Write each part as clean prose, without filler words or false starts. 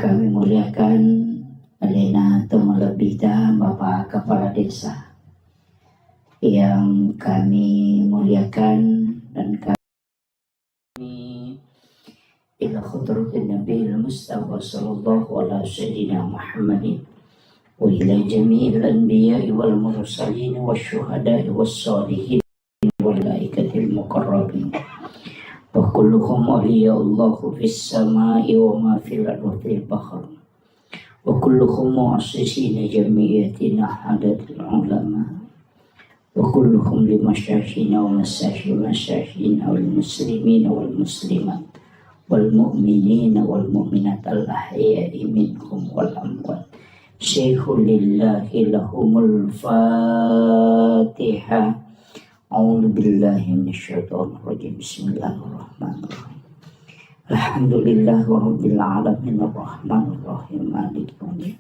kami muliakan Alena Tumalabita, Bapak Kepala Desa, yang kami muliakan dan kami ila khudratin Nabi Mustafa sallallahu alaihi wasallam Muhammadin wa ila jami'il anbiya'i wal mursalin wasyuhada'i wassalihin wal malaikatil muqarrabin wa kulluhum awliya'ullahu fis sama'i wa ma fil ardi bahr wa kulluhum mu'assisina jami'atina hadatul ulama wa kulluhum limasyaykhina wa masyayikhina wal muslimina wal muslimat wal mu'minina wal mu'minat al ahya'i minhum wal amwat. Syekhul lillahi lahumul Fatihah. A'udzu billahi minasyaitonir rajim. Bismillahirrahmanirrahim. Alhamdulillahi rabbil alamin arrahmanir rahim maliki yaumiddin.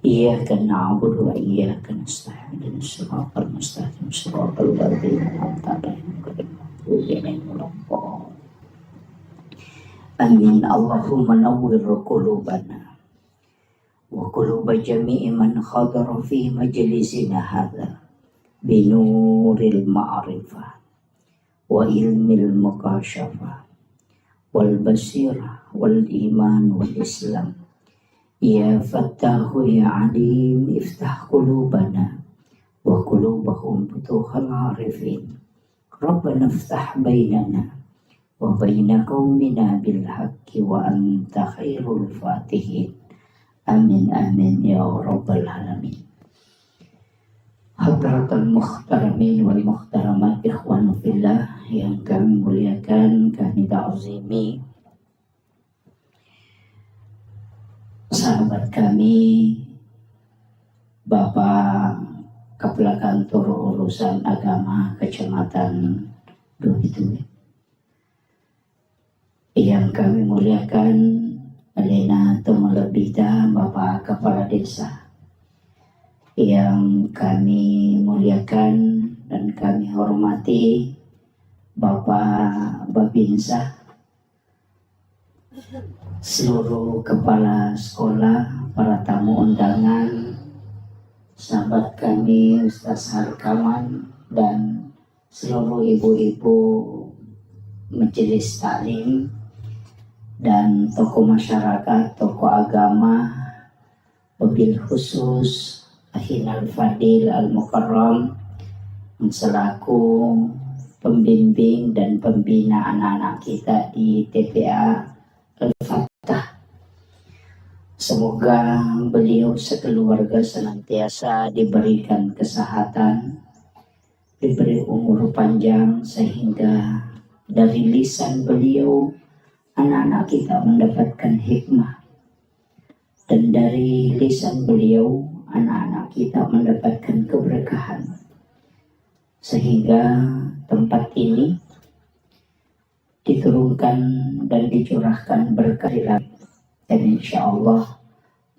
Iyyaka na'budu wa iyyaka nasta'in. Ihdinas siratal mustaqim. Siratal ladzina an'amta 'alaihim ghairil maghdubi 'alaihim waladdallin. Amin. Allahumma nawwir qulubana wa quluba jami'i man khadara fi majlisina hadza binuril ma'rifah wa ilmil mukashafah wal basirah wal iman wal islam. Ya Fattahu ya Alim, iftah qulubana wa qulubahum futuhal arifin. Rabbana iftah bainana wa baina qaumina bil haqqi wa anta khairul fatihin. Amin amin ya rabbal alamin. Hadratul muhtaramin wal muhtaramat, ikhwan fillah yang kami muliakan, kami ta'zimi, sahabat kami, Bapak Kepala Kantor Urusan Agama Kecamatan Duitui, yang kami muliakan Alena Tumalabita, Bapak Kepala Desa, yang kami muliakan dan kami hormati Bapak Babinsa, seluruh kepala sekolah, para tamu undangan, sahabat kami Ustaz Harkaman, dan seluruh ibu-ibu majelis taklim dan tokoh masyarakat, tokoh agama, wabil khusus Ahinal Fadil Al-Mukarram selaku pembimbing dan pembina anak-anak kita di TPA Al-Fatah. Semoga beliau sekeluarga senantiasa diberikan kesehatan, diberi umur panjang, sehingga dari lisan beliau anak-anak kita mendapatkan hikmah, dan dari lisan beliau anak-anak kita mendapatkan keberkahan, sehingga tempat ini diturunkan dan dicurahkan berkah, dan insya Allah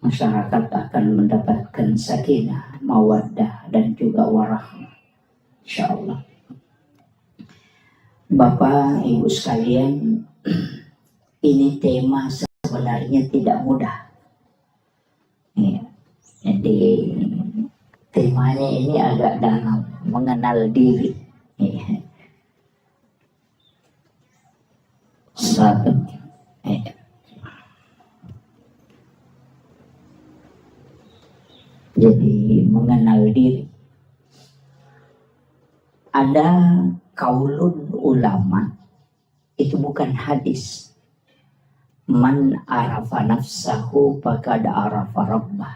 masyarakat akan mendapatkan sakinah, mawaddah, dan juga warahmah, insya Allah. Bapak Ibu sekalian, ini tema sebenarnya tidak mudah. Ya, jadi temanya ini agak dalam, mengenal diri. Ya. Satu. Ya. Jadi mengenal diri. Ada kaulun ulama, itu bukan hadis. Man arafa nafsahu faqad arafa rabbah.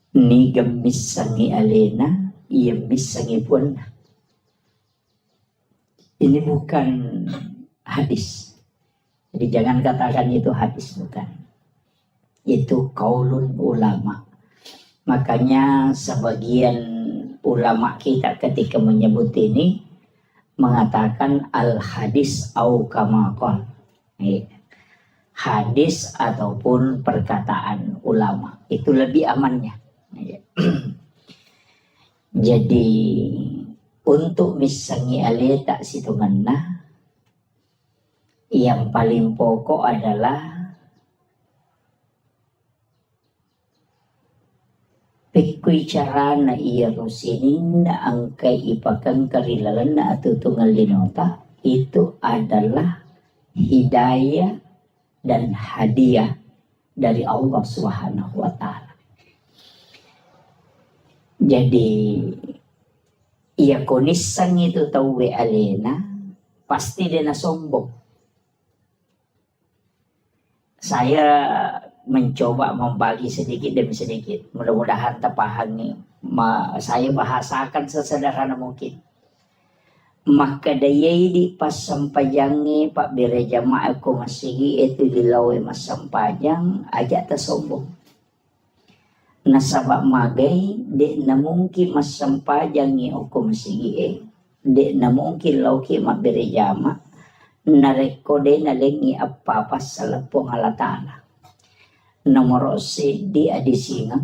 Ni gemissangi alena, ia missangi pun. Ini bukan hadis. Jadi jangan katakan itu hadis, bukan. Itu kaulun ulama. Makanya sebagian ulama kita ketika menyebut ini mengatakan al hadis au kama qala. Hadis ataupun perkataan ulama itu lebih amannya. Jadi untuk misangi ale tak situ yang paling pokok adalah Pekui carana iya rosinin angkai ipakang karilalan na atutungal linota itu adalah hidayah dan hadiah dari Allah Subhanahu wa Ta'ala. Jadi iya konisang itu tahu alena pasti dia na sombong. Saya mencoba membagi sedikit demi sedikit. Mudah-mudahan terpahami. Saya bahasakan sesederhana mungkin. Maka dayay di pas sampajangi Pak Bire Jamaah ko masigi itu dilawe mas sampajang aja tersombong. Nasabak magay di na mungkin mas sampajangi ko masigi di na mungkin lauki Mak Bire Jamaah narekode na lengi apa sa lapong alatala. Nomor di adisingan.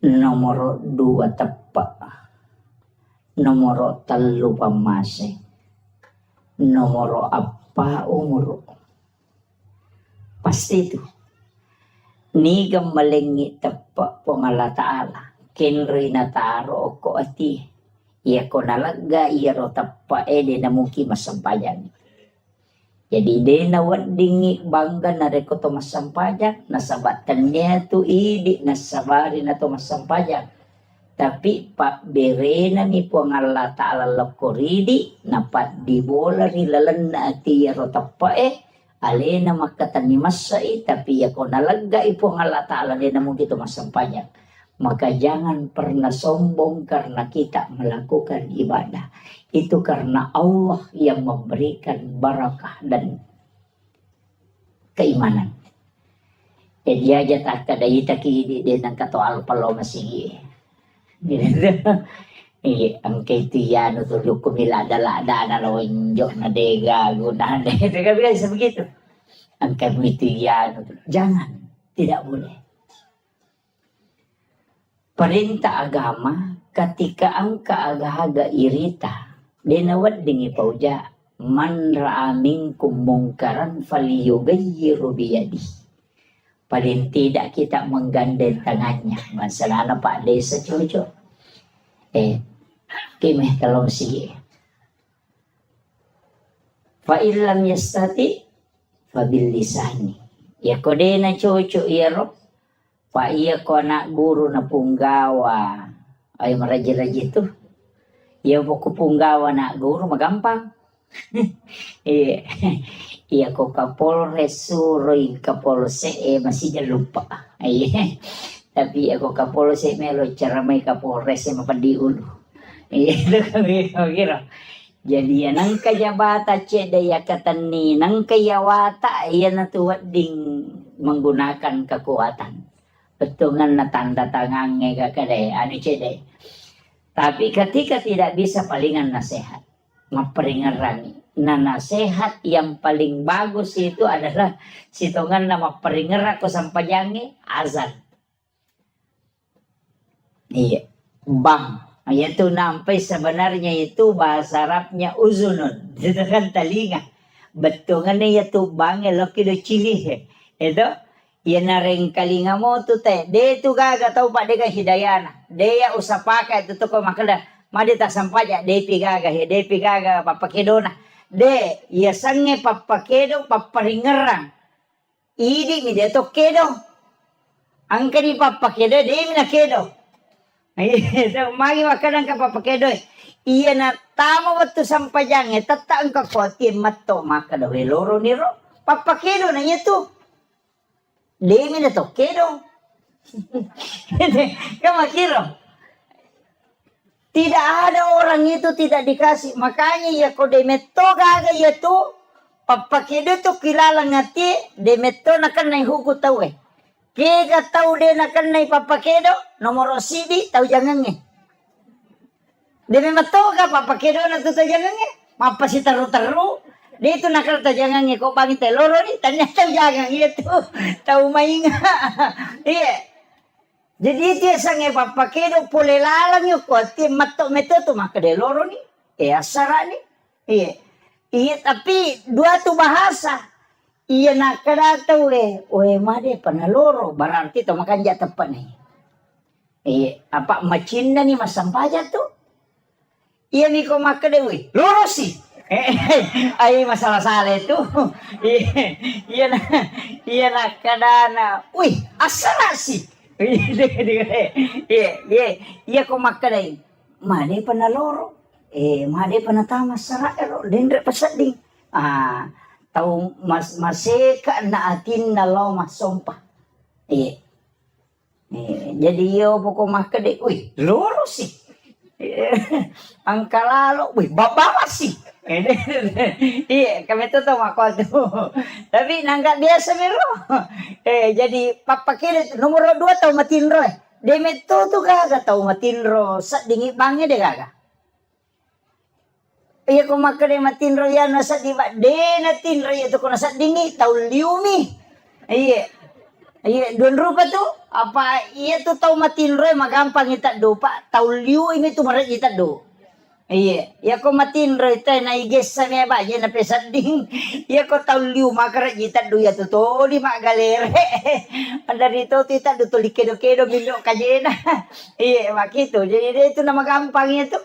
Nomor 2 tepak. Nomor 3 pamase. Nomor apa umur. Pasti itu. Ni gamalengi tepak pongala ta'ala. Kenri na taro ko ati. Iya ko nalaga iya ro tepak de na mungkin masampayan. Jadi de na wadingi bangga na reko to masampayan. Nasabatannya tu idi nasabari na to masampayan. Tapi Pak Bire na ni po ang Allah Ta'ala lakoridi na pat di bola rilalan na ati yaro tapa alena makatan ni masai tapi ya ko nalaga ipo ang Allah Ta'ala di na mungkin to masampayan. Maka jangan pernah sombong karena kita melakukan ibadah. Itu karena Allah yang memberikan barakah dan keimanan. Jadi aja tak kadai taki di nang kato alpalo masigi. Ang kay tiyano tulog kumilada-lada na lawinjo na dega gunahan. Itu kan bisa begitu. Ang kay tiyano jangan, tidak boleh. Perintah agama ketika ang kaagahaga irita dinawad dingi pauja man ra'a minkum mungkaran falyughayyiru biyadi. Paling tidak kita menggandeng tangannya. Masalah Pak Desa cucu. Kimeh talong sige. Fa illam yastati fa bil lisani. Ya kode na cucu iro. Pa iya ko na guru na punggawa. Ay maraji-raji tu. Iya ko punggawa na guru magampang. Iya ko kapolres suroy kapolse masih lupa. Tapi ako kapolse melo cara may kapolres mapadiulo. Itu kami kira. Jadi nang kajabata ceda ya katani nang kayawata iya natuwad ding menggunakan kekuatan. Betungan na tanda tangannya kakade anu cede. Tapi ketika tidak bisa palingan nasihat, maperingerani. Nah nasihat yang paling bagus itu adalah sitongan nama peringer ako sampajangi azan. Iya, bang. Itu nampai sebenarnya itu bahasa Arabnya uzunun. Itu kan telinga. Betungannya itu bang eloki do cili. Itu yan na rin kalinga mo to te. De tu gaga tau pa de ka hidayana. De ya usapaka ito to ko makala. Madita sampaja de pigaga he de pigaga papakedo na. De ya sange papakedo paparingerang. Idi mi de to kedo. Ang kani papakedo de mi na kedo. Ay so magi wakadang ka papakedo. Iya na tama waktu sampajang tata ang kakoti matto makado he loro niro. Papakedo na ito. Demi na to, kedo. Kamu kira? Tidak ada orang itu tidak dikasih. Makanya ya kau demeto gaga ya tu. Papakedo tu kilala ngati. Demeto nakan na huku tau Kega tau de nakan na papakedo. Nomor sidi tau jangan Demeto ka papakedo na tu tau jangan Mapasi taru-taru. Dia itu nakal tajangan kok bagi telur ni ternyata jangan itu tahu mainga. Iya. Jadi dia sange papakedo pole lalang yo kuat mato meto tu maka deloro ni. Asara ni. Iya. Iya tapi dua tu bahasa. Iya nak kadata made panaloro berarti to makan ja tepat nih. Apa macinda nih masampaja tuh. Iya nih kok makade loro sih. Ay masalah sale tuh. Iya na kadana. Asara sih. Iya kok makade. Made panaloro. Made panatama sararo dendre pasading. Tau maseka na atin na lo masompah. Jadi yo pokok makade, loro sih. Ang kalalo, babawa sih. Kami tuh mako tuh. Tapi nangka biasa mero. Jadi papakir nomor 2 tau matinro. Demet tuh kagak tau matinro. Sa dingi bange deh kagak. Iya ko makade matinro yan nasa diba de natinro itu ko nasa dingi tau liumi. Iya 2 rupa tuh apa iya tuh tau matinro magampang ita do pa tau liu ini tuh marat ita do. Iya ko matinro ita na iges sa me ba na pesading. Iya ko tau liu makarat ita do ya to di magalere. Anda dito tita do to likedo-kedo bindo kajena. Iya makito jadi itu nama gampang itu.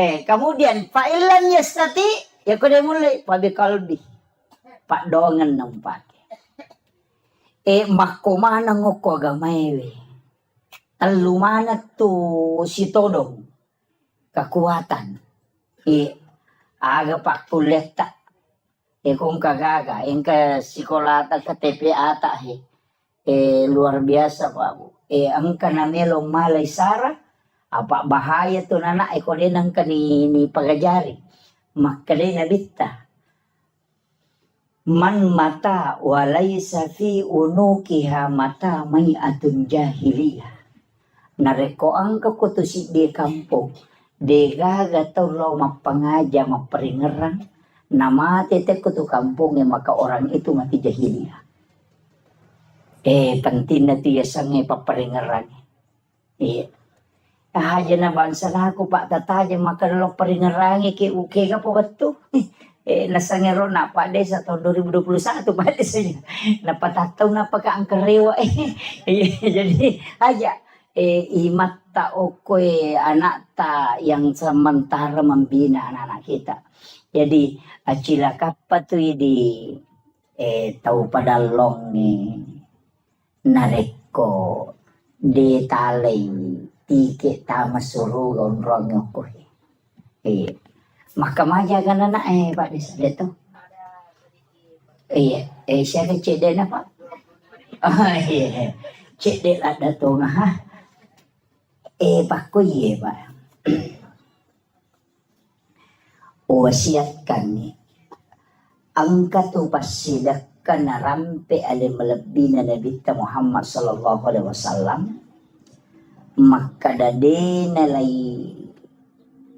Kemudian fa'ilan yastati ya kuda mulai pabi kalbi pak dongan nang pake makomana ngoko agamaewe alumana tu si todong kekuatan aga pak kuleta kung kagaga engka sekolah ta KTP ata luar biasa pak bu angka namelo malay sara apa bahaya tuh nana nang kani pagajari makale na bitta man mata walaysa fi unukiha mata may atun jahiliyah nareko ang kakutusi di kampung de gaga tau lo mapangaja maperingeran nama tete kutu kampung maka orang itu mati jahiliyah penting na tiya sange paperingeran aja na bansa na ako pak tataja makanalo peringerangi ke uke ka po kato. Nasangero na pa de sa tahun 2021 pa de sa napatataw na pagkaangkarewa jadi aja imata okoy anak ta yang sementara membina anak-anak kita. Jadi acila kapatoy di tau padalong ni nareko di talay tike tama suruh gondrong ko makamaja ka na pak dito siya ka cede na pak cede lah dato nga ha pakoy pak wasiatkan ni ang katupasidak ka na rampe alim malabbi na nabita Muhammad sallallahu alaihi wasallam makadade nalay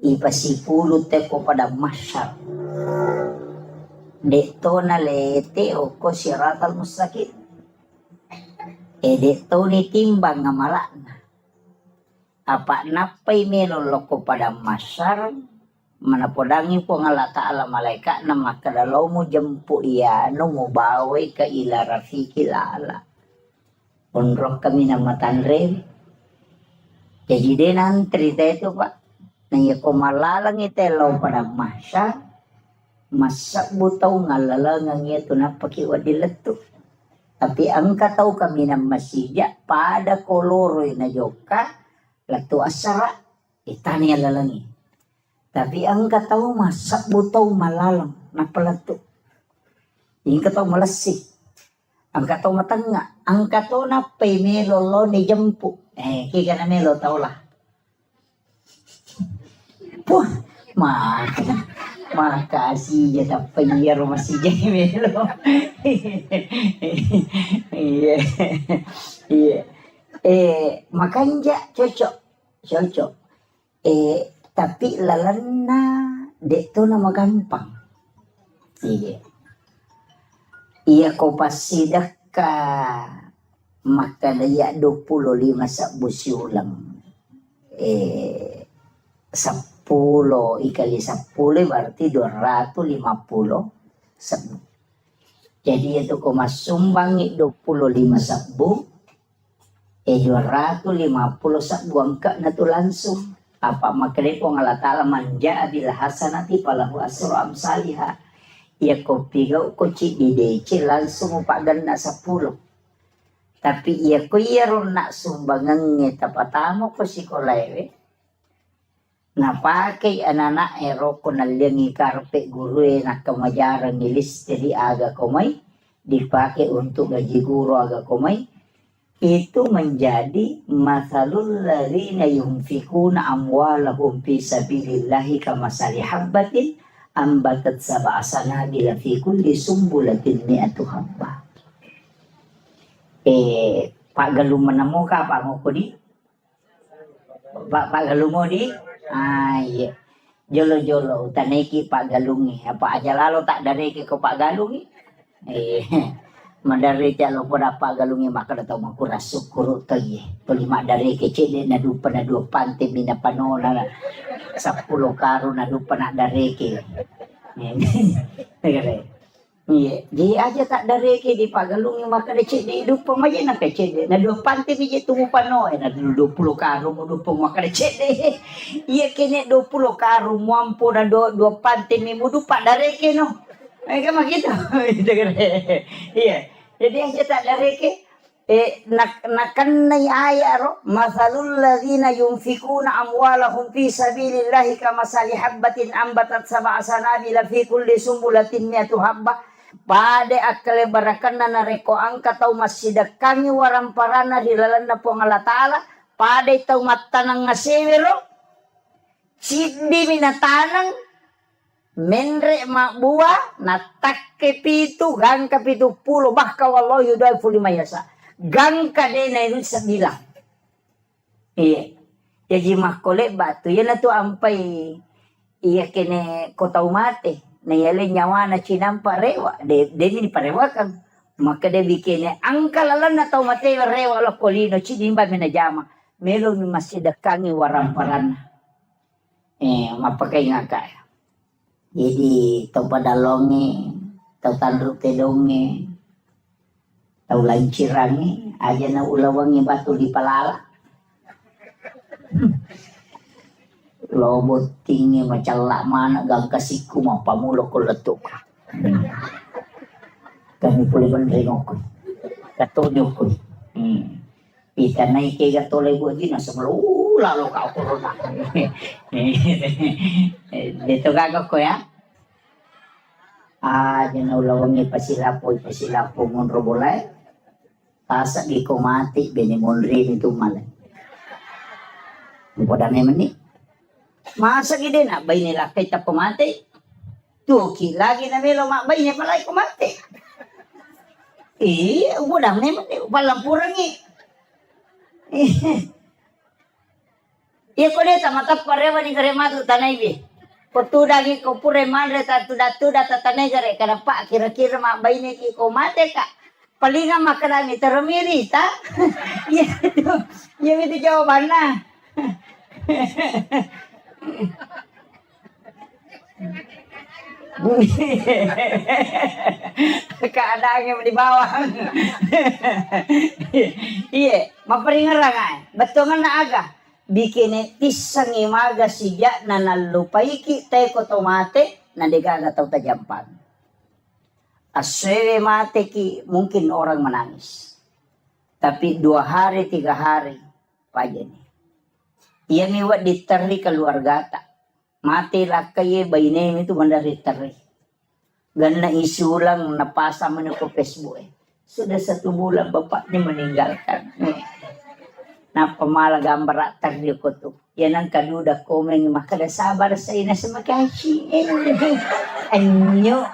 ipasipulot ko pada masyar deto nalete o ko siratal mustaqim deto ni timbang nga malana apa napay melolo ko pada masyar manapodangi po nga lata ala malaika na makadalaw mo jampu iya no mo baway ka ila rafiki lala unrong kami na matanre. Jadi denan cerita itu pak, nanya komalalang itelo pada masa butau ngalalang itu napaki wadiletu. Tapi angka tahu kami na masija pada koloro na joka latu asara itani alalangi. Tapi angka tahu masak butau malalang napalatu. Ingka tahu malasi. Angka tahu matanga, angka tahu napay melolo ni jempu. Kika na melo tau lah. Puh, makasih ya tapi ya masih jadi melo. Iya. Makanya cocok. Tapi lalana dek tu nama gampang. Iya kau pasti dah maka daya 25 sa busyulang 10 ikali 10 berarti 250 Jadi itu ko masumbangi 25 sabbu, 250 sabbu angka na to langsung. Apa makanya po Allah Ta'ala manja bila hasanati palahu asro amsaliha. Ya ko pigaw ko ci didece langsung upaganda 10. Tapi iya ko ron na sumbangang tapatamo ko si kolewe. Napake anak ero ko naliangi karpe guru na kamajaran ni listeri aga komay. Dipake untuk gaji guru aga komay. Itu menjadi masalul ladzina yunfikuna amwalahum fi sabilillahi kamasali habbatin ambatat sab'a sanabila fi kulli sumbulatin mi'atu habbah. Pak Galuman mo ka pa mo ko di? Pak Galumo di? Iya. Jolo-jolo taneki Pak Galungi. Apa aja lalu tak dareki ko Pak Galungi? Madari lo pada Pak Galungi maka datang makura syukur tadi. Pelima dari kecil na dupa na 2 panti mina panola 10 karo na dupa na dareki. Iya, dia aja tak dareki di Pak Galungi maka decek di dupa maja na kecil na 2 panti biji tumu pano na 20 karo mo dupa maka decek de. Iya kene 20 karo mampu na 2 panti mi mo dupa dareki no. Kan begitu. Iya. Jadi aja tak dareke nakan nay aya ro masalul ladzina yunfikuna amwalahum fi sabilillahi kamasali habbatin ambatat sab'a sanabila fi kulli sumbulatin mi'atu habbah pade akale barakanna nareko angka tau masidakangi waramparana dilalanda po Allah Ta'ala pade tau matanang ngasewero sidi minatanang menre mak buah natakke pitu gang ka 70 bahka wallahu yudaifu lima yasa gang ka de na itu 9 iya jadi makole batu ya na tu ampai iya kene kota umate na yale nyawa na cinampa rewa de ni parewa kan maka de bikene angka lalan na tau mate rewa lo kolino cinimba menajama melo mi masih dekangi waramparan mapakai ngaka. Jadi tau padalonge, tau tandruk tedonge, tau lancirange, aja na ulawangi batu di palala. Lobot tinggi macam lak mana gang kasiku mau pamulo ko letuk. Kami pulih bandrengok. Katonyo ko. Pita naik ke gatole buat gina sebelum lalu kau corona. Dito gagawin ko ya. Diyan na ulawangi pasilapo mon robolay. Tasa di ko mati binimonri nito malay. Muda naman ni. Masa gide na bay nila kita pumati. Tuki lagi na melo mabay niya palay kumati. Muda naman ni palampurang Iya ko deta matap parewa ni gare matu tanay bi. Kotu dagi ko pure manre ta tuda tanay gare kada pa kira-kira mak bayne ki ko mate ka. Palinga makarami termiri ta. Iya itu jawabannya. Keadaannya di bawah. Iya, maperingaran ay. Betul na aga. Bikin tisang imaga siya na nalupaiki teko tomate na digaga tau tajampan. Aswewe mate ki mungkin orang menangis. Tapi 2 hari 3 hari paja nih. Iya miwat diteri keluarga tak. Mati lah kaya bayinem itu mandari teri. Gana isulang napasa mana ko Facebook Sudah 1 bulan bapaknya meninggalkan. Na pamala gambar teri ko to. Yan ang kaduda komen makada sabar sa ina sa makashi. Anyo.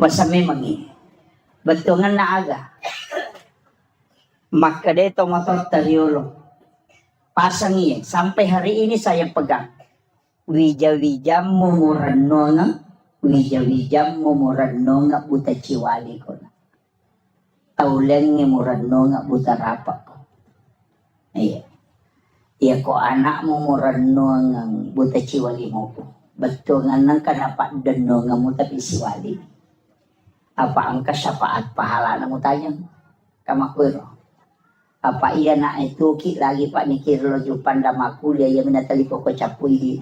Pasame magi. Betungan na aga. Maka dito motor tariolo. Pasang iya. Sampai hari ini saya pegang. Wija-wija mumuranonga. Wija-wija mumuranonga buta ciwali ko na. Tauleng mumuranonga buta rapak ko. Iya. Ya ko anak mo murano ng buta chiwali mo po. Betul nga nang kanapak deno nga mo tapi siwali. Apa ang kasyapaat pahala na mo tayang kamakwiro. Apa iya na itu ki lagi pak nikir lo jupan damaku dia yang minatali ko capuy di.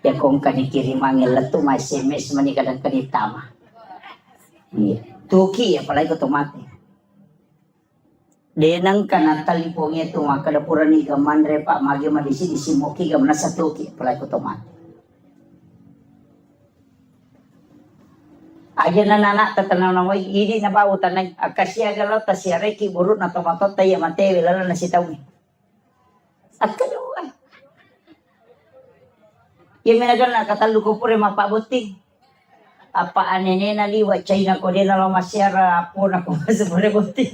Ya kong kanikiri mangil letu may SMS manikadang kanitama. Tuki apalagi ko tomate. Denang kanatali po nga ito mga kadapuran ni Gamandre pa magi madisi disimoki gamna sa tuki apalagi ko tomate. Aja na nana tatanaw na mo hindi na ba utanay akasya galaw ta siya reki burut na tomato tayo mate wala na sitaw ni. At kayo ay. Yung minagal na katalo ko po rin mapabuti. Apa anene na liwa China ko din na lang masyara po na kung sa buti.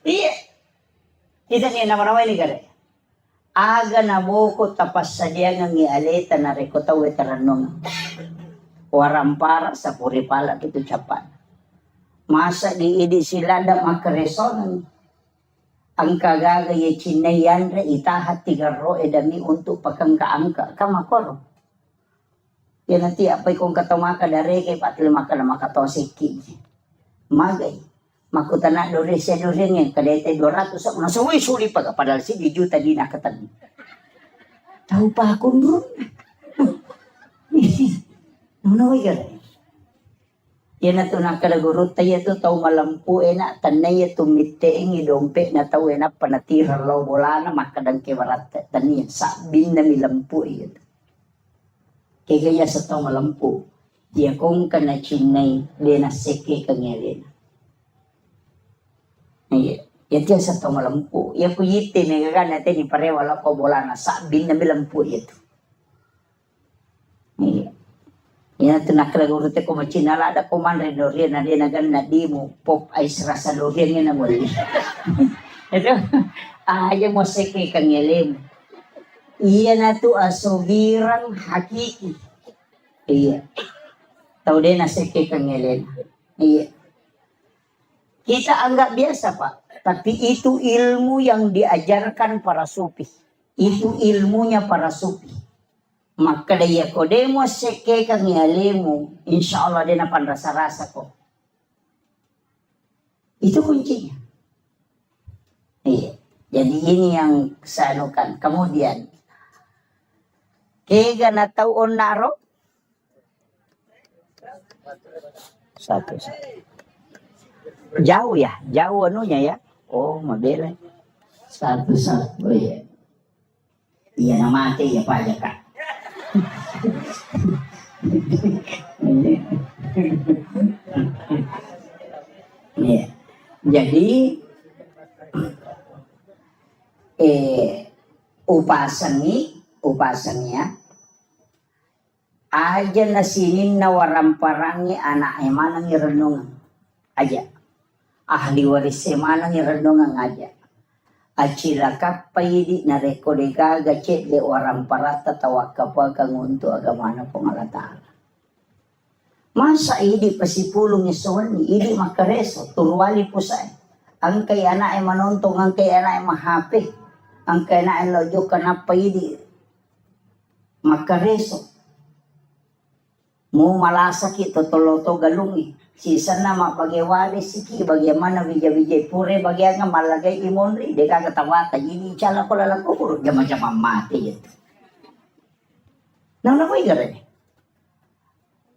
Iya. Kita niya naman naman ni gare. Aga na buko tapas sa diya nga ngialeta na rekota wetaranong. Warampara sa puripala kito Japan. Masa diidi sila da makareson ang kagagaya chinayan re itahat tigaro edami untuk pagkangkaangka kamakoro. Yan nanti apay kong katamaka dari kay patli maka na makatosiki. Magay. Makutana dore siya dore nga kadete 200 sa una suwi suli pag padal si di juta di nakatan. Tahu pa ako bro. Ano way gare? Yan na ito nakadagurot tayo ito tau malampu na tanay ito miteeng idompe na tau na panatira law bola na makadang kewarat taniyan sa bin na milampu ito. Kaya kaya sa tau malampu dia kong kana chinay dena seke kangelin. Yan tiyan sa tau malampu. Yan ko yite megagan natin ni parewala ko bola na sa bin na milampu ito. Yan ito nakalagurot ko machinala da kumanre dorian na din nagan na di mo pop ice rasa dorian nga na mo. Ito, ayaw mo seke kangelim. Iya na to asubirang hakiki. Iya. Tau din na seke kangelim. Iya. Kita anggap biasa Pak. Tapi itu ilmu yang diajarkan para sufi. Itu ilmunya para sufi. Maka daya ko demo seke kang yalemu, insya Allah dia napan rasa-rasa ko. Itu kuncinya. Iya. Jadi ini yang sanukan. Kemudian, kega na taon naro? Satu. Jauh ya, jauh anunya ya. Oh, mabela. Satu. Oh iya. Iya na mati ya Pak ya Kak. Ya. Jadi upasangnya aja nasinin na waramparangnya anak emanang irenungan aja ahli waris emanang irenungan aja acila kapayidi na rekodega gacet le waramparata tawakapa kang untuk agamana pangalataala. Masa idi pasipulong isuan idi makareso turwali po sa ang kay anak ay manontong ang kay anak ay mahapi ang kay anak ay lojo kanapa idi makareso mo malasaki totoloto galungi sisa na mapagewali siki bagaimana bijay pure bagian nga malagay imonri de kagatawata ini chala ko lalako puro jama-jama mati itu. Nang nakoy gare.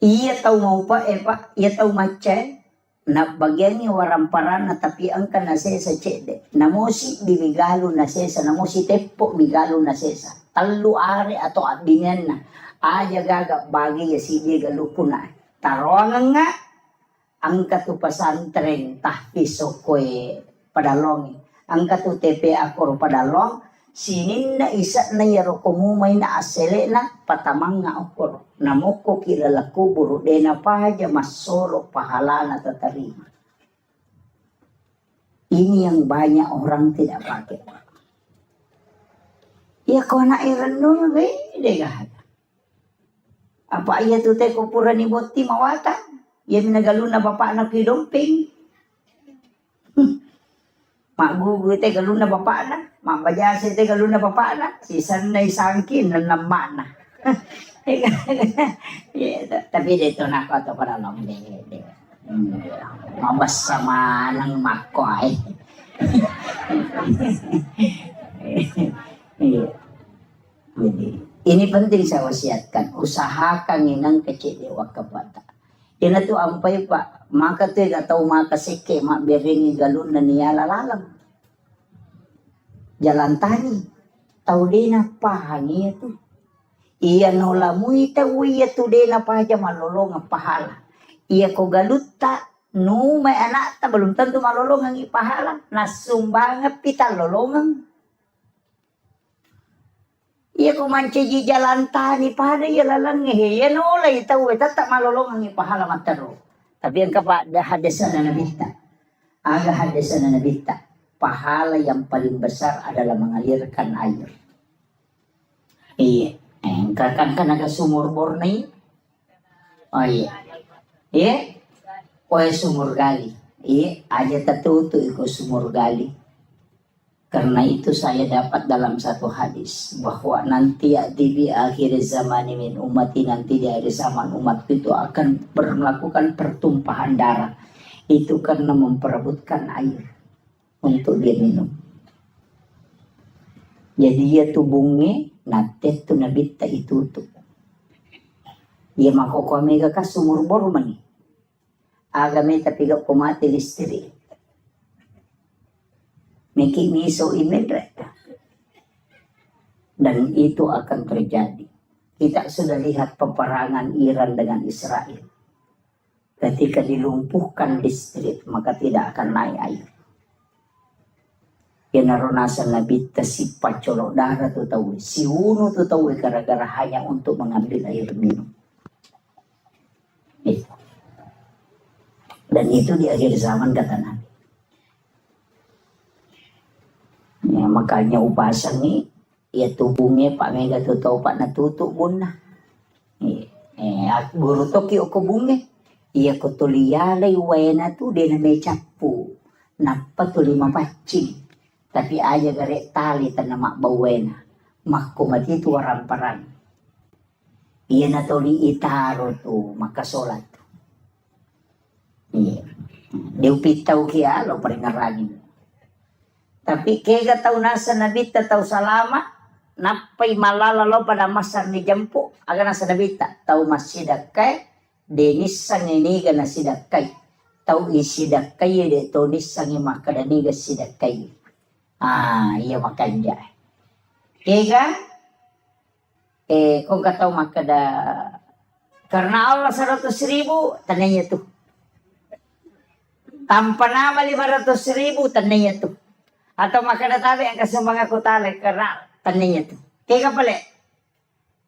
Iya tau mau pa Pak, iya tau macay na bagian ni waramparan na tapian ka na sesa chede. Namosi bimigalo na sesa, namosi tepo migalo na sesa. Talu are atau abingan na. Aja gaga bagi ya sige galupuna. Tarongan nga ang katupasan tren tahpiso koe padalong. Ang katu TP akor padalong sinin na isa na yaro kumumay na asele na patamang nga akor. Namoko kilala kuburo de na pahaja masolo pahala na tatarima. Ini yang banyak orang tidak pakai. Ya kau nak irenung deh gak. Apa iya tu teh kupura ni boti mawata. Ya minagaluna bapak anak kidomping. Mak gugu teh galun na bapak na. Mak bajasi teh galun na bapak na. Si sanay sangkin na naman na. Tapi dito na ako ito para lang. Mabas sama ng mako ay. Jadi, ini penting saya wasiatkan. Usahakan inang kecil wag kabata. Ina to ampay pa. Maka to ataw makasike mabiringi galun na niya lalalang. Jalan tani. Tau dina pahangi itu. Iya no lamuy tau iya tu dina pahaja malolong ang pahala. Iya ko galuta. No may anak ta belum tentu malolong ang ipahala. Nasumbang pita lolongang. Iya ko manci jalan tani pada iya lalang ya no lay tau tak malolong ang ipahala mataro. Tapi yang kapa hadasan na nabita. Aga hadasan na nabita. Pahala yang paling besar adalah mengalirkan air. Iya. Kan naga sumur bornei. Oh iya. Iya. Oh sumur gali. Iya. Aja tertutu ikut sumur gali. Karena itu saya dapat dalam satu hadis bahwa nanti di akhir zaman min umati, nanti di akhir zaman umat itu akan melakukan pertumpahan darah. Itu karena memperebutkan air untuk dia minum. Jadi dia tubungnya nanti tu nabita itu tuh. Dia makoko mega ka sumur bormani. Agame tapi gak kumati listrik. Miki miso imedret. Dan itu akan terjadi. Kita sudah lihat peperangan Iran dengan Israel. Ketika dilumpuhkan listrik, maka tidak akan naik air. Yang naronasan nabita si pacolok darah tu tahu. Si unu tu tahu gara-gara hanya untuk mengambil air minum. Itu. Dan itu di akhir zaman kata Nabi. Ya, makanya upasan ni ya tubungnya Pak Mega tu tahu Pak natutuk bun na. Guru toki o kubungnya. Iya ko tuliyalay wena tu dia na may capu. Napa tu 5 pacing. Tapi aja gare tali tanama bawena. Makko mati tu waramparang. Iya na tuli itaro tu makasolat. Iya. Diupitaw kia lo paringaragin. Tapi kaya tahu nasa nabita tahu salama napay malalalo pada masar ni jampu aga nasa nabita tahu masidakay denis sang iniga na sidakay tahu isidakay de to nisang makadaniga sidakay iya makanja kaya kung kataw makada karena Allah 100,000 tananya tuh tanpa nama 500,000 tananya tuh. Atau makana tabi ang kasumbang ako tali karena taninya tu. Kaya pala,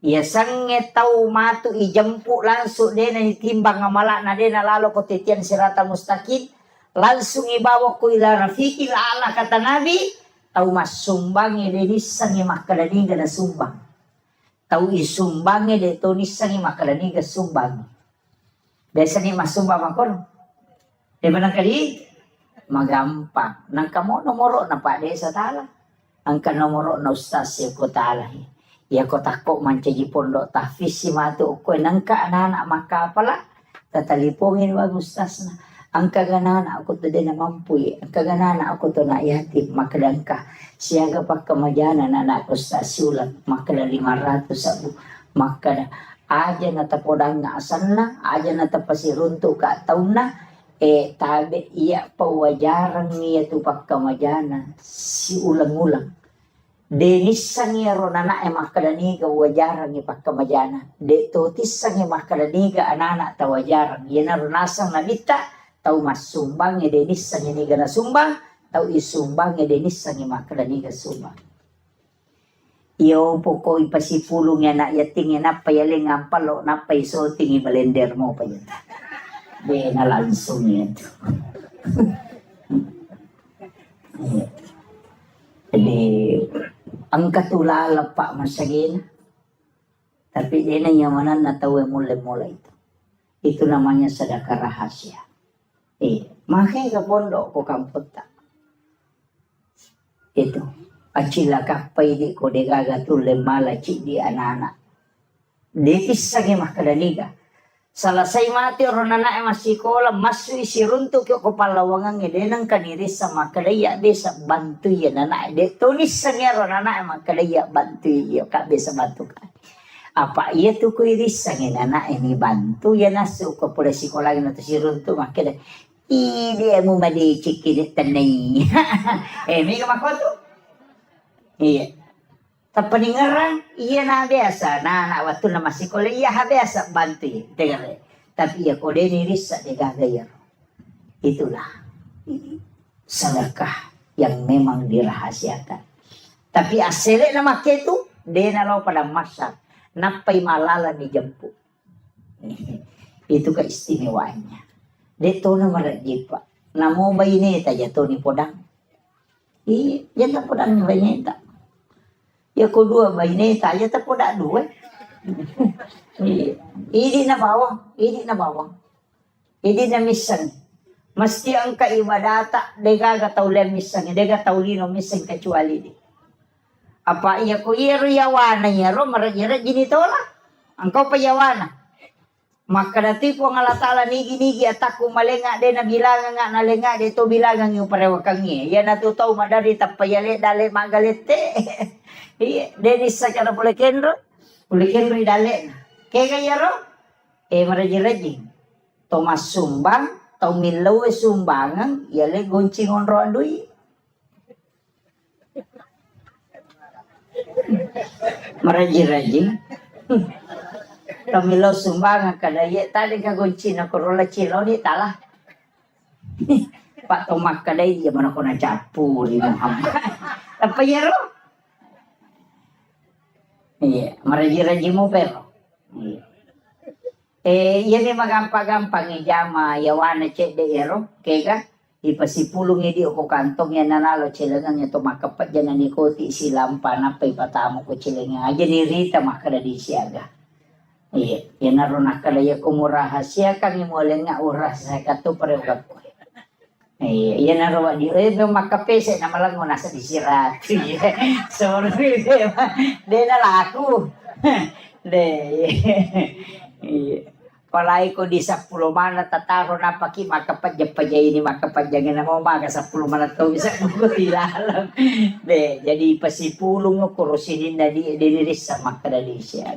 iya sange tau matu ijampu langsung dia na itimbang ngamala na dia na lalo ko titian sirata mustaqim langsung ibawa ko ila rafiqil ala kata Nabi tau masumbang dia sange makadaniga na sumbang. Tau isumbang dia to ni sange makadaniga sumbang. Biasa ni masumbang makon. Di mana kali? Magampang. Nang kamo nomoro na pa sa tala. Ang kanomoro na ustaz siya ko tala. Iya ko tako mancaji pondok tahfiz si matu ko nang ka anak maka pala. Tatalipongin wag ustaz na. Ang kaganana ako to din na mampuy. Ang kaganana ako to na yatim makadangka. Siya kapag kamajana na anak ustaz sulat makada 500 sabu. Makada aja na tapodang nga asan na. Aja na tapasirunto ka taon na. Tabi iya pawajaran niya tu pagkamajana si ulang-ulang. Denis sang iya ronana makadaniga wajaran ni pagkamajana. De totis sang iya makadaniga anana tawajaran. Yan na ronasang nabita tau masumbang ya denis sang iya niga nasumbang tau isumbang ya denis sang iya makadaniga sumbang. Iyo po ko ipasipulong ya na yating ya napayaling ampalo napaisoting ibalender mo pa yun. Dia na langsung itu. Jadi ang katulala pa masagin. Tapi dia na yamanan na tahu mulai-mulai itu. Itu namanya sedekah rahasia. Makanya ke pondok ko kamput tak. Itu acila kapay di ko de gaga tulle mala ci di anak-anak detis sagi mah kadaniga salasay mati ron anak masih sekolah masui si runtuk ko palawangan ide nang kaniri sama kadaya desa bantu ya anak de tulis sagi ron anak mah kadaya bantu ya ka bisa bantu ka apa iya tuh ko iris sagi anak ini bantu ya nasu ko pula sekolah na to si runtuk mah kada ide mo mali cikini tanay may kamakoto. Iya. Tapi ngerang, iya na biasa. Nah, waktu na masih sekolah, iya biasa bantu ya. Dengar. Tapi ya kode niris sa digagayar. Itulah sedekah yang memang dirahasiakan. Tapi asli nama itu, dia nalau pada masa napay malala ni jampu. Itu keistimewaannya. Dia to na marajib pak. Namo ba ini taja to ni podang. Iya, jangan podang ni banyak. Ya kedua baineta ya tak poda dua. Ini na bawang, ini na bawang. Ini na misan. Mesti ang kaibadata dega gataulen misan, dega taulino misan kecuali di. Apa iya ko iro yawana ya ro marajira gini tola. Engkau payawana. Maka dati po nga latala nigi-nigi ataku malenga de na bilangan nga nalenga de to bilangan yung parewakangi. Ya natutaw madari tapayale dale magalete. Iya, denis sa kana pula kendro idale. Kaya kaya ro, maraji-raji. Tomas sumbang, tau milaw sumbangan, yale goncingon ro andui. Maraji-raji. Tau milaw sumbangan kadaya tali ka goncina korola cilo ni talah. Pak Tomak kadaya dia mana ko na capu ni Muhammad. Apa ya ro? Iya, maraji-raji mo pero. Iya. Yan yung magampang-gampang ijama yawana cek de ero, kaya ipasipulong hindi ako kantong yan nanalo chilangan ito makapat dyan na nikoti silang panapay patamo ko chilangan. Aja ni Rita makaradi siya ga. Iya, yan naroon nakalaya kumuraha siya kang imulan nga oras sa kato parehugap ko. Iya na raw di makapese na malang mo nasa disirat. Sorry de na laku. De. Palay ko di 10 mana tataro na paki makapadya ini makapadya na mo maga 10 mana to bisa ko tilalam. De jadi pasipulong ko kurusinin na di diniris sa makadali siya.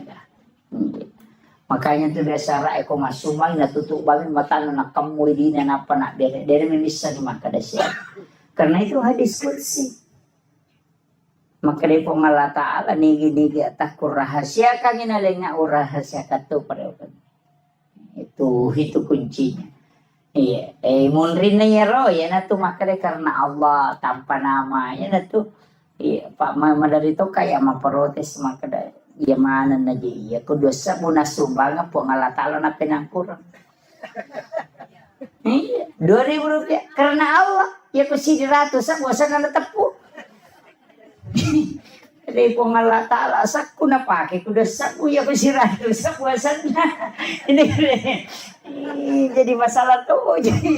Makanya itu biasa rai ko masumang natutubangan mata na kamoy di na napana dere memisa ni makadasya. Karena itu hadis qudsi. Maka dari Allah Ta'ala nigi-nigi ataku rahasia kang inalenga rahasia katu pareokan. Itu kuncinya. Iya, munrin na yaro ya na tu maka karena Allah tanpa nama ya na tu. Iya, Pak Mama dari to kayak maprotes maka dari ya mana na ya kudosa muna sumbang po ngalatalo na pinangkurang. 2.000 rupiah karena Allah ya ku si 100 sa bosan na natapu. Dari po ngalatala sak ku na pake kudosa ku ya ku si 100 sa bosan na. Ini jadi masalah tuh jadi.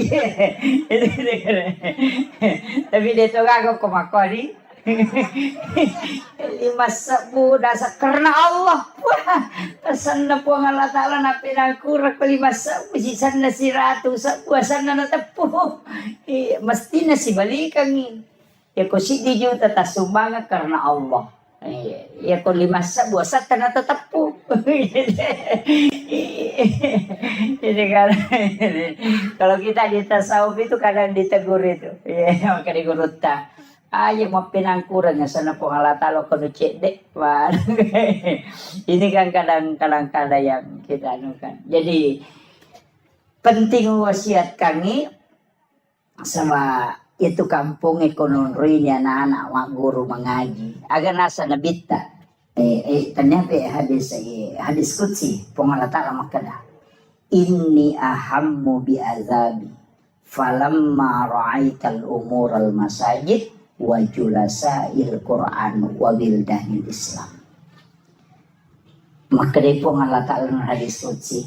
Tapi dito gago kumakori. 5 sabu dasa karena Allah pesan na po ang Allah Ta'ala na pinangkurak 5 sabu sisan na si 100 sabu asan na natapo mesti na si balikan ya ko si di juta tasumanga karena Allah ya ko 5 sabu asan na natapo jadi kalau kita di tasawuf itu kadang ditegur itu ya maka digurut ta ayo mau pinangkuran ya sana po halatalo kono cedek wah ini kan kadang-kadang yang kita anukan jadi penting wasiat kami sama itu kampung ekonomi anak-anak mak guru mengaji agar nasa nabita ternyata hadis qudsi pengalatara makada inni ahammu bi azabi falamma ra'aital umur al masajid wa julasail Quran wa bildanil Islam. Maka dari pengalataan hadis qudsi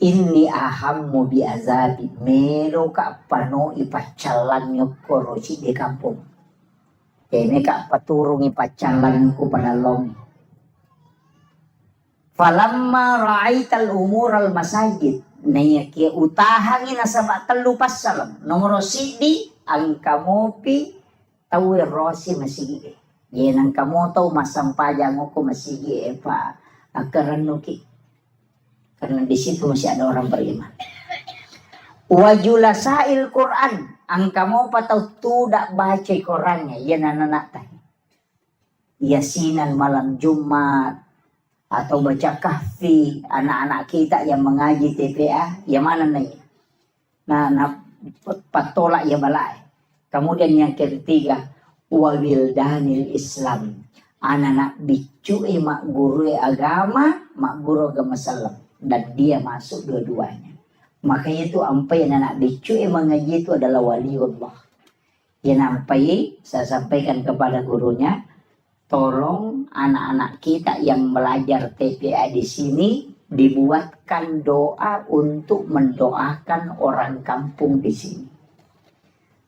inni ahammu bi azabi melo ka pano ipacalan nyokorosi di kampung. Ini kak paturungi pacalanku pada long. Falamma ra'aital umural masajid. Naya kia utahangi nasabak telu pasalam. Nomor sidi ang kamopi tawir rosi masigi. Yan ang kamoto masampajang ko masigi pa akaran nuki. Karena di situ masih ada orang beriman. Wajulasail Quran. Ang kamu patau tidak baca Qurannya. Yan anak-anak tadi. Yasinan malam Jumat. Atau baca kahfi anak-anak kita yang mengaji TPA, yang mana nih? Nah patolak ya balai. Kemudian yang ketiga, wabildanil Islam, anak-anak bicu mak guru agama, mak guru agama Islam, dan dia masuk dua-duanya. Makanya itu ampai anak bicu mengaji itu adalah waliullah. Yang ampai saya sampaikan kepada gurunya. Tolong anak-anak kita yang belajar TPA di sini dibuatkan doa untuk mendoakan orang kampung di sini.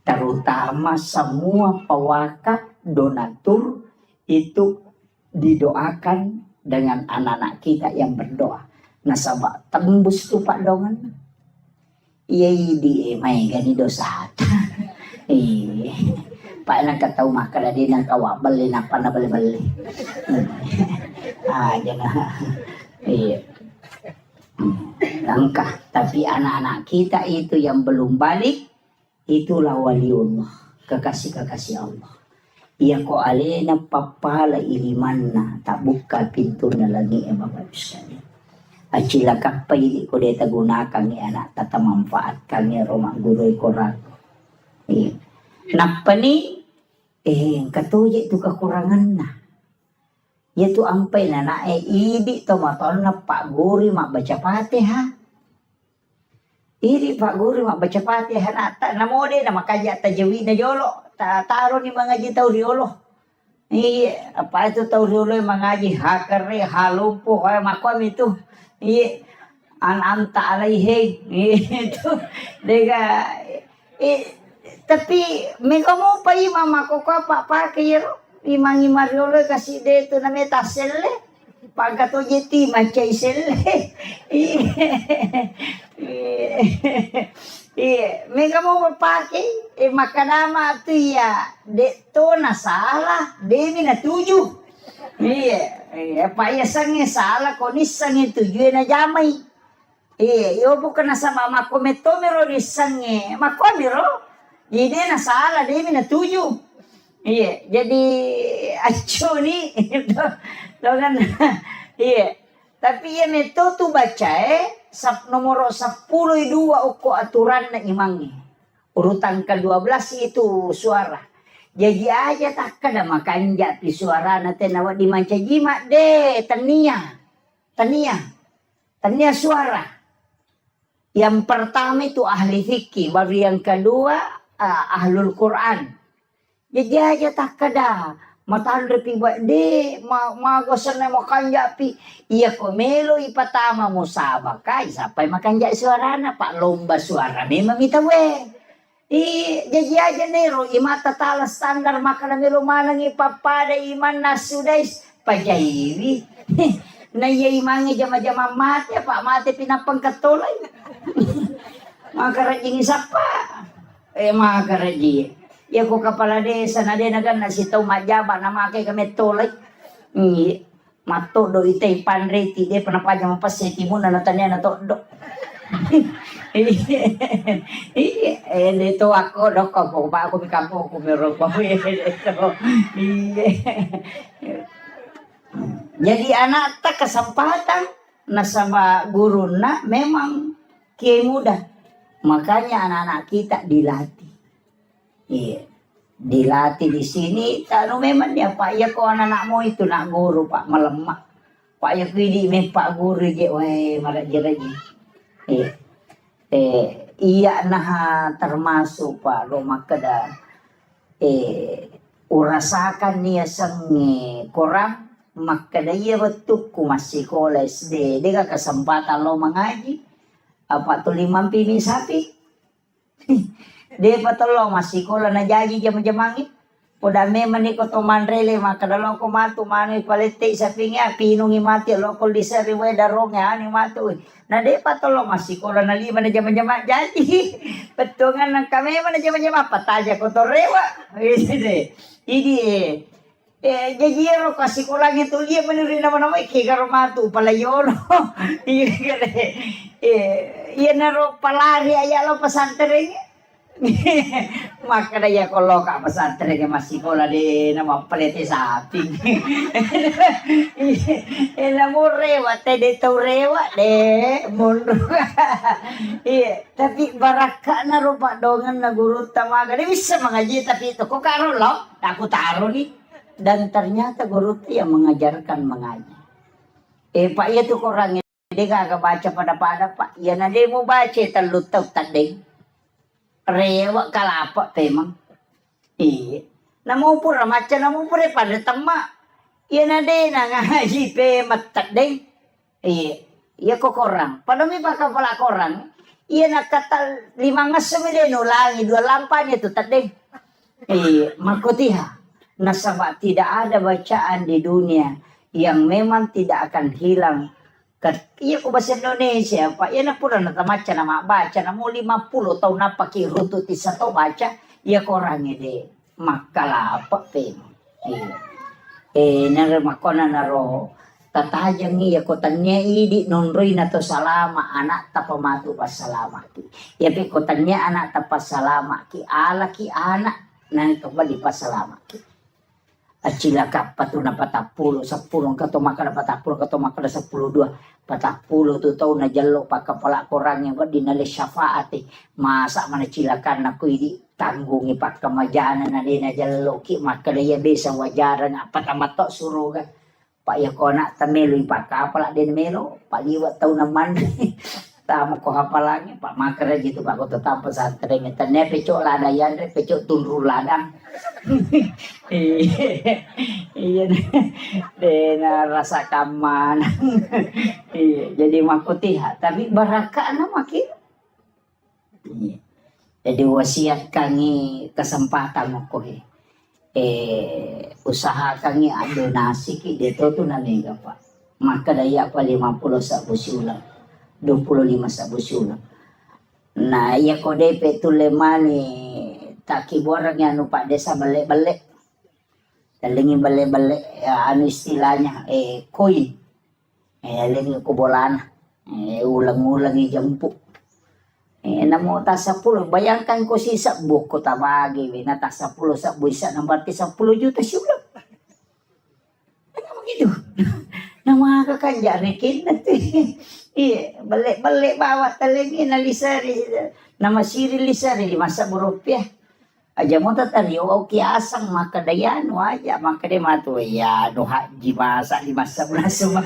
Terutama semua pewakaf donatur itu didoakan dengan anak-anak kita yang berdoa. Nasabah tembus tuh Pak Dongan. Iya di mai gani dosa. Iya. Pak nang kataw makala din ang kawabal din ang panabali-bali. Jangan. Iya. Langkah. Tapi anak-anak kita itu yang belum balik, itulah waliullah. Kekasih-kekasih Allah. Iya ko alena papala ilimanna. Tak buka pintu na lagi Bapak Ibu sekalian. Acila kapay ko deta gunakan ni anak. Tata manfaatkan ni Roma Guru Koran. Iya. Napa ni katuya itu kekurangan na. Yaitu ampai na idi to maton na Pak Guru mak baca Fatihah. Idi Pak Guru mak baca Fatihah na ta namode na makaja tajawid na jolo. Taro ni mga jitaw riolo. Apa itu tahu riolo mengaji hakare halumpo kaya makom itu. Anta alaihi itu dega tapi mega mo pa mama ko pa kiro imangi mariolo kasi dito na metaselle pagkato jeti macay selle mega mo pake makanama tu ya dito na salah demi na tuju pa ya sange salah konis sange tuju na jamay yo bukan na sa mama ko metomero ni sange makomero. Jadi na salah dia mina tujuh. Iya, jadi acu ni kan. Iya. Tapi ya meto tu baca nomor 10 dua uko aturan na imangi. Urutan ke-12 itu suara. Jadi aja tak kada makan jati suara na tenawa di manca jimat deh tania suara. Yang pertama itu ahli fikih, baru yang kedua ahlul Quran. Jadi aja tak kada matan repi buat de magosan na makan japi iya ko melo ipatama mo sama kai sampai makan jak suara na Pak lomba suara memang kita we jadi aja nero imata tala standar makan melo manang ipapada iman nasudais pajairi na iya imangi jama-jama mati Pak mati pinapang katolay makarajing isapa makaraji ya ko kapala desa na denagan na sitaw majaba na makay kami tolay mato do itay panreti de panapaja mapaseti mo na natanya na to do dito ako do ko pa ako mikampo ko meron pa jadi anak tak kesempatan na sama guru na memang kiai muda. Makanya anak-anak kita dilatih. Iya. Dilatih di sini. Tano memang ya Pak ya ko anak mo itu nak guru Pak melemak. Pak ya kini me Pak guru je wae maraji-raji. Iya nah termasuk Pak Roma kada urasakan niya sang korang makada iya betuk ku masih sekolah SD. Dia kesempatan lo mengaji. Apa tu 5 pini sapi? Dia patolo masih kola na jadi jam-jamangi. Udah memang ni ko tumanrele maka dalawang ko matu manoy palete sa pinga pinungi mati lokol di sa riwe darong ya ni matu na de patolo masih ko na lima na jama-jama jadi petungan ng kami man na jama-jama pataja ko to rewa ini jajiro kasi ko lang ito liya man rin naman ako ikigaro matu palayon iya na ro palari ayalo pasantere maka ya kalau kak pesantren yang masih sekolah di nama pelete sapi ini murewat teh tau rewat deh mundur iya tapi baraka na rupa dongan na guru tamaga dia bisa mengaji tapi itu kok karo lo aku taruh nih dan ternyata guru itu yang mengajarkan mengaji pak iya tuh kurangnya dia kagak baca pada pak ya nanti mau baca terlutau tadi rewa kalapa temang iya namo pura maca namo pura pada temak iya nade na ngaji pe matak deh iya kok korang pada mi baka pala korang iya nak kata 5 ngasem nulangi 2 lampanya tuh tadi makutiha nasabah tidak ada bacaan di dunia yang memang tidak akan hilang. Iya ko bahasa Indonesia pak iya na pura na tamaca na mabaca na mo 50 tahun na pakiruto ti sa to baca iya korang ide makalapa pe naramakona na ro tatajang iya ko tanya idi nonroy na to salama anak tapamatu pasalama ki iya pe ko tanya anak tapasalama ki ala ki anak na kabali pasalama ki acila kapat na 40 10 kato makana 40 kato makana 10 2 40 tu tau na jalo pakapala korang yang dinali syafaati masa mana cilakan aku ini tanggungi pak kemajana na dina jalo ki maka dia bisa wajaran apa tamatok suruh kan pak ya kona tamelo pak kapala din melo pak liwat tau naman tama ko hapalangnya pak makara gitu pak ko tetap pesantren tanya pecok ladayan pecok tunru ladang iya dena rasa kaman iya jadi makutiha tapi baraka na makin jadi wasiat kangi kesempatan ko usaha kangi donasi ki dito to na mega pak maka daya pa 50 sa busulang 25 sa busulang nah iya ko depe tulemani taki borang ya anu pak desa balik-balik dalingin balik-balik ya, anu istilahnya koin lingin kubolan ulang-ulang jempuk namo ta 10 bayangkan ko sisa buko tabagi na ta 10 sa buisa nang berarti 10 juta siulang begitu nama kakanja rekin iya balik-balik bawa talingin na lisari nama siri lisari 5 rupiah aja mo tatari o kiasang maka dayano aja maka de matu ya no haji masa 5 bulan semua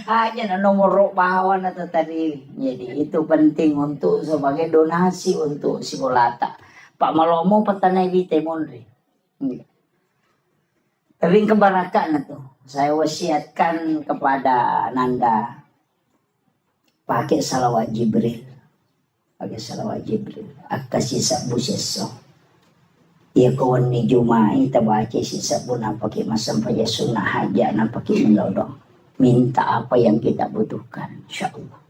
aja na nomor bawa na tatari jadi itu penting untuk sebagai donasi untuk si Bolata Pak Malomo petanai bite monri tapi kebarakan na to saya wasiatkan kepada Nanda pakai salawat Jibril akasisa buseso iya kawan ni Jumai tabaca sisa buna pakai masam paja sunnah haja na pakai melodong minta apa yang kita butuhkan insyaallah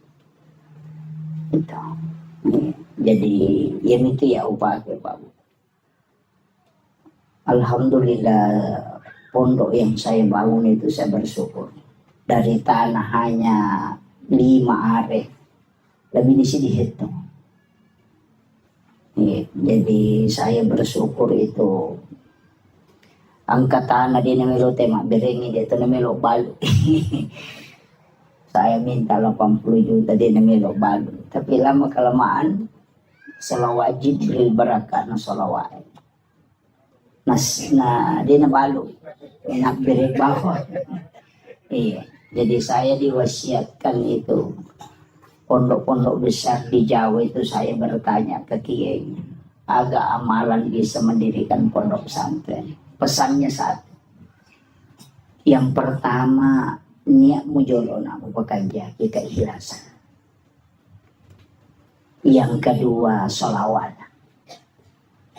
itu jadi yang itu ya upah ke Pak alhamdulillah pondok yang saya bangun itu saya bersyukur dari tanah hanya 5 are lebih di sini hitung jadi saya bersyukur itu angkat tanah di namelo tema berengi dia tu namelo balu saya minta 80 juta di namelo balu tapi lama kelamaan salawat Jibril barakat na salawat na di na balu enak beri bawah iya jadi saya diwasiatkan itu pondok-pondok besar di Jawa itu saya bertanya ke kiainya agak amalan bisa mendirikan pondok pesantren pesannya satu yang pertama niat mujolona bekerja keikhlasan yang kedua sholawat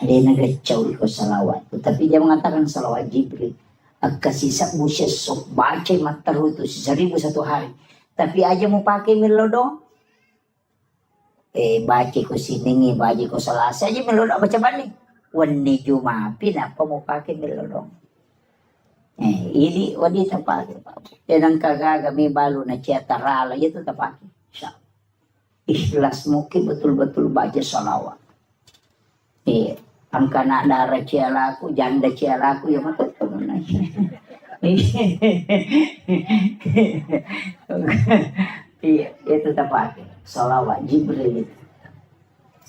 Dia nagacau ko salawat. Tapi dia mengatakan salawat Jibril. Agkasisa mo siya sok baca mataro itu 1001 hari. Tapi aja mau pakai melodo. Baca ko siningi, baca ko salasa aja melodo baca balik. Wani Jumat pinapa mo pakai melodo. Ini wadi tapake. Yan ang kagaga may balo na siya tarala. Ito tapake. Ikhlas mo ki betul-betul baca salawat. Ang kana darah cialaku, janda cialaku ya mata na siya. Itu tapake. Salawat Jibril.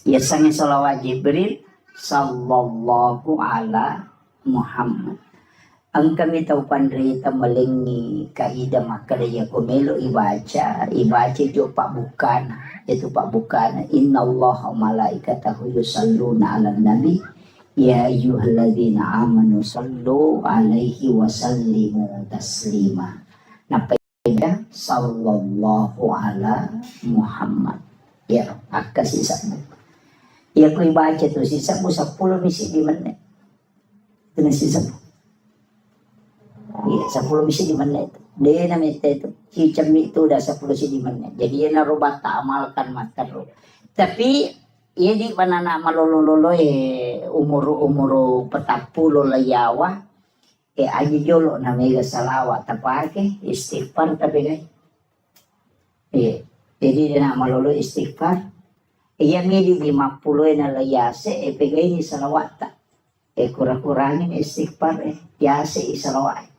Biasanya salawat Jibril sallallahu ala Muhammad. Ang kami tahu pandrita malingi kaida makadaya kumelo ibaca jo pak bukan itu pak bukan innallaha malaikatahu yusalluna 'alan nabi ya ayyuhalladzina amanu sallu alaihi wa sallimu taslima. Napaidah sallallahu ala Muhammad. Ya akas sisa. Ya ko ibaca tu sisa mo 10 misi di menit. Itu sisa. Iya, 10 misi di menit. Dia namanya itu. Cicam itu udah 10 misi di menit. Jadi dia narubah tak amalkan matero. Tapi ia di mana nak malolo umur petapulo layawa. Aja jolo namanya salawat tapake istighfar tapi guys. Jadi dia nak malolo istighfar. Ia midi 50 na layase pegay ni salawat tak. Kurang-kurangin istighfar yase isalawat.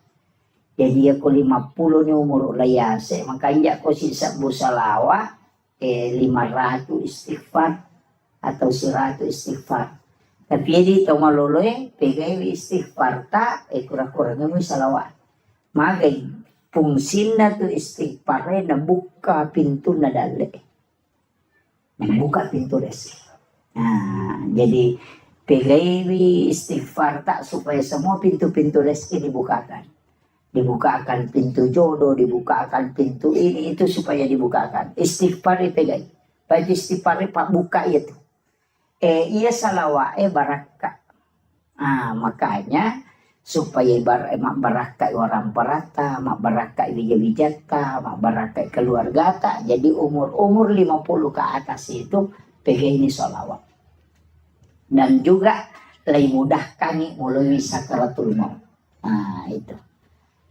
Jadi aku 50 ni umur layase, makanya aku sisa busalawa 500 istighfar atau 100 istighfar. Tapi di tong maloloy pegay istighfar ta kurang-kurangnya mo salawat. Magay fungsin na to istighfar na buka pintu na dali. Buka pintu resi. Jadi pegay istighfar ta supaya semua pintu-pintu rezeki dibukakan. Dibukakan pintu jodoh, dibukakan pintu ini itu supaya dibukakan. Istighfar pegai. Baik istighfar pak buka itu. Ia salawat baraka. Makanya supaya baraka orang perata, baraka bijak-bijakta, baraka keluarga ta. Jadi umur 50 ke atas itu pegai ini salawat. Dan juga lebih mudah kami mulai sakaratul maut. Itu.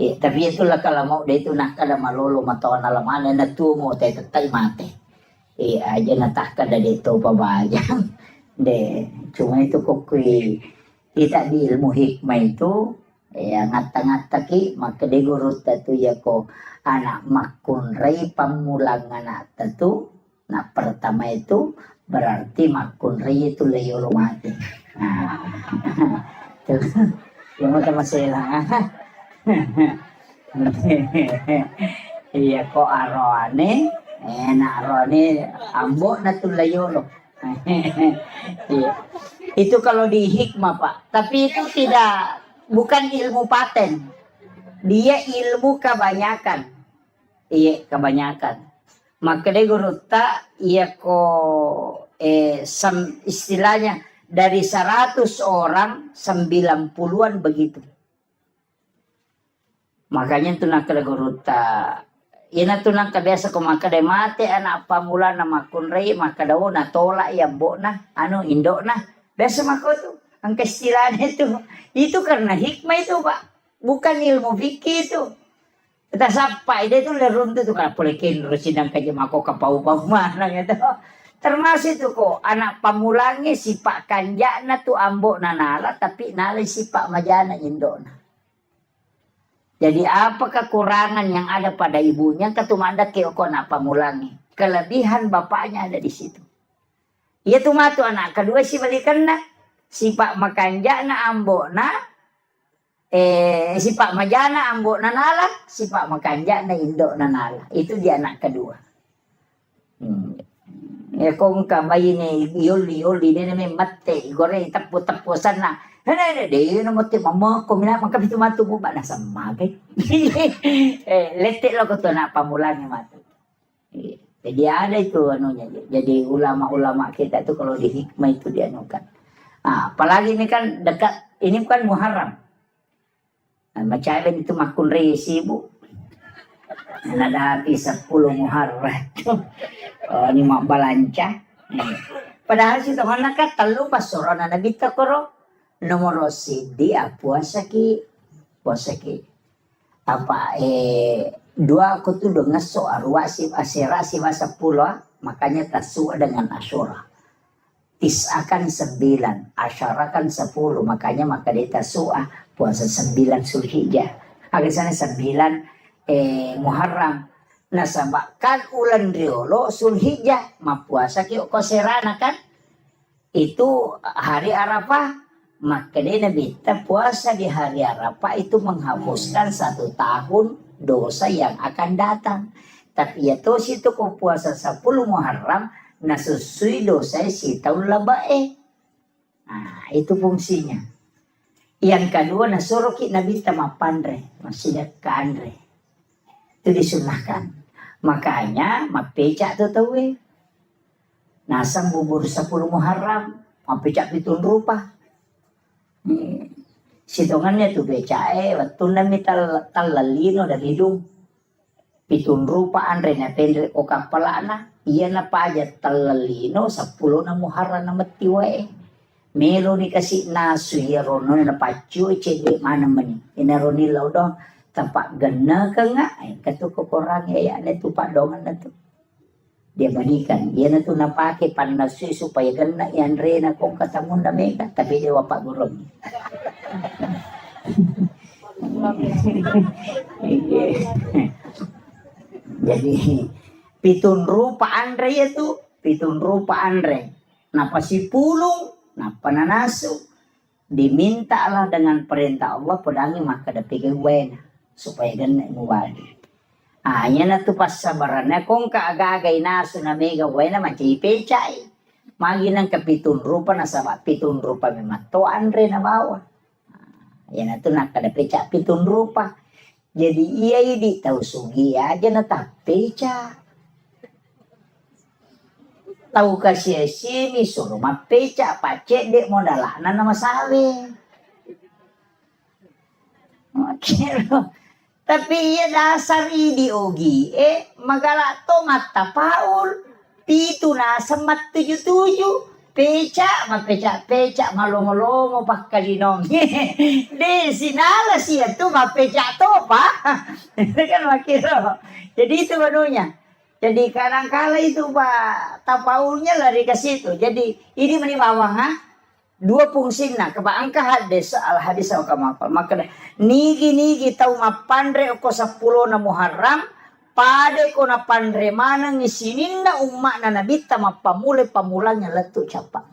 Tapi itulah kalau mau dia itu nak kada malolo matawan alamana na tumo tay tatay mate. Aja natah kada dito pabayang. Cuma itu kok kita di ilmu hikmah itu ngata-ngata ki maka de guru tatu ya ko anak makun rai pamulangan tatu. Nah pertama itu berarti makun rai itu layolo mati. Yang mau masalah. Iya kok arone arone ambok na tulayolo. Itu kalau di hikmah Pak. Tapi itu bukan ilmu paten. Dia ilmu kebanyakan. Iya kebanyakan. Maka dia guru tak iya kok istilahnya dari 100 orang 90-an begitu. Makanya itu nak guruta. Ina tu nak biasa ko makada mate anak pamula na makunrei makada na tolak ya mbok na indok na. Biasa mako tu. Ang kaistilan itu. Itu karena hikmah itu Pak. Bukan ilmu fikih itu. Kita sapa ide itu lerun tu kan polekin sidang kaje mako kapau-pau mana gitu. Termasuk itu kok anak pamulangi sipak kanjana tu ambok na nala tapi nala sipak majana indok na. Jadi apa kekurangan yang ada pada ibunya ketumanda keoko nak pamulangi. Kelebihan bapaknya ada di situ. Ia tu matu anak kedua si balikan na. Si pak makanja na ambok na. Si pak majana ambok na nala. Si pak makanja na indok na nala. Itu dia anak kedua. Kung kabay ni yoli dia na mate. Goreng tapu-tapusan na. Dia nomor ti mama ko mina mangkapit matu mo ba nasa magay. Letik lo ko to na pamulangi matu. Jadi ada itu anunya. Jadi ulama-ulama kita itu kalau di hikmah itu dianukan. Apalagi ini kan dekat, ini kan Muharram. Macam itu makun resi bu. Ada habis 10 Muharram. Ini mak balanca. Padahal si Tuhan nak telu pasoro na nabita koro. Nomor dia puasa ki. Dua aku tuh dengan soal si asera si masa pulau. Makanya tasua dengan asyura. Tis'akan 9, asyarakan 10, makanya maka dia tasua puasa 9 Zulhijjah. Akhirnya 9 Muharram. Nah kan ulan riolo Zulhijjah mapuasa ki koserana kan. Itu hari Arafah. Maka dia nabita puasa di hari Arafah itu menghapuskan 1 tahun dosa yang akan datang. Tapi ya tuh situ kau puasa 10 Muharram nasusui dosa si tahun labae. Itu fungsinya. Yang kedua nasuruh Nabi tamapandre, masih ke andre. Itu disunahkan. Makanya mapecak tuh tahu nasang bubur 10 Muharram, mapecak pitun rupa. Sitongannya tuh becae, waktu nami talalino dari hidung. Pitun rupa andre na pendre o kapalana. Iya na pa aja talalino 10 na Muharram na matiwae. Melo ni kasi nasu ya rono na pacu cede mana mani. Ina roni laudo tampak gana ka nga. Katu ko korang ya na tu pak dongan na tu. Dia balikan. Iya na tu napake pan nasu supaya gana yan re na kong katamun na mega. Tapi dia wapak gurong. Jadi pitun rupa andre itu, pitun rupa andre. Napa si pulung, napa nanasu. Dimintalah dengan perintah Allah pedangi maka dapike wena supaya gana muwali. Yan na tu pas sabarannya kung kaagagay nasu na mega wena macam ipecay. Magi nang kapitun rupa na sama pitun rupa memato andre na bawa. Yan na tu nakadapecak pitun rupa. Jadi iya ini tahu sugi aja na tapeca. Tahu kasih sini suruh mapeca pacek dek modalana nama sawe. Oke loh. Tapi iya dasar idi ogi. Magala to mata paul. Pitu na semat 77. Peca malongo-longo pakalinong. Di sinala siya tu mapeca to pa. Itu kan makiro. Jadi itu menunya. Jadi kadang-kala itu pak tapaulnya lari ke situ. Jadi ini menimawang dua fungsi na kebaangka hadis al hadis au kamakal. Maka nigi tahu mapandre ko 10 na Muharram. Pada ko na pandre mana ngisinin na umat na nabita mapamulai pamulanya letu capak.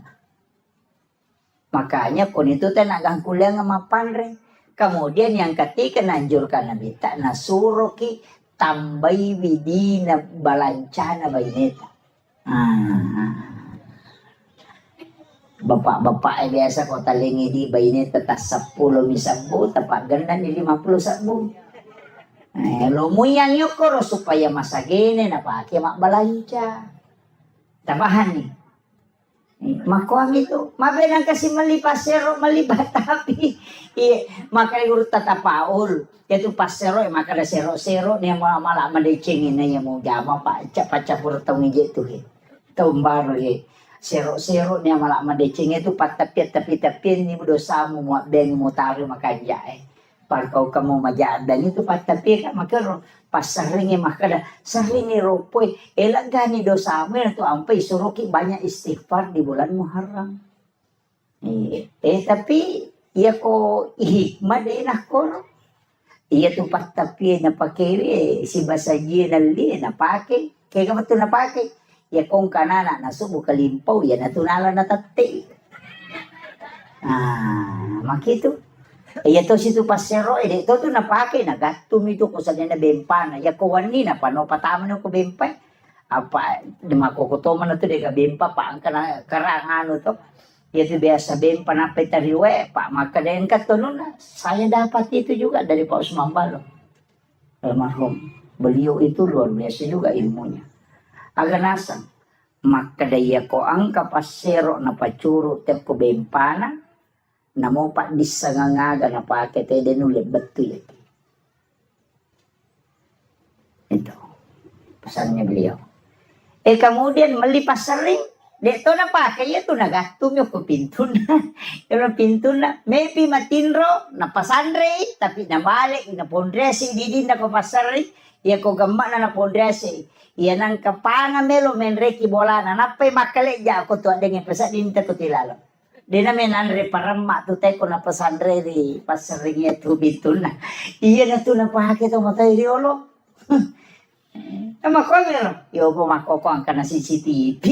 Makanya kon itu tenagang kuliah mapandre. Kemudian yang ketiga nanjurkan nabita nasuroki tambai widina balancana baineta. Bapak biasa kota lengi di baineta tas 10 misabu tepat ganda ni 50 sabu. Lumuyang yukoro supaya masa gini napake mak balanca. Tambahan nih. Makuang itu. Mabenang kasi malipasero malibat tapi. Maka urut tatapaul. Itu pasero maka ada sero-sero niya malah madecingin na yung mga jama pa. Capacapur taong ije itu. Taong baro sero-sero niya malah madecing itu tapi-tapi ni dosa mo ben mo taro makanja Pagkau kamu majadan itu tapi kan makero pas seringi makada seringi ropoy elagani dosa mo itu ampai suruki banyak istighfar di bulan Muharram. Tapi iya ko hikmah din ako. Iya tu tapi na pakai si basaji nali na pakai kaya ka na pakai ya kung kanana nasubo kalimpaw ya natunala na tati. Makito. Iya to situ pasero ito to napake nagatum ito ko sa na bempana ya ko wani na pano pataman ko bempay apa makukutoman na to de ka bempa pa ang karangano to itu biasa bempa na petariwe pak maka den katonon na saya dapat itu juga dari Pak Usman Balo almarhum beliau itu luar biasa juga ilmunya agak nasang maka daya ko ang kapasero na pacuro te ko bempana na mo pa disangangaga na pakete den ulit betul itu pesannya beliau. Kemudian melipas sering dito na pakai itu nagatum yung pintu na yung pintu na maybe matinro na pasandre tapi na balik na pondresi di na ko pasari ya ko gamma na pondresi ya nang kapanga melo menreki bola na napay makale ja ko to dengan pesan dinta ko tilalo di na menanre paramma to tay ko na pasandre di pasari itu pintu na iya na to na pakai to matay riolo. Makomer, yo po makoko ang kana CCTV.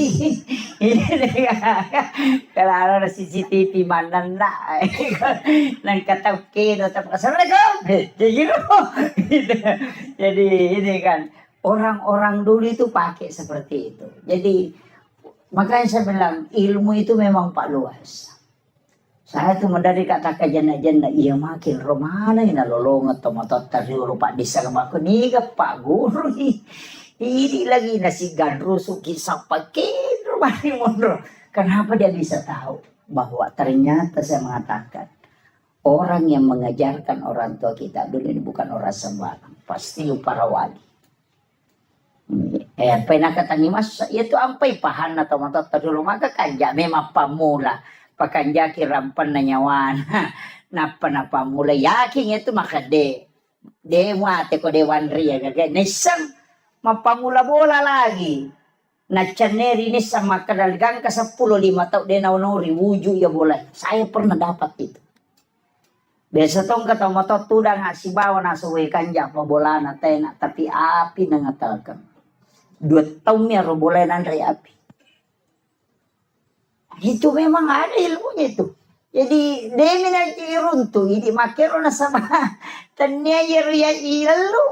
Kalau ada CCTV mandan na, nang katawkin atau assalamualaikum, jadi ini kan orang-orang dulu itu pakai seperti itu. Jadi makanya saya bilang ilmu itu memang pak luas. Saya tuh dari kata kajana-jana iya makin romana ina lolongot tomatot tariolo pak desa kemako niga pak guru ini lagi nasi gandro suki sapakin rumani mondro. Kenapa dia bisa tahu bahwa ternyata saya mengatakan orang yang mengajarkan orang tua kita dulu ini bukan orang sembarang, pasti para wali. Pernah kata ni mas itu ampai pahan atau matot tariolo maka kanja memang pamula. Pakanjaki rampan na nyawan napa mulai yakin itu maka dewa ko dewan ria gaga nisang mapamula bola lagi na chaneri ni sa makadalgang ka 15 tao de naunori wuju ya bola saya pernah dapat itu biasa tong kata moto tudang si bawa na suwe kanja pa bola na tena tapi api nangatalkan 2 tahun ya ro bola nan ri api. Itu memang ada ilmunya itu. Jadi demi nanti runtuh, ini makero na sama. Tanya ya lalu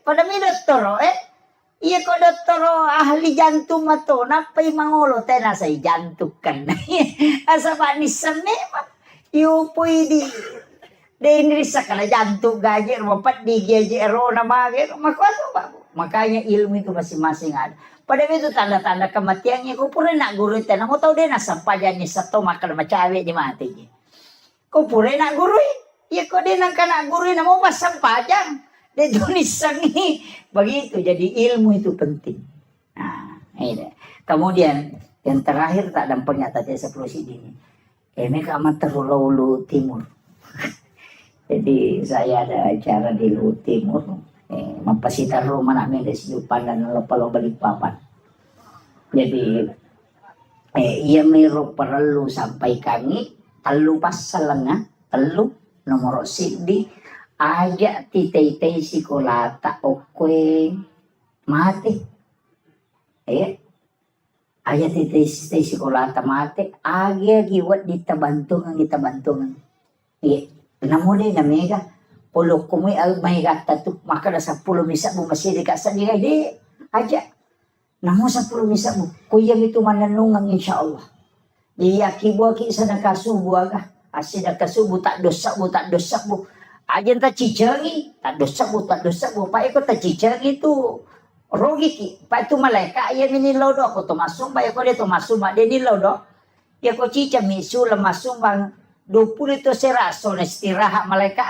pada mi doktor iya ko doktor ahli jantung mato napay mangolo tena sa jantung kan. Asa ba ni sa memang iyo pwede ini sa kala jantung gajer mapat di gejero na mager makwato ba. Makanya ilmu itu masing-masing ada. Pada itu tanda-tanda kematiannya kau pura nak guru itu, nak tahu dia nak sampainya ni satu makan macam ni mati je. Kau pura nak guru, ya kau dia nak guru, nak mau pasang pajang, dia tulisan ni begitu. Jadi ilmu itu penting. Nah, ini. Kemudian yang terakhir tak ada pernyataan seperti ini. Mereka amat terlalu timur. Jadi saya ada acara di Luhut Timur. Mapasitar rumah nak medes jupan dan lopalo balik papan. Jadi ia meru perlu sampai kami telu pasalanga telu nomor sidi aja titei sikolata okwe mati aja titei sikolata mati aja giwat kita bantungan namune na mega polo kumi may gata tu maka na 10 misa mo masih dikasa di aja namo 10 misa mo kuya itu mananungang insyaallah iya kibo ki sa nakasubo aga asin nakasubo tak dosa mo aja ta cicengi tak dosa mo pa iko ta cicengi tu rogi ki pa itu malaika ya minilodo ako to masumba ya ko dito masumba de nilodo ya ko cica misu lemasumbang 20 itu seraso na istirahat malaika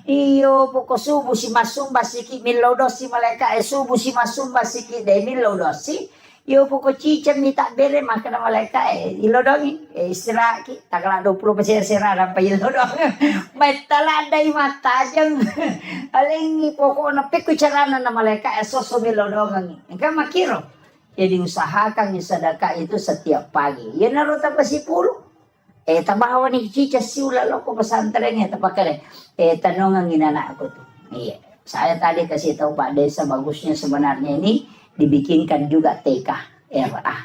iyo poko subuh si masumba siki milodo si malaika subuh si masumba siki de milodo si iyo poko cica minta bere makan malaika ilodongi istirahat ki takla 20% serah pa ilodong metaladai mata jang aling poko na pikucarana na malaika soso milodongi engka makiro jadi usahakan sedekah itu setiap pagi ya naruto pa si pulo tabahawan ni cica siula loko pesantren ya tapakare tanong ang inana ako to. Iya. Saya tadi kasih tahu Pak Desa bagusnya sebenarnya ini dibikinkan juga TK RA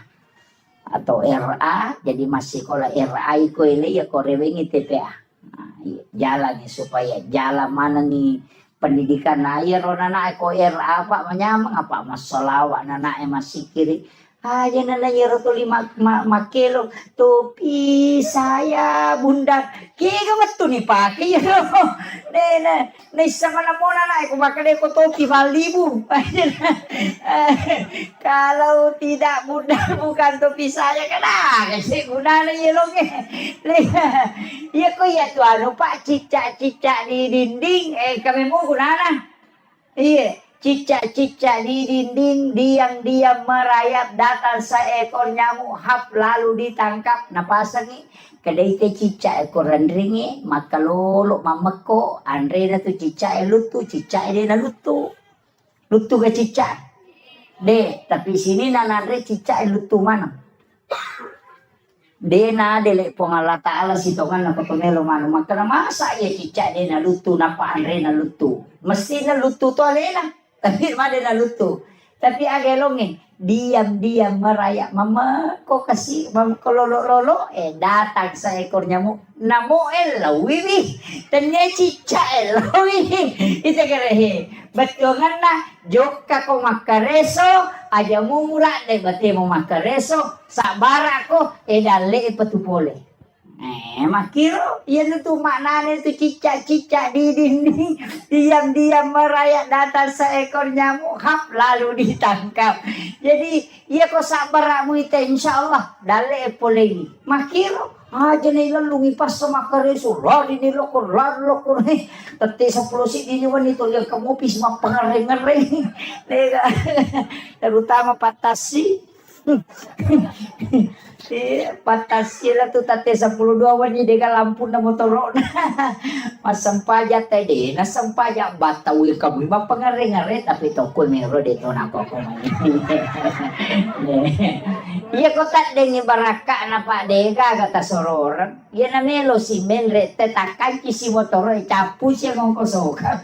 atau RA jadi masih kalau RA iko ile ya korewengi TPA. Nah, iya. Jalan nih supaya jalan mana nih pendidikan air nana eko RA Pak menyamang apa masalah nana masih kiri Aja nana nyero tu makelo topi saya bunda kega betul nih pakai ya ne sama namona na aku pakai ko topi balibu kalau tidak bunda bukan topi saya kena kasi guna na yelo ke ya ko ya tu anu pak cicak di dinding kami mau guna na iya. Cicak-cicak di dinding diam-diam merayap datang seekor nyamuk hap lalu ditangkap napasangi kedai te cicak ekor rendringi maka lolo mameko andre na tu cicak lutu cicak dia na lutu ke cicak de tapi sini nanandre cicak lutu mana dena dele pongala taala sitongan na patomelo mano maka na masa ya cicak dena lutu napa andre na lutu mesti na lutu to alena tapi mana na lutu tapi agelonge diam-diam merayap mama kok kasih mama kololo datang seekor nyamuk namo lawiwi tanya cicak lawiwi itu kerehe betongan na joka ko makareso aja mumura de bate mo makareso sabara ko dale patupole makiro yan itu maknanya itu cicak-cicak di dinding diam-diam merayap datang seekor nyamuk hap lalu ditangkap jadi iya kok sabaramu itu insyaallah dale polegi makiro aja nila lungi pas sama kareso lari nilo ko tete 10 si dini wanito yang kamu pis mapangareng-areng terutama patasi patasila tu tate 12 wani dega lampu na motorok na masampaja tadi na sampaja batawi kamu mapangare-ngare tapi toko mero dito na ko iya ko tat dengi baraka na pa dega kata sororan iya na melo si menre tetakan kisi motor capu siya ngong kosokan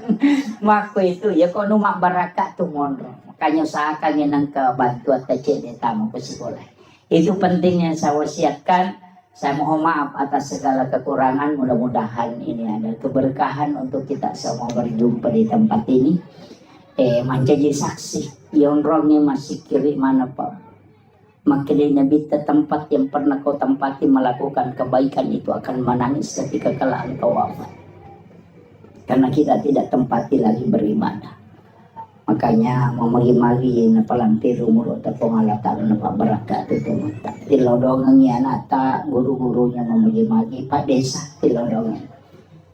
mako itu ya ko numa baraka tu monro makanya usahakan yan ang kebantuan tace deta mo ko sekolah. Itu pentingnya saya wasiatkan. Saya mohon maaf atas segala kekurangan. Mudah-mudahan ini ada keberkahan untuk kita semua berjumpa di tempat ini. Menjadi saksi. Yang orangnya masih kiri mana Pak? Makanya bita tempat yang pernah kau tempati melakukan kebaikan itu akan menangis ketika kelak engkau wafat. Karena kita tidak tempati lagi beribadah. Makanya memagi-magi na palampiru muro ta pangalatan na pabarakat itu tilodongan yan ata guru-gurunya memagi-magi Pak Desa tilodongan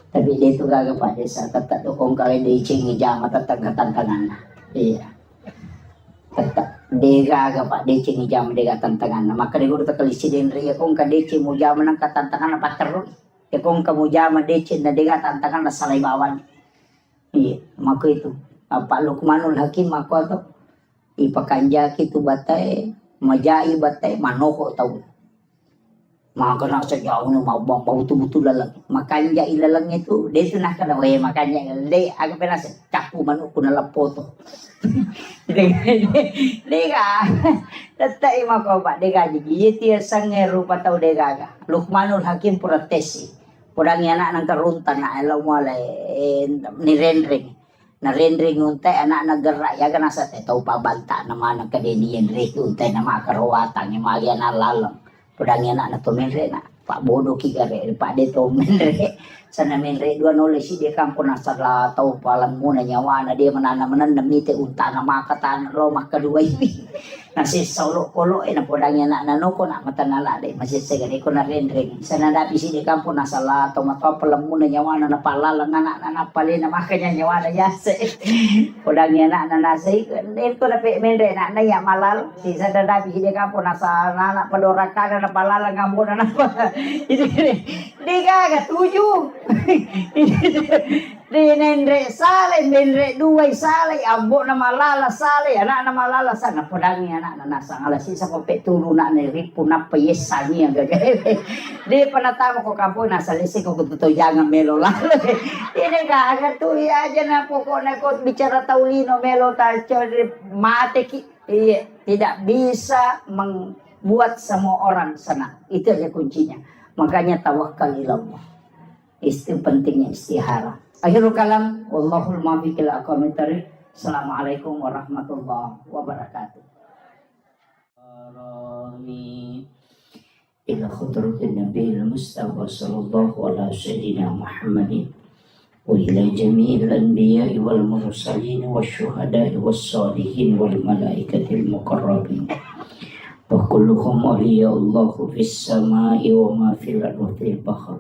tapi dia itu gaga Pak Desa tetap dokong kali di cingi jama tetap tantangan iya tetap dia gaga Pak dia cingi jama dia tantangan maka dia guru takalisi din ria kung kadeci mo jama ng katantangan na patero ya kung kamu jama decin na dia tantangan na salay bawan iya maka itu Pak Lukmanul Hakim aku atau ipakanja kitu batay majai batay manoko tahu maka nak sejauh ni mau betul-betul lalang makanya ilalang itu dia tu nak kena way makanya dia agak penas capu manok kuna lapoto dia tetap imako Pak dia jadi dia sangeru patau dia gaga Lukmanul Hakim protesi purangnya anak nang karuntan na elaw mo ni rendring na rendring untay anak naggerak ya kan asa tahu pabanta naman ang kadenian rek untay na makarawatan ni malian alalang pudangnya anak na tumenre na Pak Bodo kigare Pak Deto menre sana menre dua nulis si dia kampo nasa la tahu palang muna nyawa na dia menanam namite unta na makatan lo makadua ini nasi solo kolo na pudangnya anak nanoko na matanala de masih segare ko na rendring sana dapi si dia kampo nasa la tahu mataw palang muna nyawa na napalalang anak pali na makanya nyawa na yase pudangnya anak na nasi ko na menre na ya malal si sana dapi si dia kampo nasa anak padorakan na palalang ngamo na itu dia kagak tujuh di nendre sale nendre dua sale abo na malala sale anak na malala sana pedangnya anak na nasa alasi sa kopet turu na ripu na payesani ang gagawin di panatama ko kampo nasa lisi ko kututo jangan melo lalo ini kagak tuh ya aja na pokoknya ko bicara taulino melo taco mate iya tidak bisa membuat semua orang senang itu aja kuncinya makanya tawakal ilallah itu pentingnya istihara akhirul kalam wallahul muwaffiq ila aqwamit thoriq. Assalamualaikum warahmatullahi wabarakatuh. العالمين إلى خضرة النبي المصطفى صلى الله على سيدنا محمد وإلى جميع الأنبياء والمرسلين والشهداء والصالحين والملائكة المقربين وكلهم أولياء الله في السماء وما في الأرض وفي البحر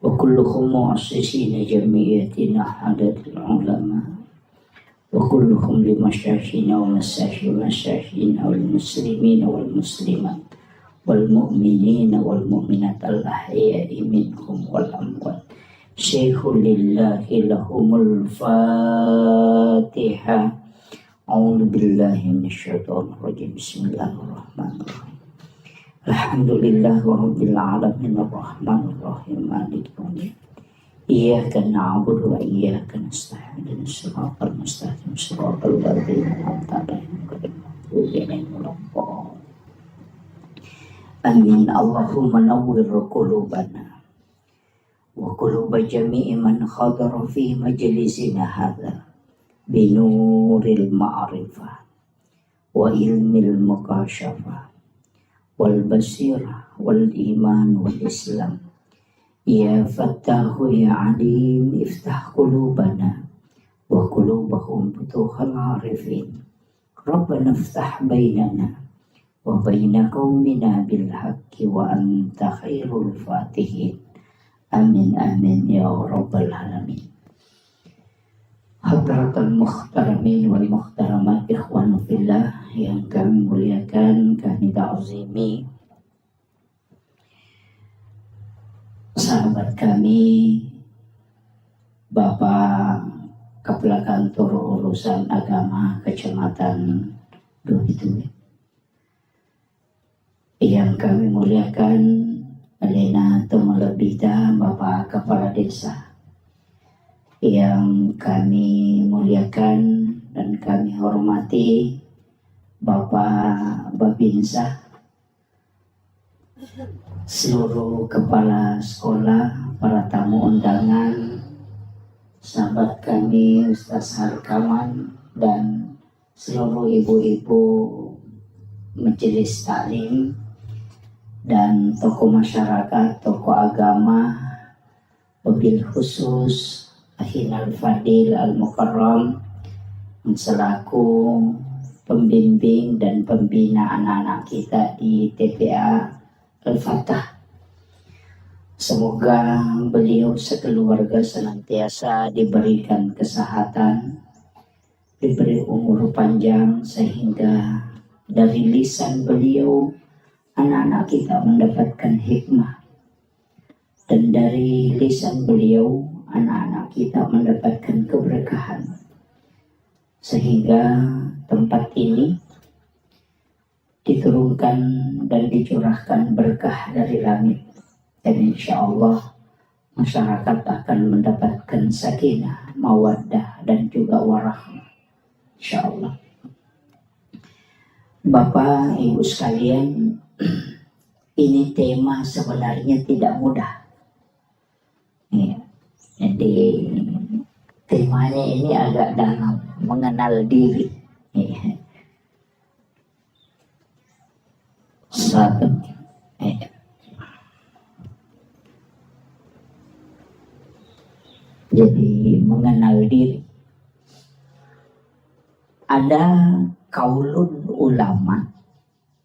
وكلهم مؤسسين جمعيتنا حدث العلماء وكلهم لمشايخنا ومشايخنا والمسلمين والمسلمات والمؤمنين والمؤمنات الأحياء منهم والأموات شيخ لله لهم الفاتحة أعوذ بالله من الشيطان الرجيم بسم الله الرحمن الرحيم الحمد لله رب العالمين الرحمن الرحيم مالك يوم الدين إياك نعبد وإياك نستعين اهدنا الصراط المستقيم صراط الذين أنعمت عليهم غير المغضوب عليهم ولا الضالين آمين اللهم نور قلوبنا وقلوب جميع من حضر في مجلسنا هذا بنور المعرفة وعلم المكاشفة والبصيرة والإيمان والإسلام يا فتاح يا عليم افتح قلوبنا وقلوبهم فتوح العارفين ربنا افتح بيننا وبين قومنا بالحق وأنت خير الفاتحين آمين آمين يا رب العالمين. Hadratul muhtaramin wal muhtaramat ikhwan fillah yang kami muliakan, kami ta'zimi sahabat kami Bapak Kepala Kantor Urusan Agama Kecamatan Duhitui yang kami muliakan Alena Tumalabita Bapak Kepala Desa yang kami muliakan dan kami hormati Bapak Babinsa, seluruh kepala sekolah, para tamu undangan, sahabat kami Ustaz Harkaman dan seluruh ibu-ibu majelis taklim dan tokoh masyarakat, tokoh agama, wabil khusus Ahinal Fadil Al-Mukarram selaku pembimbing dan pembina anak-anak kita di TPA Al-Fatah. Semoga beliau sekeluarga senantiasa diberikan kesehatan, diberi umur panjang sehingga dari lisan beliau anak-anak kita mendapatkan hikmah dan dari lisan beliau anak-anak kita mendapatkan keberkahan sehingga tempat ini diturunkan dan dicurahkan berkah dari langit dan insya Allah masyarakat akan mendapatkan sakinah, mawaddah dan juga warahmah insya Allah. Bapak Ibu sekalian, ini tema sebenarnya tidak mudah ya. Jadi temanya ini agak dalam, mengenal diri. Satu, jadi mengenal diri. Ada kaulun ulama,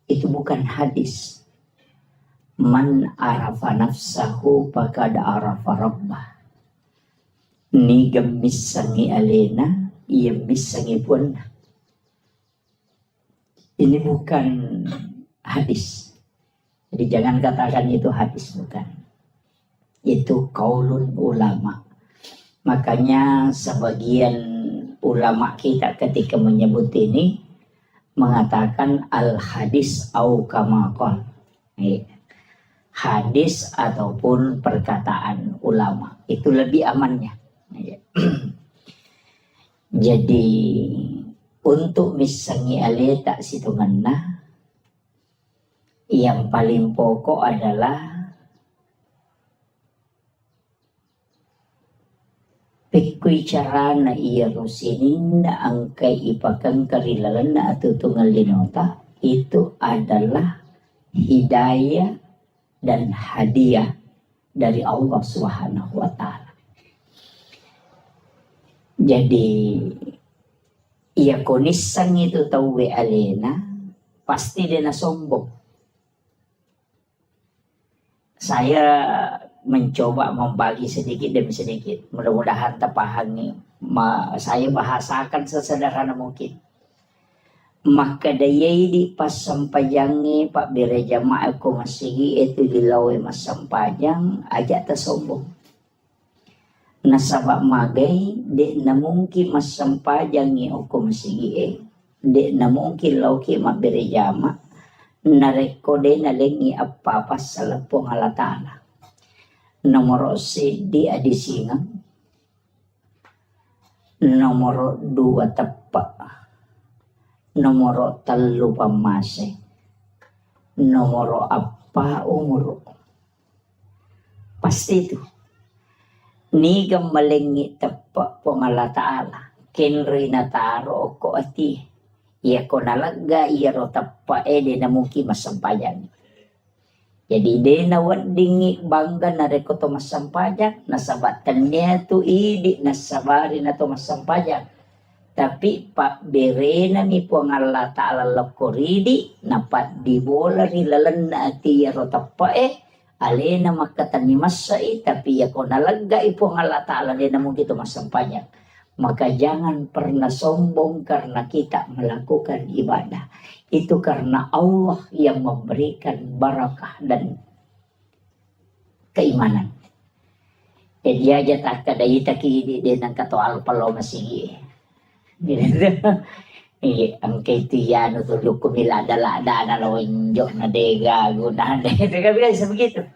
itu bukan hadis. Man arafa nafsahu faqad arafa rabbah. Ni gemisangi alena, ia misangi pun. Ini bukan hadis. Jadi jangan katakan itu hadis, bukan. Itu kaulun ulama. Makanya sebagian ulama kita ketika menyebut ini mengatakan al hadis au kama qala. Hadis ataupun perkataan ulama itu lebih amannya. Jadi untuk misangi ale tak situngana yang paling pokok adalah pikui cara na iya rusinin na angkai ipakang karilalan na atau tunggal linota itu adalah hidayah dan hadiah dari Allah Subhanahu wa Ta'ala. Jadi ia konisang itu tahu alena pasti dia na sombong. Saya mencoba membagi sedikit demi sedikit. Mudah-mudahan terpahami. Saya bahasakan sesederhana mungkin. Maka dayay di pas sampajangi Pak Bire Jamaah ko masigi itu dilawe mas sampajang aja tersombong. Nasabak magay di na mungkin mas sampajangi o ko masigi di na mungkin lauki Mak Bire Jamaah narekode na lengi apa-apa sa lapong halatana. Nomor si di adisingan. Nomor 2 tepak. Nomor 3 pamase. Nomor apa umur. Pasti itu. Ni gamalengi tepak pongala ta'ala. Kenri na taro ko ati. Iya ko nalaga iya ro tepak de na mungkin masampayan. Jadi de na wadingi bangga na reko to masampayan. Nasabatannya tu idi nasabari na to masampayan. Tapi Pak Bere na ni po ang Allah Ta'ala lakoridi napat di bola ni lalan na ati yaro tapa ale na makatan ni masai tapi ya ko nalaga ipo ang Allah Ta'ala di na mungkin ito masampanya. Maka jangan pernah sombong karena kita melakukan ibadah. Itu karena Allah yang memberikan barakah dan keimanan. Jadi aja tak kadai taki di nang kato alpalo masigi. Ang kay tiyano tulog kumilada-lada na lawinjo na dega guna de bisa begitu.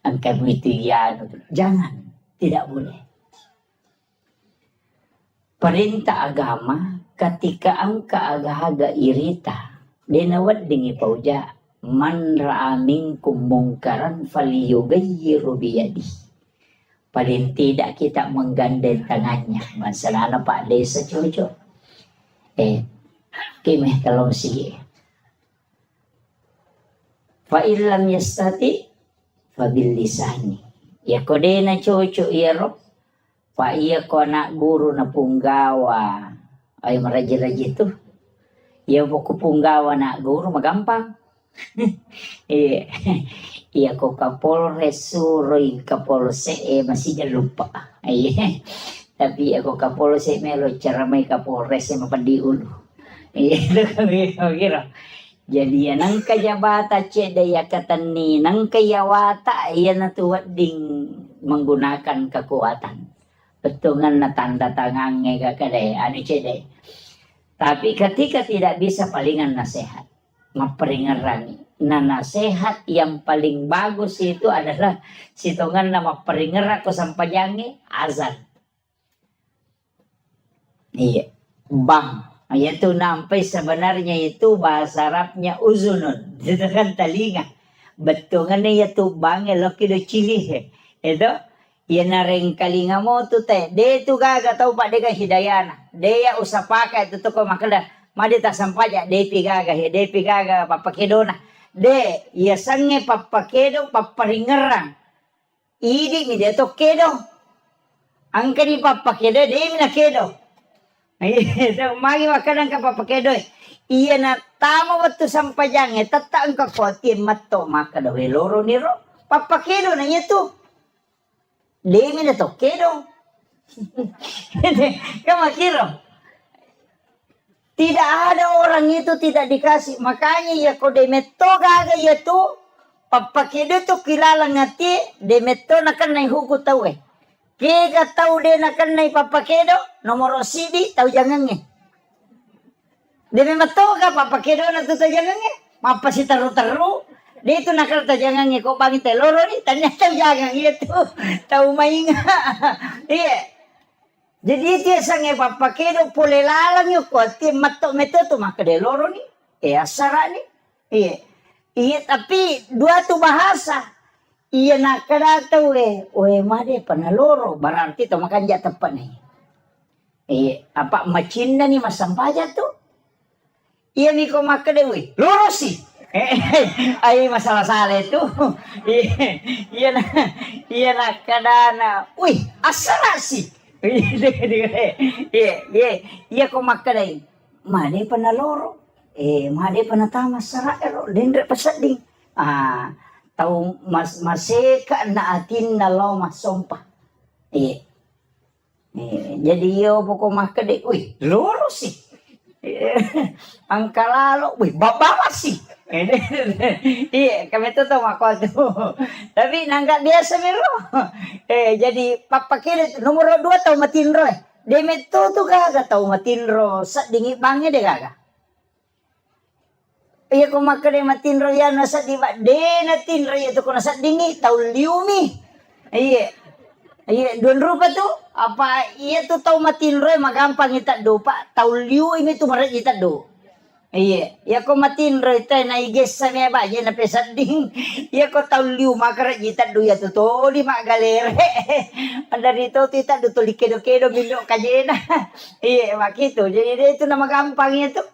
Ang kay tiyano jangan, tidak boleh. Perintah agama ketika ang kaagahaga irita dinawad dingi pauja man ra'a minkum mungkaran falyughayyiru biyadi. Paling tidak kita menggandeng tangannya. Masalah Pak Desa cucu. Kimeh kalau sige. Fa illam yastati fa bil lisani. Ya kode na cucu iro. Fa iya ko na guru na punggawa. Ay maraji-raji tu. Ya buku punggawa na guru magampang. Iya ko Kapolres Suroy Kapolse masih jangan lupa. Tapi ako Kapolse melo cara may Kapolres mapandiulo. Itu kami kira. Jadi nang kajabata cedaya katani nang kayawata iya natuwad ding menggunakan kekuatan. Betungan na tanda tangannya kakade anu cedai. Tapi ketika tidak bisa palingan nasihat. Maperingeran na nasihat yang paling bagus itu adalah sitongan nama peringeran ko sampajangi azan. Iya, bang. Itu nampai sebenarnya itu bahasa Arabnya uzunun. Itu kan telinga. Betungannya itu bang eloki do cili. Itu ya nareng kalinga mo tu teh. Dia tu gaga tahu pak deka hidayana. Dia usah pakai itu tuh kok makanya madi tak sampaja de pigaga papakedona de ya sange papakedo paparingerang idi mi de to kedo angkari papakedo de mi na kedo itu magi makanan ka papakedo iya na tama waktu sampajang tata angka koti matto maka do loro niro papakedo na itu de mi na to kedo kamakiro. Tidak ada orang itu tidak dikasih. Makanya ya kau demeto gaga ya tu. Papakedo tu kilala ngati. Demeto nakan nai huku tau Kega tau de nakan nai papakedo. Nomor sidi tau jangan Demeto ka papakedo na tu tau jangan Mapa si taru-taru. Dia itu nakal tau jangan Kau bangi teloro ni. Tanya tau jangan itu. Tau mainga. Iya. Jadi dia sange papakedo pole lalang yo kuati mato meto tu maka de loro ni asara ni iya tapi dua tu bahasa iya nakada tu made panaloro berarti tu makan ja tepat ni apa macinda ni masampaja tu iya ni ko maka de loro si Ay masalah salah itu. Iya na, iya na kadana. Uy, asara sih. Iya, iya, iya ko makadai. Made panaloro. Made panatama sara ero dendre pasading. Tau maseka na atin na lo masompa. Jadi yo poko makadai. Uy, loro sih. Ang kalalo, wih, bawa sih. Iya, kami tuh tahu aku tuh. Tapi nangka biasa mero. Jadi papa kira nomor 2 tahu matinro. Demet tuh kagak tahu matinro. Sa dingi bangnya deh kagak. Iya ko makade matinro ya nasa di ba. De natinro itu ko nasa dingi tahu liumi. Iya. Iya, 2 rupa tuh. Apa iya tuh tahu matinro magampang kita do pak. Tahu liu ini tuh marat kita do. Iya, ya ko matinro ito na iges sa niya ba, yan na pesading. Ya ko tauliw makarat kita do ya to di magalere. Anda dito tita do to likido-kido mino kajena. Iya, makito. Jadi itu nama gampangnya tuh.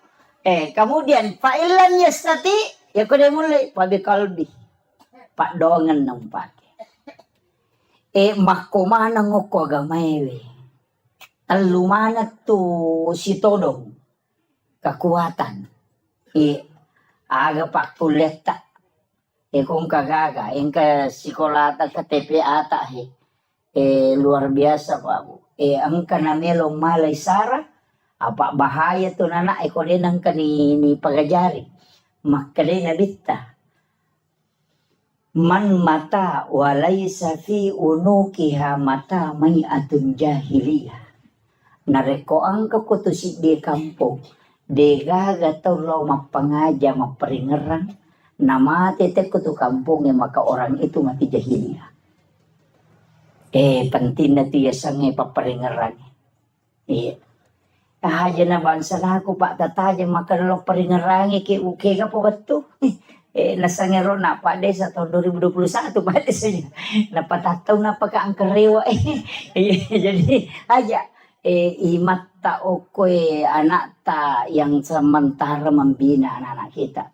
Kemudian failan yastati ya ko dia mulai pabi kalbi. Pak dongan nang pake. Makomana ngoko agamewe. Alumana to si todong. Kekuatan. Aga pak kuleta. Kung kagaga. Ka sekolah ta KTP ata luar biasa Pak Bu. Ang kanamelo malay sara. Apa bahaya to nana ko din ang kanini pagajari. Makali na bita. Man mata walaysa fi unukiha mata may atun jahiliyah. Nareko ang kakutusik di kampung. Dega gatau lo mapangaja maperingeran nama tete kutu kampung yang maka orang itu mati jahiliyah. Penting na tiya sange paperingeran. Aja na bansa na ako pak tataja maka lo peringeran ke uke ka po gato. Nasangero na pa de sa tahun 2021 pa de saja. Napatataw na pagkaangkarewa. Jadi aja imata okoy anak ta yang sementara membina anak-anak kita.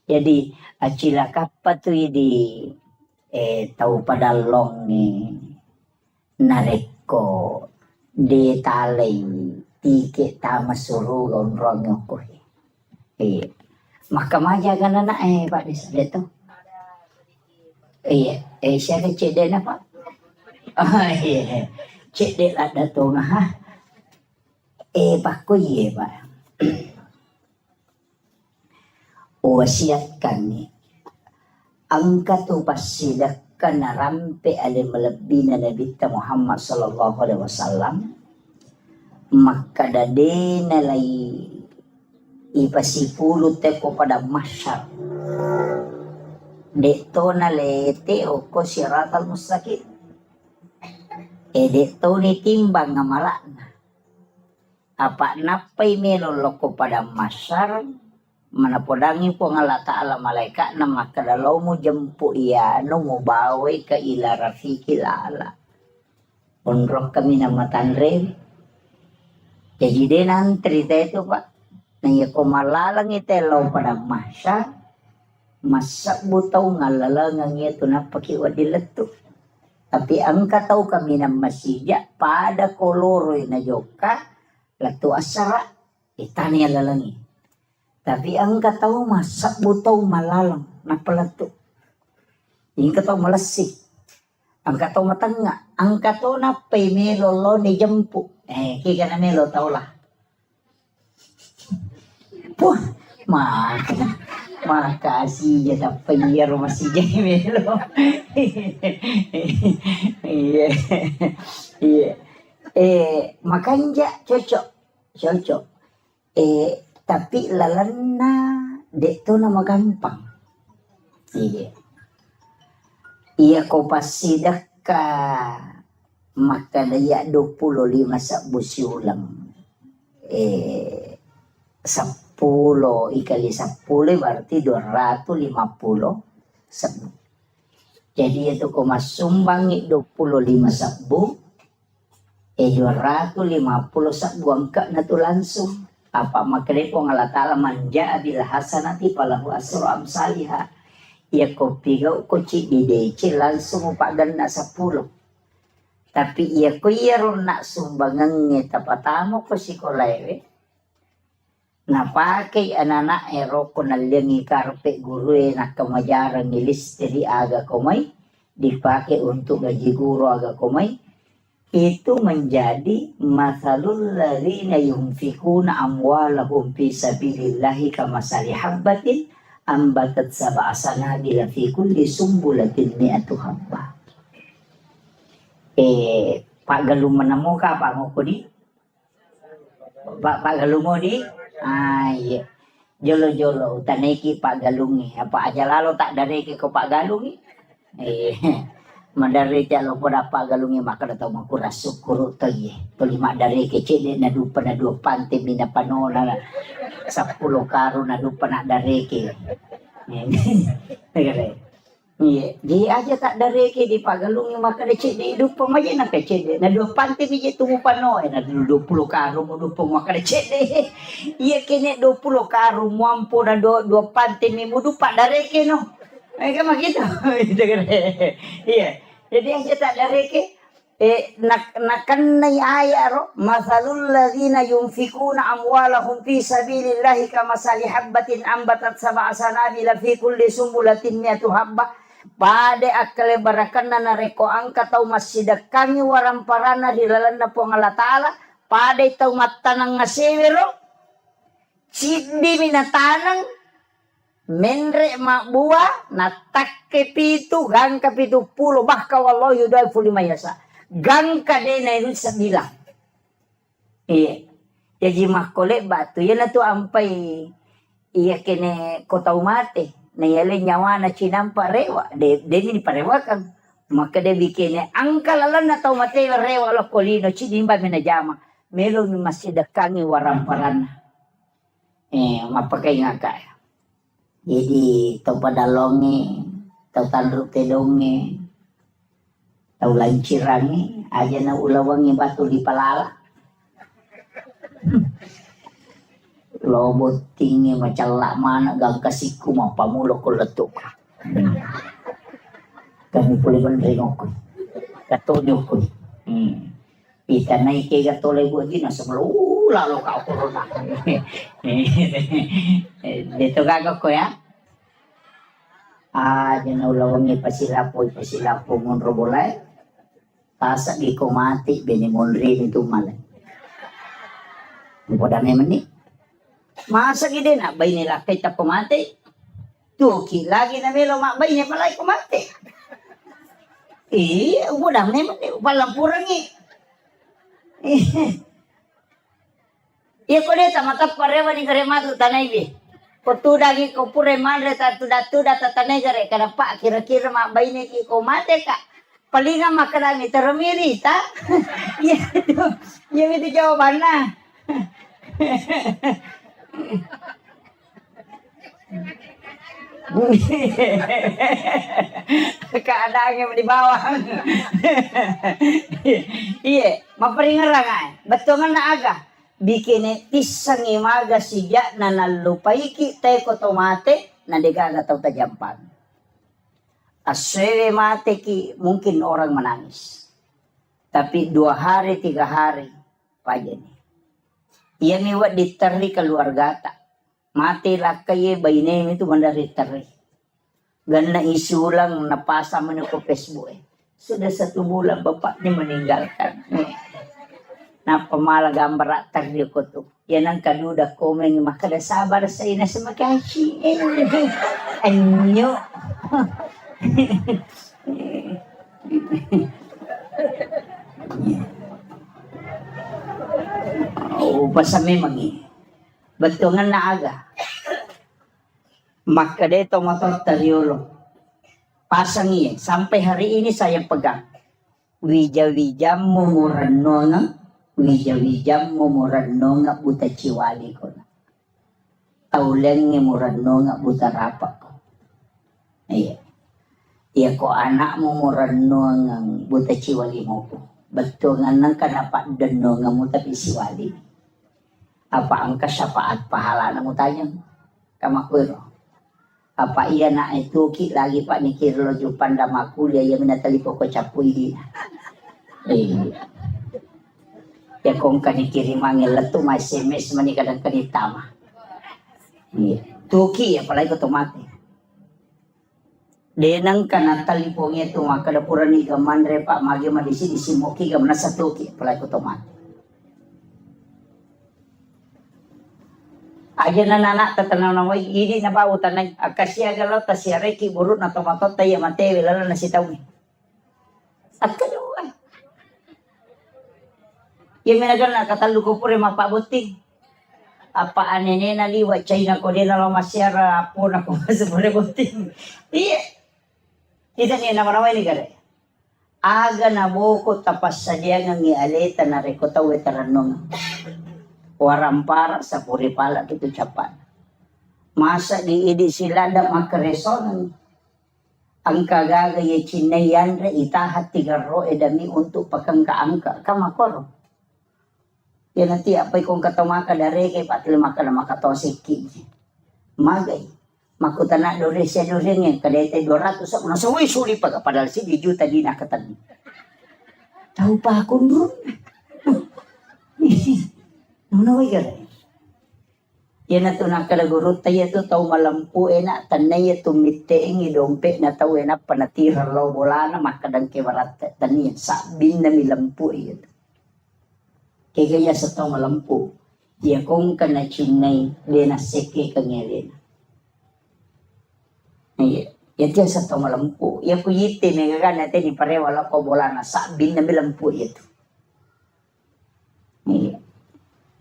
Jadi acila kapat di tahu pada long nareko de talay tike tama suru gondrong ko. Mahkamah kan anak Pak Desa itu. Siya cek na Pak. Iya. Cek de ada to ha. Paku ye Pak. Wasiatkan ni. Angka tu pasidakkan rampe alim melebih Nabi Muhammad sallallahu alaihi wasallam. Maka dade nalai ipasipulo teko pada masyar. Deto nalete oko siratal mustaqim. Deto ni timbang ngamalakna. Apa napay meloloko pada masyar manapodangi po nga ta'ala malaika na makadalaw mo jempo iyano mo bawe ka ila rafiki lala. Unrok kami na matanre. Jadi din ang trita ito Pak. Naya ko malalang itelaw pada masyar. Masak butaw nga lalangang ito na pakiwadilat to. Tapi ang kataw kami na masidya pada koloroy na joka. Latu asara, itani lalangi. Tapi ang kataw masak butaw malalang na palato. Yung kataw malasik. Ang kataw matanga. Ang kataw na pay melolo ni jampu. Kika na melo tao lah. Puh, makasih ya dapat biar masih jadi melo. Iya. Iya. Makanya cocok. Tapi lalana dek tu nama gampang. Iya kau pasti daka maka daya 25 sabusi ulang. 10 ikali 10 berarti 250 sabu. Jadi itu kau masumbangi 25 sabu. 250 sabu angka na to langsung. Apa makanya po Allah Ta'ala manja bil hasanati falahu asru amsalihah. Ya ko pigaw ko ci didece langsung paganda 10. Tapi iya ko ron na sumbangan ng tapatamo ko si Kolewe. Napake anana ero ko naliang karpe guru nakamajaran nilis di aga komay. Dipake untuk gaji guru aga komay. Itu menjadi masalul ladzina yunfikuna amwalahum fi sabilillahi kamasali habbatin ambatat sab'a sanabila fi kulli sumbulatin mi'atu habbah. Pak Galuman mo ka pa mo ko di? Pak Galumo di? Iya. Jolo-jolo taneki Pak Galungi. Apa aja lalu tak dareki ko Pak Galungi? Madari lo pada Pak Galungi maka datang makura syukur tayi. Tuli mak dareki cede na dupa na dua pante mina panola 10 karo na dupa na dareki. Iya, dia aja tak dareki di Pak Galungi maka de cede dupa maja na ke cede na dua pante bije tumu pano na 20 karo mo dupa maka de cede. Iya kene 20 karo mampu na dua pante mi mo dupa dareki no. Kan begitu. Iya. Jadi aja tak dareki nakan nay aya ro masalul ladzina yunfikuna amwalahum fi sabilillahi kamasali habbatin ambatat sab'a sanabila fi kulli sumbulatin mi'atu habbah pade akale barakanna nareko angka tau masidakangi waramparana di lalanda po Allah Ta'ala pade tau matanang ngasewero sidi minatanang menre mak buah natak kepitu gang kepitu pulo bahka wallahu yudaifu lima yasa gang kadena itu 9. Iya jadi makole batu ya na tu ampai iya kene kota umate na yale nyawa na cinampa rewa de ni parewakan maka de bikene angka lalan na tau mate rewa lo kolino cidimba menajama melo mi masih dakangi waramparana mapakai ngaka. Jadi tau padalonge, tau tandruk tedonge, tau lancirange, aja na ulawangi batu di palala. Lobot tinggi macam lak mana gang kasiku mau pamulo ko letuk. Kami pulih bendring ko. Katonyo ko. Kita naik ke gatole buat gina sebelum lalu kau corona. Dito gago ko ya. Jangan ulawangi pasilapo ngon robolay. Tasa di ko mati bini monri itu malay. Mudah naman ni. Masa gede na bay nila kita ko mati. Tuki lagi na melo makbay niya palay ko mati. Mudah naman ni palampurang eh. Iya ko deta mata parewa ni gare matu tanay bi. Ko tudagi ko pure manre ta tuda tanay gare kada pa kira-kira mak bayne ki ko mate ka. Palinga makarami termiri ta. Iya itu jawaban na. Keadaannya di bawah. Iya, maperingarangan. Betul na aga. Bikin tisang imaga siya na nalupaiki teko tomate na degaga tau tajampan. Aswe mate ki mungkin orang menangis. Tapi 2 hari 3 hari paja nih. Iya miwat diteri keluarga tak. Mati lah kaye bayne itu mandari teri. Ganda isulang napasa man ko Facebook Sudah 1 bulan bapaknya meninggalkan. Na pamala gambar teri ko to. Yan ang kaduda komen makada sabar sa ina sa makashi. Anyo. Pasame magi. Betungan na aga. Maka deto motor teriolo. Pasang iya. Sampai hari ini saya pegang. Wija-wija mumuranonga. Wija-wija mumuranonga buta ciwali ko na. Tauleng mumuranonga buta rapak ko. Iya. Iya ko anak mumuranonga buta ciwali mo ko. Betungan nang kanapak denonga mo tapi siwali. Apa ang kasyapaat pahala na mo tayang kamakwero. Apa iya na itu ki lagi pak ni kirlo jupan damakulia ya minatalipo ko chapuy di. Ya kung kanikirim ang ilato may SMS manikadang kanitama. Tuki ya palagi ko tumate. Denang kanatalipo nga ito makadapuran ni gamandre pa magi madisi disimoki gamna sa tuki palagi ko tumate. Aja na nana tatanaw na mo ini na ba utanay akasya galaw ta siya reki burut na tomatot tayo mate lalo na sitaw ni. At kayo ay. Yung minagal na katalo ko po rin mapabuti. Apa anene na liwa chay na ko din na lang masyara po na kung sa po buti. Iya. Kita niya naman naman ni gare. Aga na buko tapas sa diya nga ngialeta na rekota wetaranong. Warampara sa puripala dito Japan. Masa diidi sila da makareson ang kagagaya chinayan re itahat tigaro edami untuk pakangkaangka kamakoro. Yan nanti apay kung katamaka dare kay patli makala makatosiki. Magay. Makutana dore siya dore nga kadete 200 sa una suwi suli pag padal si di juta di nakatan. Tahu pa ako bro. Naway gare. Yan na ito nakalagurot tayo ito tao malampu na tanay ito miteing idompe na tao na panatira law wala na makadang kewarat taniyan sabin na milampu ito. Kaya gaya sa tao malampu dia kong kanachinay lena seke kangelin. Yan sa tao malampu. Yan ko yite may gagana natin iparewala ko wala na sabin na milampu ito.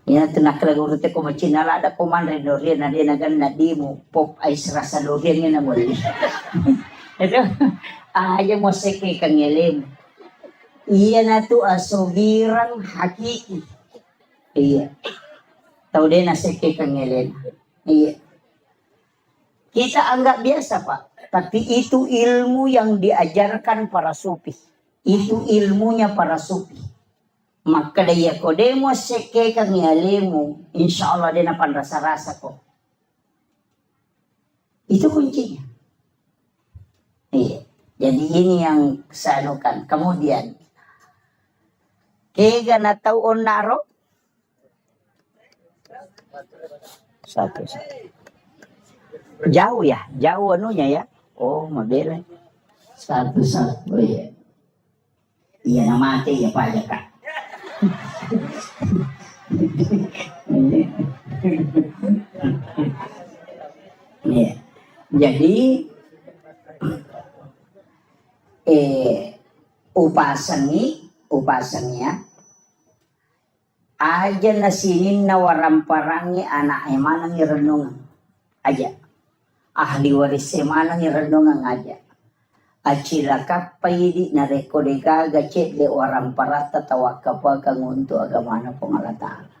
Yan ito nakalagurot ko machinala da kuman rin dorian na rin nagan na di mo pop ay rasa dorian nga na mo. Ito, ayaw mo seke kangelin. Iya na to asubirang hakiki. Iya. Tau din na seke kangelin. Iya. Kita anggap biasa pak. Tapi itu ilmu yang diajarkan para sufi. Itu ilmunya para sufi. Maka daya ko demo seke kangelemu. Insya Allah dia napan rasa-rasa ko. Itu kuncinya. Iya. Jadi ini yang sanukan. Kemudian kega na taon naro? Satu. Jauh ya? Jauh anunya ya? Oh, mabela. Satu. Oh iya. Iya na mati ya pajak kak. Ya. Jadi upasangnya aja nasinin na waramparangnya anak emanang irenungan aja ahli waris emanang irenungan aja acila kapaydi na rekodega gacet de waramparata tawakapa kang untuk agamana pangalataala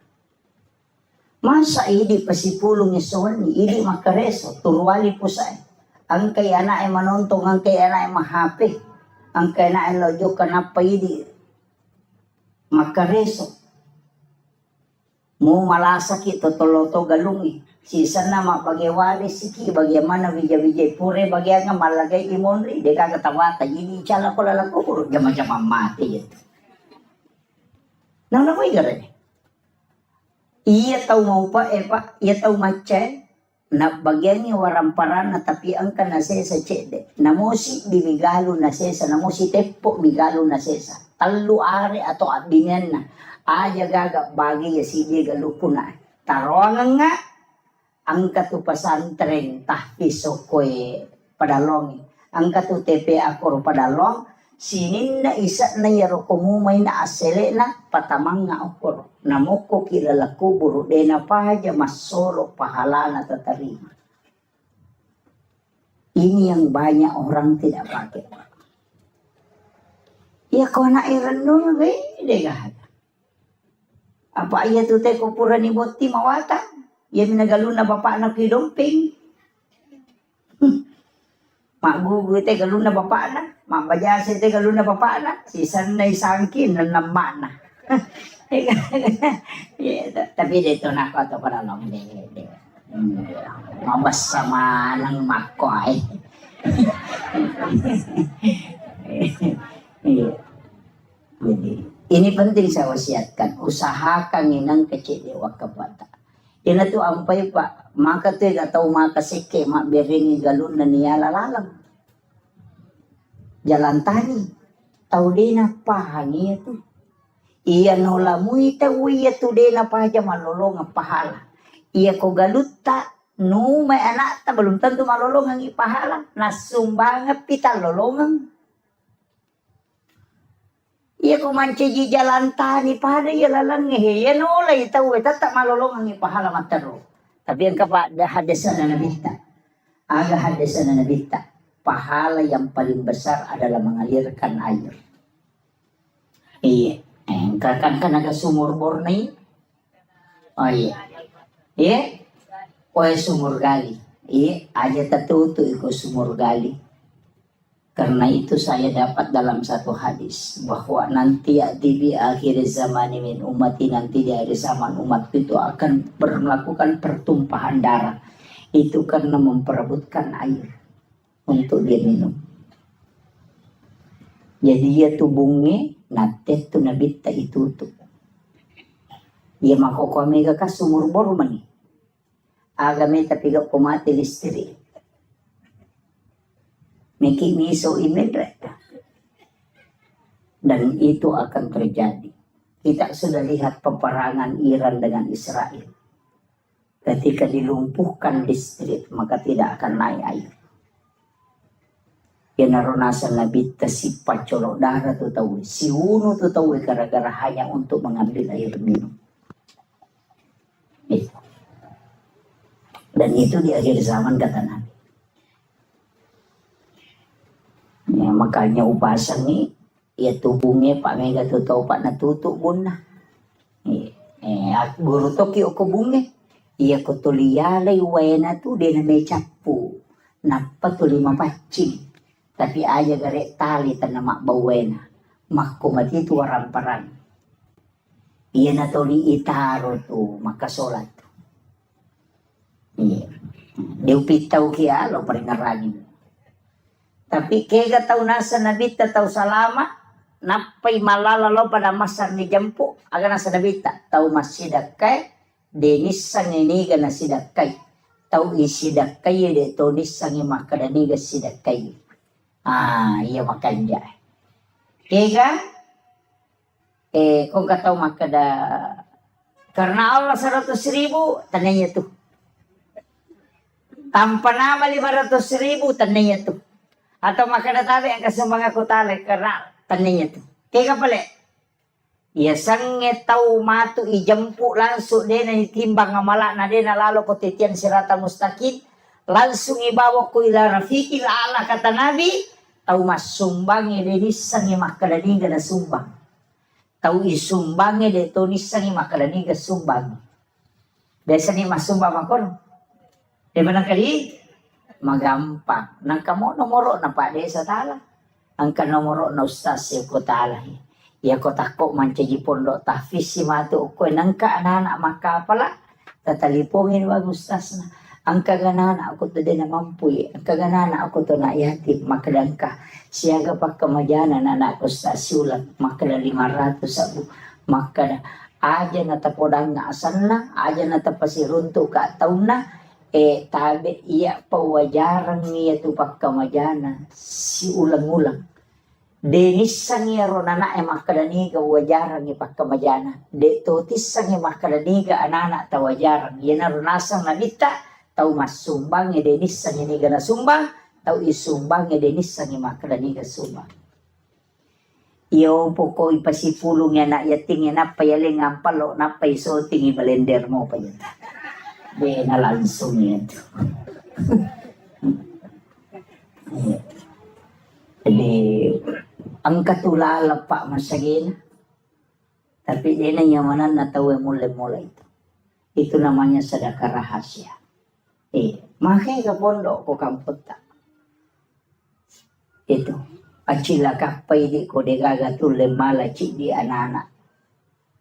masa idi pasipulong isuan idi makareso turwali po sa ang kay anak manontong ang kay anak mahape ang kay anak lojo kanapaydi makareso mo malasaki totoloto galungi sisa na mapagewali siki bagaimana vijay pure bagian nga malagay imonri de kagatawata ini chala ko lalako puro jama-jama mati ito nang nakoy gare iya tau mau pa iya tau macay na bagian ni waramparan na tapian ka na sesa chede namusi bimigalo na sesa namusi tepo migalo na sesa talu are atau abingan na aja gaga bagi ya sige galupuna tarongan nga ang katupasan tren tahpiso koe padalong ang katu TP akor padalong sinin na isa na yaro kumumay na asele na patamang nga akor namoko kilala kuburo de na pahaja masolo pahala na tatarima ini yang banyak orang tidak pakai ya kau na irenung de gahada apa iya tu te kupura ni boti mawata ya minagalo na bapak na kidomping. Mak gugu te galo na bapak na. Mak bajase te galo na bapak na. Si sanay sangkin na naman na. Tapi dito na ako to para lang di. Mabas sama ng makoy. Jadi, ini penting saya wasiatkan. Usahakan inang kecil wag kabata. Ina to ampay pa. Maka to ataw makasike mabiringi galon na niya lalalang. Jalan tani. Tau dina pahangi itu. Iya nola muita uya tu dina pahaja malolong ang pahala. Iya ko galuta. No, may anak ta belum tentu malolong ang ipahala. Nasumbangan pita lolongan. Iya ko manci jalan tani pada iya lalang ngehe. Iya nola itaw tak malolong ang ipahala mataro. Tapi ang kapa hadasan na nabita. Aga hadasan na nabita. Pahala yang paling besar adalah mengalirkan air. Iya. Kan naga sumur bornei. Oh iya. Iya. Oh sumur gali. Iya. Aja tertutu ikut sumur gali. Karena itu saya dapat dalam satu hadis. Bahwa nanti di akhir zaman min umati. Nanti di akhir zaman umat itu akan melakukan pertumpahan darah. Itu karena memperebutkan air. Untuk dia minum. Jadi dia tubungnya nanti tu nabita itu tuh. Dia makoko mega ka sumur bor man. Agame tapi gak pemati listrik. Miki miso imedret. Dan itu akan terjadi. Kita sudah lihat peperangan Iran dengan Israel. Ketika dilumpuhkan listrik maka tidak akan naik air. Ya naronasan nabita si pacolok darah tu tahu, si uno tu tahu gara-gara hanya untuk mengambil air minum. Itu. Dan itu di akhir zaman kata Nabi. Ya, makanya upasan ni, ya tubuhnya Pak Mega tu tahu Pak natutuk bunna. Guru toki o kubunge, iya ko tuliyalay wena tu dia na may chapu, napa tu 5 pacing. Tapi aja garek tali tanama bawena. Makumati itu waramparang. Iya na to ni itaro to makasolat. Iya. Diupitaw kia lo paringaragin. Tapi kaya tau nasa nabita tau salama. Napay malala lo pada masar ni jampu. Aga nasa nabita. Tau masidakay. Denis sang iniga na sidakay. Tau isidakay de to nisang imakadaniga sidakay. Iya makanya. Kaya kung kataw makada karena Allah 100,000 tananya tuh. Tanpa nama 500,000 tananya tuh. Atau makada tabi ang kasumbangan ko tali karena tananya tuh. Kaya pala. Iya sange tau matu ijampu langsung dia na itimbang ngamala na dia na lalo ko titian sirata mustaqim. Langsung ibawa ko ila rafiqil ala kata Nabi. Tau masumbangnya de nisangi makadaniga na sumbang. Tau isumbangnya de to nisangi makadaniga sumbang. Desa ni masumbang makon. Di mana kali magampang. Nang kamo nomoro na pa desa tala. Ang kanomoro na ustaz ko tala. Ya ko takko mancaji pondok tahfiz si matu ko nangka anak-anak makapala. Tatalipongin wag ustaz na. Ang kaganana ako to din na mampuy. Ang kaganana ako to na yatim. Makalang ka. Siyaga pa kamadyanan na ako sa sulat. Makala 500 sabu. Makala. Aja na tapodang nga asan na. Aja na tapasirunto ka taon na. Tabi iya pawajaran niya to pa kamadyanan. Si ulang-ulang. Denis sang iya ronana makadaniga wajaran ni pa kamadyanan. De totis sang iya makadaniga anana tawajaran. Yan na ronasang nabita. Tau masumbang ya denis sang ini gana sumbang, tau isumbang ya denis sang imakadani ga sumbang. Iyo poko ipasipulong ya na yating ya napayaling ampalo napaisoting ibalender mo pa yun. Be nalansong yan. Jadi ang katulala pa masagin. Tapi di na nyamanan na tawe mula-mula itu. Itu namanya sedekah rahasia. Makanya ke pondok ko kamput tak. Itu. Acila kapay di ko de gagatule mala cik di anak-anak.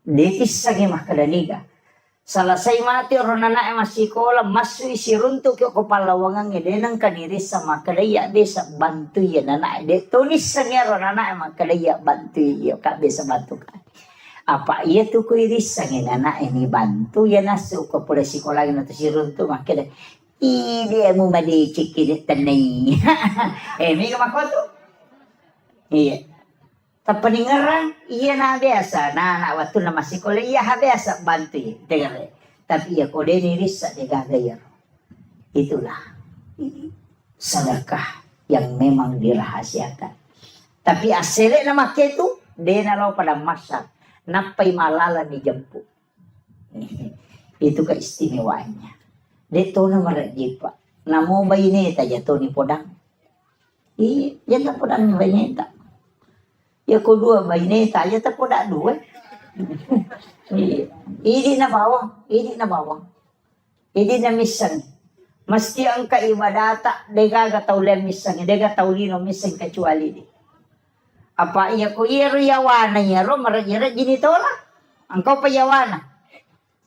Detisage makadaliga. Salasay mati ron na masih kola masui sirunto kyo kopalawangan ngedenang kadiri sa makadaya de sa bantu ya na de tulis sa ngero na makadaya bantu ya kabe sa bantu ka. Apa iya tu ko iris sa ngena ini bantu ya nasu ko pula sikola na to sirunto makada. Idi mo mali cikid tanay. May makoto. Iya. Tapaningaran, iya na biasa. Nah, waktu na masih iya biasa bantu. Dengar. Tapi iya kode niris sa degagayar. Itulah sedekah yang memang dirahasiakan. Tapi asli nama itu dia nalau pada masa napai malala dijemput. Itu keistimewaannya. Dia tahu nama rajipa. Namo bayi ni taja tahu ni podang. Iya, jangan podang ni bayi tak. Ya kedua bayi ni taja tak podang dua. Ini na bawang, ini na bawang. Ini na misan. Mesti ang kaibadata dega gataulen misan, dega taulino misan kecuali di. Apa iya ko iro yawana iro marajira gini tola. Engkau payawana.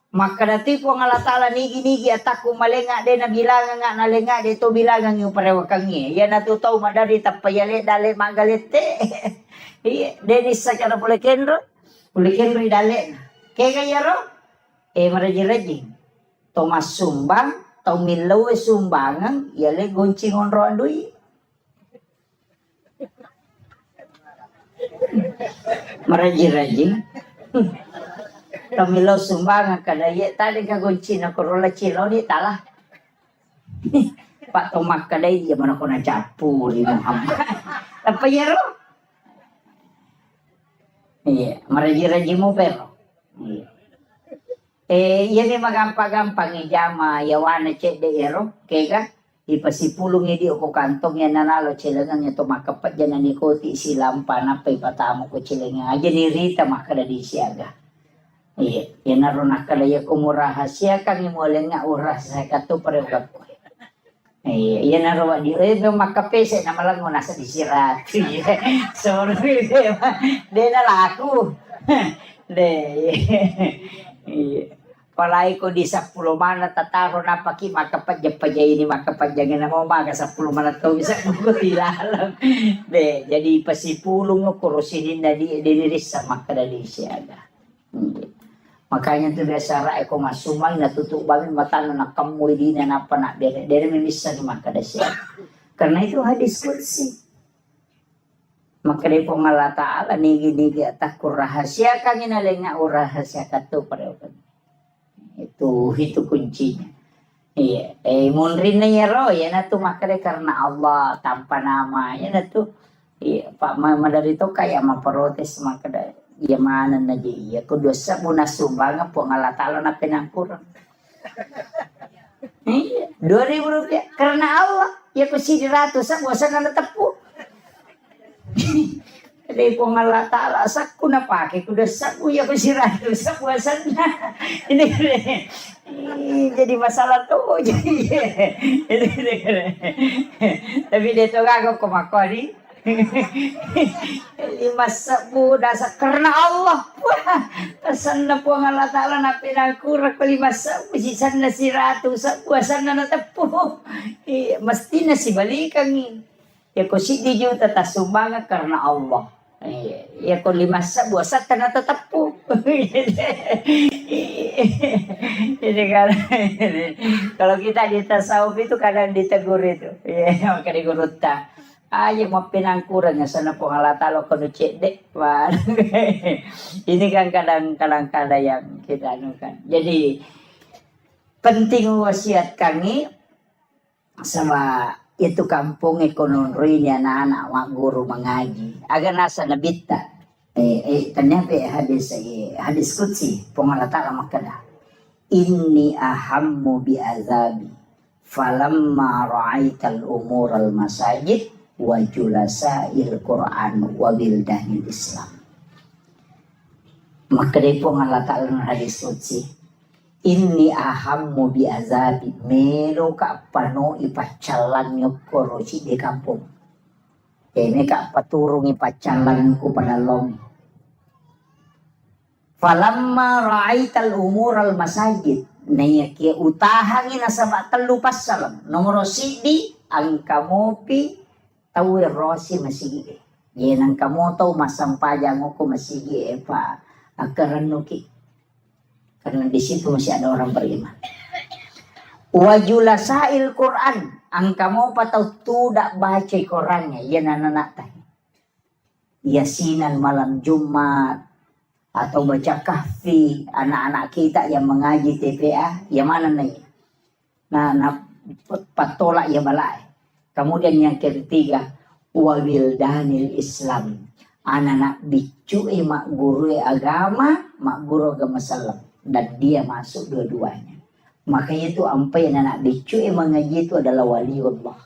Maka dati po nga latala nigi-nigi ataku malenga de na bilangan nga nalenga de to bilangan yung parewakangi. Yan natutaw madari tapayale dale magalete. Denis sa kana pula kenro idale. Kaya kaya ro maraji-raji. Tomas sumbang, tau milaw sumbangan, yale goncingon ro andui. Maraji-raji. Tamilaw sumbangan kadaya tali kagunci na korola cilo ni talah. Pak tomak kadaya dia mana ko na capu ni Muhammad. Apa ya ro? Iya, maraji-raji mo pero. Iya. Iya ni magampang-gampang ijama yawana cek de ero kega ipasipulong di ko kantong yan nanalo chilangan ito makapat dyan na nikoti silang panapay patamo ko chilangan aja ni Rita makadadi siyaga. Iya, yan naroon nakalaya kumuraha siya kang imulan nga oras sa kato parehugap ko. Iya, yan naroon di makapese na malango nasa disirat. Sorry, de na laku. De. Iya. Palay ko di 10 mana tataro na paki makapadya-padya ini makapadya na mo maga 10 mana to bisa ko tilalam. De, jadi pasipulong ko kurusinin na di diniris sa makadali siya. Makanya tu biasa rai ko masumang natutup banget mata na kamu di na napa nak dere memisa ni makadasya. Karena itu hadis qudsi. Maka dari Allah Ta'ala nigi-nigi atakur rahasia kang inalenga rahasia katu pareokan. Itu kuncinya. Iya, munrin na yaro ya na tu maka dari karena Allah tanpa nama ya na tu. Iya, Pak Mama dari to kayak maprotes maka dari ya mana na di ya kudosa muna sumbang po Allah Ta'ala na pinangkurang. Iya, 2.000 rupiah karena Allah ya kusidi ratus sa bosan na tepu. Jadi po Allah Ta'ala sakku na pake kuda sakku ya kusirado sa puasan na. Ini jadi masalah tuh jadi tapi dia tuh gak kumakori 5 sabu dasa karena Allah pesan na po ang Allah Ta'ala na pinangkurak 5 sabu sisan na si ratu sa puasan na natapo mesti na si balikan ya ko si di juta tasumbangan karena Allah. Ya ko 5 sabu sa na tatapo. Jadi kalau kita di tasawuf itu kadang ditegur itu. Ya maka digurutah. Ayo mau pinangkuran ya sana po Allah Ta'ala kono cedek. Ini kan kadang-kadang yang kita anukan. Jadi penting wasiat kami sama itu kampung ekonomi anak-anak mak guru mengaji agar nasa nabita ternyata hadis qudsi Allah Ta'ala makada inni ahammu bi azabi falamma ra'aital umur al masajid wa julasail Qur'an wa bildanil Islam. Maka dari Allah Ta'ala hadis qudsi inni ahammu bi azabi melo ka pano ipacalan nyokoro si di kampung. Ini ka paturung ipacalan ko panalong. Falamma ra'aital umural masajid. Naya kia utahangin na sa telu pasal. Nomor sidi ang kamopi tawir rosi masigi. Yan ang kamoto masampajang ko masigi pa akaranuki. Karena di situ masih ada orang beriman. Wajulasail Quran. Ang kamu patau tidak baca Qurannya. Yan anak teh. Yasinan malam Jumat. Atau baca kahfi. Anak-anak kita yang mengaji TPA. Yang mana nih? Nah patolak ya balai. Kemudian yang ketiga. Wabildanil Islam. Anak-anak bicu mak guru agama. Mak guru agama salam. Dan dia masuk dua-duanya. Makanya itu ampai anak bicu mengaji itu adalah waliullah.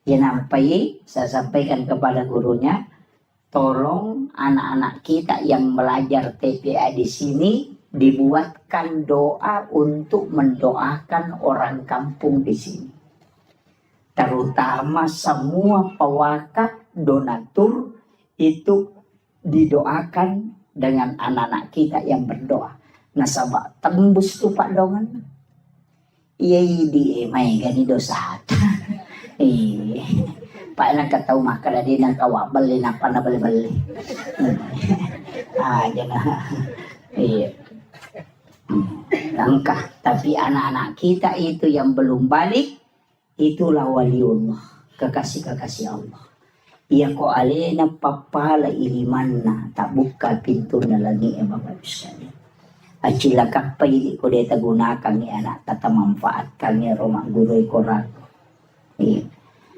Yang ampai saya sampaikan kepada gurunya. Tolong anak-anak kita yang belajar TPA di sini dibuatkan doa untuk mendoakan orang kampung di sini. Terutama semua pewakaf donatur itu didoakan dengan anak-anak kita yang berdoa. Nasabah tembus tuh Pak Dongan. Iya di may gani dosa. Pak nang kataw makala din ang kawabal din ang panabali-bali. Jangan. Iya. Langkah. Tapi anak-anak kita itu yang belum balik, itulah waliullah. Kekasih-kekasih Allah. Iya ko alena papala ilimanna tak buka pintu na lagi Bapak sekalian. Acila kapay ko deta gunakan ni anak tata manfaatkan ni rumah guru korak.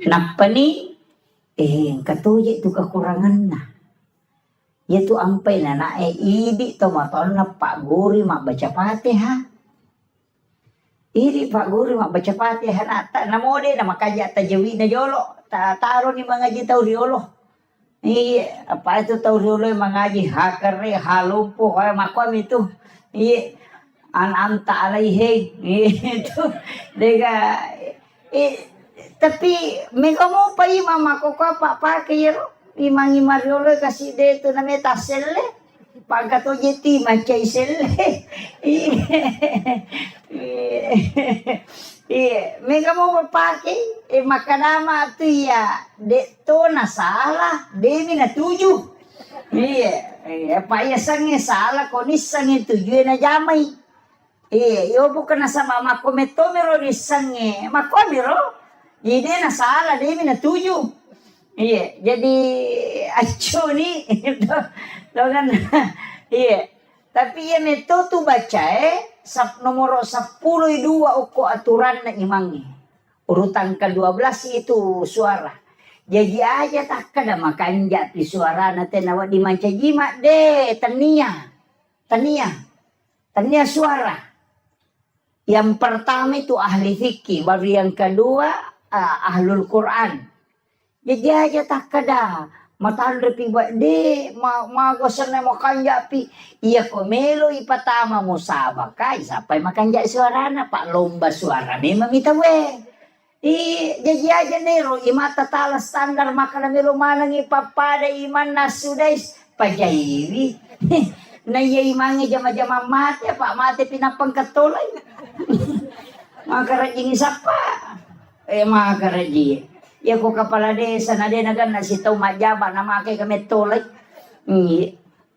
Napani katuya itu kekurangan na. Yaitu ampai na idi to matol na Pak Guru mak baca Fatihah. Idi Pak Guru mak baca Fatihah na ta namode na makaja tajawid na jolo. Taro ni mga jitaw riolo. Apa itu tahu riolo mengaji hakare halumpo kaya makwam itu. Anta alaihi itu dega tapi mega mo pa mama ko pa kiro imangi mariolo kasi dito na metaselle pagkato jeti macay selle mega mo pake makanama tu ya dito na salah demi na tuju pa ya sange salah konis sange tuju na jamay yo bukan na sama makometomero ni sange makomero jadi na salah demi na tuju jadi acu ni dengan tapi ya meto tu baca nomor 10 2 uko aturan na imangi urutan ke-12 itu suara. Jadi aja tak kada makanja pi suara na tenawa di manca jima de tania suara. Yang pertama itu ahli fikih, baru yang kedua ahlul Quran. Jadi aja tak kada matandre pi de magosan na makanja pi iya ko melo ipatama mo sabakay sampai makanja suara na Pak lomba suara memang ita we. Jadi aja nero imata tala standar maka na melo manang ipapada iman na sudais pajairi na iya imangi jama-jama mati Pak mati pinapangkatulay maka rajing isapa maka rajing ya ko kapala desa na de nagan na sitaw majaba na makai kami tulay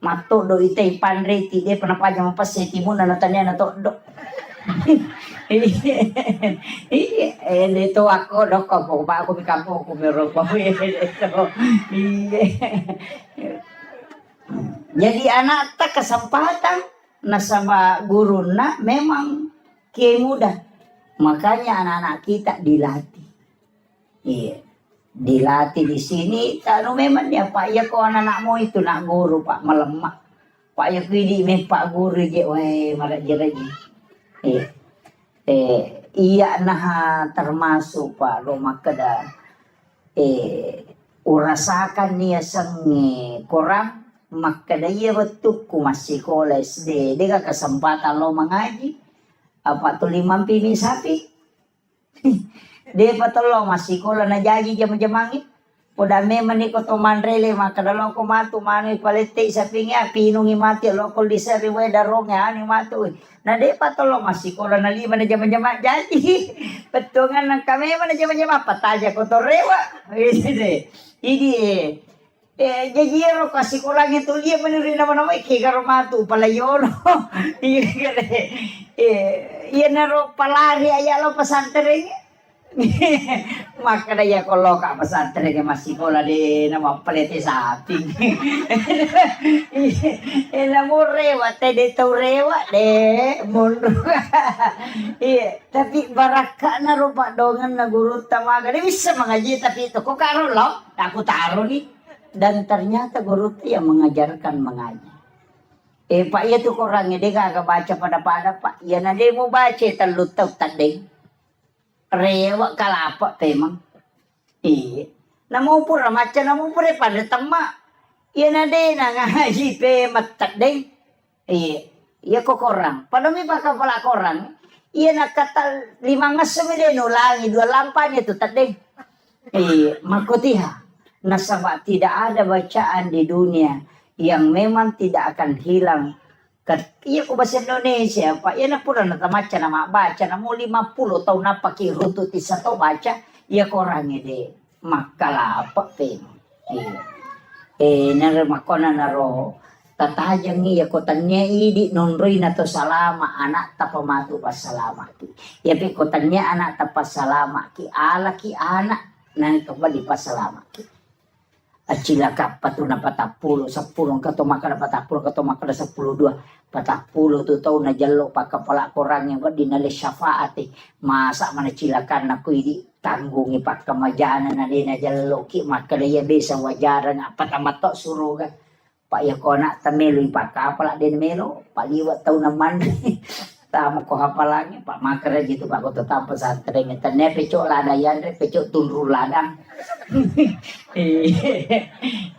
mato do itay panreti de panapaja mapaseti mo na natanya na to do itu aku dokok pak aku di kampung aku merokok jadi anak tak kesempatan nasaba guru na memang kiai muda makanya anak-anak kita dilatih dilatih di sini tahu memang ya Pak ya kok anak-anakmu itu nak guru Pak melemak Pak ya kini Pak guru je weh marak jeraji iya nah termasuk Pak rumah kada urasakan niya sang kurang makada iya betul ku masih koles de dega kesempatan lo mengaji apa tu 5 pimi sapi de patolo masih kola na jadi jam-jamangi Udame maniko to manrele makadalo ko matu manu palete sa pinga pinungi mati lokol di sa riwe darongnya ani matu na de patolo masikola na lima na jama-jama jadi petungan ng kami man jama-jama pataja ko to rewa ini jajiro kasi ko lang ito liya man rin naman ako ikigaro matu palayon iya na ro palari ayalo pasantere maka daya kalau kak pesantren ke masih kola de nama pelete sapi ina mo rewa de tau rewa de mundur iya tapi baraka na rupa dongan na guru tamaga dia bisa mengaji tapi itu kok karo lo aku taruh nih dan ternyata guru itu yang mengajarkan mengaji pak iya tuh orangnya dia kagak baca pada pak ya nanti mau baca telutau tadi rewa kalapa temang iya namo pura maca namo pura pada tema iya nade na ngaji pe matak deh iya kok korang pada mi baka pala korang iya nak kata 5 ngasem de nulangi 2 lampanya tu tadi makutiha nasaba tidak ada bacaan di dunia yang memang tidak akan hilang. Iya ko bahasa Indonesia pak ya na pura na tamaca na mabaca na mo 50 tahun na pakiruto ti sa to baca iya korangi de makalapa pen naramakona na ro tatajang iya ko tanya idi nonroy na to salama anak tapamatu pasalama ki iya pe ko tanya anak tapasalama ki ala ki anak na ito ba di pasalama ki acila kapatu na patapulo 10 kato makana patapulo kato makana 10 patapulo tu tau na jalo pakapala korang yang dinali syafaati masa mana cilakan aku ini tanggungi pak kemajaan na di na jalo ki maka dia bisa wajaran apa tamato suruh kan pak ya kona tamelo pak kapala din melo paliwat tau naman tama ko hapalangnya pak makara gitu pak ko tetap pesantren tane pecok ladayan pecok tunru ladang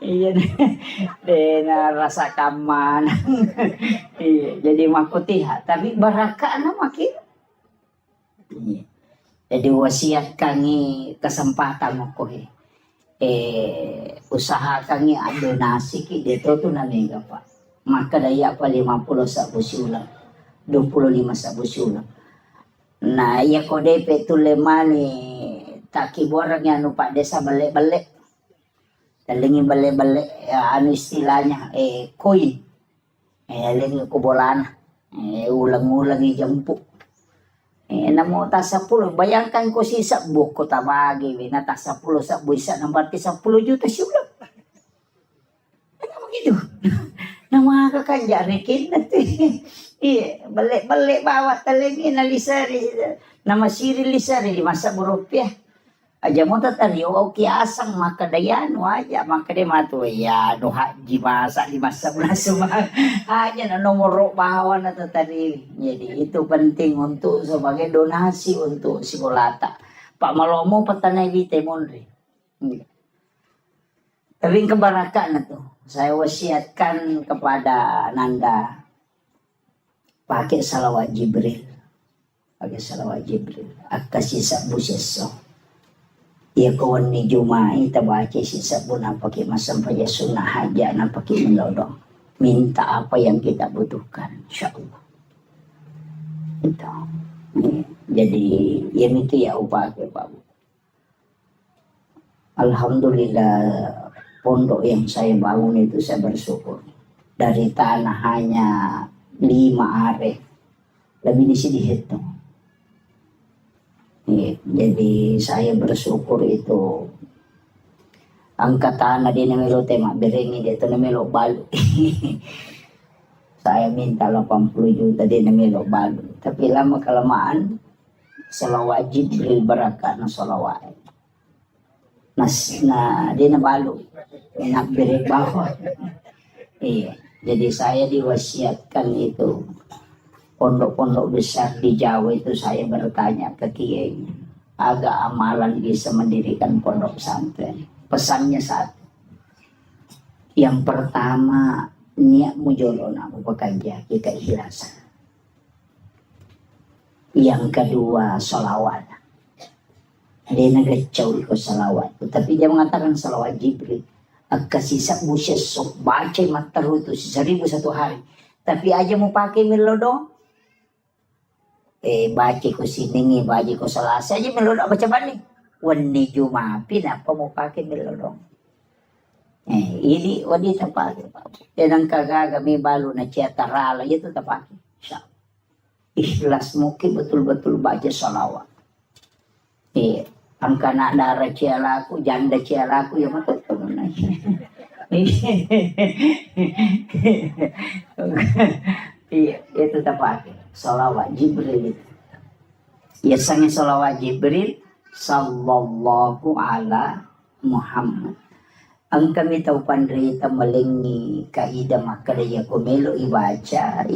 iya dena rasa kaman iya jadi makutiha tapi baraka na makin jadi wasiat kangi kesempatan ko usaha kangi donasi ki dito tu na mega pak maka daya pa 50 sa busulang 25 sa busulang nah iya ko DP tu lemani taki borang yang pak desa balik-balik dalingin balik-balik ya, anu istilahnya koin lingi kubolan ulang-ulang jempuk namo ta 10 bayangkan ko sisa buko tabagi na ta 10 sa buisa nang berarti 10 juta siulang begitu nama kakanja rekin iya balik-balik bawa talingi na lisari nama siri lisari 5 rupiah aja mo tatari o kiasang maka dayano aja maka de matu ya no haji masa 5 bulan semua aja na nomor bawa na tatari jadi itu penting untuk sebagai donasi untuk Sikolata Pak Malomo patanay vite monre tapi kebarakan na to saya wasiatkan kepada Nanda pakai salawat Jibril akasi sabu seso ya kawan ni Jumai tabaca sisa pun pakai masam paja sunnah haja na pakai melodong minta apa yang kita butuhkan insyaallah itu jadi yang itu ya upaya Pak alhamdulillah pondok yang saya bangun itu saya bersyukur dari tanah hanya 5 are lebih di sini hitung jadi saya bersyukur itu angkatan na din namelo tema berengi dito namelo balu saya minta 80 juta din namelo balu tapi lama kelamaan salawat Jibril barakat na salawat na din na balu enak berek bawah iya jadi saya diwasiatkan itu pondok-pondok besar di Jawa itu saya bertanya ke kiainya agak amalan bisa mendirikan pondok pesantren pesannya satu yang pertama niat mujolona bekerja kita ikhlasan yang kedua sholawat Dia nagacau iko salawat. Tapi dia mengatakan salawat Jibril. Agkasisa mo siya sok baca mataru itu 1001 hari. Tapi aja mau pakai melodo. Baca ko siningi, baca ko salasa aja melodo baca balik. Wani Jumat apa mau pakai melodo. Ini wanita pakai. Dan kagaga may balo na siya tarala itu tapake. Ikhlas mo ki betul-betul baca salawat. Ang kana dara siya laku, janda siya laku, ya matuto na siya. Itu tapake. Salawat Jibril itu. Biasanya salawat Jibril sallallahu ala Muhammad. Ang kami tahu pandrita malingi kaida makadaya kumelo ibaca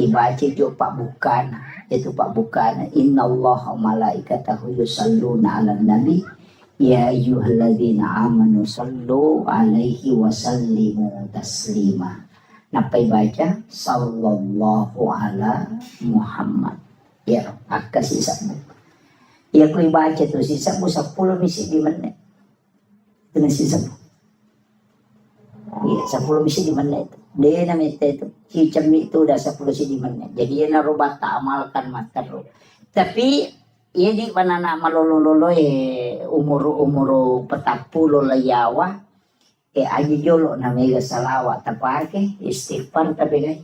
jo pak bukana itu pak bukana innallaha malaikatahu yusalluna 'alan nabi ya ayyuhalladzina amanu sallu 'alaihi wa sallimu taslima. Napa baca sallallahu ala Muhammad. Ya akka sisamu. Ya ku baca tu sisamu 10 misi di menit. Itu sisamu. Iya, 10 misi di mana itu? Dia namanya itu, cicam itu udah 10 misi di mana. Jadi dia narubah tak amalkan mataru. Tapi ia di mana nak malolo umur petapulo layawa. Aja jolo namanya salawat tapake istighfar tapi guys.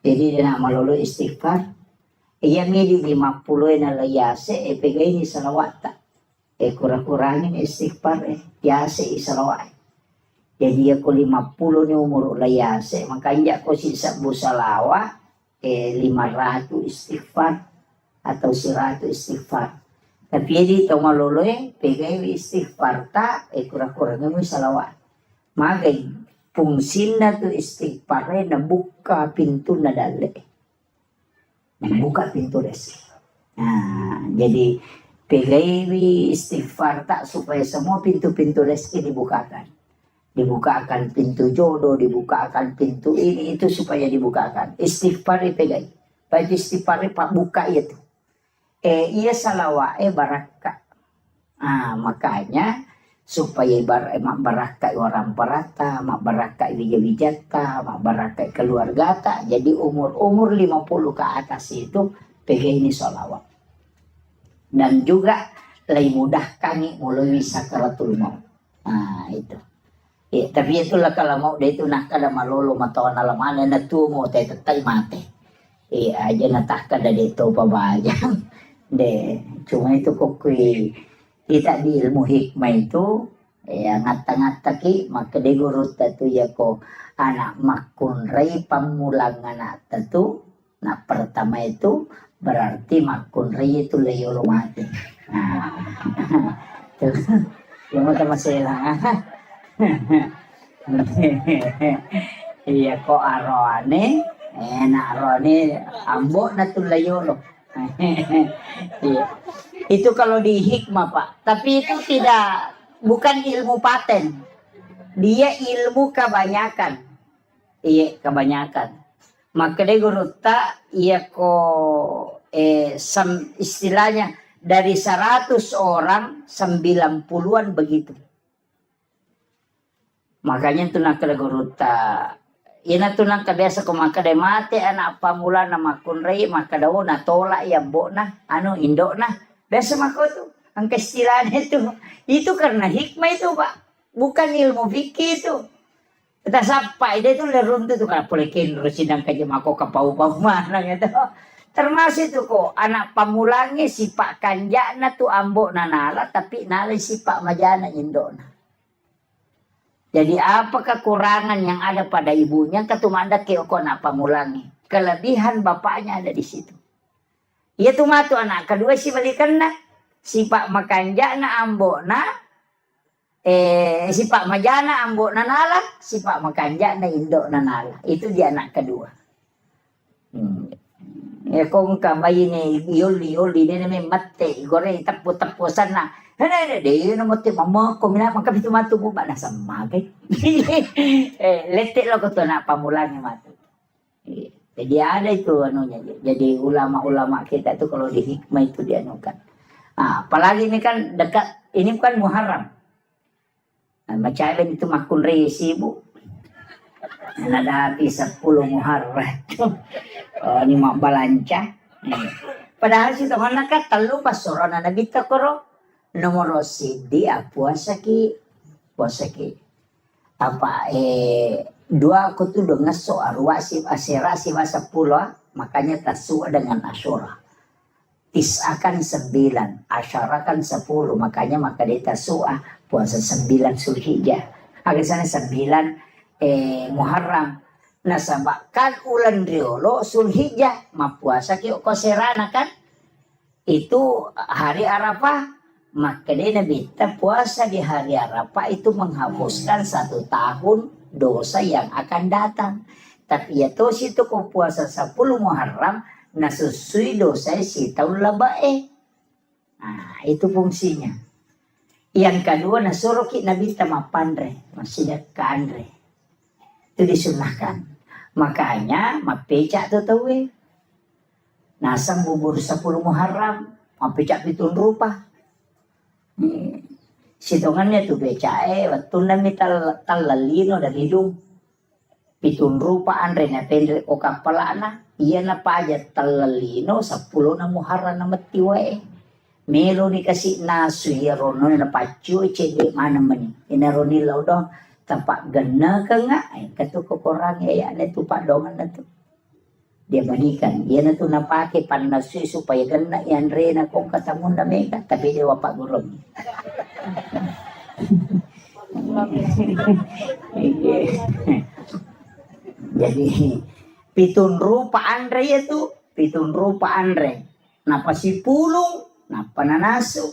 Jadi dia nak malolo istighfar. Ia midi 50 na layase pegay ni salawat tak. Kurang-kurangin istighfar yase salawat. Jadi aku 50 ni umur layase, makanya aku sisa busalawa 500 istighfar atau 100 istighfar. Tapi jadi tau malolo pegai istighfar ta kurang-kurangnya mo salawat. Magay fungsin na tu istighfar na buka pintu na dali. Membuka pintu rezeki. Nah, jadi pegai istighfar ta supaya semua pintu-pintu rezeki dibukakan. Dibukakan pintu jodoh, dibukakan pintu ini itu supaya dibukakan. Istighfar pegai. Baik istighfar pak buka itu. Ia salawat baraka. Makanya supaya mak baraka orang perata, mak baraka wijata, mak baraka keluarga ta. Jadi umur 50 ke atas itu pegai ini salawat. Dan juga lebih mudah kami mulai sakaratul maut. Itu. Tapi itulah kalau mau dia itu nak kada malolo matawan alamana na tumo tay tatay mate. Aja natah kada dito pabajang. Cuma itu kok kita di ilmu hikmah itu ngata-ngata ki maka de guru tatu ya ko anak makun rei pamulangan tatu. Nah pertama itu berarti makun rei itu leyolo mati. Yang sama saya iya kok arone enak arone ambok na tulayolo. Iya. Itu kalau di hikmah Pak, tapi itu bukan ilmu paten, dia ilmu kebanyakan. Iya kebanyakan. Maka dia guru tak iya kok istilahnya dari 100 orang 90-an begitu. Makanya tu nak kada guruta. Ina tu nak biasa ko makada mate anak pamula na makunrei makada na tolak ya mbok na indok na. Biasa mako tu. Ang kaistilan itu. Itu karena hikmah itu Pak. Bukan ilmu fikih itu. Kita sampai dia tu lerun tu kan polekin sidang kaji mako kapau-pau mana gitu. Termasuk itu kok anak pamulangi sipak kanjana tu ambok na nala tapi nala sipak majana indok na. Jadi apa kekurangan yang ada pada ibunya ketumanda keoko nak pamulangi. Kelebihan bapaknya ada di situ. Ia tu matu anak kedua si balikan na. Sipak makanja na ambok na. Sipak majana ambok na nala. Sipak makanja na indok na nala. Itu dia anak kedua. Kung kamay ni yoli ni may mate. Gore tapu-tapusan na. Dia nak mati mama ko mina mangkapit matu mo ba nasa magay. Letik lo ko to na pamulangi matu. Jadi ada itu anunya. Jadi ulama-ulama kita itu kalau di hikmah itu dianukan. Nah, apalagi ini kan dekat, ini bukan Muharram. Nah, macam itu makun resi bu. Ada habis 10 Muharram. Oh, ini mak balanca. Padahal si teman nak telu pas sorona nabi takoro nomor sidi puasa ki apa dua aku tuh dengan soal wasif asira si masa pula makanya tasu dengan asyura tisakan 9 asyarakan 10 makanya maka dia tasua puasa 9 Zulhijjah agak sana 9 Muharram. Nah sama kan ulan riolo Zulhijjah mapuasa ki koserana kan itu hari Arafah maka dia Nabi puasa di hari Arafah itu menghapuskan 1 tahun dosa yang akan datang. Tapi ya tuh situ kau puasa 10 Muharram nasusui dosa si tahun labae. Nah itu fungsinya. Yang kedua nasuruh ki Nabi tamapandre masih ke andre itu disunahkan. Makanya mapeca tuh tahu nasang bubur 10 Muharram mapeca pitun rupa sitongannya tuh beca waktu nami talalino dan hidung pitun rupa andre na pendre o kapalana iya na pa aja talalino 10 na Muharram na matiwae melo ni kasi nasu hirono na pacu cede mana mani inaroni laudo tampak gana ka nga katu ko korang ya na tupak dongan na to dia balikan dia na to napake panasui supaya gana yan re na kung katamun na mega tapi dia wapak gurong jadi pitun rupa andre itu pitun rupa andre napa si pulung napa nanasu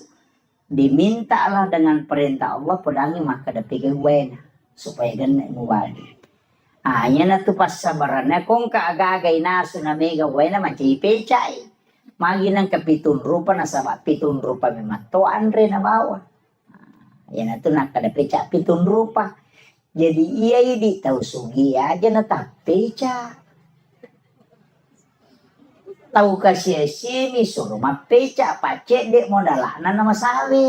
diminta Allah dengan perintah Allah pedangi maka dapat wena supaya gana muwali. Yan na to pas sabarannya kung kaagagay naso na mega wena macipecay. Magi ng kapitun rupa na sa pitun rupa may matuan rin na bawa. Yan na to nakadapeca pitun rupa. Jadi iya di tahu sugi aja na tapeca. Tahu kasih sini suruh mapeca pacek dek modalana nama sawe.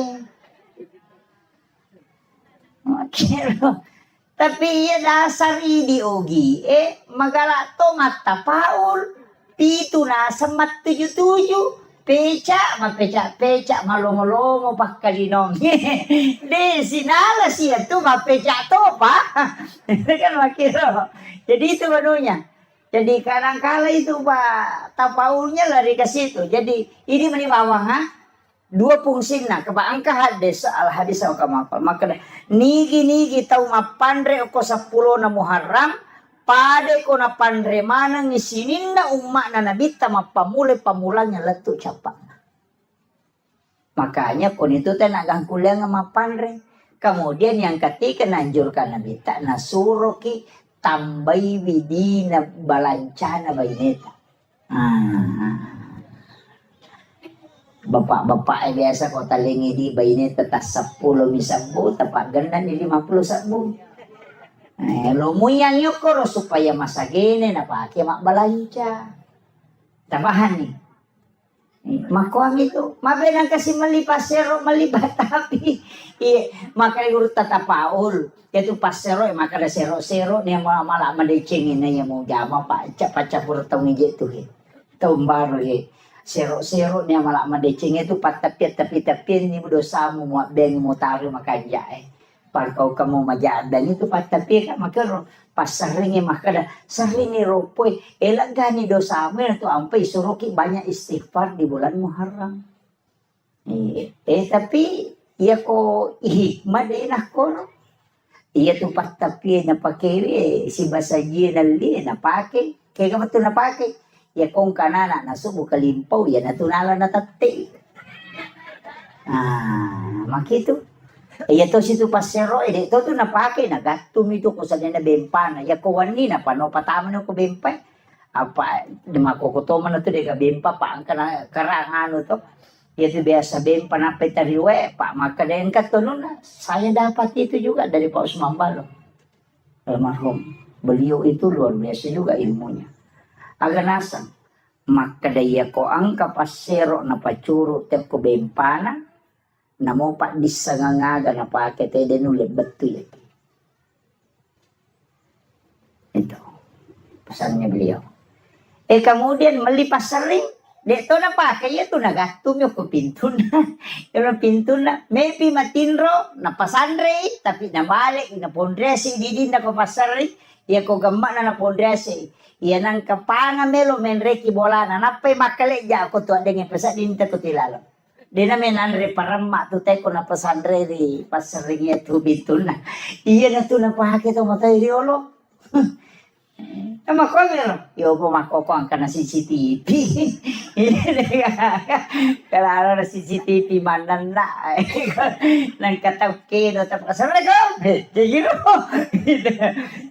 Kira tapi ya dasar idi ogi magala to mata paul pitu na semat 77 peca malongo pakkalinong de sinala siya to mapeca to pa kan makiro jadi itu menunya jadi kadang-kala itu pak tapaulnya lari ke situ jadi ini menimawang dua fungsi na kebaangka hadis al hadis au kamakal maka nigi tahu mapandre ko 10 na Muharram pade ko na pandre mana ngisinin na umma na nabita pamulanya letu capa makanya kon itu teh nagang kuliah mapandre kemudian yang ketiga nanjurkan nabita nasuroki tambai widina balancana baineta bapak biasa kau talingi di bayi tetas 10 misabu tepat ganda ni 50 sabu. Lo muyang yukoro supaya masa gini na pakai mak balanca. Tambahan nih. Makuang itu, mabenang kasih malipasero malibat tapi maka urut tata paul. Itu pasero maka ada sero nih malah madecengin na yang mau jama pak capacap urutang itu tahun baru sero niya malah madecing itu patapit tapi ni dosa mo beng mo taro makanja par kau kamu majadan itu patapi ka makero pasaringi makada saringi ropoy elagani dosa mo itu ampai suruki banyak istighfar di bulan Muharram tapi iya ko hikmah din ako no iya tu patapi na pakai si basaji na li na pakai kaya ka na pakai ya kung kanana nasubo kalimpaw ya natunala na tati makito ya to situ pasero to napake nagatum ito ko sa na bempana ya ko wani na pano pataman ko bempay apa demakokotoman na to de ka bempa pa ang karangano to ya to biasa bempa na petariwe pa makadayan ka to na saya dapat itu juga dari Pak Usman Balo almarhum beliau itu luar biasa juga ilmunya agak nasang maka daya ko ang kapasero na pacuro te ko bempana na mo pa disangangaga na pakete den ulit betul itu pesannya beliau. Kemudian melipas sering dito na pakai itu nagatum yung ko pinto na yung pinto na maybe matinro na pasandre tapi na balik na pondresi di na ko pasari ya ko gamma na pondresi ya nang kapanga melo menreki bola na napay makale ja ko to dengan pesa din ta ko tilalo di na menanre paramma to tay ko na pasandre di pasari itu pinto na iya na to na pakai to matay riolo. Makomero, yo po makokong ka na CCTV. Kalau na CCTV manan na. Nang katawkino tapos assalamualaikum.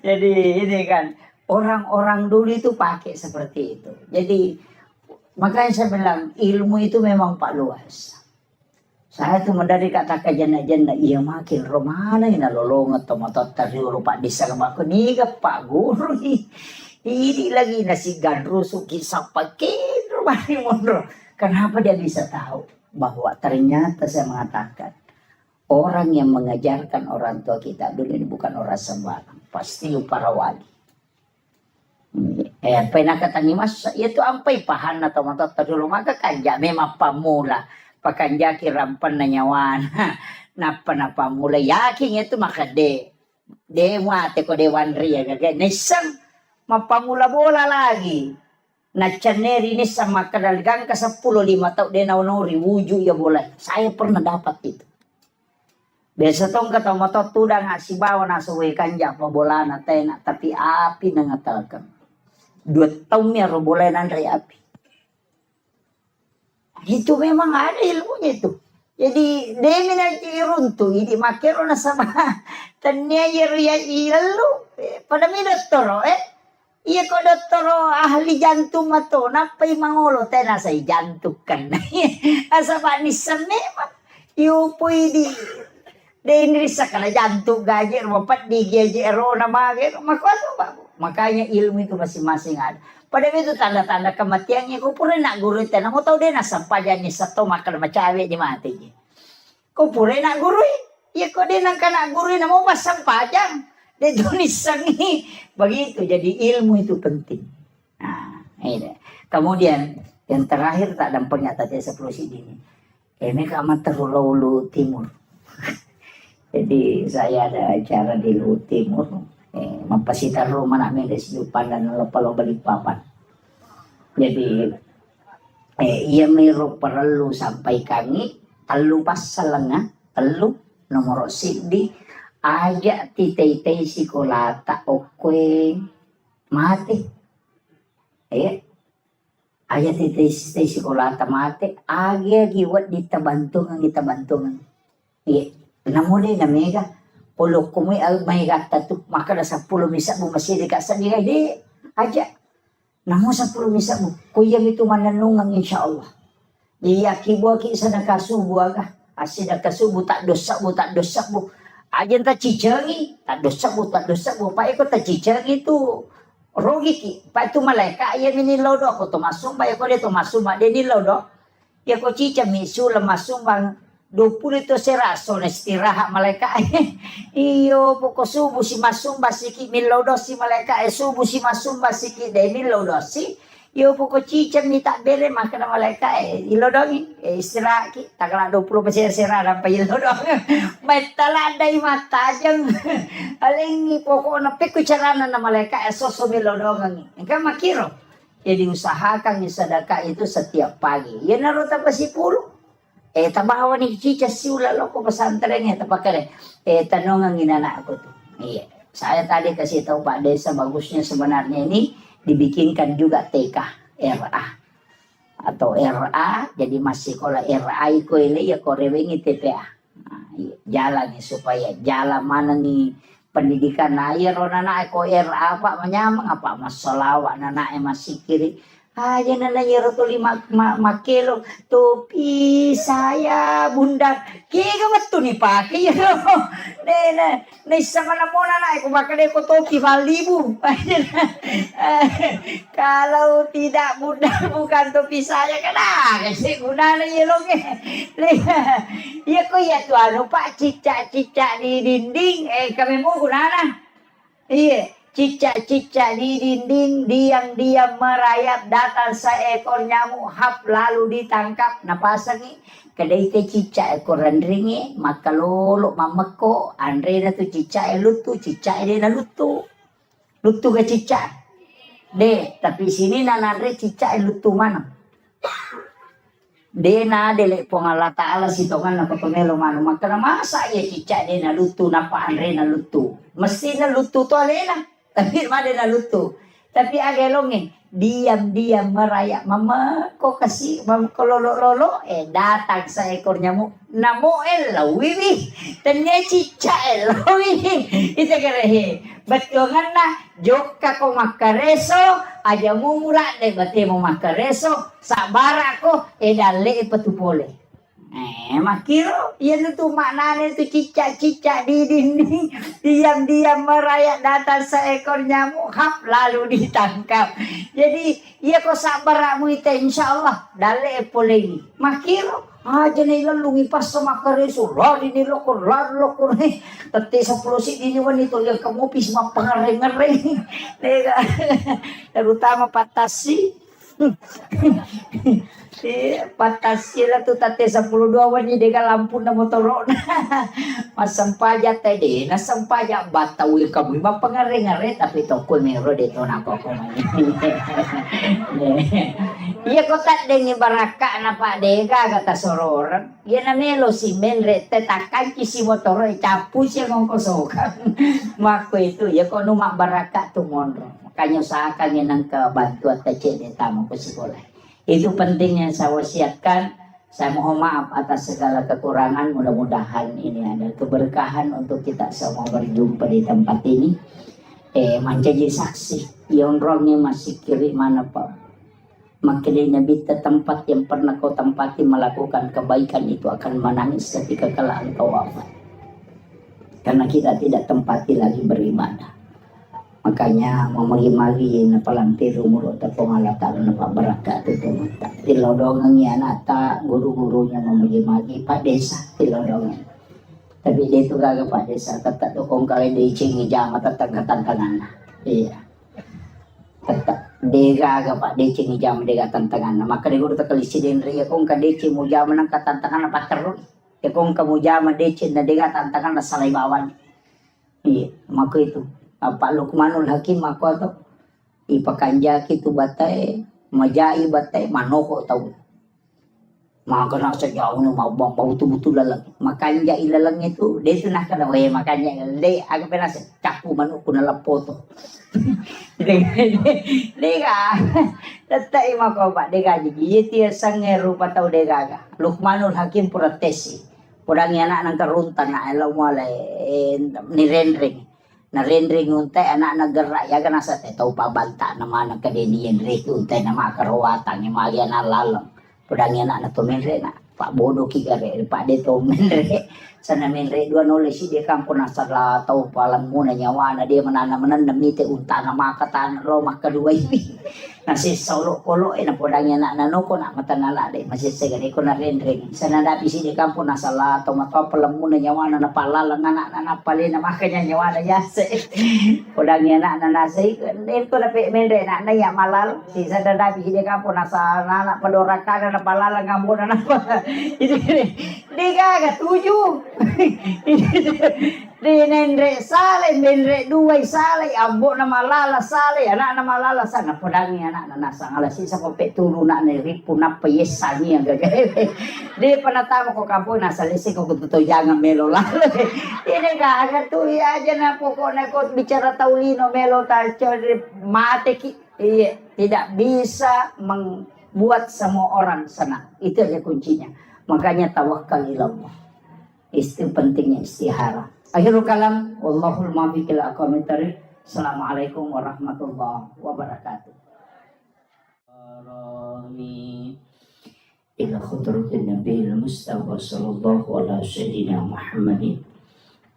Jadi ini kan orang-orang dulu itu pakai seperti itu. Jadi makanya saya bilang ilmu itu memang pak luas. Saya tuh dari kata kajana-jana iya makin romana ina lolong atau motot tadi lupa disama aku nih pak guru ini lagi nasi gandru suki sapakin rumah ini mondro. Kenapa dia bisa tahu bahwa ternyata saya mengatakan orang yang mengajarkan orang tua kita dulu ini bukan orang sembarang, pasti para wali. Pernah kata ni mas itu ampai pahan atau motot tadi maka kanja memang pamula. Pakanjaki rampan na nyawan napa mulai yakin itu maka de mate ko dewan ria gagay nisang mapamula bola lagi na chaneri ni sama kadalgang ka 15 tau de naunori wuju ya bola saya pernah dapat itu biasa tong kata moto tudang si bawa na suwe kanja pa bola na tena tapi api na ngatalkan 2 tahun ya ro bola nan api. Itu memang ada ilmunya itu. Jadi demi nanti runtuh, jadi makero na sama tanya ya ilalu pada mi doktor iya ko doktor ahli jantung ato napay mangulo tena sa jantung kan asa ba ni memang yu pwede de sa kana jantung gajer mapat di gejero na mager makwato ba makanya ilmu itu masing-masing ada. Pada itu tanda-tanda kematiannya ko pura nak guru tena mo tau de na sampajan ni sa to makal macawe di mati ni. Ko pura nak guru ya ko de nang kana guru na mo masampajan. De tulisan ni begitu jadi ilmu itu penting. Nah, ini. Kemudian yang terakhir tak ada pernyataan seperti ini. Mereka amat terlalu timur. Jadi saya ada acara di Luhut Timur. Mempasitar rumah namin dari siupan dan lo balik papan. Jadi ia meru perlu sampai kami telu pasalanga telu nomor sidi aja titei sikolata okwe mati aja titei sikolata mati aja giwat ditabantungan namune na mega polo kumi al may gata tu maka na 10 misa mo masih dekat sa dia di aja namo 10 misa mo kuya itu mananungan insyaallah dia kibo ki sa nakasubo aga asi nakasubo tak dosa mo aja ta cicengi tak dosa mo pa iko ta cicengi tu rogi ki pa itu malaika ya minilaw do ako tumasum pa iko dito masuma de nilaw do ya ko cica misu lemasumbang 20 itu seraso na istirahat malaikat iyo poko subuh si masumba siki milodo si malaikat subuh si masumba siki de milodo si iyo poko cicam ni tak bere maka na malaikat ilodongi istirahat ki takala 20% serah pa ilodong metalada mata jang aling poko na peku carana na malaikat soso milodong engka makiro jadi usahakan sedekah itu setiap pagi ya naruta pa si puluh tabawa ni cica siula loko pesantrennya tapakare tanong ang inana ako tuh iya saya tadi kasih tahu Pak Desa bagusnya sebenarnya ini dibikinkan juga TK RA atau RA jadi masih sekolah RA iko ini ya korewengi TPA jalan nih supaya jalan mana nih pendidikan air rona na eko RA Pak menyamang apa masalah nana masih kiri Aja na yero tuli makelo topi saya bundar kaya betul nih pak yero na sama na mona na aku bakal ko topi valibu kalau tidak bundar bukan topi saya kena kasi guna na yero ya ko ya tu anu pak cicak di dinding kami mau guna na iya. Cicak-cicak di dinding diam-diam merayap datang seekor nyamuk hap lalu ditangkap napasangi kedai te cicak ekor andringi maka lolo mameko andre na tu cicak lutu cicak dia na lutu ke cicak de tapi sini na andre cicak lutu mana dena dele pongala taala sitongan na pamelo mano maka na masa ya cicak dia na lutu napa andre na lutu mesti na lutu to alena tapi mana na lutu tapi agelonge diam-diam merayap mama kok kasih mama lolo datang seekor nyamuk namo lawiwi tanya cicak lawiwi itu kerehe betongan na joka ko makareso aja mumura de bate mo makareso sabara ko dale patupole makiro yan itu maknanya itu cicak-cicak di dinding diam-diam merayap datang seekor nyamuk hap lalu ditangkap jadi iya kok sabaramu itu insyaallah dale polegi makiro aja nih lalungi pas sama kereso lari nih lokor tete 10 si ini wanita yang kamu pis mah pengereng-ngereng terutama patasi patasila tu tate 10 wani dega lampu na motor masampaja tede na sampaja batawi kamu ba pangare-ngare tapi tokol mero de to na ko iya ko tat dengi baraka na pa dega kata sororan iya na melo si menre tetakan si motor capu siya ngong kosokan mako itu ya ko numa baraka tu monro makanya usahakan yan ang kebantuan tece de tamo ko sekolah. Itu pentingnya saya wasiatkan. Saya mohon maaf atas segala kekurangan. Mudah-mudahan ini ada keberkahan untuk kita semua berjumpa di tempat ini. Menjadi saksi. Yang orangnya masih kiri mana Pak? Makin Nabi tempat yang pernah kau tempati melakukan kebaikan itu akan menangis ketika kala engkau wafat. Karena kita tidak tempati lagi beribadah. Makanya memagi-magi na palantir umur ta pengalatan na pabaraka itu mata tilodongan yan ata guru-gurunya memagi-magi Pak Desa tilodongan tapi dia itu gagah Pak Desa tetap tukong kali di cingi jama tetap tantangan iya tetap dia gagah Pak di cingi jama dia tantangan maka dia guru takalisi din ria kung kadeci mo jama nang katantangan na paterro ya kung kamu jama deci na dia tantangan na salay bawan iya maka itu Pak Lukmanul Hakim aku atau ipakanja kitu batay majai batay manoko tahu maka nak sejauh ni mau betul-betul lalang makanya ilalang itu dia tu nak kena makanya dia agak pernah capu manuk kuna lapoto dia tetap imako Pak dia jadi dia sange rupa tahu dia gaga Lukmanul Hakim protesi purang anak nang karuntan na elaw mo ni rendring na rendring untay anak naggerak ya kan asa tahu pabanta naman ang kadediyan rek untay na makarawatan yung mga na lalang pudang anak na tumenre na Pak Bodo kigare Pak de tumenre sana menre dua nole si dia kampo nasala tahu palang muna nyawa na dia menanam namite unta na makatan romah kedua ini nasi solo kolo na pudang anak na no ko na matanala de masih segare ko na rendring sana dapi si dia kampo nasala tahu mata palang muna nyawa na napalalang anak na napali na makanya nyawa na yase pudang anak na nasi ko na menre na ya malal si sana dapi si dia kampo nasala na padorakan na palalang ngambo na napa di gaga tujuh di nendre sale nendre duay sale ambo na malala sale anak na malala sana podangi anak na nasa alasi sa kope tulu na ripu na payesani ang gagawin di panatama ko kapo nasa lisi ko kututo jangan melo lalo ini gaga tuhi aja na poko na ko bicara taulino melo talco mate iya tidak bisa membuat semua orang senang itu aja kuncinya makanya tawakal ilallah itu pentingnya istihara akhirul kalam wallahul muwaffiq ila aqwamit thoriq. Assalamualaikum warahmatullahi wabarakatuh. الكرام إلى خضرة النبي المصطفى صلى الله على سيدنا محمد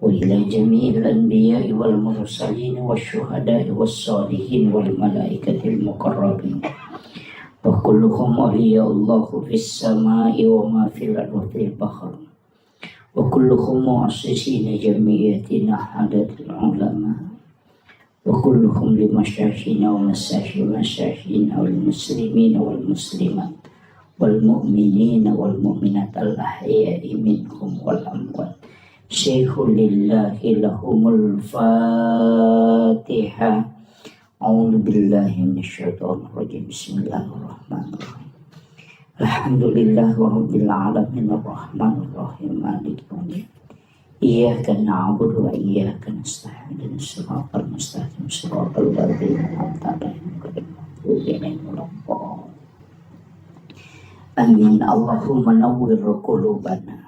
وإلى جميع الأنبياء والمرسلين والشهداء والصالحين والملائكة المقربين وكلهم أولياء الله في السماء وما في الأرض وفي البحر وكلهم مؤسسين جمعيتنا عدد العلماء وكلهم لمشايخنا ومشايخنا والمسلمين والمسلمات والمؤمنين والمؤمنات الأحياء منهم والأموات شيخ لله لهم الفاتحة أعوذ بالله من الشيطان الرجيم بسم الله الرحمن الرحيم الحمد لله رب العالمين الرحمن الرحيم مالك يوم الدين إياك نعبد وإياك نستعين اهدنا الصراط المستقيم صراط الذين أنعمت عليهم غير المغضوب عليهم ولا الضالين آمين اللهم نور قلوبنا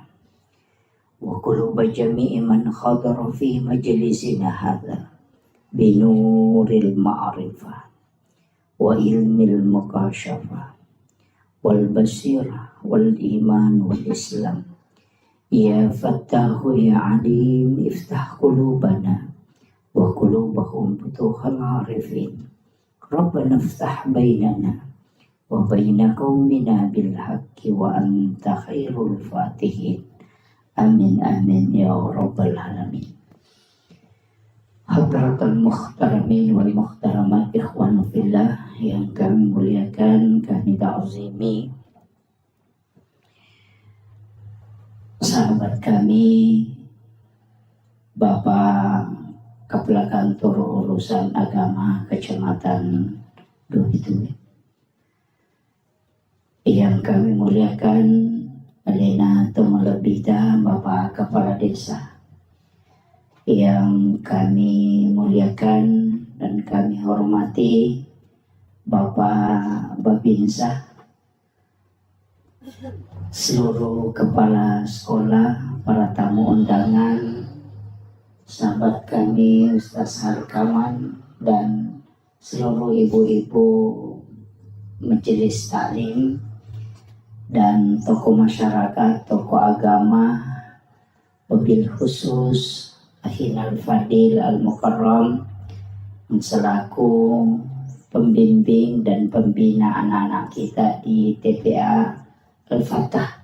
وقلوب جميع من حضر في مجلسنا هذا بنور المعرفة وعلم المكاشفة والبصيرة والإيمان والإسلام يا فتاح يا عليم افتح قلوبنا وقلوبهم فتوح العارفين ربنا افتح بيننا وبين قومنا بالحق وأنت خير الفاتحين آمين آمين يا رب العالمين. Hadratul muhtaramin wal muhtaramat ikhwan fillah yang kami muliakan, kami ta'zimi sahabat kami Bapak Kepala Kantor Urusan Agama Kecamatan Duhitu yang kami muliakan Alena Tumalabida Bapak Kepala Desa yang kami muliakan dan kami hormati Bapak Babinsa, seluruh kepala sekolah, para tamu undangan, sahabat kami Ustaz Harkaman dan seluruh ibu-ibu majelis taklim dan tokoh masyarakat, tokoh agama, wabil khusus Akhina Al-Fadil Al-Mukarram selaku pembimbing dan pembina anak-anak kita di TPA Al-Fatah.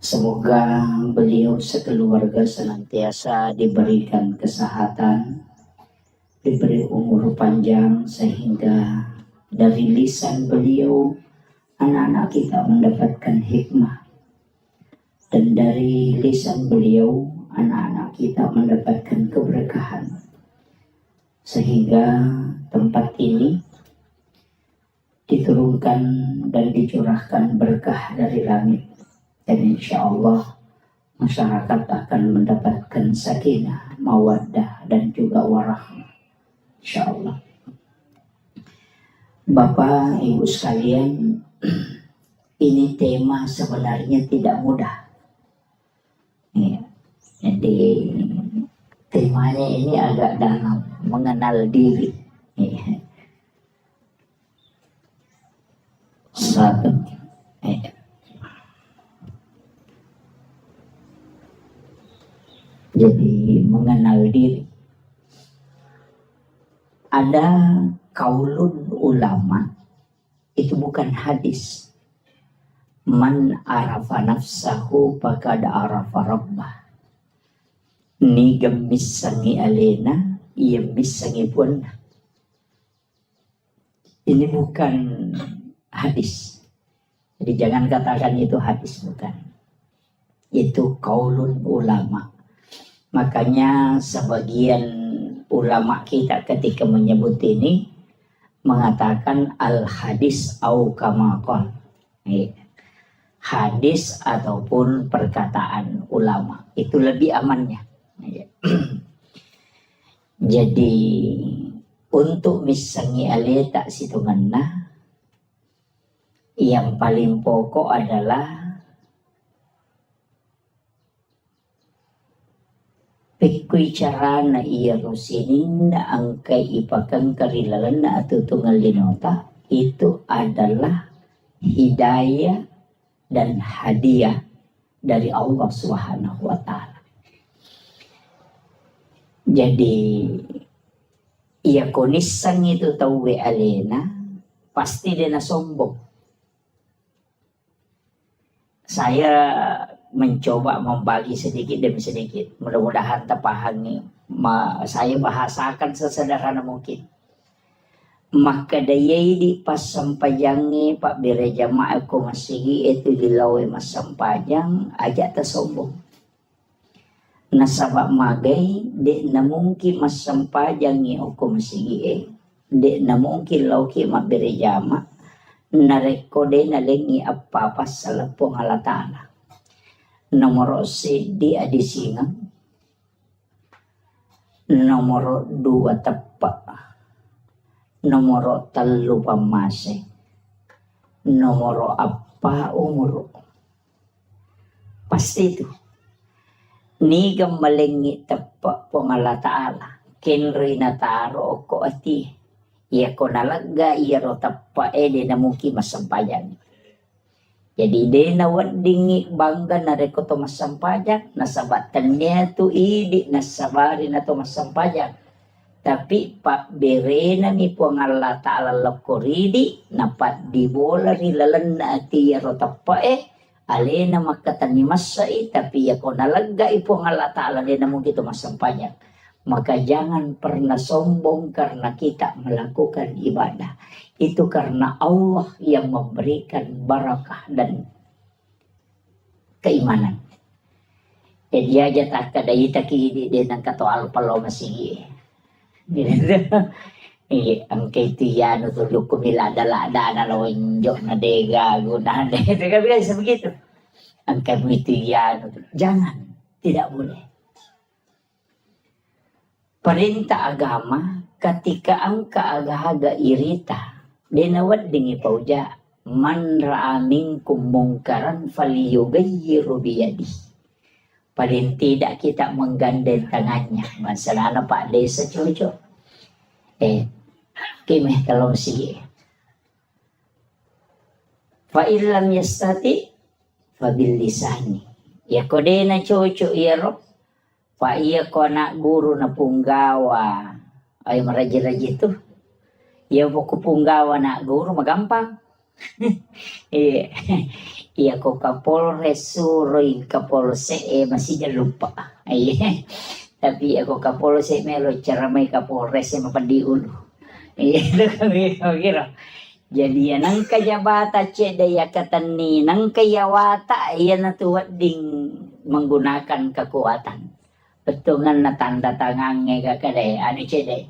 Semoga beliau sekeluarga senantiasa diberikan kesehatan, diberi umur panjang sehingga dari lisan beliau anak-anak kita mendapatkan hikmah dan dari lisan beliau anak-anak kita mendapatkan keberkahan sehingga tempat ini diturunkan dan dicurahkan berkah dari langit dan insya Allah masyarakat akan mendapatkan sakinah, mawaddah dan juga warahmah insya Allah. Bapak Ibu sekalian, ini tema sebenarnya tidak mudah ya. Jadi temanya ini agak dalam, mengenal diri. Satu. Jadi mengenal diri. Ada kaulun ulama, itu bukan hadis. Man arafa nafsahu faqad arafa rabbah. Ni gemisangi alena, ia misangi pun. Ini bukan hadis. Jadi jangan katakan itu hadis, bukan. Itu kaulun ulama. Makanya sebagian ulama kita ketika menyebut ini mengatakan al hadis au kama qala. Hadis ataupun perkataan ulama itu lebih amannya. Jadi untuk misangi ale tak situ ngena, yang paling pokok adalah pikui cara na iya rusinin na angkay ipakang karilalan na atutungal linota itu adalah hidayah dan hadiah dari Allah Subhanahu wa Ta'ala. Jadi ia konisang itu tahu alena pasti dia sombong. Saya mencoba membagi sedikit demi sedikit, mudah-mudahan terpahami. Saya bahasakan sesederhana mungkin. Maka daya di pas sampajangi Pak Bire jamaah ko masigi itu dilawe mas sampajang ajak tersombong. Nasabak magay di na mungkin mas sampajangi ko masigi di na mungkin lauki Mak Bire jamaah narekode na lengi apa sa lapong halatana. Nomor si di adisingan. Nomor 2 tepat. Nomor 3 pamase. Nomor apa umur. Pasti itu. Ni gamalengi tepat pongala ta'ala. Kenri na taro ko ati. Iya ko nalaga iya ro tepat de na mungkin masampayan. Jadi de na wadingi bangga na reko to masampayan. Nasabatannya tu idi nasabari na to masampayan. Tapi Pak Bire na ni po ang Allah Ta'ala lakoridi na pat di bola ni lalan na ati yaro tapae ale na makatani masai tapi ya ko nalaga ipo ang Allah Ta'ala din na mong ito masampanya. Maka jangan pernah sombong karena kita melakukan ibadah. Itu karena Allah yang memberikan barakah dan keimanan. Jadi aja tak kada ita kini din ang katoal palo masigi. Ang kaitiyan tulog ko milada-lada na lawinjo na dega gunahan dega bisa begitu. Ang kaitiyan jangan, tidak boleh. Perintah agama ketika ang kaagahaga irita dinawad dingi pauja man ra'a minkum mungkaran falyughayyiru biyadi. Paling tidak kita menggandeng tangannya. Masalah Pak Desa cucu. Kimeh talong sige. Fa illam yastati fa bil lisani. Ya kode na cucu iro. Fa iya ko na guru na punggawa. Ay maraji-raji itu. Ya buku punggawa na guru magampang. Iya ko Kapolres suroy Kapolse masih jangan lupa. Tapi ako Kapolse melo cara may Kapolres mapadiulo. Itu kami kira. Jadi nang kajabata cedaya katani nang kayawata iya natuwad ding menggunakan kekuatan. Betungan na tanda tangannya kakade anu cede.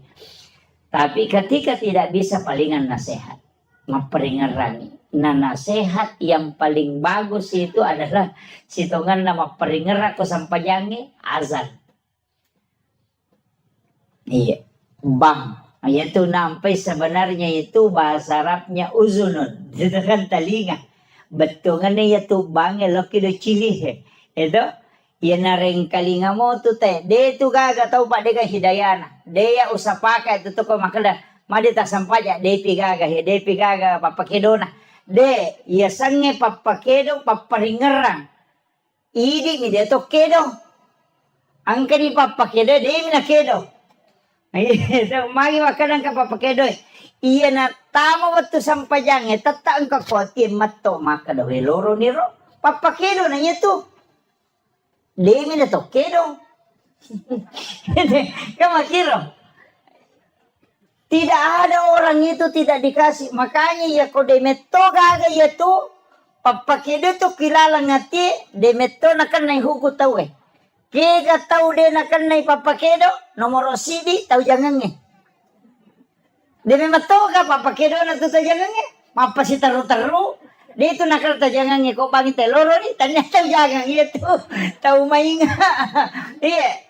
Tapi ketika tidak bisa palingan nasihat. Maperingerani. Nah nasihat yang paling bagus itu adalah situngan nama peringer ako sampajangi azan. Iya, bang. Itu nampai sebenarnya itu bahasa Arabnya uzunun. Itu kan telinga. Betungannya itu bang elok itu cili. Itu ya nareng kalinga mo tu teh. Dia tu gaga tahu pak deka hidayana. Dia usah pakai itu tuh kau makanya. Madi tak sampaja. Dia pigaga papakedona. De, iya sange papakedo paparingerang. Idi mi de to kedo. Angkari papakedo de mi na kedo. Itu magi makanan ka papakedo. Iya na tama waktu sampajang tata ang kakoti matto makado loro niro. Papakedo na itu. De mi na to kedo. Kamakiro. Tidak ada orang itu tidak dikasih. Makanya ya kau demeto gaga ya tu. Papakedo tu kilala ngati. Demeto nakan na hugo tau Kega tahu de nakan na papakedo. Nomor sidi tahu jangan Demeto ka papakedo na tu tahu jangan Mapa si taru-taru. Dia itu nakal tahu jangan kau bangi teloro ni. Tanya tahu jangan itu. Tahu mainga. Iya.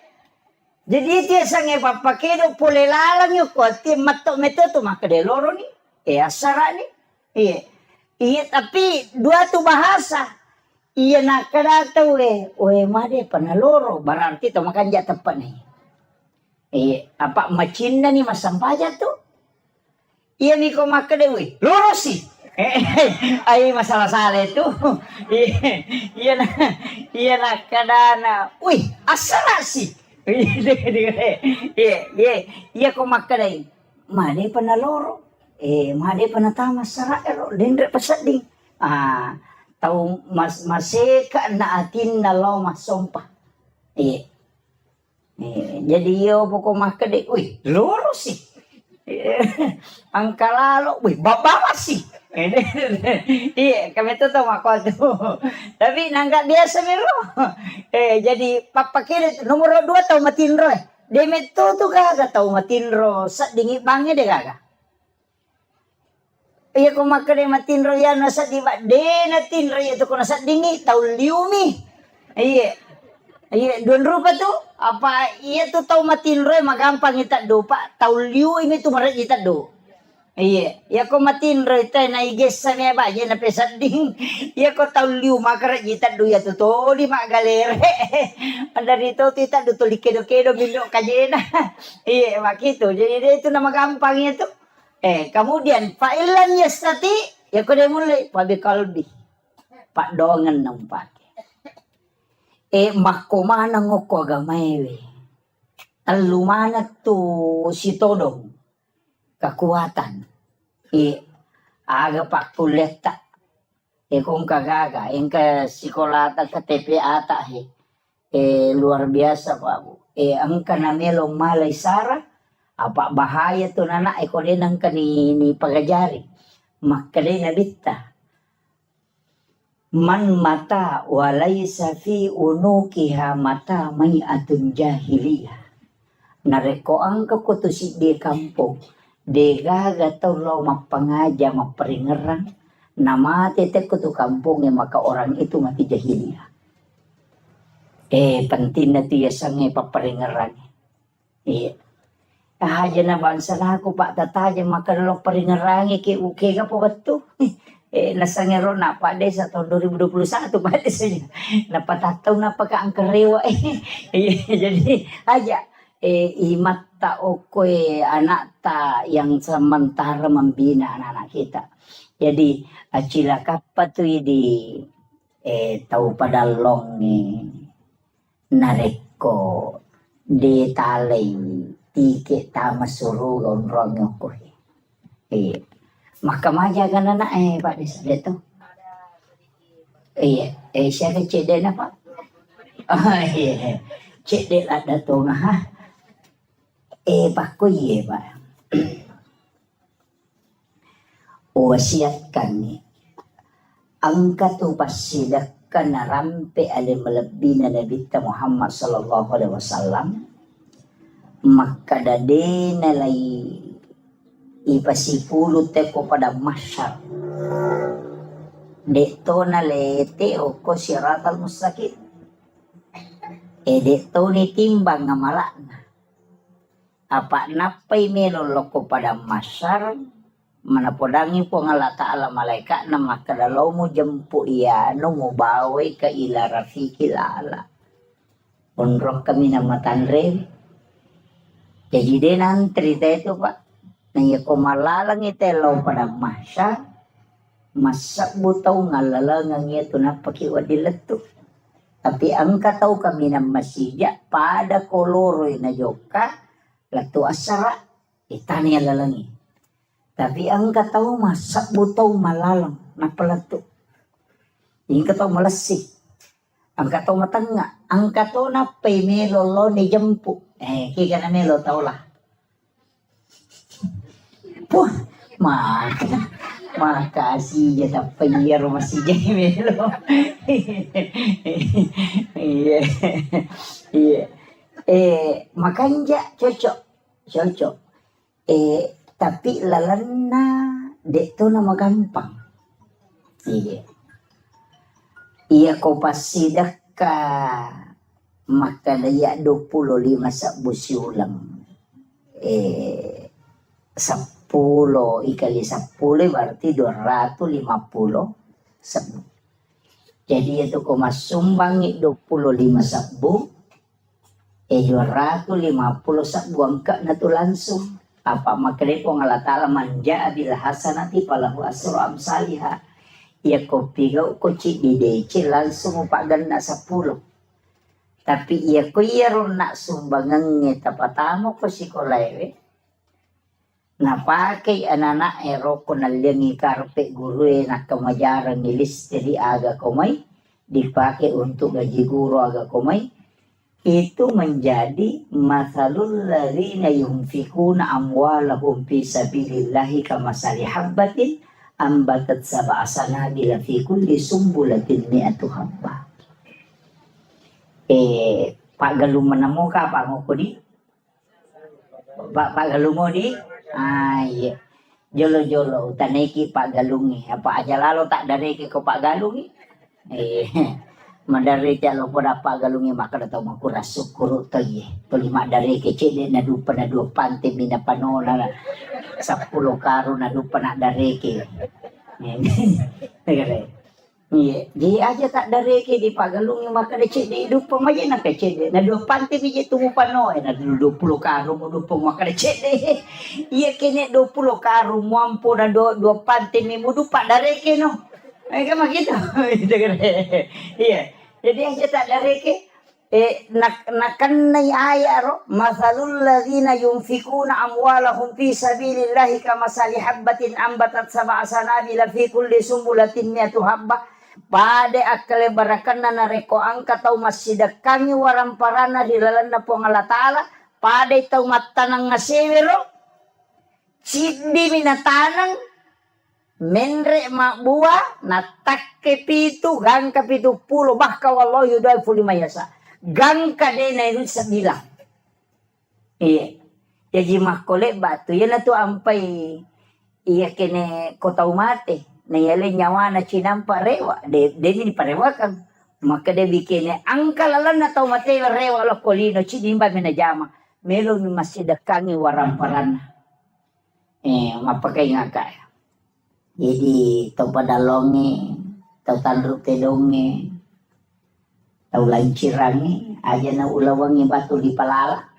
Jadi dia sange papakedo pole lalang yuk ti matok meto tu maka de loro ni asara ni iya tapi dua tu bahasa iya nak kada tahu made panaloro berarti tu makan ja tepat ni apa macinda ni masampaja tu Iya nih kok maka deh, wih, lurus sih. Ay masalah salah itu. Iya nah, iya nah kadana. Wih, asal sih. Iya, iya, iya kok maka deh. Made panaloro. Made panatama sara ero dendre pasading. Tahu maseka na atin na lo masompa. Jadi yo pokok maka deh, wih, lurus sih. Ang kalalo, wih, babawas sih. Iya, kami tuh tahu aku tuh. Tapi nangka biasa mero. Jadi papa kiri nomor 2 tahu matinro. Demet tuh kagak tahu matinro. Sa dingi bangi deh kagak. Iya ko makade matinro ya nasa di ba. De natinro ya tuh ko nasa dingi tahu liumi. Iya. Iya, don rupa tuh apa iya tuh tahu matinro magampang ita do pa tahu liu ini tuh marat ita do. Iya, ya ko matinro ita na iges sa me ba ya na pesading. Iya ko tahu liu makarat ita do ya tuh to di magalere. Anda dito tita do to likedo-kedo bindo kajena. Iya, makito. Jadi itu nama gampang itu. Kemudian fa'ilan yastati ya ko de mulai pabi kalbi. Pak dongan nang pak. Makomana ngoko agamewe. Alumana tu si todong. Kekuatan. Aga pak kuleta. Kung kagaga. Ka sikolata ka TPA ta luar biasa Pak. Ang kanamelong malay sara. Apa bahaya tu nana. Ko din ang kanini pagajari. Makkalay na bita. Man mata walaysa fi unukiha mata may atun jahiliyah. Nareko ang kakutusi di kampung. De gaga tolo mapangaja maparingerang. Namate te kutu kampung maka orang itu mati jahiliyah. Penting na tiya sange paparingerang. Iya. Aja na bansa na ako pa tataja makalong paringerangi ki uke ka po bato. Nasangero na pa de sa tahun 2021 pa de saja. Napatataw na pagkaangkarewa Jadi aja imata okoy anak ta yang sementara membina anak-anak kita. Jadi acila kapat tu di tahu pada long nareko de talay tike tama suruh onrong okoy. Makamaja ka na Pak dito. Siya ka cede na Pak. Iya. Cede ada to nga ha. Pak Pak. Wasiatkan ni. Ang katupasidak na rampe alim malabbi na Nabi Muhammad sallallahu alaihi wasallam. Makadade na lay ipasipulot ko pada masyar. Dito na lete o ko siratal mustaqim. Dito ni timbang nga malana. Apa napay melolo ko pada masyar. Manapodangi po nga lata ala malaika na makadalaw mo jampu iya no mo baway ka ila rafiki lala. Unrok kami na matanre. Jadi din ang trita ito Pak. Naya kumalalang itelaw pada masya, masak butaw ngalalang ito na pakiwadilat to. Tapi ang kataw kami ng masija, pada koloroy na joka, lato asara, itanya lalangi. Tapi ang kataw masak butaw malalang na palato. Yung kataw malasik. Ang kataw matanga. Ang kataw na pay melolo ni jampu. Kika na melo tao lah. Puh, makasih ya tapayar masih melo. Iya. Iya. Makanya cocok. Tapi lalana dekto nama gampang. Iya. Iya ko pasidak ka makadaya 25 sa busiulang. 10 ikali 10 berarti 250 sabu. Jadi itu ko masumbangi 25 sabu 250 sabu angka na to langsung Apa makanya po Allah Ta'ala manja bil hasanati falahu asru amsalihha. Ya kopi kau kuci di DC langsung pak ganda 10. Tapi iya ko iya nak sumbangan ngeta patamo ko si kolewe. Napake anak ero ko naliangi karpe guru nak kemajaran nilis dari aga komay dipakai untuk gaji guru aga komay. Itu menjadi masalul ladzina yunfikuna amwalahum fi sabilillahi kamasali habbatin ambatat sab'a sanabila fi kulli sumbulatin mi'atu habbah. Pak Galung menemu ka Pak Ngoko di? Pak Galung mo di? Iya. Jolo-jolo taneki Pak Galungi. Apa aja lalu tak dareki ko Pak Galungi? Madari lo pada Pak Galungi maka datang maku rasuk kurut tadi. Pelima dari kecil na dupa na dua pantai mina panola 10 karun na dupa na dari ke. Iya, dia aja tak dari ke di Pak Galungi maka decik di dupa maja na kecil na dua pantai biji tumu panola na 20 karun mo dupa maka decik de. Iya kene 20 karun mampu na dua pantai mi mo dupa dari ke no. Kayak gitu, iya. Jadi yang kita dari ke, nakan nai ayaro, masalul ladzina yunfikuna amwalahum fi sabilillahi kamasali habbatin ambatat sab'a sanabila fi kulli sumbulatin mi'atu habbah. Pade akale barakanna nareko angka tau masidakangi waramparana di lalanda po Allah Ta'ala. Pade tau matanang ngasewero, sidi minatanang. Menre mak buah natak kepitu gang kepitu pulo bahka wallahu yudaifu lima yasa gang kadena itu 9. Iya jadi mak kolek batu ya na tu ampai iya kene kota umate na yale nyawa na cinampa rewa de ni parewakan maka de bikene angka lalan na tau mate rewa lo kolino cinimba mena jama melo ni masih dekangi waramparan mapakai ngakaya. Jadi tau padalonge, tau tandruk tedonge, tau lancirange, aja na ulawangi batu di palala.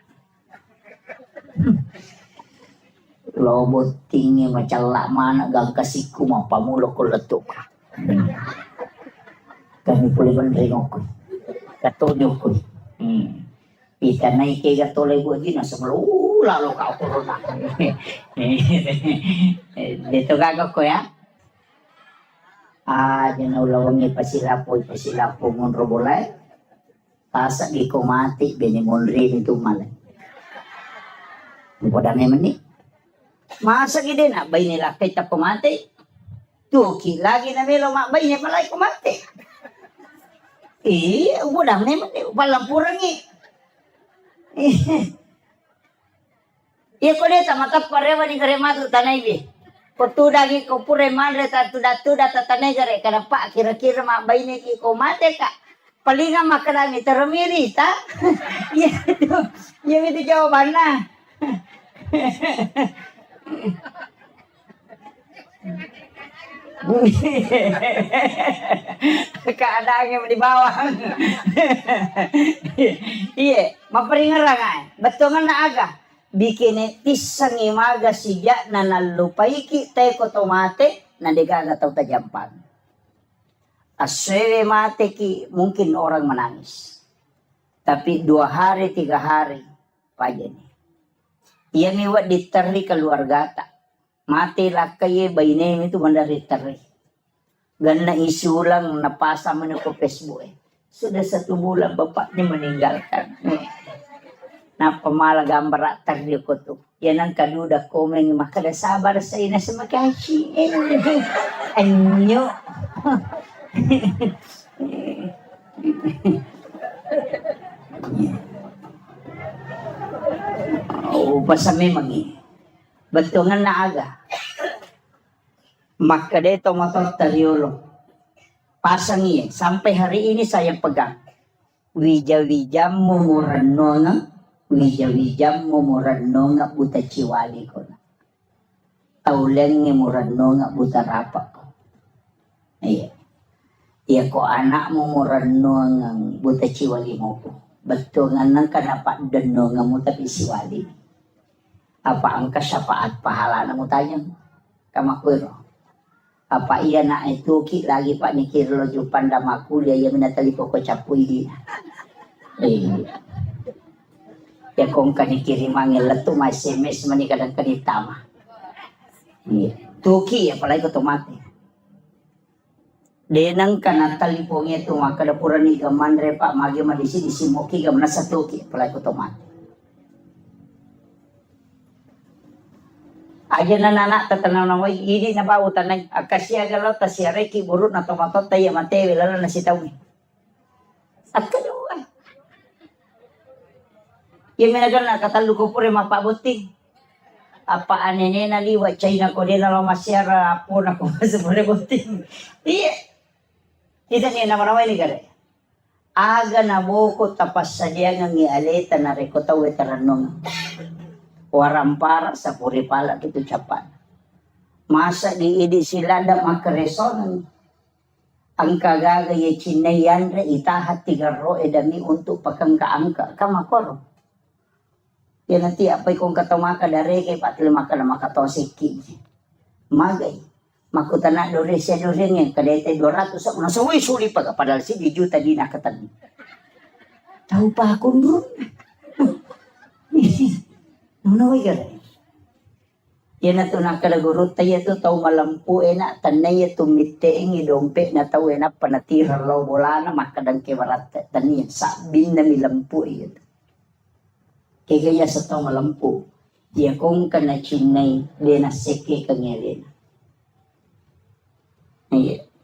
Lobot tinggi macam lak mana gang kasiku mampa mulo ko letuk. Kami pulih bendringok ko. Katonyo ko. Ika naik ke gatole buat dina sebelum lalu kau corona. Dito gagawin ko ya. Diyan ulawangi pasilapo ngonro bolay. Tasa di ko mati binimonri nito malay. Bukan naman ni. Masa gede na bay nila kay ta kumati. Tuki lagi na melo makbay niya palay kumati. Bukan naman ni palampurang Iya ko deta matap parewa ni karematu tanay bi. Potuda gi ko pure madre ta tuda tatanay gare kada pa kira-kira mabay ni ki ko mate ka. Palinga makarami termirita. Iya itu jawaban na. Keadaannya di bawah. Iya, maparingarang ay. Betungan na aga. Bikin tisang imaga siya na nalupay ki tay ko tomate na digaga tau tajampan. Aswe mate ki mungkin orang menangis. Tapi 2 hari 3 hari paja ni. Iya miwat diteri keluarga tak. Mati lah kaya bayi itu mandari teri. Gana isulang napasa mana ko Facebook Sudah 1 bulan bapaknya meninggalkan. Na pamala gambar teri ko tu. Yan ang kaduda komen makada sabar sa ina sa makashi. Anyo. Pasami magi. Betungan na aga. Maka dito motor teriolo. Pasang iya. Sampai hari ini saya pegang. Wija-wija mumuranona. Wija-wija mumuranona buta ciwali ko na. Tauleng ni muranona buta rapak ko. Iya. Iya ko anak mumuranona buta ciwali mo ko. Betungan nang kanapak denonga mo tapi siwali. Apa ang kasyafaat pahala na mo tayang kamakwiro. Apa iya na ituki lagi pak ni kirlo jupan damakulia ya minatali ko capuy di. Ya kung kanikirim ang ilato may SMS man kadang kanitama. Tuki ya palay ko tumati. Denang kanatali po nga ito makadapuran ni gaman re pak magi madisi disimuki gamna sa tuki palay ko tumati. Aja na nana tatanaw na mo ini na ba utanay akasya galaw ta siya reki burut na tomatot tayo matewe lalo na sitaw ni. At kaluwa. Yung minagal na katalo ko pure mapabuti. Apa anene na liwa China ko din na masyara po na ko sa pure buti. Iya. Kita niya naman naman ni gare. Aga na boko tapas sa diya ng ialeta na rekotaw etaranong. Warampara sa puripala kito Japan. Masa diidi sila da makareson. Ang kagagaya chinayan re itahat tigaro edami untuk pakangkaangka kamakoro. Yan nanti apay kung katamaka dari kay patil maka na makatosiki. Magay. Makutana dore siya dore nga kadete 200 sa una suwi suli pag padal si di juta di nakatan. Tahu pa ako doon. Ano way gare? Yan na ito nakalagurot tayo ito tao malampu na tanay ito miteeng idompe na tao na panatira law bola na makadang kiwarat taniya sabin na milampu ito. Kaya sa tao malampu dia kong kanachinay di na seke kanyari.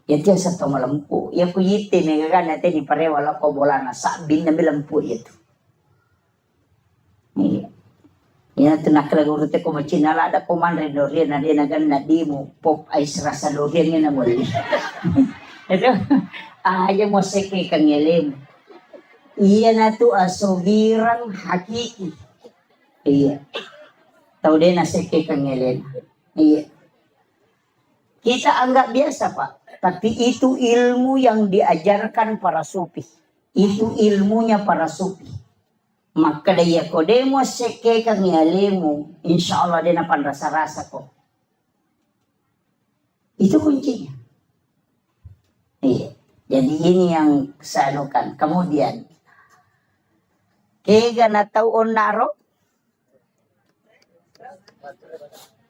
Yan siya sa tao malampu. Yan ko yite may gagana natin ni pare wala ko bola na sabin na milampu ito. Yan ito nakalagurot ko machinala da kumanre dorian na di nagan na di mo pop ice rasa dorian yan na mo. Ito, ayaw mo seke kanyalim. Iya na to asubirang hakiki. Iya. Tau din na seke kanyalim. Iya. Kita anggap biasa Pak. Tapi itu ilmu yang diajarkan para sufi. Itu ilmunya para sufi. Maka daya ko demo seke kang yalimu, insya Allah din apan rasa-rasa ko. Itu kuncinya. Iya. Jadi ini yang sanukan. Kemudian, kega na taon naro?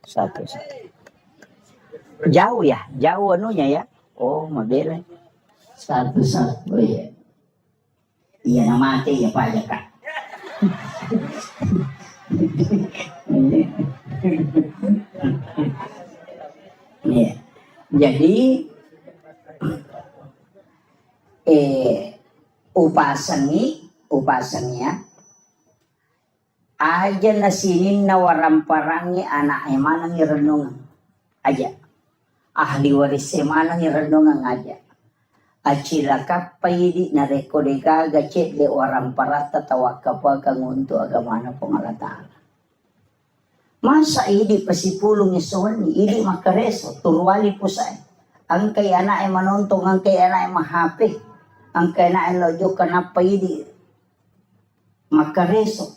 Satu. Jauh ya, jauh anunya ya. Oh, mabela. Satu. Oh iya. Iya na mati ya Pak ya Kak. Ya. Jadi upasanya aja nasinin na waramparangnya anak emanang irenungan aja ahli waris emanang irenungan aja acila kapaydi na rekodega gacet de waramparata tawakapa kangunto agamana pangalatala. Masa idi pasipulong isuan ni idi makareso turwali po sa ang kay anak ay manontong ang kay anak ay mahapi ang kay anak ay lojo kanapaydi makareso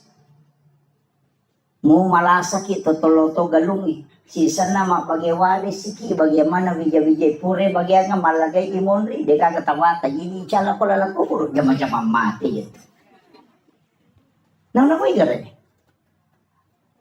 mo malasaki totoloto galungi sisa na mapagewali siki bagaimana bijay pure bagya nga malagay imonri de kagatawata ini chala ko lalako puro jama-jama mati ito. Nang nakoy gare.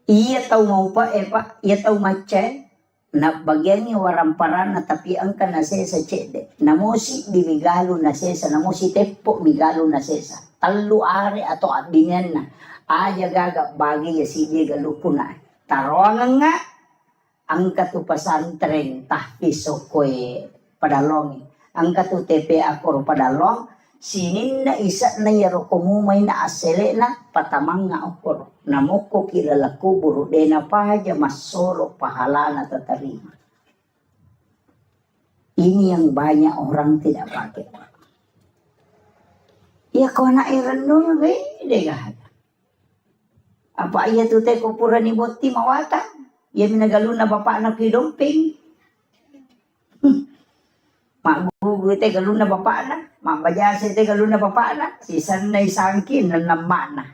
Iya tau mau pa Pak, iya tau macen na bagyan ni waramparan na tapian ka na sesa chede. Namosi bimigalo na sesa, namosi tepo migalo na sesa. Talo are ato abingan na. Aja gaga bagi ya sige galupo na. Tarongan nga ang katupasan tren tahpiso koe padalong. Ang katu tepe akor padalong sinin na isa na yaro kumumay na asele na patamang nga akor. Namuko kilala ko buro de na pahaja masoro pahala na tatarima. Ini yang banyak orang tidak pakai. Ya kau nak irenung de gahada. Apa iya tu te kupura ni boti mawata? Ya minagalo na bapak na kidomping. Magugu te galo na bapak na. Mabajase te galo na bapak na. Sisan na isangkin na namana.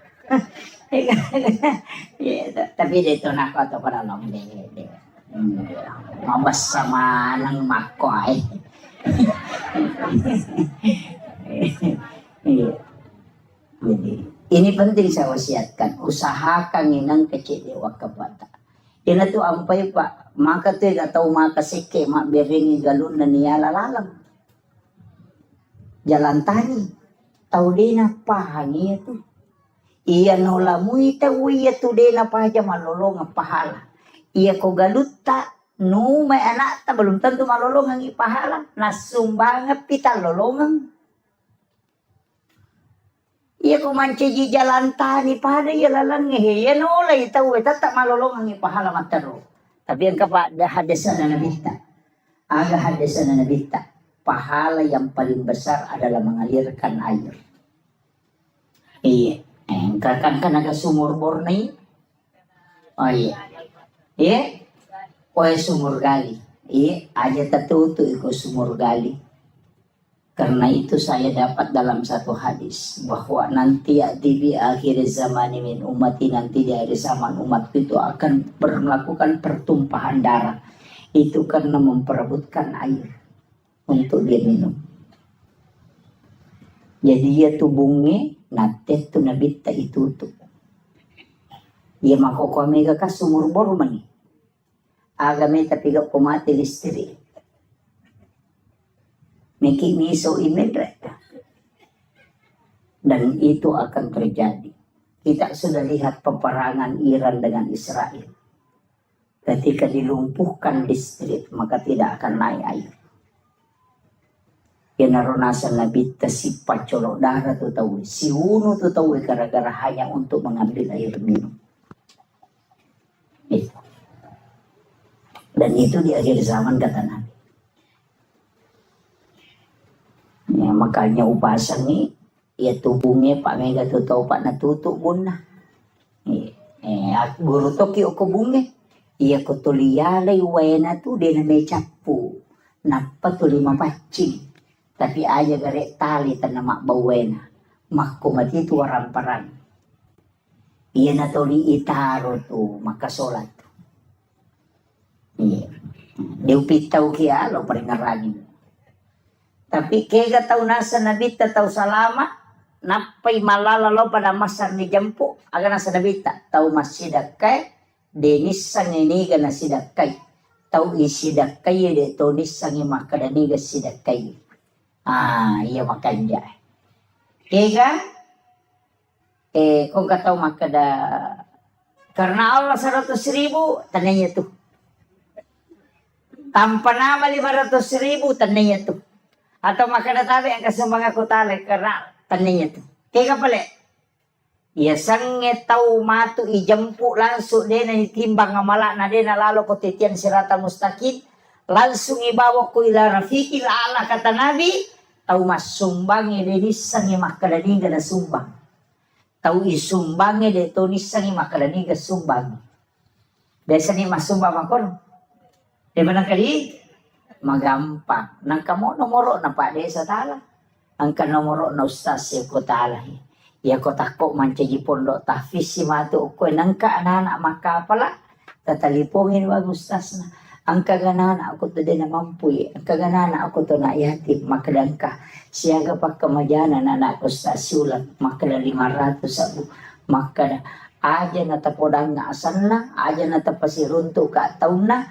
Tapi dito na ako ito para lang. Mabas sama ng mako ay. Jadi, ini penting saya wasiatkan. Usahakan inang kecil wag kabata. Ina to ampay pa. Maka to atau maka sike mabiringi galon na niya lalalang. Jalan tani. Tau dina pahangi itu. Iya nola muita uya tu dina pahaja malolong ang pahala. Iya ko galuta. No may anak ta belum tentu malolong ang ipahala. Nasumbang pita lolongan. Iya ko manci jalan tani pada iya lalang ngehe. Iya nola itaw tak malolong ang ipahala mataro. Tapi ang kapada hadasan na nabita. Aga hadasan na nabita. Pahala yang paling besar adalah mengalirkan air. Iya. Kan naga sumur bornei. Oh iya. Iya. Oh sumur gali. Iya. Aja tertutup ikut sumur gali. Karena itu saya dapat dalam satu hadis bahwa nanti di akhir zaman min umati nanti di akhir zaman umat itu akan melakukan pertumpahan darah. Itu karena memperebutkan air untuk dia minum. Jadi dia tubungnya nate tu nabita itu tuh. Dia makoko mega ka sumur bor mani. Agame tapi gak pemati listrik. Miki miso imedret. Dan itu akan terjadi. Kita sudah lihat peperangan Iran dengan Israel. Ketika dilumpuhkan listrik maka tidak akan naik air. Kenaronasan Nabi si pacolok darah tu tahu, si unu tu tahu gara-gara hanya untuk mengambil air minum. Itu. Dan itu di akhir zaman kata Nabi. Ya, makanya upasan ni, ya tubungnya Pak Mega tu tahu Pak natutuk pun nah. Guru toki o kubungnya, iya ko tuliyalay wena tu dia na may capu, napa tu 5 pacing. Tapi aja gare tali tanama bawena. Makumati tu waramparan. Iya na tuli itaro tu makasolat. Iya. Diupitaw kia lo paringaragin. Tapi kega tahu nasa nabita tahu salama. Napay malala lo pada masar ni jampu. Aga nasa nabita tahu masidakai. Denis sang iniga na sidakai. Tahu isidakai de tonis sang imakadaniga sidakai. Iya makanya. Kega, kung kataw makada, karena Allah 100.000, tananya tuh. Tanpa nama 500.000, tananya tuh. Atau makada tabi ang kasumang ako tali, karena tananya tuh. Kega pala, iya sange tau matu ijampu langsung din na itimbang nga mala na din na lalo ko titian sirata mustaqim, langsung ibawa ko ila rafiqil ala kata Nabi, tau masumbangnya de nisangi makadaniga na sumbang. Tau isumbangnya de to nisangi makadaniga sumbang. Biasa ni masumbang makon. Di mana kali? Magampang. Nang kamo nomoro na pa de sa tala. Ang kanomoro na ustaz ya ko tala. Ya ko tako mancaji pondok tahfiz si matu ko nang ka anak maka pala. Tatalipongin wag ustaz na. Ang kaganana ako to din na mampuy. Ang kaganana ako to na yatim. Makadan ka. Siyaga pagkamadyanan na nakosta sulat. Makada 500 sabu. Makada. Aja na tapodang nga asan na. Aja na tapasirunto ka taon na.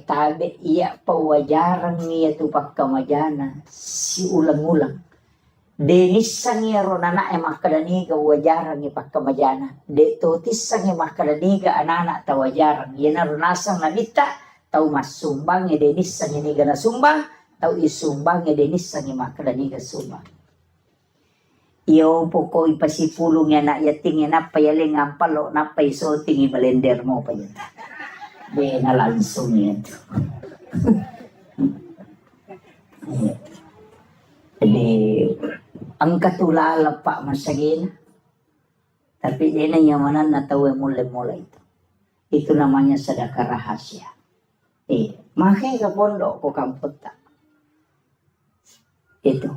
Tabi iya pawajarang niya to pagkamadyanan. Si ulang-ulang. Denisang iya ronana makadaniga wajarang ni pagkamadyanan. De totisang iya makadaniga anana tawajarang. Yan na ronasang nalita. Tau masumbang ya denis sang ini gana sumbang, tau isumbang ya denis sang makadani ga sumbang. Iyo poko ipasipulong ya na yating ya napayaling ampalo napaisoting ibalender mo pa yun. Di nalansong yan. Jadi ang katulala pa masagin. Tapi di na yamanan natawa mula-mula itu. Itu namanya sedekah rahasia. Makai ke pondok ko kamput tak. Itu.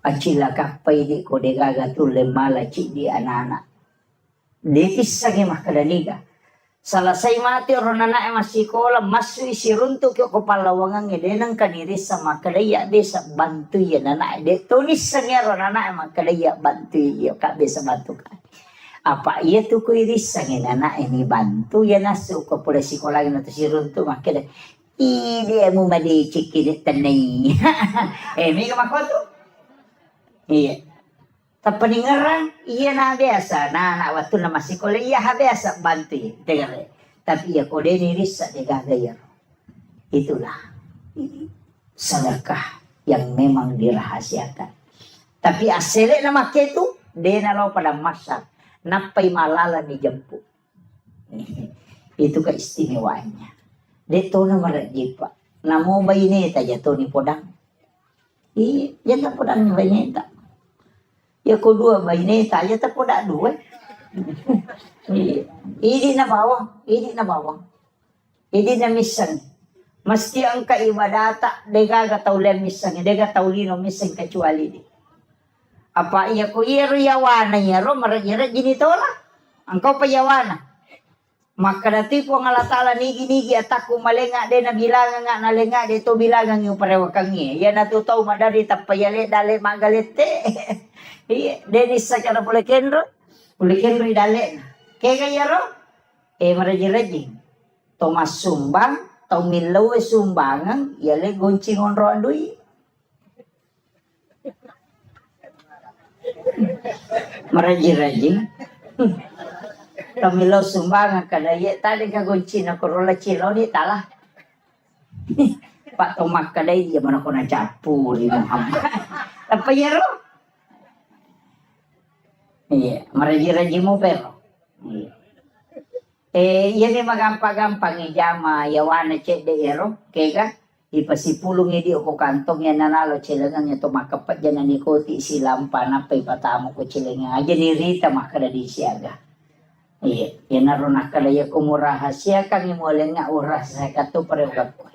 Acila kapay di ko de gagatul lemala cik di anak-anak. Detisang mah kadaliga. Selesai mati orang anak masih sekolah masuk isi runtuk ke kepala wangang dia nang kadiri sama kadaya bisa bantu ya anak dia tulis sengnya orang anak mah kadaya bantu ya kak bisa bantu kan. Apa iya tuh kuiris sengin anak ini bantu ya nasuk ke pola sekolah yang si runtuk mah kada. Dia mau mandi cikit tenai. Mika makoto. Iya. Tapi ngerang iya na biasa na anak waktu na masih sekolah iya biasa bantu dengar. Tapi ya kode niris sa gaya. Itulah sedekah yang memang dirahasiakan. Tapi asli nama itu dia nalo pada masa napai malala ni jemput. Itu keistimewaannya. Dia tu nama rajipa. Namo bayi taja tu ni podang. Iya, jangan podang bayi tak. Ya kedua bayi taja tak podak dua. Ini na bawang, ini na bawang. Ini na misan. Mesti ang kaibadata dega tahu le misan, dega tahu lino misan kecuali di. Apa iya ko iro yawana iro marajira gini tola. Angkau pa yawana. Maka dati po ngalatala nigi ataku malenga de na bilangan nga nalenga de to bilangan yung parewakangi. Ya natutaw madari tapayale dale magalete. Iya, denis sa kana pula kendro idale. Kaya kaya ro, maraji-raji. Tomas sumbang, tau milaw sumbangan, yale goncing onro andui. Maraji-raji. Tau milaw sumbangan kadaya, tali ka goncing na korola chilo ni tala. Pak Tomak kadaya, dia mana ko na capu di Muhammad. Apa ya ro? Iya, maraji-raji mo pero. Iya ni magampang-gampang ijama yawana cek de ero, kega ipasipulong idi ko kantong yan nanalo cilengan ito makapat dyan ni koti silang panapay patamo ko cilengan. Aja ni Rita makada di siaga. Iya, yan naroon nakalaya kumuraha siya kang imuling nga oras sa kato parewag ko.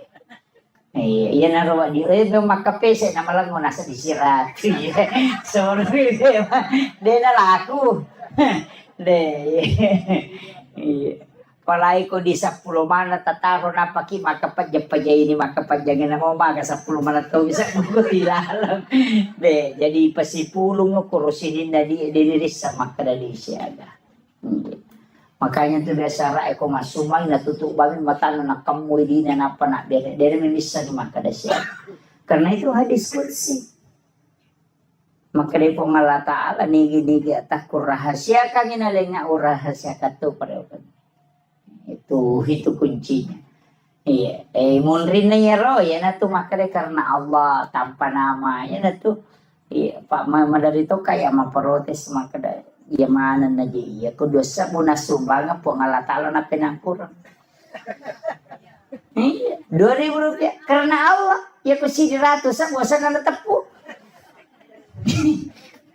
Iya naroon di makapese na malang mo nasa disirat. Sorry, de na laku. De. Palay ko di 10 mana tataro na paki makapadya ini makapadya na mo maga 10 mana to bisa ko tilalang. De, jadi pasipulong ko kurusinin na di diniris sa makadali siya. Makanya tu biasa rai ko masumay natutubangin mata na kamoy di na napana dere mimisa ni makadasya. Karena itu hadis kursi. Maka dari pengala ta'ala nigi-nigi atak rahasia kang inalenga rahasia katu pareokan. Itu kuncinya. Iya, munrin na yaro ya na tu maka dari karena Allah tanpa nama ya na tu. Iya, Pak Mama dari itu kayak memprotes maka dari ya mana na ya ko dosa mo na sumbang po ngala ta'ala na pinangkurang. Iya, 2.000 rupiah karena Allah ya ko 100 sa bosan na natapu.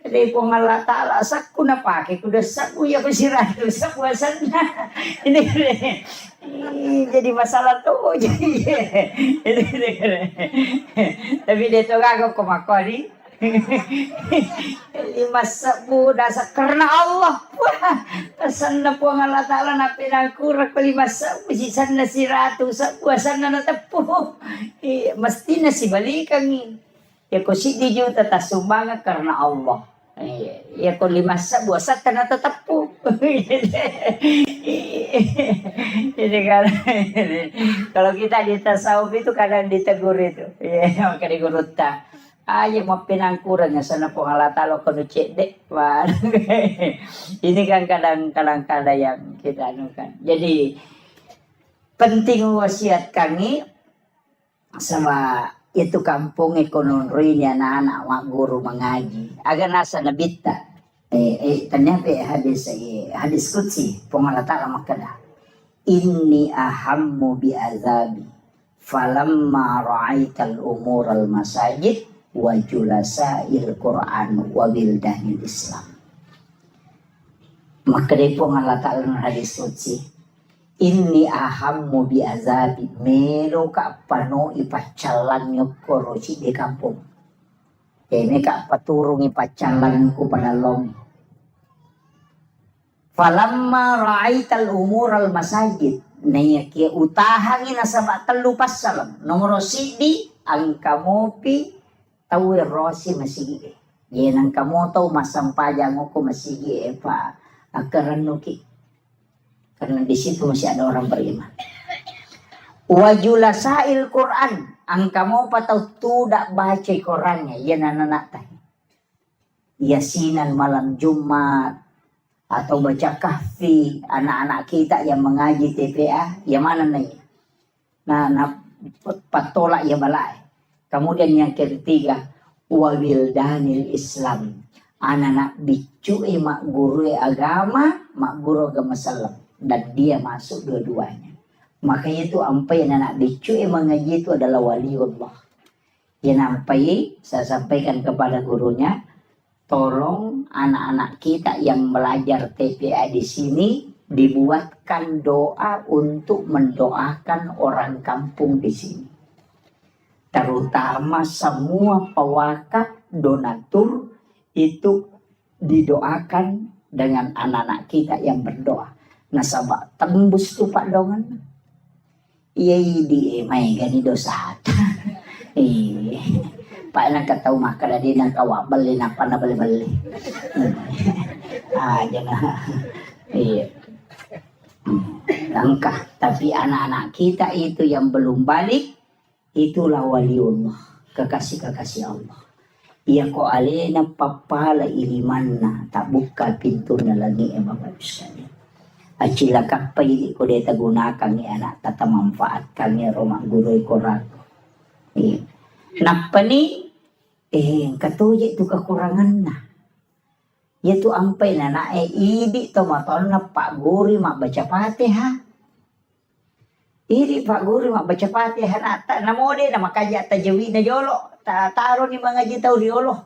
Jadi po ngala ta'ala sakku na pake kuda sakku ya ko 100 sa bosan na. Ini jadi masalah tuh jadi. Tapi dia tuh kagak kumakori. 5 budak karena Allah. Pesan na po ang Allah Ta'ala na pinangkurak ko 5 sisan na 100 buwasan na natapo. Mesti na si balikan ya ko si di juta tasumbangan karena Allah. Ya ko 5 buwasan na natapo. Jadi kalau kita di tasawuf itu kadang ditegur itu. Ya maka digurutah. Ayo mau pinangkuran ya sana po ngalatalo kono cedek. Ini kan kadang-kadang yang kita anukan. Jadi penting wasiat kami sama itu kampung ekonomi anak-anak mak guru mengaji. Agar nasa nabita. Ternyata hadis qudsi pengalatalo makada. Inni ahammu bi azabi falamma ra'aital umur al masajid wa julasail Quran wa bildanil Islam. Maka dari pengalataan hadis qudsi inni ahammu bi azabi melo ka pano ipacalan nyokorosi di kampung. Ini ka paturung ipacalan ko panalong. Falamma ra'aital umural masajid. Naya kia utahangin na sa telu pasal. Nomor sidi ang kamopi tawi rosi masigi. Yan ang kamoto masampayang ko masigi pa akaranuki. Karena di situ masih ada orang beriman. Wajula sa'il Quran. Ang kamu patau tidak baca Qurannya. Yan anak teh. Yasinan malam Jumat. Atau baca kahfi. Anak-anak kita yang mengaji TPA. Yang mana nih? Nah patolak ya balai. Kemudian yang ketiga. Wabildanil Islam. Anak-anak bicu mak guru agama. Mak guru agama salam. Dan dia masuk dua-duanya. Makanya itu ampai anak bicu mengaji itu adalah waliullah. Yang ampai saya sampaikan kepada gurunya. Tolong anak-anak kita yang belajar TPA di sini dibuatkan doa untuk mendoakan orang kampung di sini. Terutama semua pewakaf donatur itu didoakan dengan anak-anak kita yang berdoa. Nasabah tembus tuh Pak Dongan. Iya di may gani dosa. Pak nang kataw makala din ang kawabal din ang panabali-bali. Jangan. Iya. Langkah. Tapi anak-anak kita itu yang belum balik, itulah waliullah. Kekasih-kekasih Allah. Iya ko alena papala ilimanna. Tak buka pintu na lagi Bapak sekalian. Acila kapay ko deta gunakan ni anak. Tata manfaat kami rumah guru korako. Iya. Napa ni? Katuya itu kekurangan na. Yaitu ampai na idi to matol na Pak Guri mak baca Fatihah. Idi Pak Guri mak baca Fatihah na ta namode na makaya tajawid na jolo. Taro ni mengaji tau riolo.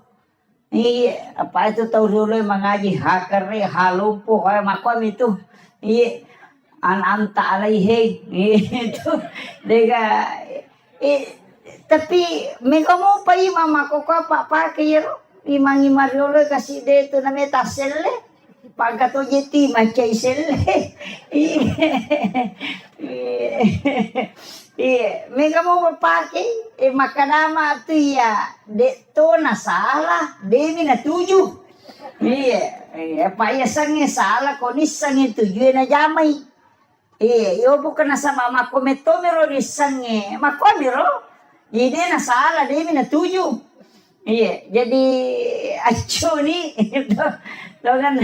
Apa itu tau riolo mengaji hakare halumpo kaya makom itu. Anta alaihi itu dega tapi mega mo pa mama ko pa pakai imang imariolo kasi dito na metaselle pagkato jeti macay selle mega mo pakai makadama tu ya dito na salah demi na tuju pa ya sange salah konis sange tuju na jamay yo bukan sa mama ko metomero ni sange makomiro ini salah dia mina tujuh. Iya, jadi acu ni kan.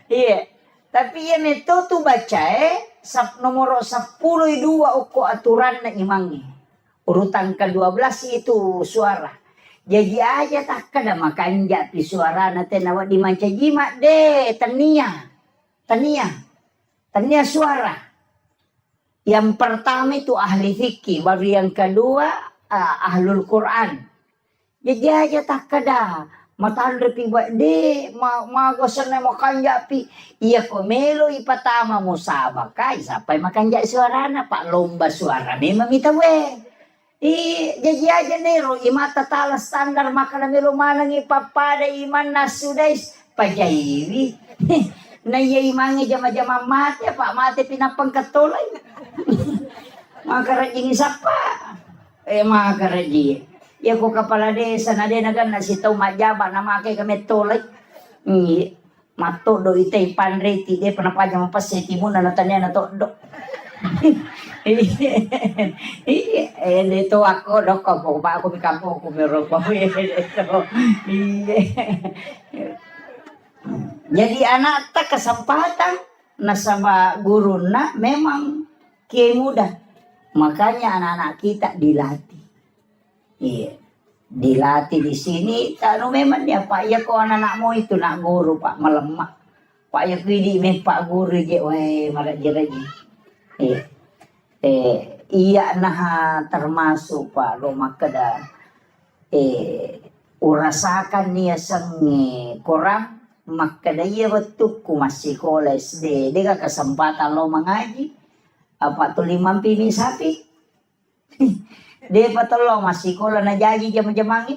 Iya. Tapi ya meto tu baca nomor 10 dua uko aturan na imangnya. Urutan ke-12 itu suara. Jadi aja tak kada makan jati suara na tenawa di manca jima de tania suara. Yang pertama itu ahli fikih, baru yang kedua ahlul Quran. Jadi aja tak kada matan repi de magosan na makan japi. Iya ko melo ipatama mo sabakay sampai makan jak suara na Pak lomba suara memang ita we. Jadi aja nero imata tala standar makan melo manang ipapada iman nasudais pajairi. Na iya imangi jama-jama mati Pak mati pinapang katolay. Makarajing isapa. Makaraji. Ya ko kapala desa na din nagan nasitaw majaba na makay kami tolay. Mato do itay panreti de panapadya mapasiti mo na natanya na to do. Dito ako do ko ba ako mikampo ko meron pa. Jadi anak tak kesempatan na sama guru na memang kiai muda. Makanya anak-anak kita dilatih. Iya. Dilatih di sini. Ano memang ya Pak ya ko anak-anakmu itu nak guru Pak melemak. Pak ya pidi me Pak guru je weh maraji-raji. Iya nah termasuk Pak rumah kada. Urasakan niya sang korang makada iya betul ku masih sekolah SD. Dia kesempatan lo mengaji. Apa tu 5 sapi? Dia patolo masih kola na jadi jam-jamangit.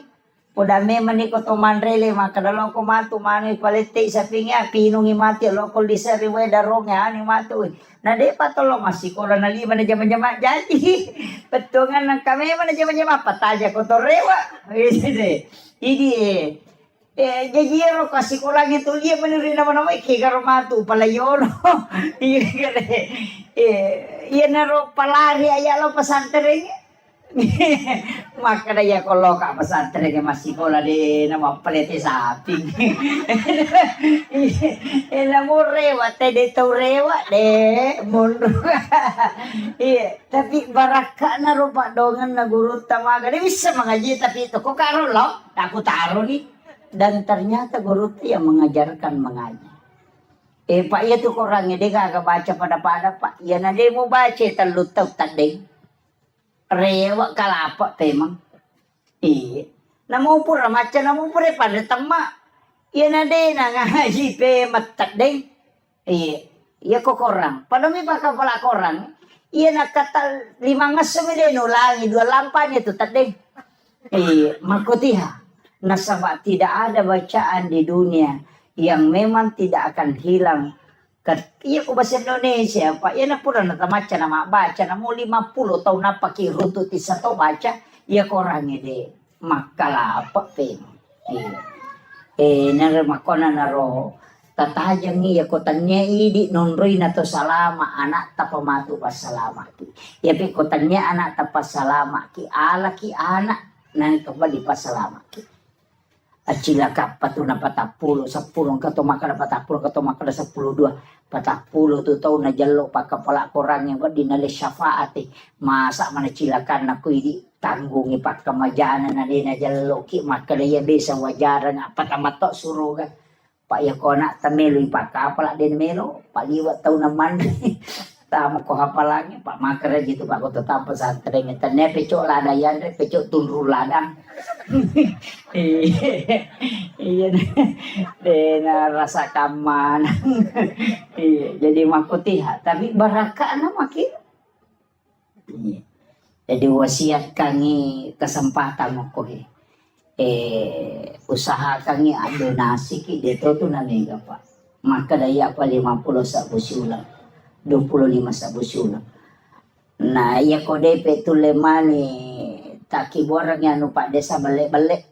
Podame maniko to manrele makadalo ko matu mani palete sa pinga pinungi mati lokol di sa riwe darong ya ani matu. Na de patolo masikola na lima na jama-jama jadi. Petungan ng kami man na jama-jama pataja ko to rewa. Idi jajiro kasi ko lagi tulia rin naman ako ikigaro matu palayon. Iya naro palari ayalo pasantren. Maka ya kalau kak pesantren ke masih kola di nama pelete sapi. Namu rewat de tau rewat de mundur. Iya, tapi baraka na rupa dongan na guru tamaga. Dia bisa mengaji tapi itu kok karo lo, aku taruh nih. Dan ternyata guru itu yang mengajarkan mengaji. Pak ya tuh orangnya dia gak baca pada pak. Ya nanti mau baca terlutau tadi. Rewa kalapa temang. Iya. Namu pura maca namu pura pada tema. Iya nade na ngaji pe matak deng. Iya. Iya kok korang. Padahal baka pala korang. Iya nakata 5 ngasem deh nulangi 2 lampanya tuh tadeng. Iya makutiha. Nasabah tidak ada bacaan di dunia yang memang tidak akan hilang. Iya ko bahasa Indonesia Pak. Iya na pura natamaca nama baca namu 50 tahun na pakirututi sa to baca. Iya korangnya deh makalapa pe. Iya. Naramakona naro tatajang iya ko tanya idi nonroy na to salama anak tapamatu pas salama ki. Iya pe ko tanya anak tapas salama ki ala ki anak nang kembali pas salama ki. Acila kapatuna 40 10 kato makada 40 kato makada 10 2 40 tu tau na jallo pakapala korang yang dinale syafaati masa mana cilakan aku ini tanggungi pak kamajana na dina jallo ki makada ya bisa wajaran apa tamato suruh kan pak ya kona tamelo pak kapala den melo pak liwat tau naman tama ko hapalagi pak makara gitu pak ko tetap pesantren tane pecok ladayan pecok tunru ladang. Iya dena rasa kaman. Iya jadi makutiha tapi baraka na makin. Iya. Jadi wasiat kangi kesempatan ko usaha kangi donasi ki dito to na mega pak. Maka daya pa 50 sa busulang. 25 sa busulang. Nah ya ko DP tulemani taki borang yang nupak desa balik-balik.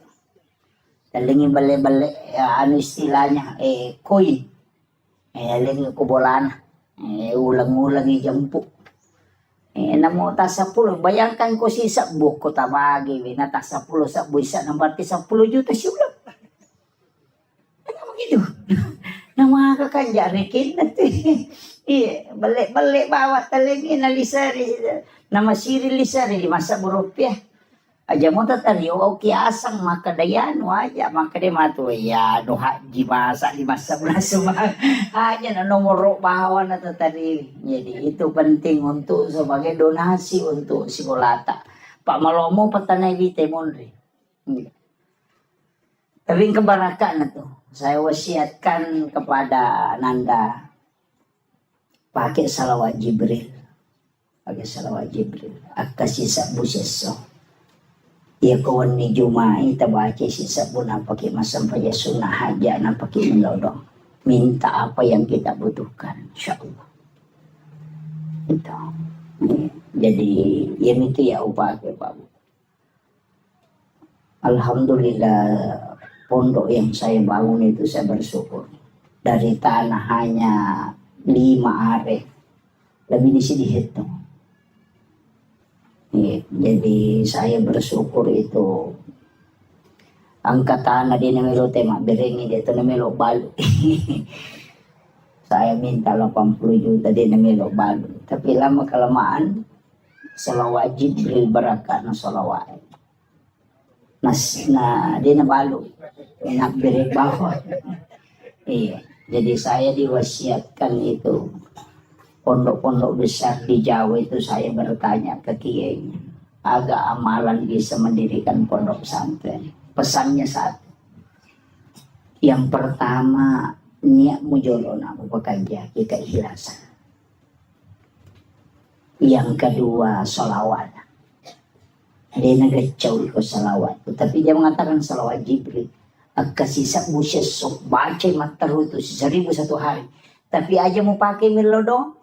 Dalingi balik-balik ya, anu istilahnya koin. Dalingi kubolan. Ulang-ulang jempuk. Namo ta 10 bayangkan ko sisa buko tabagi na ta 10 sa buisa nang berarti 10 juta siulang. Ano begitu? Nama kakanja rekin nanti. Iya, balik-balik bawa talingi na lisari. Nama siri lisari di masa berupiah. Aja mo tatario oke asang maka dayan aja maka dia matu ya no haji masa di masa bulan sumang hanya na nomor bawa na tatari. Jadi itu penting untuk sebagai donasi untuk Sigolata. Pak Malomo patanay vite monre. Tapi kebarakan itu saya wasiatkan kepada Nanda pakai salawat Jibril. Pakai salawat Jibril. Akasi sabu seso. Ya kawan ni Jumai tabaca sisa pun apa ki masam paya sunnah haja na pakai melodong. Minta apa yang kita butuhkan insyaallah. Itu. Jadi yang itu ya upah ke Pak. Alhamdulillah pondok yang saya bangun itu saya bersyukur. Dari tanah hanya 5 are. Lebih di sini dihitung. Jadi saya bersyukur itu angkatan di namelo tema berengi dia namelo balu. Saya minta 80 juta di namelo balu. Tapi lama kelamaan salawat Jibril barakat na salawat. Nah dia na balu. Enak beri bawah. Iya. Jadi saya diwasiatkan itu. Pondok-pondok besar di Jawa itu saya bertanya ke kiainya, agak amalan bisa mendirikan pondok pesantren. Pesannya satu. Yang pertama, niat mujolon aku bekerja kita ikhlasan. Yang kedua, sholawat. Dia nagacau ko salawat. Tapi dia mengatakan salawat Jibril. Agkasisa mo siya sok baca mataru itu 1001 hari. Tapi aja mau pakai melodo.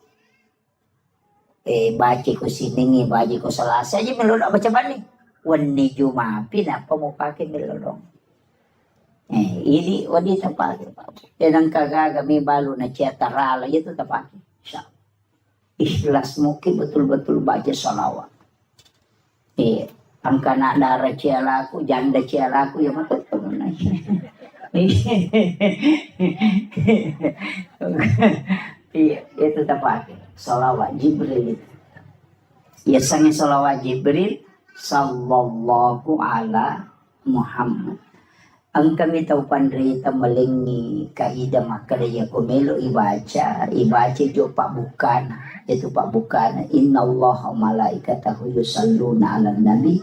Baca ko siningi, baca ko salasa aja melodo baca balik. Wani Jumapi apa mau pakai melodo. Ini wanita pakai. Yan ang kagaga may balo na siya tarala. Ito tapake. Siya. Ikhlas mungkin betul-betul baca salawat. Ang kana dara siya laku, janda siya laku, ya matutong na siya. Itu tapake. Salawat Jibril itu. Biasanya salawat Jibril sallallahu ala Muhammad. Ang kami tahu pandrita malingi kaida makadaya kumelo ibaca jo pak bukan itu pak bukan innallaha malaikatahu yusalluna 'alan nabi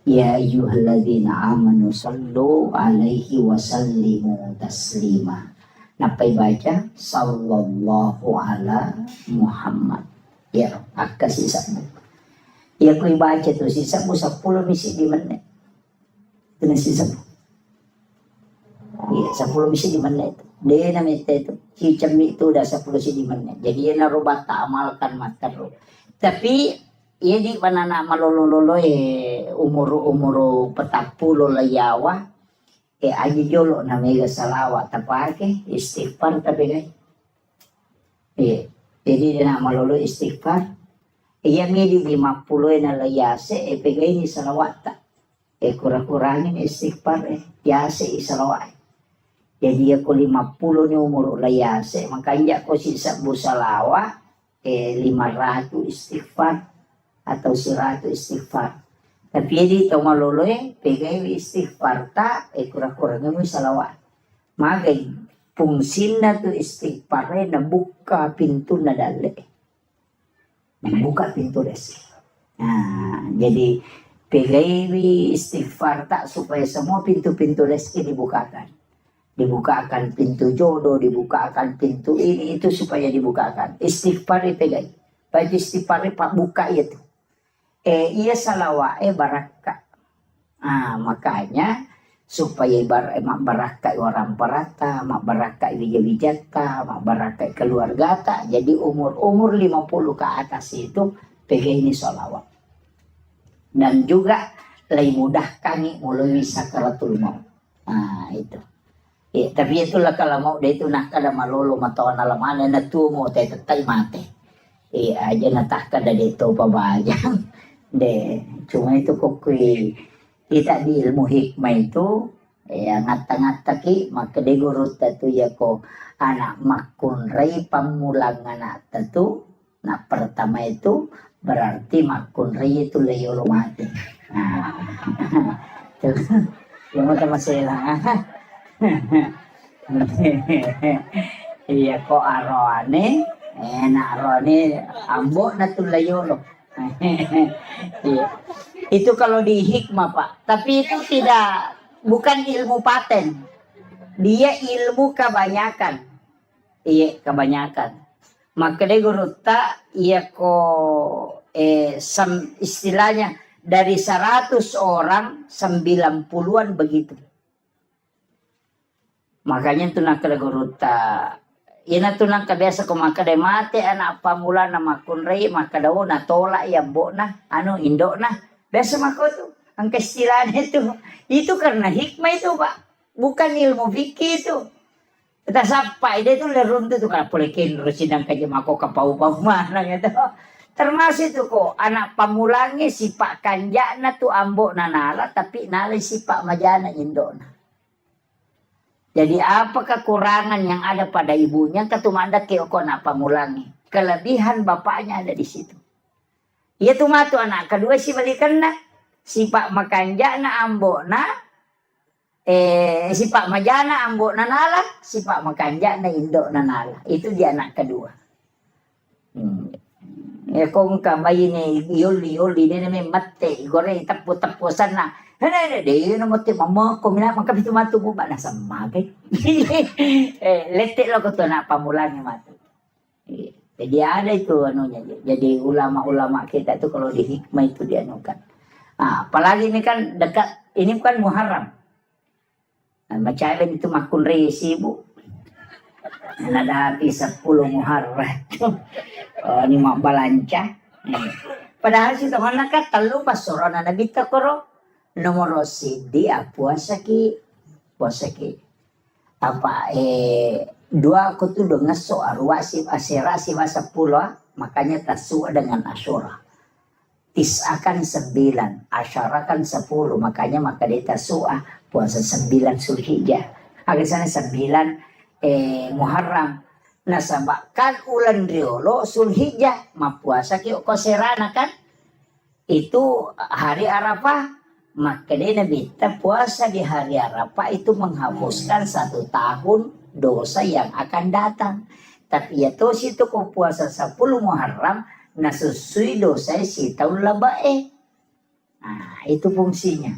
ya ayyuhalladzina amanu sallu 'alaihi wa sallimu taslima. Napa baca sallallahu ala Muhammad. Ya akka sisamu. Ya ko ibaca tu sisamu 10 misi di mana. Itu sisamu. Iya, 10 misi di mana itu? Dia namanya itu cicam itu udah 10 misi di mana. Jadi dia narubah tak amalkan matero. Tapi ia di mana nak malolo umur petapulo layawa. Aja jolo namanya salawat tapake istighfar tapi guys. Jadi dia nak malolo istighfar. Ia midi 50 na layase pegay ni salawat tak. Kurang-kurangin istighfar yase isalawat. Jadi aku 50 ni umur layase, makanya aku sisa busalawa 500 istighfar atau 100 istighfar. Tapi di tong maloloy pegay istighfar ta kurang-kurangnya mo salawat. Magay fungsin na to istighfar na buka pintu na dali. Buka pintu desi. Nah, jadi pegay istighfar ta supaya semua pintu-pintu rezeki dibukakan. Dibukakan pintu jodoh, dibukakan pintu ini itu supaya dibukakan. Istighfar pegay. Baca istighfar pak buka itu. Iya salawat baraka. Makanya supaya mak baraka orang perata, mak baraka wijata, mak baraka keluarga ta. Jadi umur 50 ke atas itu pegay ini salawat. Dan juga lebih mudah kami melalui sakaratul maut. Itu. Tapi itulah kalau mau dia itu nak kada malolo matawan alamana na tumo tetay mate. Aja natah kada dito pabajang. Cuma itu kokui tidak di ilmu hikmah itu ngata-ngata ki maka de gurut tu ya ko anak makun rai pamulang anak tu. Nah pertama itu berarti makun rai itu layolo mati. Yang pertama saya iya kok arone arone ambok na tulayolo. Itu kalau di hikmah Pak, tapi itu bukan ilmu paten, dia ilmu kebanyakan. Iya kebanyakan. Maka dia guruta iya kok istilahnya dari 100 orang 90-an begitu. Makanya itu nak guruta ina tunang kabiasa ko makade mate anak pamula na makunrei makadaw na tola yambo na indo na biasa mako tu ang kaistilan itu karena hikmah itu Pak, bukan ilmu fikih itu. Kita sampai dia itu lerun tu kan polekin rusidang kaje mako kapau-pau mana gitu. Termasuk itu kok anak pamulangi sipak kanjana tu ambo na nala tapi nala sipak majana indo na. Jadi apa kekurangan yang ada pada ibunya ketumanda keoko nak pamulangi. Kelebihan bapaknya ada di situ. Ia tuh matu anak kedua si balikan na. Si pak makanja na ambo na. Si pak majana ambo na nala. Si pak makanja na indo na nala. Itu dia anak kedua. Kung kamay ni yuli ni may mate. Gore tapo-taposan na. Dia nak mati mama ko mina mangkap itu matu bu bana sama ke. Letek lo ko nak pamulangi matu. Jadi ada itu anunya. Jadi ulama-ulama kita itu kalau di hikmah itu dianukan. Nah, apalagi ini kan dekat, ini kan Muharram. Nah, macam itu makun resi bu. Ada 10 Muharram. Oh, ini mau balanca. Padahal si teman nak telu pas sorona nabi takoro nomor dia puasa ki apa dua aku tuh dengan soal wasif asyirasi masa pula makanya tasu dengan asyura akan 9 asyara kan 10 makanya maka dia tasua puasa 9 Zulhijjah akhirnya 9 Muharram nasabakan ulan riolo Zulhijjah mapuasa ki koserana kan itu hari Arafah maka dia Nabi puasa di hari Arafah itu menghapuskan 1 tahun dosa yang akan datang. Tapi ya tuh situ kau puasa 10 Muharram nasusui dosa si tahun labae. Nah itu fungsinya.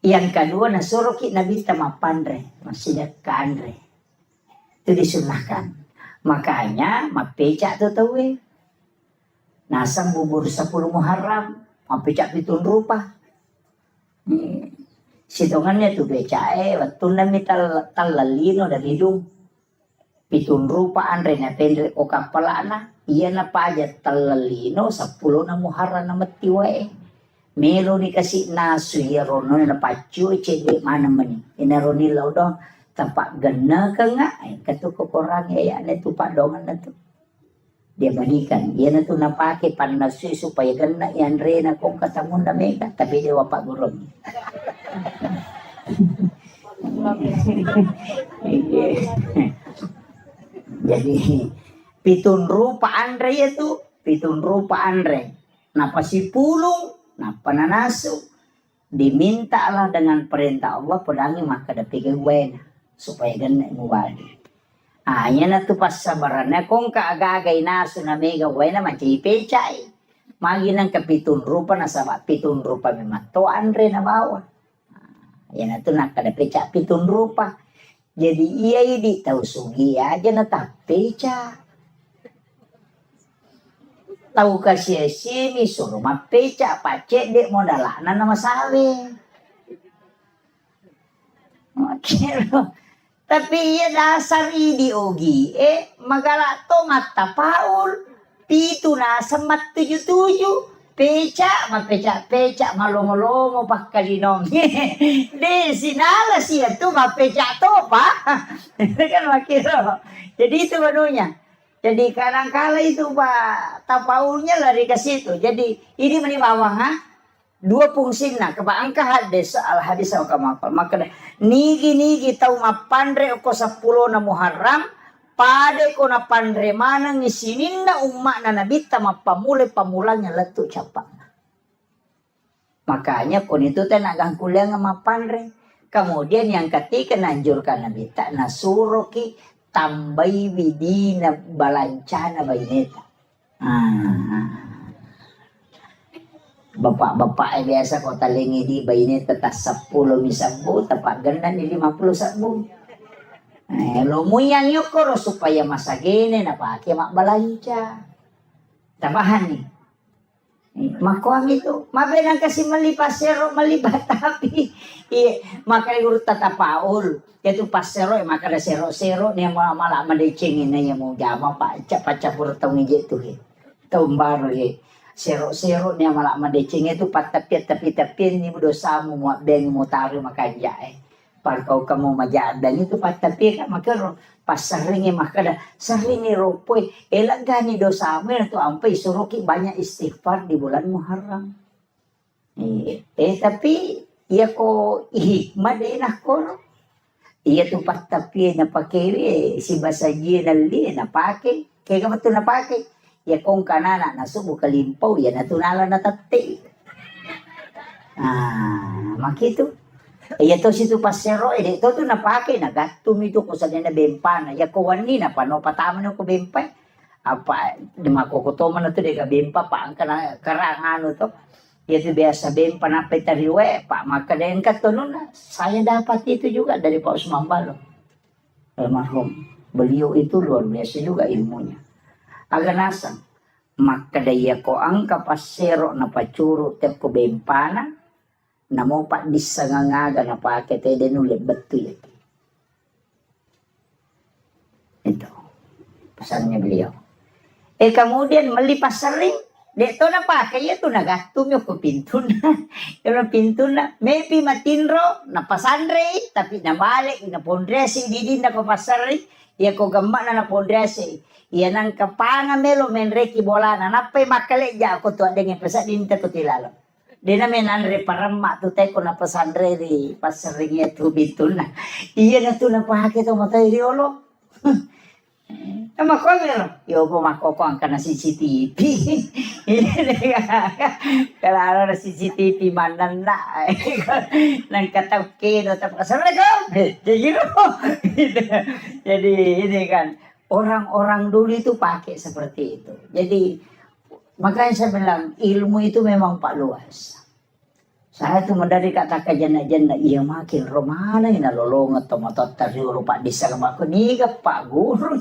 Yang kedua nasuruh Nabi tamapandre masih kandre itu disunahkan. Makanya mapecak tuh tahu nasam bubur 10 Muharram mapecak pitun rupa. Sitongannya tuh becae waktu nami talalino dari hidung pitun rupa andre na pendre o kapalana iya na paja talalino 10 na Muharram na matiwae melo dikasih nasu ya rono na pacu cede mana mani ina roni laudong tampak gena ka nga katu ko korang ya na tu padongan na tu dia balikan dia na tu napake panasui supaya gena yan re na kung katamun na mega tapi dia wapak gurong. Jadi pitun rupa andre itu pitun rupa andre napa si pulung napa nanasu dimintalah dengan perintah Allah pedangi maka dapike wena supaya gena muwali. Yan na to pas sabarannya kung kaagagay naso na mega wena macam pecay magi ng kapitun rupa na sa pitun rupa mimato andre na bawa. Yan na to nakadapeca pitun rupa. Jadi iya di tahu sugi aja na tapeca. Tahu kasih sini suruh mapeca pace dek modalana nama sawe. Oke loh. Tapi iya dasar idiogi magala to mata paul pitu na semat 77 peca malongo-longo pakalinong de sinala siya to mapeca to pa kan makiro jadi itu barunya jadi kadang-kala itu pak tapaulnya lari ke situ jadi ini menibawang dua fungsi na kebaangka hadis al hadis au kamakal maka nigi tau mapandre ko 10 na Muharram pade ko na pandre mana ngisinin na umma na nabi mapamule pamulanya letu capa makanya kon itu teh nagang kuliah mapandre kemudian yang ketiga nanjurkan nabi ta nasuroki tambai widina balancana baineta Bapak biasa kau talingi di bayi tetap 10 misabu tepat ganda ni 50 sabu. Lo muyang yukoro supaya masa gini napake mak balanca. Tambahan nih. Makuang itu, mabenang kasi malipasero malibat tapi maka urut tatapaul. Yaitu pasero maka ada sero niya malah madecingin na yung mo jama pa capur tong itu Tumbar sero niya malah madecing itu tapi ni dosa mo beng mo taru makanja Pagkau kamu majadan itu tapi kan makero pas seringi makada seringi ropoy elang gani dosa mo itu ampai suruki banyak istighfar di bulan Muharram. Tapi iya ko hikmah din ako. Iya tu tapi na pakai si basaji nali na pakai kaya ka to na pakai. Ya kung kanana nasubo kalimpaw ya natunala na tati. Makito. Ya to situ pasero ito to napake nagatum ito ko sa na bempana. Ya ko wani na pano pataman ko bempay. Apa di makokotoman na to de ka bempa pa ang karangano to. Ya to biasa bempa na petariwe pa makadayan ka to na. Saya dapat itu juga dari Pak Usman Balo. Almarhum. Beliau itu luar biasa juga ilmunya. Agak nasang. maka daya ko ang kapasero na pacuro te ko bempana na mo pa disangangaga na pakete den ulit batu ya. Itu pesannya beliau. Kemudian melipas sering dito na pakai ya tu nagatum yo ko pintu na. Yung pintu na maybe matinro na pasandre tapi na balik na pondresi didi na ko pasari ya ko gamma na pondresi. Ya nang kapanga melo menreki bola na napay makale ja ko to dengan pesat din ta to tilalo. Di na menanre parama tu tay ko na pasandre di pasaring ya tu pintu na. Iya na tu na pakai to matay riolo. Mako meron. Yo po mako ko ang kana CCTV. Kalau ada CCTV mandan na. Nang katawkino tapos assalamualaikum. Jadi ini kan orang-orang dulu itu pakai seperti itu. Jadi makanya saya bilang ilmu itu memang pak luas. Saya tuh dari kata kajana-jana iya makin romana ina lolongot tomatot tariuro pak desa kamaku nih pak guru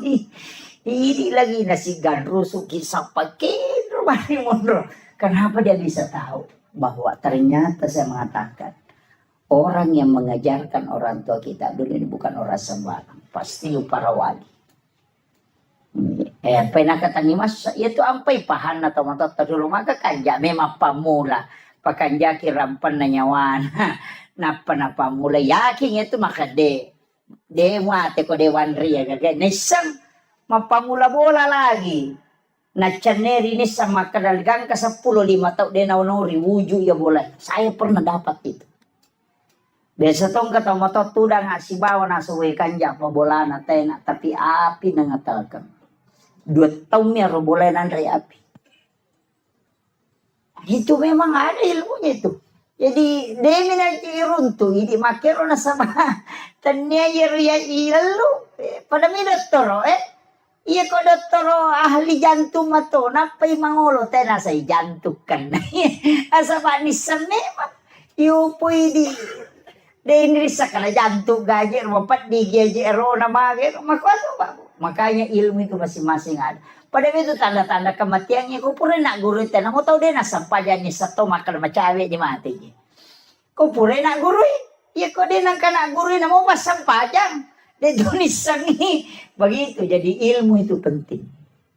ini lagi nasi gandru suki sapakin rumah mundur. Kenapa dia bisa tahu bahwa ternyata saya mengatakan orang yang mengajarkan orang tua kita dulu ini bukan orang sembarang, pasti para wali. Pernah kata ni mas itu ampai pahan atau matot tariuro maka kanja memang pamula. Pakanjaki rampan na nyawan napa mulai yakin itu maka de mate ko dewan ria gaga nisang mapamula bola lagi na chaneri nisang makadalgang ka 10 tahun de naunori wuju ya bola saya pernah dapat itu biasa tong kata moto tudang si bawa na suwe kanja pa bola na tena tapi api na ngatalkan 2 tahun ya ro bola nan api. Itu memang ada ilmunya itu. Jadi demi nanti runtuh, ini makero na sama. Tanya ya ilalu pada mi doktor iya ko doktor ahli jantung mato napay mangolo tena sa jantung kan. Asa ba ni sa memang yu pwede ini sakala jantung gajer mapat di gejero na mager makwato ba. Makanya ilmu itu masing-masing ada. Pada itu tanda-tanda kematiannya ko pura nak guru tena mo tau dia nasampajan ni sato makal macawe di mati ni. Ko pura nak guru ya ko dia nang kana guru na mo masampajan. Dia tulisangi begitu jadi ilmu itu penting.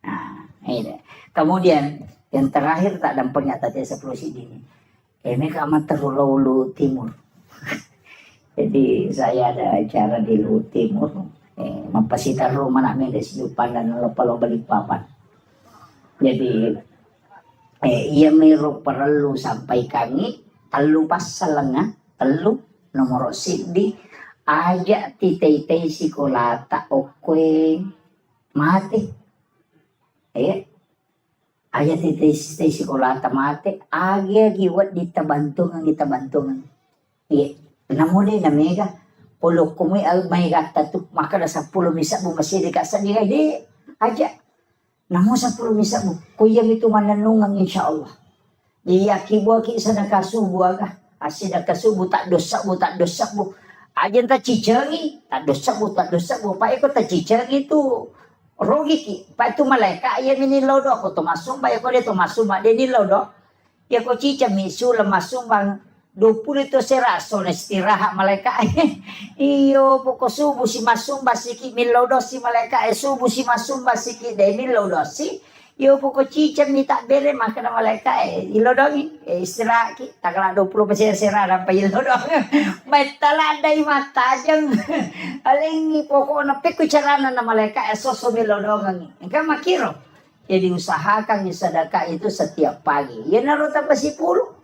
Nah, ini. Kemudian yang terakhir tak dampaknya tadi seperti ini. Mereka amat terlalu timur. Jadi saya ada acara di Luhut Timur. Mapasitar rumah nak medes jupan dan lopalo balik papan. Jadi ia meru perlu sampai kami telu pas selengah telu nomor sidi aja titei sikolata oke mati aja titei sikolata mati aja giwat ditabantungan namun dia namega polo kumi al may gata tu maka na 10 misa mo masih dekat sa dia di aja namo 10 misa mo kuya itu mananungang insyaallah iya kibo ki sa nakasubo aga asin nakasubo tak dosa mo aja ta cicengi tak dosa mo pa iko ta cicengi tu rogi ki pa itu malaika iya minilodo ako tumasum pa iko dito masuma de nilodo ya ko cica misu lemasum bang 20 itu seraso na istirahat malaikat iyo poko subuh si masumba siki milodo si malaikat subuh si masumba siki de milodo si iyo poko cica minta bere makan malaikat ilodongi istirahat ki taklah 20% serah sampai ilodong metaladai mata jeng aling poko na peku carana na malaikat soso milodongi engka makiro jadi usahakan sedekah itu setiap pagi ya naruto pa si pulo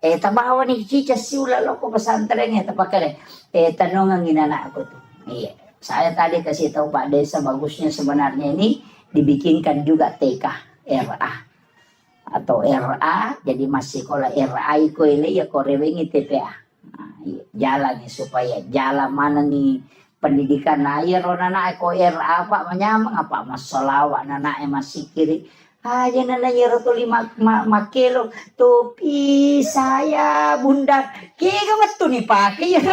tabawa ni cica siula loko pesantrennya tapakare tanong ang inana ako tuh. Iya, saya tadi kasih tahu Pak Desa bagusnya sebenarnya ini dibikinkan juga TK RA atau RA jadi masih sekolah RA iko ini ya korewengi TPA. Nah, iya, jalan nih supaya jalan mana nih pendidikan air nana eko RA Pak menyamang apa masalah nana masih kiri Aja nana nyero tu 5 kilo topi saya bunda kaya betul nih pakai ya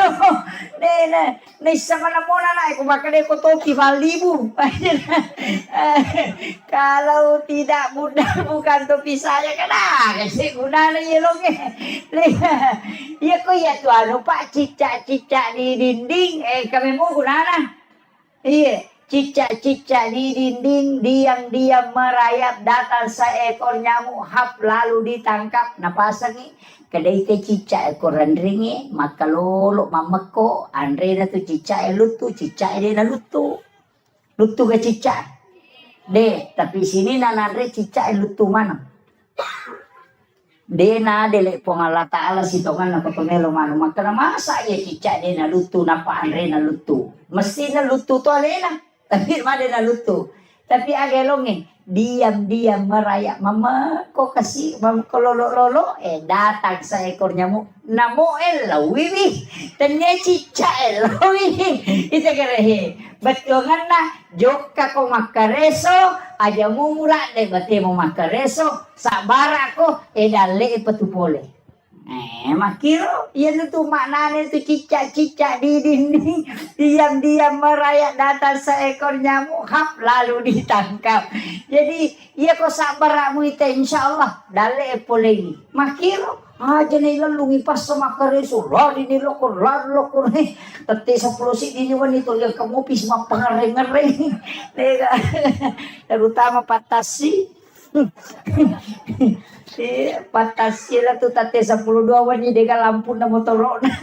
ne sama namona na aku makan ko topi 5,000 kalau tidak bunda bukan topi saya kan kasi guna na yelo ke ya ko ya tu ano pak cicak di dinding kami mau guna na iya. Cicak-cicak di dinding, diam-diam merayap, datang seekor nyamuk, hap lalu ditangkap. Napasang ni, kadai te cicak ekor rendringi, maka lolo mameko, andre na tu cicak lutu, cicak dia na lutu. Lutu ke cicak. De, tapi sini na andre cicak lutu mana? De na dele pongala ta'ala sitongan na patumelo mano. Maka na masa ya cicak dia na lutu, napa andre na lutu. Mesti na lutu to alena. Tapi mana na lutu. Tapi agelonge diam-diam merayap. Mama kok kasih mama ko lolo datang seekor nyamuk. Namo lawiwi. Tanya cicak lawiwi. Itu kerehe. Betungan na joka ko makareso aja mumura de bate mo makareso sabara ko dale patupole. Makiro, yan itu maknanya itu cicak-cicak di dinding, diam-diam merayap datang seekor nyamuk, hap lalu ditangkap. Jadi, ya kok sabaramu itu insya Allah, dale polegi. Makiro, aja nila lungi pas sama kereso, lari nilo kur nih, tete 10 sik di wanita yang kamu pisma pengereng-ngereng, terutama patasi. Patasila tu tate 10 wani dega lampu na motorok na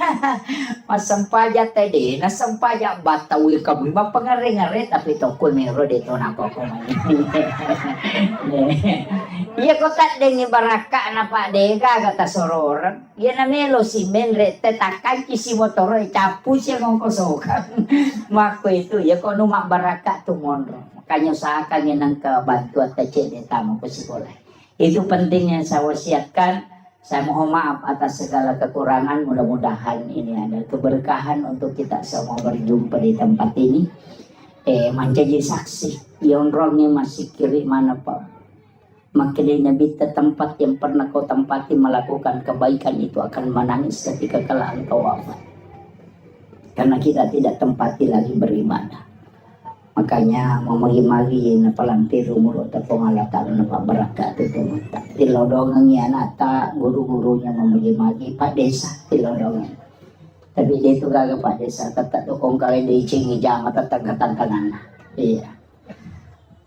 masampaja tadi na sampaja batawi kamu ba pangare-ngare tapi toko mero dito na ko iya ko tat dengi baraka na pa dega kata soror iya na melo si menre tetakan kisi motor capu siya ngong kosokan mako itu ya ko numa baraka tu monro makanya usahakan yang kebantu at cede tamo ko sekolah. Itu pentingnya saya wasiatkan. Saya mohon maaf atas segala kekurangan. Mudah-mudahan ini ada keberkahan untuk kita semua berjumpa di tempat ini. Menjadi saksi. Yang orangnya masih kiri mana Pak? Makanya Nabi tempat yang pernah kau tempati melakukan kebaikan itu akan menangis ketika kelak engkau wafat. Karena kita tidak tempati lagi beribadah. Makanya mamagi-magi na palampiru muro ta pangalatan na pabarakat itu tilodongan yan ata guru-gurunya mamagi-magi Pak Desa tilodongan tapi dito gaga Pak Desa tatat kong kali di cingi jama tatagatan kanan iya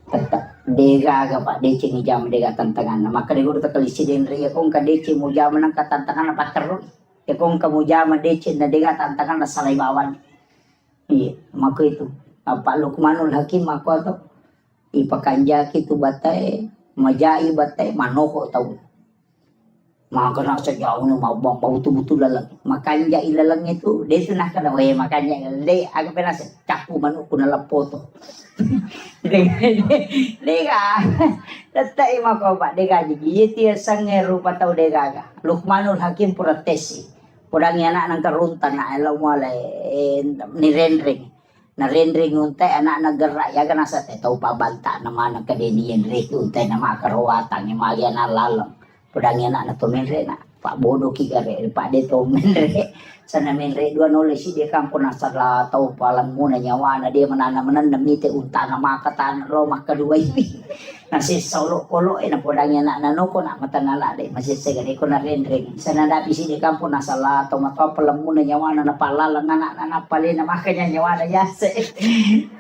tatat de gaga Pak de cingi jama de tantangan maka de guru takalisi den riya kong kadeci mo jama nang katantangan na patero e kong kamu jama de cin na de tantangan na salay bawan iya maka itu Pak Lukmanul Hakim aku atau ipakanja kitu batai majai batai manoko tahu maka nak sejauh ni mau betul-betul lalang makanya ilalang itu dia tu nak kena makanya dia agak penas capu manuk kuna lapoto dia tetai mako Pak dia jadi dia sange rupa tahu dia gaga Lukmanul Hakim protesi podang anak nang karuntan na elaw mo ni rendring na rendring untay anak naggerak ya kan asa tahu pabanta naman kadenian rek untay na makarawatan ni Malia na lalang pedang anak na tumenre na Pak Bodo kigare Pak de tumenre sana menre dua nulis dia kampung asal tahu palang muna nyawa na dia menanam demi te unta na makatan rumah kedua ini nasi solo kolo na podang anak na noko na matanala de masih segare ko na rendring sana dapi si dia kampung asal tahu mata palang muna nyawa na palalang anak pali na makanya nyawa na yase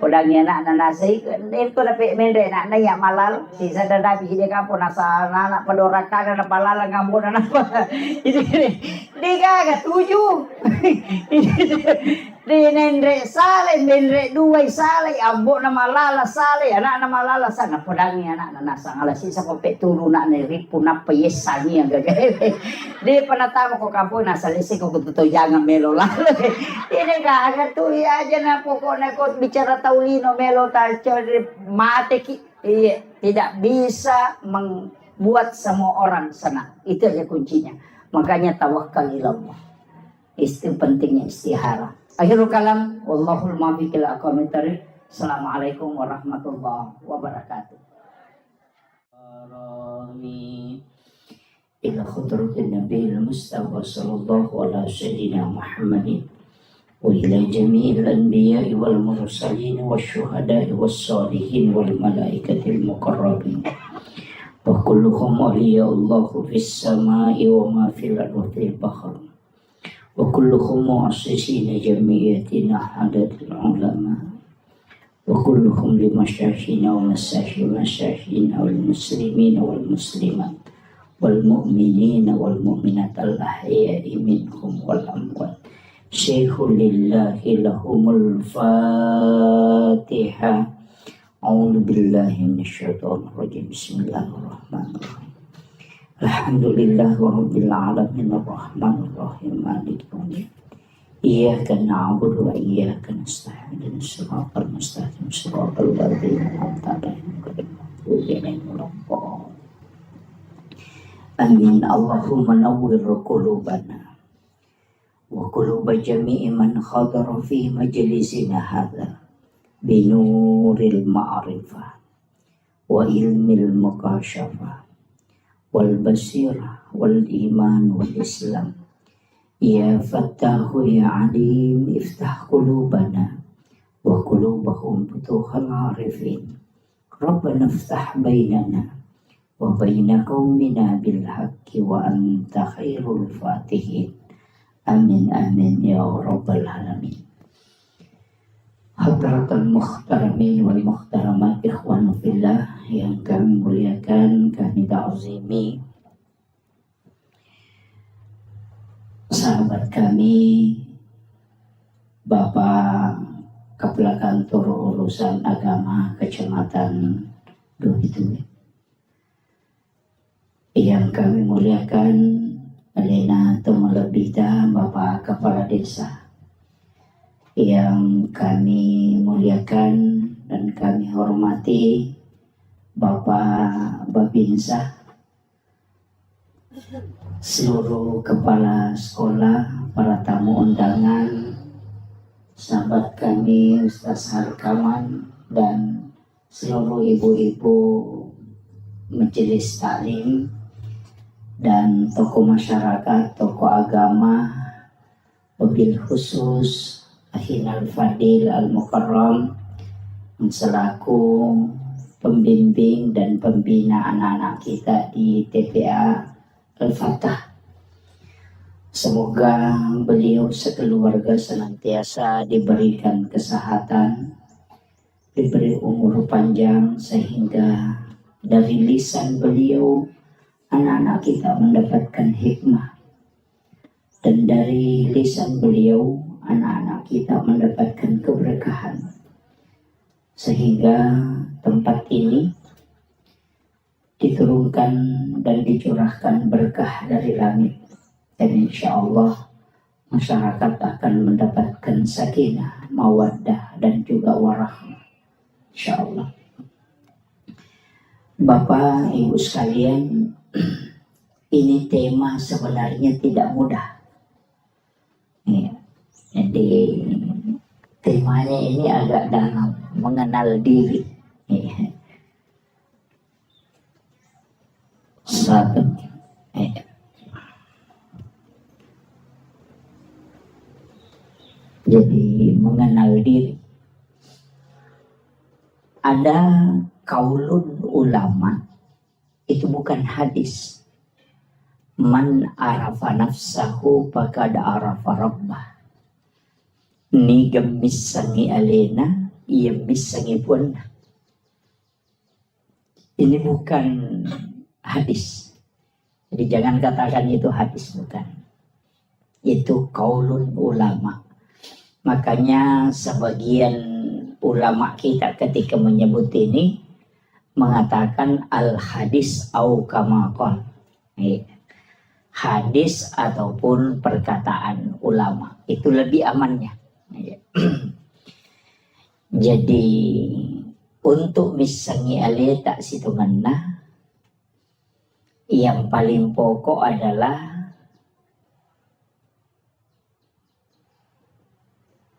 podang anak na nasi den ko na pe menre na ya malal si sada dapi si dia kampung asal anak pedoraka na palalang ngambon na itu dia tujuh di nendre sale nendre dua sale ambo na malala sale anak na malala sana podangi anak na nasa alasi sa kopet tulu na ripu na payesani ang gagawin di panatama ko kampo nasa lisi ko tutujangan melo lalo ini agak tuh aja na pokoknya ko bicara taulino melo mate iya tidak bisa membuat semua orang senang itu aja kuncinya makanya tawakal ilallah itu pentingnya istihara. Akhirul kalam wallahul muwaffiq ila aqwamit thariq. Assalamualaikum warahmatullahi wabarakatuh. إلى خضرة النبي المصطفى صلى الله على سيدنا محمد وإلى جميع الأنبياء والمرسلين والشهداء والصالحين والملائكة المقربين وكلهم أولياء الله في السماء وما في الأرض وفي البحر وكلهم مؤسسين جمعيتنا عدد العلماء وكلهم لمشايخنا ومشايخنا والمسلمين والمسلمات والمؤمنين والمؤمنات الأحياء منهم والأموات. شيخ لله لهم الفاتحة. أعوذ بالله من الشيطان الرجيم. بسم الله الرحمن الرحيم. الحمد لله رب العالمين الرحمن الرحيم مالك يوم الدين. إياك نعبد وإياك نستعين اهدنا الصراط المستقيم صراط الذين أنعمت عليهم غير المغضوب عليهم ولا الضالين. آمين. اللهم نور قلوبنا وقلوب جميع من حضر في مجلسنا هذا بنور المعرفة وعلم المكاشفة والبصيرة والإيمان والإسلام. يا فتاح يا عليم افتح قلوبنا وقلوبهم فتوح العارفين. ربنا افتح بيننا وبين قومنا بالحق وأنت خير الفاتحين. آمين آمين يا رب العالمين. Hadratul muhtaramin wal muhtaramat ikhwan fillah yang kami muliakan, kami ta'zimi sahabat kami Bapak Kepala Kantor Urusan Agama Kecamatan Duhitui yang kami muliakan, Elena Tumalabita Bapak Kepala Desa yang kami muliakan dan kami hormati, Bapak Babinsa, seluruh kepala sekolah, para tamu undangan, sahabat kami Ustaz Harkaman dan seluruh ibu-ibu majelis taklim dan tokoh masyarakat, tokoh agama, wabil khusus Ahinal Fadil Al-Mukarram selaku pembimbing dan pembina anak-anak kita di TPA Al-Fatah. Semoga beliau sekeluarga senantiasa diberikan kesehatan, diberi umur panjang, sehingga dari lisan beliau anak-anak kita mendapatkan hikmah, dan dari lisan beliau anak-anak kita mendapatkan keberkahan, sehingga tempat ini diturunkan dan dicurahkan berkah dari langit, dan insya Allah masyarakat akan mendapatkan sakinah, mawaddah dan juga warahmah, insya Allah. Bapak Ibu sekalian, ini tema sebenarnya tidak mudah ya. Jadi temanya ini agak dalam, mengenal diri ya. Satu ya. Jadi mengenal diri. Ada kaulun ulama, itu bukan hadis. Man arafa nafsahu faqad arafa rabbah. Ni gemissangi alena, ia missangi pun. Ini bukan hadis. Jadi jangan katakan itu hadis, bukan. Itu kaulun ulama. Makanya sebagian ulama kita ketika menyebut ini mengatakan al hadis au kama qala. Hadis ataupun perkataan ulama itu lebih amannya. Jadi untuk misangi ale tak situ mana, yang paling pokok adalah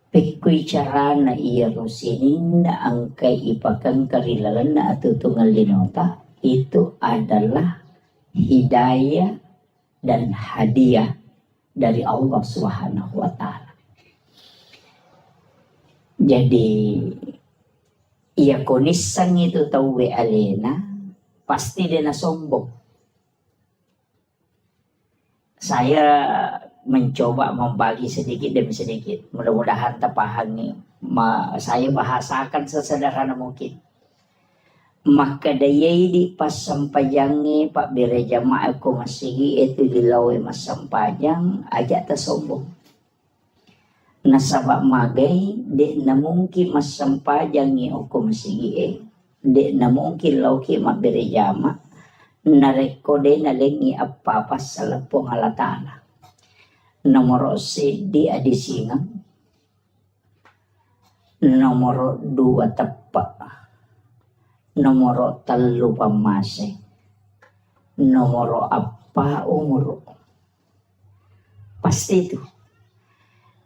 pikui cara na iya rusinin na angkai ipakang karilalan na atau tunggal linota, itu adalah hidayah dan hadiah dari Allah Subhanahu wa Ta'ala. Jadi ia konisang itu tahu alena, pasti dia na sombong. Saya mencoba membagi sedikit demi sedikit. Mudah-mudahan terpahami. Saya bahasakan sesederhana mungkin. Maka dayay di pas sampayangi Pak Bire Jamaah ko masigi itu dilawi mas sampajang aja ta sombong. Nasabak magay di na mungkin mas sampajangi o ko masigi di na mungkin lauki mabire jama narekode na lengi apa sa lapong halatana. Nomor si di adisingan. Nomor 2 tepak. Nomor 3 pamase. Nomor apa umur. Pasti itu.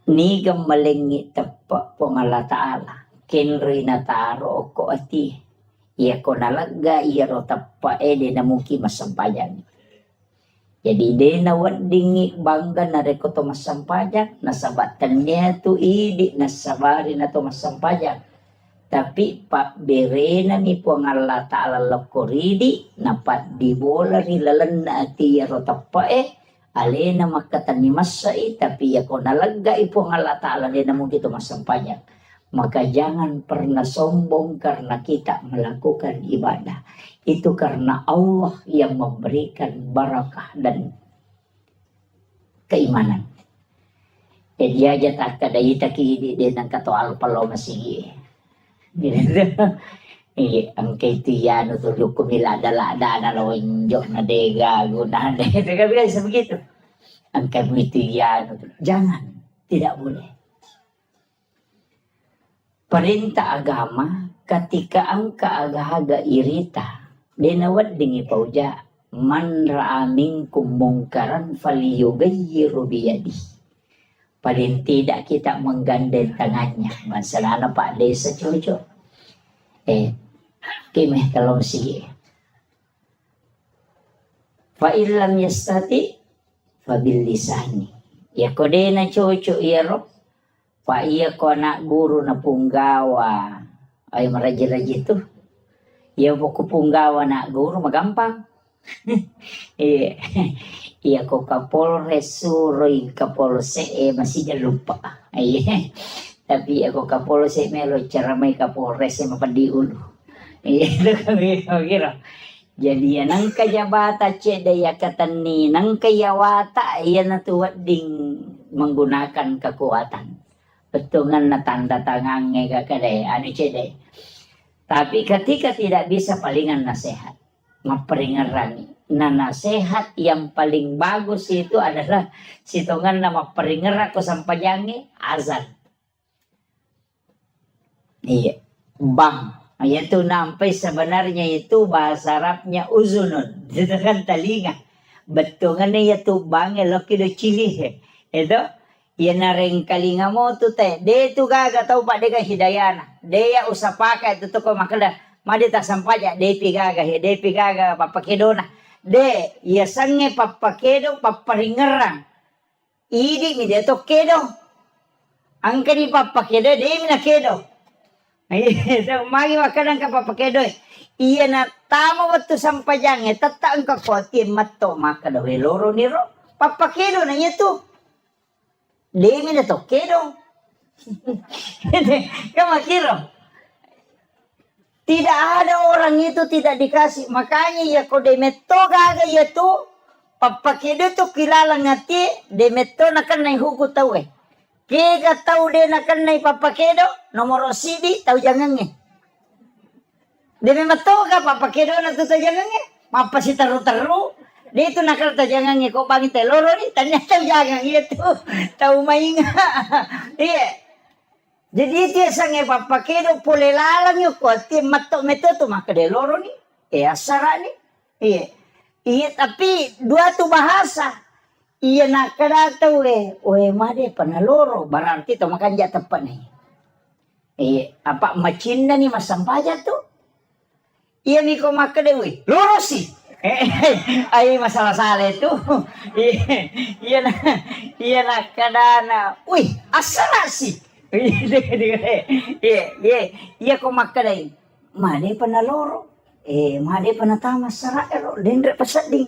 Ni gamalengi tepak pongala ta'ala. Kenri na taro ko ati. Iya ko nalaga iya ro tepak de na mungkin masampayan. Jadi de na wadingi bangga na reko to masampayan. Nasabatannya tu idi nasabari na to masampayan. Tapi Pak Berena ni po ang Allah Ta'ala lakoridi napat di bola ni lalan na ati yaro tapa alena makatan ni masai tapi ya ko nalaga ipo ang Allah Ta'ala di na mungkin ito masampanya. Maka jangan pernah sombong karena kita melakukan ibadah. Itu karena Allah yang memberikan barakah dan keimanan. Jadi aja tak kadai taki di nang kato alpalo masigi. Ang kaitiyan to ko milada-lada na lawenjo na dega gunahan itu kan bisa begitu. Ang kaitiyan jangan, tidak boleh. Perintah agama ketika ang kaagahaga irita dinawad dingi pauja man ra'a minkum mungkaran falyughayyiru biyadi. Paling tidak kita menggandeng tangannya. Masalah Pak Desa cucu. Kimeh kalau sige. Fa illam yastati fa bil lisani. Ya kode na cucu iro. Fa iya ko na guru na punggawa. Ay maraji-raji tu. Ya buku punggawa na guru magampang. Iya ko Kapolres suroy Kapolse masih jangan lupa. Tapi ako Kapolse melo cara may Kapolres mapadiulo. Itu kami kira. Jadi nang kajabata cedaya katani nang kayawata yan natuwa ding menggunakan kekuatan. Betungan na tanda tangan ngegakade anu cede. Tapi ketika tidak bisa palingan nasihat. Maperingerani. Nah nasihat yang paling bagus itu adalah situngan nama peringer ako sampajangi azan. Iya, bang. Itu nampai sebenarnya itu bahasa Arabnya uzunun. Itu kan telinga. Betungannya itu bang eloki do cili. Itu ya nareng kalinga mo tu teh. Dia itu gaga tahu pak deka hidayana. Dia usah pakai itu tuh kok makanya. Madi tak sampaja. Dia pigaga papakedona. De, ya sange papakedo paparingerang. Idi mi de to kedo. Angka di papakedo de mi na kedo. Itu magi wakadang ka papakedo. Iya na tama waktu sampajang tata angka koti matto maka do loro niro. Papakedo na itu. De mi na to kedo. Kamu kira? Tidak ada orang itu tidak dikasih. Makanya ya kau demeto gaga ya tu. Papakedo tu kilala ngati. Demeto nakan nai huku tau Kega tahu dia nakan nai papakedo. Nomor sidi tahu jangan Demeto ka papakedo na tu tahu jangan Mapa si taru-taru. Dia itu nakal tahu jangan kau bangi teloro ni. Tanya tahu jangan itu. Tahu mainga. Iya. Jadi itu sange papakedo pole lalang yo kuati mato meto tu maka de loro ni. Asara ni. Iya tapi dua tu bahasa. Iya nakada tau made panaloro berarti to makan ja tepat ni. Apa macinda ni masampaja tu. Iya ni ko maka de loro si. Ay masalah-salah itu. Iya na, iya na kadana. Uy, asa na si? Iya ko makaday. Made pa na loro. Made pa na tamas sara ero. Dendre pa sa ding.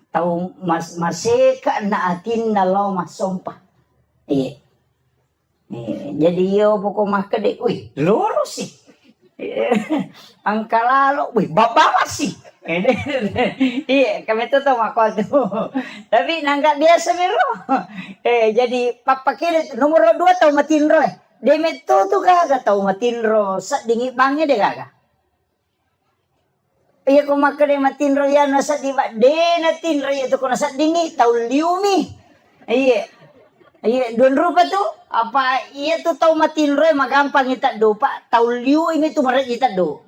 Tau maseka na atin na law masompa. Jadi yo po ko makaday. Uy, loro si. Ang kalalo, uy, babawa si. Iya, kami tuh ako tuh. Tapi nangka biasa mero. Jadi papakilit nomor 2 tau matinro. Demet tuh kaga tau matinro. Sa dingi bangnya deh kaga. Iya ko makade matinro yan nasa diba. De natinro itu ko nasa dingi tau liumi. Iya. Iya, 2 rupa tuh. Apa iya tuh tau matinro magampang ita do pa. Tau liu ini tuh marat ita do.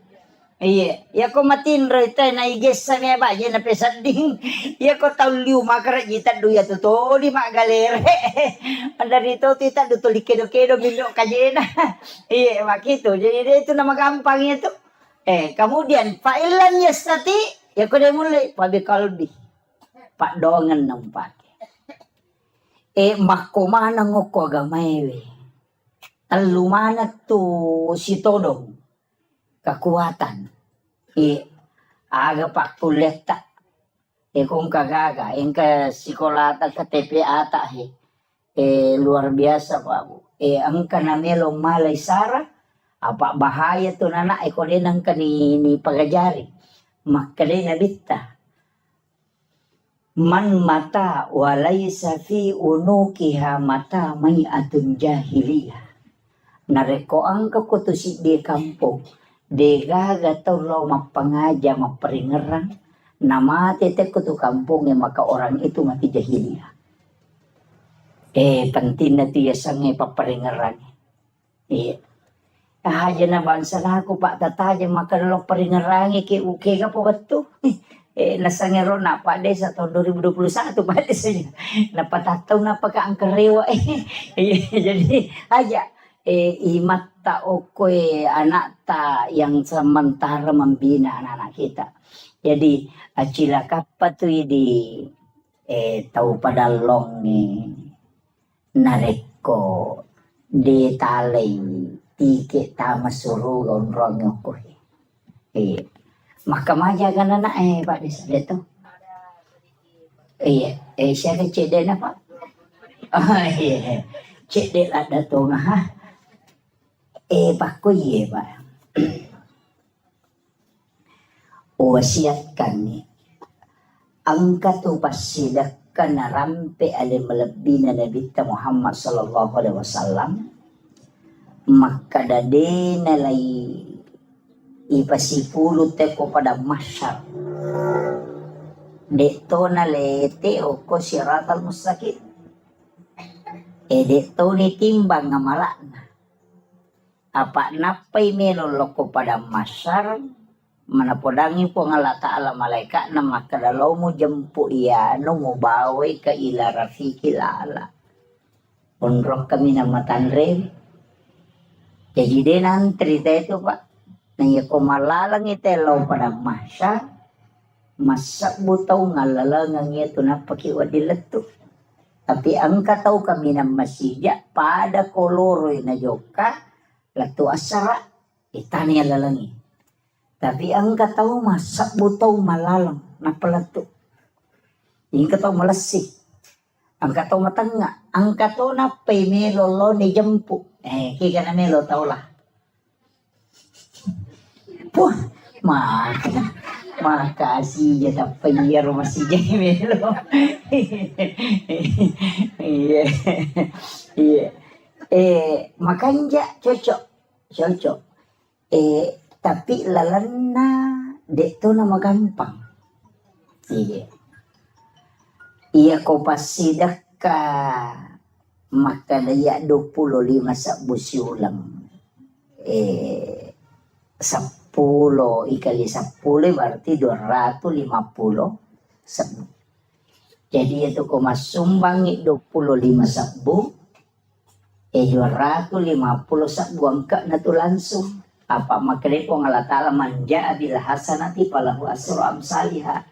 Iya, ya ko matinro ito na iges sa niya ba, yan na pesading. Ya ko tauliw makarat jita do ya to di magalere. Anda dito tita do to likido-kido bindo kajena. Iya, makito. Jadi itu nama gampang itu. Kemudian pailan ya stati, ya ko dia mulai pabi kalbi. Pak dongan nang pake. Makomana ngoko agamewe. Alumana to si todong. Kekuatan. Aga pak kulit tak. Kung kagaga. Yang ke sekolah tak ke TPA tak. Luar biasa Pak Bu. Ang kanamelong malay sara. Apa bahaya tu nana. Ko din ang kanini pagajari. Makali na bita. Man mata walaysa fi unukiha mata may atun jahiliyah. Nareko ang kakutusik di kampung. Dega gatau lo mapangaja maperingeran nama tete kutu kampung yang maka orang itu mati jahiliyah. Penting na tiya sange paperingeran. Aja na bansa na ako pak tataja maka lo peringeran ke uke ka po katu. Nasangero na pa de sa tahun 2021 pa de saja. Napatataw na pagkaangkarewa. Jadi aja imata okoy anak ta yang sementara membina anak-anak kita. Jadi acila kapat tu di tahu pada long ni nareko di talay tike tama suru gondrong okoy. Makamaja kan anak Pak desa itu. Siya cede na Pak. Cede ada tu ha. Paku ye Pak. Wasiatkan ni. Angka tu pasidakkan rampe ale melebih na Nabi Muhammad sallallahu alaihi wasallam. Maka dade nalai ipasipulo teko pada masyar. Deto na lete o ko siratal mustaqim. Deto ni timbang ngamala na. Apa napay meloloko pada masyar manapodangi po nga ta'ala malaika na makadalaw mo jampu iyano mo bawe ka ila rafiki lala. Unrok kami na matanre. Jadi din ang trita ito Pak. Nang ko malalang itelaw pada masyar. Masak butaw nga lalangang ito na pakiwadilat to. Tapi ang kataw kami na masidya pada koloroy na joka. Latu asara, itani lalangi. Tapi ang kataw masak butaw malalang na palato. Yung kataw malasi. Ang kataw matanga. Ang kataw na pay melolo ni jampu. Kika na melo tao lah. Puh, makasih ya tapi ya masih jadi melo. Iya. Makanya cocok. Tapi lalana dek tu nama gampang. Iya ko pasidak ka maka daya 25 sabusi ulang. 10 ikali 10 berarti 250 sabu. Jadi itu ko masumbangi 25 sabu. 250 sabu angka na to langsung. Apa makanya po Allah Ta'ala manja bil hasanati falahu asru amsalihah.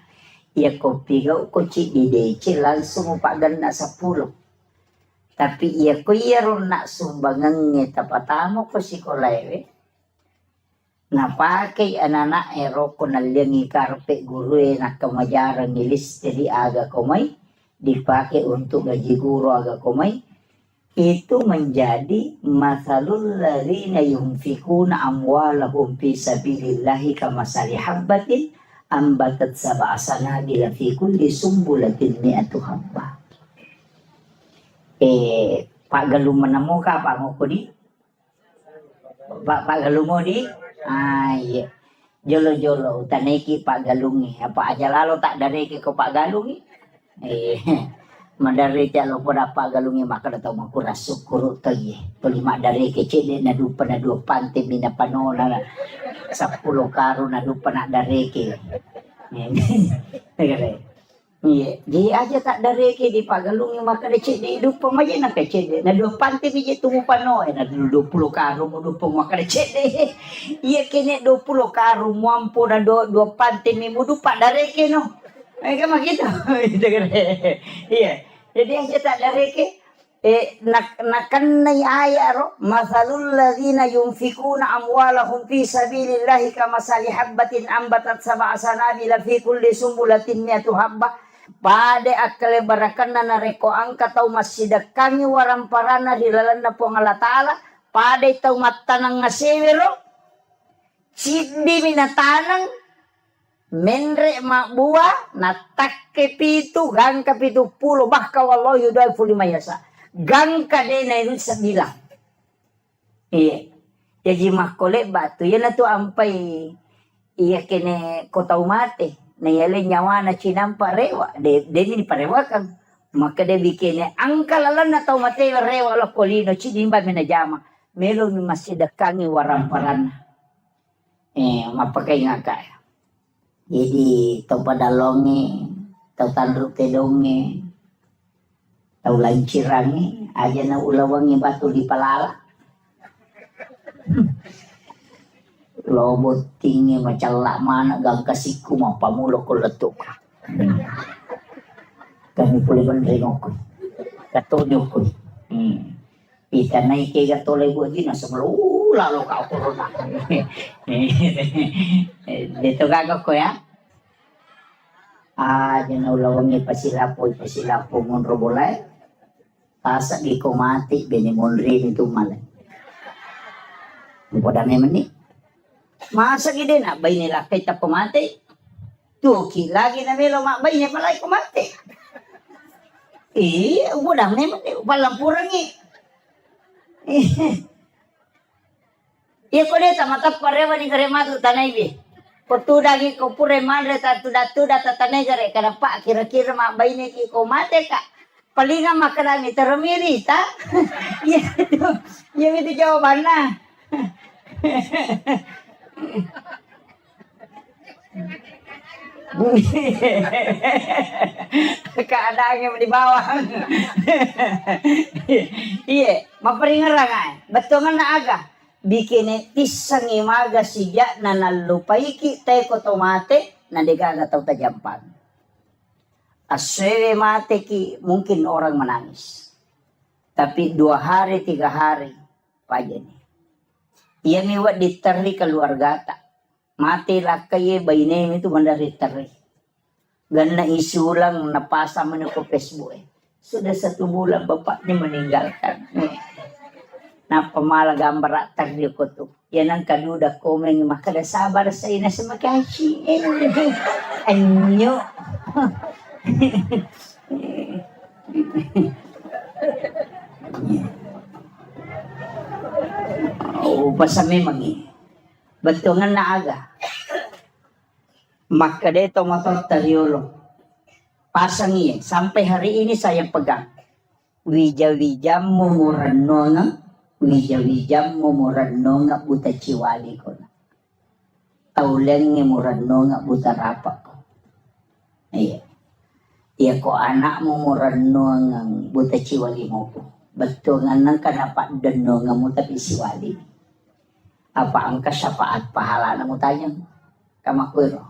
Ya ko pigaw ko ci didece langsung pak ganda 10. Tapi iya ko ron na sumbangan nge tapatamo ko si kolewe. Napakai anak ero ko naliangi karpe guru na kamajaran nilis jadi aga komay. Dipakai untuk gaji guru aga komay. Itu menjadi masalul ladzina yunfikuna amwalahum fi sabilillahi kamasali habbatin ambatat sab'a sanabila fi kulli sumbulatin mi'atu habbah. Pak Galung menemu ka Pak mo ko di? Pak Galung mo di? Iya. Jolo-jolo taneki Pak Galungi. Apa aja lalu tak dareki ko Pak Galungi? Madari lo pada Pak Galungi maka datang makura syukur tagi. Pelima dari kecil na dupa na 2 panti mina panola 10 karo na dupa na dareki. Iya, dia aja tak dareki di Pak Galungi maka decek di dupa maja na kecil na 2 panti biji tumu pano na 20 karo mo dupa maka decek de. Iya kene 20 karo mampu na 2 panti mi mo dupa dareki no. Kan begitu. Iya. Jadi aja tak dareke nakan nay aya ro masalul ladzina yunfikuna amwalahum fi sabilillahi kamasali habbatin ambatat sab'a sanabila fi kulli sumbulatin mi'atu habbah pade akale barakanna nareko angka tau masidakangi waramparana dilalanda po Allah Ta'ala pade tau matanang ngasewero sidi minatanang menre mak buah natak kepitu gang kepitu pulo bahka wallahu yudaifu lima yasa gang kadena itu 9. Iya jadi makole batu ya na tu ampai iya kene kota umate na yale nyawa na cinampa rewa de ni parewa kan maka de bikene angka lalan na tau mate rewa lo kolino cidimba menajama melo mi masih dekangi waramparan mapakai ngaka. Jadi tau padalonge, tau tandruk tedonge, tau lancirange, aja na ulawangi batu di palala. Lobot tinggi macam lak mana gang kasiku mau pamulo ko letuk. Kami pulih bandrengok, katonyo ko. Kita naik ke gatole buat gina sebelum lalu kau corona. Dito gagawin ko ya. Diyan na ulawangi pasilapo mon robolay. Tasa di ko mati binimonri nito malay. Muda naman ni. Masa gede na bay nila kita pumati. Tuki lagi na melo makbay niya malay kumati. Muda naman ni palampurang Iya ko deta matap parewa ni gare matu tanay bi. Kotu dagi ko pure manre ta tuda tanay gare kada pa kira-kira mak baine ki ko mate ka. Palinga makarami teramiri ta. Iya itu jawabannya. Keadaannya di bawah. Iya, maperingaran ay. Betul na aga. Bikin tisang imaga siya na nalupaiki teko tomate na digaga tau tajampan. Aswe mate ki mungkin orang menangis. Tapi 2 hari 3 hari paja nih. Iya miwat diteri keluarga tak. Mati lah kaya bayi itu mandari teri. Gana isulang napasa mana ko Facebook Sudah 1 bulan bapaknya meninggalkan. Na pamala gambar tagli ko to. Yan ang kaduda komen makada sabar sa ina sa makashi. Anyo. Pasami magi. Betungan na aga. Maka dito motor tariolo. Pasang iya. Sampai hari ini saya pegang. Wija-wija mumuranonga. Wija-wija mumuranonga buta ciwali ko na. Tauleng mumuranonga buta rapak ko. Iya. Iya ko anak mumuranonga buta ciwali mo ko. Betungan nang kanapak denonga mo tapi siwali. Apa ang kasyafaat pahala na mo tayang kamakwero.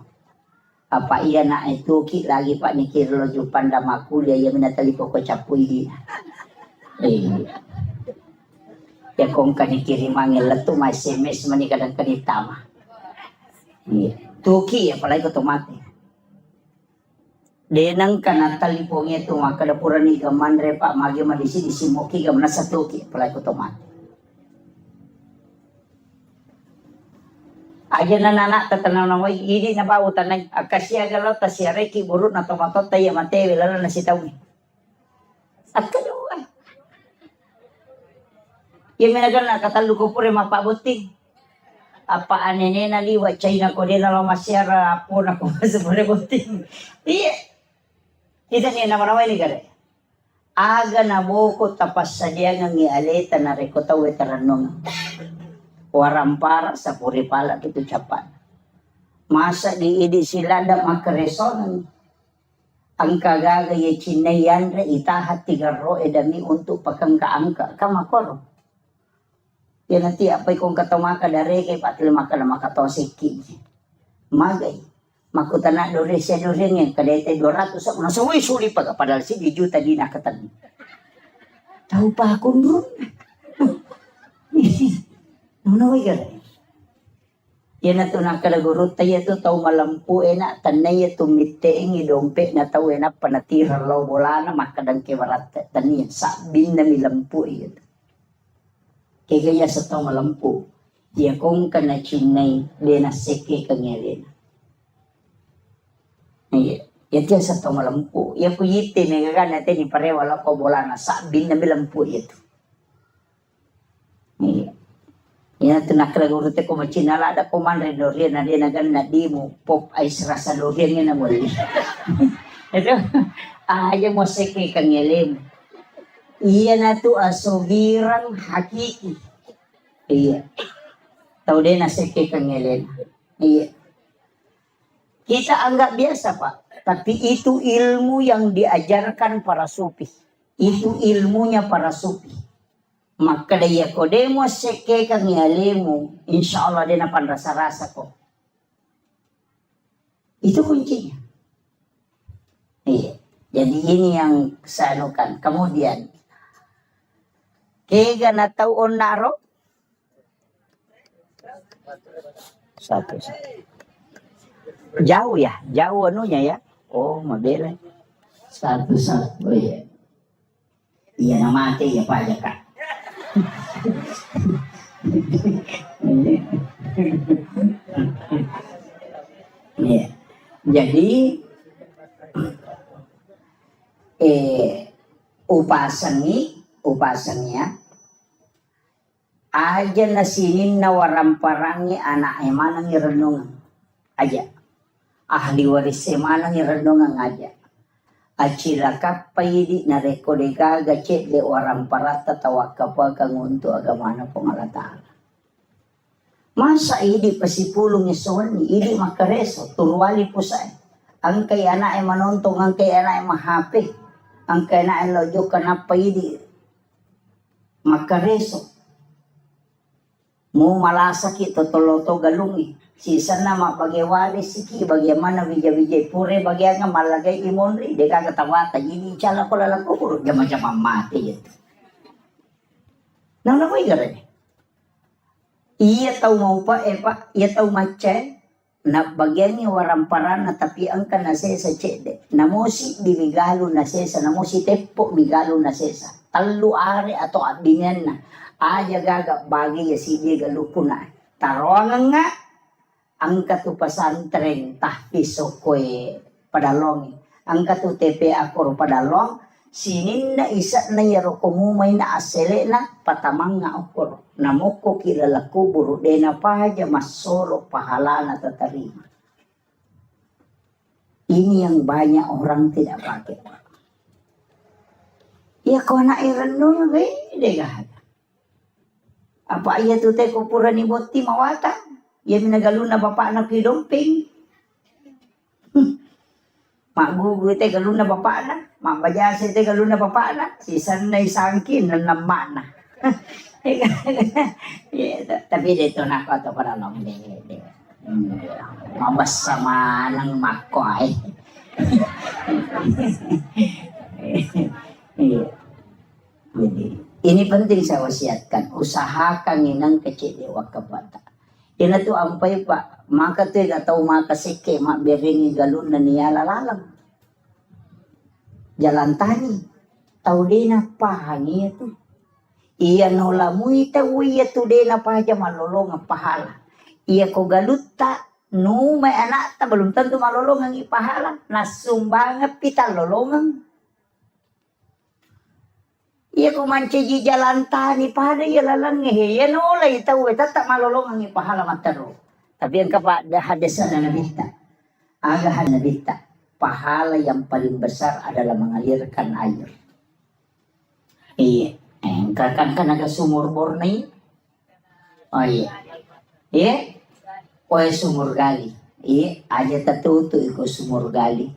Apa iya na itu ki lagi pak ni kirlo jupan damakulia ya minatali ko capuy di. Ya kung kanikirim angin letu may SMS mani kadang kanitama. Tuki ya palagi ko tumati. Denang kanatali po nga ito makadapuran ni gamandre pak magi madisi disimuki gamna sa tuki palagi ko tumati. Aja na nana tatanaw na mo hindi na ba utanay akasya galaw ta siya reki burut na tomato tayo mate wala na sitaw ni at kadua yung minagal na katalo ko pure mapabuti apa anene na liwa China ko din na lo masyara po na ko sa pure buti iya kita niya naman away ni gare aga na boko tapas sa diya nga ngialeta na rekota wetaranong warampara sa puripala kito Japan. Masa diidi sila da makareson ang kagagaya chinayan re itahat tigaro edami untuk pakangkaangka kamakoro. Yan nanti apay kung katamaka dare kay patli makala makatosiki. Magay. Makutana dore siya dore nga kadete 200 sa una suwi suli pag padal si di juta di nakatan. Tahu pa akong bro. Ano ka rin? Yan na ito nakadagurot tayo ito tao malampu na tanay ito miteing idompe na tao na panatira law bola na makadang kewarat taniyan sabin na milampu ito. Kaya kaya sa tao malampu diya kong kanachinay na seke kanyalin. Yan diya sa tao malampu. Yan ko yite may gaganate ni parewala ko bola na sabin na milampu ito. Yan ito nakalagurute ko machinalada ko man rin lorian na rin nagan na di mo pop ice rasa lorian nga na mo rin. Ito, ayaw mo seke kang ilim. Iya na ito asubirang hakiki. Iya. Tau din na seke kang ilim. Iya. Kita anggap biasa Pak. Tapi itu ilmu yang diajarkan para sufi. Itu ilmunya para sufi. Maka daya ko demo seke kang ialimu, insya Allah dia napan rasa-rasa ko. Itu kuncinya. Iya. Jadi ini yang sanukan. Kemudian, kega na taon naro? Satu. Jauh ya, jauh anunya ya. Oh, mabela. Satu. Oh iya. Iya na mati ya Pak Jaka. Ya. Jadi upasangnya aja nasinin na waramparangi anak emanang irenungan aja ahli waris emanang irenungan aja acila kapayidi na rekodega gacet de orang parata tawakapa kang untuk agamana pangalataala. Masa idi pasipulong isuan ni idi makareso turwali po sa ang kay anak ay manontong ang kay anak ay mahapi ang kay anak ay lojo kanapayidi makareso mo malasaki totoloto galungi sisa na mapagewali siki bagaimana bijay pure bagian nga malagay imonri de kagatawata ini chala ko lalako puro jama-jama mati ito. Nang nakoy gare. Iya tau mau pa iya tau mace na bagian ni waramparan na tapian ka na sesa chede. Namosi bimigalo na sesa namosi teppo migalo na sesa. Tallu are ato adingan na. Aja gaga bagi ya sige galupuna. Tarongan nga ang katupasan tren tahpiso koe padalong ang katu TPA koro padalong sinin na isa na yaro kumumay na asele na patamang nga okoro namoko kilala kuburo de na pahaja masolo pahala na tatarima. Ini yang banyak orang tidak pakai. Ya kau na irenung de gahada. Apa iya tu te kupura ni boti mawata? Ya minagaluna bapak na kidomping. Mak gugu te galuna bapak na. Mak bajase te galuna bapak na. Si sanay sangkin na namana. Tapi dito na ako ito para lang mabas sama ng makoy. Jadi ini penting saya wasiatkan, usahakan inang kecil wag kabata. Ina to ampay pa, maka to ataw makasike, mabiringi galon na niya lalalang. Jalan tani, tau dina pahangi itu. Iya no lamuy tau iya tu dina pahaja malolong ang pahala. Iya ko galuta, no may anak ta, belum tentu malolong ang ipahala. Nasumbangat pita lolongang. Iya ko manci jalan tani pada iya lalang iya no lay tau tak malolong ang ipahala mataro. Tapi yang kapa hadisa na nabita. Aga nabita. Pahala yang paling besar adalah mengalirkan air. Iya, kan agak sumur bor nih. Oh iya, iya, oh sumur gali. Iya, aja tertutup ikut sumur gali.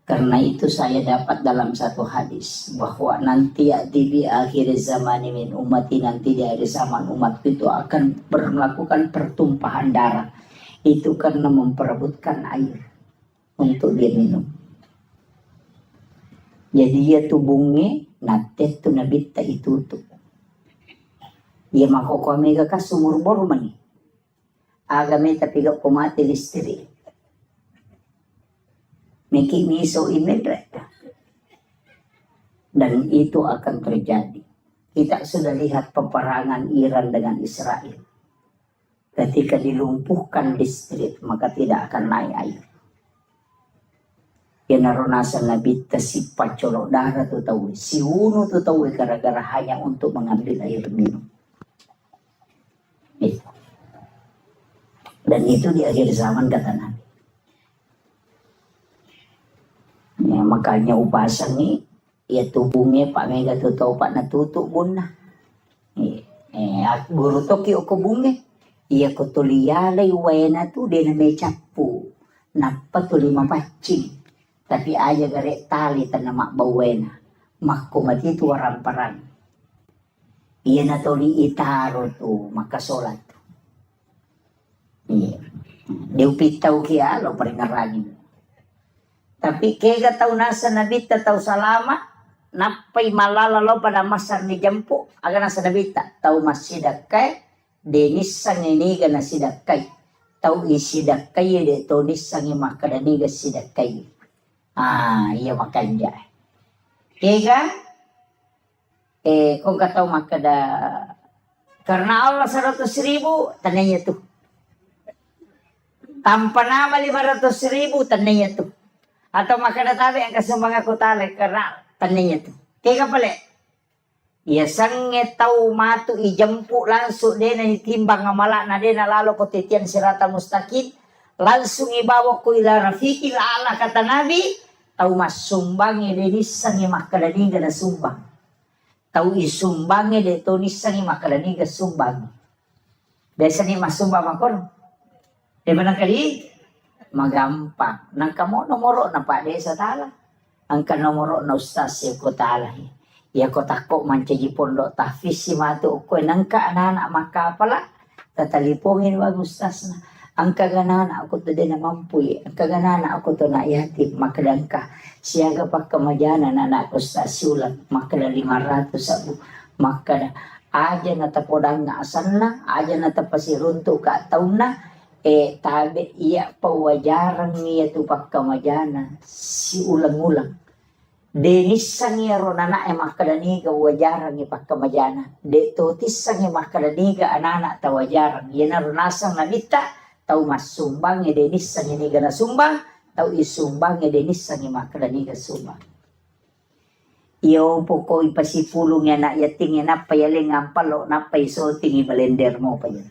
Karena itu saya dapat dalam satu hadis bahwa nanti di akhir zaman min umati, nanti di akhir zaman umat itu akan melakukan pertumpahan darah. Itu karena memperebutkan air untuk dia minum. Jadi dia tubungnya natet tu nabita itutup. Dia makoko mega ka sumur bor man. Aga meta piga pumati listri. Miki miso imedre. Dan itu akan terjadi. Kita sudah lihat peperangan Iran dengan Israel. Ketika dilumpuhkan listrik maka tidak akan naik air. Ya narunasa nabita si pacolok darah tu tahu, si uno tu tahu gara-gara hanya untuk mengambil air minum. Itu. Dan itu di akhir zaman kata Nabi. Ya, makanya upasan ni, ya tubuhnya Pak Mega tu tahu Pak natutuk bunda. Guru toki o kubunge, iya ko tuliyalay wena tu dia namay capu, napa tu 5 pacing. Tapi aja garek tali tanamak bawena. Makko mati tu waramparang. Iya na to li itaro tu makasolat. Iya. Diupitaw kia lo paringaragin. Tapi kaya tau nasa nabita tau salama. Napay malalalo pada masar ni jampu. Aga nasa nabita. Tau masidakay. Denis sang iniga na sidakay. Tau isidakay de to nisang imakadaniga sidakay. Iya makanya. Kaya kung kataw makada karena Allah 100.000 tananya tuh. Tanpa nama 500.000 tananya tuh. Atau makada tabi ang kasumang ako tali karena tananya tuh. Kaya pala. Iya sange tau matu ijampu langsung din na itimbang amala na din na lalo ko titian sirata mustaqim. Langsung ibawa ko ila rafiqil ala kata Nabi. Tau masumbangi de nisangi makadaniga na sumbang. Tau isumbangi de to nisangi makadaniga sumbang. Biasa ni masumbang makon. Di mana kali magampang. Nang kamo nomoro na pa de sa tala. Ang kanomoro na ustaz ya ko tala. Ya ko tako mancaji pondok tahfiz si matu ko nangka anak maka pala tatalipongin wag ustaz na. Ang kaganana ako to din na mampuy. Ang kaganana ako to na yatim. Makalang ka. Siya ka pagkamadyanan na ako sa sulat. Makala 500 sabu. Makala. Aja na tapodang nga asan na. Aja na tapasirunto ka taon na. Tabi iya pawajarang niya to pagkamadyanan. Si ulang-ulang. Denis sang iya ronana makadaniga wajarang ni pagkamadyanan. De totis sang iya makadaniga anana tawajarang. Yan na runasang nabita. Tau masumbang ya denis sang iniga na sumbang, tau isumbang ya denis sang imakraniga sumbang. Iyo po ko ipasipulong ya na yating ya napayaling ampalo, napaisoting ibalender mo pa yun.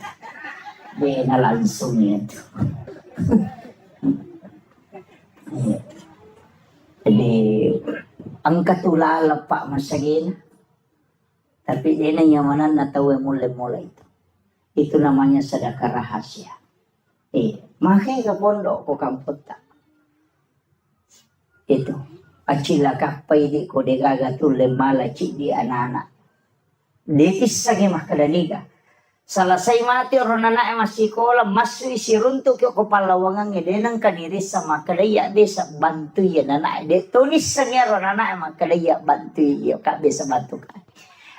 Di na langsung yan. Jadi, ang katulala pa masagin. Tapi di na nyamanan na tawe mula-mula itu. Itu namanya sedekah rahasia. Makanya ke pondok ko kamput tak. Itu. Acila kapay di ko de gagatule mala cik di anak-anak. Detisagi makadaniga. Salasay mati ron na masih kola masui siruntuk yo kopalawangan ngedenang kaniri sama kadaya desa bantu ya nana de tulis sangero nana makadaya bantu yo kak bisa bantu kan.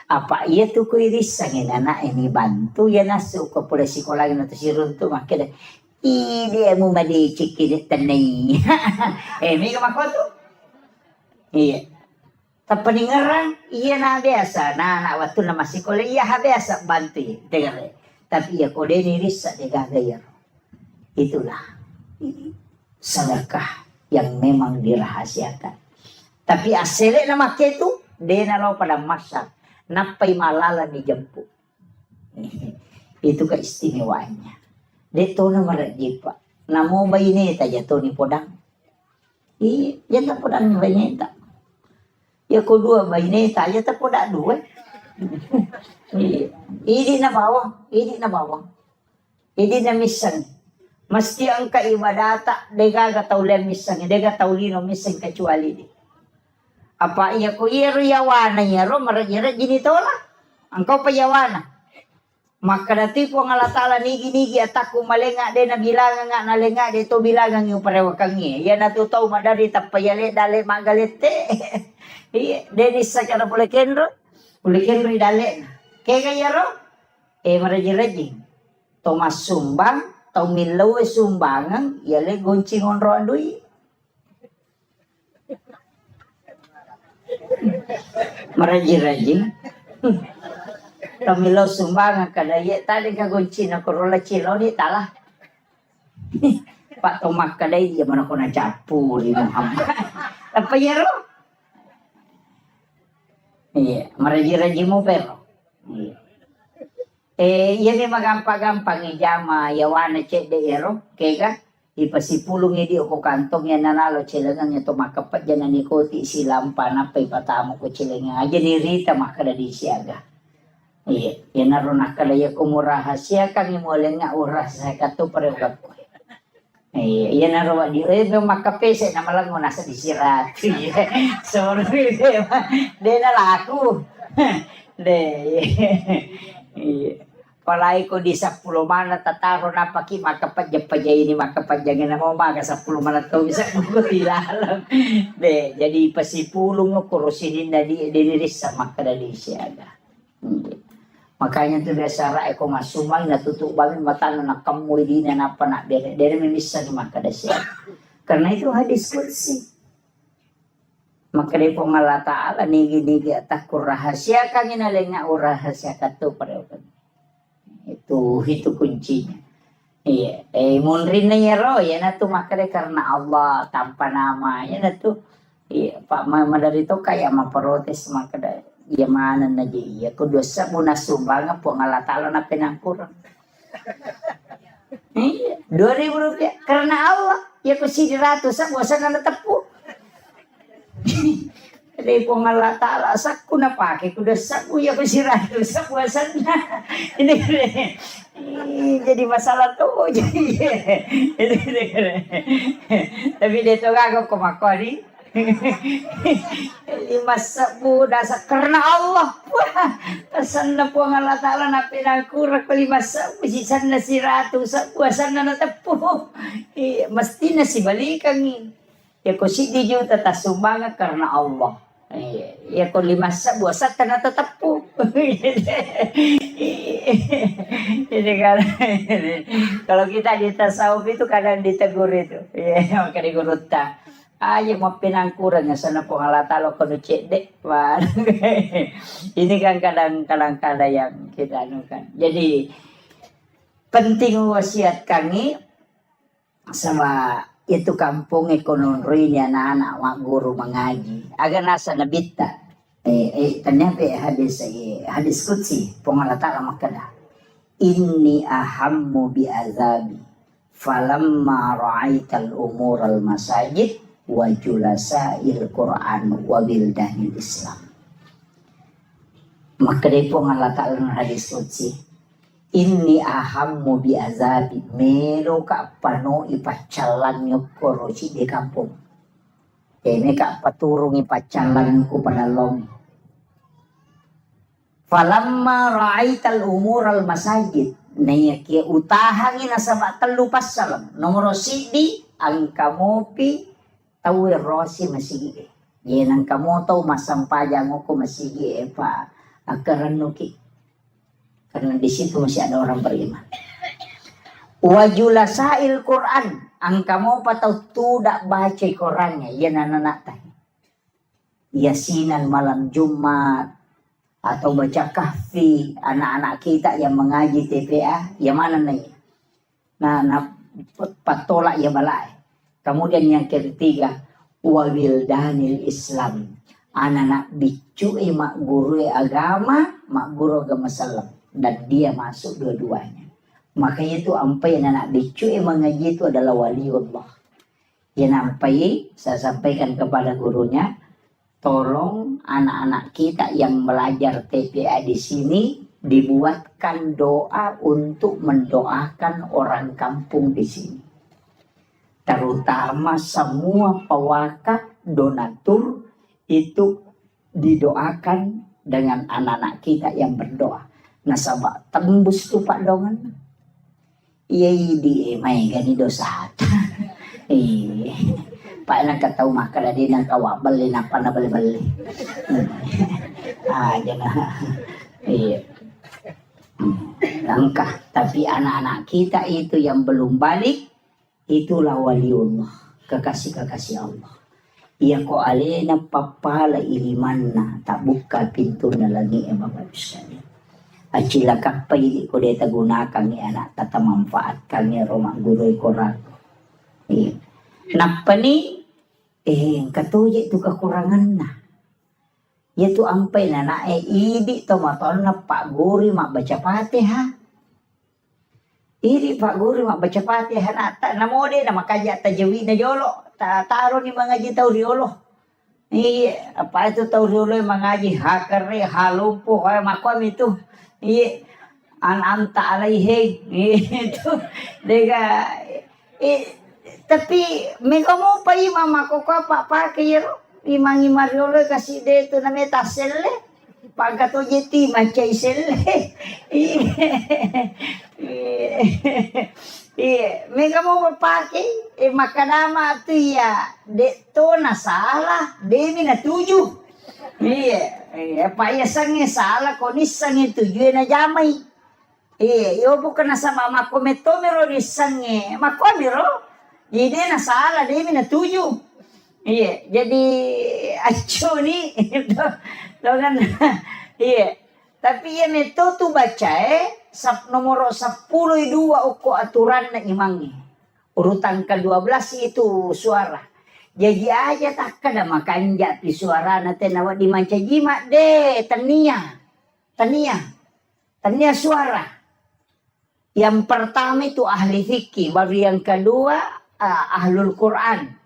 Apa iya tuh kuiris sangin nana ini bantu ya nasu ko pula sekolah na to siruntuk makada. Ini mo madi cikin tanay. May kamakoto. Iya. Tapaningaran iya na biasa na waktu na masih sekolah iya biasa bantu ya dengar. Tapi ya kode niris sa degagayar. Itulah sedekah yang memang dirahasiakan. Tapi asli na make itu dia nalaw pada masak napay malala ni jampu. Itu keistimewaannya. Dito na marajipa. Namo bayineta jato ni podang. Iya ta podang ni bayineta. Ya kedua bayineta ya ta poda dua. Ini na bawang, ini na bawang. Ini na misang. Mesti ang kaibadata dega taulen misang, dega taulino misang kecuali di. Apa iya ko iya yawana ya ro marajira jini tola. Engkau payawana. Maka dati po nga latala nigi ataku malenga de na bilangan nga nalenga de to bilangan yung parewakangi. Ya natutaw madari tapayale dale magalete. Iya, denis sa kana pula kendro idale. Kaya kaya ro, marajirajing. Tomas sumbang, tau milaw sumbangan, yale goncingon ro andui. Marajirajing. Tau milaw sumbangan kadaya, tali ka goncina korola cilo ni talah. Pak Tomak kadaya, mana ko na capu ni Muhammad. Apa ya ro? Iya, maraji-raji mo pero. Iya. Yan yung magampang-gampang ijama yawana cek de ero, kega ipasipulong idi ko kantong yan nanalo chilangan niya tumakapat dyan na nikoti silang panapay patamo ko chilangan. Aja ni Rita makadadi siyaga. Iya, yan naroon nakalaya kumuraha siya kami muli nga oras sa kato parehugap ko. Iya na raw di makapese na malang mo nasa disirat. Sorry de na laku. De. Palay ko di 10 mana tataro na paki makapadya-padya ini makapadyangin na mo maga 10 mana to bisa ko tilalang. De jadi pasipulong no kurusinin na di diniris sa makadali siya. Makanya tuh biasa rai ko masumay natutup banget mata na kamu di na napa nak dari memisa ni maka dasya. Karena itu hadis qudsi. Maka dari Allah Ta'ala nigi atakur rahasia kang inalenga rahasia katu pada itu kuncinya. Iya, munrin ya ro ya natu maka dari karena Allah tanpa nama ya natu. Iya, Pak Mama dari itu kayak memprotes maka dari ya mana na ya ko dosa mo nasumbang po nga latalo na pinangkurang. 2.000 rupiah karena Allah ya ko 100 sa buwasan na natapo. Jadi po nga latala sak ko na pake ko dosa ko ya ko 100 sa buwasan na. Jadi masalah tuh jadi tapi dito gago kumakori. 5 sabu dasa karena Allah pesan na po ang Allah Ta'ala na pinangkurak 5 sabu sisan na 100 sabu asan na natapo mesti na si balikan ya ko si di juta tasumanga karena Allah ya ko 5 sabu asan na natapo jadi kalau kita di tasawuf itu kadang ditegur itu ya maka digurutah ayo mau pinangkuran ya sana po Allah Ta'ala kono cedek ini kan kadang-kadang yang kita anukan. Jadi penting wasiat kami sama itu kampung ekonomi anak-anak wak guru mengaji agar nasa nabita ternyata hadis qudsi po Allah Ta'ala makada inni ahammu bi azabi falamma ra'aital umural masajid wa julasail Quran wa bildanil Islam. Maka dari po Allah Ta'ala hadis qudsi inni ahammu bi azabi melo ka pano ipacalan yung korosi di kampung. Ini ka paturong ipacalan ko panalong. Falamma ra'aital umural masajid. Naya kia utahangin asaba telu pasal. Nomor sidi ang kamopi tawir rosi masigi. Yan ang kamoto masampayang ko masigi pa akaran nuki. Karena di situ masih ada orang beriman. Wajulasail Quran. Ang kamu patau tidak baca Qurannya. Yan anak teh. Yasinan malam Jumat. Atau baca kahfi. Anak-anak kita yang mengaji TPA. Yang mana nih? Nah patolak ya balai. Kemudian yang ketiga. Wabildanil Islam. Anak-anak bicu mak guru agama. Mak guru agama salam. Dan dia masuk dua-duanya. Makanya itu ampai anak bicu yang mengaji itu adalah waliullah. Yang ampai saya sampaikan kepada gurunya, tolong anak-anak kita yang belajar TPA di sini dibuatkan doa untuk mendoakan orang kampung di sini. Terutama semua pewakaf donatur itu didoakan dengan anak-anak kita yang berdoa. Nasabah tembus tuh Pak dongan. Iya di may gani dosa. Pak nang kataw makala din ang kawabal na panabali-bali. Jangan. Langkah. Tapi anak-anak kita itu yang belum balik, itulah waliullah, kekasih-kekasih Allah. Iya ko alena papala iliman na tak buka pintu na lagi Bapak sekalian. Acila kapay ko deta gunakan ni anak tata manfaat kami roma guru korak. Napani katuji itu kekurangan na. Yaitu ampai na idi to matol na Pak Guru mak baca Fatihah. Idi Pak Guru mak baca Fatihah na ta namode na makaja tajawid na jolo. Taro ni mga jitaw riolo. Apa itu tahu riolo mengaji hakare halumpo kaya makwam itu. Anta alaihi itu dega tapi mega mo pa mama ko pa kiro imangi mariolo kasi deto na metaselle pagkato jeti macay selle mega mo pake makanama tu ya deto na salah demi na tujuh pa sange salah konis sange tujuh na jamay yo bukan na sama makometomero ni sange makomero jadi na salah demi na tujuh jadi acu ni kan tapi ya meto tu baca nomor 10 dua uko aturan na imangi urutan ke-12 itu suara. Jadi aja tak kada makan jati suara nanti nawa di manca jimat deh tania suara. Yang pertama itu ahli fikih, baru yang kedua ahlul Quran.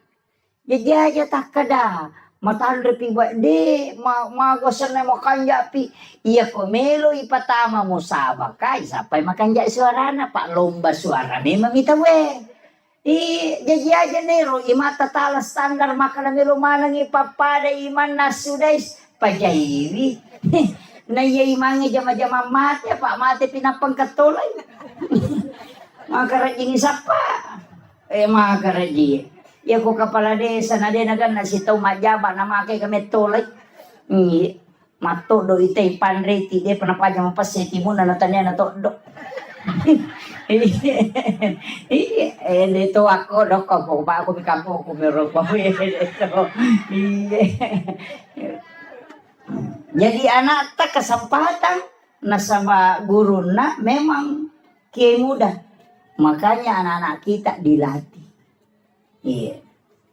Jadi aja tak kada matan repi buat deh magosan na makan jati. Iya ko melo ipatama mo sabakai sampai makan jati suara na pak lomba suara memang kita weh. Jadi aja nero imata tala standar makanan melo manang ipapada iman nasudais pajairi na iya imangi jama-jama mati pak mati pinapangkatolay makaraji ni sapa makaraji ya ko kapala desa na denagan na sitaw majaba na makai kami tolay mato do itay panreti de panapaja mapaseti mo na natanya na to do itu aku dok kok pak aku di kampung aku merokok jadi anak tak kesempatan nasaba guruna memang kiai muda makanya anak-anak kita dilatih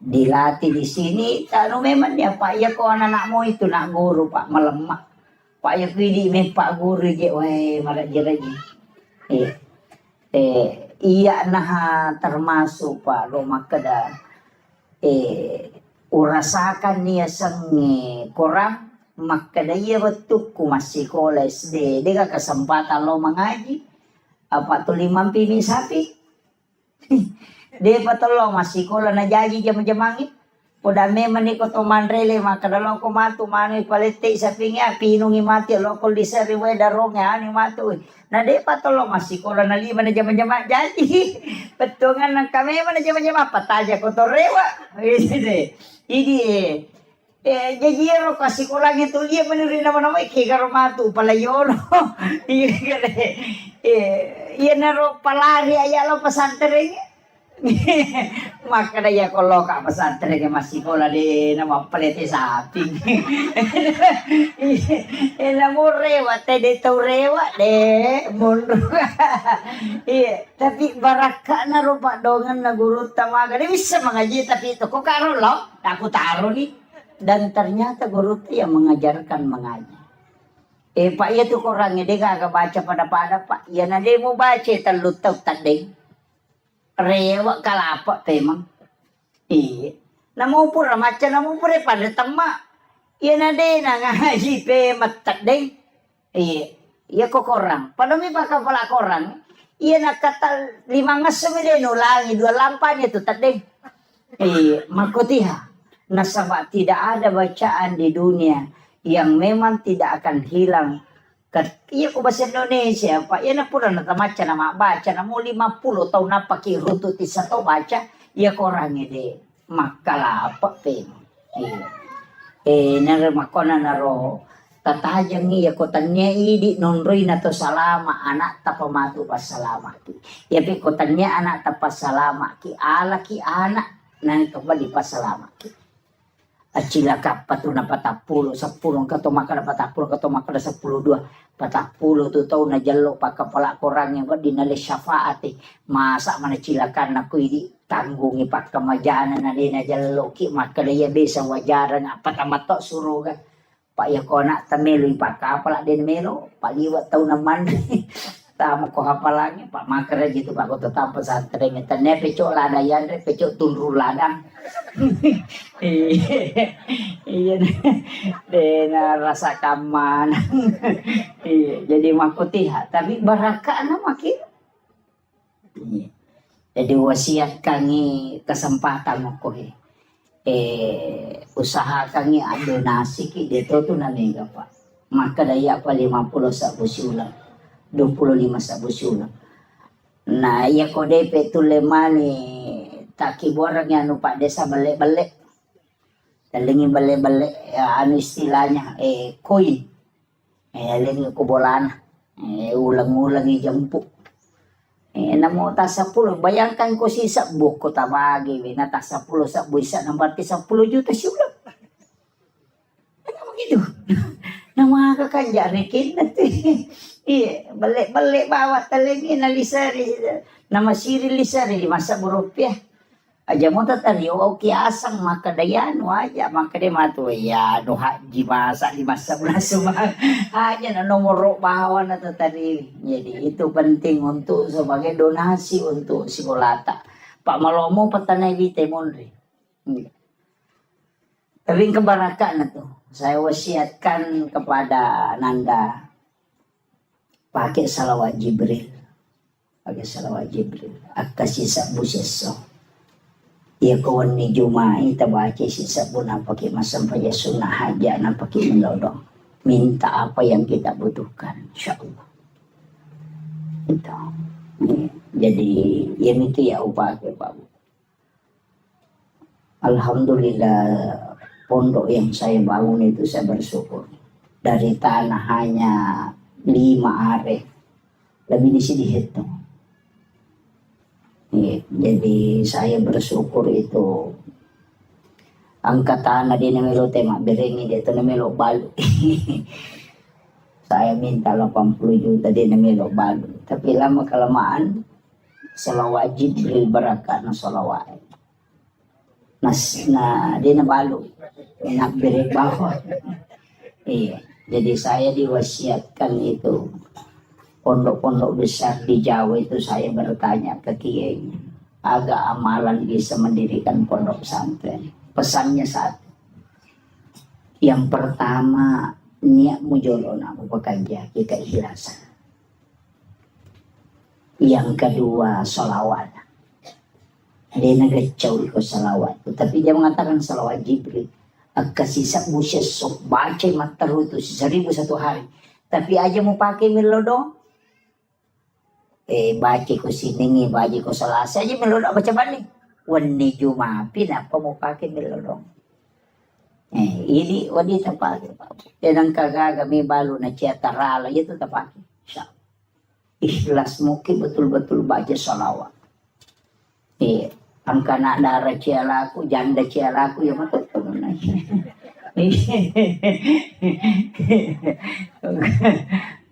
dilatih di sini tanu memang dia pak ya kok anak-anakmu itu nak guru pak melemak pak ya kini pak guru je weh malah jeraji iya nah termasuk Pak Roma kada urasakan niya sang kurang makada iya betul ku masih sekolah SD dia kesempatan lo mengaji apa tu 5 pimi sapi dia patolo masih sekolah na jadi jam-jamangit Udah memang ko to manrele makadalo ko matu mano ipalete sa pinga pinungi mati lokol di sa riwe darong ya ani matu. Na de pa tolo masikola na lima na jama-jama jadi. Petungan ng kami man na jama-jama pataja ko to rewa. Idi jajiro kasi kurang itu dia menuri nama-nama karo matu palayono. Iya naro palari aya lo pesantren. Maka daya kalau kak pesantren ke masih kola de nama pelete sapi. Ela murewa teh tau rewa de mundur. Iya, tapi baraka na rupa dongan na guru tamaga dia bisa mengaji tapi itu kok karo lo aku taruh nih dan ternyata guru itu yang mengajarkan mengaji. Pak ya tuh orangnya dia kagak baca pada pak. Ya nanti mau baca terlutau tadi. Rewa kalapa temang. Iya. Namu pura macam namu pura pada temak. Iya nade na ngaji pe matak deh. Iya. Iya kok korang. Pada mi pakai pala korang. Iya nak kata 5 ngasem dia nulangi 2 lampanya tu tadi. Iya. Makutiha. Nasabah tidak ada bacaan di dunia yang memang tidak akan hilang. Iya ko bahasa Indonesia pak, iya na pura na tamaca na mabaca na mo 50 tahun na pakiruto ti sa to baca, iya ko rangi de makalapa pe. Naramakona na ro tatajang iya ko tanya idi nonroy na to salama anak tapamatu pasalama ki. Iya pe ko tanya anak tapasalama ki ala ki anak nang kabadi pasalama ki. Acila kapat na 40 10 kato makada 40 kato makada 10 2 40 tu tau na jalo pakapala korang yang dinale syafaat masa mana cilakan aku ini tanggungi pak kemajana na dina jalo ki makada ya bisa wajaran apa tamatok suruh kan pak ya kona tamelo pak kapala den melo pak liwat tau naman tamu ko hapalangnya pak makara gitu pak ko tetap pesantren tane pecok ladayan pecok tunru ladang. Iya dena rasa kaman. Iya jadi makutiha tapi baraka nama ki. Jadi wasiat kangi kesempatan ko usaha kangi donasi ki deto tu namiga pak maka daya pa 50 sabu siulang 25 sabu siulang. Nah iya ko DP tu lemani taki borang yang pak desa balik-balik telingi balik-balik ya, anu istilahnya koin lingi kubolana ulang-ulang jempuk namo ta 10 bayangkan ko sisa buko tabagi na ta 10 sa buisa nang berarti 10 juta siulang ano begitu na mga kakanjarikin iya balik-balik bawa telingi na lisari na masiri lisari 5 rupiah aja mo tatari o kiasang makadayan aja makade matu ya no haji masa 5 bulan semua aja na nomor bawa na tatari jadi itu penting untuk sebagai donasi untuk Sikolata Pak Malomo petanai vite monre tapi kebarakan na to saya wasiatkan kepada Nanda pakai salawat Jibril akasisa buseso ya kawan ni Jumai tabaca sisa puna pakai masam paja sunnah haja na pakai melodong minta apa yang kita butuhkan insyaallah itu jadi yang itu ya upah ke Pak alhamdulillah pondok yang saya bangun itu saya bersyukur dari tanah hanya 5 are lebih di sini dihitung. Jadi saya bersyukur itu angkatan na din namelo tema berengi dito namelo balu. Saya minta 80 juta din namelo balu. Tapi lama kelamaan salawat Jibril barakat na salawat. Na din na balu. Nak beri bawah. Iya. Jadi saya diwasiatkan itu pondok-pondok besar di Jawa itu saya bertanya ke kiainya, agak amalan bisa mendirikan pondok pesantren. Pesannya satu. Yang pertama, niat mujolona bekerja keikhlasan. Yang kedua, sholawat. Dia nagacau iko salawat. Tapi dia mengatakan salawat Jibril. Agkasisa mo siya sok baca mataru itu 1001 hari. Tapi aja mau pakai melodo. Baca ko siningi, baca ko salasa aja melodo baca balik. Wani Jumapi apa mau pakai melodo. Ini wanita pakai. Dan ang kagaga may balo na siya tarala. Ito tapaki. Ikhlas mungkin betul-betul baca salawat. Ang kana darah cialaku, janda cialaku ya mata temen.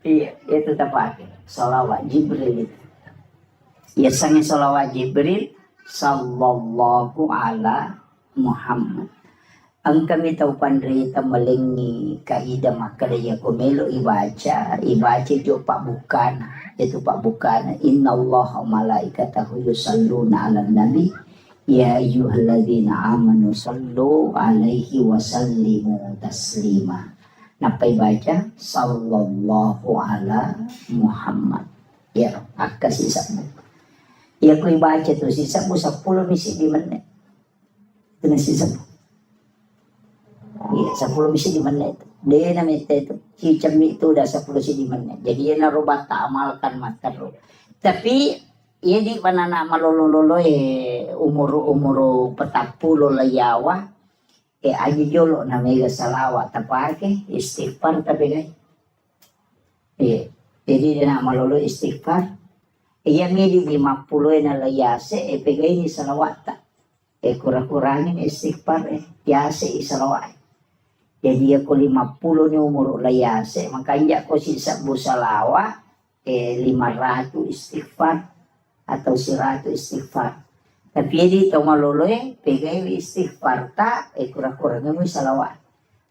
Iya, itu tepat. Salawat Jibril itu. Biasanya salawat Jibril sallallahu ala Muhammad. Ang kami tahu pandrita malingi kaida makadaya kumelo ibaca jo pak bukan itu pak bukan innallaha malaikatahu yusalluna 'alan nabi ya ayyuhalladzina amanu sallu 'alaihi wa sallimu taslima. Napa baca sallallahu ala Muhammad. Ya, akka sisamu. Ya ku baca tu sisamu 10 misi di menit. Itu sisamu. Iya, 10 misi di mana itu? Dia namanya itu cicam itu udah 10 misi di mana. Jadi dia narubah tak amalkan makan. Tapi ia di mana nak malolo umur petapulo layawa. Aja jolo namanya salawat tapake istighfar tapi guys. Jadi dia nak malolo istighfar. Ia midi 50 na layase pegay ni salawat tak. Kurang-kurangin istighfar yase salawat. Jadi aku 50 ni umur layase, makanya aku sisa busalawa 500 istighfar atau 100 istighfar. Tapi jadi ito maloloy, pegay istighfar ta, kurang-kurangnya mo salawat.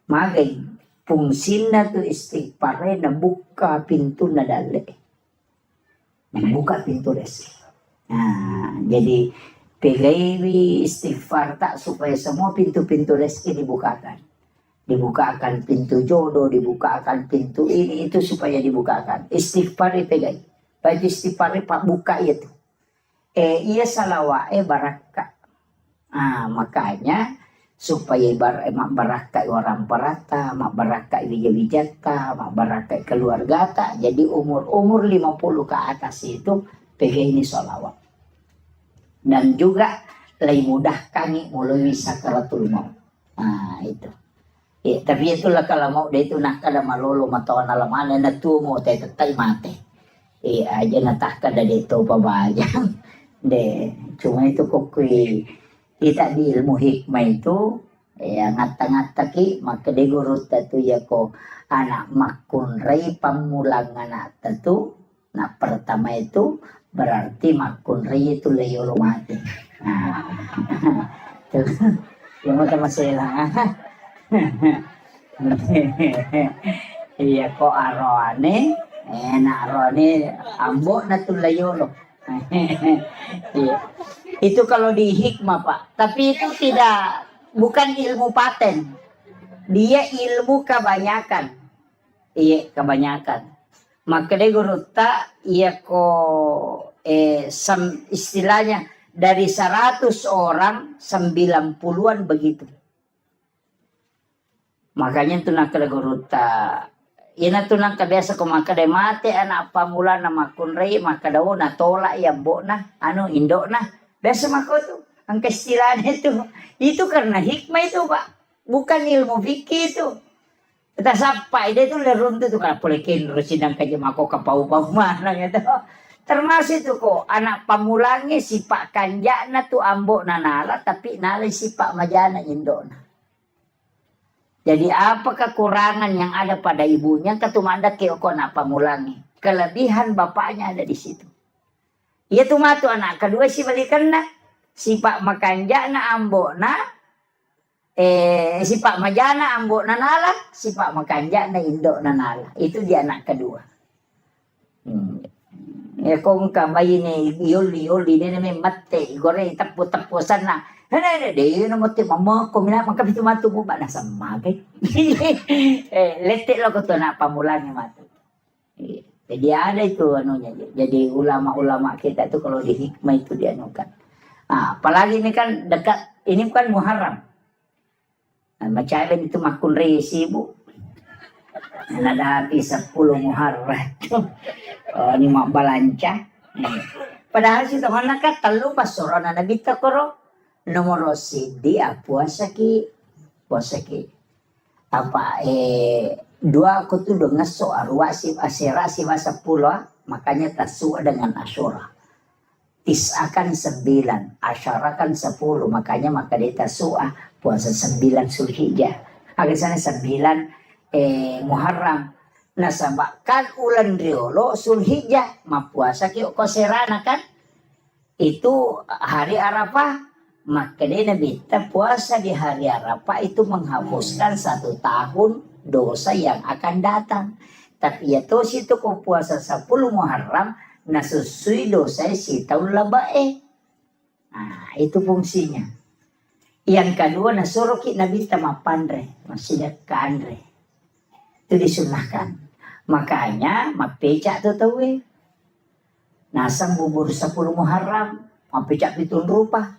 Magay, fungsin na to istighfar na buka pintu na dali. Buka pintu resi. Jadi pegay istighfar ta supaya semua pintu-pintu rezeki dibukakan. Dibukakan pintu jodoh, dibukakan pintu ini itu supaya dibukakan. Istighfar pegay. Baik istighfar pak buka itu. Iya salawa baraka. Makanya supaya baraka orang perata, baraka wijata, baraka keluarga tak. Jadi umur 50 ke atas itu pegay ini salawat. Dan juga lebih mudah kami melalui sakaratul maut. Itu. Tapi itulah kalau mau dia itu nak kada malolo matawan alamana na tumo tay mate. Aja natah kada dito pabayang. Cuma itu kokui kita di ilmu hikmah itu ngata-ngata ki maka de guru tatu ya ko anak makun rei pamulang anak tatu. Nah pertama itu berarti makun rei itu leyolo mati. Yang mau masalah. Iya kok arone ambok na tulayolo. Iya. Itu kalau di hikmah Pak, tapi itu bukan ilmu paten, dia ilmu kebanyakan. Iya kebanyakan. Maka dia guru tak iya kok istilahnya dari 100 orang 90-an begitu. Makanya tu nak kelaguruta. Ina tu nak kebiasa ko makade mate anak pamula na makunrei makadaw na tola ya bo na indo na. Biasa mako tu ang kaistilan itu. Itu karena hikmah itu Pak. Bukan ilmu fikih itu. Kita sampai dia tu lerun tu kan polekin residang kaje mako kapau-pau mana gitu. Termasuk itu kok anak pamulangi sipak kanjana tu ambok nanala tapi nalai sipak majana indo na. Jadi apa kekurangan yang ada pada ibunya ketumanda keoko nak pamulangi. Kelebihan bapaknya ada di situ. Ia tu matu anak kedua si balikan na. Sipak makanja na ambok na. Sipak majana ambok na nala. Sipak makanja na indo na nala. Itu dia anak kedua. Kung kamay ni yuli ni may mate. Goreng tapu-tapusan na. Dia nama tu mama ko mina mangkapit matu mo ba nasa magay. Letik lo ko to na pamulangi matu. Jadi ada itu anunya. Jadi ulama-ulama kita itu kalau di hikmah itu dianukan. Nah, apalagi ini kan dekat, ini bukan Muharram. Nah, macam itu makun resi bu. Nah, ada habis 10 Muharram. Oh, ini mak balanca. Padahal si Tuhan nak telu pasoro na nabita koro. Nomor dia puasa ki. Apa dua aku tuh dengan soal wasif asira si masa pula makanya tasua dengan asyura. Tis'akan 9, asyarakan 10, makanya maka dia tasua puasa 9 Zulhijjah. Agak sana 9 Muharram. Nah sama kan ulan riolo Zulhijjah mapuasa ki koserana kan itu hari Arafah, maka dia Nabi puasa di hari Arafah itu menghapuskan 1 tahun dosa yang akan datang. Tapi ya tuh situ kau puasa 10 Muharram nasusui dosa si tahun labae. Nah itu fungsinya. Yang kedua nasuruh ki Nabi tamapandre masih ke andre. Itu disunahkan. Makanya mapecak tuh tahu nasang bubur 10 Muharram mapecak pitun rupa.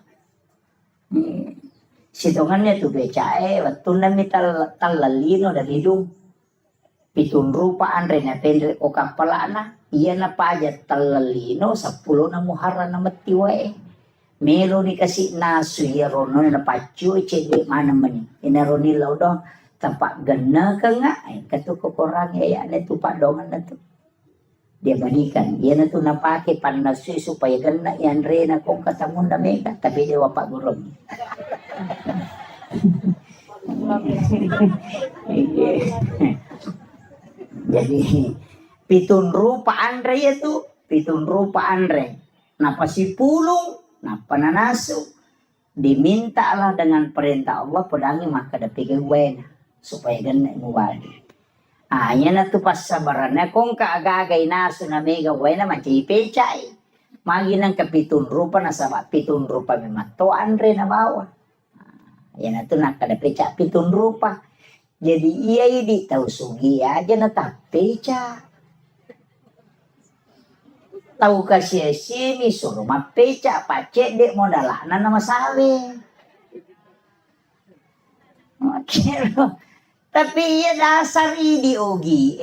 Situngannya tuh becae waktu nami talalino dari hidung pitun rupa andre na pendek o kapalana iya na pa aja talalino 10 na Muharram na matiwae melo dikasih nasu ya rono na pacu cede mana meni inaroni law dong tampak gena ka nga ay katuko korang ya na tu pak dongan na tu dia balikan iya na tu napake panasu supaya gena yan re na kong katamun na mega tapi dia wapak gurong. Jadi pitun rupa andre itu pitun rupa andre napa si pulung napa nanasu diminta lah dengan perintah Allah pedangi maka dapike wena supaya gana muwali hanya na tu pas sabarannya kung kaagagay nasu na mega wena macam pecai magi nang kapitun rupa na sama pitun rupa memato andre na bawa. Yan na ito nakadapecak pitun rupa. Jadi iya ini tahu sugi aja na tapeca. Tahu kasih sini suruh mapeca pacek dek modalana nama sawe. Tapi iya dasar ini ogi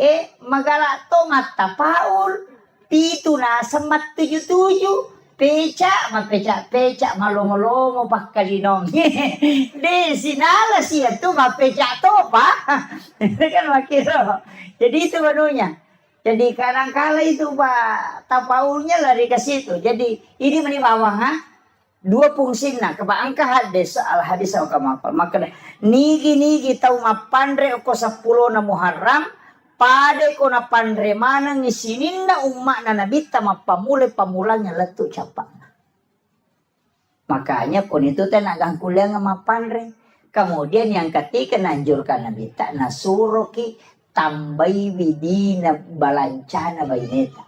magala to mata paul pitu na semat 77. Peca malongo-longo pagkalinong. Di sinala siya to mapeca to pa. Kan makiro. Jadi itu menunya. Jadi kadang-kala itu Pak tapaulnya lari ke situ. Jadi ini menimawang dua fungsi na kebaangka hadis al hadis au kamapal. Maka nigi tau mapandre ko 10 na Muharram pade ko na pandre mana ngisinin na umma na nabita mapamule pamulanya letu capak. Makanya kon itu tenagang kuliah mapandre. Kemudian yang ketiga nanjurkan nabita nasuroki tambai widina balancana baineta.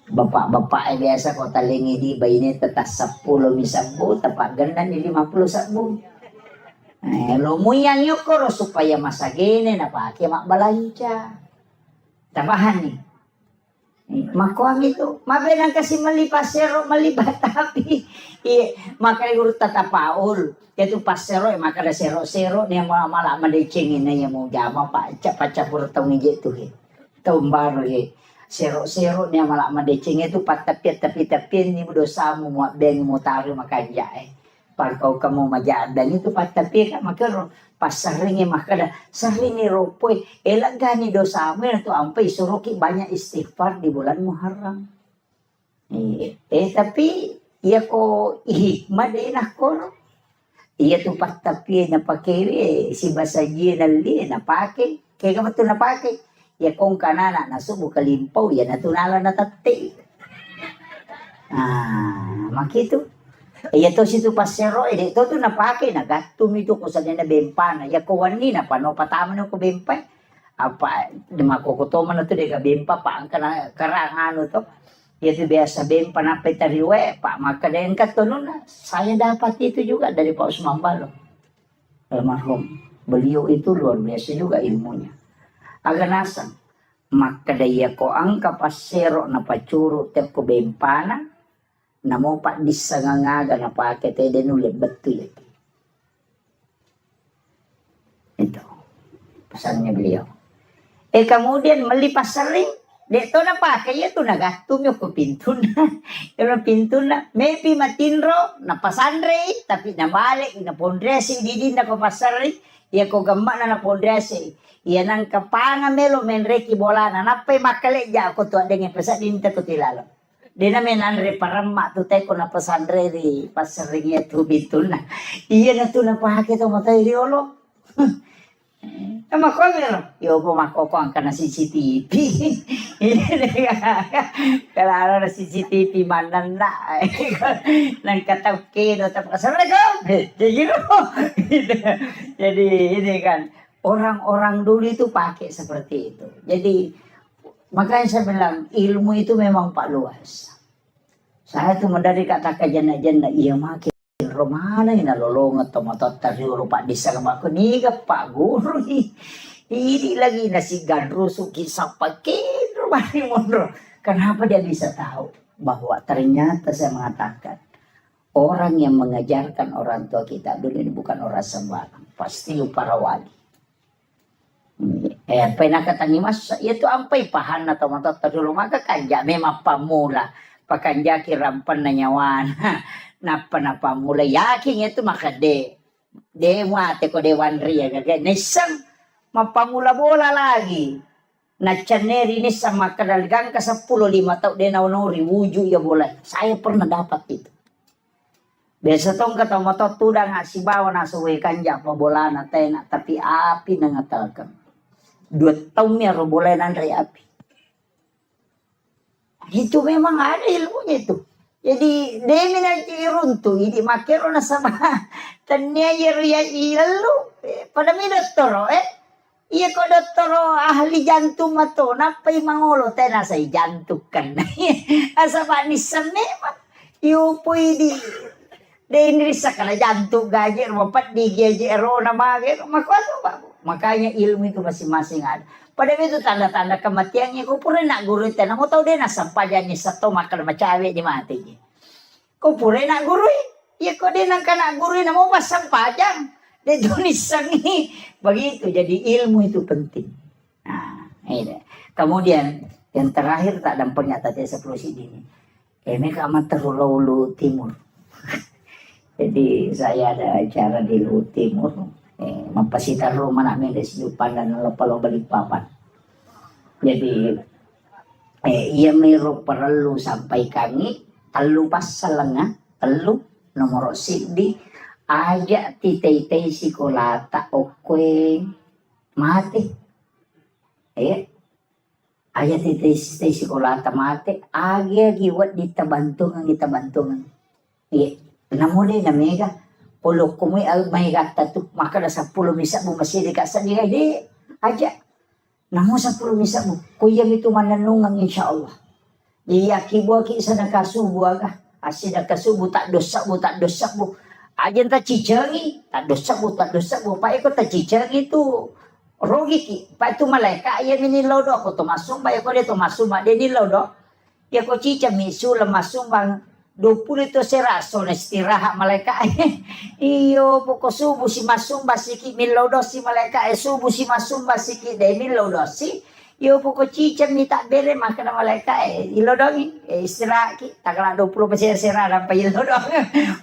Bapak-bapak biasa kota lengi di baineta tas 10 misabu tapak ganda ni 50 sabu. Lumuyang yukoro supaya masa gini na pakai mak balanca. Tabahan nih. Makuang itu. Mabenang kasih melipas sero melibat tapi. Makanya guru tata paul. Itu pas sero maka ada sero nih malah madecengin na yang mau jama pak capur tahun itu tahun baru sero nih malah madecengin itu pat tapi ini dosamu mau beng mau taruh makanya kau kamu majaan dan itu tapi kan maka pas sehringnya maka sehringnya ropoy elang gani dosa itu sampai suruh banyak istighfar di bulan Muharram. Tapi ya ko hikmah deh nak koro. Iya tuh pas tapi na pakai si basaji nali na pakai kayak apa tuh na pakai ya kong kanana nasubo kalimpaw ya natunala na tati. Makitu. Iya to situ pasero itu tuh napake nagatum itu ko sa na bempana ya ko wani na pano pataman ko bempay apa di makokotoman na to de bempa pa ang karangano to itu biasa bempa na petariwe pak maka den katono na saya dapat itu juga dari Pak Usman Balo almarhum beliau itu luar biasa juga ilmunya agak nasang maka daya ko ang kapasero na pacuro te ko bempana na mo pa disangangaga na pakete den ulit betul itu pesannya beliau. Kemudian melipas sering dito na pakai itu nagastum yung ko pinto na yung pinto na maybe matinro na pasandre tapi na balik na pondresi di na ko pasari ya ko gamma na pondresi ya nang kapanga melo menreki bola na napay makale ja ko to dengan pesa dinta ko tilalo di na menanre paramma to tay ko na pasandre di pasari itu pinto na iya na to na pakai to matay riolo Makomero, yo po makoko ang kana CCTV. Kalau ada CCTV manan na, nang katawkin atau Assalamualaikum, jadi ini kan orang-orang dulu itu pakai seperti itu. Jadi makanya saya bilang ilmu itu memang pak luas. Saya tuh dari kata kajana-jana iya makin. Romana ina lolongan tomatot tadi lupa desa aku nih pak guru ini lagi nasi gandro suki sapakin rumah ini mondro. Kenapa dia bisa tahu bahwa ternyata saya mengatakan orang yang mengajarkan orang tua kita dulu ini bukan orang sembarang, pasti para wali. Pernah kata ni mas itu ampai pahan atau tomatot tadi maka kanja memang pamula pakanja kirampan na nyawan. Napa mulai yakin itu maka mati ko dewan ria gagay nisang mapamula bola lagi na chaneri ni sama kadalgang ka 15 tau de naunori wuju ya bola saya pernah dapat itu biasa tong kata moto tuda nga si bawa na suwe kanja pa bola na tena tapi api na ngatakan 2 tahun ya ro bola nandre api itu memang ada ilmunya itu. Jadi demi nanti runtuh, jadi makero na sama tanya ya ilalu pada mi doktoro iya ko doktoro ahli jantung mato napay mangolo tena say jantung kan asa ba ni samema yu pwede de sa kana jantung gajer mapat di gejero na mager makwato ba makanya ilmu itu masing-masing ada. Pada itu tanda-tanda kematiannya ko pura nak guru tena mo tau de na sampajan ni sato makal macawe di mati ko pura nak guru ya ko de nang kana guru na mo masampajang de tulisan ini begitu jadi ilmu itu penting. Nah ini kemudian yang terakhir tak dampaknya tadi seperti ini mereka amat terlalu timur jadi saya ada acara di Luhut Timur mapasitar rumah namin dari Sijupan dan Lopalo Balikpapan. Jadi ia meru perlu sampai kami telu pasalanga telu nomor sidi aja titei sikolata okwe mati aja titei sikolata mati aja giwat ditabantungan namuli na mega Polo kumi al may gata tu maka na 10 misa mo masih dikasan niya di aja. Namo 10 misa mo kuya itu mananungan insyaallah. Di akibo ki sa nakasubo aga. Asi nakasubo tak dosa mo. Ajan ta cicengi tak dosa mo pa iko ta cicengi tu rogi ki pa itu malaika ya minilaw do ako tumasum ba iko dito masuma de nilaw do. Ya ko cica misul masum bang 20 itu seraso na istirahat malaikat iyo poko subuh si masumba siki milaw dosi malaikat subuh si masumba siki de milaw dosi iyo poko cicam ni tak bere maka na malaikat ilo dong istirahat ki takala 20 pasir serah pa ilo dong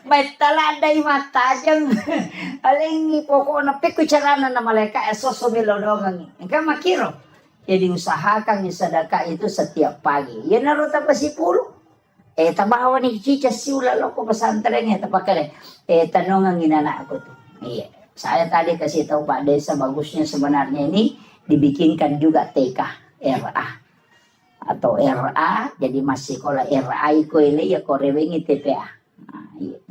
may taladay mata jang aling poko na pikucarana na malaikat soso milaw dong engka makiro jadi usahakan sedekah itu setiap pagi ya naruta pa si pulo tabawa ni cica siula lo ko pesantrennya tapakale tanong ang inana ako tuh iya saya tadi kasih tahu Pak Desa bagusnya sebenarnya ini dibikinkan juga TK RA atau RA jadi masih kalau RA ko ile ya ko rewengi TPA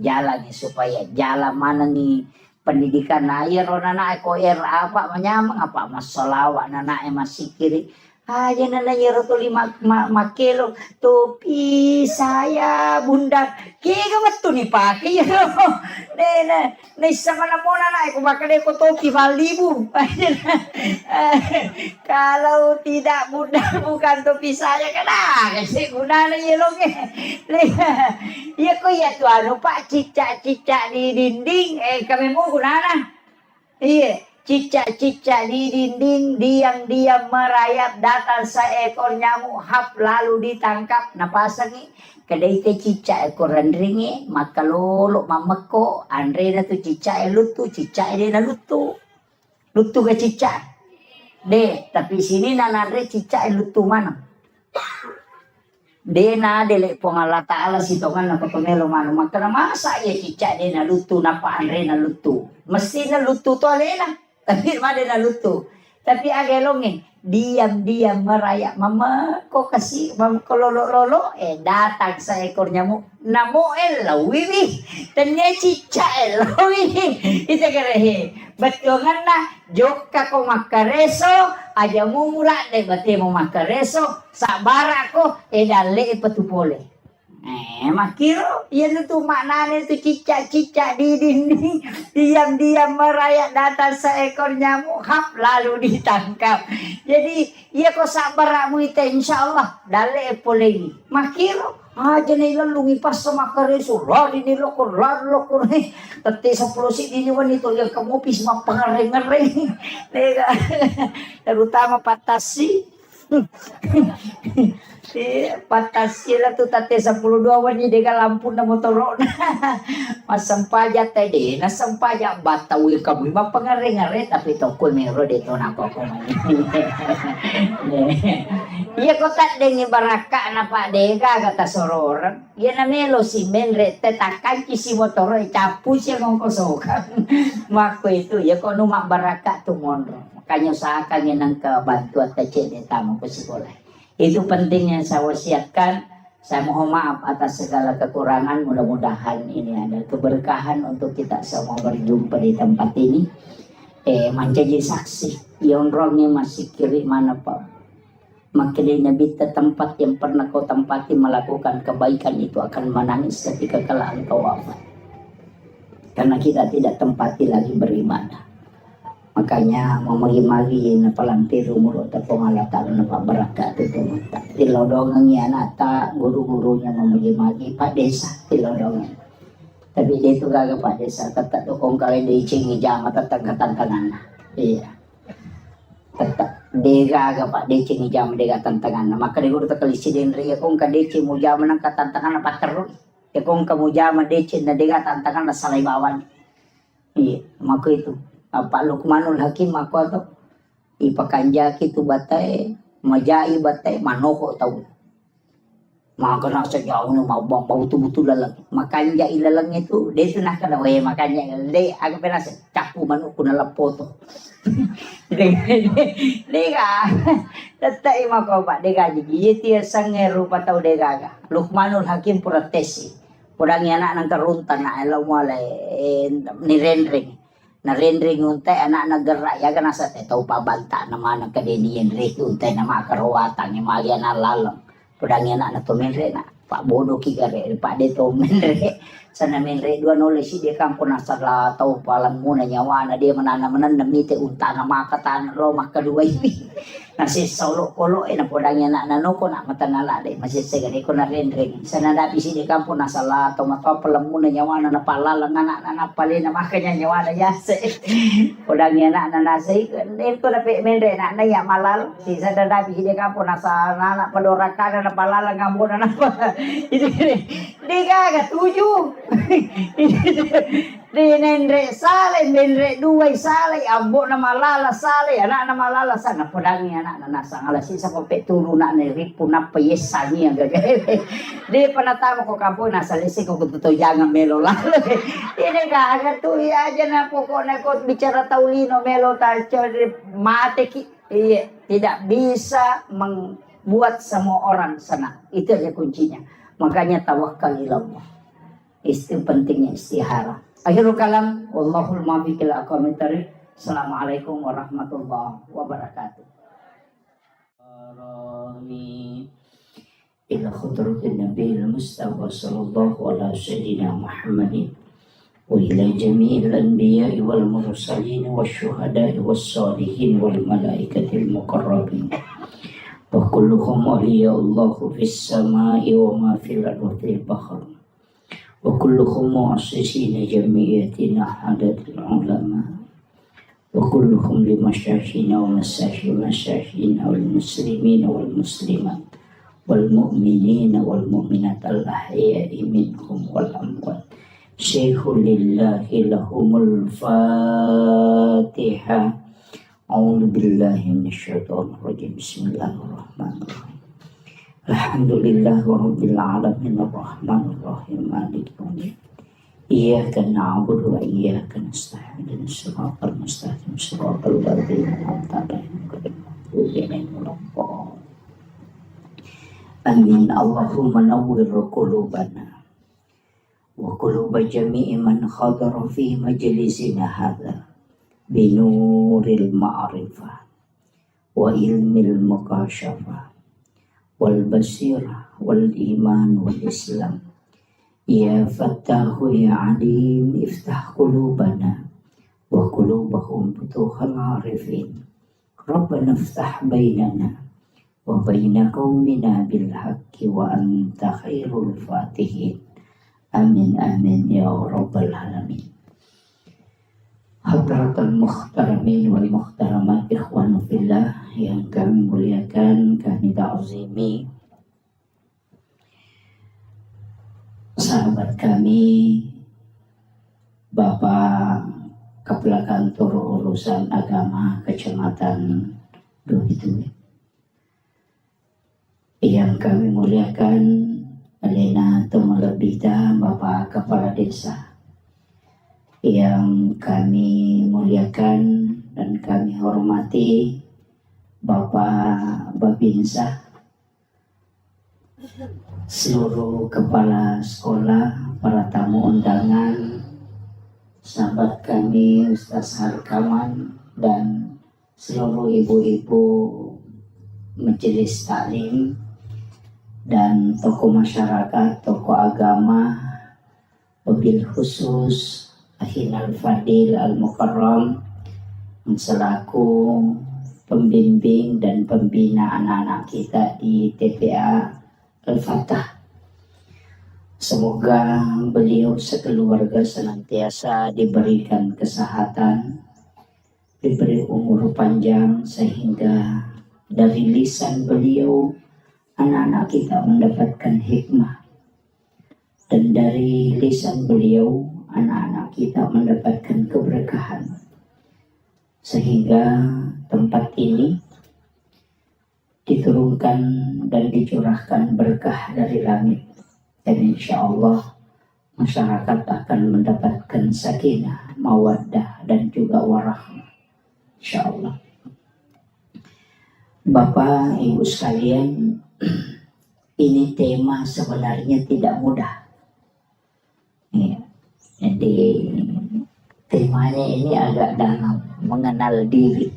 jalan supaya jalan mana nih pendidikan air nana ko RA Pak menyamang apa masalah nana masih kiri Aja nana nyero tu makelo topi saya bunda kaya betul nih pakai ya nih sama namona na aku makan ko topi valibu kalau tidak bunda bukan topi saya kena kasi guna na yelong ya ko ya tu ano pak cicak di dinding kami mau guna na iya cicak-cicak di dinding diam-diam merayap datang seekor nyamuk hap lalu ditangkap napasangi kedai te cicak ekor rendringi maka lolo mameko andre na tu cicak lutu cicak dia na lutu ke cicak de tapi sini nanare cicak lutu mana dena dele pong Allah Ta'ala sitongan na pamelo mano maka na masa ya cicak dena lutu napa andre na lutu mesti na lutu to alena tapi mana na lutu tapi agelongin diam-diam merayap mama kok kasih mama lolo datang seekor nyamuk namo lawiwi tanya cicak lawiwi itu kerehe betul na joka ko makareso aja mumura de bate mo makareso sabara ko dale patupole makiro yan itu maknanya itu cicak-cicak di dinding diam-diam merayap datang seekor nyamuk hap lalu ditangkap jadi ya kok sabaramu itu insyaallah dale polegi makiro aja nih lalungi pas sama kareso lari nih lokor nih tete 10 sih ini wanita yang kamu pis mah pengereng-ngereng terutama patasi patasila tu tate 10 wani dega lampu na motor na masampaja tadi na sampaja batawi kamu ma pangare-ngare tapi toko mero dito na ko iya ko tat dengi baraka na pa dega kata soror iya na melo si menre tetakan kisi motor capu siya ngong kosokan mako itu ya ko numa baraka tu mondro makanya usahakan yan ang kabantuan tace de tamo ko sekolah. Itu penting yang saya wasiatkan. Saya mohon maaf atas segala kekurangan. Mudah-mudahan ini ada keberkahan untuk kita semua berjumpa di tempat ini. Menjadi saksi. Yang orangnya masih kiri mana Pak? Makanya bita tempat yang pernah kau tempati melakukan kebaikan itu akan menangis ketika kelak engkau wafat. Karena kita tidak tempati lagi beribadah. Makanya memagi-magi na palampiru muro ta pangalatan na pabaraka itu mata tilodongan yan ata guru-gurunya memagi-magi Pak Desa tilodongan tapi dia itu gaga Pak Desa kata dokong kali di cingi jama tantangan iya kata dia gaga Pak di cingi jama dia tantangan maka dia guru takalisi din ria kung kadeci mo jama ng katantangan na patero ya kung kamu jama deci na dia tantangan na salay bawan iya maka itu Pak Lukmanul Hakim aku atau ipakanja kitu batay majai batay manoko tahu maka nak sejauh ni mau betul-betul lalang makanja ilalang itu dia itu nak kena makanya dia agak pernah capu manuk kuna lapoto dia tatai mako Pak dia gaji dia sangeru patau dia gaga Lukmanul Hakim protesi purangnya anak nang karuntan na elaw mulai nirendring narendring untay anak naggerak ya kana sa taw pabanta naman ang kadeniyen re untay na makarawatan ni magyan alalang pudang yan na tumenre na Pak Bodo kigare Pak Deto menre sana menre dua nole si dia kampo nasa la taw palang muna nyawa na dia mananamanan na mite unta na makatan lo makadua ini nasi solo kolo na pudang yan na no ko na matanala de masih segare ko na rendring sana dapi si dia kampo nasa la taw mataw palang muna nyawa na napalalang anak na napali na makanya nyawa na yase pudang yan na nasi ito na menre na ya malal si sana dapi si dia kampo nasa na padorakan na palalang ngambo na itu dia kagak tujuh di nendre sale nendre dua sale ambo na malala sale anak na malala sana pedangi anak na nasang ala sisa kope turu na neri puna peyesani yang gagay di panatama ko kampo nasa lisi ko kututo jangan melo lalu ini kagak tuh ya aja na pokoknya ko bicara taulino melo taco mate ki iya tidak bisa membuat semua orang senang itu aja kuncinya makanya tawakal ilallah itu pentingnya istihara akhirul kalam wallahul muwaffiq ila aqwamit thoriq. Assalamualaikum warahmatullahi wabarakatuh. إلى خضرة النبي المصطفى صلى الله على سيدنا محمد وإلى جميع الأنبياء والمرسلين والشهداء والصالحين والملائكة المقربين وكلهم أولياء الله في السماء وما في الأرض وفي البحر وكلهم مؤسسين جمعيتنا عدد العلماء وكلهم لمشايخنا ومشايخين والمسلمين والمسلمات والمؤمنين والمؤمنات الأحياء منهم والأموات شيخ لله لهم الفاتحة. أعوذ بالله من الشيطان الرجيم بسم الله الرحمن الرحيم الحمد لله رب العالمين الرحمن الرحيم مالك يوم الدين إياك نعبد وإياك نستعين الصراط المستقيم صراط الذين أنعمت عليهم غير المغضوب عليهم ولا الضالين آمين. اللهم نور قلوبنا وقلوب جميع من حضر في مجلسنا هذا بنور المعرفة وعلم المكاشفة والبصيرة والإيمان والإسلام. يا فتاح يا عليم افتح قلوبنا وقلوبهم فتوح العارفين. ربنا افتح بيننا وبين قومنا بالحق وأنت خير الفاتحين. آمين آمين يا رب العالمين. Hadratul muhtaramin wal muhtaramat ikhwan fillah yang kami muliakan, kami ta'zimi sahabat kami Bapak Kepala Kantor Urusan Agama Kecamatan Duhitu yang kami muliakan Elena Tumalabita Bapak Kepala Desa yang kami muliakan dan kami hormati Bapak Babinsa, seluruh kepala sekolah, para tamu undangan, sahabat kami Ustaz Harkaman dan seluruh ibu-ibu majelis taklim dan tokoh masyarakat, tokoh agama, wabil khusus Ahinal Fadil Al-Mukarram selaku pembimbing dan pembina anak-anak kita di TPA Al-Fatah. Semoga beliau sekeluarga senantiasa diberikan kesehatan, diberi umur panjang sehingga dari lisan beliau anak-anak kita mendapatkan hikmah dan dari lisan beliau anak-anak kita mendapatkan keberkahan sehingga tempat ini diturunkan dan dicurahkan berkah dari langit dan insya Allah masyarakat akan mendapatkan sakinah, mawaddah dan juga warahmah insya Allah. Bapak Ibu sekalian, ini tema sebenarnya tidak mudah ya. Jadi temanya ini agak dalam, mengenal diri.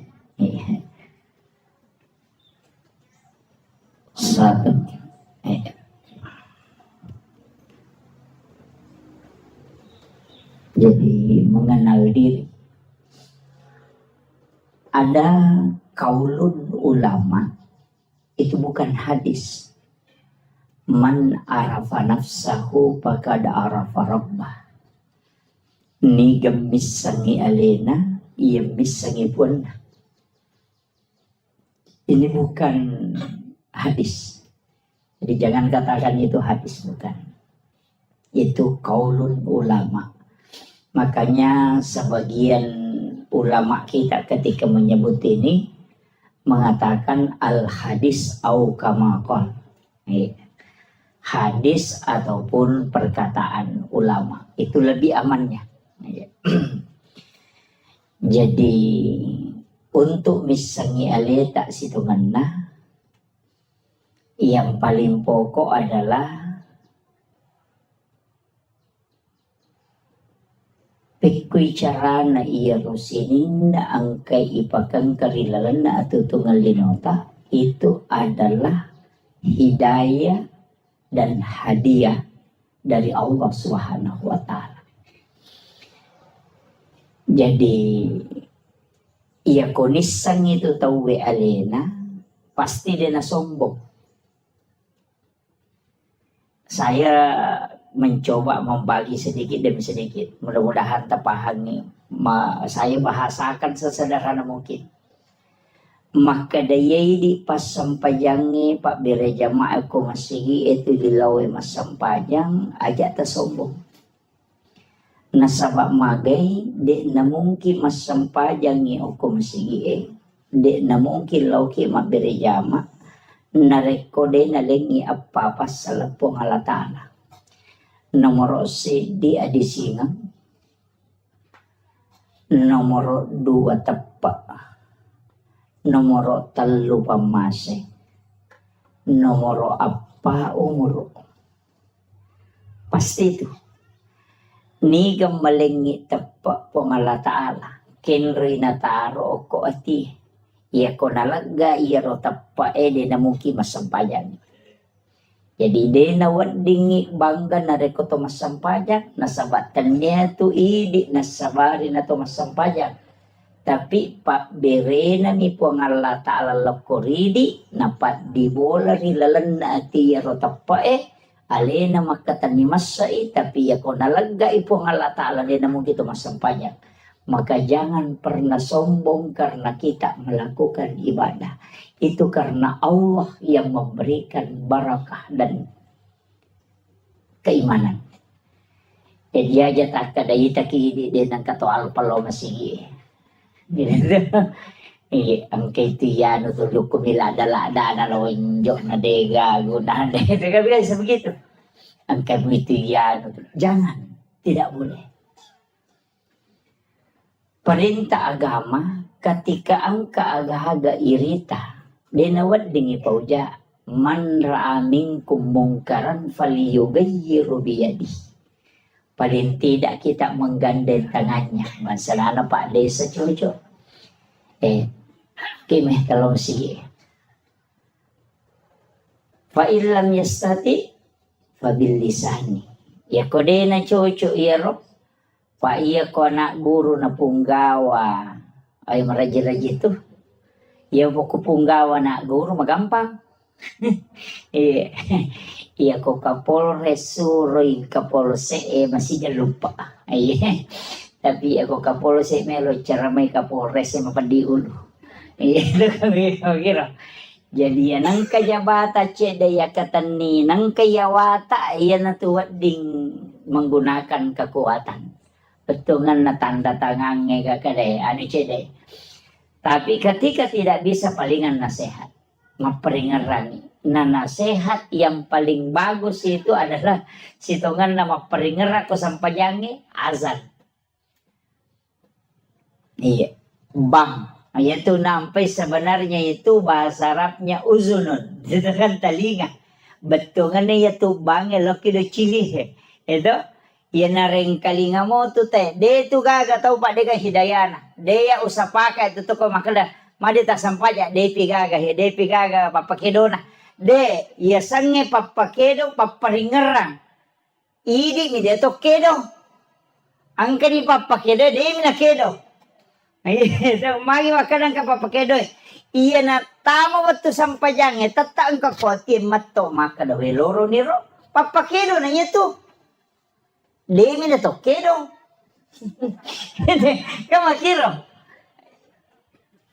Satu. Jadi mengenal diri. Ada kaulun ulama, itu bukan hadis. Man arafa nafsahu faqad arafa rabbah. Ni gemisangi alena, ia misangi pun. Ini bukan hadis. Jadi jangan katakan itu hadis, bukan. Itu kaulun ulama. Makanya sebagian ulama kita ketika menyebut ini mengatakan al hadis au kama qala. Hadis ataupun perkataan ulama itu lebih amannya. Jadi untuk misangi alih tak situ mana yang paling pokok adalah pikui cara na iya rosinin na angkai ipakan karilalan na atutungan linota itu adalah hidayah dan hadiah dari Allah Subhanahu wa Ta'ala. Jadi ia konisang itu tahu alena pasti dia na sombong. Saya mencoba membagi sedikit demi sedikit. Mudah-mudahan terpahami. Saya bahasakan sesederhana mungkin. Maka daya di pas sampajangi Pak Bire Jamaah ko masigi itu dilawe mas sampajang aja tersombong. Nasabak magay di na mungkin mas sampajangi ko masigi di na mungkin lauki Mak Bire Jamaah narekode na lengi apa sa lapong halatana. Nomor si di adisingang. Nomor 2 tepak. Nomor 3 pamase. Nomor apa umur. Pasti itu. Ni gamalengi tepak pongala ta'ala. Kenri na taro ko ati. Iya ko nalaga iya ro tepak di na mungkin masampayan. Jadi de na wadingi bangga na reko to masampayan. Nasabatan niya tu idi nasabari na to masampayan. Tapi Pak Bere na mi po ang Allah Ta'ala lakoridi na pat di bola rilalan na ati yaro tapa alena makatani masai tapi ya ko nalaga ipo ang Allah Ta'ala din na mo kito masampanya. Maka jangan pernah sombong karena kita melakukan ibadah. Itu karena Allah yang memberikan barakah dan keimanan. Jadi aja tak kada itaki di nang kato alpalo masigi. Ang kay tiyano tulog kumilada-lada na lonjok na dega gunahan deh. Bisa begitu. Ang kay tiyano jangan, tidak boleh. Perintah agama ketika ang kaagahaga irita denawad dingi pauja man ra'a minkum mungkaran falyughayyiru biyadihi. Paling tidak kita menggandeng tangannya. Masalah Pak Desa cocok. Kimeh kalau sige. Fa illam yastati fa bil lisani. Ya kode na cocok ya roh. Pa iya ko na guru na punggawa. Ay maraji-raji itu. Ya buku punggawa na guru magampang. Iya ko Kapolres Suroy Kapolse masih jangan lupa. Tapi ako Kapolse melo cara may Kapolres mapadiulo. Kira. Jadi nang kajabata cedaya katani nang kayawata iya natuwad ding menggunakan kekuatan. Betungan na tanda tangannya kakade anu cede. Tapi ketika tidak bisa palingan nasihat. Maperingerani. Nah nasihat yang paling bagus itu adalah situngan nama peringer ako sampajangi azan. Iya, bang. Itu nampai sebenarnya itu bahasa Arabnya uzunun. Itu kan telinga. Betungannya itu bang elok itu cili. Itu ya nareng kalinga mo tu teh. Dia itu gaga tahu pak dia hidayana. Dia usah pakai itu tuh kok makanya madi tak sampaja. Dia pigaga papakedona. De, iya sange papakedo paparingerang. Idi mi de to kedo. Angka di papakedo de mi na kedo. Magi makadang ka papakedo. Iya na tama waktu sampajang tata angka koti matto makado loro niro. Papakedo na itu. De mi na to kedo. Kamakiro.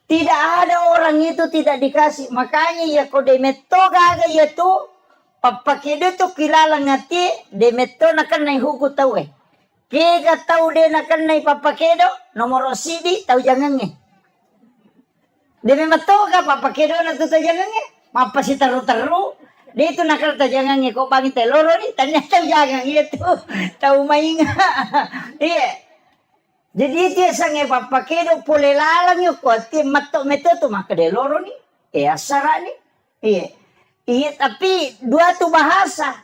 Tidak ada orang itu tidak dikasih. Makanya ya kau demeto gaga ya tu. Papakedo tu kilala ngati. Demeto nakan nai huku tahu Kega tahu de nakan nai papakedo. Nomor sidi tahu jangan Demeto ga papakedo na tu tahu jangan Mapa si taru-taru. Dia itu nakal tahu jangan Kau bagi teloro ni. Tanya tahu jangan itu. Tahu mainga. Iya. Jadi itu sange papakedo pole lalang yo ko tim mato meto tu makade loro ni asara ni iya tapi dua tu bahasa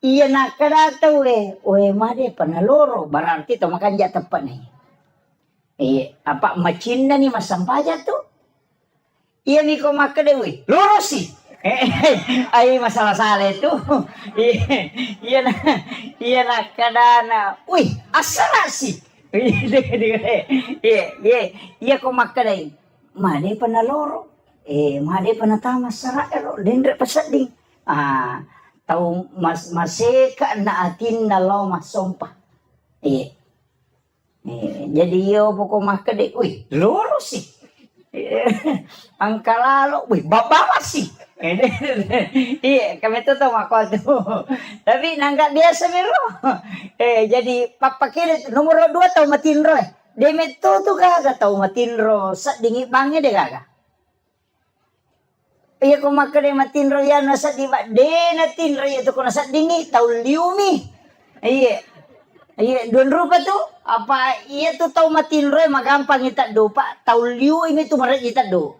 iya nakada tu made panaloro berarti to makan ja tepat ni apa macinna ni masampaja tu iya ni ko makade loro si Ay masalah-salah itu. Iya na, iya na kadana. Uy, asana sih. Iya ko makadai. Made panaloro. Made panatama sarero. Dendre pasading. Tahu maseka na atin na lo masompa. Jadi yo pokok makadai. Uy, loro sih. Ang kalalo, wih, babawa sih. Iya, kami tuh tahu aku tuh. Tapi nangka biasa mero. Jadi papa kira nomor 2 tahu matinro. Dia metu tuh kagak tahu matinro. Sa dingi bange deh kagak. Iya ko makade matinro ya nasa di ba. De natinro itu ko nasa dingi tahu liumi. Iya, don rupa tuh apa iya tuh tahu matinro magampang kita do pak tahu liu ini tuh marat kita do.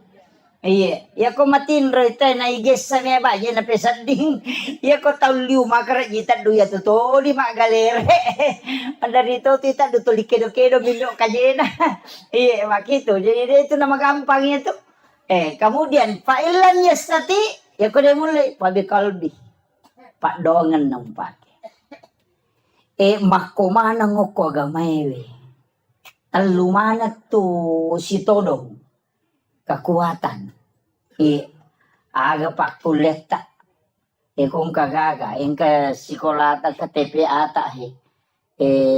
Iya, ya ko matinro itu na iges sa may ba na pesading. Iya ko tahu liu makarat kita do ya tuh di magalere. Anda dito kita do tulik kedo bindo kajena. Iya, makito. Jadi itu nama gampang itu. Kemudian failan yastati ya ko dia mulai pabi kalbi. Pak dongan nampak. Makomana ngoko agamaewe. Talumana tu si todong. Kekuatan. Aga pak kuleta. Kung kagaga. Yang ke sekolata ke TPA ata.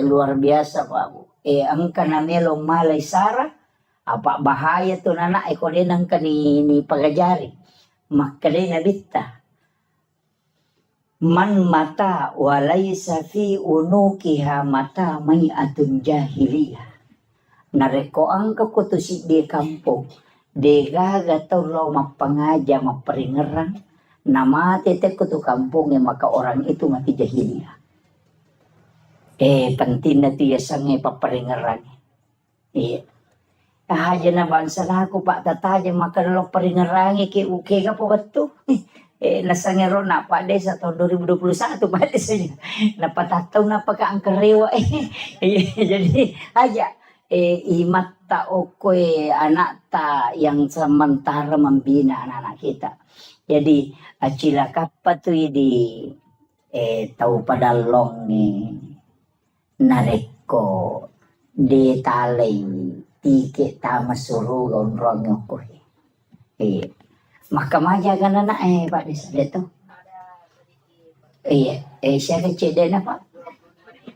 Luar biasa pak. Ang kanamelong malay sara. Apa bahaya tu nana. Ko din ang kanini pagajari. Makadai nabita. Man mata walaysa fi unukiha mata may atun jahiliyah. Nareko ang kakutusik di kampung. Degaga tau lo mapangaja maparingerang. Namate te kutu kampung yang maka orang itu mati jahiliyah. Penting na tiya sange paparingerang. Kahaja na bansa na ako pak tataja maka lo paringerangi ke uke ka po bato. Nasangero na pa de sa tahun 2021 pa de saja napatataw na pagkaangkarewa jadi aja imat ta okoy anak ta yang sementara membina anak-anak kita jadi acila kapatoy di tahu padalong nareko di talay tike tama surugon rong ko Mahkamah kan anak Pak Desa tu. Iya, siapa cik dia nak Pak?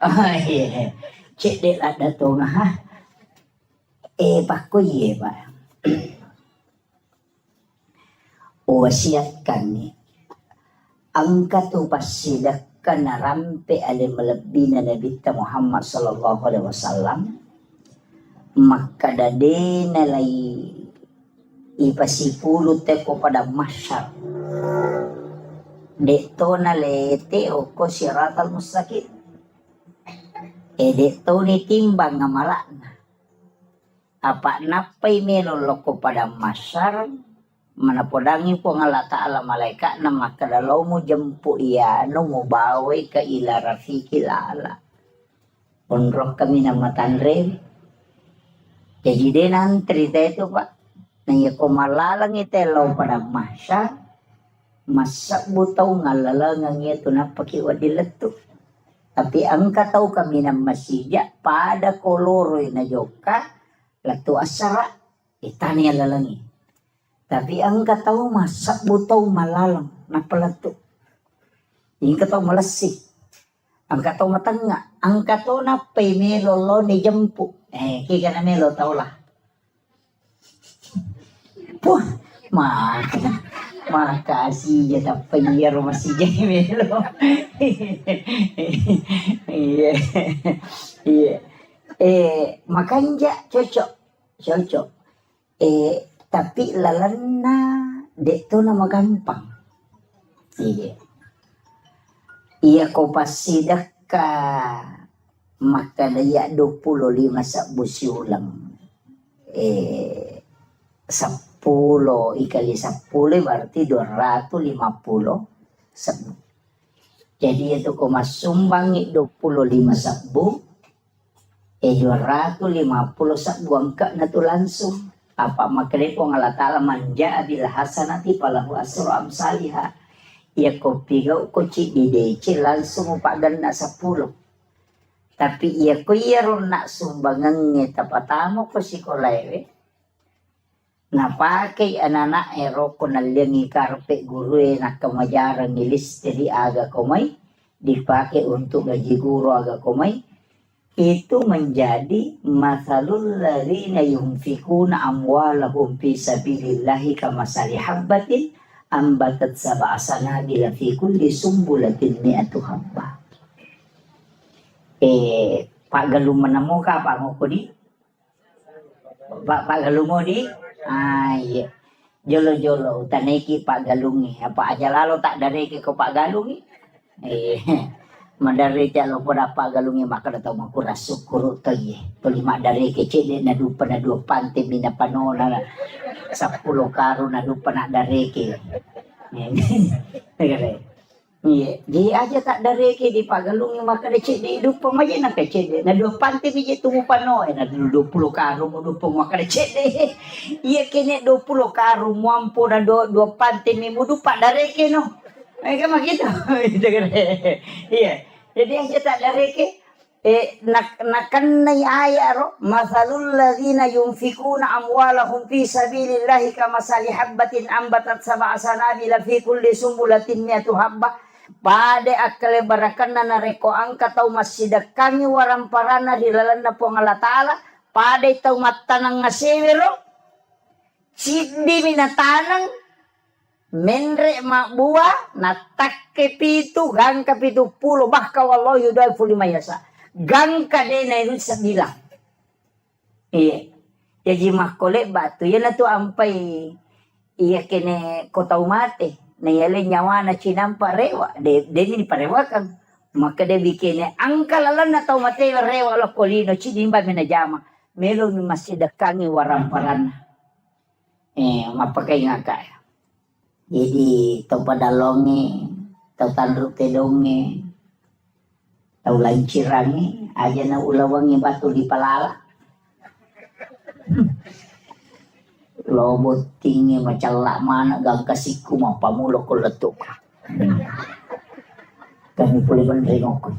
Oh iya, cik dia ada tu ha. Pak ku iya Pak. Wasiatkan ni. Angkat tu pasidakkan rampe ale melebih Nabi Muhammad sallallahu alaihi wasallam. Maka dade nalai ipasipulo teko pada masyar. Dekto na lete o ko siratal mustaqim. Dekto ni timbang nga malakna. Apa napay melolok ko pada masyar. Manapodangi po nga Allah Ta'ala malaikat na makadalaw mo jampu iya no mo bawe ka ila rafiqil ala. Unrok kami na matanre. Jadi din ang cerita itu Pak. Naya ko malalang itelaw pada masya masak butaw ngalalang ito na pakiwadilat to. Tapi ang kataw kami ng masija pada koloroy na joka lato asara itani alalangi. Tapi ang kataw masak butaw malalang na palato. Yung kataw malasi. Ang kataw matanga. Ang kataw na pay melolo ni jampu. Kika na melo tao lah. Puh, makasih ya tapi ya masih jadi melo. Iya. Makanya cocok. Tapi lalana dek tu nama gampang. Iya kau pasti deka maka daya 25 sabusi ulang. 10 ikali 10 berarti 250 sabu. Jadi itu ko masumbangi 25 sabu 250 sabu angka na to langsung Apa makanya po Allah Ta'ala manja bil hasanati falahu asru amsalihha. Ya kopi kau kuci di DC langsung upaganda 10. Tapi iya ko ron nak sumbangan ng tapatamo ko si kolewe. Napakai anak ero ko naliangi karpe guru na kamajaran nilis dari aga komay. Dipakai untuk gaji guru aga komay. Itu menjadi masalul ladzina yunfikuna amwalahum fi sabilillahi kamasali habbatin ambatat sab'a sanabila fi kulli sumbulatin mi'atu habba. Pak Galung menemu ka Pak Ngoko di? Pak Galung mo di? Iya. Jolo-jolo taneki Pak Galungi. Apa aja lalu tak dareki ko Pak Galungi? Madari jalo pada Pak Galungi maka datang makura syukur taye. Pelima dari kecil na dupa na dua panti mina panola 10 karu na dupa na dareki. Iya, dia aja tak dareki di Pak Galungi maka decek di dupa maja na kecil na dua panti biji tumu pano na 20 karu mo dupa maka decek de. Iya kene 20 karu mampu na dua panti mi mo dupa dareki no. Kayak gitu. Iya. Jadi yang kita dari ke nakan na aya ro masalul ladzina yunfikuna amwalahum fi sabilillahi kamasali habbatin ambatat sab'a sanabila fi kulli sumbulatin mi'atu habba pade akale barakanna nareko angka tau masidakangi waramparana dilalanna po Allah Ta'ala pade tau matanang ngasewero sidi minatanang menre mak buah natak kepitu gang kepitu pulo bahka wallahu yudaifu lima yasa gang kadena itu 9. Iya jadi makole batu ya na tu ampai iya kene kota umate na yale nyawa na cinampa rewa de ni parewakan maka de bikene angkalalan na tau mate rewa lo kolino cinimba menajama melo ni masih dekangi waramparan mapakai ngakaya. Jadi tau padalonge, tau tandruk tedonge, tau lancirange, aja na ulawangi batu di palala. Lobot tinggi macalak mana gang kasiku mapamulo ko letuk. Kami pulih bandring ko.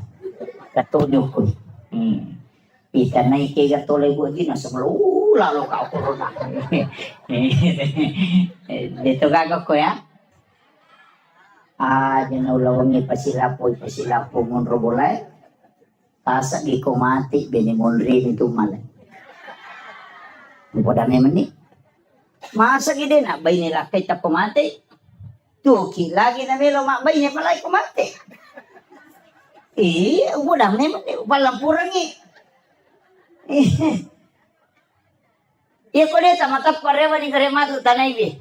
Katunyo ko. Kita naik ke gatole ko di na sebelum lalu kau corona. Dito gagawin ko ya. Yan ulawang ipasilapo mon robolay. Tasa di ko mati benimon rin ito malay. Bukan naman ni. Masa gede na bay nila kay ta pumati. Tuki lagi na melo makbay niya palay kumati. Bukan naman ni walang purang Iya ko deta matap parewa ni gare matu tanay bi.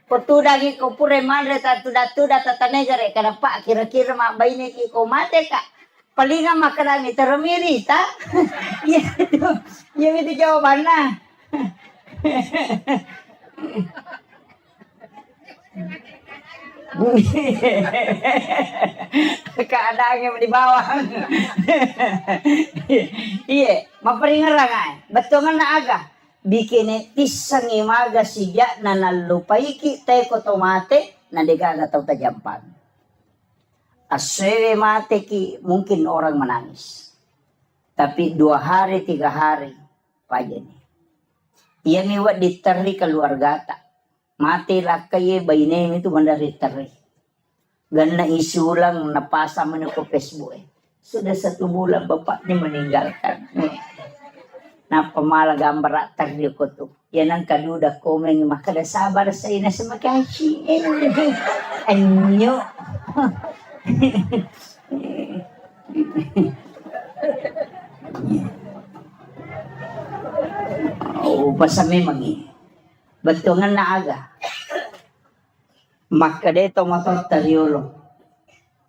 Potuda gi ko pure manre ta tuda tatanay gare kana pa kira-kira mak bayne ki ko mate ka. Palinga makarami termiri ta. Iya itu. Iya itu jawabannya. Keadaannya di bawah. Iya, maperingarangan. Betul na aga. Bikin tisang imaga siya na nalupaiki teko tomate na degaga tau tajampan. Aswe mate ki mungkin orang menangis. Tapi 2 hari 3 hari paja nih. Ia miwat diteri keluarga tak. Mati lah kaya bayi itu mandari teri. Gana isulang napasa menuku Facebook. Sudah 1 bulan bapaknya meninggalkan. Napa malah gambar tadi ko tuh. Yan ang kaduda komen maka da sabar sa ina sa makashi. Anyo. Pasami magi. Betungan na aga. Maka dito matotariolo.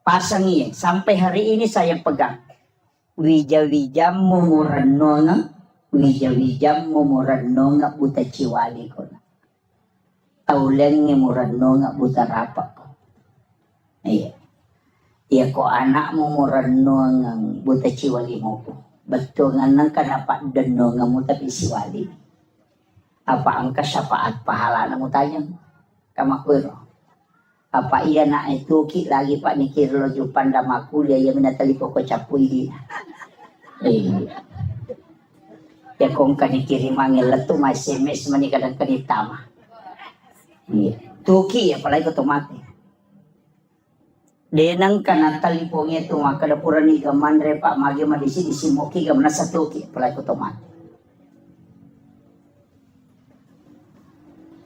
Pasang iyan. Sampai hari ini saya pegang. Wija-wija mumuranona. Wija-wija mumuranona buta ciwali ko na. Taulen nga muranona buta rapak ko. Iya. Iya ko anak mumuranona buta ciwali mo ko. Betungan nang kanapak dano nga mo tapi siwali. Apa ang kasyafaat pahala na mo tayang kamakwiro. Apa iya na ituki lagi pak ni kirlo jupan damakulia ya minataliko ko chapuy di. Ya kung kanikirim ang ilato may SMS manikadang kanitama. Tuki ya palay ko tumati. Denang kanatalipo nga ito makadapuran ni gamandre pa magi madisi disimoki gam nasa tuki palay ko tumati.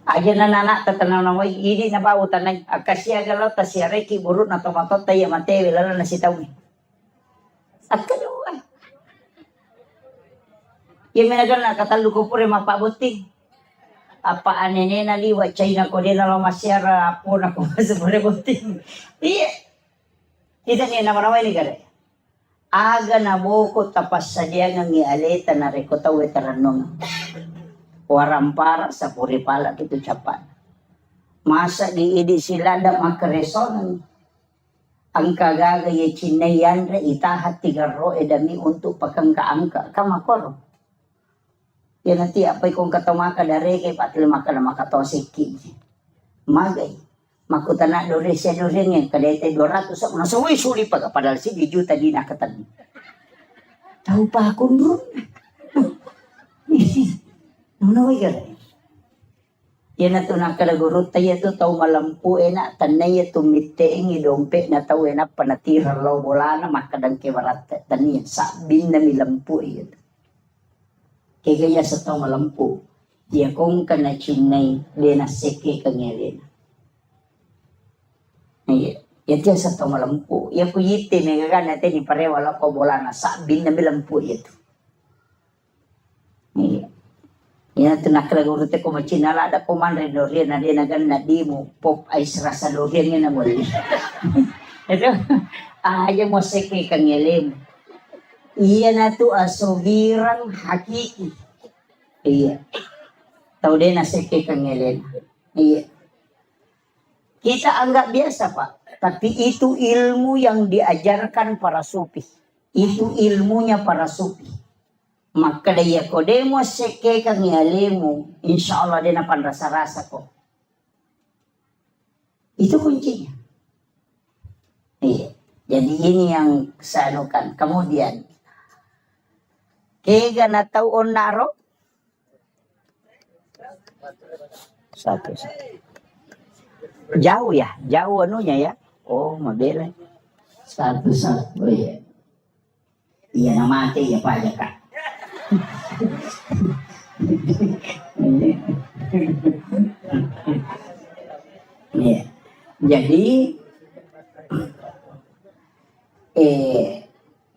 Aja na nana tatanaw na way ini na bawutan na akasya galaw ta siya reki burut na tomatot tayo matewe lalo na sitaw ni. At kayo ay. Yung minagal na katalo ko po rin mapabuti. Apa anene na liwa chay na ko din na masyara po na ko sa buti. Iya. Kita niya naman naway ni gare. Aga na buko tapas sa diya ng ialeta na rekotaw etaranong. Warampara sa puripala kito capan. Masa diidi sila da makareson ang kagagaya chinayan re itahat tigaro edami untuk pakangkaangka kamakoro. Yan nanti apay kung katumaka dari kay patlimaka na makatosiki. Magay. Makutana dore siya dore nga kadete 200 sa una suwi suli pag padal si di juta di nakatan. Tahu pa akong bro. Naway ka rin. Yan na ito nakalagurot tayo ito tao malampu na tanay ito miteing idompe na tao na panatira law bola na makadang kiwarat taniyan sa bin na milampu ito. Kaya sa tao malampu diya kong kanachinay di na seke kanyalin. Yan diya sa tao malampu. Yan ko yite may gagan natin ni parewala ko bola na sa bin na milampu ito. Yan ito nakalagurute ko machinalada ko man rin dorian na dinagan na di mo pop ice rasa dorian nga na mo. Ito, ayaw mo seke kang yalim. Iya na to asubirang hakiki. Iya. Tau din na seke kang yalim. Iya. Kita anggap biasa pak. Tapi itu ilmu yang diajarkan para sufi. Itu ilmunya para sufi. Maka daya ko demo seke kang yalimu, insya Allah din napan rasa-rasa ko. Itu kuncinya. Iya. Jadi ini yang sanukan. Kemudian, kega na taon naro? Satu. Jauh ya, jauh anunya ya. Oh, mabela. Satu. Oh iya. Iya na mati ya Pak Jaka. Ya. Jadi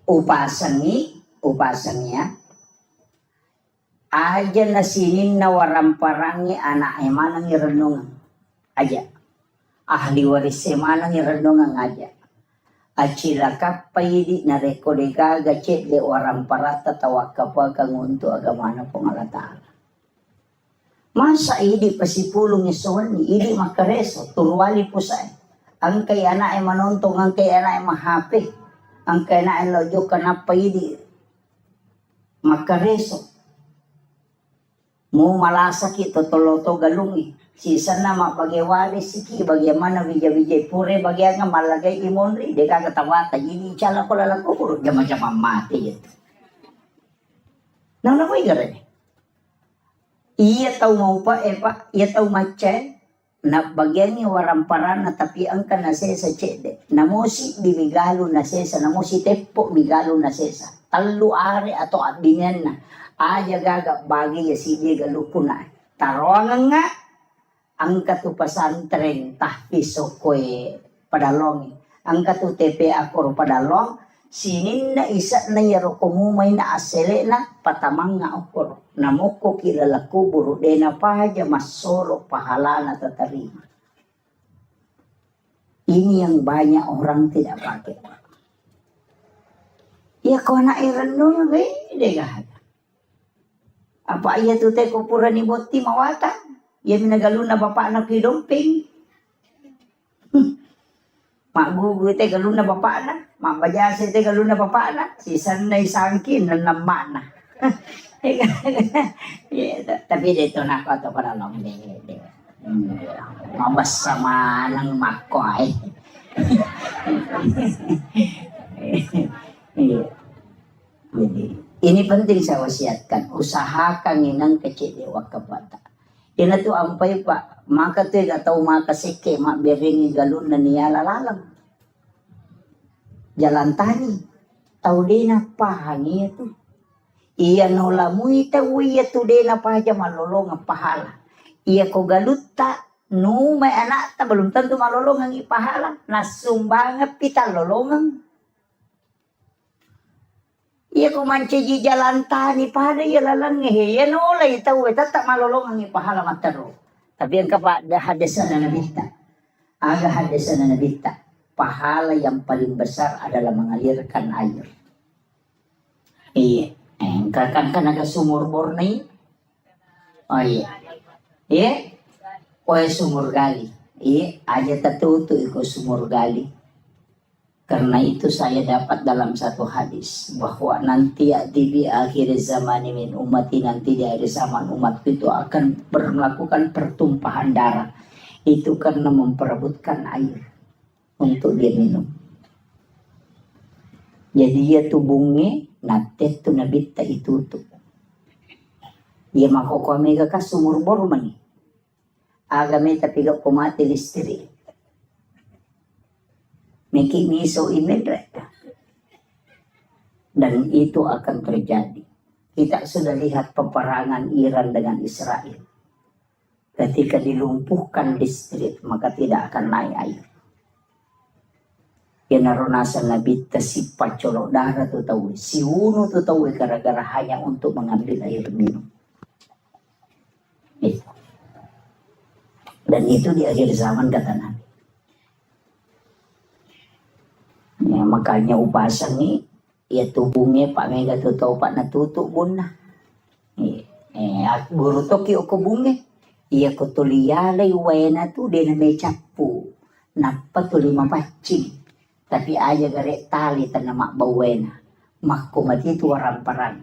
upasanya aja nasinin na waramparangnya anak emanang irenungan aja ahli waris emanang irenungan aja acila kapayidi na rekodega gacet de orang parata tawa kapag kangunto agamana pangalatala. Masa idi pasipulong isuan ni idi makareso turwali po sa ang kay ana ay manontong ang kay ana ay mahape ang kay ana ay lojo kanapayidi makareso mo malasaki totoloto galungi sisa na mapagewali siki bagaimana bijay pure bagya nga malagay imonri de kagatawata ini chala ko lalako puro jama-jama mati ito. Nang nakoy gare. Iya tau mau pa iya tau mace na bagyan ni waramparan na tapian ka na sesa chede. Namusi di migalo na sesa namusi tepo migalo na sesa. Talu are ato abingan na. Aja gaga bagi ya sige galupo na. Tarongan nga ang katupasan tren tahpiso koe padalong. Ang katu tepe akor padalong sinin na isa na yaro kumumay na asele na patamang nga akor. Namuko kilalaku buru dena pahaja masoro pahala na tatarima. Ini yang banyak orang tidak pakai. Ya kau nak irenung deh gak. Apa iya tu teh kupuran ni boti mawata? Ya minagalu na bapak na kidomping. Mak gugu teh galu na bapak na, mak bajase teh galu na bapak na, sisan na isangkin na namak na. Tapi dito na ako ito para lang. Mabas sama ng mako ay. Jadi, ini penting saya wasiatkan. Usahakan inang kecil wag kabata. Ina to ampay pa. Maka to atau maka sike mabiringi galon na niya lalalang. Jalan tani. Tau di na pahangi ito. Iya nola muita uya tu de na paja malolong ang pahala. Iya ko galuta no may anak ta belum tentu malolong ang ipahala. Nasumbang pita lolongan. Iya ko manci jalan tani pada iya lalang iya nola ita uya tak malolong ang ipahala mataro. Tapi ang kapa hadasan na nabita. Aga hadasan na nabita. Pahala yang paling besar adalah mengalirkan air. Iya. Kan naga sumur bornei. Oh iya. Iya. Oh sumur gali. Iya, aja tertutup ikut sumur gali. Karena itu saya dapat dalam satu hadis bahwa nanti di akhir zaman min umati nanti di akhir zaman umat itu akan melakukan pertumpahan darah. Itu karena memperebutkan air untuk dia minum. Jadi dia tubungnya nate tu nabita itutup. Ia makoko mega ka sumur bor mani. Agame tapi gak kumati listrik. Meki miso imedre. Dan itu akan terjadi. Kita sudah lihat peperangan Iran dengan Israel. Ketika dilumpuhkan listrik maka tidak akan naik air. Naronasan nabita si pacolok darah tu tahu, si uno tu tahu gara-gara hanya untuk mengambil air minum. Itu. Dan itu di akhir zaman kata Nabi. Ya, makanya upasan ni, ya tubungnya Pak Mega tu tahu Pak natutuk bunna. Guru toki o kubungnya, iya kutuliyalay wena tu dia na capu, napa tu 5 pacing. Tapi aja garek tali tanah mak bawena. Makko mati itu waramparang.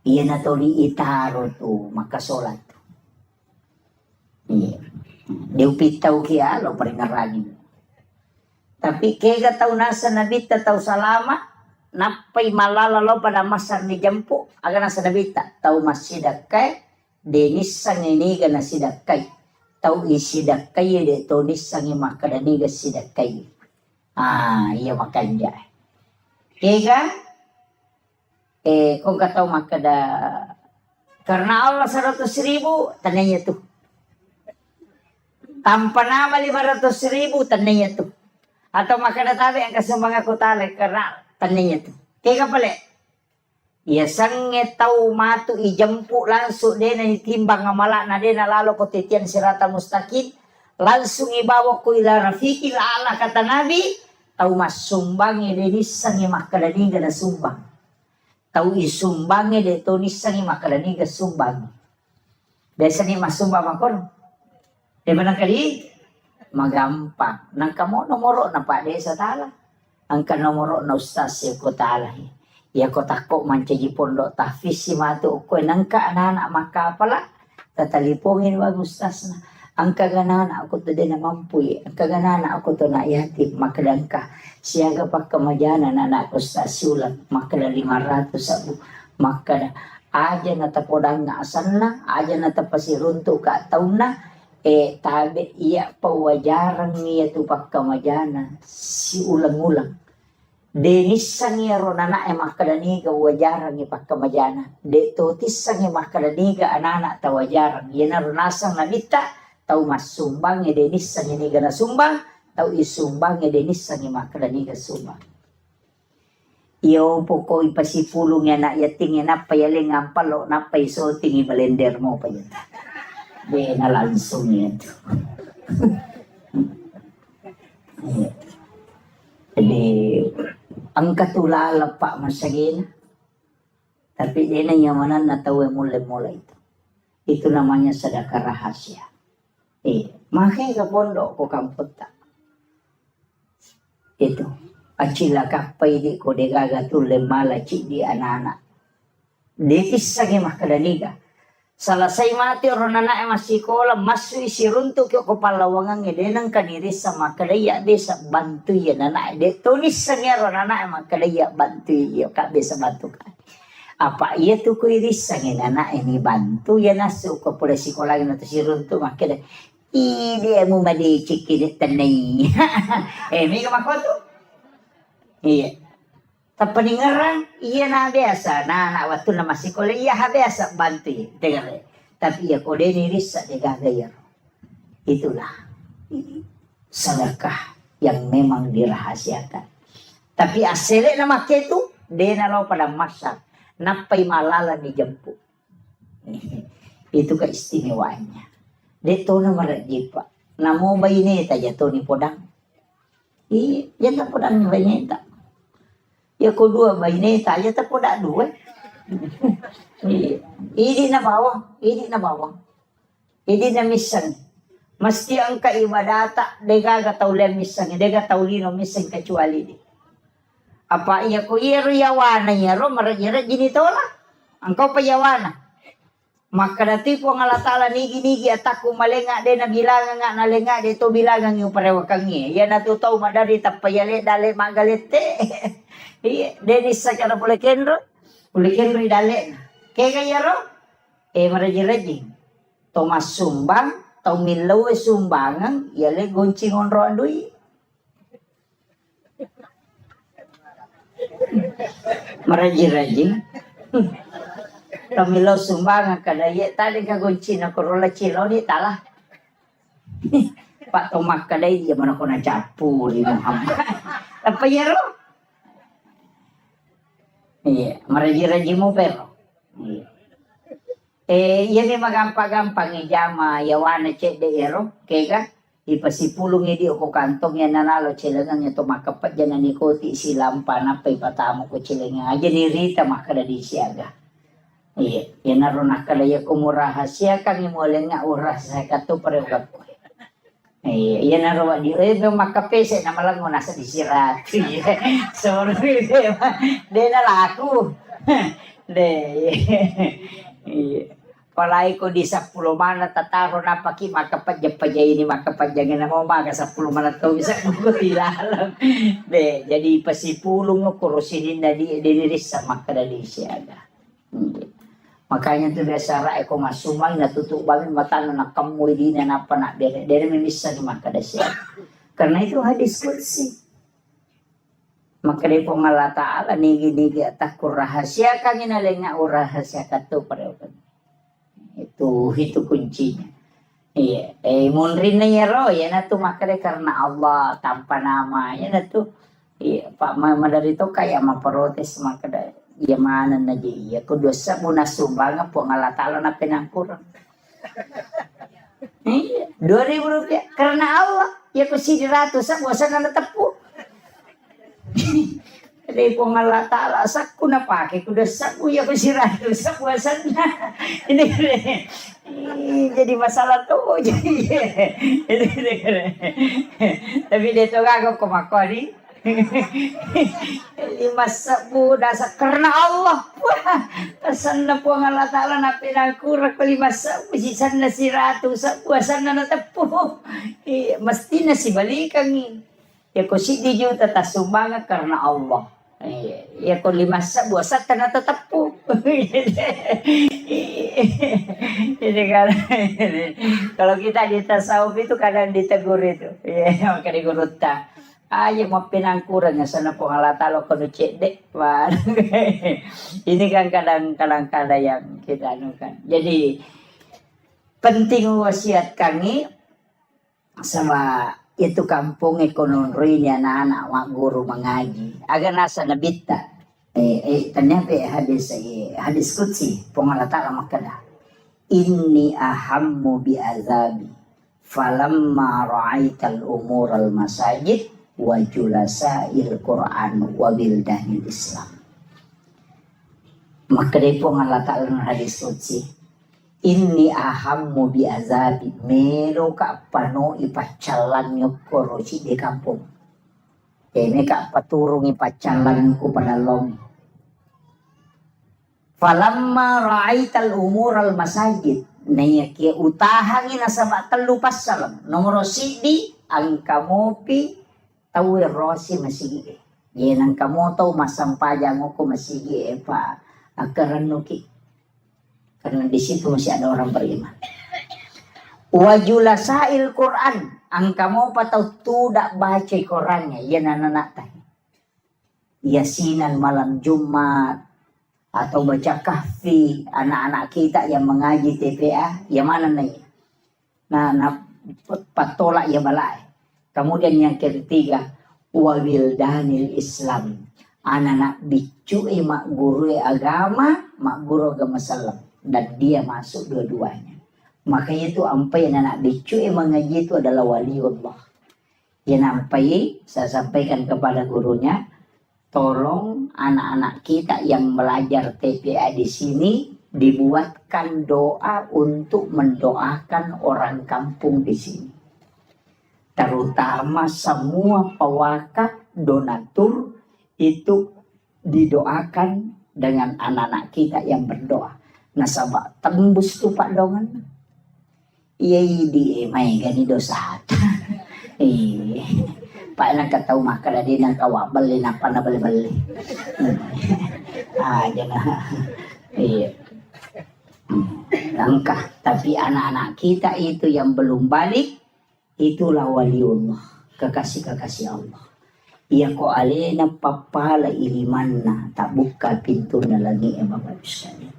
Iya na toli itaro tu makasolat. Iya. Dia pitaw kia lo peringarangin. Tapi kega tau nasa nabita tau salama. Napay malala lo pada masar ni jampu. Aga nasa nabita. Tau masidakay. Denis sang iniga na sidakay. Tau isidakay de tonis sang imakadaniga sidakay. Iya makan dia. Kega, kung kataw makada, karena Allah 100.000, tandanya tuh. Tanpa nama 500.000, tandanya tuh. Atau makada tabi ang kasumang ako tali, karena tandanya tuh. Kega pala, iya sange tau matu ijampu langsung dia na itimbang ngamala na dia na lalo ko titian sirata mustaqim, langsung ibawa ko ila rafiqil ala kata Nabi. Tau masumbangnya de nisangi makadaniga na sumbang. Tau isumbangnya de to nisangi makadaniga sumbang. Biasa ni masumbang makon. Di mana kali magampang. Nang kamo nomoro na pa de sa tala. Ang kanomoro na ustaz ya ko tala. Ya ko tako mancaji pondok tahfiz si matu ko nang ka anak makapala. Tatalipongin wag ustaz na. Ang kaganana ako to din na mampuy. Ang kaganana ako to na yatim. Makalang ka. Siyaga pa kamayana na nakosta sulat. Makala 500 sabu. Makala. Aja na tapodang nga asan na. Aja na tapasirunto ka taon na. Tabi iya pawajarang niya to pa kamayana. Si ulang-ulang. Denis sang iya ronana makadaniga wajarang ipa kamayana. De totis sang iya makadaniga anana tawajarang. Yan na ronasang nabita. Tau masumbang ya denis sang iniga na sumbang, tau isumbang ya denis sang imakadaniga sumbang. Iyo po ko ipasipulong ya na yating ya napayaling ang palo, napaisoting ibalender mo pa yun. Di nalansong yan. Jadi, ang katulala pa masagin. Tapi di na yamanan natawe mula-mula itu. Itu namanya sedekah rahasia. Makai ka pondok ko kampot ta. Ito. Acila kapay di ko degaga tulle malachi di anana. Detis sagi makadaliga. Selesai mati orang anak masih sekolah masuk isi runtuk ke kepala wangang dia nang kadiri sama kadaya bisa bantu ya anak dia tulis sengnya orang anak emang kadaya bantu ya kak bisa bantu kan apa iya tuh kuiris sengin anak ini bantu ya nasuk ke pola sekolah yang si runtuk makanya dia mau mandi cikit tenai mika makoto iya tapi ngerang iya na biasa nah anak waktu na masih sekolah iya biasa bantu ya dengar tapi ya kode niris sa digagayar itulah sedekah yang memang dirahasiakan tapi asli nama itu dia nalo pada masak napai malala di jempu itu keistimewaannya dia tuh nama rajipa namo bayi taja tuh ni podang iya jangan podang bayi tak ya kedua bayi taja tak podang dua ini na bawang ini na misan mesti ang kaibadata dega gataulen misan dega taulino misan kecuali di apa iya ko iro yawana yaro marajira gini tola angkau payawana maka dati ko ngalatala nigi ataku malenga de na bilangan nga nalenga de to bilangan yung parewakangi ya natutaw madari tapayale dale magalete iya denis sa kana pulekendro idale kaya kayaro maraji-raji Tomas sumbang tau milaw sumbangan yale goncing onro andui maraji-raji tau milaw sumbangan kadaya tadi ka goncing ako rola cilo ni talah Pak Tomas kadaya dia mana ko na capu di Muhammad apa yaro iya maraji-raji mo pero ini magampang-gampang ijama yawana cek de ero kega ipasipulong idi ko kantong yan nanalo cilengan ito makapat dyan na nikoti silampa na pay patamo ko cilengan aja ni Rita makada di siaga iya yan naroon nakalaya kumurahas siya kami muleng nga uras sa kato parewag ko iya yan naroon di makapese na malang mo nasa disirat sorry de na laku de palay ko di 10 mana tataro na paki makapadya ini makapadya na mo maga 10 mana to bisa ko tilalang be jadi pasipulong no kurusinin na di diniris sa makadali siya makanya tu biasa ra ko masumay natutubang matano na kamoy di na napana dere memisa di makadasya karena itu hadis kursi maka di pengala ta'ala nigi atak rahasia kami nalenga rahasia katu parewan itu kuncinya iya munrin ya ro ya natu maka karena Allah tanpa nama ya natu iya pak mama dari itu kayak memprotes maka ya mana naji ya kudosa muna sumbang pengala ta'ala na pinangkurang iya 2.000 rupiah karena Allah ya kusidi ratus sa bosan na tepu Dari pengala ta'ala sakku na pake kuda sakku ya kusiratu sakku asalnya ini jadi masalah tuh jadi tapi dia tuh kagak komakori 5 sabu dasa karena Allah asan na pengala ta'ala na pinangkurak 5 sabu sisan na si ratu sakku asan na natapu mesti na si balikan ya ko si di juta tasumbangan karena Allah ya ko 5 sabu asat na tatapu jadi kalau kita di tasawuf itu kadang ditegur itu ya maka digurutah ayo mau pinangkurannya sana pengalatalo kono cedek ini kan kadang-kadang yang kita anukan jadi penting wasiat kami sama itu kampung ekonomi anak-anak wak guru mengaji agar nasa nabita ternyata hadis kutsi pengalatala makada inni ahammu bi azabi falamma ra'aital umur al masajid wa julasail Quran wa bildanil Islam maka dari pengalatala hadis kutsi inni ahammu bi azabi melo ka pano ipacalan nyokoro si di kampung ini ka paturung ipacalan ko padalong Falamma ra'aital umural masajid. Naya kia utahangin na sa telu pasal. Nomor sidi ang kamopi tawi rosi masigi. Yan ang kamoto masampayang ko masigi pa akaranuki. Karena di situ masih ada orang beriman. Wajulasail Quran. Ang kamu patau tidak baca Qurannya. Yan anak teh. Yasinan malam Jumat. Atau baca kahfi, anak-anak kita yang mengaji TPA, yang mana nih? Nah, patolak ya balai. Kemudian yang ketiga, wabildanil Islam, anak-anak bicu mak guru agama, mak guru agama salam, dan dia masuk dua-duanya. Makanya itu ampai anak bicu mengaji itu adalah waliullah. Yang ampai saya sampaikan kepada gurunya. Tolong anak-anak kita yang belajar TPA di sini dibuatkan doa untuk mendoakan orang kampung di sini. Terutama semua pewakaf donatur itu didoakan dengan anak-anak kita yang berdoa. Nasabah tembus tuh Pak dongan. Iya di mai gani dosa. Pak nang kataw makala din ang kawabal din ang panabali-bali. Jangan. Iya. Langkah. Tapi anak-anak kita itu yang belum balik, itulah waliullah. Kekasih-kekasih Allah. Iya ko alena papala ilimanna. Tak buka pintu na lagi Bapak sekalian.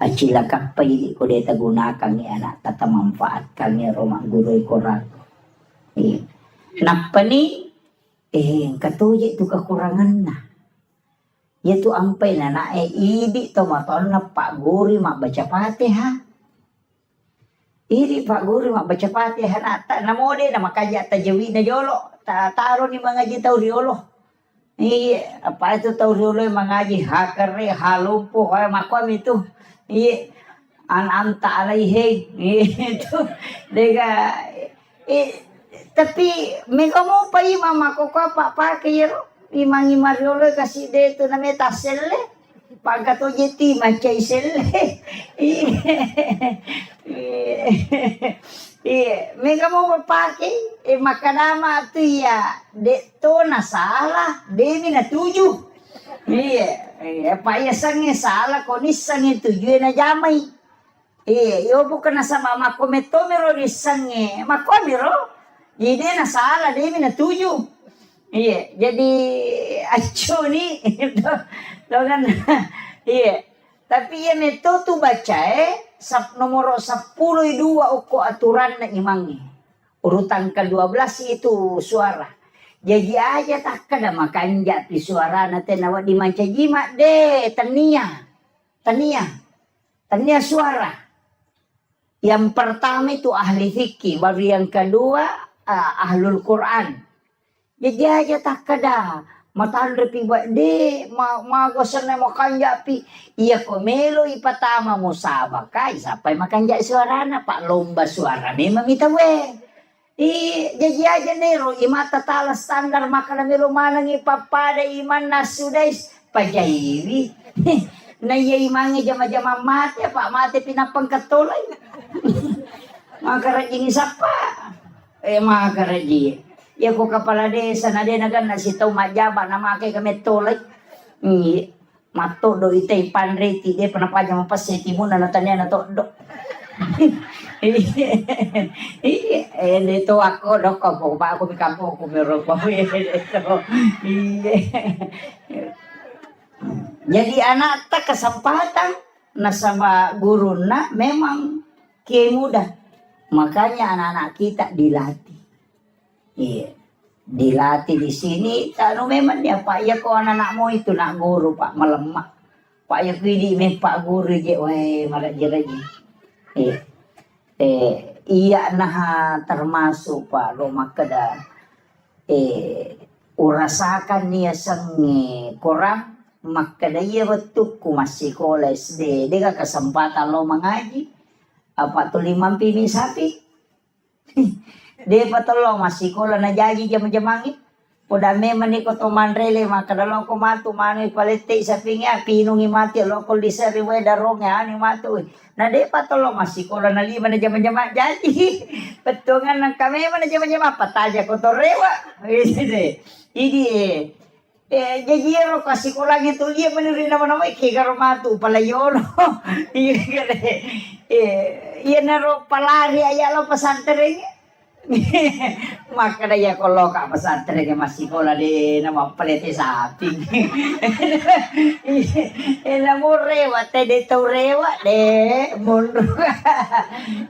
Acila kapay ko deta gunakan ni anak. Tata manfaat kami rumah guru korako. Iya. Napa ni? Katuya itu kekurangan na. Yaitu ampai na idi to maton na Pak Guri mak baca Fatihah. Iri Pak Guri mak baca Fatihah na ta namode na makaya tajawid na jolo. Taro ni mengaji tau riolo. Apa itu tau riolo mengaji hakare halumpo kaya makwam itu. Anta alaihi itu dega tapi mega mo pa mama ko pa pakai imang imariolo kasi dito na metaselle pagkato jeti macay selle mega mo pakai makanama tu ya dito na salah demi na tuju pa ya sange salah konis sange tuju na jamay yo bukan sa mama ko metomero ni sange makomiro. Jadi na salah dia mina tuju. Iya, jadi acu ni kan. Iya. Tapi ya meto tu baca nomor 10 uko aturan na imangnya. Urutan ke-12 itu suara. Jadi aja tak kada makanja pi suara na tenawa di manca jima de tania suara. Yang pertama itu ahli fikih, baru yang kedua ahlul Quran. Jadi aja tak kada matan repi buat de magosan na makanja pi iya ko melo ipatama mo sabakai sampai makanja suara na Pak lomba suara memang ita we. Jadi aja nero imata tala standar makana melo manang ipapada iman nasudais pajairi. Na iya imangi jama-jama mati Pak mati pinapang katolay. Makarajing sapa. Makaraji. Ya ko kapala desa na din nagan nasitaw majaba na makay kami tolay. Mato do itay panreti de panapadya mapasiti mo na natanya na to do. Dito ako do ko ba ako mikampo ko meron pa dito. Jadi anak tak kesempatan na sama guru na memang kiai muda. Makanya anak-anak kita dilatih. Iya. Dilatih di sini. Kalau memang dia Pak ya kok anak-anakmu itu nak guru Pak melemak. Pak ya kini Pak guru je weh marah-jeraji. Iya nah termasuk Pak Roma kada urasakan dia sange korang maka dia betul ku masih sekolah SD dia kesempatan lo mengaji apa tu 5 sapi dia patolo masih sekolah na jadi jam-jamangit Podame maniko to manrele makadalo ko matu manoy palete sa pinga pinungi mati lokol di sa riwe darong ya ani matu na de patolo masikola na lima na jama-jama jadi petungan ng kami man na jama-jama pataja ko to rewa idi jajiro kasi ko lagi tulia rin naman ako ikigaro matu palayono iya na ro palari ayalo pasantering maka daya kalau kak pesantren masih sekolah di nama pelete sapi ini mau rewat tadi tahu rewat deh mundur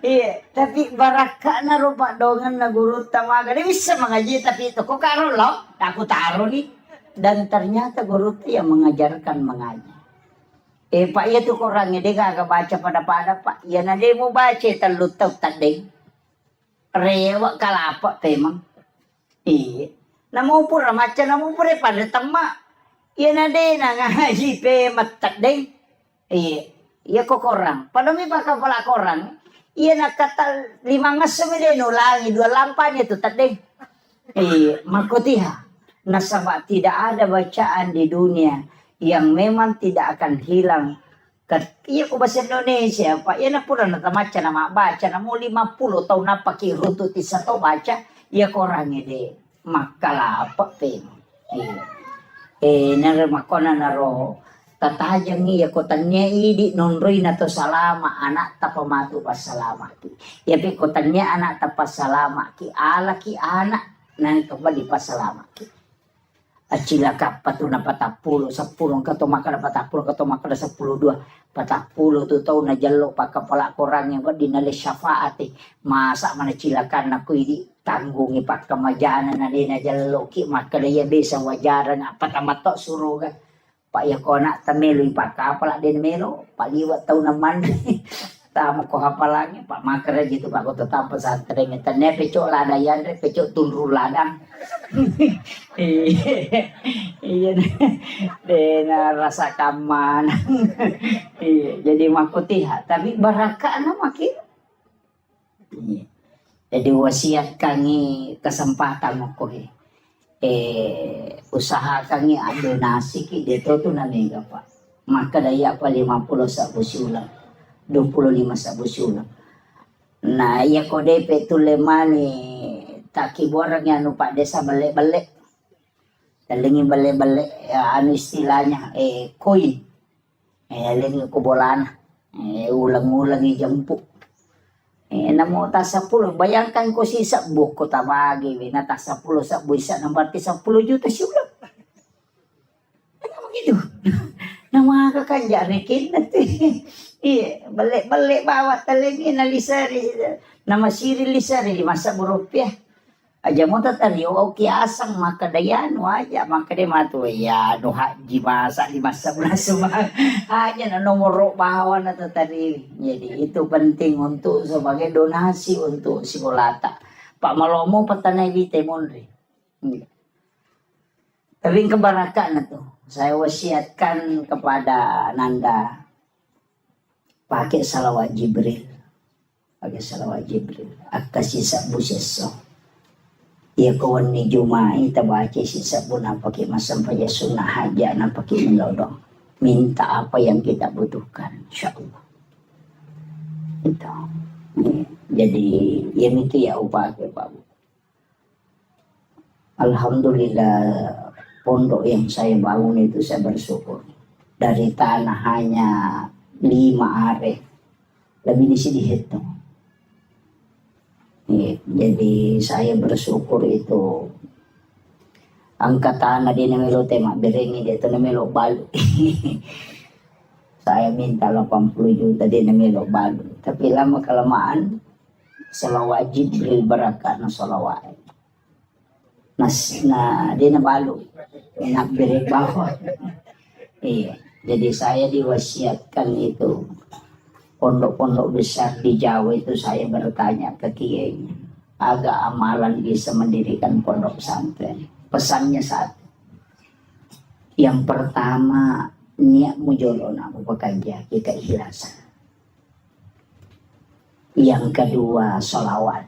iya tapi baraka na rupa dongan na guru tamaga dia bisa mengaji tapi itu kok karo loh aku taruh nih dan ternyata guru itu yang mengajarkan mengaji pak ya tuh orangnya dia gak baca pada pak ya nanti mau baca telut tahu tadi rewa kalapa temang iya namu pura maca namu pura pada tema iya nade na ngaji pe matak deh iya kok korang pada mi baka pala korang iya nak kata 5 ngasem deh nulangi 2 lampanya tuh tadeng makutiha nasaba tidak ada bacaan di dunia yang memang tidak akan hilang. Iya ko bahasa Indonesia pak iya na pura na tamaca na mabaca na mo 50 tahun na pakiruto ti sa to baca iya ko orangnya de makalapa pe naramakona na ro tatajang iya ko tanya idi nonroy na to salama anak ta pamatu pasalama ki iya pe ko tanya anak ta pasalama ki ala ki anak nang to ba di pasalama ki acila kapat na patapulo 10 katomaka na patapulo katomaka na 10 patapulo tu tau na jalo pakapala korang yang dinali syafaati masa mana cilakan na kuidi tanggungi pak kamajana na dina jalo ki maka daya bisa wajaran apa tamato surugan pak ya kona tamelo pak kapala din melo paliwat tau naman tama ko hapalangnya pak makara gitu pak ko tetap pesantren tane pecok ladayan pecok tunru ladang iya dena rasa kaman iya jadi makutiha tapi baraka na makin jadi wasiat kangi kesempatan ko usaha kangi ado nasi ki dito to na mega pak maka daya pa 50 sa busulang 25 sa busulang nah iya ko depe tulemani taki borang yang lupa desa balik-balik dalingi balik-balik ya, anu istilahnya koin dalingi kubolan ulang-ulang jempuk namo ta 10 bayangkan ko sisa buko tabagi na ta 10 sa buisa na berarti 10 juta siulang begitu na mga kakanjarikin natin iya balik-balik bawa talingi na lisari na masiri lisari 5 rupiah aja mo tatari o kiasang makadayan waja makade matu ya no haji masa 5 bulan aja na nomor bawa na tatari jadi itu penting untuk sebagai donasi untuk Sigolata Pak Malomo patanay vite monre tapi kebarakan itu saya wasiatkan kepada Nanda pakai salawat Jibril akasi sabu seso ya kawan ni Jumai tabaca sisa pun apa ki masam paja sunnah haja na pakai melodong minta apa yang kita butuhkan insyaallah itu jadi yang itu ya upah Pak alhamdulillah pondok yang saya bangun itu saya bersyukur dari tanah hanya 5 are lebih di sini dihitung jadi saya bersyukur itu angkat tanah di namelo tema berengi dia tu namelo balu saya minta 80 juta di namelo balu tapi lama kelamaan salawat Jibril barakat na salawat na di na balu nak beri bawah iya jadi saya diwasiatkan itu pondok-pondok besar di Jawa itu saya bertanya ke kiainya agak amalan bisa mendirikan pondok pesantren pesannya satu yang pertama niat mujolon aku bekerja kita ikhlasan yang kedua sholawat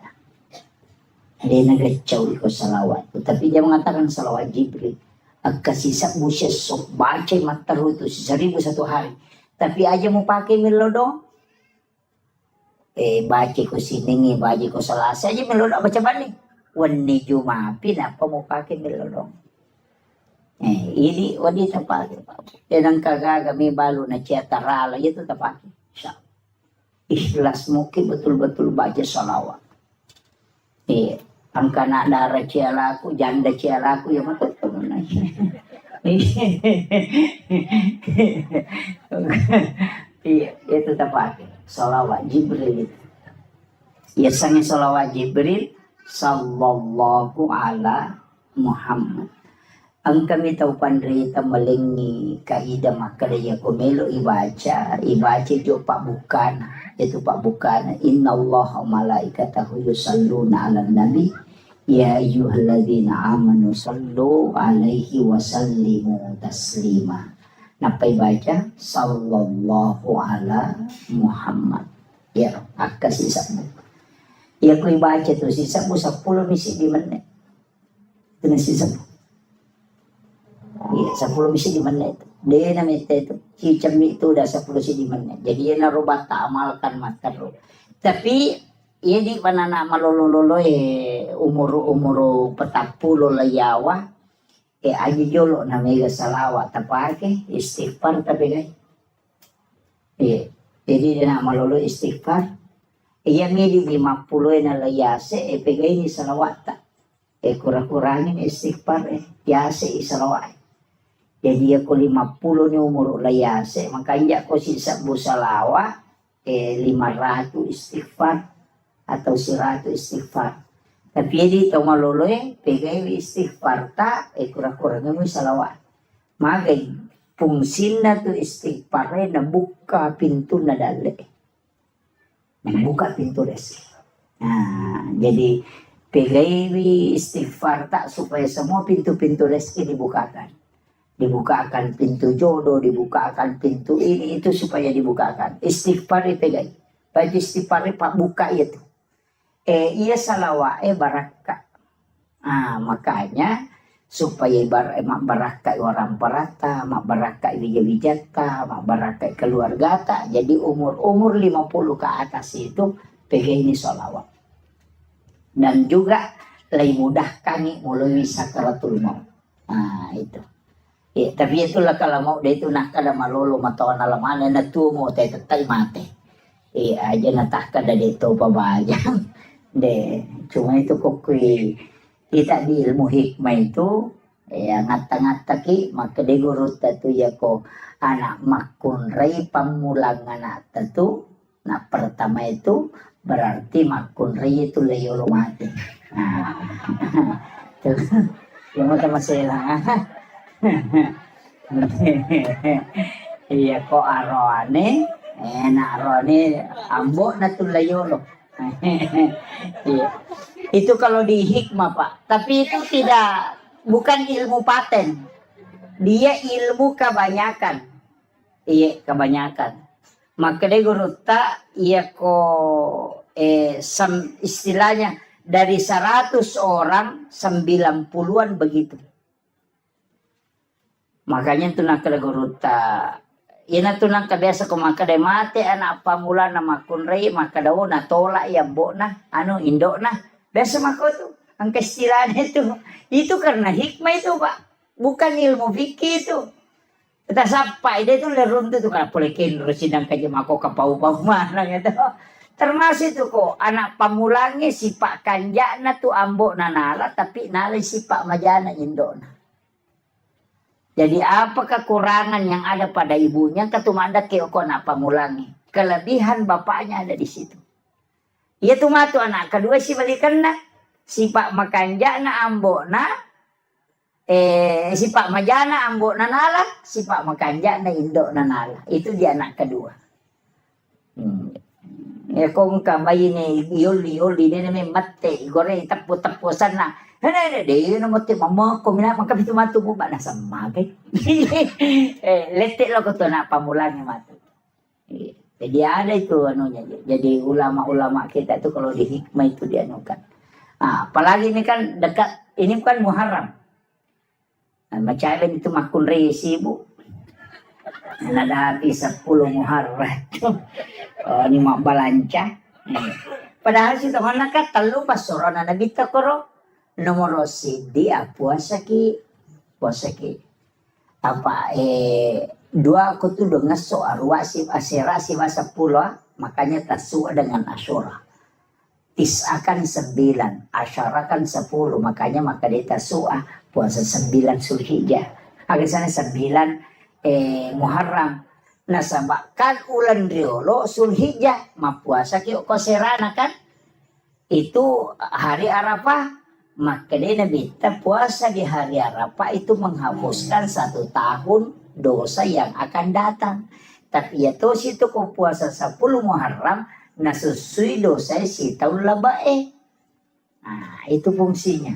Dia nagacau iko salawat. Tapi dia mengatakan salawat Jibril. Agkasisa mo siya sok baca mataru itu 1001 hari. Tapi aja mau pakai melodo. Baca ko siningi, baca ko salasa aja melodo baca balik. Wani jumapi apa mau pakai melodo. Ini wadi tapake. Yan ang kagaga may balo na siya tarala. Ito tapake. Siya. Ikhlas mo betul-betul baca salawat. Ang kana dara siya laku, janda siya laku, ya matuto na siya. Itu tapake. Salawat Jibril itu. Biasanya salawat Jibril sallallahu ala Muhammad. Ang kami tahu pandrita malingi kaida makadaya kumelo ibaca jo pak bukan itu pak bukan innallaha malaikatahu yusalluna 'alan nabi ya ayyuhalladzina amanu sallu alaihi wa sallimu taslima. Napa baca sallallahu ala Muhammad ya akas isamu ya ko ibaca tu sisamu 10 misi di menit itu sisamu. Iya, 10 misi di menit. Dia namanya itu. Cicam itu udah 10 misi di menit. Jadi dia narubah tak amalkan matero. Tapi ia di panana malolo umur petapulo layawa. Aja jolo namanya salawat tapake istighfar tapi guys. Iya. Jadi dia nak malolo istighfar. Ia midi 50 na layase pegay ni salawat tak. Kurang-kurangin istighfar yase isalawat. Jadi aku 50 ni umur layase, makanya aku sisa busalawa 500 istighfar atau 100 istighfar. Tapi di tong maloloy pegay istighfar ta kurang-kurangnya mo salawat. Magay fungsin na to istighfar na buka pintu na dali. Buka pintu res. Nah, jadi pegay istighfar ta supaya semua pintu-pintu rezeki dibukakan. Dibukakan pintu jodoh, dibukakan pintu ini itu supaya dibukakan. Istighfar pegai. Baca istighfar pak buka itu. Ia salawat baraka. Makanya supaya mak baraka orang perata, mak baraka wijata, mak baraka keluarga ta. Jadi umur 50 ke atas itu pegai ini salawat. Dan juga lebih mudah kami melalui sakaratul maut. Itu. Tapi itulah kalau mau dia itu nak kada malolo matawan alamana na tumo tay tatay mate. Aja natah kada dito pabayang. Cuma itu kokui kita di ilmu hikmah itu ngata-ngata ki maka de guru tatu ya ko anak makun rai pamulang anak tatu. Nah pertama itu berarti makun rai itu layolo mati. Yang mau masalah. Iya kok arone arone ambok na tulayolo. Itu kalau di hikmah Pak, tapi itu bukan ilmu paten, dia ilmu kebanyakan. Iya kebanyakan. Maka dia guru tak iya kok istilahnya dari 100 orang 90-an begitu. Makanya tunang kada guruta. Ina tunang kabiasa ko makada mate anak pamula na makunrei makadaw na tola ya bo na indo na. Biasa mako tu. Ang kaistilan itu. Itu karena hikmah itu Pak. Bukan ilmu fikih itu. Kita sapa ide itu lerun tu kana polekin residang kaje mako kapau-pau mana gitu. Termasuk itu kok anak pamulangi sipak kanjana tu ambo na nala tapi nala sipak majana indo na. Jadi apa kekurangan yang ada pada ibunya ketumanda keoko nak pamulangi. Kelebihan bapaknya ada di situ. Ia tuh matu anak kedua si balikan na. Si pak makanja na ambo na. Si pak majana ambo na nala. Si pak makanja na indo na nala. Itu dia anak kedua. Kung kamay ni yoli ni may mate. Gore tapu-tapusan na. Dia nama tu mama ko mina mangkap itu matu mo ba nasa magay. Letik lo ko to na pamulangi matu. Jadi ada itu anunya. Jadi ulama-ulama kita itu kalau di hikmah itu dianukan. Apalagi ini kan dekat, ini kan Muharram. Macam itu makun resi bu. Ada 10 Muharram. Ini mak balanca. Padahal si teman nak telu pas sorona nabi takoro nomor dia puasa ki dua aku tuh dengan soal wasif asirasi masa pulau makanya tasu dengan asyura tisakan 9 asyara kan 10 makanya maka dia tasua puasa 9 Zulhijjah akhirnya 9 Muharram nasabak kan ulan riolo Zulhijjah mapuasa ki koserana kan itu hari Arafah maka dia Nabi puasa di hari Arafah itu menghapuskan 1 tahun dosa yang akan datang tapi ya tuh situ kau puasa 10 Muharram nasusui dosa si tahun labae itu fungsinya.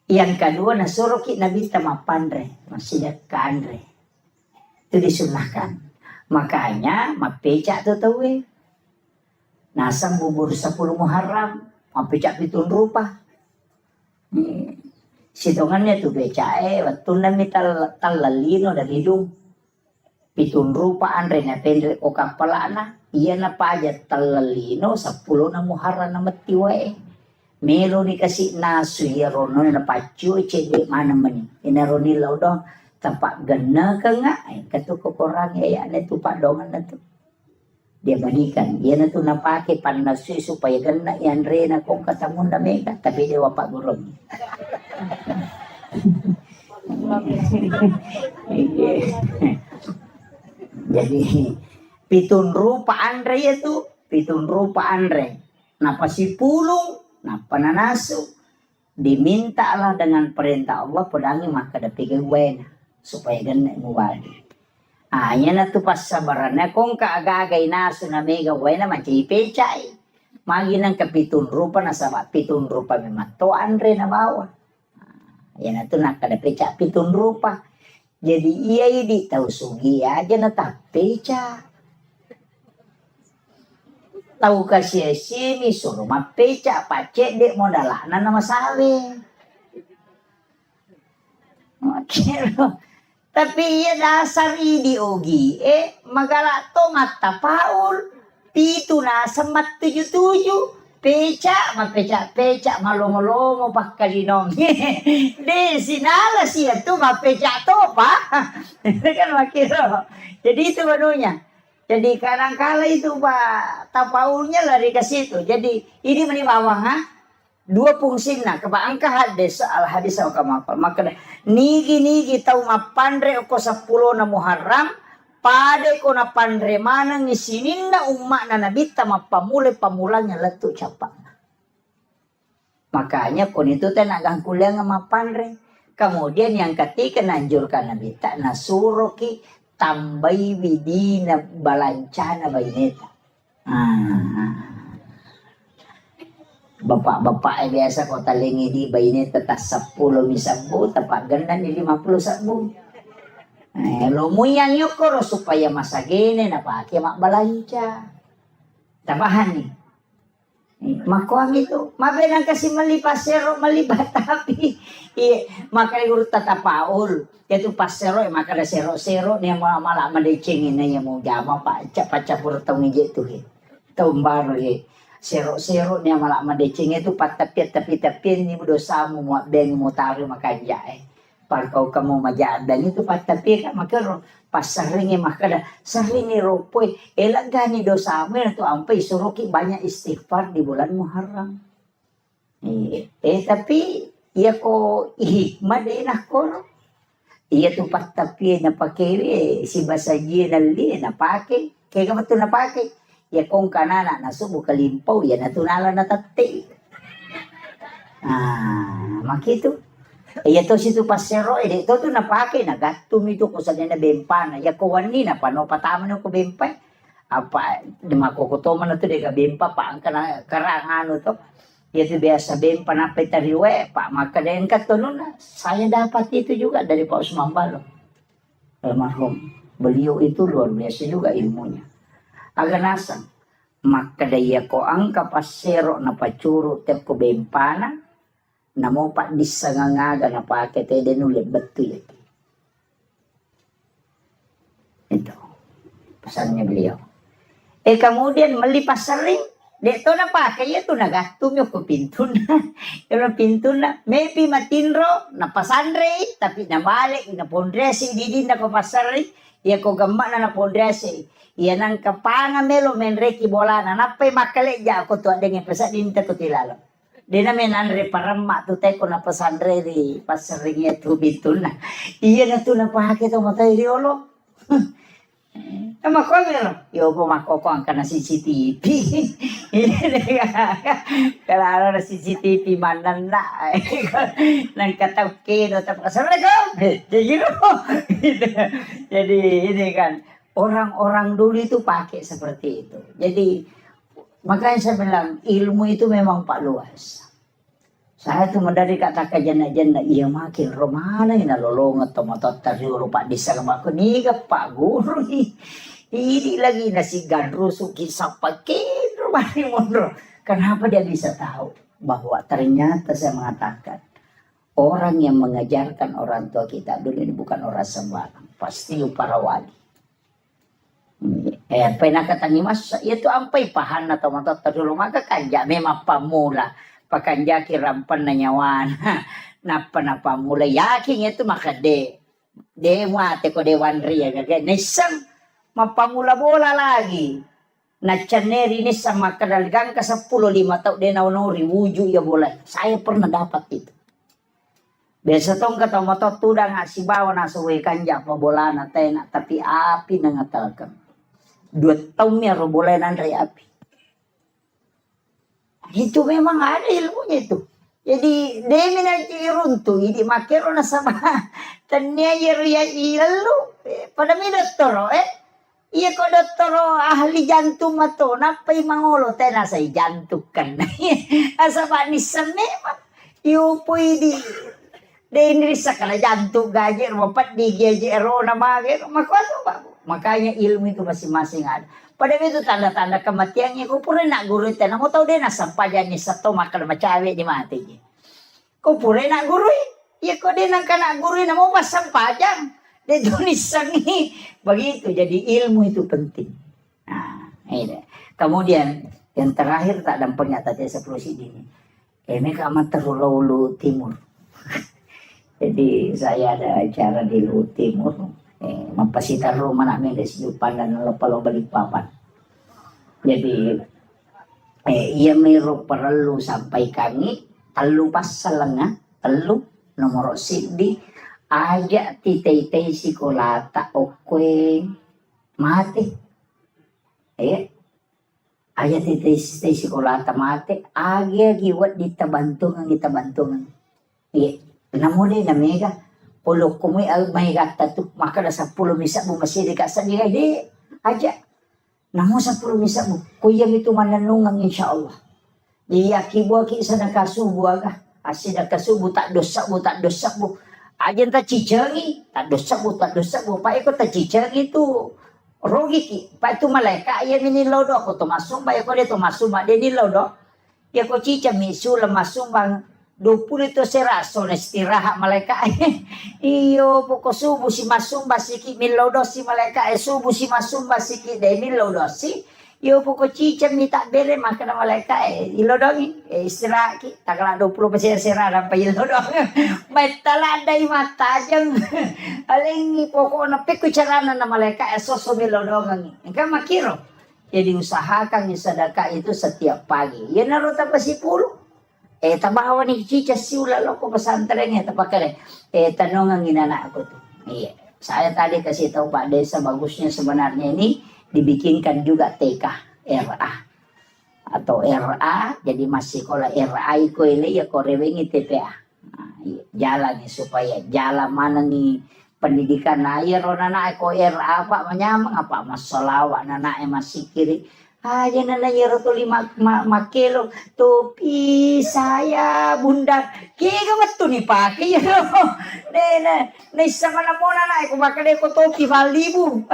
Yang kedua nasuruh ki Nabi tamapandre masih ke andre itu disunahkan. Makanya mapecak tu tahu nasang bubur 10 Muharram mapecak pitun rupa sitongannya tu becak waktu nami talalino dan hidung pitun rupa andre na pendek o kapalana iya na pa aja talalino 10 na Muharram na matiwa melo dikasih nasu ya rono na pacu cede mana mani inaroni laudong tampak gena ke nggak katu kokorang ya tu pak dongan tu dia balikan dia na tu napake panasui supaya gena yan rena kong katamun na mega tapi dia wapak gurung jadi pitun rupa andre itu pitun rupa andre napa si pulung napa nanasu dimintalah dengan perintah Allah pedangi maka dapike wena supaya gana muwali yan na tu pas sabarannya kung kaagagay naso na mega wena macam pecay magi ng kapitun rupa na sama pitun rupa memato andre na bawa yan na tu nakadapeca pitun rupa jadi iya di tahu sugi aja na tapeca tahu kasih sini suruh mapeca pacek dek modalana nama sawe tapi iya dasar idi ogi magala to mata paul pitu na semat 77 peca malongo-longo pakalinong de sinala siya tu mapeca to pa kan makiro jadi itu barunya jadi kadang-kala itu pak tapaulnya lari ke situ jadi ini menimawang dua fungsi na kebaangka hadis al hadis au kamakal maka nigi tau mapandre ko 10 na Muharram pade ko na pandre mana ngisininda umma na nabi mapamule pamulanya letu capak makanya kon itu teh nagang kuliah mapandre kemudian yang ketiga nanjurkan nabi tak nasuroki tambai widina balancana baineta bapak biasa kota lengi di bayi tetap 10 misabu tepat ganda di 50 sabu lo muyang yukoro supaya masa gini napake mak balanca tambahan nih makuang itu mabenang kasih melipas sero melibat tapi maka urut tata paul yaitu pas sero maka ada sero nih malah madecengin yang mau jama pak capur tau ngije tuh baru sero niya malah madecing itu tapi ini dosa mo ben mo taru makanja parkau kamu majadan itu tapi kan makero pas seringe makada seringe ropoy elagani dosa mo itu ampai suruki banyak istighfar di bulan Muharram tapi iya ko hikmah de nakoro iya tu tapi na pakai si basaji nali na pakai kaya betul na pakai ya kung kanana nasubo kalimpaw ya natunala na tati makito ya to situ pasero ito to napake nagatum ito ko sa na bempana ya kuwani na pano pataman ko bempay apa makukutoman na to de bempa pa ang karangano to ya to biasa bempa na petariwe pa makadayan ka to na saya dapat itu juga dari Pak Usman Balo almarhum beliau itu luar biasa juga ilmunya agak nasang maka daya ko ang kapasero na pacuro te ko bempana na mo pa disangangaga na pakete denulit betul itu pesannya beliau. Kemudian melipas sering dito na pakai itu nagatum yung pintu na yung pintu na maybe matinro na pasandre tapi na balik na pondresi di na ko pasari ya ko gamma na pondresi ya nang kapanga melo menreki bola na napay makale ja ko to dengan pesan dinta ko tilalo di na menanre paramma to tay ko na pasandre di pasari itu pintu na iya na to na pakai to matay riolo. Makono, yo po makoko ang kana CCTV. Kalau ada CCTV mandan na, nang katawkino tapos assalamualaikum. Jadi ini kan orang-orang dulu itu pakai seperti itu. Jadi makanya saya bilang ilmu itu memang pak luas. Saya tuh dari kata kajana-jana iya makin romana ina lolongot tomatot tariolo pak desa kamaku niga pak guru ini lagi nasi gadro suki sapakin rumah mondro. Kenapa dia bisa tahu bahwa ternyata saya mengatakan orang yang mengajarkan orang tua kita dulu ini bukan orang sembarang, pasti para wali. Pernah katanya mas itu ampai pahan atau matot tariolo maka kanja memang pamula. Pakanjaki rampan na nyawan napa mulai yakin itu maka mate ko dewan ria gaga nisang mapamula bola lagi na chaneri nisang makadalgang ka 15 tau de naunori wuju ya bola saya pernah dapat itu biasa tong kata moto tudang si bawa na suwe kanja pa bola na tena tapi api nangatalkan 2 tahun ya ro bola nan api. Itu memang ada ilmunya itu. Jadi demi nanti runtuh, ini makero na sama. Tanya ya ilalu pada mi doktor iya ko doktor ahli jantung mato napai mangolo tena say jantung kan. Asa panisam memang. Yupo di ini sakala jantung gajer mapat di gejero na mager makwato ba. Makanya ilmu itu masing-masing ada. Pada itu tanda-tanda kematiannya ko pura nak guru tena mo tau de na sampajan ni sato makal macawe di mati ni. Ko pura nak guru ya ko de nang kana guru na mo pasampajang de dunisangi begitu jadi ilmu itu penting. Nah, ini. Kemudian yang terakhir tak dampaknya tadi seperti ini. Mereka amat terlalu timur. Jadi saya ada acara di Luhut Timur. Mempasitar rumah nak medes jupan dan lopalo balik papan. Jadi ia meru perlu sampai kami telu pas selengah telu nomor sidi aja titei sikolata okwe mati aja titei sikolata mati aja giwat kita bantungan namune na mega polo kumi may gata tu maka na 10 misa mo masih dekat sa dia di aja namo 10 misa mo kuya itu mananungang insyaallah iya kibo ki sa nakasubo aga asin nakasubo tak dosa mo aja ta cicengi tak dosa mo pa iko ta cicengi tu rogi ki pa itu malaika ya minilodo ako tumasum ba iko dito masuma de nilodo ya ko cica misu lemasum bang 20 itu seraso na istirahat malaikat iyo poko subuh si masumba siki milodo si malaikat subuh si masumba siki de milodo si iyo poko cica minta bere makan malaikat ilodongi istirahat ki taklah 20% serah pa ilodong metaladai mata jang aling poko na piku carana na malaikat soso milodongi engka makiro jadi usahakan sedekah itu setiap pagi ya naruto pa si pulo tabawa ni cica siula loko pesantren ya tapakare tanong ang inana ako tuh iya saya tadi kasih tahu Pak Desa bagusnya sebenarnya ini dibikinkan juga TK RA atau RA jadi masih kalau RA iko ini ya korewengi TPA jalan nih supaya jalan mana nih pendidikan air nana eko RA Pak menyamang apa masalah nana masih kiri Aja nana yero to makelo topi saya bunda kega betul nih pakai ya ne sama na mona na aku pakai ko topi balibu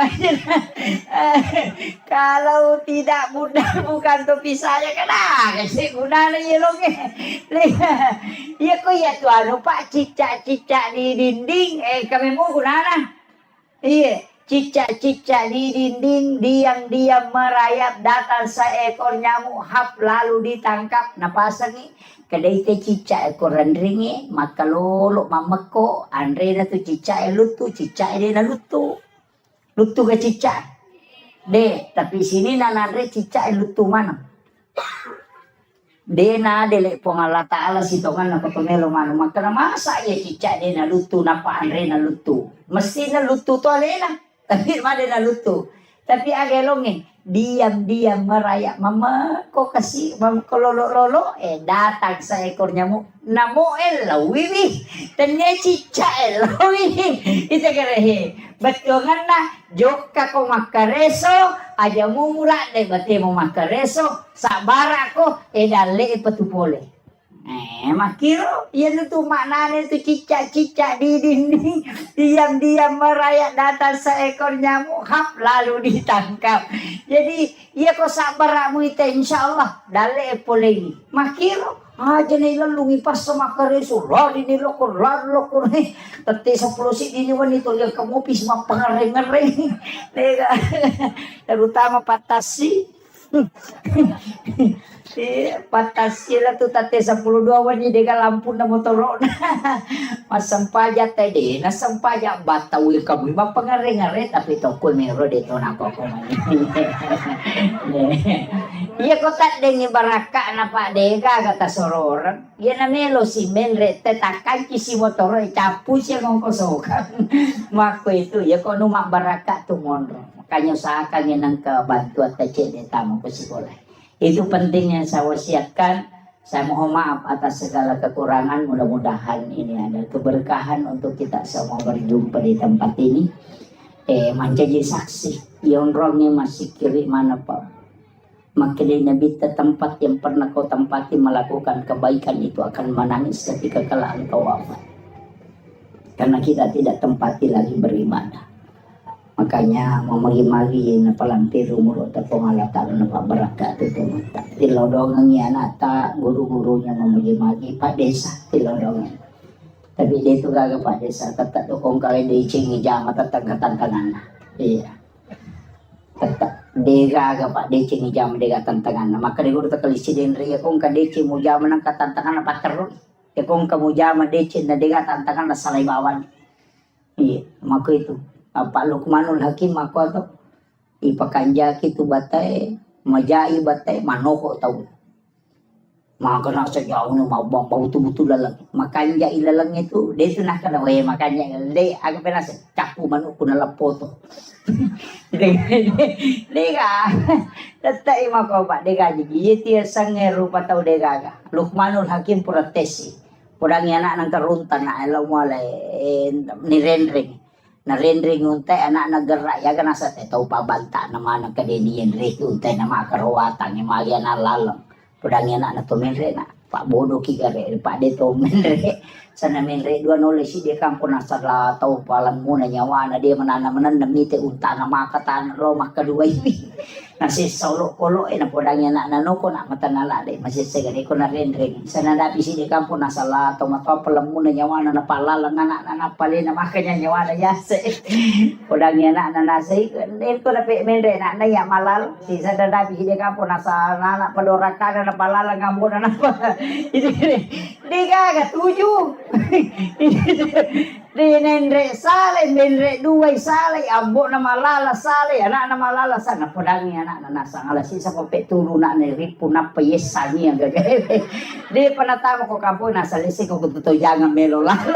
kalau tidak bunda bukan topi saya kena kasi guna na yero ke ya ko ya tu anu pak cicak di dinding kami mau guna na iya. Cicak-cicak di dinding diam-diam merayap datang seekor nyamuk hap lalu ditangkap napasang ni kadai te cicak ekor rendringi maka lolo mameko andre na tu cicak lutu cicak dia na lutu ke cicak de tapi sini nanandre cicak lutu mana dena dele pongala taala sitongan na kotomelo mano maka na masa ya cicak dia na lutu napa andre na lutu mesti na lutu to alena tapi mana na lutu tapi agelonge diam-diam merayap mama kok kasih mama kololo datang seekor nyamuk namo lawiwi tanya cicak lawiwi itu kerehe betongan na joka ko makareso aja mumura de bate mo makareso sabara ko dale patupole makiro yan itu maknanya itu cicak-cicak di dinding diam-diam merayap datang seekor nyamuk hap lalu ditangkap jadi iya kok sabaramu itu insyaallah dale polegi makiro aja nih lalu ngipas sama kereso lari nih lokor nih tete 10 sik ini wanita yang kamu pis mah pengereng-ngereng terutama patasi patasila tu tate 10 wani dega lampu na motorok na masampaja tadi na sampaja batawi kamu ma pangare-ngare tapi toko mero dito na ko iya ko tat dengi baraka na pa dega kata soror iya na melo si menre tetakan kisi motor capu siya ngong kosokan mako itu ya ko numa baraka tu monro makanya usahakan yang kebantuan tecek tamu ke sekolah. Itu pentingnya saya wasiatkan. Saya mohon maaf atas segala kekurangan. Mudah-mudahan ini ada keberkahan untuk kita semua berjumpa di tempat ini. Menjadi saksi. Yang orangnya masih kiri mana Pak? Makanya bita tempat yang pernah kau tempati melakukan kebaikan itu akan menangis ketika kelak engkau wafat. Karena kita tidak tempati lagi beribadah. Makanya mau magi-magi na palampiru muro ta pangalatan na pabarakat itu tilodongan yan ata guru-gurunya mau magi-magi Pak Desa tilodongan tapi dia itu gaga Pak Desa tetap dokong kali di cingi jama tetap tantangan iya tetap dia gaga Pak di cingi jama dia tantangan maka dia guru tekalisi din ria kung kadeci mo jama ng katantangan na paterun ya kung kamu jama deci na dia tantangan na salay bawan iya maka itu Pak Lukmanul Hakim aku atau ipakanja kitu batai majai batai manoko tahu maka nak sejauh nu mau bau betul lalang makanja ilalang itu dia tu nak kena wae makanya dia agak penas capu manuk kuna lapoto dia tetap mako Pak dia jadi dia sange rupa tahu dia gaga Lukmanul Hakim protesi podang anak nang karuntan na elaw mo ni rendring na rendring untay anak naggerak ya kan asa tahu pabanta naman kadenian rek untay na makarawatan ni malian alalang pedang anak na tumenre na Pak Bodo kigare Pak Deto menre sana menre dua nulis dia kampung asal tahu palang muna nyawa na dia menanam demi te unta na makatan lo makadua ini nasi solo kolo na podang anak na noko na matanala de masih segare ko na rendring sana dapi si dia kampung asal tahu mata palang muna nyawa na palalang anak na pali na makanya nyawa na yase podang anak na nasi den ko na pe menre na ya malal si sana dapi si dia kampung asal anak padorakan na palalang ngambon na itu dia kagak tujuh di nendre sale nendre dua sale ambo na malala sale anak na malala sana podangi anak na nasa alasi sa kopet turu na ripu na payesani ang gagawin di panatama ko kampo nasa lisi ko kututo jangan melo lalo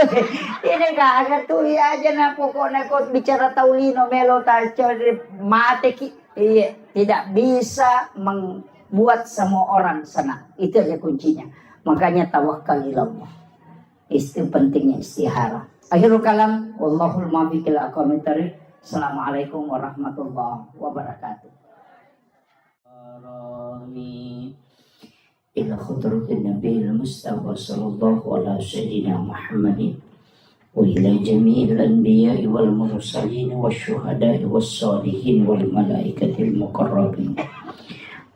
ini kagak tuh ya aja na pokoknya ko bicara taulino melo taco mate ki iya tidak bisa membuat semua orang senang itu aja kuncinya makanya tawakal ilallah itu pentingnya istihara. Akhirul kalam wallahul muwaffiq ila aqwamit thariq. Assalamualaikum warahmatullahi wabarakatuh. الإكرام إلى خضرة النبي المصطفى صلى الله على سيدنا محمد وإلى جميع الأنبياء والمرسلين والشهداء والصالحين والملائكة المقربين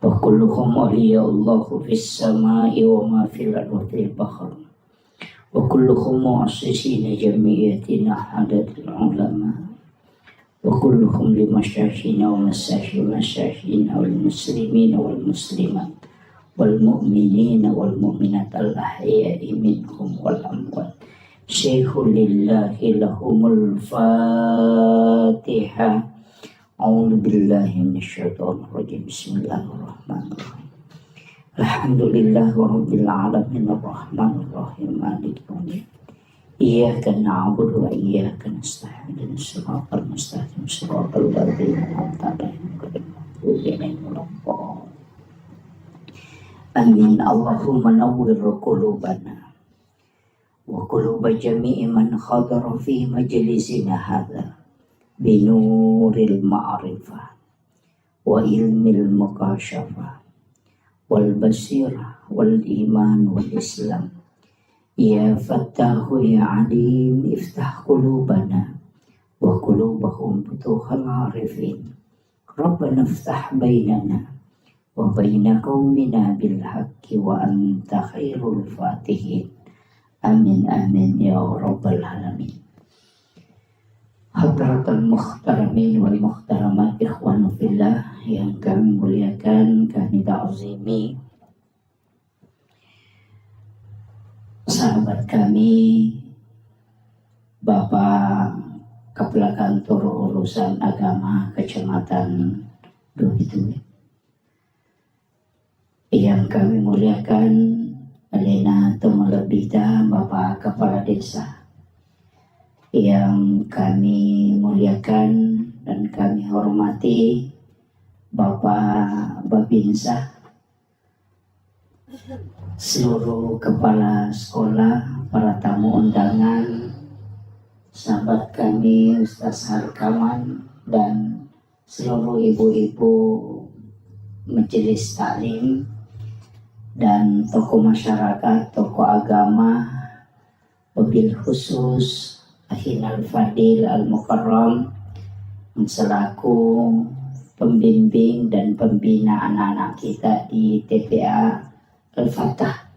وكلهم أولياء الله في السماء وما في الأرض في البحر وكلهم مؤسسين جمعيتنا عدد العلماء وكلهم لمشايخنا ومشايخنا والمسلمين والمسلمات والمؤمنين والمؤمنات الأحياء منهم والأموات شيخ لله لهم الفاتحة أعوذ بالله من الشيطان الرجيم بسم الله الرحمن الرحيم الحمد لله رب العالمين الرحمن الرحيم مالك يوم الدين إياك نعبد وإياك نستعين اهدنا الصراط المستقيم صراط الذين أنعمت عليهم غير المغضوب عليهم ولا الضالين آمين اللهم نور قلوبنا وقلوب جميع من حضر في مجلسنا هذا بنور المعرفة وعلم المكاشفة والبصيرة والإيمان والإسلام يا فتاح يا عليم افتح قلوبنا وقلوبهم فتوح العارفين ربنا افتح بيننا وبين قومنا بالحق وأنت خير الفاتحين آمين آمين يا رب العالمين. Hadratul muhtaramin wal muhtaramat ikhwanu fillah yang kami muliakan, kami ta'zimi sahabat kami Bapak Kepala Kantor Urusan Agama Kecamatan Duhitui yang kami muliakan Alena Tumalabita Bapak Kepala Desa yang kami muliakan dan kami hormati Bapak Babinsa, seluruh kepala sekolah, para tamu undangan, sahabat kami Ustaz Harkaman dan seluruh ibu-ibu majelis taklim dan tokoh masyarakat, tokoh agama, wabil khusus Ahinal Fadil Al-Mukarram selaku pembimbing dan pembina anak-anak kita di TPA Al-Fatah.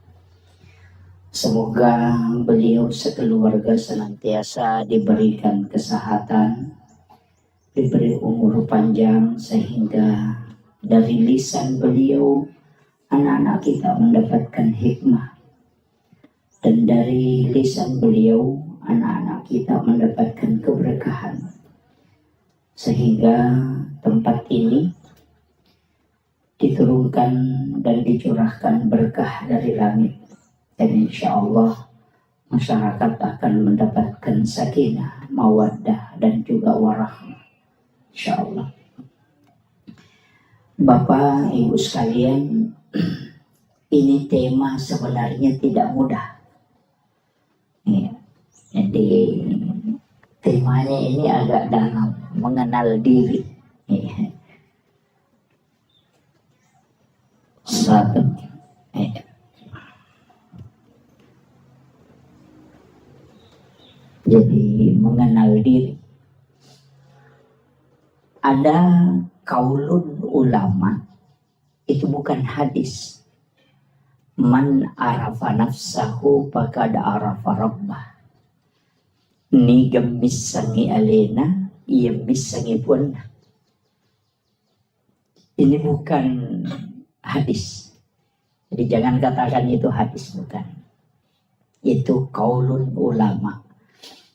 Semoga beliau sekeluarga senantiasa diberikan kesehatan, diberi umur panjang sehingga dari lisan beliau anak-anak kita mendapatkan hikmah dan dari lisan beliau anak-anak kita mendapatkan keberkahan sehingga tempat ini diturunkan dan dicurahkan berkah dari langit dan insya Allah masyarakat akan mendapatkan sakinah, mawaddah dan juga warahmah insya Allah. Bapak Ibu sekalian, ini tema sebenarnya tidak mudah ya. Jadi temanya ini agak dalam, mengenal diri. Satu. Jadi mengenal diri. Ada kaulun ulama, itu bukan hadis. Man arafa nafsahu faqad arafa rabbah. Ni gemisangi alena, ia misangi pun. Ini bukan hadis. Jadi jangan katakan itu hadis, bukan. Itu kaulun ulama.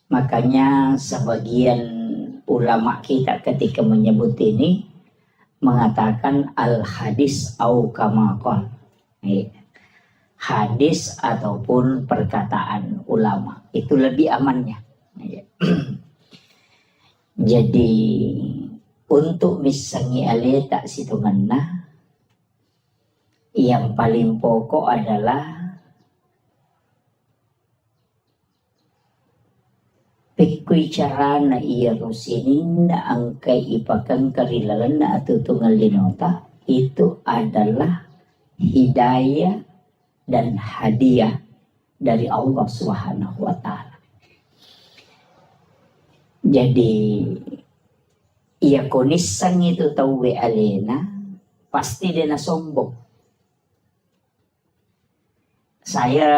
Makanya sebagian ulama kita ketika menyebut ini mengatakan al hadis au kama qala. Hadis ataupun perkataan ulama itu lebih amannya. Jadi untuk misangi ale tak situ mana yang paling pokok adalah pikui cara na iya rusinin na angkay ipakang karilalan na atutunggal linota itu adalah hidayah dan hadiah dari Allah Subhanahu wa Ta'ala. Jadi ia konisang itu tahu alena, pasti dia na sombong. Saya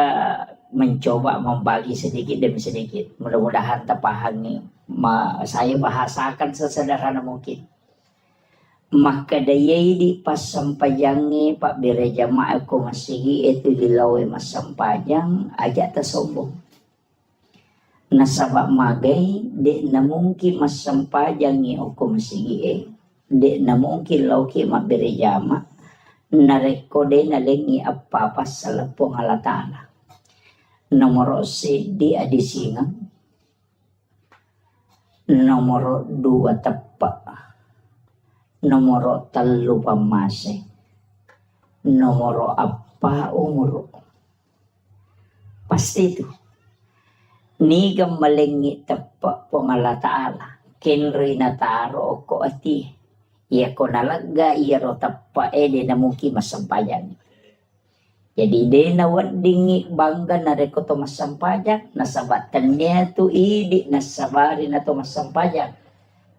mencoba membagi sedikit demi sedikit. Mudah-mudahan terpahami. Saya bahasakan sesederhana mungkin. Maka dayay di pas sampayangi Pak Bire Jamaah ko masigi itu dilawe mas sampayang aja tersombong. Nasabak magay di na mungkin mas sampayangi o ko masigi di na mungkin lauki Mak Bire Jamaah narekode na lengi apa sa lapong halatana. Nomor si di adisingan. Nomor 2 tepak. Nomor 3 pamase. Nomor apa umur. Pasti itu. Ni gamalengi tepak pongala ta'ala. Kenri na taro ko ati. Iya ko nalaga iya ro tepak de na mungkin masampayan. Jadi de na wadingi bangga na reko to masampayan. Nasabatannya tu idi nasabari na to masampayan.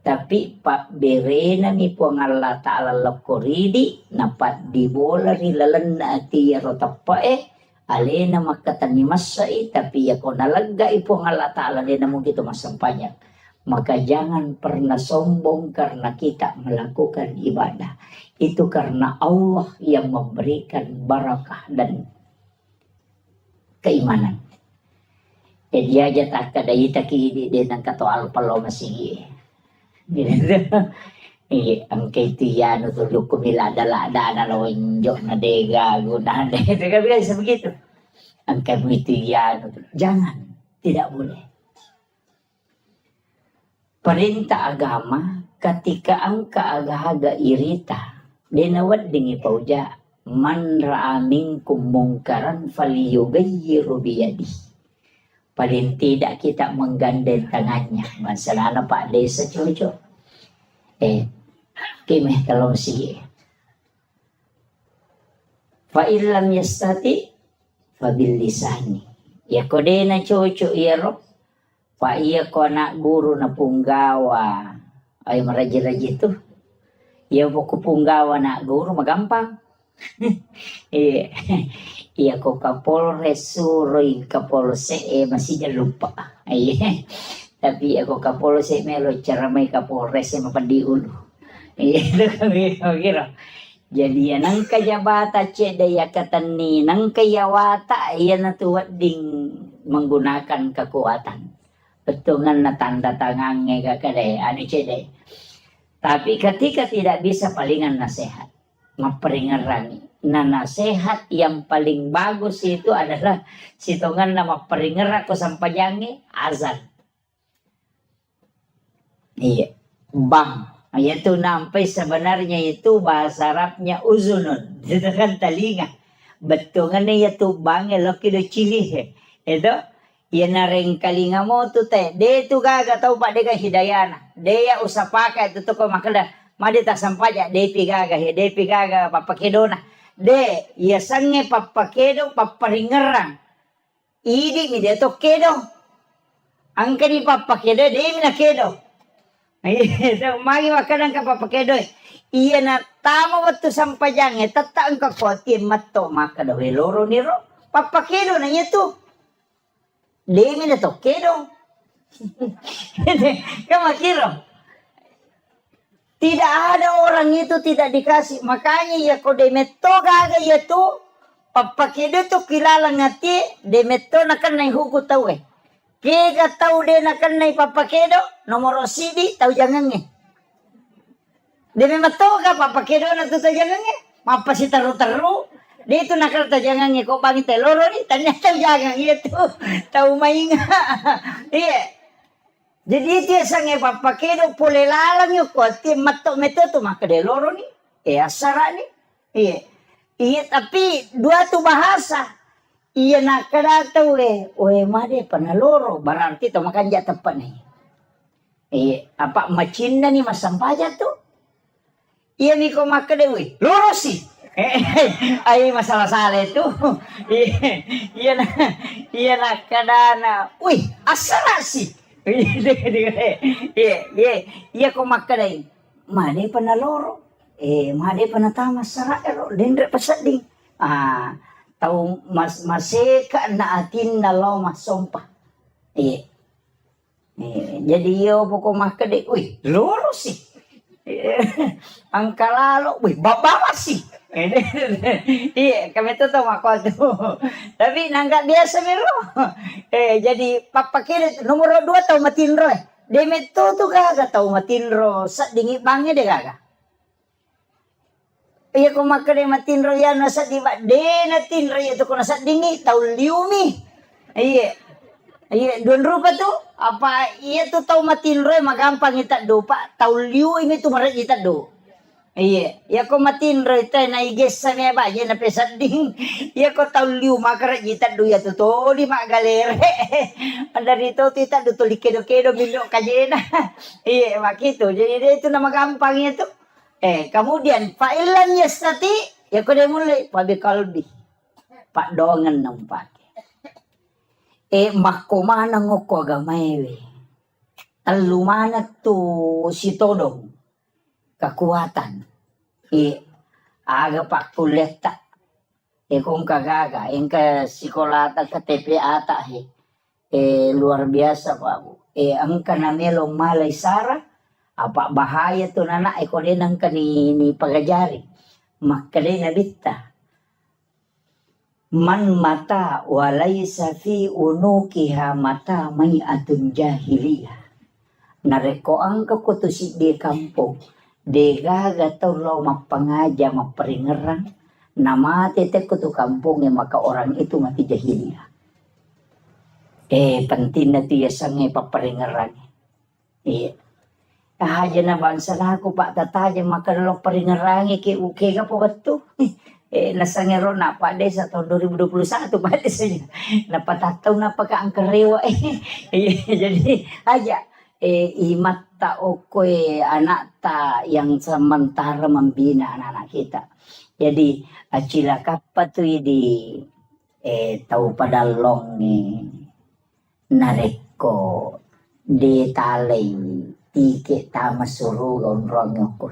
Tapi Pak Berena ni po ang Allah Ta'ala lakoridi napat di bola ni lalan na ati yaro tapa alena makatan ni masai tapi ya ko nalaga ipo ang Allah Ta'ala din na mungkin ito masampanya. Maka jangan pernah sombong karena kita melakukan ibadah. Itu karena Allah yang memberikan barakah dan keimanan. Jadi aja tak kadai taki din ang katoal palo masigi. Ang kaitiano tulog kumilada-lada na loinjo na dega gunahan itu kan bisa begitu. Ang kaitiano jangan, tidak boleh. Perintah agama ketika ang kaagahaga irita dinawad dingi pauja man ra'a minkum mungkaran falyughayyiru biyadi. Paling tidak kita menggandeng tangannya. Masalah Pak Desa cucu. Kimeh kalau sige. Fa illam yastati fa bil lisani. Ya kode na cucu iro. Pa iya ko na guru na punggawa. Ay maraji-raji tu. Iya ko punggawa na guru magampang. Iya ko Kapolres Suroy Kapolse masih jangan lupa. Tapi ako Kapolse melo cara may Kapolres mapadiulo. Itu kami kira. Jadi nang kajabata cedaya katani nang kayawata iya natuwad ding menggunakan kekuatan. Betungan na tanda tangannya kakade anu cedai. Tapi ketika tidak bisa palingan nasihat. Maperingeran. Nah nasihat yang paling bagus itu adalah sitongan nama peringer ako sampayangi azan. Iya, bang. Itu nampai sebenarnya itu bahasa Arabnya uzunun. Itu kan telinga. Betungannya itu bang eloki do cili. Itu ya nareng kalinga mo tu teh. Dia tu gaga tahu pak deka hidayana. Dia usah pakai itu tuh kok makanya. Madi tak sampaja. Dia pigaga papakedona. De, ya sange papakedo paparingerang. Idi mi de to kedo. Angka di papakedo de mi na kedo. Itu magi makanan ka papakedo. Iya na tama waktu sampajang tata angka koti matto maka do loro niro papakedo na itu. De mi na to kedo. Kamu kira? Tidak ada orang itu tidak dikasih. Makanya ya kau demeto gaga ya tu. Papakedo tu kilala ngati. Demeto nakan nai huku tau Kega tahu de nakan nai papakedo. Nomor sidi tahu jangan Demeto ka papakedo na tu tahu jangan Mapa si taru-taru. Dia itu nakal tahu jangan Kau bangi teloro ni. Tanya tahu jangan itu. Tahu mainga. Iya. Jadi itu sange papakedo pole lalang yo kuati mato meto tu maka de loro ni. Asara ni. Iya tapi dua tu bahasa. Iya nakada tu made panaloro berarti tu makan ja tepat ni. Apa macinda ni masampaja tu. Iya mi ko makadewi. Lurus sih. Ay masalah salah itu. Iya na. Iya na kadana. Uy, asara sih. Iya ko makadewi. Made pa na loro. Made pa na tama sara ero. Dendre pa sa ding. Tau maseka na atin na lo masompa. Jadi yo poko makade. Uy, loro sih. Ang kalalo, wih, bawa sih. Iya, kami tuh tahu aku tuh. Tapi nangka biasa mero. Jadi papa kiri nomor 2 tahu matinro. Demet tuh kagak tahu matinro. Sa dingi bangnya deh kagak. Iya ko makade matinro ya nasa di ba. De natinro itu ko nasa dingi tahu liumi. Iya, 2 rupa tuh. Apa iya tuh tahu matinro magampang kita do pak tahu liu ini tuh maret kita do. Iya, ya ko matinro itu na iges sa me ba na pesading. Iya ko tahu liu makaret kita do ya tuh di mak galere. Anda dito kita do tuh kedo-kedo mindo kajena. Iya, mak itu. Jadi dia itu nama gampangnya tuh. Kemudian fa'ilan yastati ya ko dia mulai pabi kalbi. Pak dongan nampak. Makomana ngoko agamaewe. Alumana tu si todong. Kekuatan. Aga pak kulit tak. Kung kagaga. Ka sekolah tak KTP ata luar biasa pak bu. Ang kanamelo malay sara. Apa bahaya tu nana ko din ang kanini pagajari. Makali na bita. Man mata walaysa fi unukiha mata may atun jahiliyah. Nareko ang kakutusik di kampung. Degaga tau lo mapangaja maperingerang. Namati te kutu kampung maka orang itu mati jahiliyah. Penting na tiya sange paperingerang. Haja na bansa na ako pa tataja maka lo peringerang ke uke ka po kato. Nasangero na pa de sa tahun 2021 pa de saja napatataw na pagkaangkarewa jadi aja imata okoy anak ta yang sementara membina anak-anak kita jadi acila kapatu di tahu padalong nareko de talay tike tama surugaw rongo ko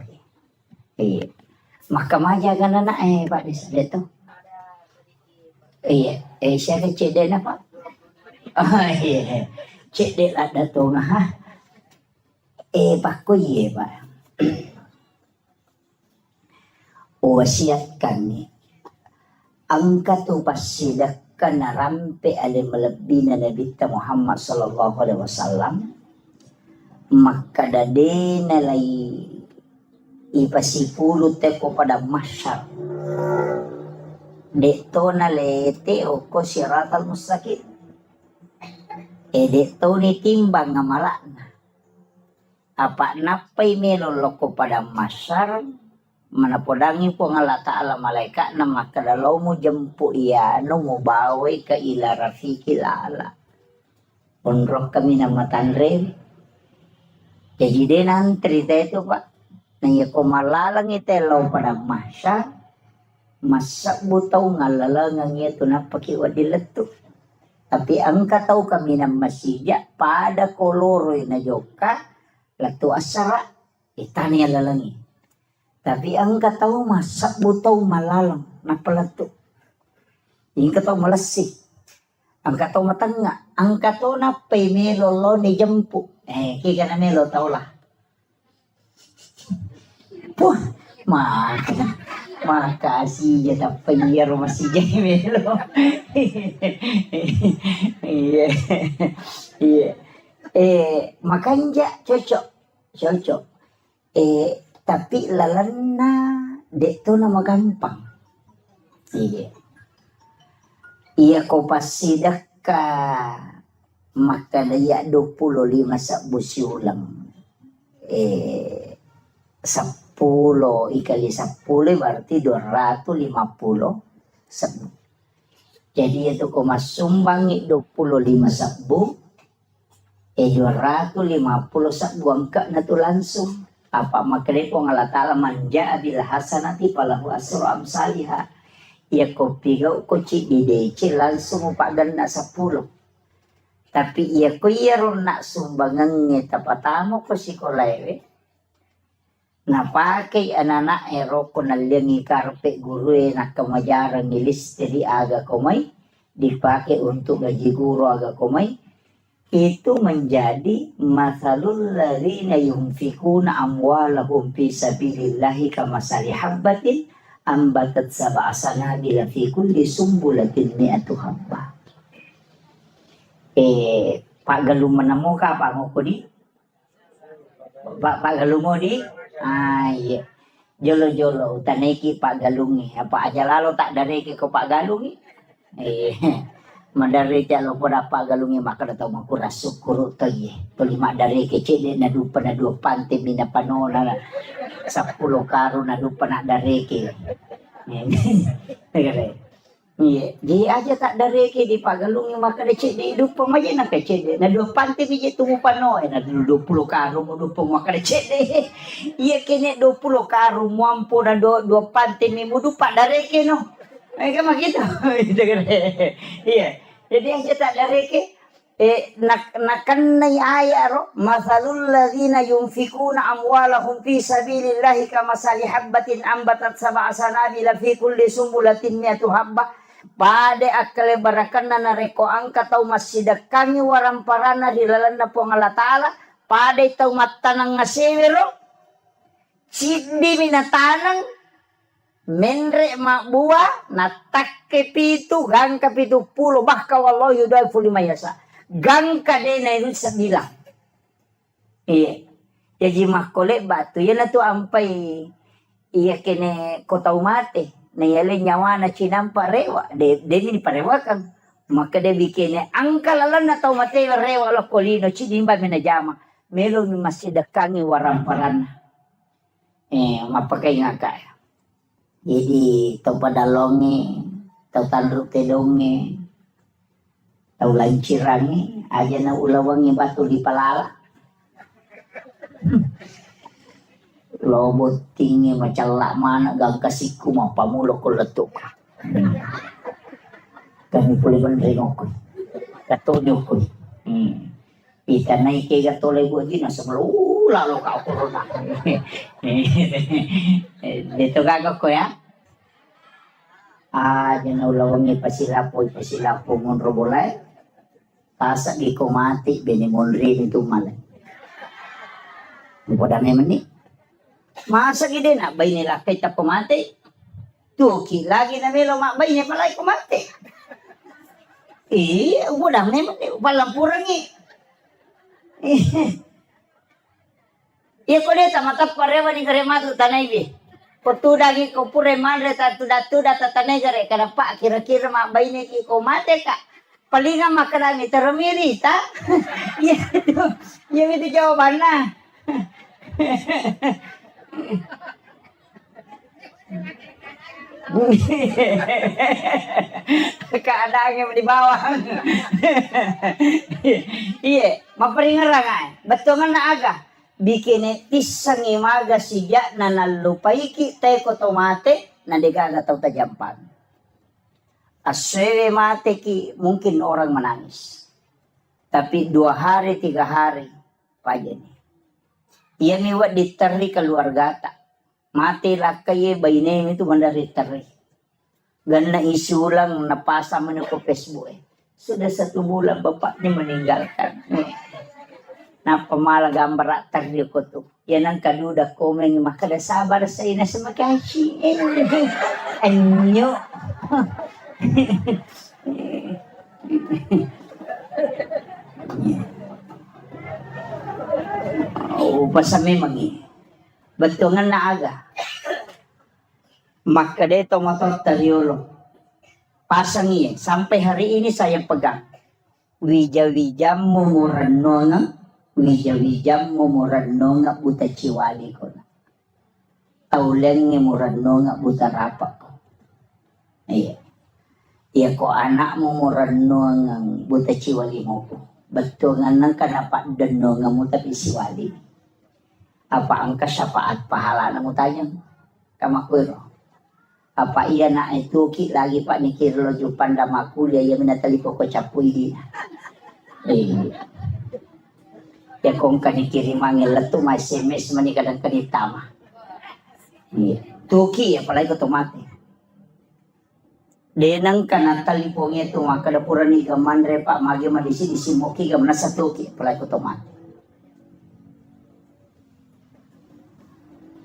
Mahkamah kan anak Pak Desa tu. Siapa cek dia nak Pak? Iya. Cek dia ada tu ha. Pak ko Pak. Wasiatkan ni. Angkat tu pasidakkan rampe ale melebina Nabi Muhammad sallallahu alaihi wasallam. Maka dadena lai ipasipulo teko pada masyar. Dekto na lete o ko siratal mustaqim. Dekto ni timbang ngamala na. Apa napay melolo ko pada masyar. Manapodangi po nga ta'ala malaikat na makadalaw mo jampu iya no mo baway ka ila rafiki lala. Unrong kami na matanre. Jadi din ang trita ito Pak. Naya ko malalang itelaw pada masya, masak butaw ngalalangang ito na pakiwadilat to. Tapi ang kataw kami ng masija, pada koloroy na joka, lato asara, itani alalangi. Tapi ang kataw masak butaw malalang na palato. Yung kataw malasi. Ang kataw matanga. Ang kataw na pay melolo ni jampu. Kika na melo tao lah. Puh, makasih ya tak payar masih jadi melo. Iya. Makanya cocok. Tapi lalana dek tu nama gampang. Iya kau pasti dah maka daya 25 sabusi ulang. 10 ikali 10 berarti 250 sabu. Jadi itu kau masumbang 25 sabu. 250 sabu angka na tu langsung. Apa makanya po Allah Ta'ala manja bil hasanati falahu asru amsalihah. Ya ko pigaw ko ci didece langsung paganda 10. Tapi iya ko ron na sumbangan ng tapatamo ko si Kolewe. Napake anana ero ko naliang karpe guru nakamajaran nilis di aga komay. Dipake untuk gaji guru aga komay. Itu menjadi masalul ladzina yunfikuna amwalahum fi sabilillahi kamasali habbatin ambatat sab'a sanabila fi kulli sumbulatin mi'atu habbah. Pak Galuman mo ka pa mo ko di? Pak Galumo di? Iya. Jolo-jolo taneki Pak Galungi. Apa aja lalu tak dareki ko Pak Galungi? Madari jalo pada Pak Galungi maka datang makura syukur tayi. Tuli mak dareki cede na dupa na dua pante mina panola 10 karo na dupa na dareki. Iya, dia aja tak dareki di Pak Galungi maka de cede dupa maja na ke cede na dua pante bije tumu pano na 20 karo mo dupa maka de cede. Iya kene 20 karo mampu na dua pante mi mo dupa dareki no. Kan begitu. Iya. Jadi aja tak dareki nakan nay aya ro masalul ladzina yunfikuna amwalahum fi sabilillahi kamasali habbatin ambatat sab'a sanabila fi kulli sumbulatin mi'atu habbah. Pade akale barakanna nareko angka tau masidakangi waramparana di lalanda po Allah Ta'ala. Pade tau matanang ngasewero. Sidi minatanang menre mak buah natak kepitu gang kepitu pulo bahka wallahu yudaifu lima yasa gang kadena itu 9. Iya jadi makole batu ya na tu ampai iya kene kota umate na yale nyawa na cinampa rewa de ni parewakan maka de bikene angka lalan na tau mate rewa lo kolino cidimba menajama melo mi masih dekangi waramparan mapakai ngaka. Jadi tau padalonge, tau tandruk tedonge, tau lancirange, aja na ulawangi batu di palala. Lobot tinggi macam lak mana gang kasiku mau pamulo ko letuk. Kami pulih bandring ko. Katonyo ko. Kita naik ke gatole buat gina sebelum lalu kau corona. Dito gagawin ko ya. Diyan na ulawangi pasilapo mon robolay. Tasa di ko mati benimon rin ito malay. Muda naman ni. Masa gede na bay nila kita kumati. Tuki lagi na melo makbay niya palay kumati. Muda naman ni palampurang Iya ko deta matap parewa ni gare matu tanay bi. Kotu dagi ko pure manre ta tuda tanay gare kada pa kira-kira mak baine ki ko mate ka. Palinga makanami termiri ta. Iya itu jawabannya. Keadaannya di bawah. Iya, maperingarangan. Betul na aga. Bikin tisang imaga siya na nalupaiki teko tomate na degaga tau tajampan. Aswe mate ki mungkin orang menangis. Tapi 2 hari 3 hari paja nih. Iya miwat diteri keluarga tak. Mati lah kaye bayi itu mandari teri. Gana isulang napasa mana ko Facebook Sudah 1 bulan bapaknya meninggalkan. Na pamala gambar teri ko to. Yan ang kaduda komen makada sabar sa ina sa makashi. Anyo. Pasame magi. Betungan na aga. Maka dito matotariolo. Pasang iya. Sampai hari ini saya pegang. Wija-wija mumuranonga. Wija-wija mumuranonga buta ciwali ko na. Tauleng mumuranonga buta rapak ko. Iya. Iya ko anak mumuranonga buta ciwali mo ko. Betungan nang kanapak denonga mo tapi siwali. Apa ang kasyafaat pahala na mo tayang kamakwero. Apa iya na itu ki lagi pak ni kirlo jupan damakulia ya minatali ko capuy di. Ya kung kanikirim angin letu may SMS manikadang kanitama. Tuki ya palagi ko tumati. Denang kanatali po nga ito makadapuran ni gamandre pa magi madisi disimuki gamna sa tuki palagi ko tumati.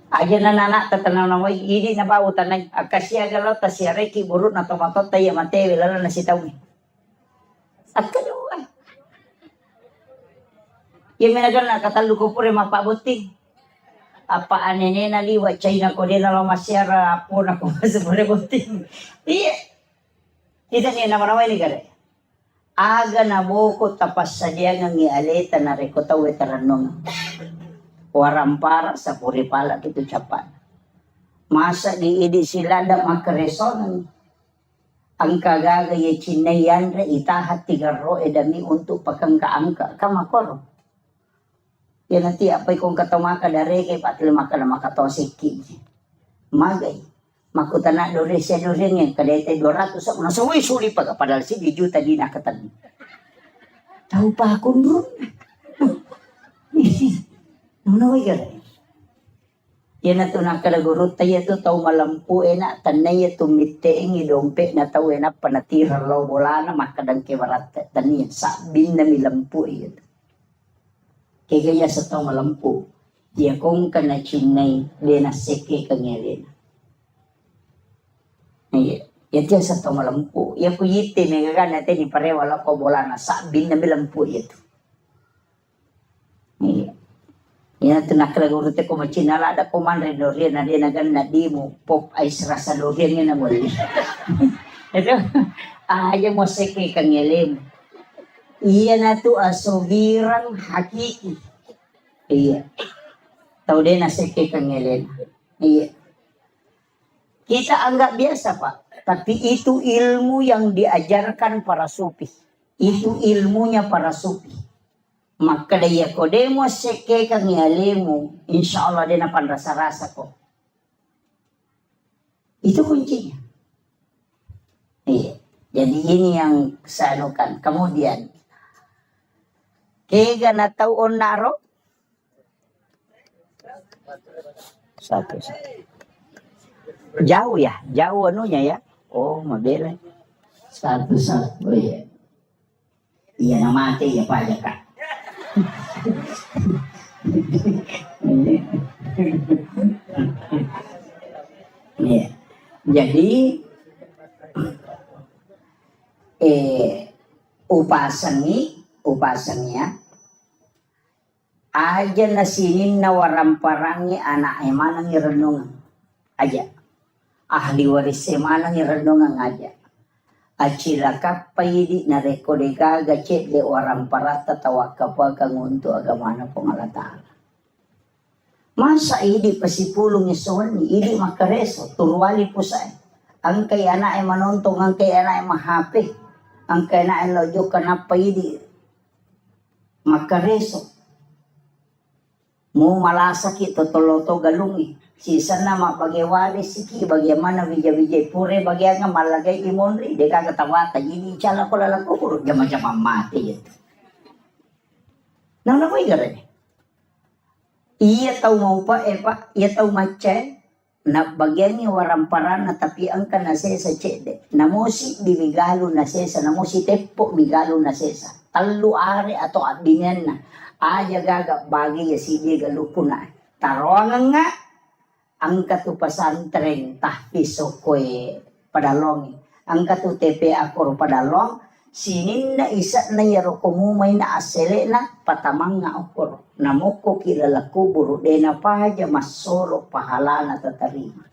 Aja na nana tatanaw na mo ini na ba utanay akasya galaw ta siya reki burut na tomato tayo mate wala na sitaw ni. At kaduwa. Yung minagal na katalo ko pure mapabuti. Apa anene na liwa China ko din na masyara po na ko sa pure buti. Iya. Ita niya naman away ni gare. Aga na boko tapas sa diya nga ngialeta na rekota wetaranong. Warampara sa puripala kito capan. Masa diidi sila da makareson ang kagagaya chinayan re itahat tigaro edami untuk pakangkaangka kamakoro. Yan nanti apay kung katamaka dare kay patli makala makatosiki. Magay. Makutana dore siya dore nga kadete 200 sa una suwi suli pag padal si di juta di nakatan. Tahu pa akong bro. Naway gare. Yan na ito nakadagurot tayo ito tau malampu na tanay ito miteeng idompe na tau na panatira law bola na makadang kewarat taniyan sa bin na milampu ito. Kaya gaya sa tau malampu dia kong kana chinay lena seke kangelin. Yan tiyan sa tau malampu. Yan ko yite megagan natin iparewala ko bola na sa bin na milampu ito. Yan ito nakalagurot ko machinala da kumanre dorian na din nagan na di mo pop ice rasa dorian nga na mo. Ito, ayaw mo seke kangelin. Iya na to asubirang hakiki. Iya. Tau din na seke kangelin. Iya. Kita anggap biasa pak. Tapi itu ilmu yang diajarkan para sufi. Itu ilmunya para sufi. Maka daya ko demo seke kang yalemu, insya Allah dia napan rasa-rasa ko. Itu kuncinya. Iya. Jadi ini yang sanukan. Kemudian, kega na taon naro? Satu. Jauh ya, jauh anunya ya. Oh, mabela. Satu. Oh iya. Iya na mati ya Pak Jaka. Ya. Jadi upasangnya aja nasinin na waramparangnya anak emanang irenungan aja ahli waris emanang irenungan aja acila kapaydi na rekodega gacet de waramparata tawakapa kang untuk agamana pangalataala. Masa idi pasipulong isuan ni idi makareso turwali po sa ang kay anak ay manontong ang kay anak ay mahapi ang kay anak ay lojo kanapa idi makareso mo malasaki totoloto galungi sisa na mapagewali siki bagaimana vijay pure bagian nga malagay imonri de kagatawata ini chala ko lalako puro jama-jama mati ito. Nang nakoy gare. Iya tau mau pa iya tau mace na bagian ni waramparan na tapian ka na sesa chede. Namusi bimigalo na sesa namusi tepo migalo na sesa. Talu are ato abingan na. Aja gaga bagi ya sige galupuna. Tarongan nga ang katupasan tren tahpiso koe padalong. Ang katu TP akor padalong sinin na isa na yaro kumumay na asele na patamang nga akor. Namuko kilala kuburo de na pahaja masolo pahala na tatarima.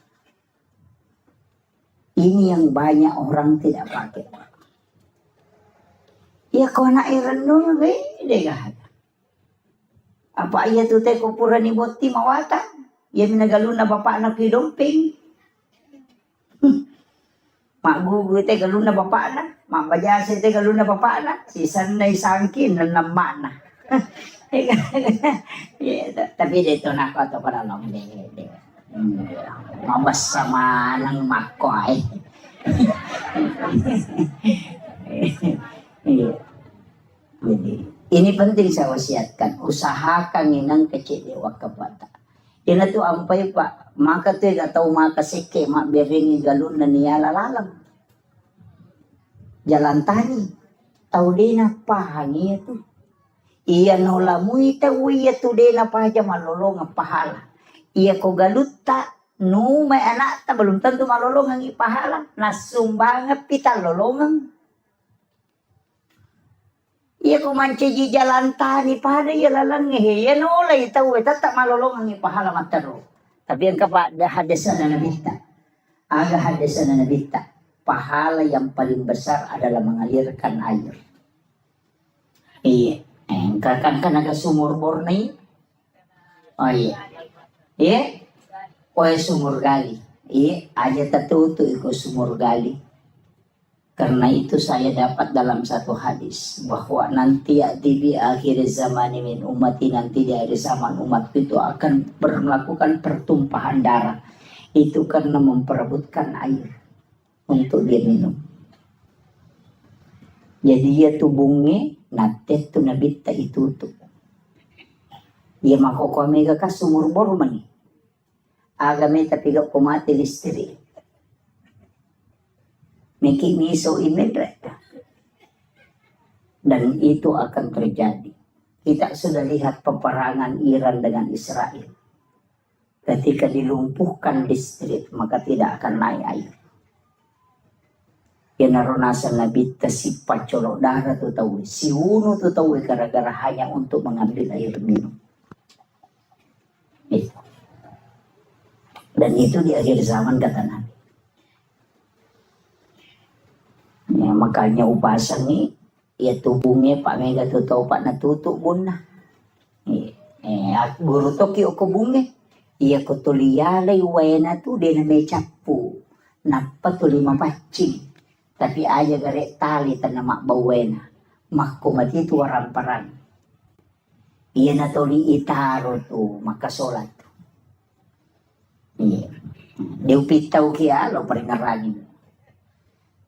Ini yang banyak orang tidak pakai. Ya kau nak irenung gede gak? Apa iya tu teh kupura ni boti mawata? Ya minagaluna bapak anak hidumping. Mak gugu teh galuna bapak anak, mak bajase teh galuna bapak anak. Si sanay sangkin na namana. Tapi dito na ako to para lang di. Mabas sama ng makoy. Jadi, ini penting saya wasiatkan. Usahakan inang kecil wag kabata. Ina to ampay pa. Maka to ataw makasike mabiringi galon na niya lalalang. Jalan tani. Tau dina pahangi itu. Iya nola muita uya tu dina pahaja malolong ang pahala. Iya ko galuta no may anak ta belum tentu malolong ang ipahala. Nasumbangat pita lolongang. Iya ko manci jalan tani pada iya lalang ngehe. Iya nola ita uya tak malolong ang ipahala mataro. Tapi yang kapa hadasan na nabita. Aga hadasan na nabita. Pahala yang paling besar adalah mengalirkan air. Iya. Kakak kan agak sumur bornei. Oh iya. Iya. Oh sumur gali. Iya. Aja tertutup ikut sumur gali. Karena itu saya dapat dalam satu hadis. Bahwa nanti di akhir zaman min umati nanti di akhir zaman umat itu akan melakukan pertumpahan darah. Itu karena memperebutkan air. Untuk dia minum. Jadi dia tubungnya nanti tu nabita itu tu. Ia makoko mega ka sumur bor mani. Agame tapi gak kumati listri. Miki miso imigrat. Dan itu akan terjadi. Kita sudah lihat peperangan Iran dengan Israel. Ketika dilumpuhkan listrik maka tidak akan naik air. Yang naronasan nabita si pacolok darah tu tahu, si uno tu tahu gara-gara hanya untuk mengambil air minum. Itu. Dan itu di akhir zaman kata Nabi. Ya, makanya upasan ni, ya tubuhnya Pak Mega tu tahu Pak natutuk bunna. Guru toki o kubunge, iya ko tuliyalay wena tu dia na may capu, napa tu 5 pacing. Tapi aja garek tali tanah bawena makumati tu waramparang iya na toli itaro tu makasolat iya diupitaw kia lo paringaragin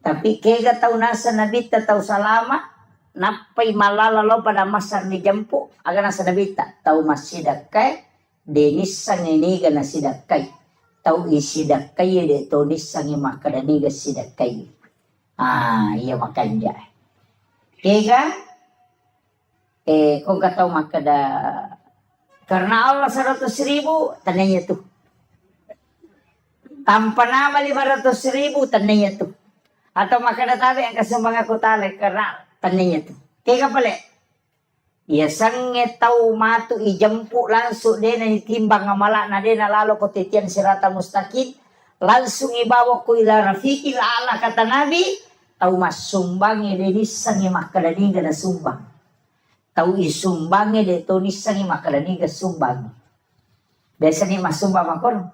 tapi kega tau nasa nabita tau salama napay malala lo pada masar ni jampu aga nasa nabita tau masidakay denis sang iniga na sidakay tau isidakay de tonis sang imakadaniga sidakay. Iya makanya. Kega, kung kataw makada, karena Allah 100.000, tananya tuh. Tanpa nama 500.000, tananya tuh. Atau makada tabi ang kasumbangan ko tali, karena tananya tuh. Kega pala, iya sange tau matu ijampu langsung dia na itimbang ngamala na dia na lalo ko titian sirata mustaqim, langsung ibawa ko ila rafiqil ala kata Nabi. Tau masumbangnya de nisangi makadaniga na sumbang. Tau isumbangnya de to nisangi makadaniga sumbang. Biasa ni masumbang makon.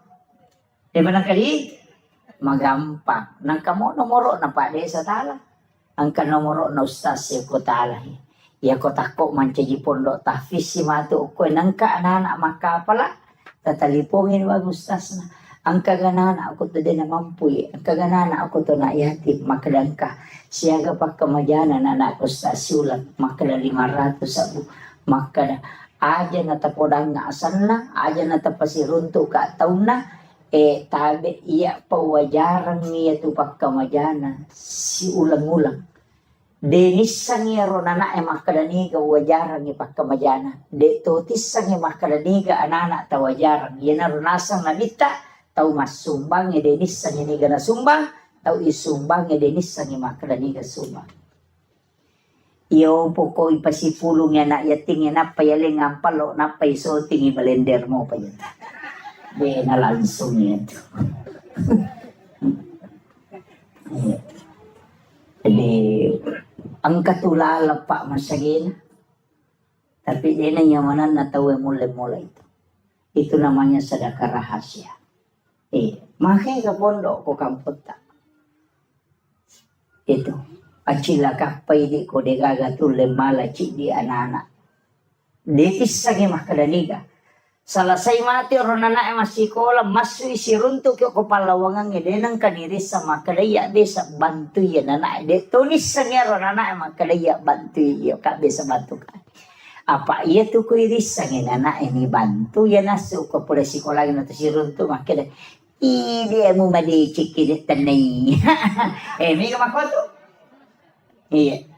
Di mana kali magampang. Nang kamo nomoro na pa desa tala. Ang kanomoro na ustaz ya ko tala. Ya ko takko mancaji pondok tahfiz si matu ko nangka anak-anak makapala. Tatalipongin wag ustaz na. Ang kaganahan ako to din na mampuy. Ang kaganahan ako to na yatim. Makalang ka. Siyaga pa kamadyanan na ako sa sulat. Makala 500 sabu. Makala. Aja na tapodang nga asan na. Aja na tapasirunto ka taon na. Tabi iya pawajaran niya to pa kamadyanan. Si ulang-ulang. Denis sang iya ronana makadaniga wajaran ni pa kamadyanan. De totis sang iya makadaniga anak tawajaran. Yan na ronasang nabita. Tau masumbang ya denis sang iniga na sumbang, tau isumbang ya denis sang imakadaniga sumbang. Iyo po ko ipasipulong ya na yating ya napayaling ang palo, napaisoting ibalender mo pa yun. Be nalansong yan. Jadi ang katulala pa masagin. Tapi di na yamanan na tawe mula-mula itu. Itu namanya sedekah rahasia. Makanya ke pondok ko kamput tak. Itu. Acila kapay di ko de gagatule mala cik di anak-anak. Detisage makadaliga. Salasay mati ron na masih kola masui sirunto kyo ko palawangan ngedenang kaniri sa makadaya de sa bantu ya na de tulis sa ngero na makadaya bantu ya kabe sa bantu ka. Apa iya tu ko iris sa ngena ini bantu ya nasu ko pula sikola na to sirunto makada. Ide mo mali cikid tanay. May kamakoto. Iya.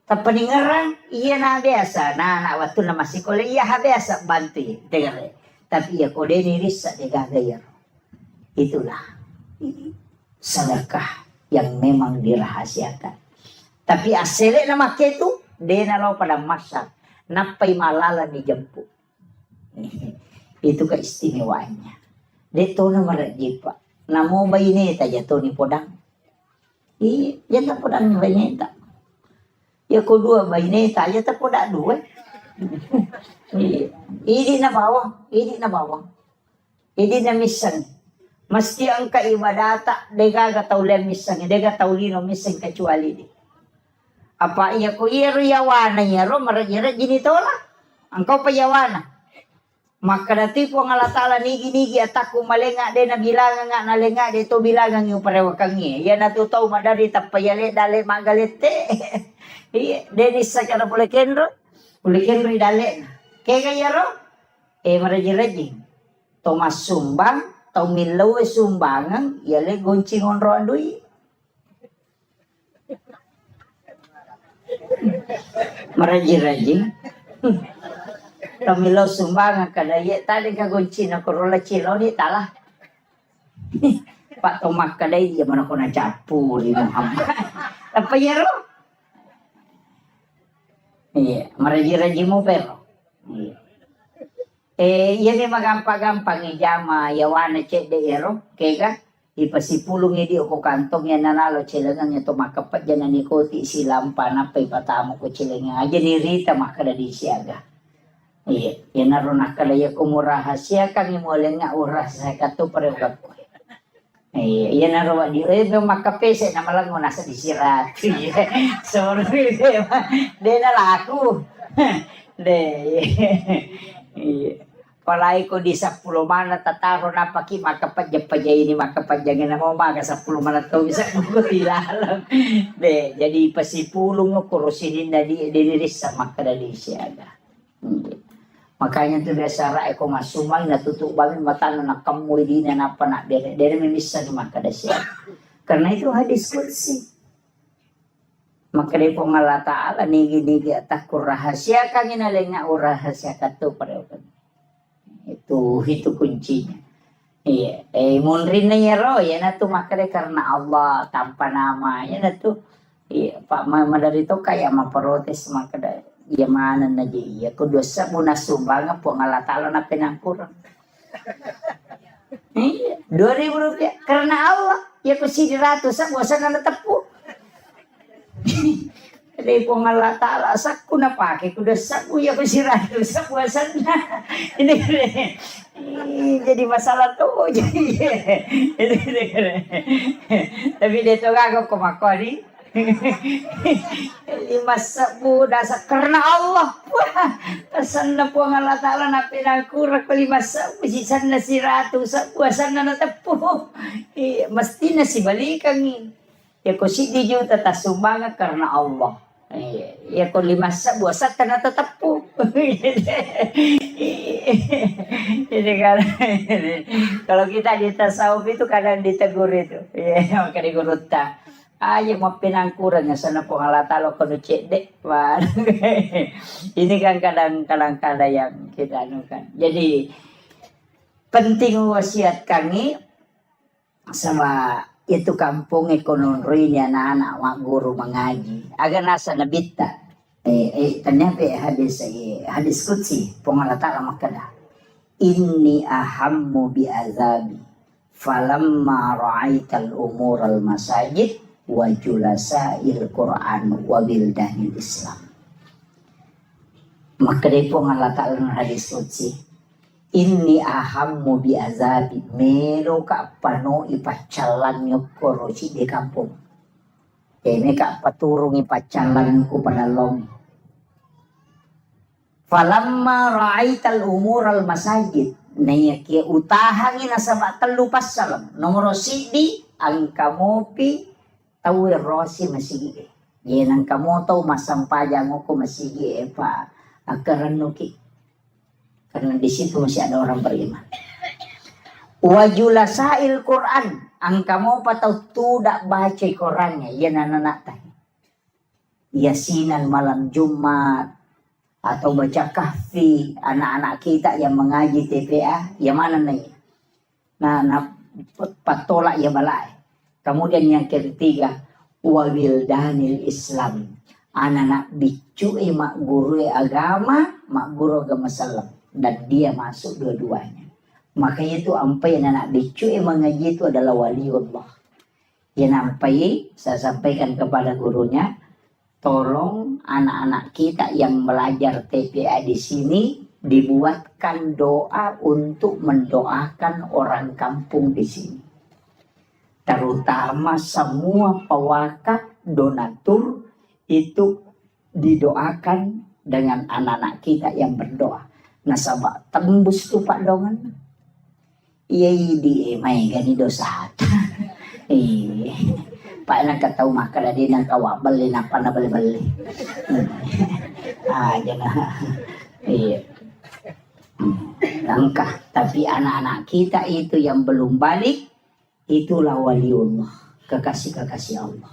Tapaningarang iya na biasa na waktu na masikola iya biasa bantu dengar. Tapi iya kode niris sa degagayar. Itulah sedekah yang memang dirahasiakan. Tapi asli nama itu dia nalau pada masa napai malala dijemput. Itu keistimewaannya. Dia tahu nama rajipa. Namo bayi ni taja tahu ni podang. Iya, jangan podang ni bayi ni tak. Ya kedua bayi ni tak ya tak podang dua. Ini na bawang, ini na bawang. Ini na misang. Mesti angka ibadah tak dega tahu le misang, dega tahu lino misang kecuali di. Apa iya ko iya yawana ya ro marajira jini tola. Engkau payawana. Maka dati po nga latala nigi ataku malenga de na bilangan nga nalenga de to bilangan yung parewakangi. Yan natutaw madari tapayale dale magalete. Denis sa kana pula kenro dale. Kaya kaya ro maraji Tomas sumbang tau milaw sumbangan yale goncingon ro andui. Maraji Kamilo sumbangan kadaya tadi kagunci na korola cilo ni talah. Pak Tomak kadaya dia mana kona capu di Muhammad. Apa ya ro? Iya, maraji mo pero. Iya ni magampang-gampang ijama yawana cek de ero kega ipasipulong di ko kantong yan nanalo cilangan ito makapat dyan na nikoti silampa na pay patamo ko cilangan. Aja ni Rita makadadi siaga. Iya, yan naroon nakalaya kumurahasya kang imulan nga oras sa kato parehugap ko. Iya, yan naroon di makapese na malang mo nasa disirat. Sorry, de na laku. De, iya. Palay ko di 10 mana tataro na paki makapadya-padya ini makapadya na mo maga 10 mana to bisa ko tilalam. De, jadi pasipulong ko kurusinin na di diniris sa makadali siya. Makanya tu biasa rai ko masumang natutubangin mata na nakamoy di na napana dere memisa ni makadasya. Karena itu hadis qudsi. Maka di Allah Ta'ala nigi atakur rahasia kang inalenga rahasia katu pareokan. Itu kuncinya. Iya, munrin na ro ya na tu maka karena Allah tanpa nama ya na tu. Iya, Pak dari to kaya maprotes maka mana na dia ko dosa mo nasumbang po nga latalo na pinangkurang. 2,000 rupiah karena Allah ya ko si 100 sa buwasan na natapo. Dahil po nga latala sak ko na pake ko dosa ko ya ko si 100 sa buwasan na. Jadi masalah to tapi dito gago kumakori. 5 sabu dasa karena Allah pesan na po ang Allah Ta'ala na pinangkurak 5 sabu sisan na si 100 sabu asan na natapo mesti na si balikan ya ko si di juta tasumanga karena Allah ya ko 5 sabu asan na natapo jadi kalau kita di tasawuf itu kadang ditegur itu ya maka digurutah ayo mau pinangkuran ya sana po halatalo kono cedek wah ini kan kadang-kadang yang kita anukan jadi penting wasiat kami sama itu kampung ekonomi anak-anak mak guru mengaji agar nasa nabita ternyata hadis qudsi pengalatala makada inni ahammu bi azabi falamma ra'aital umur al masajid wa julasail Quran wa bildanil Islam. Maka dari Allah Ta'ala hadis qudsi inni ahammu bi azabi melo ka pano ipacalan nyokoro si di kampung ini ka paturung ipacalan ko panalong Falamma ra'aital umural masajid. Naya kia utahangi na sa telu pasal. Nomor sidi ang kamopi tawir rosi masigi. Yan ang kamoto masampajang ko masigi pa akaranuki. Karena di situ masih ada orang beriman. Wajulasail Quran. Ang kamu patau tidak baca Qurannya. Yan anak-anak. Yasinan malam Jumat. Atau baca kahfi anak-anak kita yang mengaji TPA, yang mana nih? Nah patolak ya balai. Kemudian yang ketiga, wabildanil Islam, anak-anak bicu mak guru agama, mak guru agama Islam, dan dia masuk dua-duanya. Makanya itu ampai anak bicu mengaji itu adalah waliullah. Yang ampai saya sampaikan kepada gurunya. Tolong anak-anak kita yang belajar TPA di sini dibuatkan doa untuk mendoakan orang kampung di sini. Terutama semua pewakaf donatur itu didoakan dengan anak-anak kita yang berdoa. Nasabah tembus tuh Pak Dongan. Iya di mai gani dosa. Pak nang kataw makala din ang kawabal din ang panabali-bali. Jangan. Iya. Langkah. Tapi anak-anak kita itu yang belum balik, itulah waliullah. Kekasih-kekasih Allah.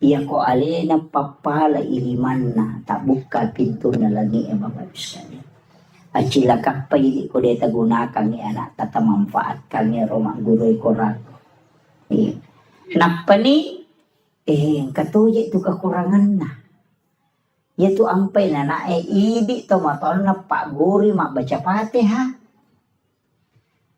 Iya ko alena papala ilimanna tak buka pintu na lagi Bapak Ibu sekalian. Acila kapay ko deta gunakan ni anak tata manfaatkan ni Roma guru Quran. Iya. Napa ni katuya itu kekurangan na. Yaitu ampai na idi to maton na Pak Guru mak baca Fatihah.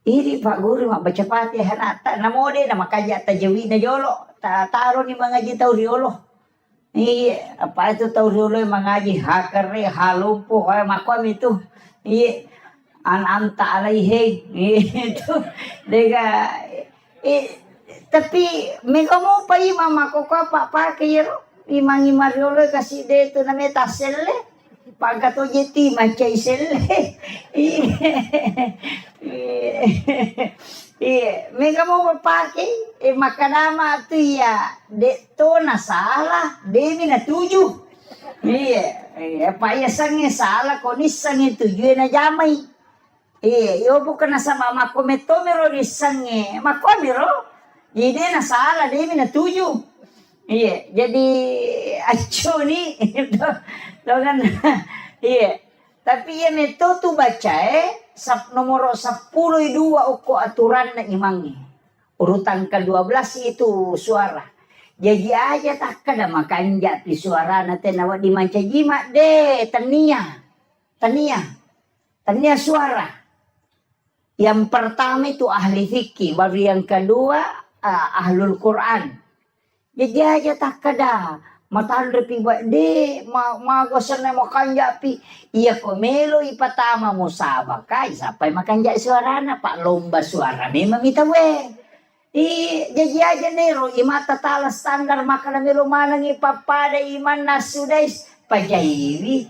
Idi Pak Guru mak baca Fatihah na ta namode na makaja tajawid na jolo. Taro ni mga tauriolo. Apa itu tauriolo mengaji hakare halumpo kaya makom itu. Anta alaihe itu dega tapi mega mo pa mama ko ka pa kayro imangi mariolo kasi dito na metaselle pagkato jeti macay selle mega mo pake makanama tu ya dito na salah demi na tuju pa ya sange salah konis sange tuju na jamay yo bukan na sa mama ko metomero ni sange makomero. Jadi na salah dia mina tujuh. Iya, jadi acu ni kan. Iya. Tapi ya meto tu baca nomor 10 dua uko aturan na imangi. Urutan ke-12 itu suara. Jadi aja tak kada makan jati suara na tenawa di manca jima de tania suara. Yang pertama itu ahli fikih, baru yang kedua ahlul Quran. Jadi aja tak kada matan repi buat de magosan na makan japi iya ko melo ipatama mo sabakai sampai makan jak suara na Pak lomba suara memang kita we jadi aja nero imata tala standar makan melo manang ipapada iman nasudais pajairi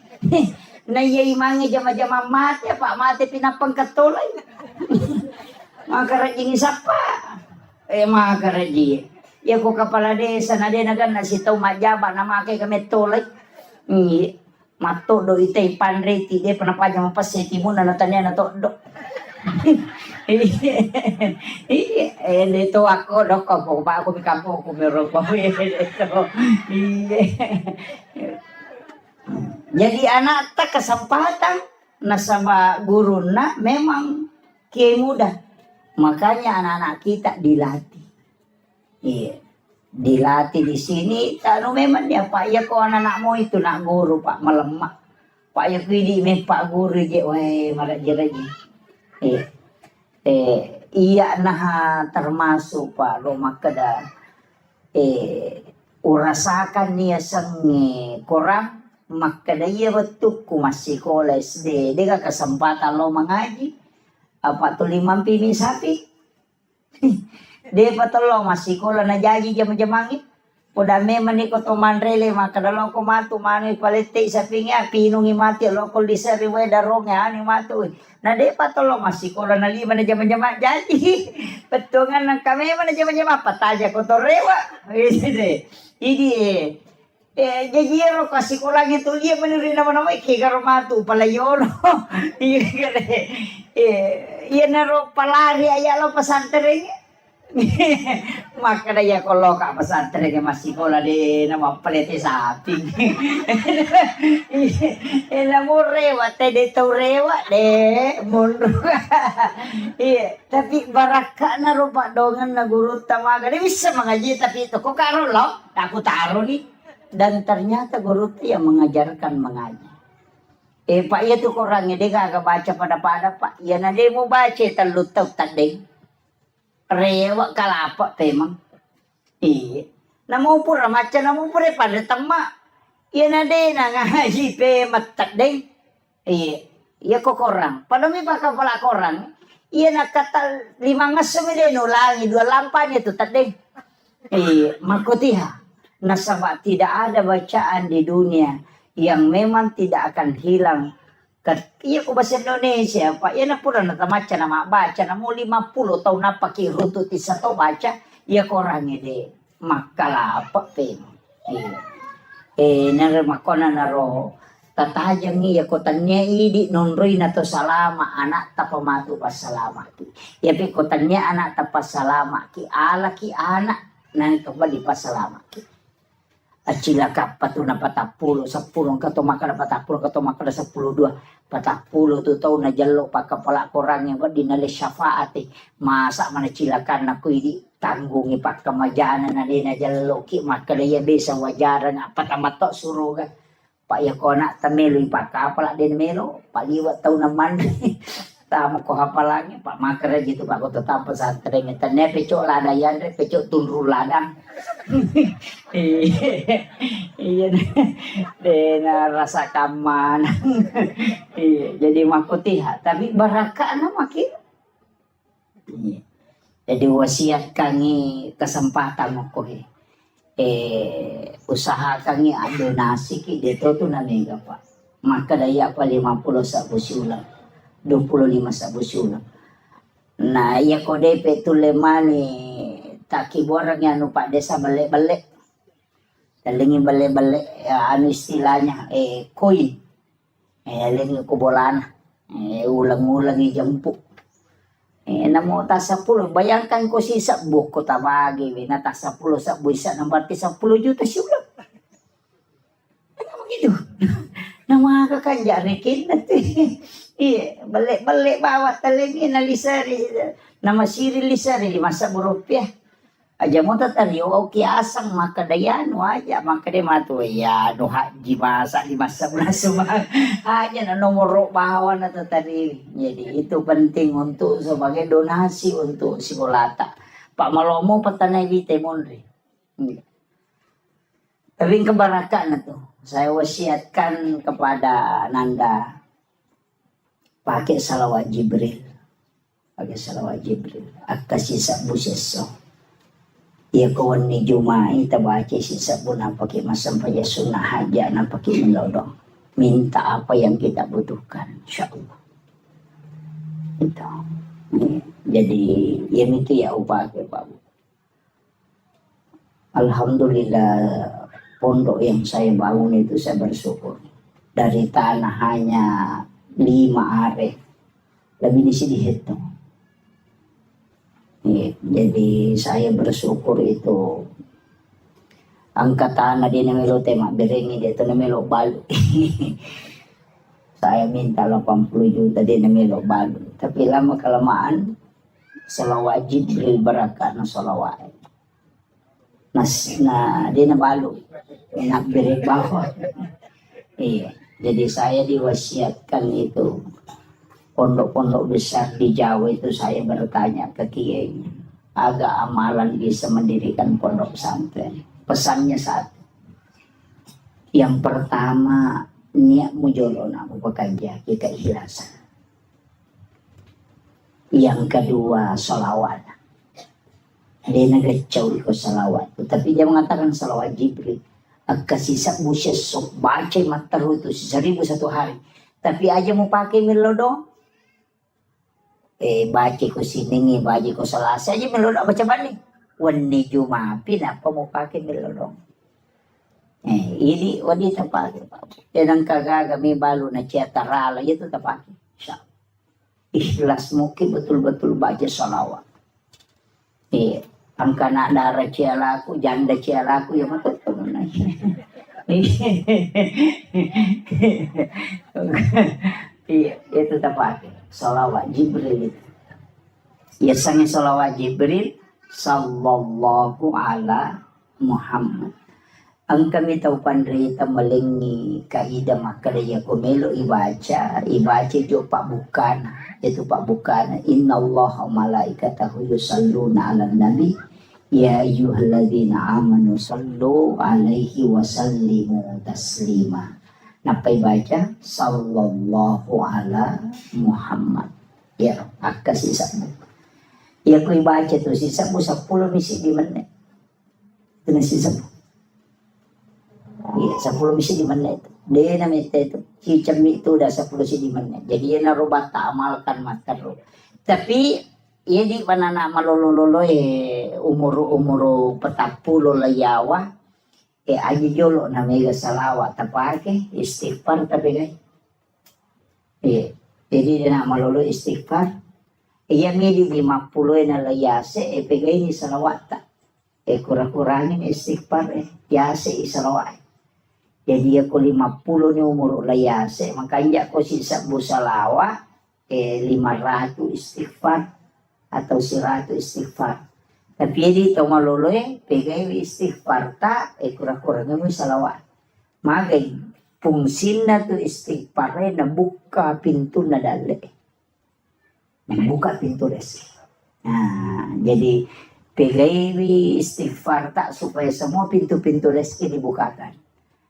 na iya imangi jama-jama mati Pak mati pinapang katolay makarajing isapa makaraji ya ko kapala desa na denagan na sitaw majaba na makay kami tolay mato do itay panreti de panapaja mapaseti mo na natanya na to do dito ako do ko pa ako mikampo ko meron pa jadi anak tak kesempatan na sama guru na memang kiai muda. Makanya anak-anak kita dilatih. Iya. Dilatih di sini. Tano memang dia Pak ya ko anak mo itu nak guru Pak melemak. Pak ya pidi me Pak guru je weh maraji-raji. Iya nah termasuk Pak Roma kada urasakan niya sang korang makada iya betuk ku masih sekolah SD. Dia kesempatan lo mengaji. Apa tu 5 pimi sapi? Dia patolo masih kola na jadi jam-jamangit. Udame maniko to manrele makadalo ko matu mani palete sa pinga pinungi mati lo ko disari we darong ya ani matu na de patolo masikola na lima na jama-jama jadi petungan ng kami man jama-jama pataja ko to rewa idi jajiro kasi ko lang ito liya man rin naman ako ikigaro matu palayon iya na ro palari ayalo pasantere maka daya kalau kak pesantren ke masih kola de nama pelete sapi ina murewa teh de turewa de mundur iya tapi baraka na rupa dongan na guru tamaga dia bisa mengaji tapi itu kok karo lo aku taruh nih dan ternyata guru itu yang mengajarkan mengaji pak iya tuh orangnya dia kagak baca pada pak ya nanti mau baca terlutau tadi rewa kalapa temang iya namo pura maca namo pura pada tema iya nade na ngaji pe matak deng iya kok korang pada mi pakai pala korang iya nak kata 5 ngasem de nulangi 2 lampanya tu tadeng makutiha nasaba tidak ada bacaan di dunia yang memang tidak akan hilang. Iya ko bahasa Indonesia pak ya na pura na tamaca na mabaca na mo 50 tahun na pakiruto ti sa to baca iya korangi de makalapa pe naramakona na ro tatajang iya ko tanya idi nonroy na to salama anak tapamatu pas salama ki ya pe ko tanya anak tapas salama ki ala ki anak na ito ba di pas salama ki acila kapatu na patapuluh 10 kato makana patapuluh kato makana 10 2 40 tu tau na jalo pa kepala korang yang di nale syafaati masa mana cilakan aku ini tanggungi pak kemajaan na di na jalo ki maka dia bisa wajaran apa tamat tok suruh kan pak ya kona tamelo pak kapala den melo pak liwat tau naman tamu ko hapalangnya pak makara gitu pak ko tetap pesantren tane pecok ladayan pecok tunru ladang iya dena rasa kaman iya jadi makutiha tapi baraka na makin jadi wasiat kangi kesempatan ko usaha kangi donasi ki dito tu na mega pak maka daya pa 50 sa busulan 25 sa busulan nah iya ko DP tu lemani taki borang yang pak desa balik-balik dalingin balik-balik ya, anu istilahnya koin lingi kubolan ulang-ulang jempuk namo ta 10 bayangkan ko sisa buko tabagi na ta 10 sa buisa nang berarti 10 juta siulang begitu nama kakanja rekin iya balik-balik bawa talingi na lisari nama siri lisari 5 rupiah aja mo tatari o kiasang maka dayano aja maka de matu ya no haji masa 5 bulan semua aja na nomor bawa na tatari jadi itu penting untuk sebagai donasi untuk Sikolata Pak Malomo petanai vite monre tapi kebarakan na to saya wasiatkan kepada Nanda pakai salawat Jibril atas sisa buseso ya kawan ni Jumai tabaca sisa puna pakai masam paja sunnah haja na pakai melodong minta apa yang kita butuhkan insyaallah itu jadi yang itu ya upah ke Pak alhamdulillah pondok yang saya bangun itu saya bersyukur dari tanah hanya 5 are lebih di sini hitung jadi saya bersyukur itu angkatan na din namelo tema berengi dito namelo balu saya minta 80 juta din namelo balu tapi lama kelamaan salawat Jibril barakat na salawat na din na balu enak beri bawah iya jadi saya diwasiatkan itu pondok-pondok besar di Jawa itu saya bertanya ke kiainya agak amalan bisa mendirikan pondok pesantren pesannya satu yang pertama niat mujolona bekerja kita ikhlasan yang kedua sholawat Dia nagacau iko salawat. Tapi dia mengatakan salawat Jibril. Agkasisa mo siya sok baca mataru itu 1001 hari. Tapi aja mau pakai melodo. Baca ko siningi, baca ko salasa aja melodo baca balik. Wani Jumat apa mau pakai melodo. Ini wanita pakai. Dan ang kagaga may balo na siya tarala itu tapake. Ikhlas mo ki betul-betul baca salawat. Ang kana darah cialaku, janda cialaku yang betul na. Itu tapake salawat Jibril. Biasanya salawat Jibril sallallahu ala Muhammad. Ang kami tahu pandrita malingi kaida makadaya kumelo ibaca jo pak bukan itu pak bukan innallaha malaikatahu yusalluna 'alan nabi ya ayyuhalladzina amanu sallu alaihi wa sallimu taslima. Napa baca sallallahu ala Muhammad. Ya akka sisa mo. Ya ko ibaca tu sisa mo 10 misi di menit. Itu sisa mo. Iya, 10 misi di menit. Dia namanya itu hijab itu udah 10 misi di menit. Jadi dia narubah tak amalkan matero. Tapi ia di panana malolo umur petapulo layawa. Aja jolo namanya salawat tapake istighfar tapi guys. Jadi dia nak malolo istighfar. Ia midi 50 na layase pegay ni salawat tak. Kurang-kurangin istighfar yase salawat. Jadi aku 50 ni umur layase, makanya aku sisa busalawa 500 istighfar atau 100 istighfar. Tapi jadi tau malolo pegai istighfar ta kurang-kurangnya mo salawat. Magay fungsin na to istighfar na buka pintu na dali. Membuka pintu rezeki. Nah, jadi pegai istighfar ta supaya semua pintu-pintu rezeki dibukakan.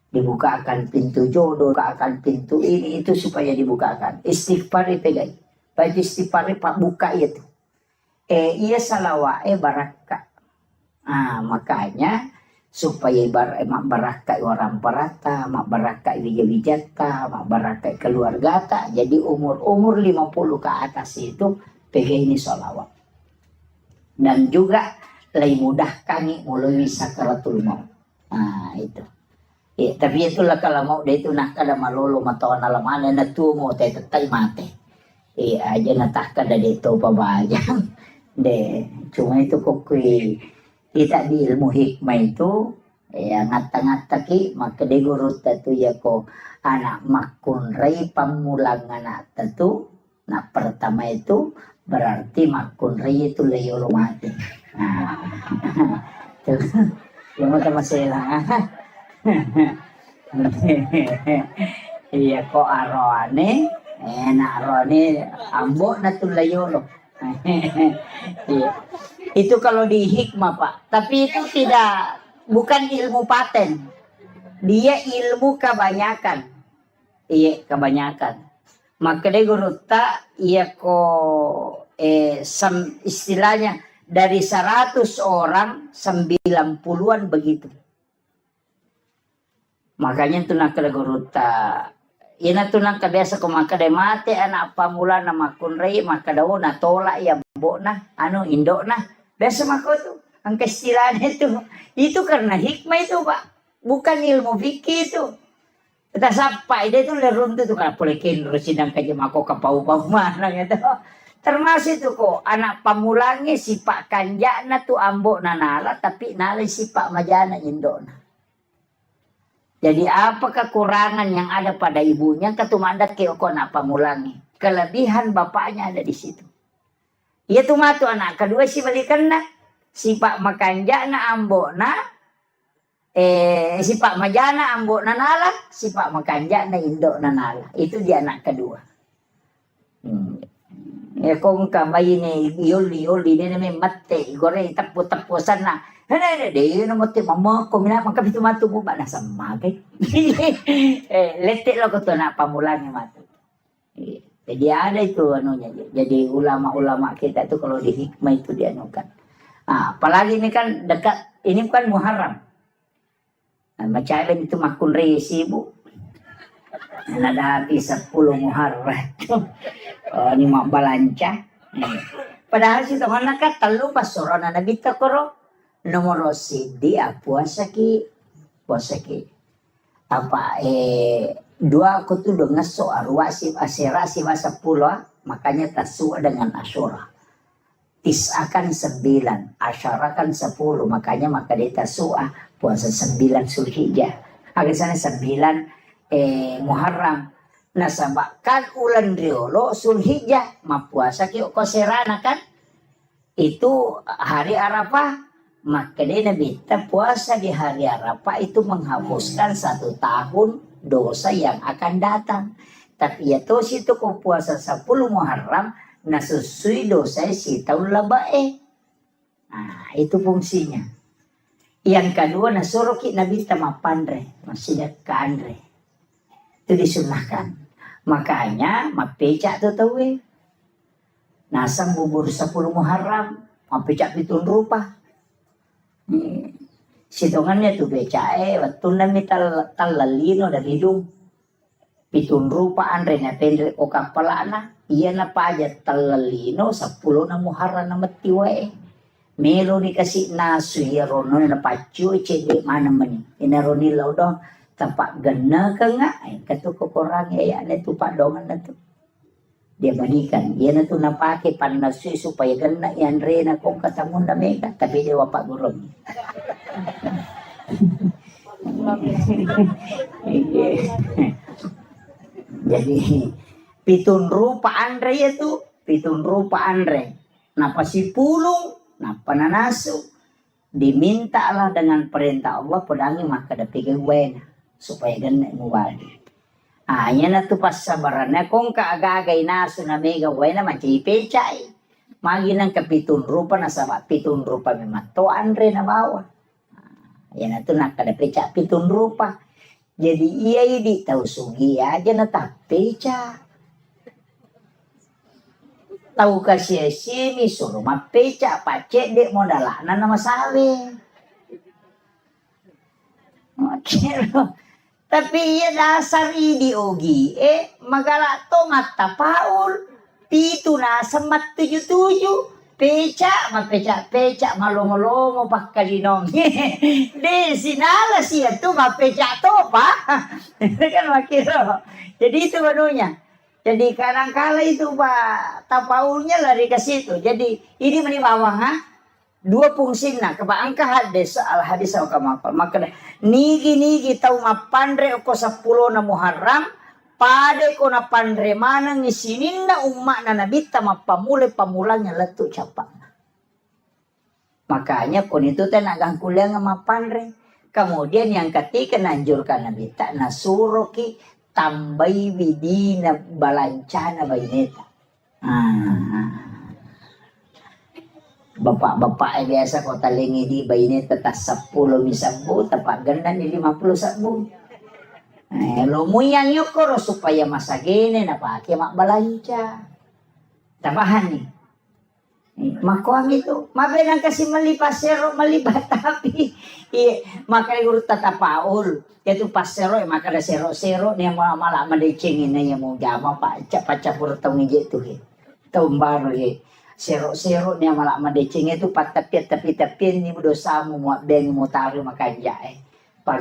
Dibukakan pintu jodoh, dibukakan pintu ini itu supaya dibukakan. Istighfar pegai. Baik istighfar pak buka itu. Ia salawa baraka. Makanya supaya baraka orang perata, baraka wijata, baraka keluarga ta. Jadi umur 50 ke atas itu pegai ini salawat. Dan juga lebih mudah kami melalui sakaratul maut. Itu. Tapi itulah kalau mau dia itu nak kada malolo matawan alamana na tumo tetay mate. Aja natah kada dito pabayang. Cuma itu kokui kita di ilmu hikmah itu ngata-ngata ki maka de guru tatu ya ko anak makun rei pamulang anak tatu. Nah pertama itu berarti makun rei itu leyolo mati. Yang mata masalah. Iya kok arone arone ambok na tulayolo. Iya. Itu kalau di hikmah Pak, tapi itu bukan ilmu paten, dia ilmu kebanyakan. Iya kebanyakan. Maka dia guru tak iya kok istilahnya dari 100 orang 90-an begitu. Makanya tu nak kada guruta. Ina tu nak biasa ko makada mate anak pamula na makunrei makadaw na tola ya bo na indo na. Biasa mako tu ang kaistilan itu. Itu karena hikmah itu Pak. Bukan ilmu fikih itu. Kita sampai dia tu lerun tu kana polekin residang kaje mako kapau-pau mana gitu. Termasuk itu kok anak pamulangi sipak kanjana tu ambok na nala tapi nala sipak majana indo na. Jadi apa kekurangan yang ada pada ibunya ketumandat ke anak pamulangi. Kelebihan bapaknya ada di situ. Ia tuh matu anak kedua si balikan na. Si Pak Makanja na ambok na. Si Pak Majana ambok na nala. Si Pak Makanja na indo na nala. Itu dia anak kedua. Kung kamay ni yoli na may mate. Gore tapu-tapusan na. Dia nama tu mama kau minat makan itu matu buat nasa magai. Letek lo kau tu nak pamulangi matu. Jadi ada itu anunya. Jadi ulama-ulama kita tu kalau di hikmah itu dianukan. Nah, apalagi ini kan dekat, ini bukan Muharram. Nah, macam itu makun resi bu. Ada habis 10 Muharram. Oh, ini mak balanca. Padahal si Tuhan nak telu pasoro na nabita koro. Nomor dia puasa ki. Apa dua aku tuh dengan soal wasif asyara si masa 10 makanya tasua dengan asyura. Akan 9, asyara kan 10, makanya maka dia tasua puasa 9 Zulhijjah. Agak sana 9 Muharram. Nasabak kan ulan riolo Zulhijjah mapuasa ki koserana kan itu hari Arafah, maka dia nabita puasa di hari Arafah itu menghapuskan 1 tahun dosa yang akan datang. Tapi ya tuh situ kau puasa 10 Muharram nasusui dosa si tahun labae. Nah itu fungsinya. Yang kedua nasuruh ki nabi tamapandre masih ke andre. Itu disunahkan. Makanya mapecak tuh tahu nasang bubur 10 Muharram mapecak pitun rupa. Sitongannya tuh becae betul nami talalino dari hidung pitun rupa andre na pendek o kapalana iya na pa aja talalino 10 na Muharram na matiwae melo dikasih nasu ya rono na pacu cede mana meni inaroni laudo tampak gena ka nga katu ko korang ya na tu padongan na tu dia balikan iya na tu napake panasu supaya gena yan re na kong katamun na mega tapi dia wapak gurong. Jadi pitun rupa andre itu pitun rupa andre napa si pulung napa nanasu dimintalah dengan perintah Allah pedangi maka dapike wena supaya gana muwali. Anya na tu pas sabarannya kung kaagagay nasu na mega wena macam pecai magi nang kapitun rupa na sama pitun rupa memang to andre na bawa. Yan itu nak kada pecah pitun rupa. Jadi iya di tahu sugi aja na tak pecah. Tahu kasih sini suruh mah pecah pacek dek modalana nama sawe. Oke loh. Tapi iya dasar idi ogi magala to mata paul pitu na semat 77. Pecak malongo-longo pakalinong. Di sinala siya tu mapecak to pa. Itu kan makiro. Jadi itu menunya. Jadi kadang-kala itu Pak tapaulnya lari ke situ. Jadi ini menimawang dua fungsina keba angka hadis al hadis au kamakal. Maka nigi tau mapandre ko 10 na Muharram pade ko na pandre mana ngisinin na umma na nabita mapamule pamulanya letu capak. Makanya kon itu tenagang kuliah mapandre. Kemudian yang ketiga nanjurkan nabita nasuroki tambai widina balancana baineta. Bapak biasa kota lengi di baineta tas 10 misabu tapak ganda ni 50 sabu. Lumuyang yukoro supaya masa gini na pakai mak balanca. Tambahan nih. Makuam itu, mabenang kasih melipas sero melibat tapi maka urut tata paul yaitu pas sero maka ada sero nih malah madecengin na yang mau jama pak capur tau ngije tuh tahun baru sero nih malah madecengin itu pat tapi ini dosamu mau beng mau taruh makanya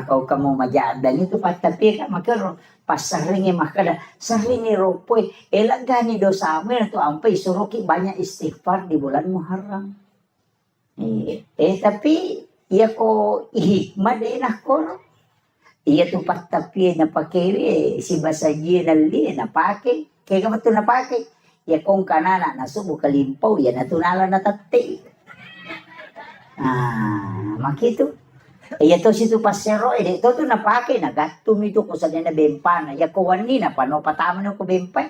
kau kamu majad dan itu pat tapi kan maka pas sehringi maka dah sehringi ropoi elak gani dosa mer tu ampai suruki banyak istighfar di bulan Muharram. Tapi ia ko hikmah deh nak kor. Ia tu pat tapi na pakai si basaji nali na pakai kaya betul na pakai. Ia kong kanana na subuh kalimpau ia na tunala na tati. Makitu. Iya to situ pasero itu tuh napake nagatum itu ko sa na bempana ya ko wani na pano pataman ko bempa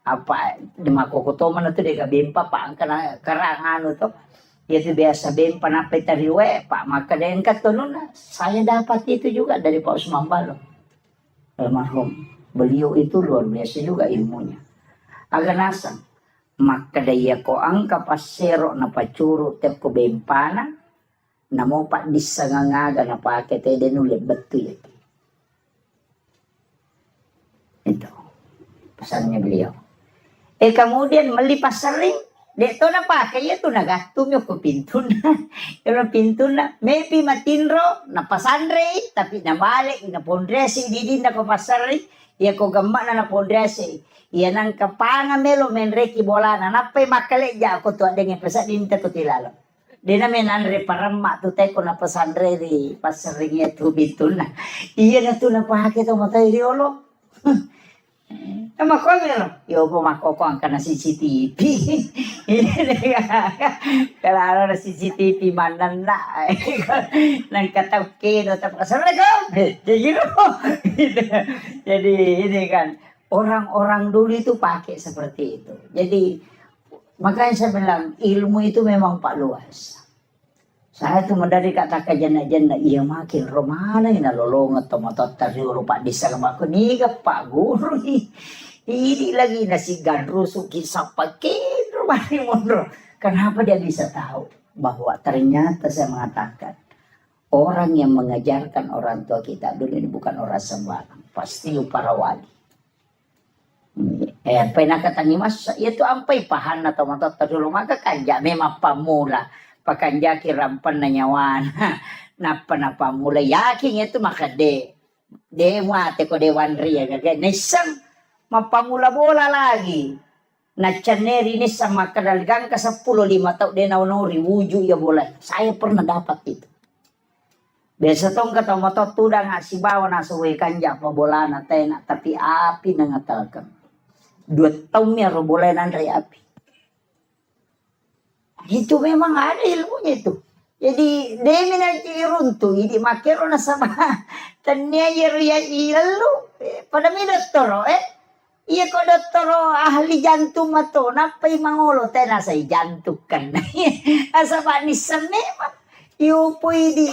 apa demako ko to man to de bempa pa ang karangan to ya itu biasa bempa na petariwe pak maka den katono na saya dapat itu juga dari Pak Usman Balo almarhum beliau itu luar biasa juga ilmunya agak nasang maka daya ko ang kapasero na pacuro te ko bempana na mo pa disangangaga na pakete den ulit betul itu pesannya beliau. Kemudian melipas sering dito na pakai itu nagastum yung pintu na yung pintu na maybe matinro na pasandre tapi na balik na pondresi di na ko pasari ya ko gamba na pondresi ya nang kapanga melo menreki bola na napay makale ja ko to dengan pesa dinta ko tilalo di na menanre paramma to tay ko na pasandre di pasari itu pintu na iya na to na pakai to matay riolo. Makomero, yo po makokong ka na CCTV. Kalau ada CCTV mandan na, nang katawkin atau Assalamualaikum, jadi ini kan orang-orang dulu itu pakai seperti itu. Jadi makanya saya bilang ilmu itu memang pak luas. Saya tuh dari kata kajana-jana iya makin romana ina lolong atau motor tadi lupa desa aku nih pak guru ini lagi nasi gandro suki sapakin rumah ini mondro. Kenapa dia bisa tahu bahwa ternyata saya mengatakan orang yang mengajarkan orang tua kita dulu ini bukan orang sembarang, pasti para wali. Pernah katangi mas itu ampai pahan atau motor tadi maka kanja memang pamula. Pakanjaki rampan na nyawan napa mulai yakin itu maka de mate ko de wanria kaya nisang mapamula bola lagi na chaneri ni sama kadalgang ka 15 tau de naunori wuju ya bola saya pernah dapat itu biasa tong kata moto tudang si bawa na suwe kanja pa bola na tena tapi api na ngatakan 2 tahun ya ro bola nandre api. Itu memang ada ilmunya itu. Jadi demi nanti runtuh, jadi makero na sama tanya ya ilalu pada mi doktoro iya ko doktoro ahli jantung mato napai mangolo tena say jantung kan asa ba ni memang iyo po di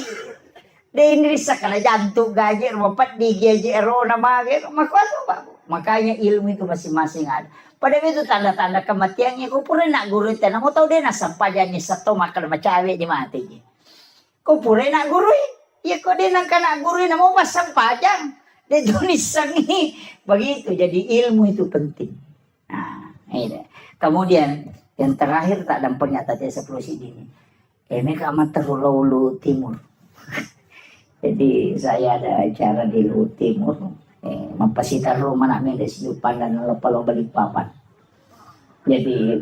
ini sakala jantung gajer mapat di gejero na mager makano ba makanya ilmu itu masing-masing ada. Pada itu tanda-tanda kematiannya ko pura nak guru itu mo tau dia nasampajan ni sato makal macawe di mati ko pura nak guru ya ko dia nang kana guru na mo masampajang dia tulisan ini begitu jadi ilmu itu penting. Nah ini kemudian yang terakhir tak dampaknya tadi sepulusi ini mereka amat terlalu timur. Jadi saya ada acara di Luhut Timur mapasitar rumah namin dari silupan dan lopalo balik papan. Jadi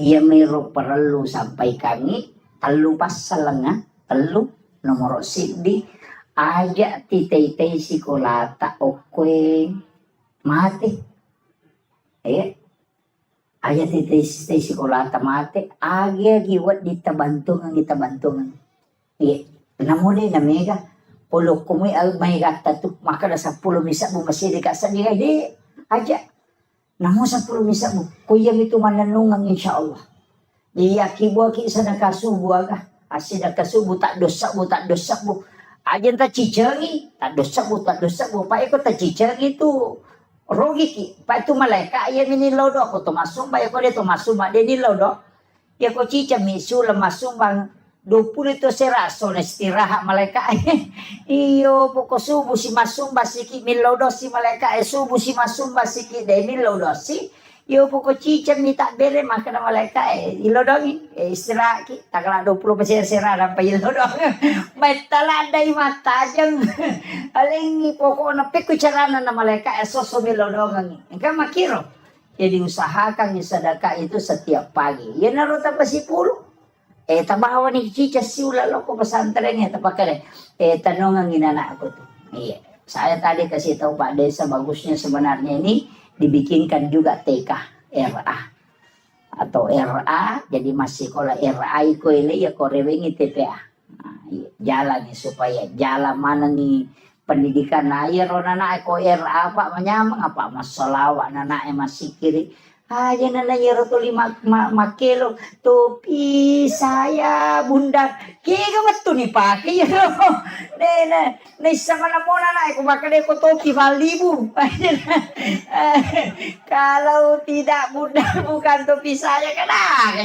ia meru perlu sampai kami telu pas selengah telu nomor sidi aja titei sikolata okwe mati aja titei sikolata mati aja giwat ditabantungan namune na mega polo kumi al may gata tu maka na 10 misa mo masih dikasa di aja namo 10 misa mo kuya itu mananungang insyaallah diyaki buah ki sa nakasubo aga asi nakasubo tak dosa mo aja ta cicengi tak dosa mo pa iko ta cicengi tu rogi ki pa itu malaika ya minilodo ako to masumba ya ko dito masumba de nilodo ya ko cica misu masumbang 20 itu seraso na istirahat malaika iyo poko subuh si masumba siki milodo si malaika subuh si masumba siki de milodo si iyo poko cica minta bere maka na malaika ilodongi istirahat ki takala 20 pasir serah pa ilodo may taladay mata jang aling poko na pikucaranan na malaika soso milodongan engka makiro jadi usahakan sedekah itu setiap pagi ya naruta pa si pulo tabawa ni cica siula lo ko pesantrennya tapakale tanong ang inanak ko tuh iya saya tadi kasih tahu Pak Desa bagusnya sebenarnya ini dibikinkan juga TK RA atau RA jadi masih kalau RA ko ile ya ko rewengi TPA jalan supaya jalan mana nih pendidikan air rona na ko RA Pak menyamang apa masalah wana na masih kiri Aja nana nyero tu 5 kilo topi saya bundar kaya betul nih pakai ya nih sama namona na aku makan aku topi 5.000 kalau tidak bundar bukan topi saya kan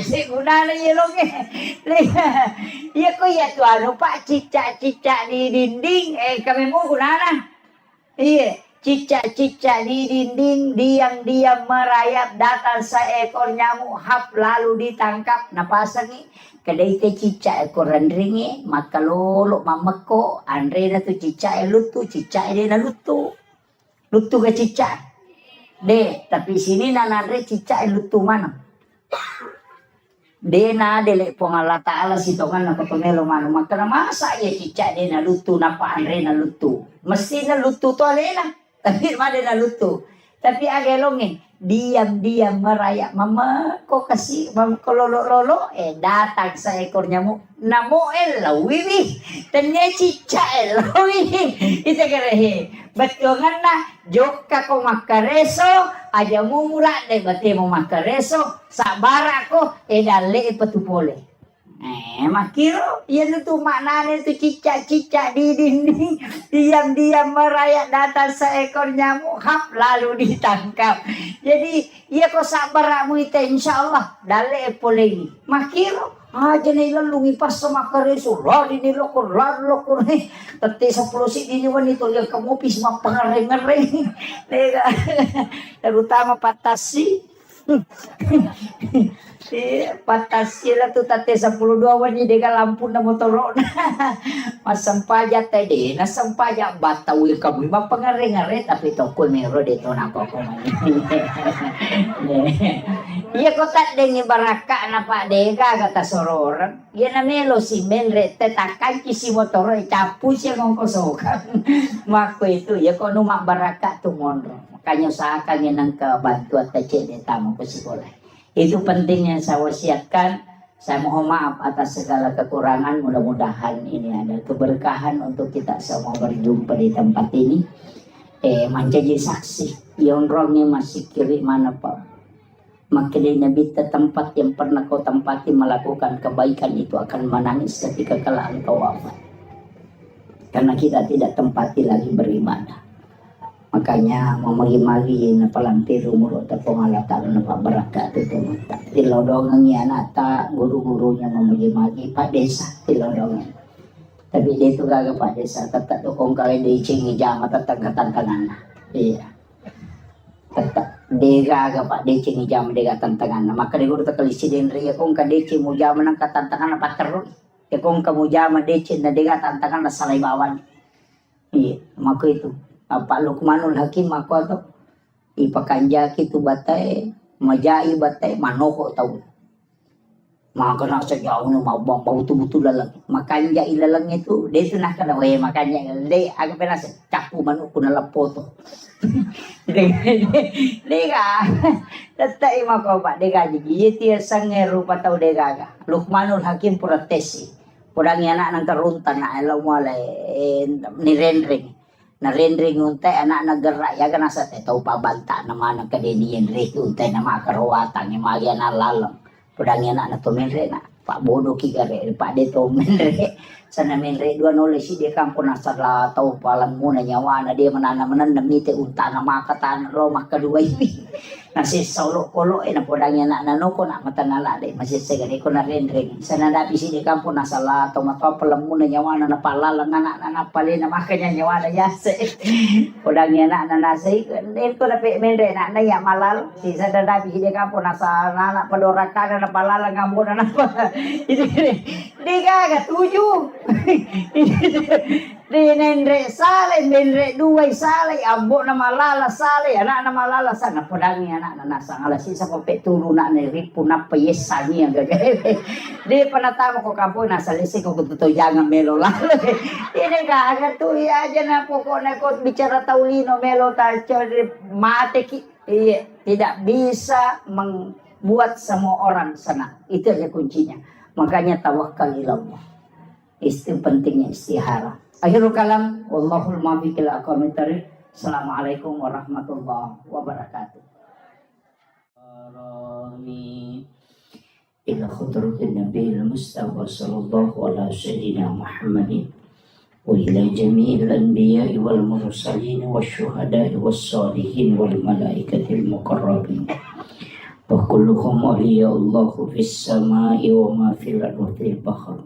kasi guna na yelongnya ya kok ya tuh anu pak cicak di dinding kami mau guna na iya cicak-cicak di dinding, diam-diam merayap, datang seekor nyamuk, hap lalu ditangkap. Napasang kadai te cicak ekor rendringi, maka lolo mameko, andre na tu cicak lutu, cicak dia na lutu ke cicak. Tapi sini nanandre cicak lutu mana? Dena dele pong Allah Ta'ala sitongan na katumelo mano maka na masa ya cicak dena lutu napa andre na lutu mesti na lutu to alena tapi made na lutu tapi agelongin diam-diam merayak mama kok kasih mam kololo datang seekor nyamuk namo lawiwi tanya cicak lawiwi itu kerehe betongan na joka ko makareso aja mumura de bate mo makareso sabara ko dale patupole makiro yan itu maknanya itu cicak-cicak di dinding diam-diam merayak datang seekor nyamuk hap lalu ditangkap jadi ya kok sabaramu itu insyaallah dale polegi makiro aja nih lalungi pas sama kareso lari nih lokor nih tete 10 sih di wanita yang kamu pisma pengereng-ngereng terutama patasi patasila tu tate 12 wani dega lampu na motoro masampaja tadi na sampaja batawi kamu ma pangare-ngare tapi toko mero dito na ko iya ko tat dengi baraka na pa dega kata soror iya na melo si menre tetakan si motoro capu siya ngong kosokan mako itu ya ko numa baraka tu monro makanya usahakan yang kebantuan tece de tamu ke sekolah. Itu pentingnya saya wasiatkan. Saya mohon maaf atas segala kekurangan. Mudah-mudahan ini ada keberkahan untuk kita semua berjumpa di tempat ini. Menjadi saksi. Yang orangnya masih kiri mana Pak? Makin Nabi tempat yang pernah kau tempati melakukan kebaikan itu akan menangis ketika kelak engkau wafat. Karena kita tidak tempati lagi beribadah. Makanya memagi-magi na palampiru mulut atau ngalatang na pabarakat itu mata. Tilodongan yan ata guru-gurunya memagi-magi Pak Desa tilodongan. Tapi dia itu gagah Pak Desa tetap dokong kali dicingi jama tetap tantangan. Iya. Tetap dia gagah Pak dicingi jama dia tantangan. Maka dia guru tekalisi din ria kung kadeci mo jama ng katantangan na pateroi. Ya kung kamu jama deci na dia tantangan na salay bawan. Iya, maka itu. Pak Lukmanul Hakim aku atau ipakanja kitu batai majai batai manoko tahu maka nak sejauh ni mau bau betul lalang makanya ilalang itu dia itu nak kena makanya dia agak pernah capu manuk kuna lapoto dia tetap mako Pak dia gaji dia sangeru patau dia gaga Lukmanul Hakim protesi purangnya anak nang teruntan na elaw mulai nirendring narendring untay anak naggerak ya kana sa taw pabanta naman kadeniyen re untay na makarawatan ni magya na lalang pudang yan na tumenre na Pak Bodo kigare Pak Deto menre sana menre dua nole si dia kampo nasa la taw palang muna nyawa na dia mananamanan na mite unta na makatan lo makadua ini nasi solo kolo na pudang yan na nanoko na matanala de masih segare ko na rendring sana dapi si dia kampo nasa la taw mata palang muna nyawa na napalalang anak na napali na makanya nyawa na yase pudang yan na nasi ko na menre na ya malal si sana dapi si dia kampo nasa anak padorakan na napalalang ambo na napa itu dia kagak tujuh di nendre sale nendre dua sale ambo na malala sale anak na malala sana pedangi anak na nasa ala sisa kopet turu na neripu na payesani ang gagawin di panatama ko kampo nasa lisi ko kututo jangan melo lalo ini kagak tuh ya aja na pokoknya ko bicara taulino melo taco mate iya tidak bisa membuat semua orang senang itu aja kuncinya makanya tawakal ilallah itu pentingnya istihara. Akhirul kalam wallahul muwaffiq ila aqwamit thariq. Assalamualaikum warahmatullahi wabarakatuh. إلى خضرة النبي المصطفى صلى الله على سيدنا محمد وإلى جميع الأنبياء والمرسلين والشهداء والصالحين والملائكة المقربين وكلهم أولياء الله في السماء وما في الأرض وفي البحر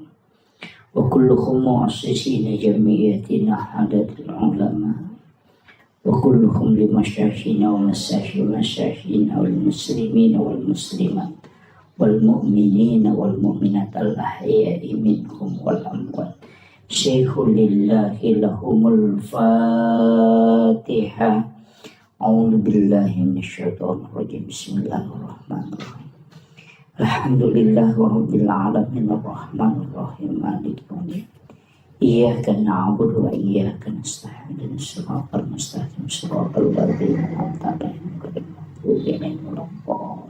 وكلهم مؤسسين جمعيتنا عدد العلماء وكلهم لمشايخنا ومساكين والمسلمين والمسلمات والمؤمنين والمؤمنات الأحياء منهم والأموات شيخ لله لهم الفاتحة. أعوذ بالله من الشيطان الرجيم بسم الله الرحمن الرحيم الحمد لله رب العالمين الرحمن الرحيم مالك يوم الدين إياك نعبد وإياك نستعين الصراط المستقيم صراط الذين أنعمت عليهم غير المغضوب عليهم ولا الضالين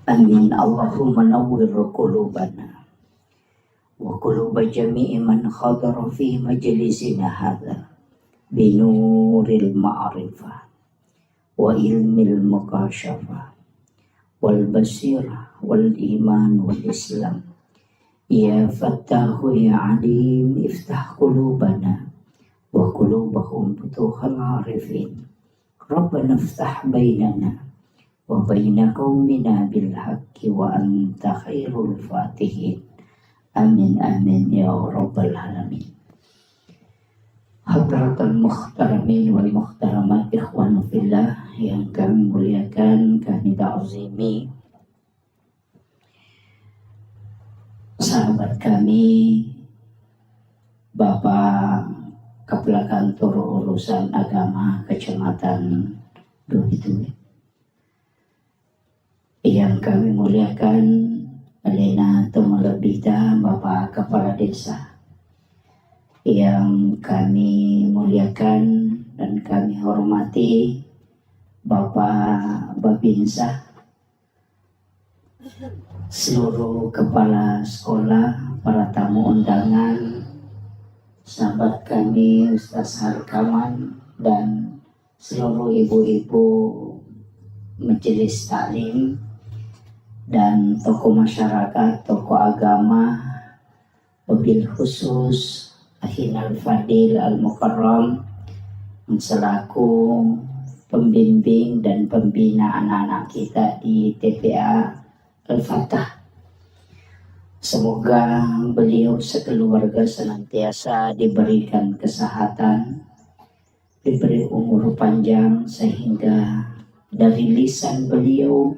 آمين. اللهم نور قلوبنا وقلوب جميع من حضر في مجلسنا هذا بنور المعرفة وعلم المكاشفة والبصيرة والإيمان والإسلام. يا فتاح يا عليم افتح قلوبنا وقلوبهم فتوح العارفين. ربنا افتح بيننا وبين قومنا بالحق وأنت خير الفاتحين. آمين آمين يا رب العالمين. Hadratul muhtaramin wal muhtaramat ikhwan fillah yang kami muliakan, kami ta'zimi sahabat kami Bapak Kepala Kantor Urusan Agama Kecamatan Duhitui yang kami muliakan, Elena Tumulabita Bapak Kepala Desa yang kami muliakan dan kami hormati Bapak Babinsa, seluruh kepala sekolah, para tamu undangan, sahabat kami Ustaz Harkaman dan seluruh ibu-ibu majelis taklim dan tokoh masyarakat, tokoh agama, wabil khusus Ahinal Fadil Al-Mukarram selaku pembimbing dan pembina anak-anak kita di TPA Al-Fatah. Semoga beliau sekeluarga senantiasa diberikan kesehatan, diberi umur panjang, sehingga dari lisan beliau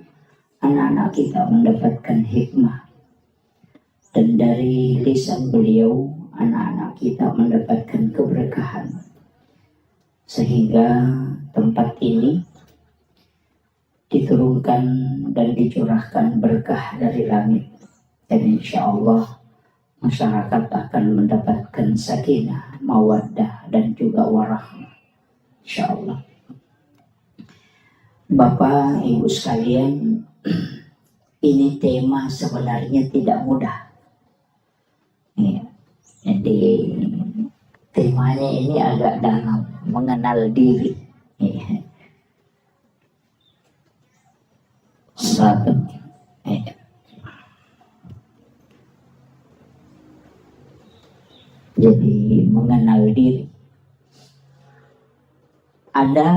anak-anak kita mendapatkan hikmah, dan dari lisan beliau anak-anak kita mendapatkan keberkahan, sehingga tempat ini diturunkan dan dicurahkan berkah dari langit, dan insya Allah masyarakat akan mendapatkan sakinah, mawaddah dan juga warahmah insya Allah. Bapak Ibu sekalian, ini tema sebenarnya tidak mudah ya. Jadi temanya ini agak dalam, mengenal diri. Jadi mengenal diri. Ada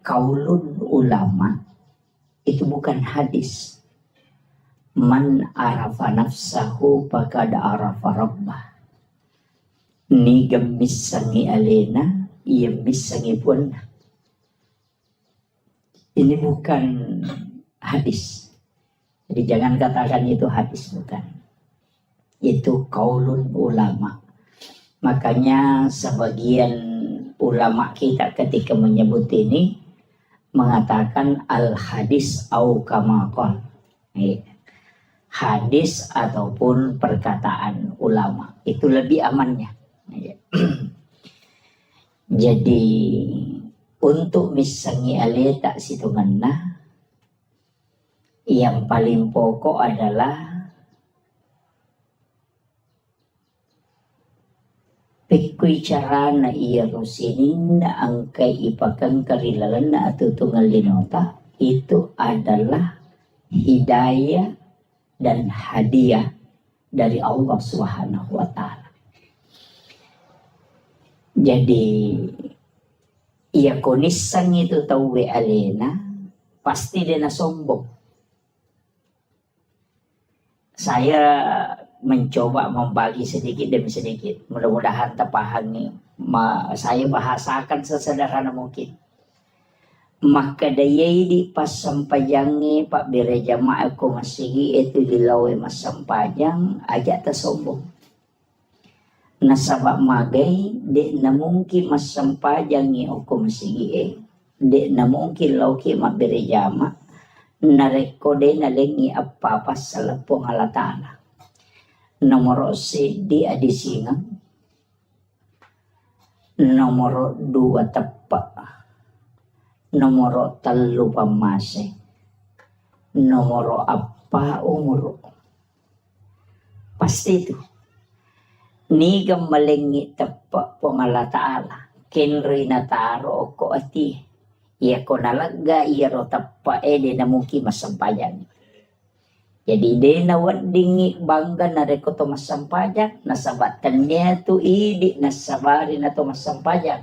kaulun ulama, itu bukan hadis. Man arafa nafsahu faqad arafa rabbah. Ni gemisangi alena, ia misangi pun. Ini bukan hadis. Jadi jangan katakan itu hadis, bukan. Itu kaulun ulama. Makanya sebagian ulama kita ketika menyebut ini mengatakan al hadis au kama qala. Hadis ataupun perkataan ulama itu lebih amannya. Jadi untuk misangi alih tak situngana, yang paling pokok adalah pikui cara na iya rusinin na angkay ipakang karilalan na atutungal linota, itu adalah hidayah dan hadiah dari Allah Subhanahu wa Ta'ala. Jadi ia konisang itu tahu alena pasti dia na sombong. Saya mencoba membagi sedikit demi sedikit. Mudah-mudahan terpahami. Saya bahasakan sesederhana mungkin. Maka dayay di pasampajangi Pak Bire jamaah ko masigi itu dilawe masampajang aja ta sombong. Nasabak magay di na mungkin masampajangi o ko masigi di na mungkin lauki mabire jama narekode na lengi apa sa lapong alatana. Nomor si di adisingan. Nomor 2 tepak. Nomor 3 pamase. Nomor apa umur. Pasti itu. Ni gamalengi tepak pong Allah Ta'ala. Kenri na taro ko ati. Iya ko nalaga iya ro tepak di na mungkin masampayan. Jadi de na wadingi bangga na reko to masampayan. Nasabatan niya tu idi nasabari na to masampayan.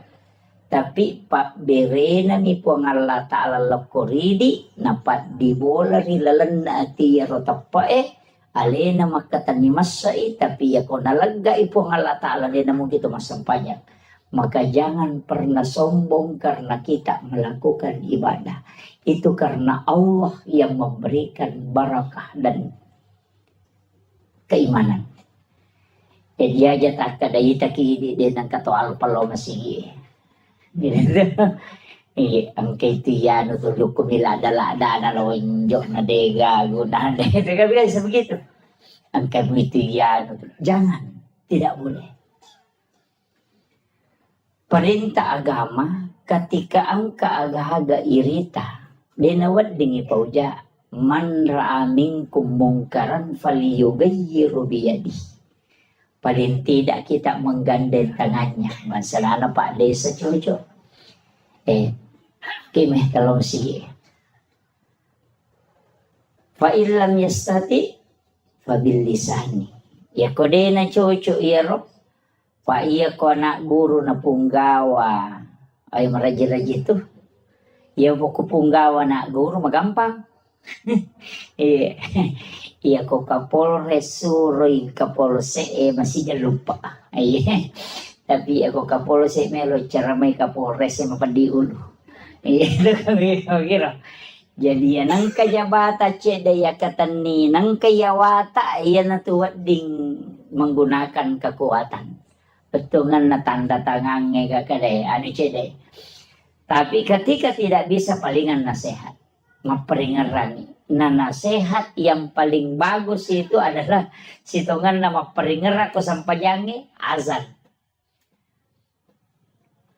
Tapi Pak Bere na mi po ang Allah Ta'ala lakoridi na pat di bola rilalan na ati iya ro tepak alena makatani masai tapi ya ko nalaga ipo ang Allah Ta'ala de na mungkin to masampayan. Maka jangan pernah sombong karena kita melakukan ibadah. Itu karena Allah yang memberikan barakah dan keimanan. Jadi aja tak kada ita kini din ang katoal palo masigi. Ang kaitiyan ito yung kumilada-lada na loinjo na dega gunahan. Tapi bisa begitu. Ang kaitiyan jangan, tidak boleh. Perintah agama ketika ang kaagahaga irita dinawad dingi pauja man ra'a minkum mungkaran falyughayyiru biyadi. Paling tidak kita menggandeng tangannya. Masalah Pak Desa cucu. Kimeh kalau si fa illam yastati fa bil lisani. Ya kode na cucu iro. Pa iya ko na guru na punggawa. Ay maraji-raji itu. Iya po ko punggawa na guru magampang. Iya ko kapolres suroy kapolse masih lupa. Tapi ako kapolse melo cara may kapolres mapadiulo. Itu kami kira. Jadi nang kajabata cedaya katani nang kayawata iya na tuwad ding menggunakan kekuatan. Betungan na tanda tangannya kakade anu cede. Tapi ketika tidak bisa palingan nasihat, maperingeran. Nah nasihat yang paling bagus itu adalah situngan nama peringeran ko sampajangi azan.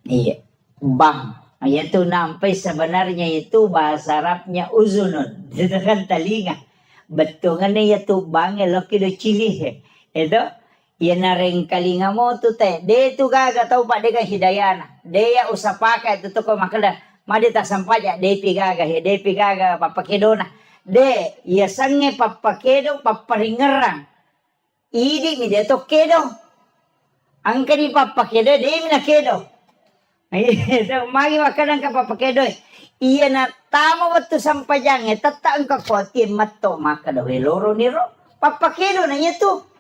Iya, bang. Itu nampai sebenarnya itu bahasa Arabnya uzunun, itu kan telinga. Betungannya itu bang eloki do cili itu. Yan na rin kalinga mo to te. De tu gaga tau pa de ka hidayana. De ya usapaka ito to ko makala. Madita sampaja. De pigaga. De pigaga papakidona. De ya sange papakido paparingerang. Idi mi de to kedo. Ang kani papakido de mi na kedo. Magi makadang ka papakido. Iya na tama waktu sampajang. Tata ang kakoti mato makado. Loro niro. Papakido na niya to.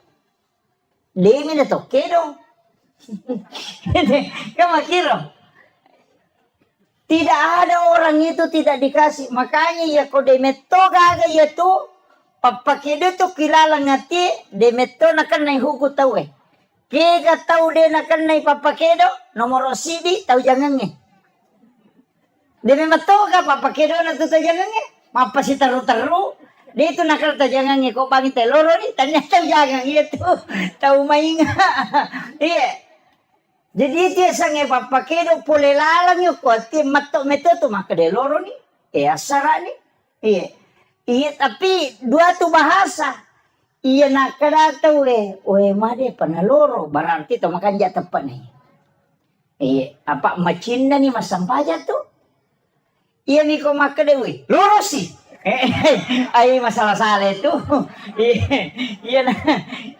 Demi na to, kedo. Kamu kira? Tidak ada orang itu tidak dikasih. Makanya ya ko demeto gaga ya tu. Papakedo tu kilala ngati. Demeto na kan na huku tau Kega tau de na kan na papakedo. Nomor sidi tau jangan Demeto ga papakedo na tu tau jangan Mapasi taru-taru. Dito nakalta jangan ko bangin teloro ni tanya tahu jangan itu tahu mainga. Iya. Jadi itu sange papakedo pole lalang yo ko tim mato meto tu makadeloro ni. Asara ni. Iya. Iya tapi dua tu bahasa. Iya nakada tahu made panaloro berarti to makan ja tepat ni. Iya, apa macinda ni masampaja tu. Iya ni ko makadewi. Loro sih. Ay masalah-salah itu. Iya na,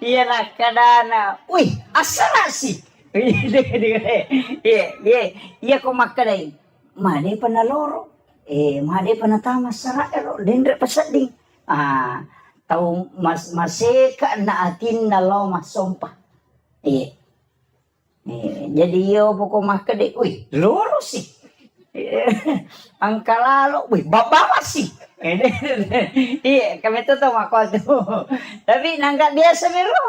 iya na kadana. Uy, asa na si? Iya, iya, iya ko makadai. Made pa na loro. Made pa na tama sa raero. Dendre pa sa ding. Tau maseka na atin na lo masompa. Jadi yo poko makadai. Uy, loro si. Ang kalalo, uy, babawa si. Iya, kami tuh tahu aku tuh. Tapi nangka biasa mero.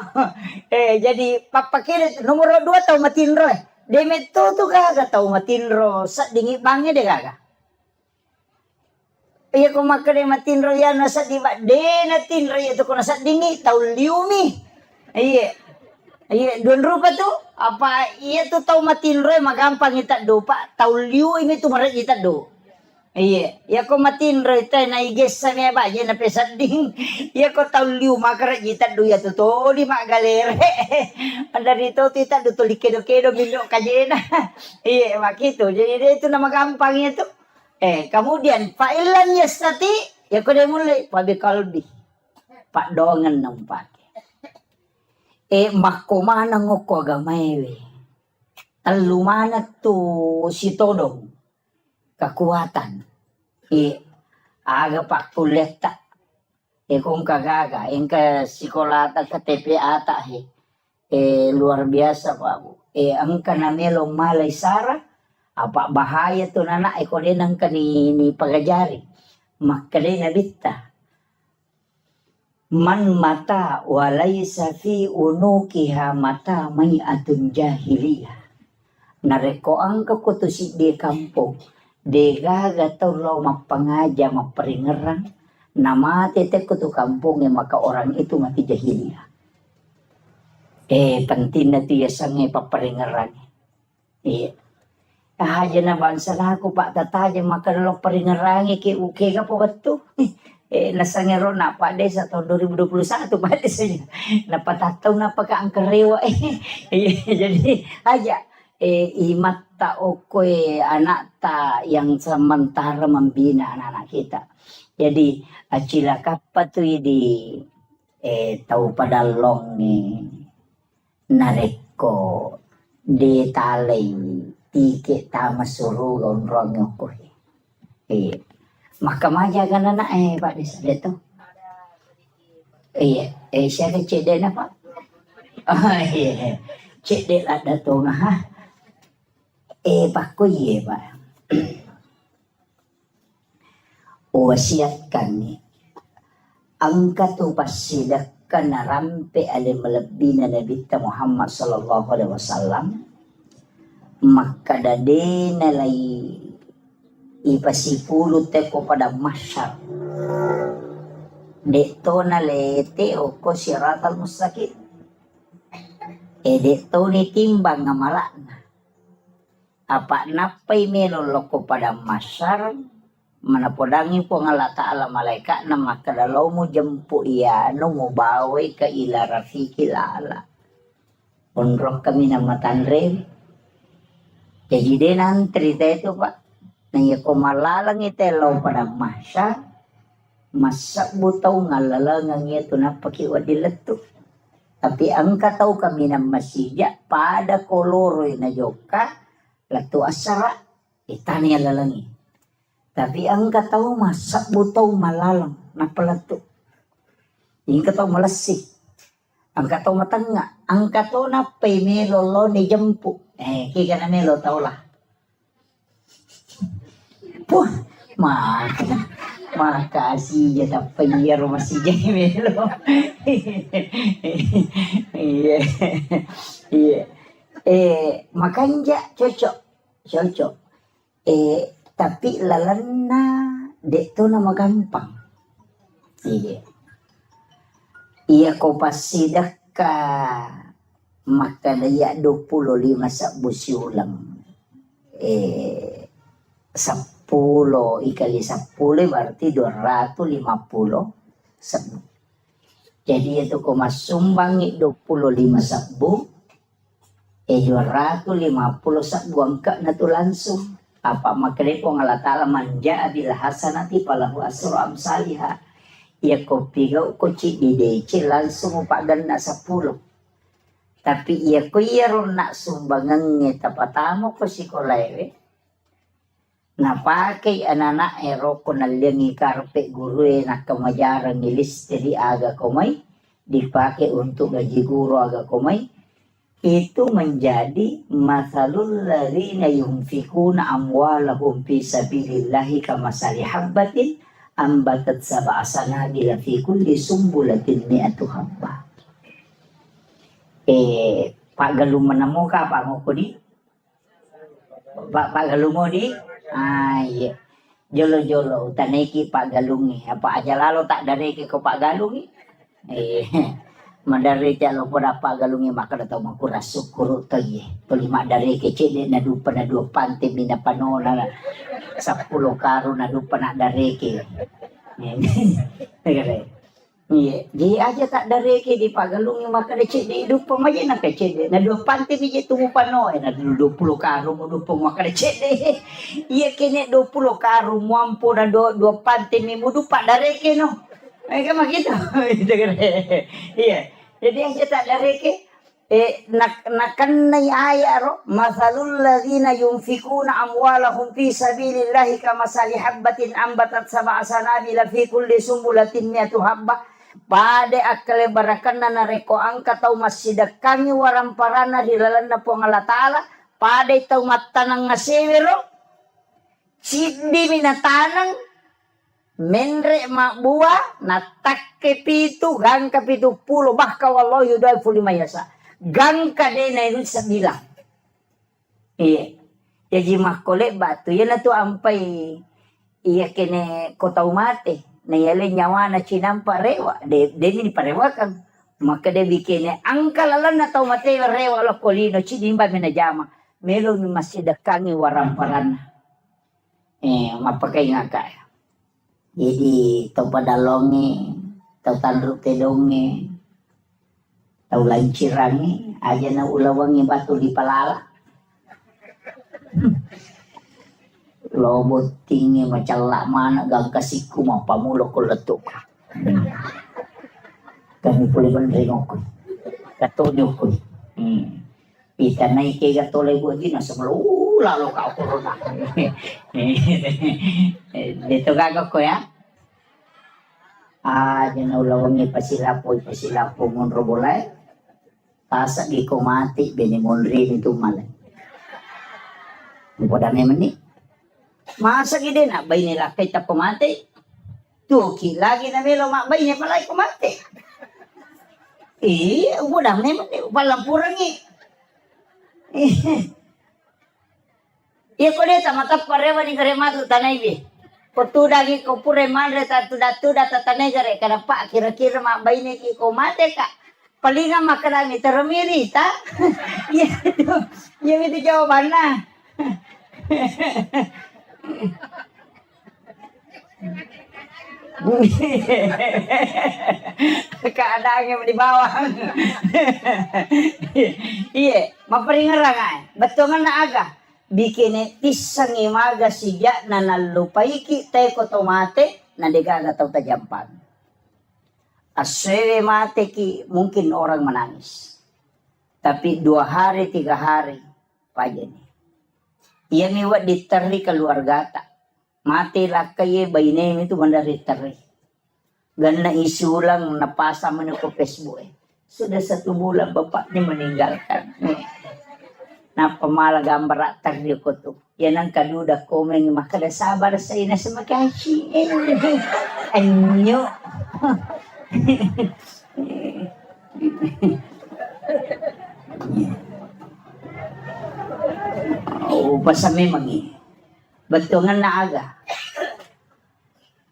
Jadi papa kiri nomor 2 tahu matinro. Demet tuh kagak tahu matinro. Sa dingi bangnya deh kagak. Iya ko makade matinro ya nasa di ba de natinro itu ko nasa dingi tahu liumi. Iya. Iya, don rupa tuh apa iya tuh tahu matinro magampang ita do pa tahu liu ini tuh maret ita do. Iya, ya ko matinro ita na iges sa may baje na pesading. Ya ko tahu liu makaret ita do ya to di magalere. Anda dito tita do tulikedo-kedo bindo kajena. Iya, makito. Jadi itu nama gampangnya tuh. Kemudian fa'ilan yastati ya ko dia mulai pabi kalbi. Pak dongan nang pake. Makomana ngoko agamewe. Alumana tu si todong. Kekuatan. Aga pak kuleta. Kung kagaga. Ke sekolah ke TPA ata. Luar biasa Pak Bu. Ang kanamelong malay sara. Apa bahaya tu nana. Ko din ang kanini pagajari. Makade na bitta. Man mata walaysa fi unukiha mata may atun jahiliyah. Nareko ang kakutusi di kampung. Degaga tau lo mapangaja maperingeran. Nama tete kutu kampung yang maka orang itu mati jahiliyah. Penting na tiya sange paperingeran. Aja na bansa na ako pak tataja maka lo peringeran ke uke ka po betul. Nasangero na pa de sa tahun 2021 pa de saja. Napatataw na pagkaangkarewa. Jadi aja imat ta okoy anak ta yang sementara membina anak-anak kita. Jadi acila kapatuy di tau padalong nareko di talay tike tama surugon rong ko. Mahkamah jaga na Pak Desa dito. Siya ka cede na Pak. Iya. Cede ada to na ha. Pak ko Pak. Wasiat kami. Angka tu pasidak kana rampe ale melebih na Nabi Muhammad sallallahu alaihi wasallam. Maka dade na lay ipasipulo teko pada masyar. Dekto na lete o ko siratal mustaqim. Dekto ni timbang nga malakna. Apa napay melolok ko pada masyar. Manapodangi po nga Allah Ta'ala malaikat na makadalaw mo jampu iya no mo bawe ka ila rafiqil ala. Unrok kami na matanre. Jadi din ang cerita itu Pak. Nang ko malalang itelaw pada masya. Masak butaw ngalalangang ito na pakiwadilat to. Tapi ang kataw kami na masija pada koloroy na joka. Latu asara. Itani alalangi. Tapi ang kataw masak butaw malalang na palato. Yung kataw malasi. Ang kataw matanga. Ang kataw na pay melolo ni jampu. Kika na melo tao lah. Puh, makasih ya tak penyiar masih jadi melo. Iya, iya. Makanya cocok. Tapi lalana dek tu nama gampang. Iya. Iya kau pasti dah ka maka daya 25 sabusi ulang. 10 ikali 10 berarti 250 sabu. Jadi itu kau masumbangi 25 sabu. 250 sabu angka na tu langsung. Apa makanya po Allah Ta'ala manja bil hasanati falahu asru amsalihha. Ya ko pigaw ko ci didece langsung upaganda 10. Tapi iya ko ron na sumbangan ng tapatamo ko si Kolewe. Napakai anak ero ko naliangi karpe guru na kamajaran nilis dari aga komay. Dipakai untuk gaji guru aga komay. Itu menjadi masalul ladzina yunfikuna amwalahum fi sabilillahi kamasali habbatin ambatat sab'a sanabila fi kulli sumbulatin mi'atu habbah. Pak Galuman mo ka pa mo ko di? Pak Galumo di? Iya. Jolo-jolo taneki Pak Galungi. Apa aja lalu tak dareki ko Pak Galungi? Madari jalo pada Pak Galungi maka datang makura syukur tayi. Pelima dareki cede na dupa na dua pante mina panola 10 karo na dupa na dareki. Iya, jadi aja tak dareki di Pak Galungi maka de cede dupa maja na ke cede na dua pante biji tumu pano na 20 karo mo dupa maka de cede. Iya kene 20 karo mampu na dua pante mi mo dupa dareki no. Kan begitu. Iya. Jadi yang kita dari nakan na ayat ro masalul ladzina yunfikuna amwalahum fi sabilillahi kamasali habbatin ambatat sab'a sanabila fi kulli sumbulatin mi'atu habbah pade akale barakanna nareko angka tau masidakangi waramparana dilalanna po Allah Ta'ala pade tau matanang ngasewero sidi minatanang menre mak buah natak kepitu gang kepitu pulo bahka wallahu yudaifu lima yasa gang kadena itu 9. Iya jadi makole batu ya na tu ampai iya kene kota umate na yale nyawa na cinampa rewa de ni parewakan maka de bikene angka lalan na tau mate rewa lo kolino cidimba mena jama melo ni masih dekangi waramparana mapakai ngaka. Jadi tau padalonge, tau tandruk tedonge, tau lancirange, aja na ulawangi batu di palala. Lobot tinggi macalak mana gang kasiku mau pamulo ko letuk. Kami pulih bandring ko. Katonyo ko. Ita naik ke gatole ko di na sebelum lalu kau corona. Dito gago ko ya. Jangan ulawangi pasilapo mon robolay. Tasa di ko mati beni mon rin itu malay. Pada memang ni. Masa gede na bay nila kay ta pumati. Tuki lagi na melo mak bay niya palay kumati. Udah memang ni palampurang ni. Iya ko deta matap parewa ni gare matu tanay bi. Potuda gi ko pure manre ta tuda tanay gare kada pa kira-kira mak bayne ki ko mate ka. Palinga makarami termiri ta. Iya itu jawabannya. Keadaannya di bawah. Iya, maperingarangan. Betongan na aga. Bikin tisang imaga siya na nalupaiki teko tomate na degaga tau tajampan. Aswe mate ki mungkin orang menangis. Tapi 2 hari 3 hari paja nih. Ia miwat diteri keluarga tak. Mati lah kaya bayi itu mandari teri. Gana isulang napasa mana ko Facebook. Sudah 1 bulan bapaknya meninggalkan. Napa malah gambar teri ko tuh. Yan ang kaduda komen makada sabar sa ina sa makashi. Anyo. Basta may magi. Betungan na aga.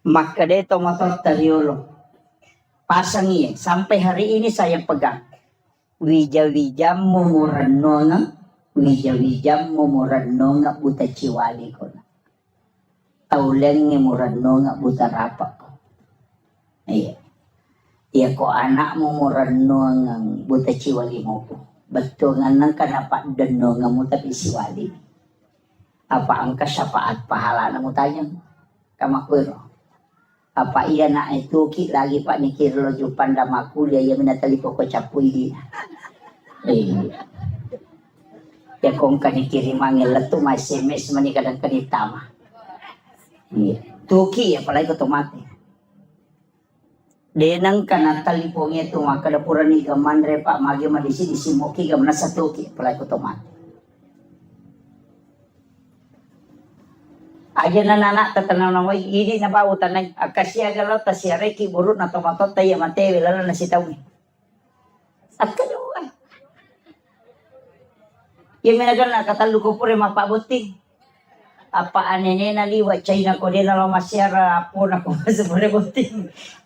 Maka dito matotariolo. Pasang iya. Sampai hari ini saya pegang. Wija-wijam mumuranonga. Wija-wijam mumuranonga buta ciwali ko na. Tauleng nga muranonga buta rapak ko. Iya. Iya ko anak mumuranonga buta ciwali mo ko. Betungan nang kanapak danonga mo tapi siwali. Apa ang kasyafaat pahala na mo tayang kamakwero. Apa iya na itu ki lagi pak nikir lo jupan damakulia ya minatali ko capuy di. Ya kung kanikiri mangil letu may SMS manikadang kanitama. Tuki ya palagi ko tumati. Denang kanatali po nga ito makadapuran ni gamandre pa magi madisi disimoki gamna sa tuki palagi ko tumati. Aja na nana tatanaw na way ini na ba utanay akasya galaw ta siya reki burut na tomatot tayo matewe lalo na si tawi. At kayo ay. Yung minagal na katalu ko pure mapabuti. Apa anene na liwa China ko din na masyara po na ko sa pure buti.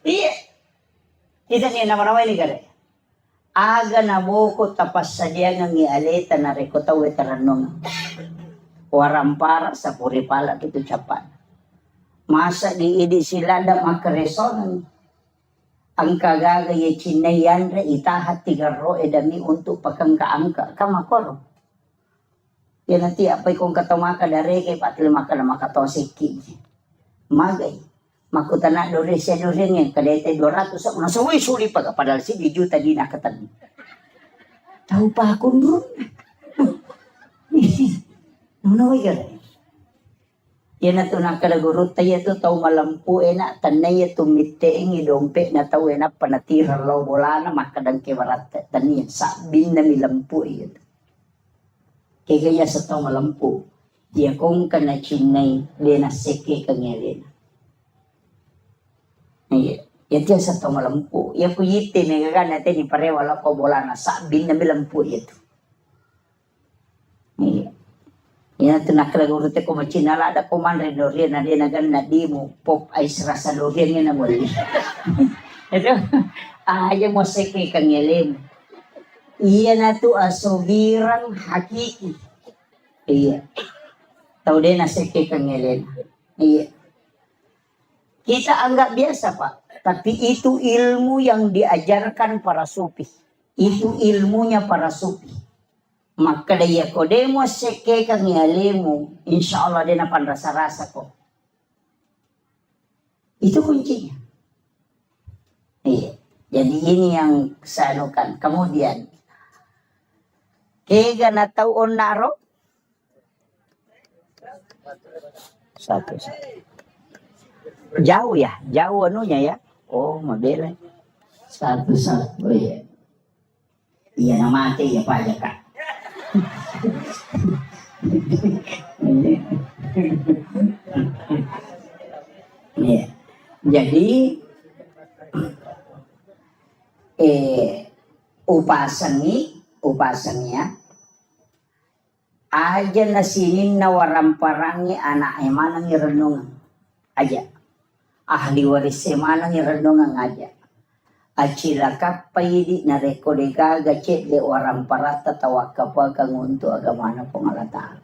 Iya. Kita niya naman naway ni gare. Aga na boko tapas sa diya ng ialeta na rekotawe taranong. Warampara sa puripala kito capan. Masa diidi sila da makareson. Ang kagagaya chinayan re itahat tigaro edami untuk pagkangkaangka kamakoro. Yan nanti apay kung katumaka dari kay patlima ka na makatosiki. Magay. Makutana dore siya dore nga kadete 200 sa una suwi-suli pag padal si di juta di nakatan. Tahu pa akong doon. Nunoy ka rin. Yan na ito nakalagurot tayo ito tau malampu na tanay ito miteing idompe na tau na panatira law bola na makadang kiwarat taniya sabin na milampu ito. Kaya sa tau malampu dia kong ka na chinay di na seke kanyalin. Yan diya sa tau malampu. Yan ko yite may gagan natin ni parewala ko bola na sabin na milampu ito. Yan ito nakalagurute ko machinala da ko man rin dorian na dinagan na di mo pop ice rasa dorian nga na muli. Ito, ayaw mo seke kang yalim. Iya na to asubirang hakiki. Iya. Tau din na seke kang yalim. Iya. Kita anggap biasa pak. Tapi itu ilmu yang diajarkan para sufi. Itu ilmunya para sufi. Maka daya ko demo seke kang yalimu, insya Allah dia napan rasa-rasa ko. Itu kuncinya. Iya. Jadi ini yang sanukan. Kemudian, kega na taon naro? Satu. Jauh ya, jauh anunya ya. Oh, mabela. Satu. Oh iya. Iya na mati ya Pak ya Kak. Ya. Jadi upasangnya aja nasinin na waramparangnya anak emanang irenungan aja ahli waris emanang irenungan aja acila kapayidi na rekodega gacet de orang parata tawakapa kang untuk agama na pangalatan.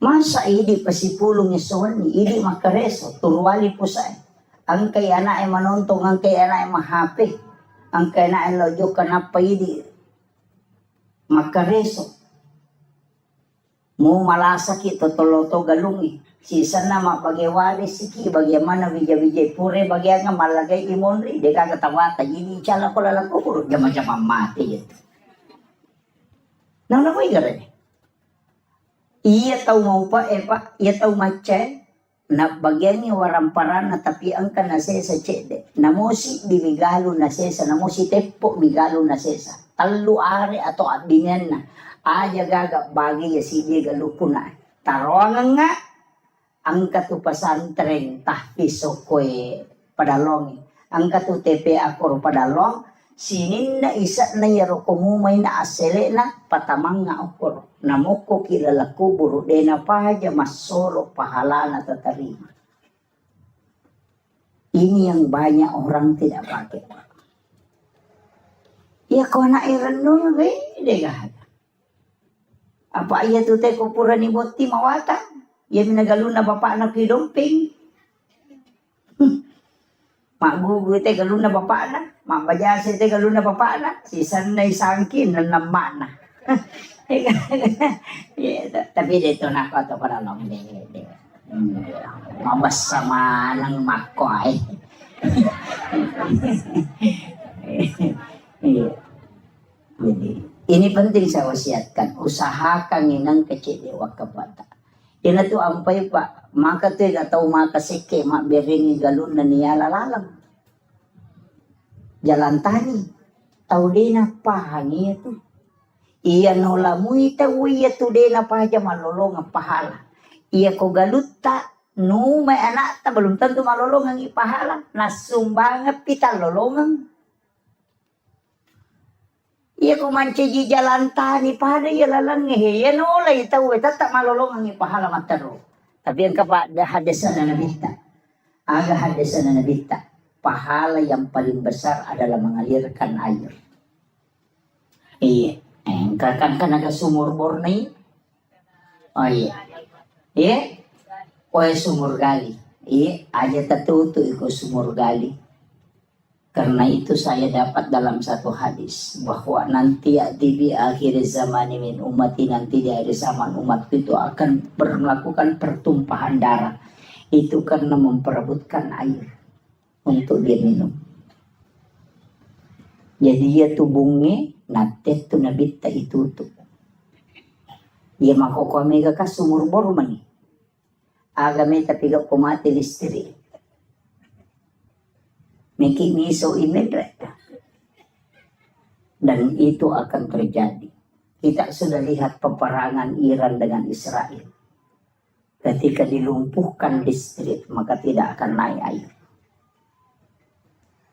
Masa idi pasipulong isawani, idi makareso, turwali po sa ang kay ana ay manontong, ang kay ana ay mahape, ang kay ana ay lojo kanapa idi makareso. Mo malasaki totoloto galungi. Sisa na mapagewari siki bagaimana bijay-bijay pure bagay nga malagay imonri de kagatawata ini chala ko lalako puro jama-jama mati gitu. Nang nakoy gare. Iya tau mau pa pak, iya tau mace na bagyan ni waramparan na tapi ang kana sa cede. Namosi di migalo na sesa, namosi tepo migalo na sesa. Tallu are ato abingan na. Aja gaga bagi ya sidi galupuna. Tarongan nga ang katupasan tren tahpiso koe padalong ang katu TP akor padalong sinin na isa na yaro kumumay na asele na patamang nga akor namoko kilala kuburo de na pahaja masoro pahala na tatarima. Ini yang banyak orang tidak pakai. Ya kau nak irenung deh gak. Apa iya tu teh kupuran ni boti mawata. Ya minagalo na bapak na kidomping. Mak gugu teh galo na bapak na. Mak bajase teh galo na bapak na. Si sanay sangkin na namak na. Tapi dito na ako ito para lang. Mabas sama ng mako ay. Jadi, ini penting saya wasiatkan. Usahakan inang kecil wag kabata. Ina to ampay pa. Maka to atau maka sike mak beringi galon na niya lalalang. Jalan tani. Tau dina pahangi itu. Iya nola muita uya tu dina pahaja malolong ang pahala. Iya ko galuta no may anak ta belum tentu malolong ang ipahala. Nasumbang pita lolongan. Iya ko manci jalan tani pada ya lalang ya nola itaw tak malolong ang ipahala mataro. Tapi ang kapada hadasan na nabita. Aga hadasan na nabita. Pahala yang paling besar adalah mengalirkan air. Iya. Kan naga sumur bornei. Oh iya. Iya. Oh sumur gali. Iya. Aja tertutup ikut sumur gali. Karena itu saya dapat dalam satu hadis. Bahwa nanti di akhir zaman min umati nanti di akhir zaman umat itu akan melakukan pertumpahan darah. Itu karena memperebutkan air. Untuk dia minum. Jadi dia tubungnya nanti tu nabita itutup. Ia makoko mega ka sumur bormani. Agame tapi gak kumati listri. Meki miso imedre. Dan itu akan terjadi. Kita sudah lihat peperangan Iran dengan Israel. Ketika dilumpuhkan listrik maka tidak akan naik air.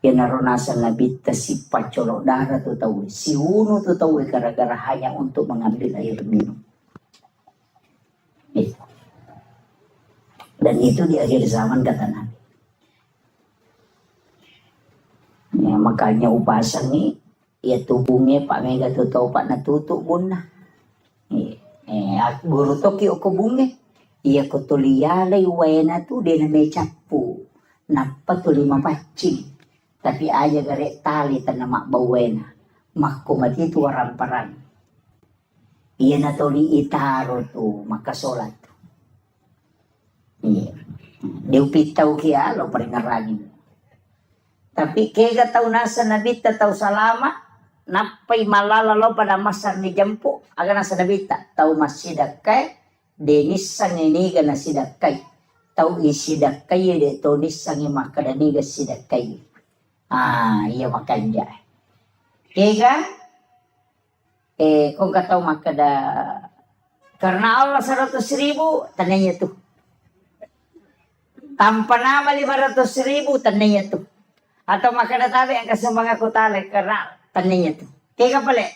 Naronasan nabita si pacolok darah tu tahu, si uno tu tahu gara-gara hanya untuk mengambil air minum. Itu. Dan itu di akhir zaman kata Nabi. Ya, makanya upasan ni, ya tubungnya Pak Mega tu tahu Pak natutuk bunna. Guru toki o kubungnya, iya ko tuliyalay wena tu dia na may capu, napa tu 5 pacing. Tapi aja garek tali tanah mak bawena. Mak kumati itu waramparang. Iya na toli itaro tu maka solat. Iya. Diupitaw kia lo peringaragin. Tapi kaya tahu nasa nabita tahu salama. Napay malala lo pada masar ni jampu. Aga nasa nabita. Tahu masidakay. Denis sang iniga na sidakay. Tahu isidakay de tonis sang imakadaniga sidakay. Iya makan dia. Kega, kung kataw makada, karena Allah 100.000, tananya tuh. Tanpa nama 500.000, tananya tuh. Atau makada tabi ang kasambang ako tali, karena tananya tuh. Kega pala,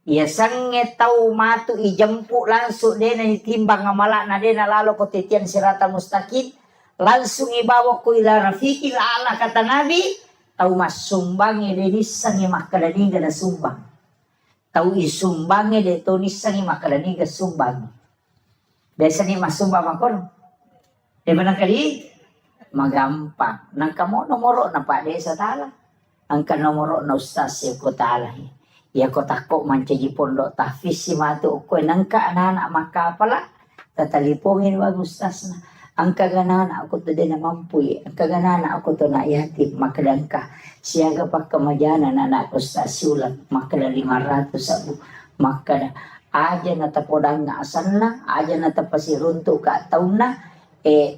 iya sange tau matu ijampu langsung dia na itimbang ngamala na dia na lalo ko titian sirata mustaqim, langsung ibawa ko ila rafiqil ala kata Nabi. Tahu mas sumbangnya de nisangi makadaniga na sumbang. Tahu isumbangnya de to nisangi makadaniga sumbang. Biasa ni mas sumbang makon. Di mana kali magampang. Nang kamo nomoro na pa de sa tala. Ang kanomoro na ustaz ya ko tala. Ya ko tako mancaji pondok tahfiz si matu ko nang ka anak makapala. Tatalipongin wag ustaz na. Ang kaganana ako to din na mampuy. Ang kaganana ako to na yatim. Makalang ka. Siyaga pa kamadyanan na anak ko sa sulat. Makala 500 sabu. Makala. Aja na tapodang nga asan na. Aja na tapasirunto ka taon na.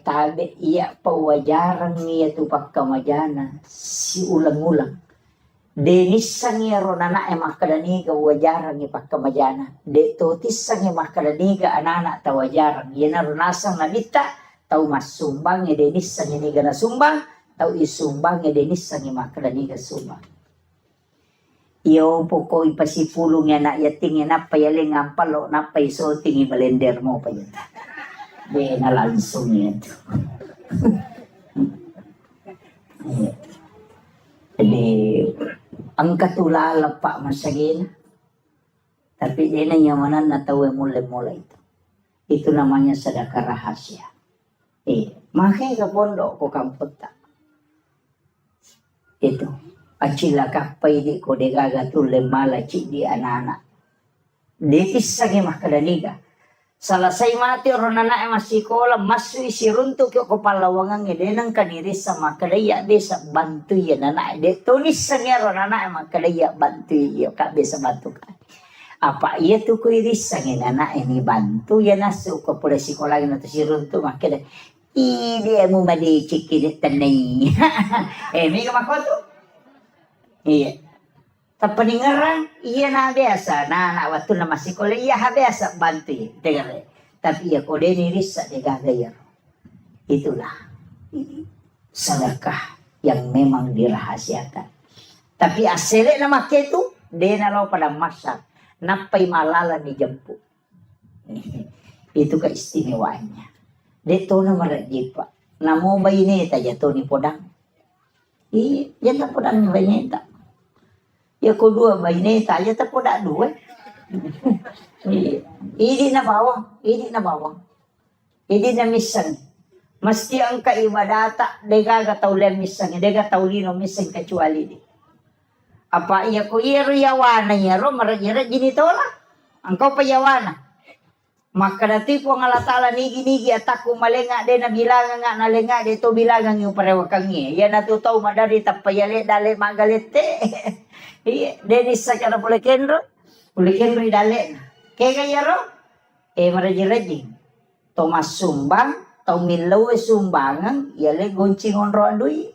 Tabi iya pawajarang niya to pa kamadyanan. Si ulang-ulang. Denis sang iya ro na makadaniga wajarang ipa kamadyanan. De totis sang iya makadaniga anana tawajarang. Yan na runasang nalita. Tahu mas sumbang ya denis sang ini gana sumbang, tahu isumbang ya denis sang makadaniga sumbang. Iyo po ipasipulong ya na yating ya napayaling ampalo napaisoting ibalender mo pa yun. Di nalansong yan. Jadi ang katulala pa masagin. Tapi di na nyamanan na tawe mula-mula itu. Itu namanya sedekah rahasia. Makanya ke pondok ko kamput tak. Itu. Acila kapay di ko de gagatule malachi di anak-anak. Detis sagi makadaniga. Selesai mati orang anak masih sekolah masuk isi runtuk ke kepala wangang denang kaniri sama kadaya bisa bantu ya anak de tulis sangnya orang anak makadaya bantu ya kak bisa bantu kan. Apa iya tuh kuiris sangin anak ini bantu ya nasuk ke pola sekolah gitu si runtuk makanya dia mau balik cikit tenai. Mika makoto. Iya. Tapaningaran iya na biasa na anak waktu na masih sekolah iya biasa bantu dengar. Tapi ya kode niris sa degagayar. Itulah sedekah yang memang dirahasiakan. Tapi asli nama itu dia nalo pada masa napai malala dijemput. Itu keistimewaannya. Dia tuh nama rajipa. Namo bayi taja tuh ni podang. Iya, jangan podang bayi tak. Ya kedua bayi taja tak podak dua. Ini na bawang, ini na bawang. Ini na misan. Mesti ang kaibadata, dega tau le misan, dega tau lino misan kecuali di. Apa iya ko iro yawana yaro marajira jini tola. Angkau pa yawana. Maka dati po ngalatala nigi ataku malenga de na bilangan nga nalenga de to bilangan yung parewakangi. Yan natutaw madari tapayale dale magalete. Iya, denis sa kana pula kenro idale. Kaya kaya ro, maraji-raji. Tomas sumbang, tau milaw sumbangan, yale goncing onro andui.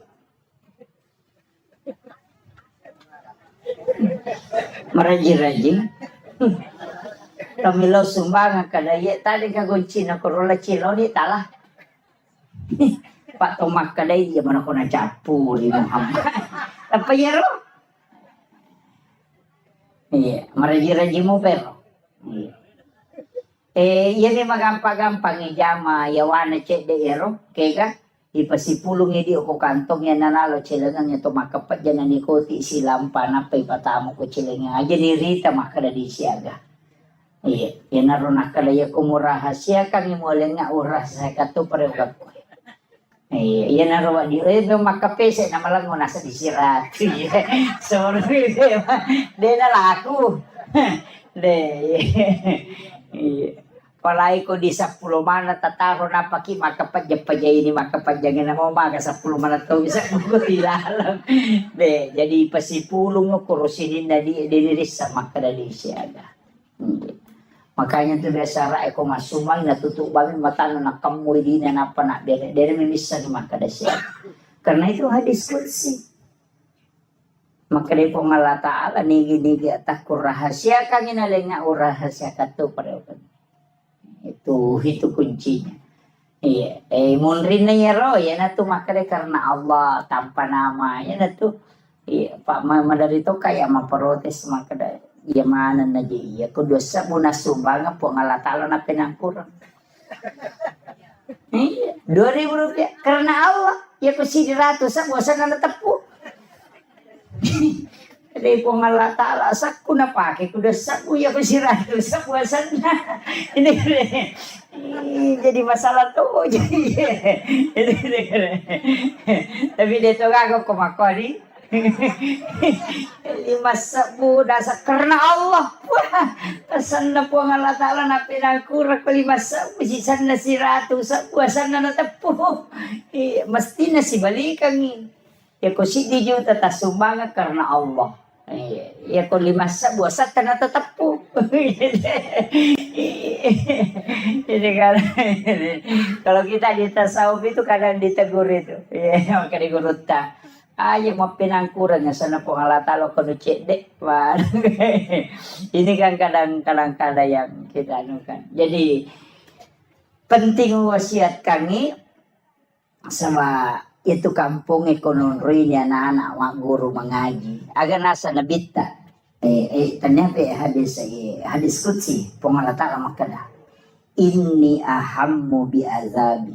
Maraji-raji. Tau milaw sumbangan kadaya tadi ka goncing na korola cilo ni talah. Pak Tomak kadaya dia mana ko na capu di Muhammad. Apa ya ro? Iya, maraji-raji mo pero. Iya. Ini magampang-gampang jama yawana cek de ero, kega ipasipulong di ko kantong yan nanalo cilengan ito makapat dyan ni koti silang panapay patamo ko cilengan. Aja ni Rita makada di siaga. Iya, yan naroon nakalaya kumuraha siya kami muleng nga oras sa kato parewag ko. Iya naroon di makapese na malang mo nasa disirat. Sorry, de na laku. De. Palay ko di 10 mana tataro na paki makapadya ini makapadya na mo maga 10 mana to bisa ko tilalang. De, jadi pasipulong no kurusinin na di diniris sa makadali siya. Makanya tuh biasa rai ko masumay natutubangin mata na nakamuy di na napana dere memisa di makadasya. Karena itu hadis kursi. Maka di pengala ta'ala nigi-nigi atak rahasia kang inalenga rahasia katu parewan. Itu kuncinya. Iya, munrin na yaro ya na tu makade karena Allah tanpa nama ya na tu. Iya, Pak dari itu kayak memprotes makade ya mana na ji ya kudosa muna sumbang pengala ta'ala na pinangkurang. Iya, 2.000 rupiah karena Allah ya kusidi ratus sa bosan na tepu. Dari pengala ta'ala sakku na pakai kuda sakku ya pesiratu sakku sana ini jadi masalah tuh jadi tapi dia tuh kagak komakori lima sabu dasar karena Allah sana pengala ta'ala na pinangkurak 5 sabu si sana si ratu sakku sana na tepu mesti na si balikan ya ko si di juta tasumbangan karena Allah. Ya ko 5 sabu sa na tatapu. Jadi kalau kita di tasawuf itu kadang ditegur itu. Ya maka digurutah. Ayo mau pinangkurannya sana po ngalatalo kono cedek. Ini kan kadang-kadang yang kita anukan. Jadi penting wasiat kami sama itu kampung ekonomi anak-anak wak guru mengaji agak nasa nabita ternyata hadis kutsi pengalatala makada inni ahammu bi azabi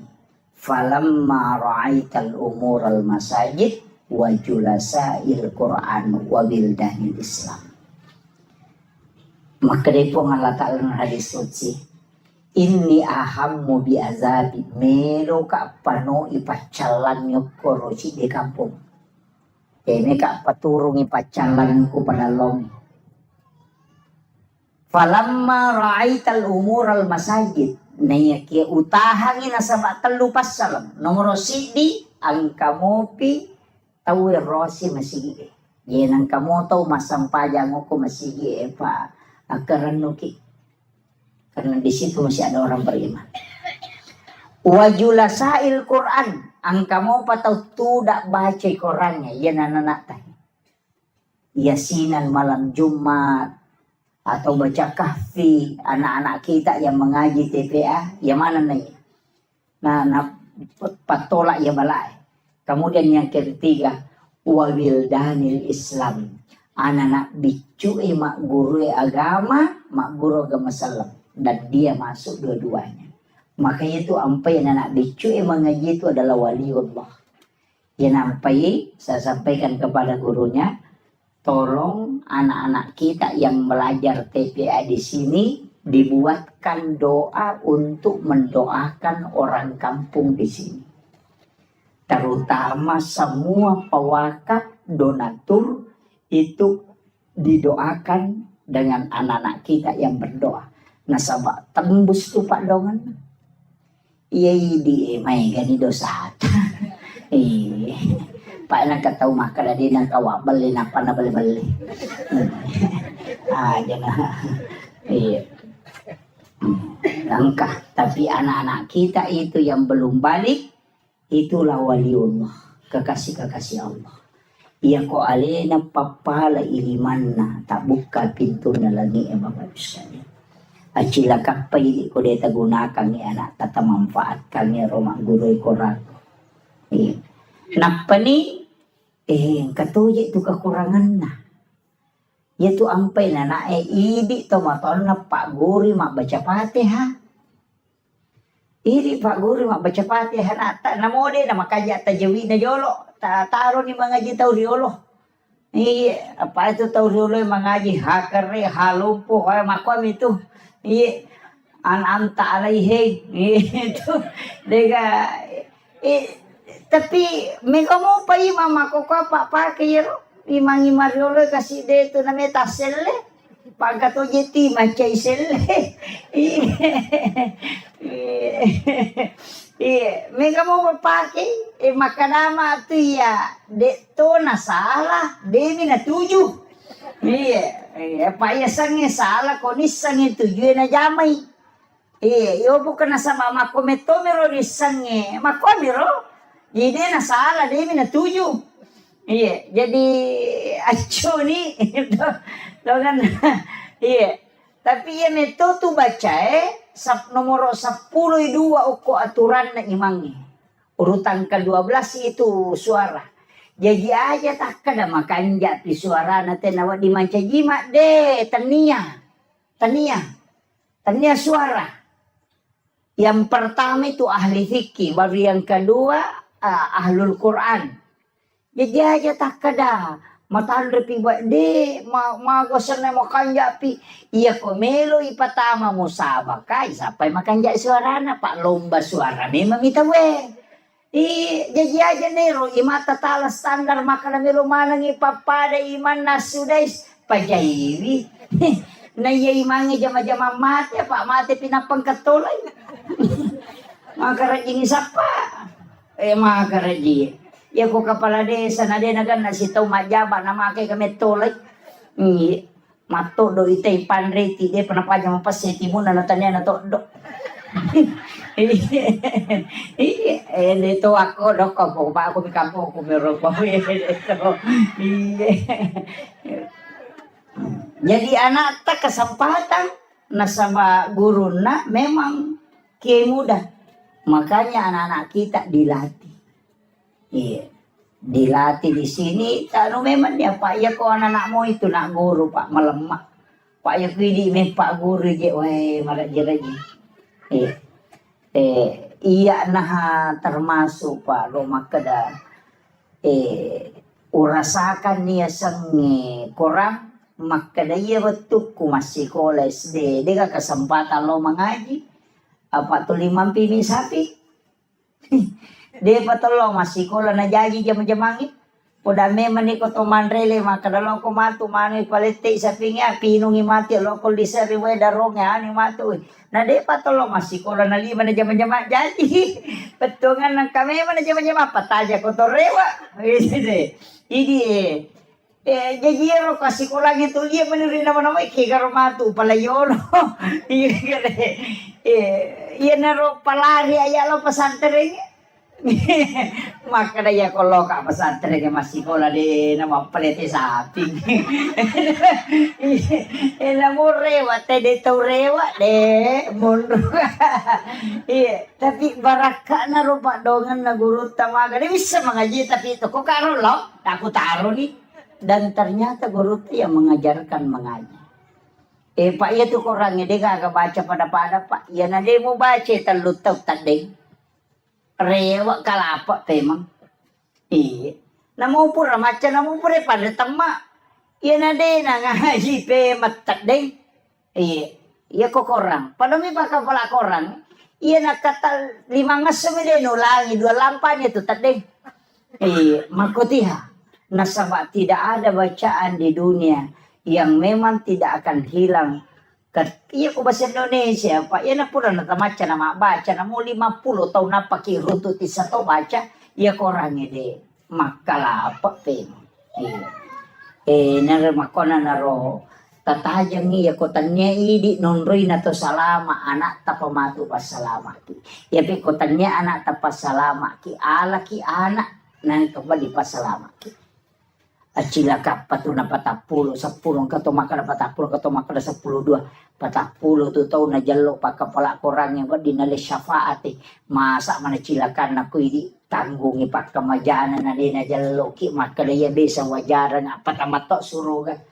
falamma ra'aital umur al masajid wa julasail Qur'an wa bildanil Islam makada pengalatala hadis kutsi ini ahammu bi azabi melo ka pano ipacalan nyo korosi di kampung. Ini ka paturong ipacalan ko panalong. Falamma ra'aital umural masajid. Naya kia utahangin na sa telu pasal. Nomor sidi ang kamopi tawi rosi masigi. Yan ang kamoto masampajang ko masigi pa akaranuki. Karena di situ masih ada orang beriman. Wajulasail Quran. Ang kamu patau tidak baca Qurannya. Yan anak teh. Yasinan malam Jumat. Atau baca kahfi. Anak-anak kita yang mengaji TPA. Yang mana nih? Nah patolak ya balai. Kemudian yang ketiga. Wabildanil Islam. Anak-anak bicui mak guru agama. Mak guru agama salam. Dan dia masuk dua-duanya. Makanya itu ampai anak bicui mengaji itu adalah waliullah. Yang ampai saya sampaikan kepada gurunya. Tolong anak-anak kita yang belajar TPA di sini dibuatkan doa untuk mendoakan orang kampung di sini. Terutama semua pewakaf donatur itu didoakan dengan anak-anak kita yang berdoa. Nasabah tembus tuh Pak Dongan. Iya di may gani dosa. Pak nang kataw makala din ang kawabal na panabali-bali. Jangan. Langkah. Tapi anak-anak kita itu yang belum balik, itulah waliullah, kekasih-kekasih Allah. Ia ko alena papala ilimanna, tak buka pintu na lagi Bapak sekalian. Acila kapay ko deta gunakan ni anak tata manfaatkan ni Roma guru korat. Napa ni katuji itu kekurangan na. Yaitu ampai na idi to maton na Pak Guru mak baca Fatihah. Idi Pak Guru mak baca Fatihah na ta namode na makaja tajawid na jolo. Taro ni mengaji tauriolo. Apa itu tauriolo mengaji hakare halumpo kaya makom itu. Anta alaihi itu dega tapi mereka mau pa imam ako ka pakai imang imariolo kasi dito na metaselle pagkato jeti macay selle mereka mau pakai makanama tu ya dito na salah demi na tujuh payasannya salah konisannya tujuh na jamay yo bukan sama makometomero nisange makomero jadi na salah dia na tujuh. Iya, jadi aco ni kan. Iya. Tapi ya meto tu baca nomor 10 dua uko aturan na imangnya. Urutan ke-12 itu suara. Jadi aja tak kada makan jati suara na tenawa di manca jima de tania suara. Yang pertama itu ahli fikih, baru yang kedua ahlul Quran. Jadi aja tak kada matan repi buat de magosan na makan japi. Iya ko melo ipatama mo sabakai sampai makan jak suara na Pak lomba suara memang kita we. Jadi aja nero imata tala standar makan melo manang ipapada iman nasudais pajairi. Na iya imangi jama-jama mati Pak mati pinapang katolay. Makarajing isapa. Makaraji. Ya ko kapala desa na din nagan na sitaw majaba na makay kami tolay. Mato do itay panreti de panapadya mapasiti mo na natanya na to do. Dito ako do ko ba ako mikampo ko meron pa. Jadi anak tak kesempatan na sama guru na memang kiai muda. Makanya anak-anak kita dilatih. Dilatih di sini. Kalau memang dia Pak ya kok anak-anakmu itu nak guru Pak melemak. Pak ya pilih Pak guru je weh maraji-raji. Iya nah termasuk Pak lo makada urasakan dia sange korang makada iya betul ku masih sekolah SD. Dia kesempatan lo mengaji. Apa tu 5 pimi sapi? Dia patolo masih kola na jadi jam-jamangit. Podame maniko to manrele makadalo ko matu mani palete sa pinga pinungi mati lokol di sa riwe darong ya ani matu. Na de patolo masikola na lima na jama-jama jadi. Petungan ng kami man na jama-jama pataja ko to rewa. Idi jajiro kasi ko lang ito liya man rin naman ako ikigaro matu palayon. Iya na ro palari ayalo pasantering. Maka ya kalau kak pesantren masih sekolah di nama pelete sapi. Namu rewat teh tau rewat deh mundur. Iya, tapi baraka na rupa dongan na guru tamaga. Dia bisa mengaji tapi itu kok karo lo, aku taruh nih. Dan ternyata guru itu yang mengajarkan mengaji. Pak ya tuh orangnya dia kagak baca pada pak. Ya nanti mau baca terlutau tadi. Rewa kalapa temang. Iya. Namu pura maca namu pura pada tema. Iya nade na ngaji pe matak deng. Iya. Iya kok korang. Pada mi baka pala korang. Iya nak kata 5 ngasem nulangi 2 lampanya tuh tadeng. Iya. Makutiha. Nasabak tidak ada bacaan di dunia yang memang tidak akan hilang. Iya ko bahasa Indonesia Pak ya na pura na tamaca na mabaca na mo 50 tahun na pakirututi sa to baca iya ko orangnya de makalapa pe naramakona na ro tatajang iya ko tanya idi nonroy na to salama anak ta pamatu pasalama ki ya pe ko tanya anak ta pasalama ki ala ki anak nan kembali pasalama ki acila kapatuna 40 10 kato makana 40 kato makana 10 2 40 tu tau na jallo pakapala korang yang dinale syafaati masa mana cilakan aku ini tanggungi pak kemajaan na dina jallo ki maka dia bisa wajaran apa tamat tok suruh kan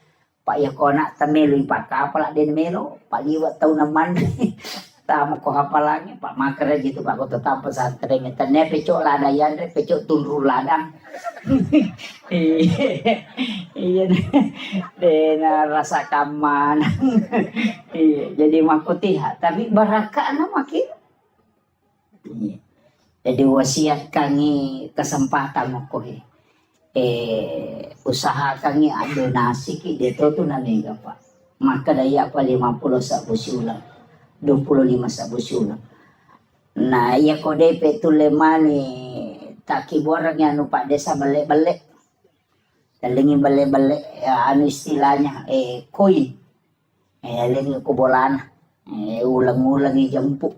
pak ya kona tamelo pak kapala den melo pak liwat tau naman tama ko hapalangnya pak makara gitu pak ko tetap pesantren tane pecok ladayan re pecok tunru ladang iya dena rasa kaman iya jadi makutiha tapi baraka na makin iya jadi wasiat kangi kesempatan ko usaha kangi donasi ki dito to na mega pak maka daya pa 50 sa busulang 25 sa busulang nah ya ko DP tulemani taki borang yang lupa desa balik-balik dalingi balik-balik ya, anu istilahnya koin dalingi kubolan ulang-ulang jempuk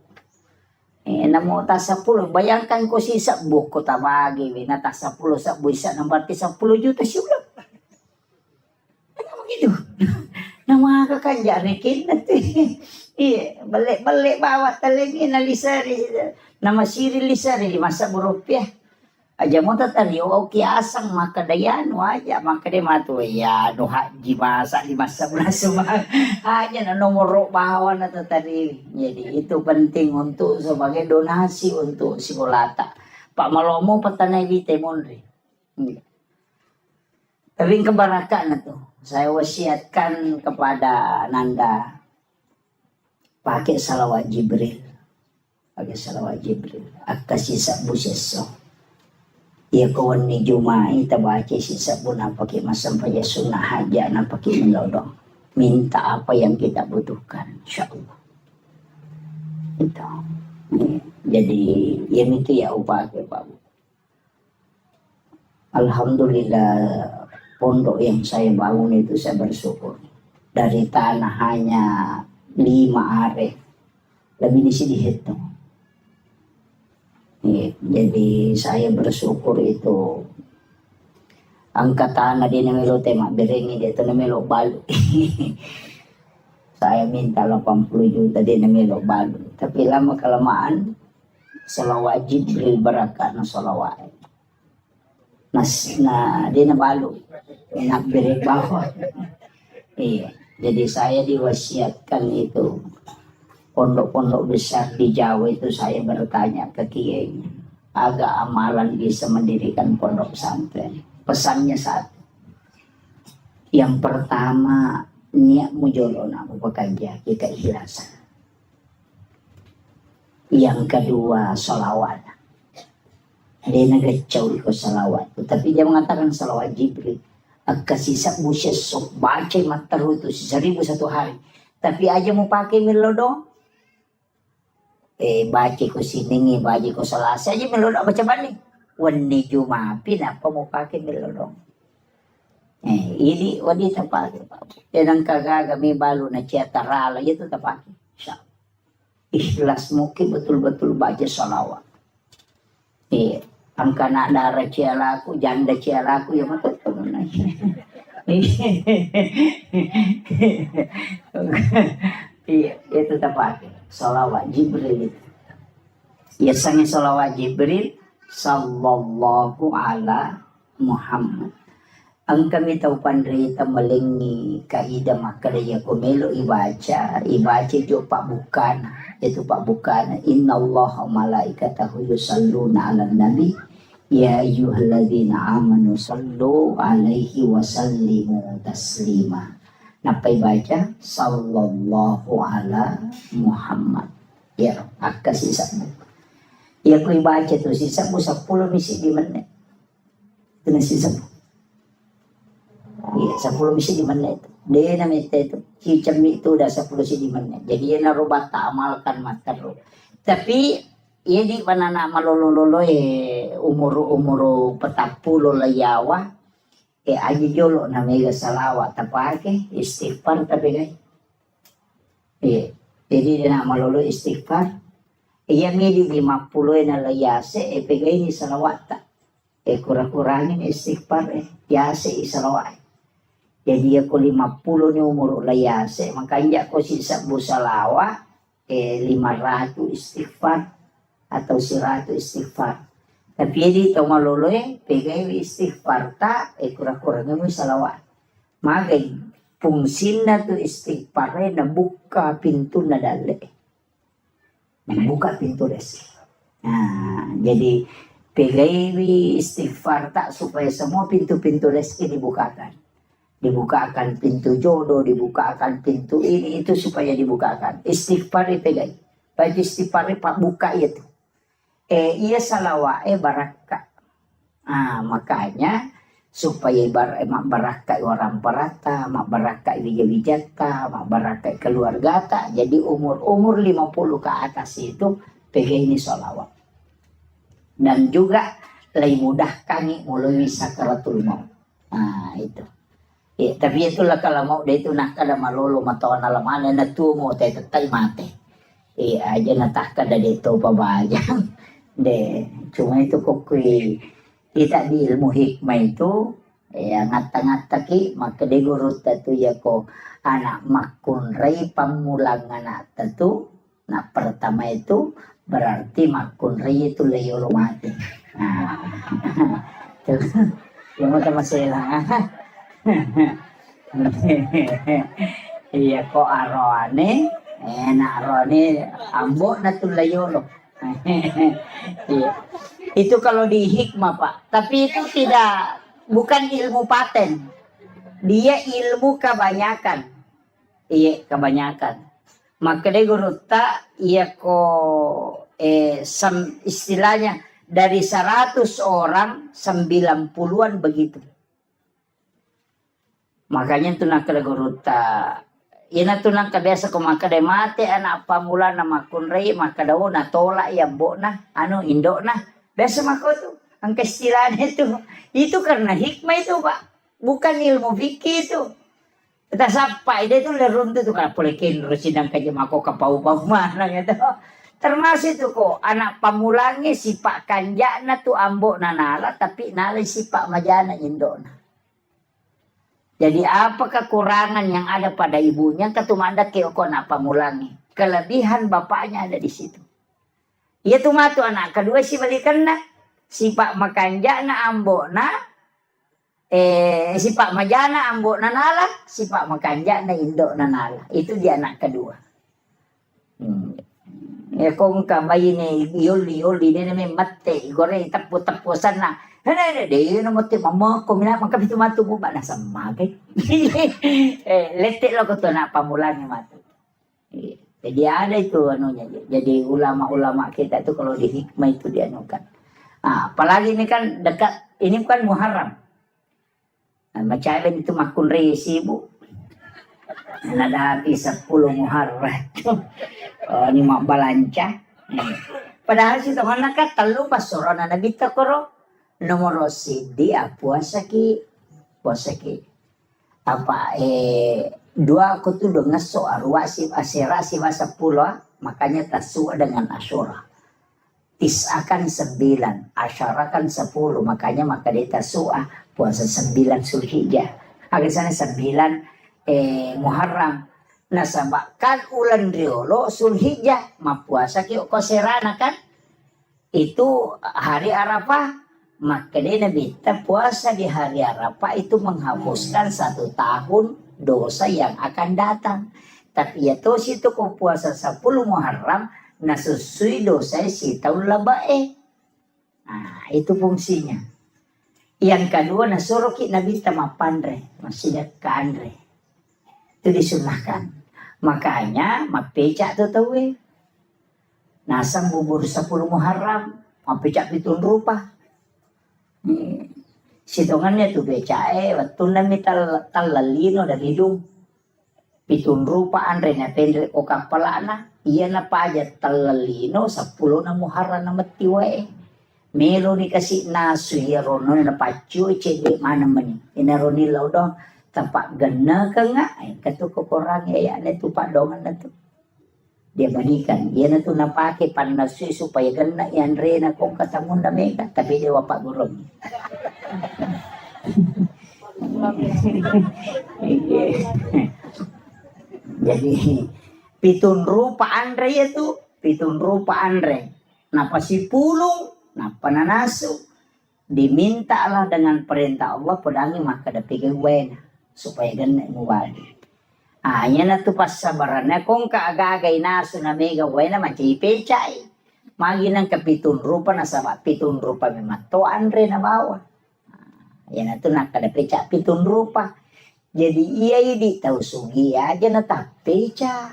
namo ta 10 bayangkan ko sisa buko tabagi na ta 10 sa buisa nang berarti 10 juta siulang begitu nama kakanja rekin nanti iya balik-balik bawa talingi na lisari nama siri lisari 5 rupiah aja mo tatari oke asang maka dayan aja maka dia matu ya no haji masa 5 semua hanya na nomor bawa na tatari jadi itu penting untuk sebagai donasi untuk Sigolata Pak Malomo petanai di Temonri tapi kebarakan itu saya wasiatkan kepada Nanda pakai salawat Jibril akasi sabu seso ya kawan ni Jumai tabaca sisa pun apa ki masam paya sunnah haja na pakai melodong minta apa yang kita butuhkan insyaallah itu jadi yang itu ya upaya Pak alhamdulillah pondok yang saya bangun itu saya bersyukur dari tanah hanya 5 are lebih di sini hitung jadi saya bersyukur itu angkat tanah di namelo tema berengi dia tu namelo balu saya minta 80 juta di namelo balu tapi lama kelamaan salawat Jibril barakat na salawat na di na balu nak beri bawah iya jadi saya diwasiatkan itu pondok-pondok besar di Jawa itu saya bertanya ke kiainya agak amalan bisa mendirikan pondok pesantren pesannya satu yang pertama niat mujolona bekerja kita ikhlasan yang kedua sholawat Dia nagacau iko salawat. Tapi dia mengatakan salawat Jibril. Agkasisa mo siya sok baca mataru itu 1001 hari. Tapi aja mau pakai melodo. Baca ko siningi, baca ko salasa aja melodo baca balik. Wani jumapi apa mau pakai melodo. Ini wanita pakai. Yan ang kagaga may balo na siya tarala. Ito tapaki. Ikhlas mungkin betul-betul baca salawat. Ang kana darah cialaku, janda cialaku ya mata temen iya, itu tepat. Salawat Jibril itu. Ya sange salawat Jibril sallallahu ala Muhammad. Ang kami tahu pandrita melengi kaidah maka dia komelo ibaca itu pak bukan itu pak bukan innallaha malaikatahu yusalluna 'alan nabi ya ayyuhalladzina amanu sallu 'alaihi wa sallimu taslima. Napa baca sallallahu ala Muhammad. Ya akka sisa mo. Ya ko ibaca tu sisa mo 10 misi di menit. Itu sisa mo. Iya, 10 misi di menit. Dia namanya itu cicam itu udah 10 misi di menit. Jadi dia narubah tak amalkan matero. Tapi ia di panana malolo umur petapulo layawa. Aja jolo namanya salawat tapake istighfar tapi guys. Jadi dia nak malolo istighfar. Ia midi 50 na layase pegay ni salawat tak. Kurang-kurangin istighfar yase isalawat. Jadi aku 50 ni umur layase, makanya aku sisa busalawa 500 istighfar atau 100 istighfar. Tapi di to maloloy pegay istighfar ta kurang-kurangnya mo salawat. Magay fungsin na to istighfar na buka pintu na dali. Buka pintu des. Nah, jadi pegay istighfar ta supaya semua pintu-pintu rezeki dibukakan. Dibukakan pintu jodoh, dibukakan pintu ini itu supaya dibukakan. Istighfar pegang. Baca istighfar pak buka itu. Ia salawat baraka. Makanya supaya baraka orang perata, baraka wijata, baraka keluarga ta. Jadi umur 50 ke atas itu pegang ini salawat. Dan juga lebih mudah kami melalui sakaratul maut. Itu. Tapi itulah kalau mau dia itu nak kada malolo matawan alamana na tumo tay tatay mate. Aja natah kada dito pabajang. Cuma itu kokui kita di ilmu hikmah itu ngata-ngata ki maka de guru tatu ya ko anak makun rai pamulang anak tatu. Nah pertama itu berarti makun rai itu layolo mati. Yang mau masalah. Iya kok arone arone ambok na tulayolo. Iya. Itu kalau di hikmah Pak, tapi itu bukan ilmu paten, dia ilmu kebanyakan. Iya kebanyakan. Maka dia guru tak iya kok istilahnya dari 100 orang 90-an begitu. Makanya tu nak kada guruta. Ina tu nak biasa ko makada mate anak pamula na makun rei makada na tolak ya mbok na indok na. Biasa mako tu. Ang kaistilan itu. Itu karena hikmah itu Pak. Bukan ilmu fikih itu. Kita sapa ide itu lerun tu kan polekin residang kaje mako kapau-pau mana gitu. Termasuk itu kok anak pamulangi sipak kanjana tu ambok na nala tapi nala sipak majana indok na. Jadi apa kekurangan yang ada pada ibunya ketumanda keoko nak pamulangi. Kelebihan bapaknya ada di situ. Ia tu matu anak kedua si balikan na. Si pak makanja na ambok na. Si pak majana ambok na nala. Si pak makanja na indok na nala. Itu dia anak kedua. Kung kabayi ni yoli ni may mate. Gore tapo-taposan na. Dia nak mati mama ko mina mangkapit matu mo ba nasa magay. Letik lo ko to na pamulang matu. Jadi ada itu anunya. Jadi ulama-ulama kita itu kalau di hikmah itu dianukan. Nah, apalagi ini kan dekat, ini kan Muharram. Nah, macam itu makun resi bu. Ada 10 Muharram. Oh, ini mak balanca. Padahal si teman nak telu pasoro na nabita koro nomor dia puasa ki apa dua aku tuh dengan soal wasif asera si masa pulau makanya tasu dengan asyura akan 9 asyara kan 10 makanya maka dia tasua puasa 9 Zulhijjah agak sana 9 Muharram nasabak kan ulan riolo Zulhijjah mapuasa ki koserana kan itu hari Arafah maka dia Nabi puasa di hari Arafah itu menghapuskan 1 tahun dosa yang akan datang. Tapi ya tuh situ kau puasa 10 Muharram nasusui dosa si tahun labae. Nah itu fungsinya. Yang kedua nasuruh Nabi tamapandre masih ke andre. Itu disunahkan. Makanya mapeca tuh tahu nasam bubur 10 Muharram mapeca pitun rupa. Sitongannya tuh becae waktu nami talalino dari hidung pitun rupa andre na pendre o kapalana iya na paja talalino 10 na Muharram na matiwae melo ni kasi nasu ya rono na pacu cede mana mani inaroni laudong tampak gana ka nga katuko korang ya na tupak dongan na tu dia balikan dia na tu napake panasui supaya gana yan re na kung katamun na mega tapi dia wapak gurong. Jadi pitun rupa andre itu pitun rupa andre napa si pulung napa nanasu dimintalah dengan perintah Allah pedangi maka dapike wena supaya gana muwali. Anya na tu pas sabarannya kung kaagagay naso na mega wena macam pecay magi nang kapitun rupa na sama pitun rupa memato andre na bawa. Yan na tu nakadapeca pitun rupa. Jadi iya ini tahu sugi aja na tapeca.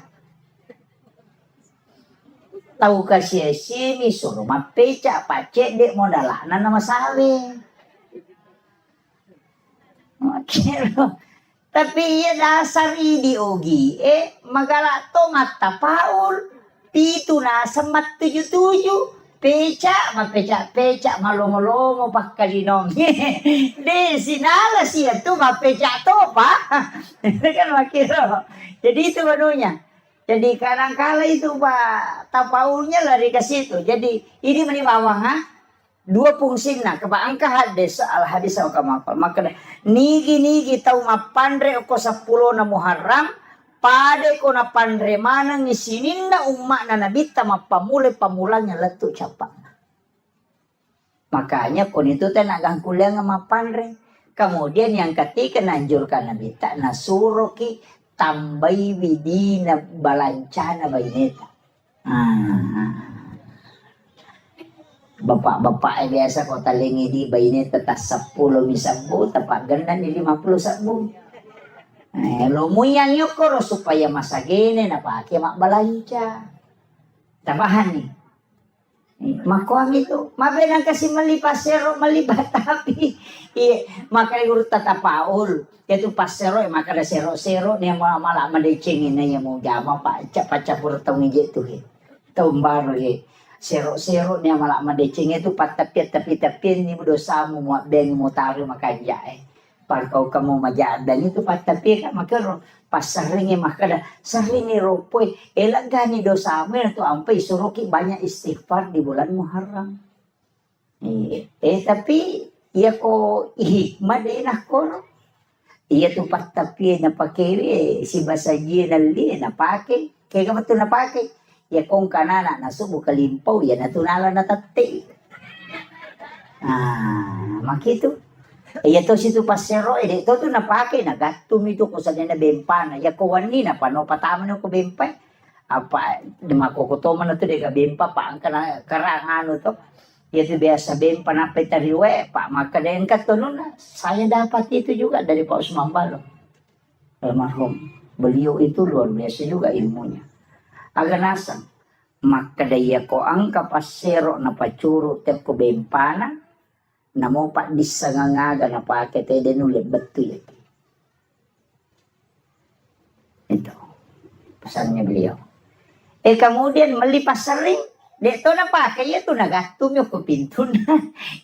Tahu kasih sini suruh mapeca pace dek modalana nama sale. Oke loh. Tapi iya dasar idi ogi magala to mata paul pitu na semat 77 peca malongo-longo pakalinong de sinala siya tu mapeca to pa kan makiro jadi itu barunya jadi kadang-kala itu pak tapaulnya lari ke situ jadi ini menibawang ha 2 fungsi na kebaangka hadis al hadis au kamakal maka nigi tau mapandre ko 10 na Muharram pade ko na pandre mana ngisininda umma na nabita mapamule pamulanya letu capa makanya kon itu teh nagang kuliah mapandre kemudian yang ketiga nanjurkan nabita nasuroki tambai widina balancana baineta bapak biasa kau talingi di bayi tetas 10 misabu tepat ganda ni 50 sabu. Lo muyang yukoro supaya masa gini napake mak balanca. Tambahan nih. Makuang itu, mabenang kasi malipasero malibat tapi maka urut tatapaul. Yaitu pasero maka ada sero niya malah madecingin na niya mo jama pa capur tong itu Tumbaro sero niya malah madecing itu tapi ni dosa mo ben mo taro makanya Pagkau kamu majadan itu tapi ka makero pasaringi makada saringi ropoy elagani dosa mo itu ampai suruki banyak istighfar di bulan Muharram. Tapi iya ko hikmah din ako iya tu tapi na pakai si basaji nali na pakai kaya ka to na pakai ya kung kanana nasubo kalimpaw ya natunala na tati. Makito. Ya to situ pasero ito to napake nagatum ito ko sa na bempana ya kuwan ni na pano pataman ko bempay. Apa makukutoman na to de bempa pa ang karangano to. Ya to biasa bempa na petariwe pa makadayan ka to na saya dapat itu juga dari Pak Usman Balo. Almarhum. Beliau itu luar biasa juga ilmunya. Agak nasang maka daya ko ang kapasero na pacuro te ko bempana na mo pa disangangaga na pakete den ulit batu ito. Ito pesannya beliau. Kemudian melipas sering dito na pakai itu nagatum yung ko pinto na.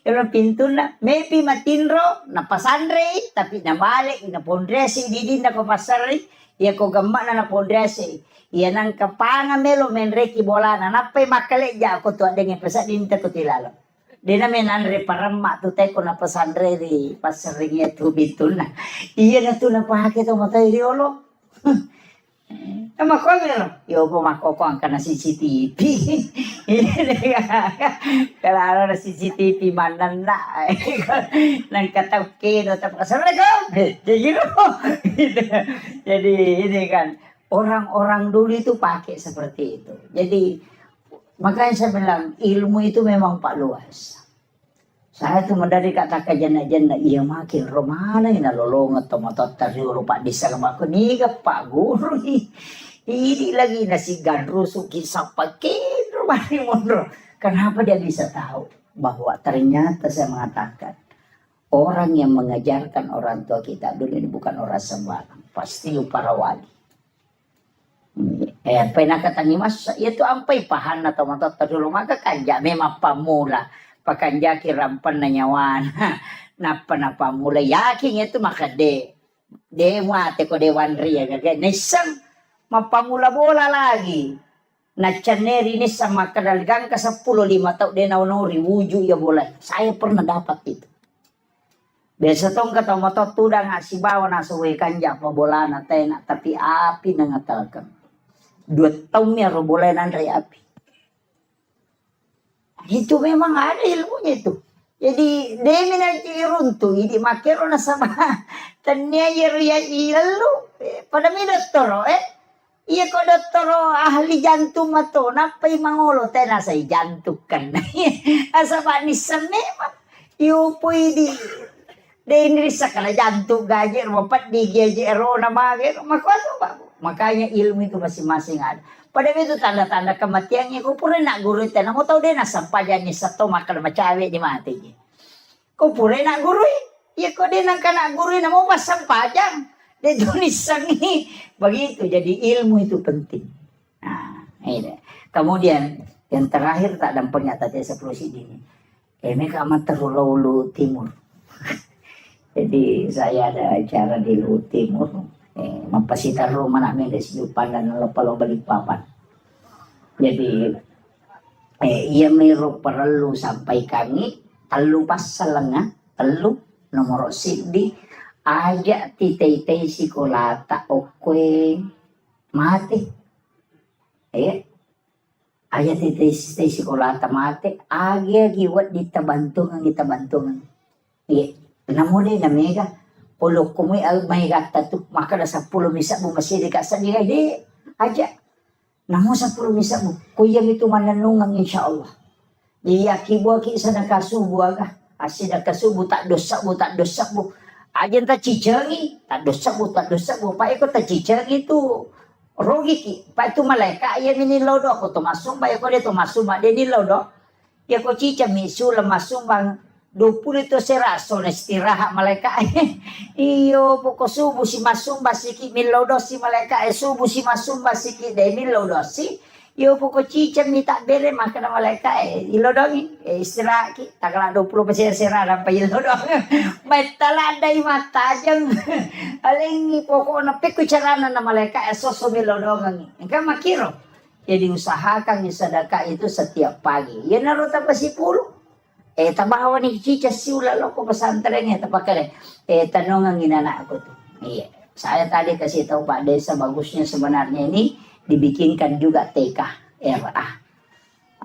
Yung pinto na maybe matinro na pasandre tapi na balik na pondresi didi na ko pasari ya ko gamma na pondresi. Yan ang kapanga melo menreki bola na napay makale ja ko to dengan pesa dinta ko tilalo. Di namin andre parama to tay ko na pasandre di pasaring itu pinto na. Iya na to na pakai to matay riolo. Mako meron. Yo po mako ko ang kana CCTV. Kalau na CCTV manan na. Nang katawkino tapos assalamualaikum. Jadi ini kan orang-orang dulu itu pakai seperti itu. Jadi makanya saya bilang ilmu itu memang pak luas. Saya tuh dari kata kajana-jana iya makin romana ina lolongot tomatot tariuro pak disang mako niga pak guru ini lagi nasi gandro suki sapakin rumani mondro. Kenapa dia bisa tahu bahwa ternyata saya mengatakan orang yang mengajarkan orang tua kita dulu ini bukan orang sembarang, pasti para wali. Pernah katangi mas itu ampai pahan atau matot tariuro maka kanja memang pamula. Pakanja kirampan na nyawan napa mulai yakin itu maka dewa ko dewanri ya gagay nisang mapamula bola lagi na chaneri ni sa makadalgang ka 15 taon din naunori wuju ya bola saya pernah dapat itu biasa tong kata moto tuda nga si bawa na suwe kanja pa bola na tena tapi api na ngatalkan 2 tahun ya ro bola nan ray api. Itu memang ada ilmunya itu. Jadi demi nanti runtuh, ini makero na sama. Tanya ya ilalu pada mi doktor iya ko doktor ahli jantung mato napay mangolo tena sa jantung kan. Asa ba ni sa memang yu pwede ini sa kala jantung gajer mapat di gejero na mager makwato ba. Makanya ilmu itu masing-masing ada. Pada itu tanda-tanda kematiannya ko pura nak guru tena mo tau dia nasampayan ni sato makal macawe di mati ni. Ko pura nak guru iya ko dia nang kana guru na mo masampajang. Dia tulisan ini begitu jadi ilmu itu penting. Nah, ini. Kemudian yang terakhir tak dampaknya tadi 10 ini. Mereka amat terlalu timur. Jadi saya ada acara di Luhut Timur. Mapasitar rumah namin des yupan dan lopalo balik papan. Jadi iya meron perlu sampai kami telu pas selengah telu nomor sidi aja titay sikolata okwe mati. Aja titay sikolata mati aja giwat ditabantungan. Namun na mega polo kumi al may gata tu maka na 10 misa mo masili ka sa niya di aja namo 10 misa mo kuya itu mananungang insyaallah iya kibo ki sa nakasubo aga asin nakasubo tak dosa mo aja ta cicengi tak dosa mo pa iko ta cicengi tu rogi ki pa itu malaika iya minilodo ako tumasum ba iko dito masuma de nilodo ya ko cica misu lemasumbang 20 itu seraso na istirahat malaikat. Iyo poko subuh si masumba siki milodo si malaikat subuh si masumba siki de milodo si. Iyo poko cicam ni tak bere makan malaikat ilodongi istirahat ki taklah 20% serah pa ilodong. Metaladai mata jang. Aling poko na piku carana na malaikat soso milodongi. Engka makiro. Jadi usahakan sedekah itu setiap pagi. Ya naruta pa si pulo. Tabawa ni cica siula loko pesantrennya tapakare. Tanong ang inana ako tuh. Iya. Saya tadi kasih tahu Pak Desa bagusnya sebenarnya ini dibikinkan juga TK RA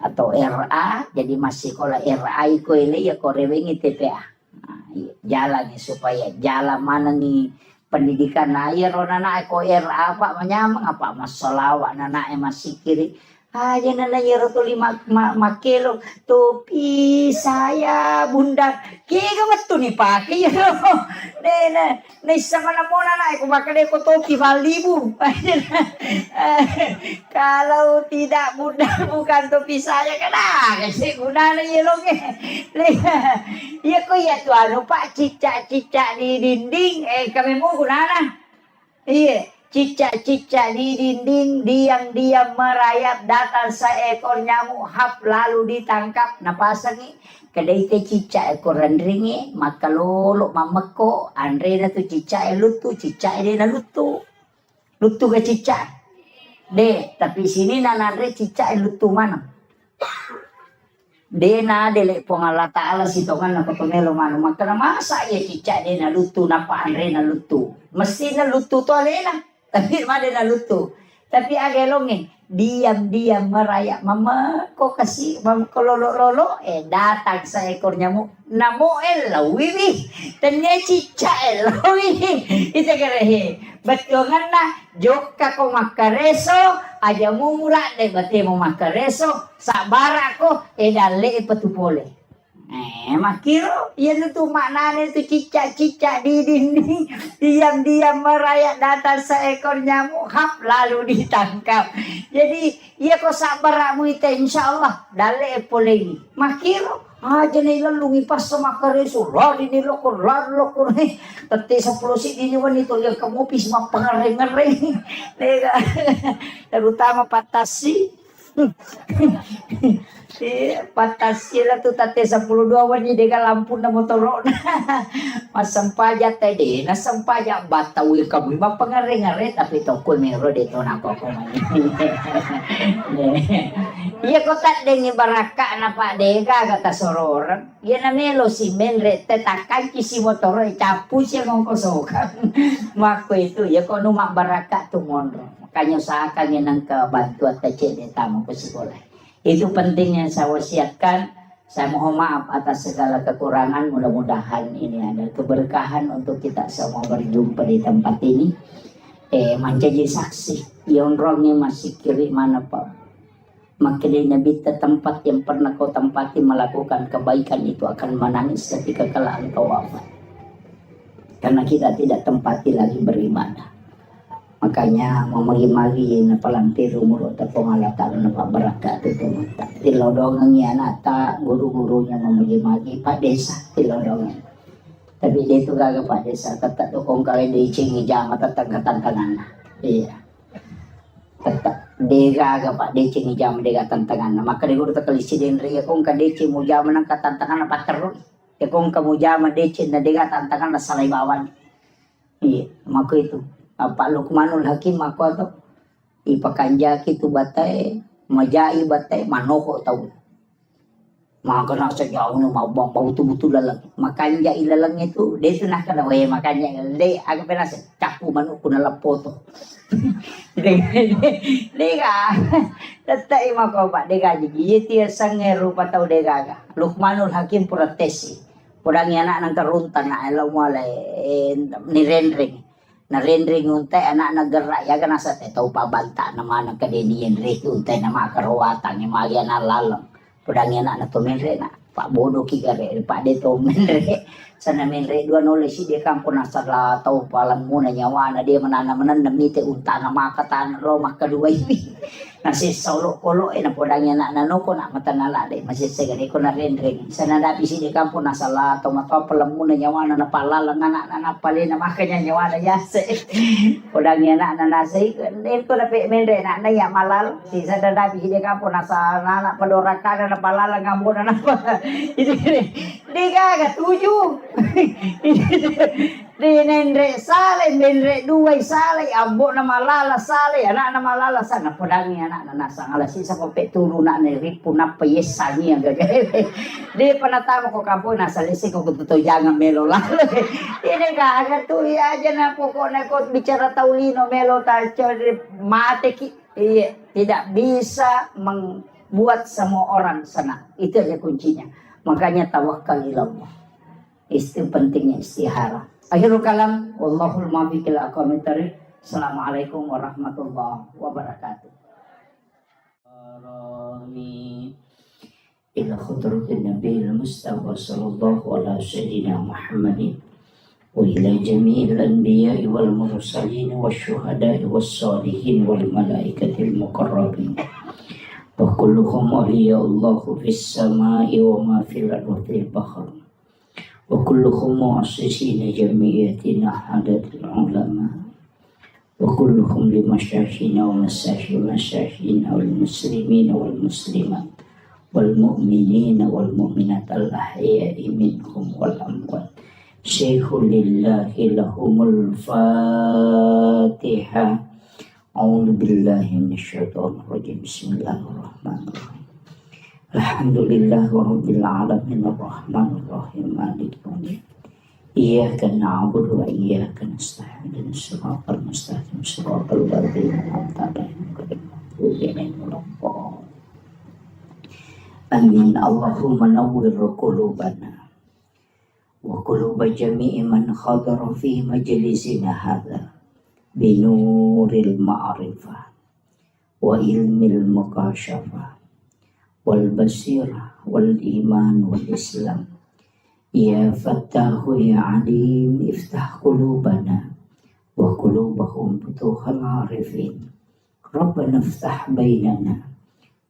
atau RA jadi masih kalau RA iko ini ya korewengi TPA. Nah, iya. Jalan nih supaya jalan mana nih pendidikan air rona na ko RA Pak menyamang apa masalah nana masih kiri Aja nana nyero tu makelo topi saya bunda kega betul nih pakai ya ne sama namona na aku pakai ko topi valibu kalau tidak bunda bukan topi saya kena kasi gunanya nyero ke iya ko ya tu anu pak cicak di dinding kami mau gunana iya. Cicak-cicak di dinding, diam-diam merayap, datang seekor nyamuk, hap lalu ditangkap. Napasangi, kadai te cicak ekor rendringi, maka lolo mameko, andre na tu cicak lutu, cicak dia na lutu. Lutu ke cicak. Tapi sini na andre cicak lutu mana? Dena dele pongala taala sitongan na kotonelo mano maka na masa ya cicak dena lutu napa andre na lutu. Mesti na lutu to alena. Tapi mana na lutu. Tapi agelonge diam-diam merayap mama kok kasih mama kololo-lolo datang seekor nyamuk namo lawiwi dan dia cicak lawiwi itu kerehe betongan na joka ko makareso aja mumura de bate mo makareso sabara ko dale patupole makiro yan itu maknanya itu cicak-cicak di dinding diam-diam merayap datang seekor nyamuk hap lalu ditangkap jadi iya ko sabaramu itu insyaallah dale polegi makiro aja nila lungi pas sama kareso lari nilo ko lalo ko tete 10 si dini wanito yang kamu pis mapangareng-areng terutama patasi patas sila tu tate 12 wani dega lampu na motor masampaja tede na sampaja batawi kamu mapangare-ngare tapi tokol mero dito na ko iya ko tat dengi baraka na pa dega kata soror iya na melo si menre tetakan kisi motor capu siya ngong kosokan mako itu ya ko numa baraka tu monro makanya usahakan yang kebantuan tece tamu ke sekolah. Itu penting yang saya wasiatkan. Saya mohon maaf atas segala kekurangan. Mudah-mudahan ini ada keberkahan untuk kita semua berjumpa di tempat ini. Menjadi saksi. Yang orangnya masih kiri mana Pak? Makin Nabi tempat yang pernah kau tempati melakukan kebaikan itu akan menangis ketika kelak engkau wafat. Karena kita tidak tempati lagi beribadah. Makanya mau magi-magi na palantir umur ta pangalatan na pabarakat itu tilodongan niya nata guru-gurunya mau magi-magi Pak Desa tilodongan tapi dia itu gaga Pak Desa tetap kong kali di cingi jama tetap tantangan iya tetap dia gaga Pak dia cingi jama dia tantangan maka dia guru takalisi din ri kong kadeci mo jama nang katantangan na patero ya kong kamu jama deci na dia tantangan na salay bawan iya maka itu Pak Lukmanul Hakim aku atau ipakanja kitu batai majai batai manoko tahu maka nak sejauh ni mau bau betul-betul lalang makanya ilalang itu dia tu nak kena makanya dia agak penas capu manuk kuna lapoto dia tetap mako Pak dia jadi dia sange rupa tahu dia gaga Lukmanul Hakim protesi purangnya anak nang keruntan nak elo mulai ni rendring na rendring unte anak naggerak ya kan asa tahu pabanta naman kadenian reku unte na makarawatan ni magyan alalang pudang anak na tumenre na Pak Bodo kigare Pak de tumenre sana menre dua nulis si dia kampung nasarla tahu palang muna nyawa na dia menanam mite unta na makatan rumah kedua ini nasi solo kolo na pudang anak na noko na matanala de masih segare ko na rendring sana dapi si dia kampung nasarla tahu mata palang muna nyawa na palalang anak na pali na makanya nyawa na yase pudang anak na nasi den ko na pe menre na ya malal si sana dapi si dia kampung nasarla na padorakan na palalang ngambon na itu dia gak tujuh di nendre sale nendre dua sale ambo na malala sale anak na malala sana podangi anak na nasa alasi sa kopet tulu na ripu na payesani ang gagawin di panatama ko kampo nasa lisi ko kututo jangan melo lalo ini agak tuh ya aja na pokoknya ko bicara taulino melo mate iya tidak bisa membuat semua orang senang itu aja kuncinya makanya tawakal ilallah itu pentingnya istihara. Akhirul kalam wallahul muwaffiq ila aqwamit thariq. Assalamualaikum warahmatullahi wabarakatuh. العالمين إلى خضرة النبي المصطفى صلى الله على سيدنا محمد وإلى جميع الأنبياء والمرسلين والشهداء والصالحين والملائكة المقربين وكلهم أولياء الله في السماء وما في الأرض وفي البحر وكلهم مؤسسين جمعيتنا عدد العلماء وكلهم لمشايخنا ومشايخنا والمسلمين والمسلمات والمؤمنين والمؤمنات الأحياء منهم والأموات شيخ لله لهم الفاتحة أعوذ بالله من الشيطان الرجيم بسم الله الرحمن الرحيم الحمد لله رب العالمين الرحمن الرحيم مالك يوم الدين إياك نعبد وإياك نستعين اهدنا الصراط المستقيم صراط الذين أنعمت عليهم غير المغضوب عليهم ولا الضالين آمين اللهم نور قلوبنا وقلوب جميع من حضر في مجلسنا هذا بنور المعرفة وعلم المكاشفة والبصيرة والإيمان والإسلام يا فتاح يا عليم افتح قلوبنا وقلوبهم فتوح العارفين ربنا افتح بيننا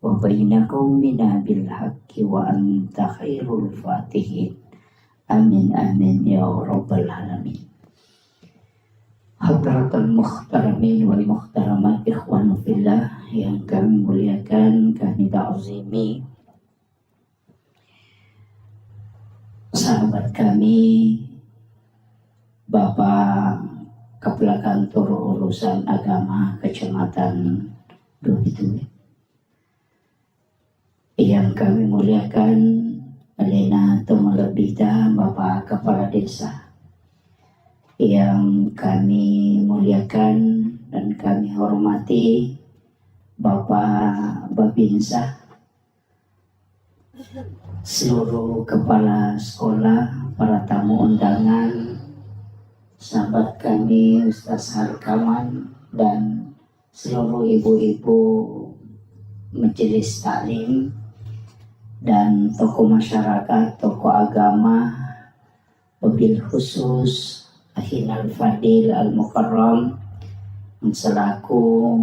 وبين قومنا بالحق وأنت خير الفاتحين آمين آمين يا رب العالمين. Hadratul muhtaramin wal muhtaramat ikhwan fillah yang kami muliakan, kami ta'zimi sahabat kami Bapak Kepala Kantor Urusan Agama Kecamatan Duitui yang kami muliakan Alena Tumalabita Bapak Kepala Desa yang kami muliakan dan kami hormati Bapak Babinsa, seluruh kepala sekolah, para tamu undangan, sahabat kami Ustaz Harkaman dan seluruh ibu-ibu majelis taklim dan tokoh masyarakat, tokoh agama, wabil khusus Akhil Al-Fadil Al-Mukarram selaku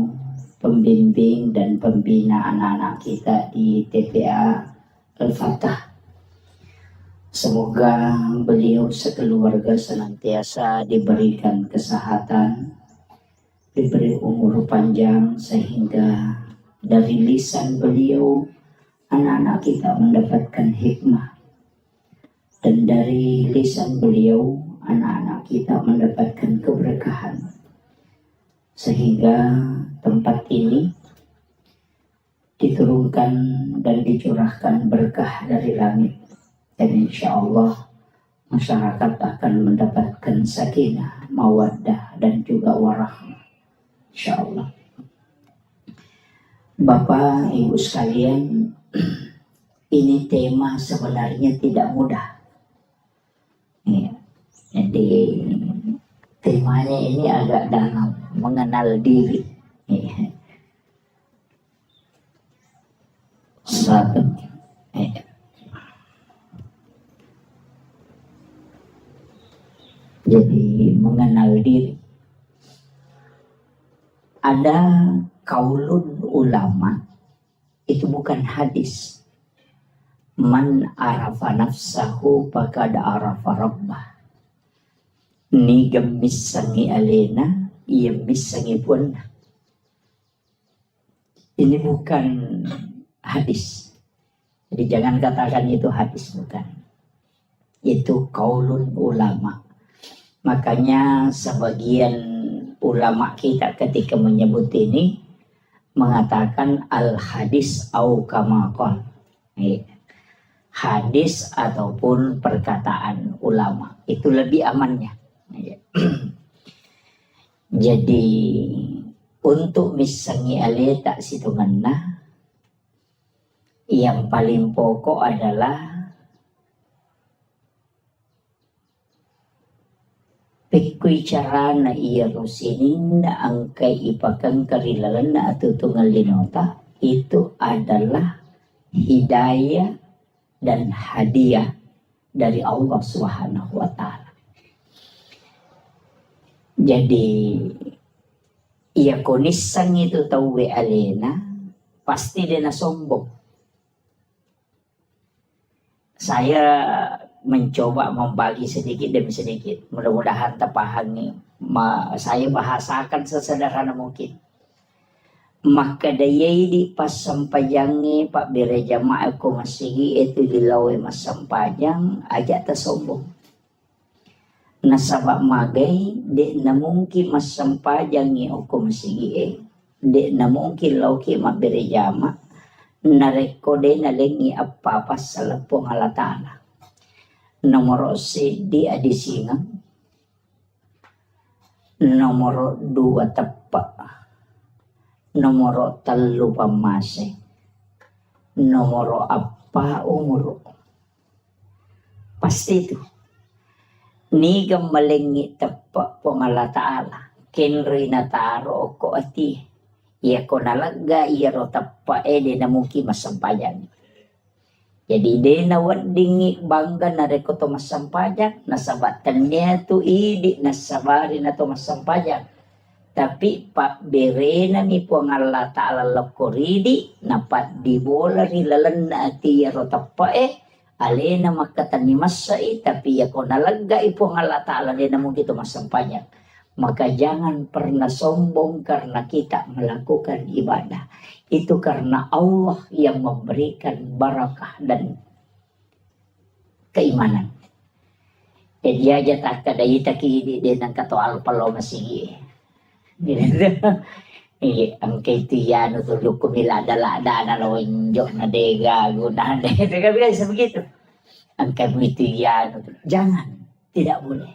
pembimbing dan pembina anak-anak kita di TPA Al-Fatah. Semoga beliau sekeluarga senantiasa diberikan kesehatan, diberi umur panjang sehingga dari lisan beliau anak-anak kita mendapatkan hikmah, dan dari lisan beliau anak-anak kita mendapatkan keberkahan, sehingga tempat ini diturunkan dan dicurahkan berkah dari langit, dan insya Allah masyarakat akan mendapatkan sakinah, mawaddah dan juga warahmah insya Allah. Bapak Ibu sekalian, ini tema sebenarnya tidak mudah ya. Jadi temanya ini agak dalam, mengenal diri ya. Sahabat ya. Jadi mengenal diri. Ada kaulun ulama, itu bukan hadis. Man arafa nafsahu faqad arafa rabbah. Ni gemisangi alena, ia misangi pun. Ini bukan hadis. Jadi jangan katakan itu hadis, bukan. Itu kaulun ulama. Makanya sebagian ulama kita ketika menyebut ini mengatakan al-hadis au kama qala. Hadis ataupun perkataan ulama itu lebih amannya. Jadi untuk misangi ale tak situ mana, yang paling pokok adalah pikui cara na iya rusinin na angkai ipakang karilalan na atau tunggal linota, itu adalah hidayah dan hadiah dari Allah Subhanahu wa Ta'ala. Jadi ia konisang itu tahu alena pasti dia na sombong. Saya mencoba membagi sedikit demi sedikit. Mudah-mudahan terpahami. Saya bahasakan sesederhana mungkin. Maka dayai di pas sampajangi Pak Bire Jamaah ko masigi itu dilawe mas sampajang aja tersombong. Nasabak magay di na mungkin mas sampajangi ko masigi di na mungkin lauki Mak Bire Jamaah narekode na lengi apa sa lapong halatana. Nomor di adisingan. Nomor 2 tepak. Nomor 3 pamase. Nomor apa umur. Pasti itu. Ni gamalengi tepak po Allah Ta'ala. Kenri na taro ko ati. Iya ko nalaga iya ro tepak di na mungkin masampayan. Jadi di na wadingi bangga na reko to masampayan. Nasabatan niya tu idi nasabari na to masampayan. Tapi Pak Bere na ni po ang Allah Ta'ala lakoridi na pat di bola rilalan na ati yaro tapa alena makatan ni masai tapi ako nalaga ipo ang Allah Ta'ala di na mo dito masampanya. Maka jangan pernah sombong karena kita melakukan ibadah. Itu karena Allah yang memberikan barakah dan keimanan. Jadi aja tak kadai taki di nang kato alpalo masigi. Ang kaitiyan tulog kumila dala-dala na lonjok na dega gunahan itu kan bisa begitu. Ang kaitiyan jangan, tidak boleh.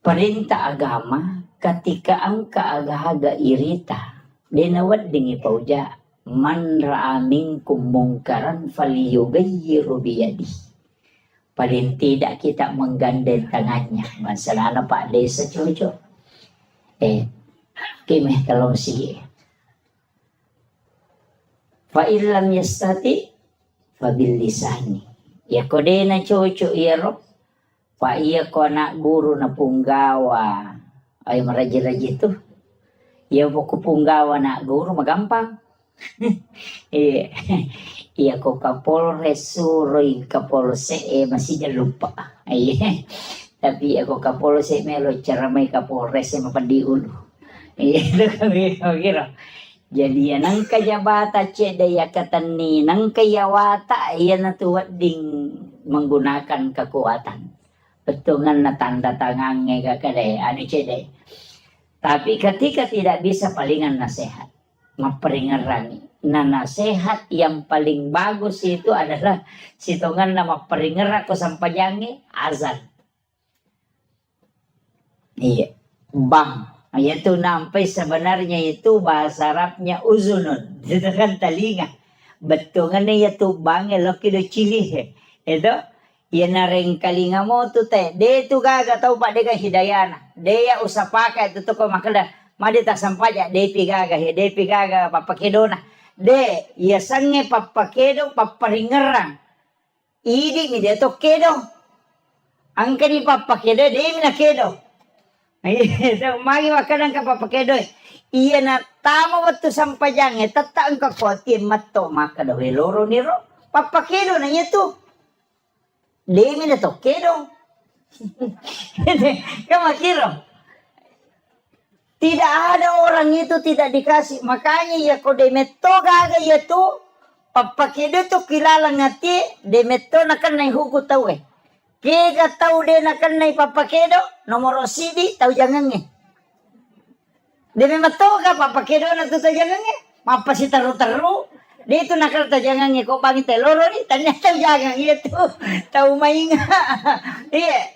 Perintah agama ketika ang kaagahaga irita dinawad dingi pauja man ra'a minkum mungkaran falyughayyiru biyadihi. Paling tidak kita menggandeng tangannya. Masalah Pak Desa cucu. Kimeh talong sige. Fa illam yastati fa bil lisani. Ya kode na cucu iro. Pa iya ko na guru na punggawa. Ay maraji-raji tu. Ya ko punggawa na guru magampang. Iya ko Kapolres suroy Kapolse masih dia lupa. Tapi ako Kapolse melo cara may Kapolres mapadiulo. Itu kami kira. Jadi nang kajabata cedaya katani nang kayawata iya natuwad ding menggunakan kekuatan. Betungan na tanda tangannya kakade anu cedai. Tapi ketika tidak bisa palingan nasihat. Maperingerani. Nah nasihat yang paling bagus itu adalah situngan nama peringer ako sampajangi azan. Iya, bang. Itu nampai sebenarnya itu bahasa Arabnya uzunun. Itu kan telinga. Betungannya itu bang loki do cilih. Itu ya nareng kalinga mo tu teh. Dia tu gaga tahu pak deka hidayana. Dia usah pakai itu tuh kok makanya madi tak sampaja. Dia pigaga papakedona. De, iya sange papakedo paparingerang. Idi mi de to kedo. Angka ni papakedo de mi na kedo. Itu magi makanan ka papakedo. Iya na tama waktu sampajang tata angka koti matto maka do loro niro. Papakedo na itu. De mi na to kedo. Kamakiro. Tidak ada orang itu tidak dikasih. Makanya ya kau demeto gaga ya tu. Papakedo tu kilala ngati. Demeto nakan na huku tau Kega tau de nakan na papakedo. Nomor sidi tau jangan Demeto ka papakedo na tu tau jangan Mapa si taru-taru. Dia itu nakal tau jangan Kau bangi teloro ni. Tanya tau jangan itu. Tau mainga. Iya.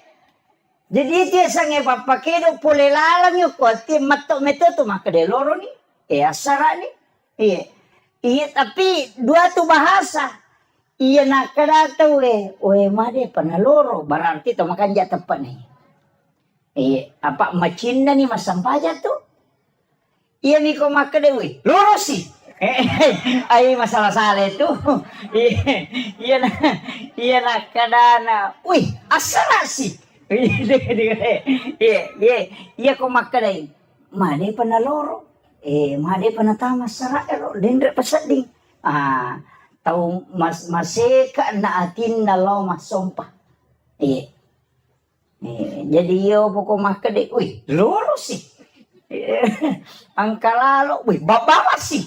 Jadi itu sange papakedo pole lalang yo kuati matok meto tu maka de loro ni. Asara ni. Iya tapi dua tu bahasa. Iya nakada tau made panaloro berarti tu makan ja tepat ni. Apa macinda ni masampaja tu. Iya miko maka de loro si. Ay masalah-salah itu. Iya na, iya na kadana. Uy, asara sih. Iya, iya, iya ko makadai. Made panaloro. Made panatama sara ero dendre pasading. Tau maseka na atin na lo masompa. Jadi yo poko makadai. Uy, loro sih. Ang kalalo, uy, babawa sih.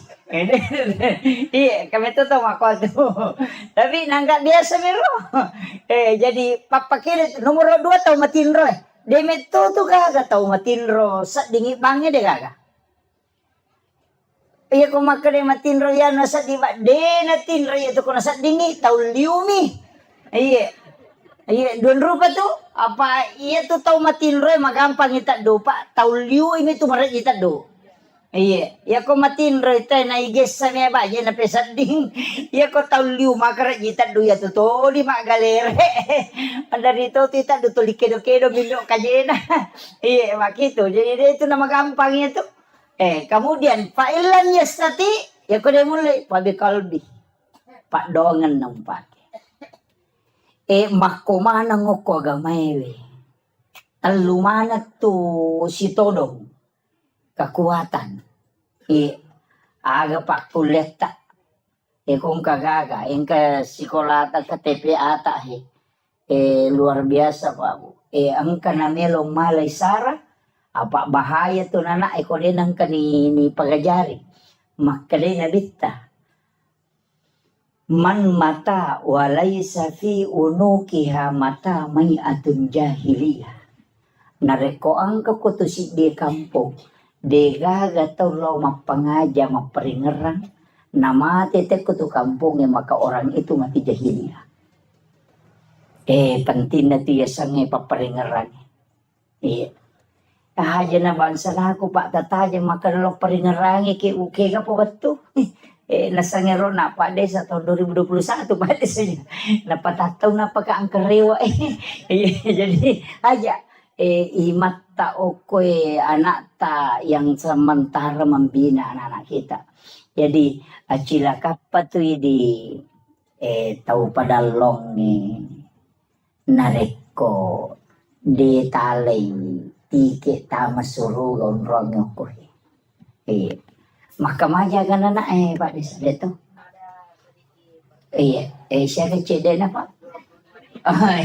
Iya, kami tuh tahu aku tuh. Tapi nangka biasa mero. Jadi papa kiri nomor 2 tahu matinro. Demet tuh kagak tahu matinro. Sak dingi bangnya deh kagak. Iya ko makade matinro ya nasa di ba. De natinro itu ko nasa dingi tahu liumi. Iya. Iya, duan rupa tuh apa iya tuh tahu matinro magampang kita do pak tahu liu ini tuh maret kita do. Iya, ya ko matinro ito na iges sa mga ba, yan na pesading. Ya ko tauliw makarat kita duya to di magalere. Anda dito tita do to likido-kido mino kajena. Iya, makito. Jadi itu nama gampang itu. Kemudian pailan ya stati, ya ko dia mulai pabi kalbi. Pak dongan nang pake. Makomana ngoko agamewe. Alumana to si todong. Kekuatan. Aga pak kuleta. Kung kagaga. Yang ke sekolah ke TPA ata luar biasa Pak Bu. Ang kanamelo malay sara. Apa bahaya to nana. Ko din ang kanini pagajari. Makali na bita. Man mata walaysa fi unukiha mata may atun jahiliyah. Nareko ang kakutusik di kampung. Dega gatau lo mapangaja maperingerang nama tete kutu kampung yang maka orang itu mati jahiliyah. Penting na tiya sange paperingerang. Aja na bansa aku pak tataja maka lo peringerang ke uke ka po katu. Nasangero na pa de sa tahun 2021 pa de sa napatataw na pagkaangkarewa. Jadi aja imata okoy anak ta yang sementara membina anak-anak kita. Jadi acila kapat tuh di tahu pada long nareko de talay tike tama suru gondrong okoy. Makamaja kan anak Pak Desa itu. Siya cede na Pak.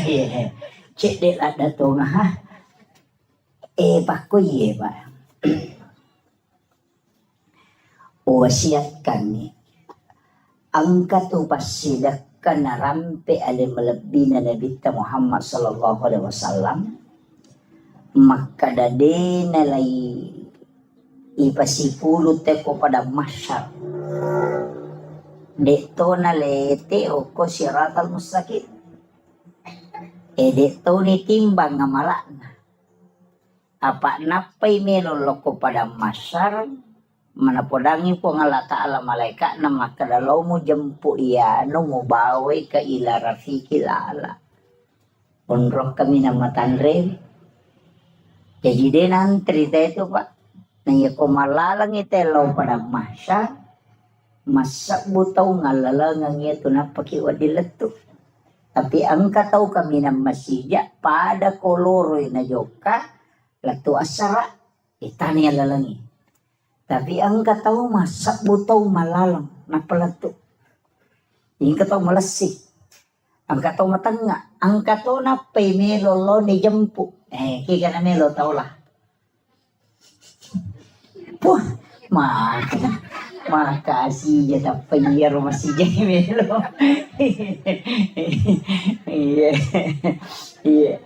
Iya. Cede ada tuh ha. Paku ye Pak. Wasiatkan nih. Angkat upasidakan narampe ale melebina Nabi Muhammad sallallahu alaihi wasallam. Maka dade nalai ipasipulo teko pada masyar. Deto nalete oko siratal mustaqim. Deto ni timbang ngamalakna. Apa napay meloloko pada masyar manapodangi po nga ta'ala malaika na makadalaw mo jampu iyano mo bawe ka ila rafiki lala. Unrok kami na matanre. Jadi din ang trita ito Pak. Naya ko malalang itelaw pada masyar. Masak butaw nga lalangang ito na pakiwadilat to. Tapi ang kataw kami na masidya pada koloroy na joka. Latu asara, itani lalangi. Tapi ang kataw masak butaw malalang na palato. Yung kataw malasik. Ang kataw matanga. Ang kataw na pay melolo ni jampu. Kika na melo tao lah. Puh, makasih ya tapi ya rumah si melo. Iya. Iya.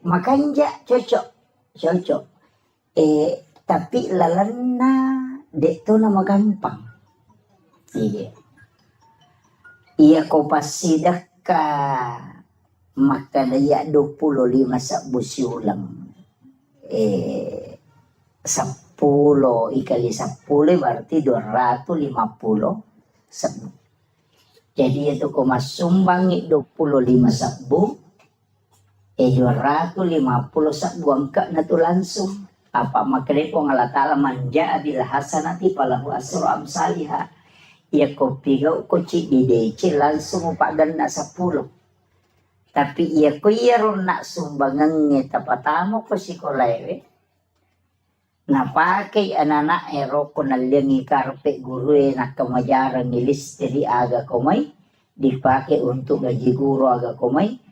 Makanya cocok. Tapi lalana dek to nama gampang. Iya ko pasidak ka maka daya 25 sa busyulang. 10 ikali 10 berarti 250 sabu. Jadi itu ko masumbangi 25 sabu. 250 sabu angka na to langsung. Apa makanya po Allah Ta'ala manja bil hasanati falahu asru amsalihah. Ya kopi kau kuci di DC langsung pak ganda 10. Tapi iya ko iya nak sumbangan ngeta patamo ko si kolewe. Napakai anak-anak ero ko naliangi karpe guru nak kemajaran nilis jadi aga komay. Dipakai untuk gaji guru aga komay.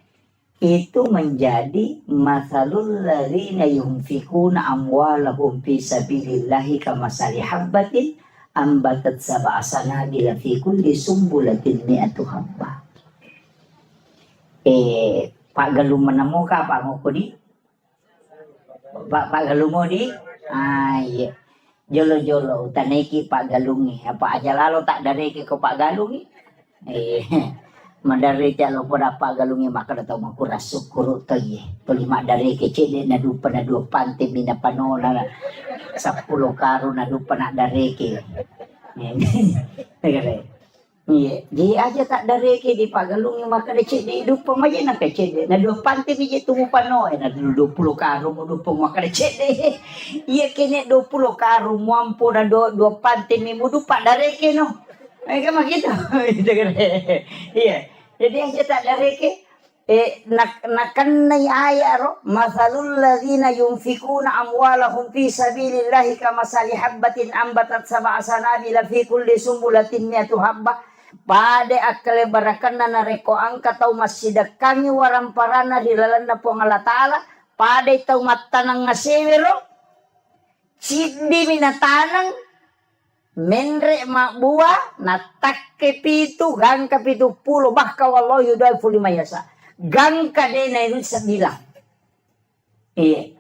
Itu menjadi masalul ladzina yunfikuna amwalahum fi sabilillahi kamasali habbatin ambatat sab'a sanabila fi kulli sumbulatin mi'atu habbah. Pak Galung menemu ka Pak Ngoko di? Pak Galung mo di? Iya. Jolo-jolo taneki Pak Galungi. Apa aja lalu tak dareki ko Pak Galungi? Madari lo pada Pak Galungi maka datang makura syukur toye. Pelima dari kecil na dupa na dua panti mina panola 10 karo na dupa na dareki. Iya, dia aja tak dareki di Pak Galungi maka decek di dupa maja na kecil na dua panti biji tumu pano na 20 karo mo dupa maka decek de. Iya kene 20 karo mampu na dua panti mi mo dupa dareki no. Kan begitu. Iya. Jadi aja tak dareke nakan nay ayaro masalul ladzina yunfikuna amwalahum fi sabilillahi kamasali habbatin ambatat sab'a sanabila fi kulli sumbulatin mi'atu habbah pade akale barakanna nareko angka tau masidakangi waramparana di lalanda po Allah Ta'ala pade tau matanang ngasewero sidi minatanang menre mak buah natakke pitu gang ka 70 bahka wallahu yudaifu lima yasa gang ka de na itu 9 iya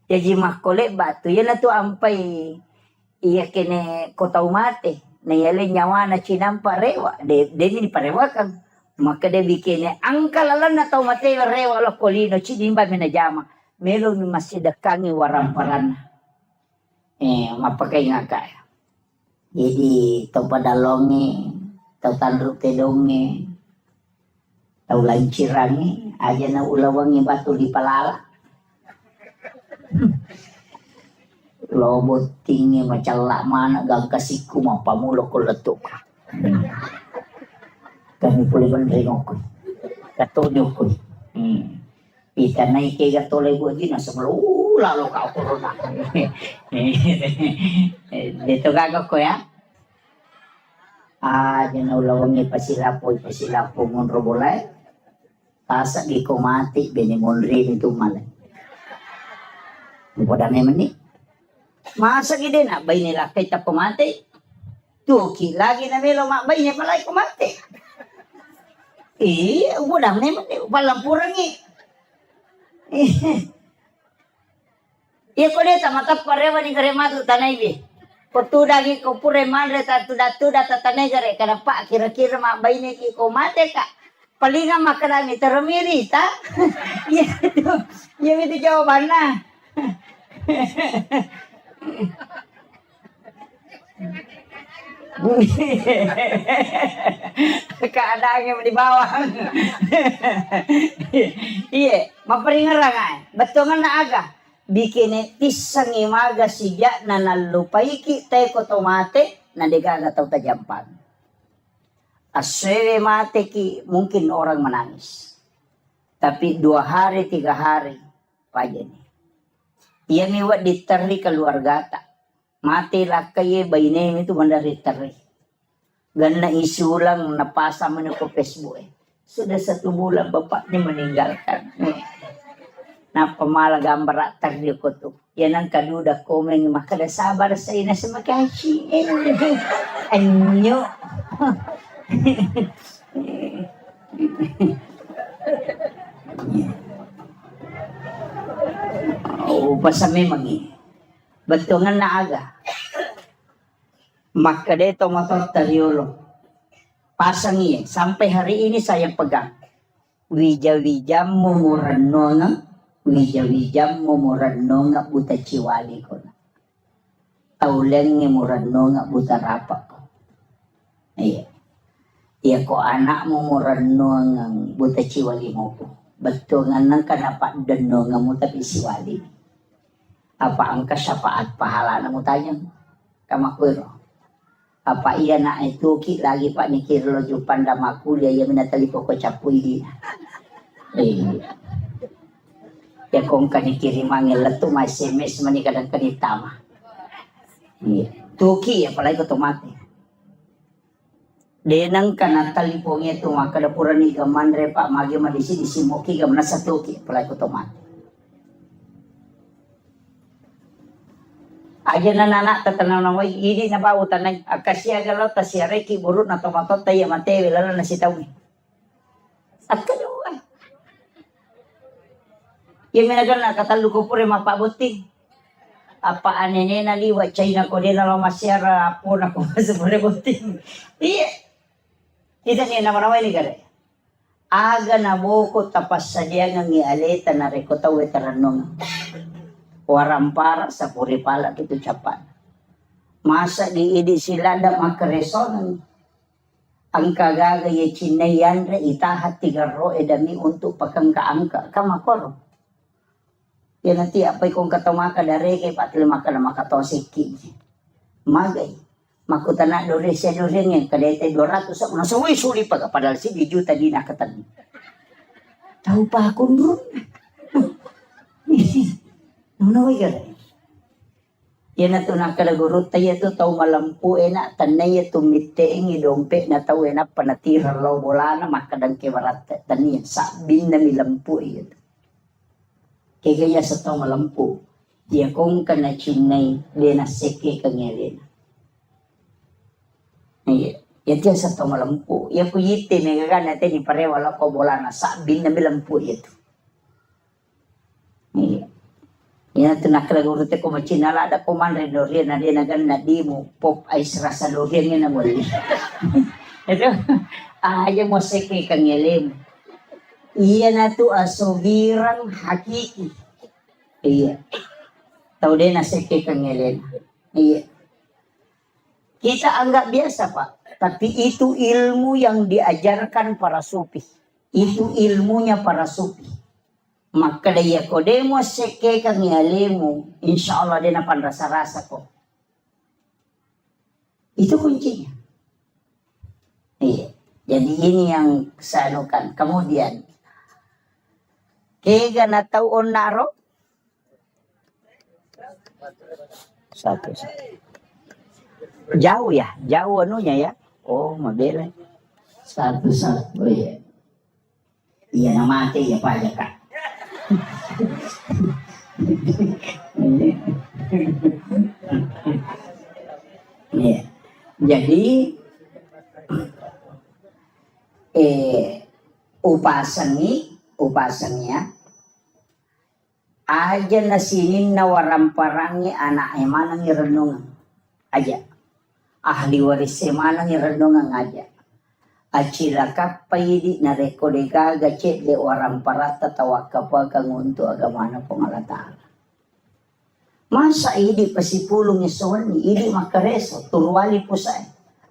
jadi makole batu ya na tu ampai iya kene kota umate na yale nyawa na cinampa rewa de ni parewa kan maka de bikene angka lalan na tau mate rewa lo kolino cidimba menajama melo mi masih dekangi waramparan mapakai ngaka. Jadi tau padalonge, tau tandruk tedonge, tau lancirange, aja na ulawangi batu di palala. Lobot tinggi macam lak mana gangkasiku mau pamulo ko letuk. Kami pulih bandring ko. Katonyo ko. Kita naik ke gatole gua gina sebelum lalu kau corona. Dito gagawin ko ya. Diyan na ulawangi pasilapo mon robolay. Tasa di ko mati binimon rin ito malay. Pada naman ni. Masa gede na bay nila kay ta kumati. Tuki lagi na melo makbay niya palay kumati. Udah naman ni palampurang Iya ko deta matap parewa ni karematu tanay bi. Kotu dagi ko pure manre tatu tanay gare kada pa kira-kira mak baine ki ko mate ka. Palinga makanami termiri ta. Iya itu jawabannya. Keadaannya di bawah. Iya, maperingaran ay. Betongan na aga. Bikin tisang imaga siya na nalupaiki tayo ko tomate na digaga tau tajampan. Aswe mate ki mungkin orang menangis. Tapi 2 hari 3 hari paja nih. Iya miwat diteri keluarga tak. Mati lah kaye bayi itu mandari teri. Gana isulang napasa mana ko Facebook Sudah 1 bulan bapaknya meninggalkan. Na pamala gambar teri ko to. Yan ang kaduda komen makada sabar sa ina sa makashi. Anyo. Pasame magi. Betungan na aga. Maka deto matotariolo. Pasang iya. Sampai hari ini saya pegang. Wija-wija mumuranonga. Wija-wija mumuranonga buta ciwali ko na. Tauleng mumuranonga buta rapak ko. Iya. Iya ko anak mumuranonga buta ciwali mo ko. Betungan nang kanapak denonga mo tapi siwali. Apa ang kasyapaat pahala na mo tayang kamakwero. Apa iya na itu ki lagi pak ni kirlo jupan damakulia ya minatalipo ko chapuy di. Ya kung kanikirim ang ilato may SMS manikadang kanitama. Tuki ya palay ko tumati. Denang kanatalipong ito makadapuran ni gamandre pak magi madisi disimuki gam nasa tuki palay ko tumati. Aja na nana tatanaw na mo hindi na ba utanay akasya galaw ta siya reki burut na tomatot tayo mate wala na sitaw ni. At kadua. Yung minagal na katalo ko pure mapabuti. Apa anene na liwa China ko din na masyara po na ko sa pure buti. Iya. Kita niya naman away ni gare. Aga na boko tapas sa diya nga ngialeta na rekota wetaranong. Warampara sa puripala kito capan. Masa diidi sila da makareson ang kagagaya chinayan re itahat tigaro edami untuk pakangkaangka kamakoro. Yan nanti apay kung katamaka dare kay patli maka na makatosiki. Magay. Makutana dore siya dore ngayon kadete 200 sa una suwi suli pag padal si di juta di nakatan. Tahu pa ako bro. Naway gare. Yan na ito nakadagurot tayo ito tau malampu na tanay ito miteing idompe na tau na panatira law bola na makadang kewarat taniyan sabin na milampu ito. Kaya kaya sa tau malampu dia kong kanachinay lena seke kanyalin. Yan sa tau malampu. Yan ko yite megagan natin ni pare wala ko bola na sabin na milampu ito. Yan ito nakalagurot ko machinala da kumanre lorian na din nagan na di mo pop ice rasa lorian nga na mo. Ito, ayaw mo seke kang ilim. Iya na to asubirang hakiki. Iya. Tau din na seke kang ilim. Iya. Kita anggap biasa Pak. Tapi itu ilmu yang diajarkan para sufi. Itu ilmunya para sufi. Maka daya ko demo seke kang ialimu, insya Allah dia napan rasa-rasa ko. Itu kuncinya. Iya. Jadi ini yang sanukan. Kemudian, kega na taon naro? Satu. Jauh ya, jauh anunya ya. Oh, mabela. Satu. Oh iya. Iya na mati ya Pak ya Kak. Ya. Jadi upasangnya aja nasinin na waramparangnya anak emanang irenungan aja ahli waris emanang irenungan aja acila kapay na rekodega gacet de orang parata tawakapa kang untuk agama na pangalataala. Masa idi pasipulong isuan ni idi makareso turwali po sa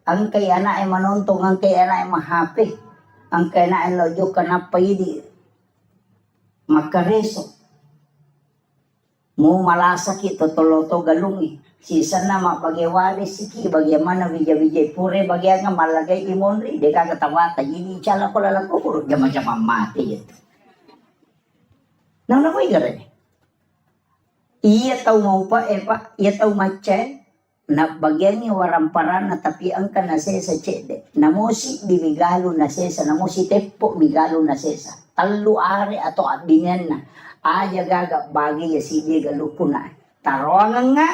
ang kay ana ay manontong ang kay ana ay mahape ang kay ana ay lojo kanapa idi makareso mo malasaki totoloto galungi sisan na mapagewali siki bagaimana bijay-bijay pure bagay nga malagay imonri de kagatawata ini chala ko lalako puro jama-jama mati ito. Nang nakoy gare. Iya tau mau pa Pak, iya tau mace na bagyan ni waramparan na tapian ka na sesa chede. Namosi di migalo na sesa, namosi tepo migalo na sesa. Talu are ato abingan na. Aja gaga bagi ya sige galupuna. Tarongan nga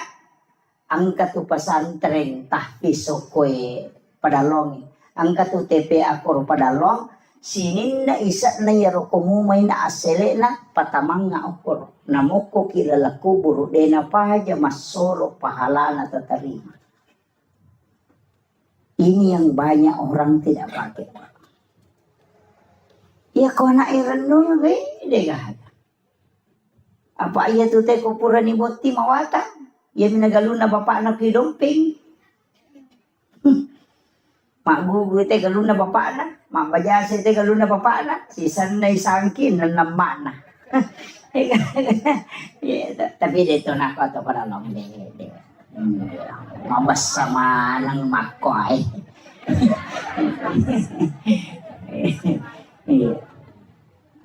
ang katupasan tren tahpiso koe padalong ang katu TP akor padalong sinin na isa na yaro kumumay na asele na patamang nga akor namoko kilala kuburo de na pahaja masolo pahala na tatarima. Ini yang banyak orang tidak pakai. Ya kau na irenung gede gak? Apa iya tu teh kupura ni boti mawata? Ya minagalun na bapak na kidomping. Mak gugu teh galun na bapak na. Mak bajase teh galun na bapak na. Si sanay sangkin na naman na. Tapi dito na ako ito para lang mawas sama ng makoy.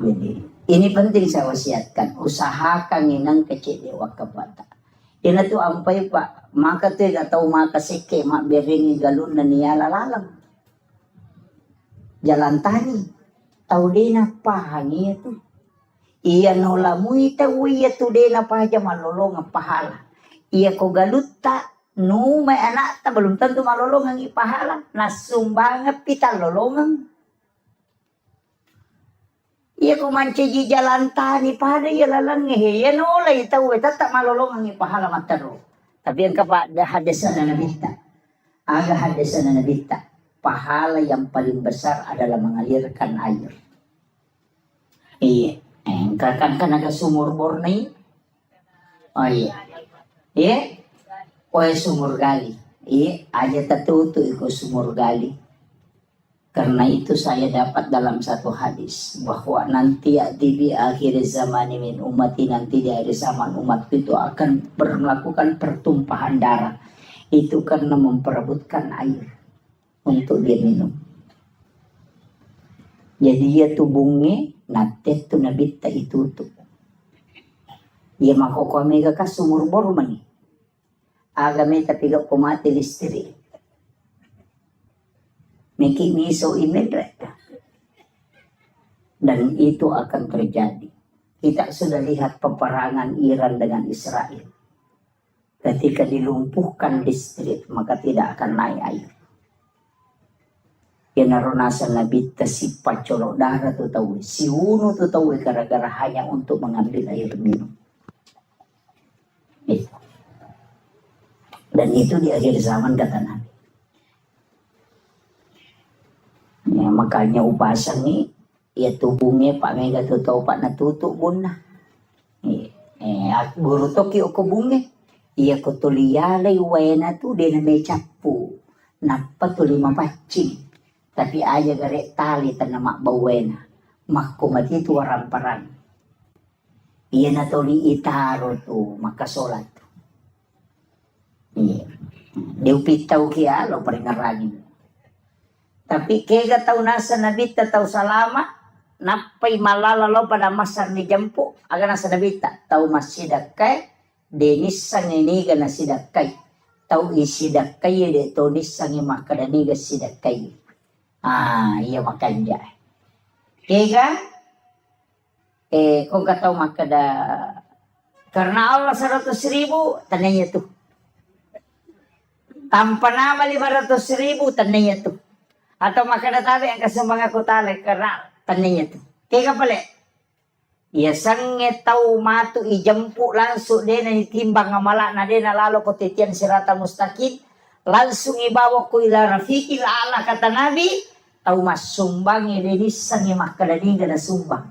Jadi ini penting saya wasiatkan, usahakan inang kecil wag kabata. Ina to ampay pa, makatig ataw makasike, mabiringi galon na niya lalalang. Jalan tani, tau dina pahangi itu. Iya no lamuy tau iya tu dina pahaja malolong ang pahala. Iya ko galuta, no may anak ta, belum tentu malolong ang ipahala. Nasumbang pita lolongang. Iya ko manci jalan tani pada iya lalang ya no lay tau tak malolong ang ipahala mataro. Tapi ang kapada hadasan na nabita. Aga hadasan na nabita. Pahala yang paling besar adalah mengalirkan air. Iya, kan naga sumur bornei. Oh iya. Iya. Oh sumur gali. Iya, aja tertutup ikut sumur gali. Karena itu saya dapat dalam satu hadis bahwa nanti di akhir zaman min umati, nanti di akhir zaman umat itu akan melakukan pertumpahan darah. Itu karena memperebutkan air untuk dia minum. Jadi dia tubungnya nanti tu nabita itu tuh. Dia makoko mega ka sumur bormani. Agame tapi gak kumati listrik. Miki miso imedret. Dan itu akan terjadi. Kita sudah lihat peperangan Iran dengan Israel. Ketika dilumpuhkan listrik, maka tidak akan naik air. Yanarunasa nabita si pacolok darah tu tahu, si unu tu tahu gara-gara hanya untuk mengambil air minum. Itu. Dan itu di akhir zaman kata Nabi. Ya, makanya upasan ni ya tubungnya Pak Mega tu tahu Pak natutup bun na. Guru toki o kubungnya. Iya ko tuliyalay wena tu dia na may capu. Napa tu 5 pacing. Tapi aja garek tali tanama bawena. Makumati tu waramparang. Iya na tuli itaro tu makasolat. Iya. Diupitaw kia lo paringaragin. Tapi kega tau nasa nabita tau salama, napay malalalo pada masar ni jampu, aga nasa nabita, tau masidakay, denis sang iniga na sidakay, tau isidakay, de to nisang imakadaniga sidakay. Iya makanja. Kega, kung kataw makada, karena Allah 100,000, tananya tuh. Tanpa nama 500,000, tananya tuh. Atau makana tabi ang kasambang ako tali karena taninya tu. Kaya pala, iya sange tau matu ijampu langsung dia na itimbang ngamala na dia na lalo ko titian sirata mustaqim langsung ibawa ko ila rafiqil ala kata Nabi tau masumbang dia nisangi makadaniga na sumbang.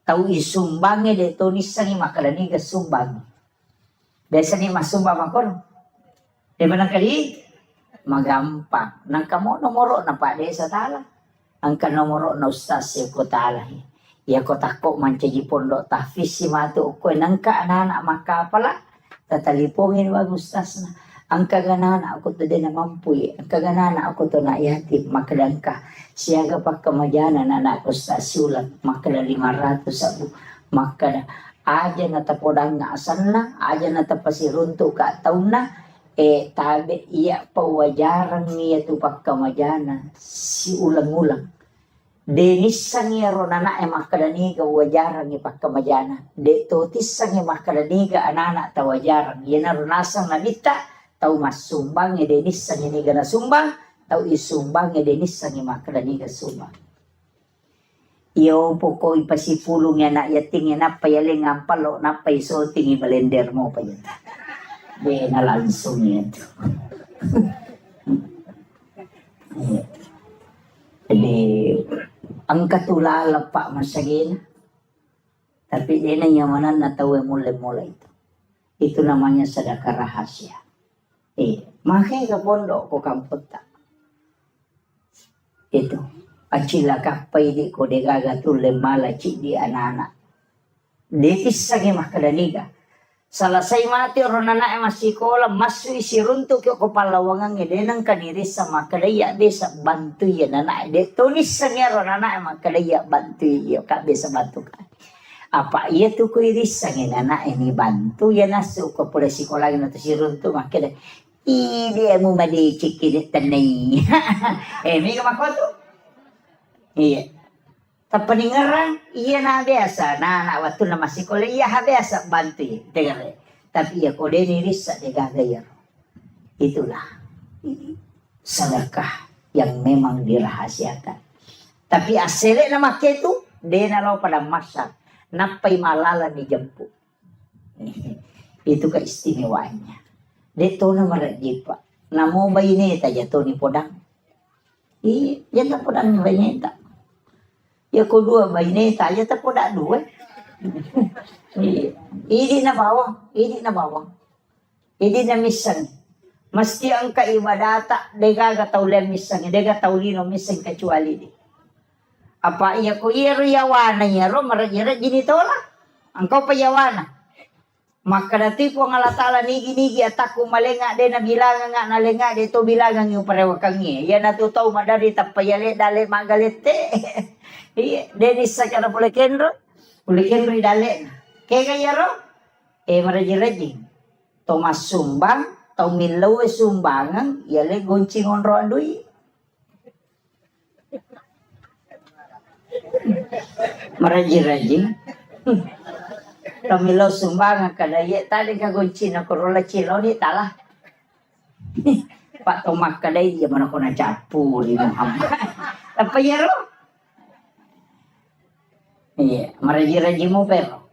Tau isumbang dia to nisangi makadaniga sumbang. Biasa ni masumbang makon. Di mana kali? Magampang. Nang kamo nomoro na pa sa tala. Ang kanomoro na ustaz siya ko tala. Iya ko tako mancaji pondok tahfiz si matu ko nangka anak maka pala tatalipongin wag ustaz na. Ang kaganana ako to din na mampuy. Ang kaganana ako to na yatim makadangka. Siya kapag kamajana na anak ustaz sulat makada 500 sabu makada aja na tapodang nga asan na aja na tapasirunto ka taon na. Tabi iya pawajaran niya tu pagkamajana si ulang-ulang. Denis sang iya ronana makadaniga wajaran ni pagkamajana. De totis sang iya makadaniga anak tawajaran. Yan na ronasang nabita tau masumbang ya denis sang iniga na sumbang tau isumbang ya denis sang iya makadaniga sumbang. Iyo po ko ipasipulong yan na yating yan na payaling ang palo na paisoting ibalender mo pa yan. Be na langsung itu. Jadi ang katulala pa masagin. Tapi dia na nyamanan na tahu mulai-mulai itu. Itu namanya sedekah rahasia. Makanya ke pondok ko kamput tak. Itu. Acila kapay di ko degaga tu lemala cik di anak-anak. Detisage makadaniga. Salasay mati ron na masih kola masui siruntuk ko palawangan ngedenang kadiri sama kadaya desa bantu ya nana de tulis sangero nana makadaya bantu ya kak bisa bantu kan. Apa iya tuh kuiris sangin nana ini bantu ya nasu ko pula sekolah na to siruntuk makada. Ini emu madi cikin tanai. Mi kamakoto. Iya. Tapaningarang iya na biasa na waktu na masih sekolah iya biasa bantu ya dengar. Tapi ya kode niris sa degagayar. Itulah sedekah yang memang dirahasiakan. Tapi asli nama itu dia nalau pada masa napai malala dijemput. Itu keistimewaannya. Dia tahu nama rajipa. Namo bayi ni ta jatuh ni podang. Iya, jangan podang ni bayi ni tak. Ya kedua bayi ni ta jatuh podang dua. Ini na bawang, ini na bawang. Ini na misang. Mesti ang kaibadata dega gataulan misang, dega taulino misang kecuali di. Apa iya ko iro yawana yaro marajira jinitola. Angkau pa yawana. Maka dati po nga latala nigi ataku malenga de na bilangan nga nalenga de to bilangan yung parewakangi. Yan natutaw madari tapayale dale magalete. Iya, denis sa kana pula kendro. Pula kendro idale. Kaya yaro marajira-jing. Tomas sumbang, tau milaw sumbangan, yale goncing onro andui. Marajira-jing. Tamilaw sumbangan kadaya tali ka goncing na korola chilaw ni tala. Pak tomak kadaya dia mana ko na japu ni Muhammad. Apa yaro? Iya, marajira-jing mo pero.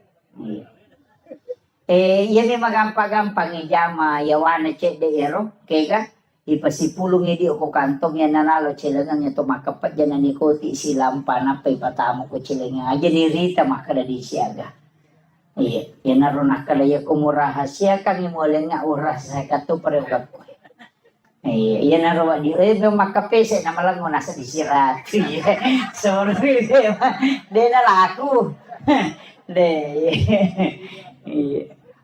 Iya ni magampang-gampang ijama yawana cek de ero kega ipasipulong idi ko kantong yan nanalo chilangan ito makapat dyan na nikoti silampa na pay patamo ko chilangan aja ni Rita makadadi siyaga. Iya, yan naroon nakalaya kumurahas siya kami muli nga oras sa kato parehugap ko. Iya, yan naroon di makapese na malang mo nasa disirat. Sorry, de na laku. De.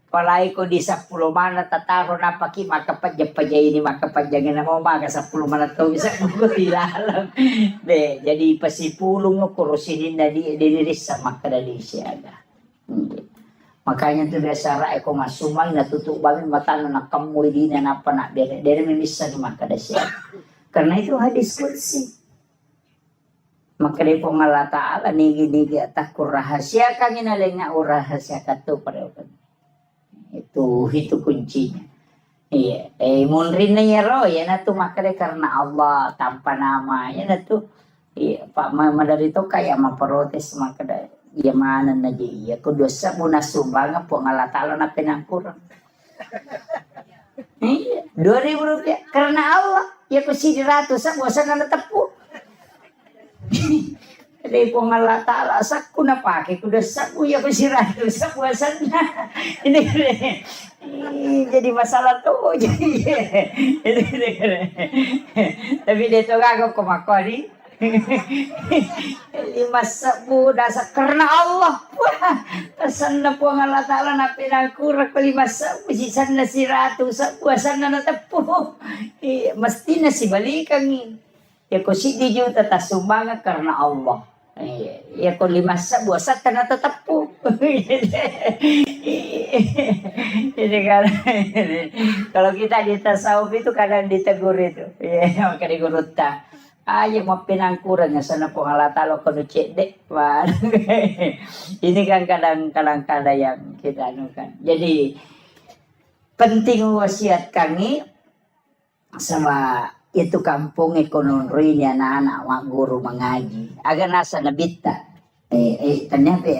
Palay ko di 10 mana tataro na paki makapadya-padya ini makapadya na mo maga 10 mana to bisa ko tilalam. De, jadi pasipulong no kurusinin na di diniris sa makadali siya. Makanya tuh biasa rai ko masumang natutup banget mata na kamu di na napa na dere memisa ni makadasya. Karena itu hadis qudsi. Maka dari Allah Ta'ala nigi-nigi atakur rahasia kami nalenga rahasia katu pareokan. Itu kuncinya. Iya, munrin na yaro ya na tu maka dari karena Allah tanpa nama ya na tu. Iya, Pak Mama dari to kayak maprotes maka dari ya mana na ya kudosa muna sumbang po Allah Ta'ala na pinangkurang. Iya, 2.000 rupiah karena Allah ya ku si 100 sa bosan na tepu. Dari po Allah Ta'ala sakku na pake kuda sakku ya pesiratu sa puasan na. Ini jadi masalah tuh jadi tapi dia tuh gak kumakori 5 sabu dasa karena Allah pesan na po Allah Ta'ala na pinangkurak 5 sabu sisan na si ratu sa puasan na natapu mesti na si balikan ya ko si di juta tasumbangan karena Allah. Ya ko 5 sabu asat na tatapu. Jadi kalau kita di tasawuf itu kadang ditegur itu. Ya maka digurut ta. Ayo mau pinangkuran ya sana po Allah Ta'ala kono cedek. Ini kan kadang-kadang yang kita anukan. Jadi penting wasiat kami sama itu kampung ekonomi anak-anak wak guru mengaji agar nasa nabita ternyata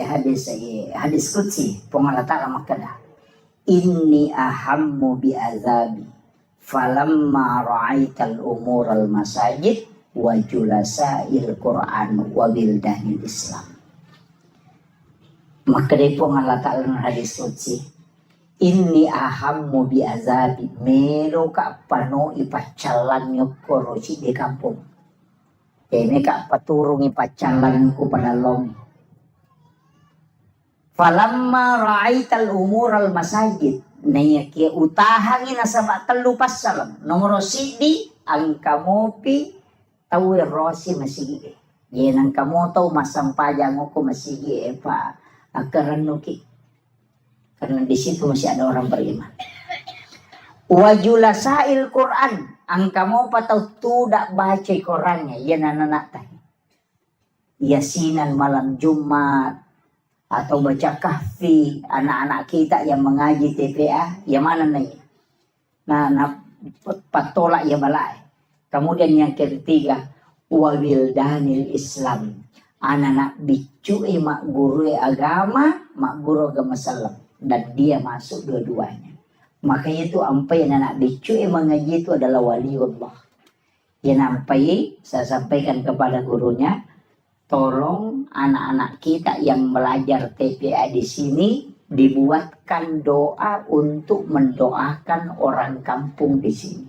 hadis qudsi Allah Ta'ala makada inni ahammu bi azabi falamma ra'aital umur al masajid wa julasail Qur'an wa bildanil Islam. Maka dari Allah Ta'ala hadis qudsi inni ahammu bi azabi melo ka pano ipacalan nyokoro si di kampung. Ini ka paturung ipacalan ko panalong. Falamma ra'aital umural masajid. Naya kia utahangin na sa telu pasal. Nomor sidi ang kamopi tawir rosi masigi. Yan ang kamoto masampayang ko masigi pa akaran nuki. Karena di situ masih ada orang beriman. Wajulasail Quran. Ang kamu patau tidak baca Qurannya. Yan anak tadi. Yasinan malam Jumat. Atau baca kahfi, anak-anak kita yang mengaji TPA, yang mana nih? Nah patolak ya balai. Kemudian yang ketiga, wabildanil Islam, anak-anak bicu mak guru agama, mak guru agama Islam, dan dia masuk dua-duanya. Makanya itu ampai anak bicu mengaji itu adalah waliullah. Yang ampai saya sampaikan kepada gurunya. Tolong anak-anak kita yang belajar TPA di sini dibuatkan doa untuk mendoakan orang kampung di sini.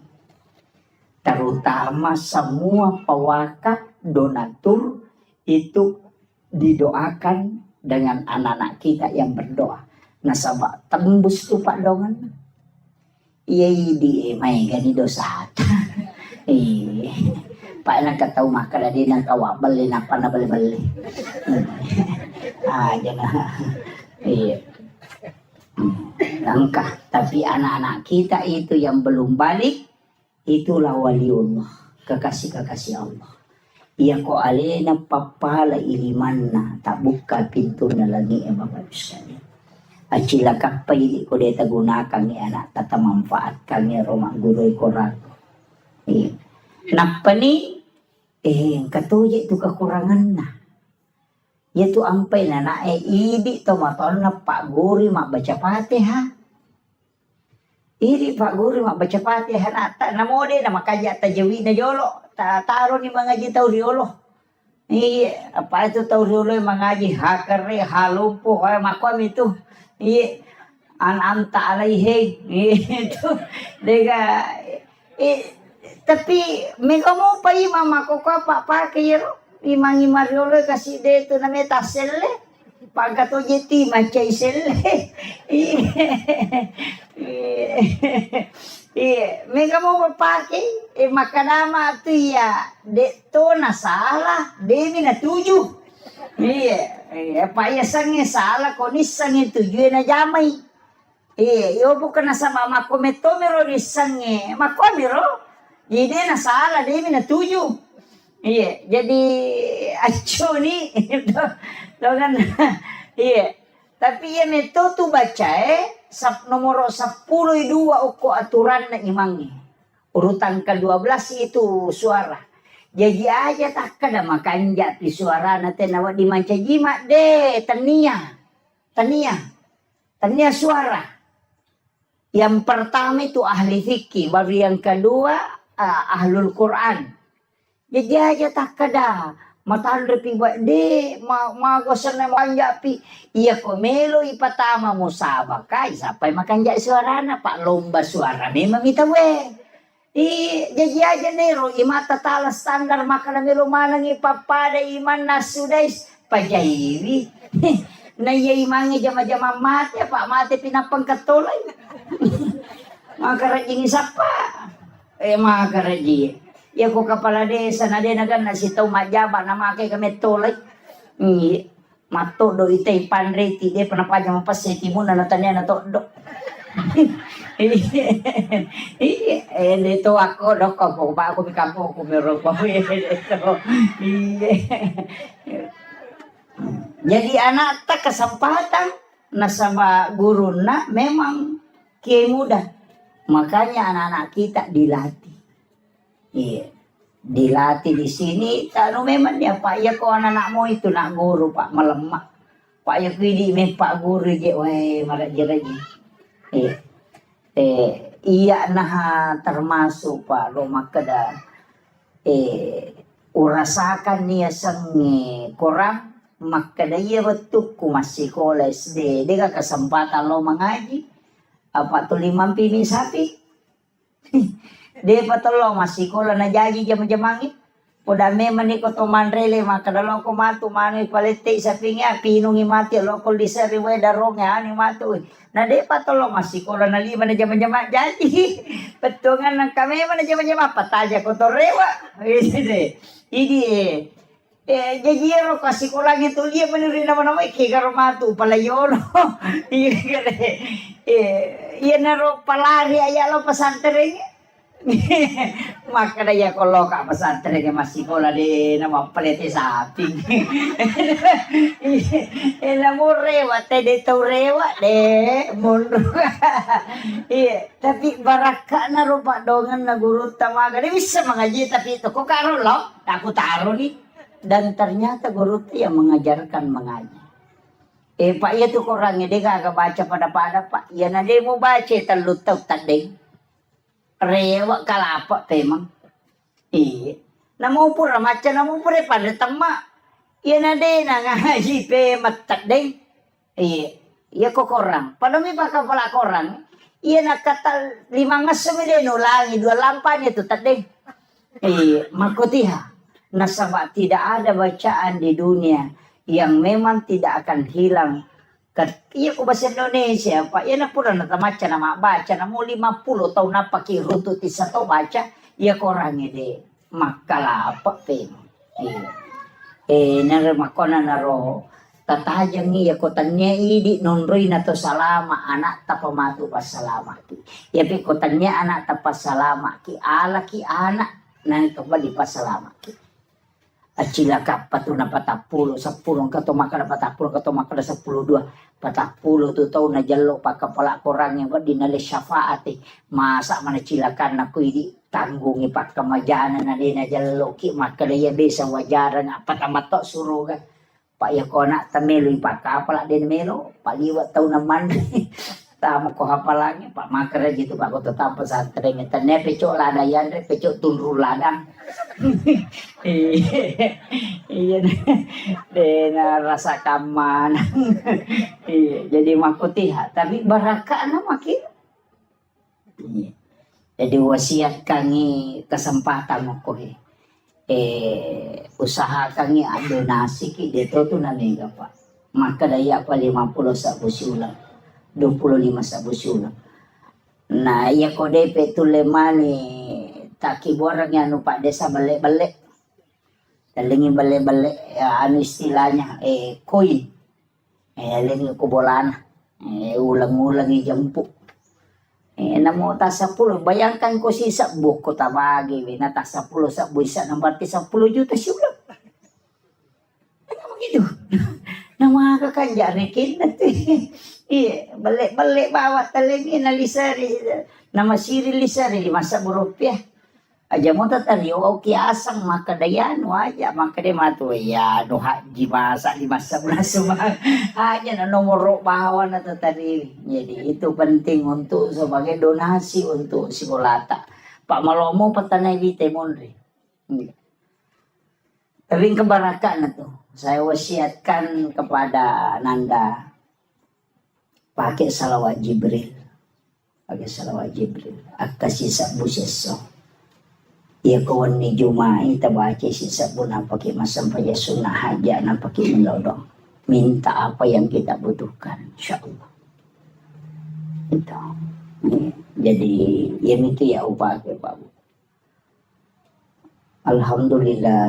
Terutama semua pewakaf donatur itu didoakan dengan anak-anak kita yang berdoa. Nasabah tembus tuh Pak Dongan. Iya di main gani dosa. Iya. Pak nang kataw makala din ang kawabali na panabali-bali. Jangan. Iya. Langkah. Tapi anak-anak kita itu yang belum balik, itulah waliullah. Kekasih-kekasih Allah. Iya ko alena papala iliman na tak buka pintu na lagi Bapak Ibu sekalian. Acila kapay ko deta gunakan ni anak tata manfaatkan ni Roma guru koran. Iya. Napa ni katuya itu kekurangan na. Yaitu ampai na idi to matol na Pak Guri mak baca Fatihah. Idi Pak Guri mak baca Fatihah na ta namode na makaja tajawid na jolo. Taro ni mga jitaw riolo. Apa itu tahu riolo mengaji hakare halumpo kaya makwam itu. An-anta alaihi itu dega tapi mereka mau pa mama ko pa kiro imang imariolo kasi dito na metaselle pagkato jeti macay selle mereka mau pakai makanama tu ya dito na salah demi na tujuh pa ya sange salah konis sange tujuh na jamay yo bukan na sama makometomero ni sange makomero. Jadi na salah dia mina tujuh. Iya, jadi acu ni dengan iya. Tapi ya meto tu baca nomor 10 dua uko aturan na imangi. Urutan ke-12 itu suara. Jadi aja tak kada makan jati suara na tenawa di manca jima de tania suara. Yang pertama itu ahli fikih, baru yang kedua ahlul Quran. Jadi aja tak kada matan repi buat de magosan na manjapi iya ko melo ipatama mo sabakai sampai makan jak suara na Pak lomba suara memang kita jadi aja nero imata tala standar makan melo manang ipapada iman nasudais pajairi na iya imangi jama-jama mati Pak mati pinapang katolay makarajing isapa makaraji. Ya ko kapala desa na din nagan na sitaw majaba na makai kami tolay. Mato do itay panreti de panapadya mapasiti mo na natanya na to do. Dito ako do ko ba ako mikampo ko meron pa dito. Jadi anak tak kesempatan na sama guru na memang kiai muda. Makanya anak-anak kita dilatih. Dilatih di sini. Kalau memang dia Pak ya ko anak-anakmu itu nak guru Pak melemak. Pak ya kini me Pak guru je weh maraji-raji. Iya nah termasuk Pak lo makada urasakan dia sange korang makada iya betul ku masih sekolah SD. Dia kesempatan lo mengaji. Apa tu 5 sapi? Dia patolo masih kola na jadi jam-jamangit. Podame maniko to manrele makadalo ko matu manoy palete sa pinga pinungi mati lokol di sa riwe darong ya ani matu na de patolong masikola na lima na jama-jama jadi petungan ng kami man na jama-jama pataja ko to rewa idi jajiro kasi ko lang ito liya man rin naman ako ikigaro matu palayon iya na ro palari ayalo pasantering maka ya kalau kak pesantren masih sekolah di nama pelete sapi ini mau rewat teh tau rewat deh mundur iya tapi baraka na rupa dongan na guru tamaga dia bisa mengaji tapi itu kok karo lo aku taruh nih dan ternyata guru itu yang mengajarkan mengaji pak ya tuh orangnya dia gak baca pada pak ya nanti mau baca terlutau tadi rewa kalapa temang iya namo pura maca namo pura pada tema iya nade na ngaji pe matak deng iya kok korang pada mi baka pala korang iya nakatal 5 ngasem nulangi 2 lampanya tuh tadeng iya makutiha nasaba tidak ada bacaan di dunia yang memang tidak akan hilang. Iya ko bahasa Indonesia pak ya na pura na tamaca na mabaca na mo 50 tahun na pakiruto ti sa to baca iya ko rangi de makalapa pe naramakona na ro tatajang iya ko tanya idi nonroy na to salama anak ta pamatu pasalama ki iya pe ko tanya anak ta pasalama ki ala ki anak nang to bali pasalama ki acila kapatuna 40 10 kato makana 40 kato makana 10 2 40 tu tau na jallo pakapala korang yang dinale syafaat masa mana cilakan aku ini tanggungi pak kamajana na dina jallo ki maka dia bisa wajaran apa tamat tok suruh kan pak ya kona tamelo pak kapala den melo pak liwat tau naman tama ko hapalangnya pak makara gitu pak ko tetap pesantren tane pecok ladayan re pecok tunru ladang iya dena rasa kaman iya jadi makutiha tapi baraka na makin iya jadi wasiat kangi kesempatan ko usaha kangi donasi ki dito to na mega pak maka daya pa 50 sa busulan 25 sa busulan nah iya ko DP tulemani taki borang yang lupa desa balik-balik talingi balik-balik ya, anu istilahnya koin lingi kubolan ulang-ulang jempuk namo ta 10 bayangkan ko sisa buko tabagi na ta 10 sa buisa nang berarti 10 juta siulang begitu na mga kakanjarikin natin iya balik-balik bawa talingi na lisari na masiri lisari 5 rupiah aja mo tatari o kiasang makadayan waja makade matu ya no haji masa 5 bulan semua hanya na nomor bawa na tatari jadi itu penting untuk sebagai donasi untuk Sibolata Pak Malomo petanai di Temonri tapi kebarakan itu saya wasiatkan kepada Nanda pakai salawat Jibril akasi sabu seso ya kawan ni Jumai tabaca sisa pun apa ki masam paya sunnah haja apa ki melodong minta apa yang kita butuhkan insyaallah itu jadi yang itu ya upaya Pak alhamdulillah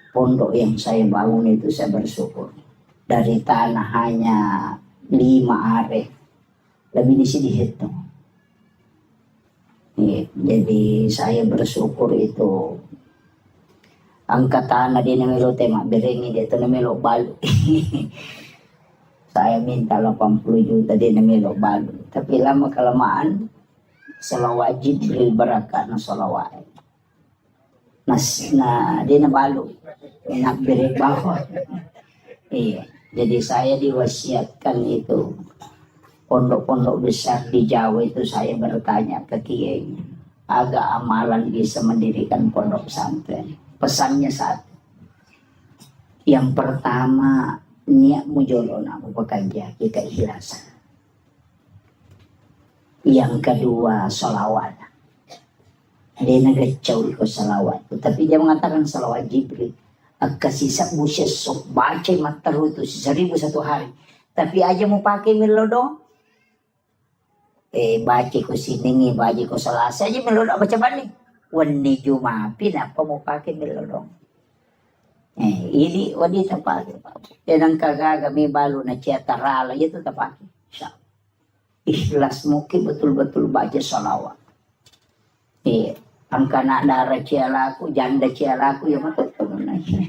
pondok yang saya bangun itu saya bersyukur dari tanah hanya 5 are lebih di sini hitung jadi saya bersyukur itu angkatan di namelo tema berengi dia tu namelo balu saya minta 80 juta di namelo balu tapi lama kelamaan salawat Jibril barakat na salawat na di na balu nak beri bawah iya jadi saya diwasiatkan itu pondok-pondok besar di Jawa itu saya bertanya ke kiainya agak amalan bisa mendirikan pondok pesantren pesannya satu yang pertama niat mujolona bekerja kita ikhlasan yang kedua sholawat Dia nagacau iko salawat. Tapi dia mengatakan salawat Jibril. Agkasisa mo siya sok baca mataru itu 1001 hari. Tapi aja mau pakai melodo. Baca ko siningi, baca ko salasa aja melodo baca balik. Wani jumapi apa mau pakai melodo. Ini wanita pakai. Yan ang kagaga may balo na siya tarala. Ito tapaki. Siya. Ikhlas mungkin betul-betul baca salawat. Ang kana dara siya laku, janda siya laku, ya matutunan na siya.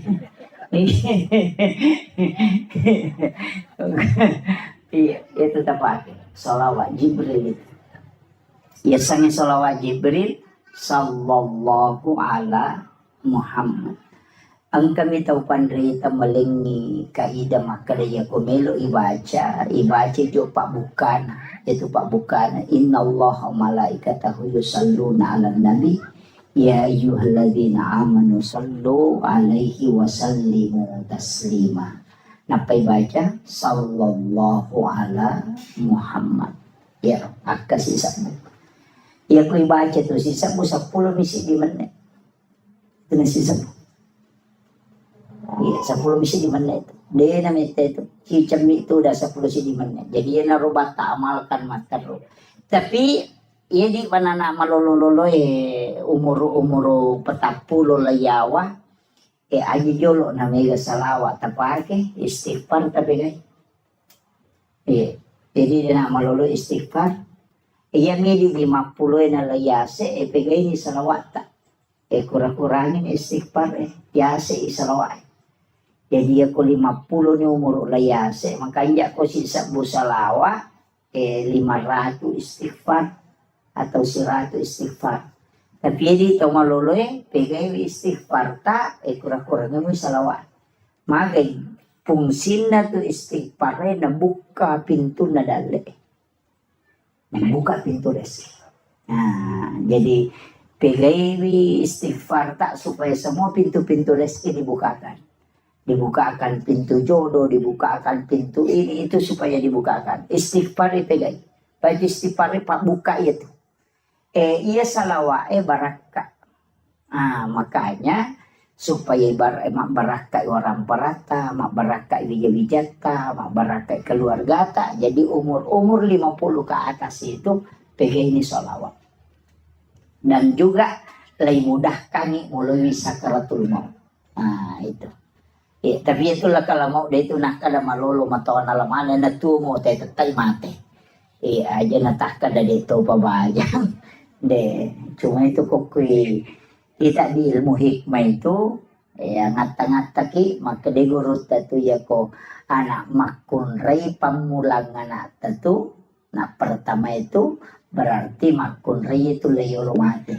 Itu tapaki. Salawat Jibril itu. Biasanya salawat Jibril sallallahu ala Muhammad. Ang kami tahu pandrita malingi kaida makadaya kumelo ibaca itu Pak Bukana, itu Pak Bukana, innallaha malaikatahu yusalluna 'alan nabi ya ayyuhalladzina amanu sallu 'alaihi wa sallimu taslima. Napa baca sallallahu ala Muhammad. Ya, akka sisamu. Ya ko ibaca tu sisamu 10 misi di mana? Itu sisamu. Iya, 10 misi di mana itu? Dia namanya itu. Cicam itu udah 10 misi di mana. Jadi dia narubah tak amalkan mataru. Tapi ia di mana nak malolo umur petapulo layawa. Aja jolo namanya salawat tapake istighfar tapi kan. Jadi dia nak malolo istighfar. Ia midi 50 na layase pegay ni salawat tak. Kurang-kurangin istighfar yase isalawat. Jadi aku 50 ni umur layase, makanya aku sisa busalawa 500 istighfar atau 100 istighfar. Tapi di to maloloy pegay istighfar ta kurang-kurangnya mo salawat. Magay fungsin na to istighfar na buka pintu na dali. Buka pintu resi. Nah, jadi pegay istighfar ta supaya semua pintu-pintu rezeki dibukakan. Dibukakan pintu jodoh, dibukakan pintu ini itu supaya dibukakan. Istighfar pegai. Baik istighfar pak buka itu. Ia salawat baraka. Makanya supaya baraka orang perata, baraka wijata, baraka keluarga tak. Jadi umur 50 ke atas itu pegai ini salawat. Dan juga lebih mudah kami melalui sakaratul maut. Itu. Tapi itulah kalau mau dia itu nak kada malolo matawan alamana na tumo tay tatay mate. Aja natah kada dito pabayang. Cuma itu kokui kita di ilmu hikmah itu ngata-ngata ki maka de gurut tu ya ko anak makun rai pamulang anak tu. Nah pertama itu berarti makun rai itu layolo mati.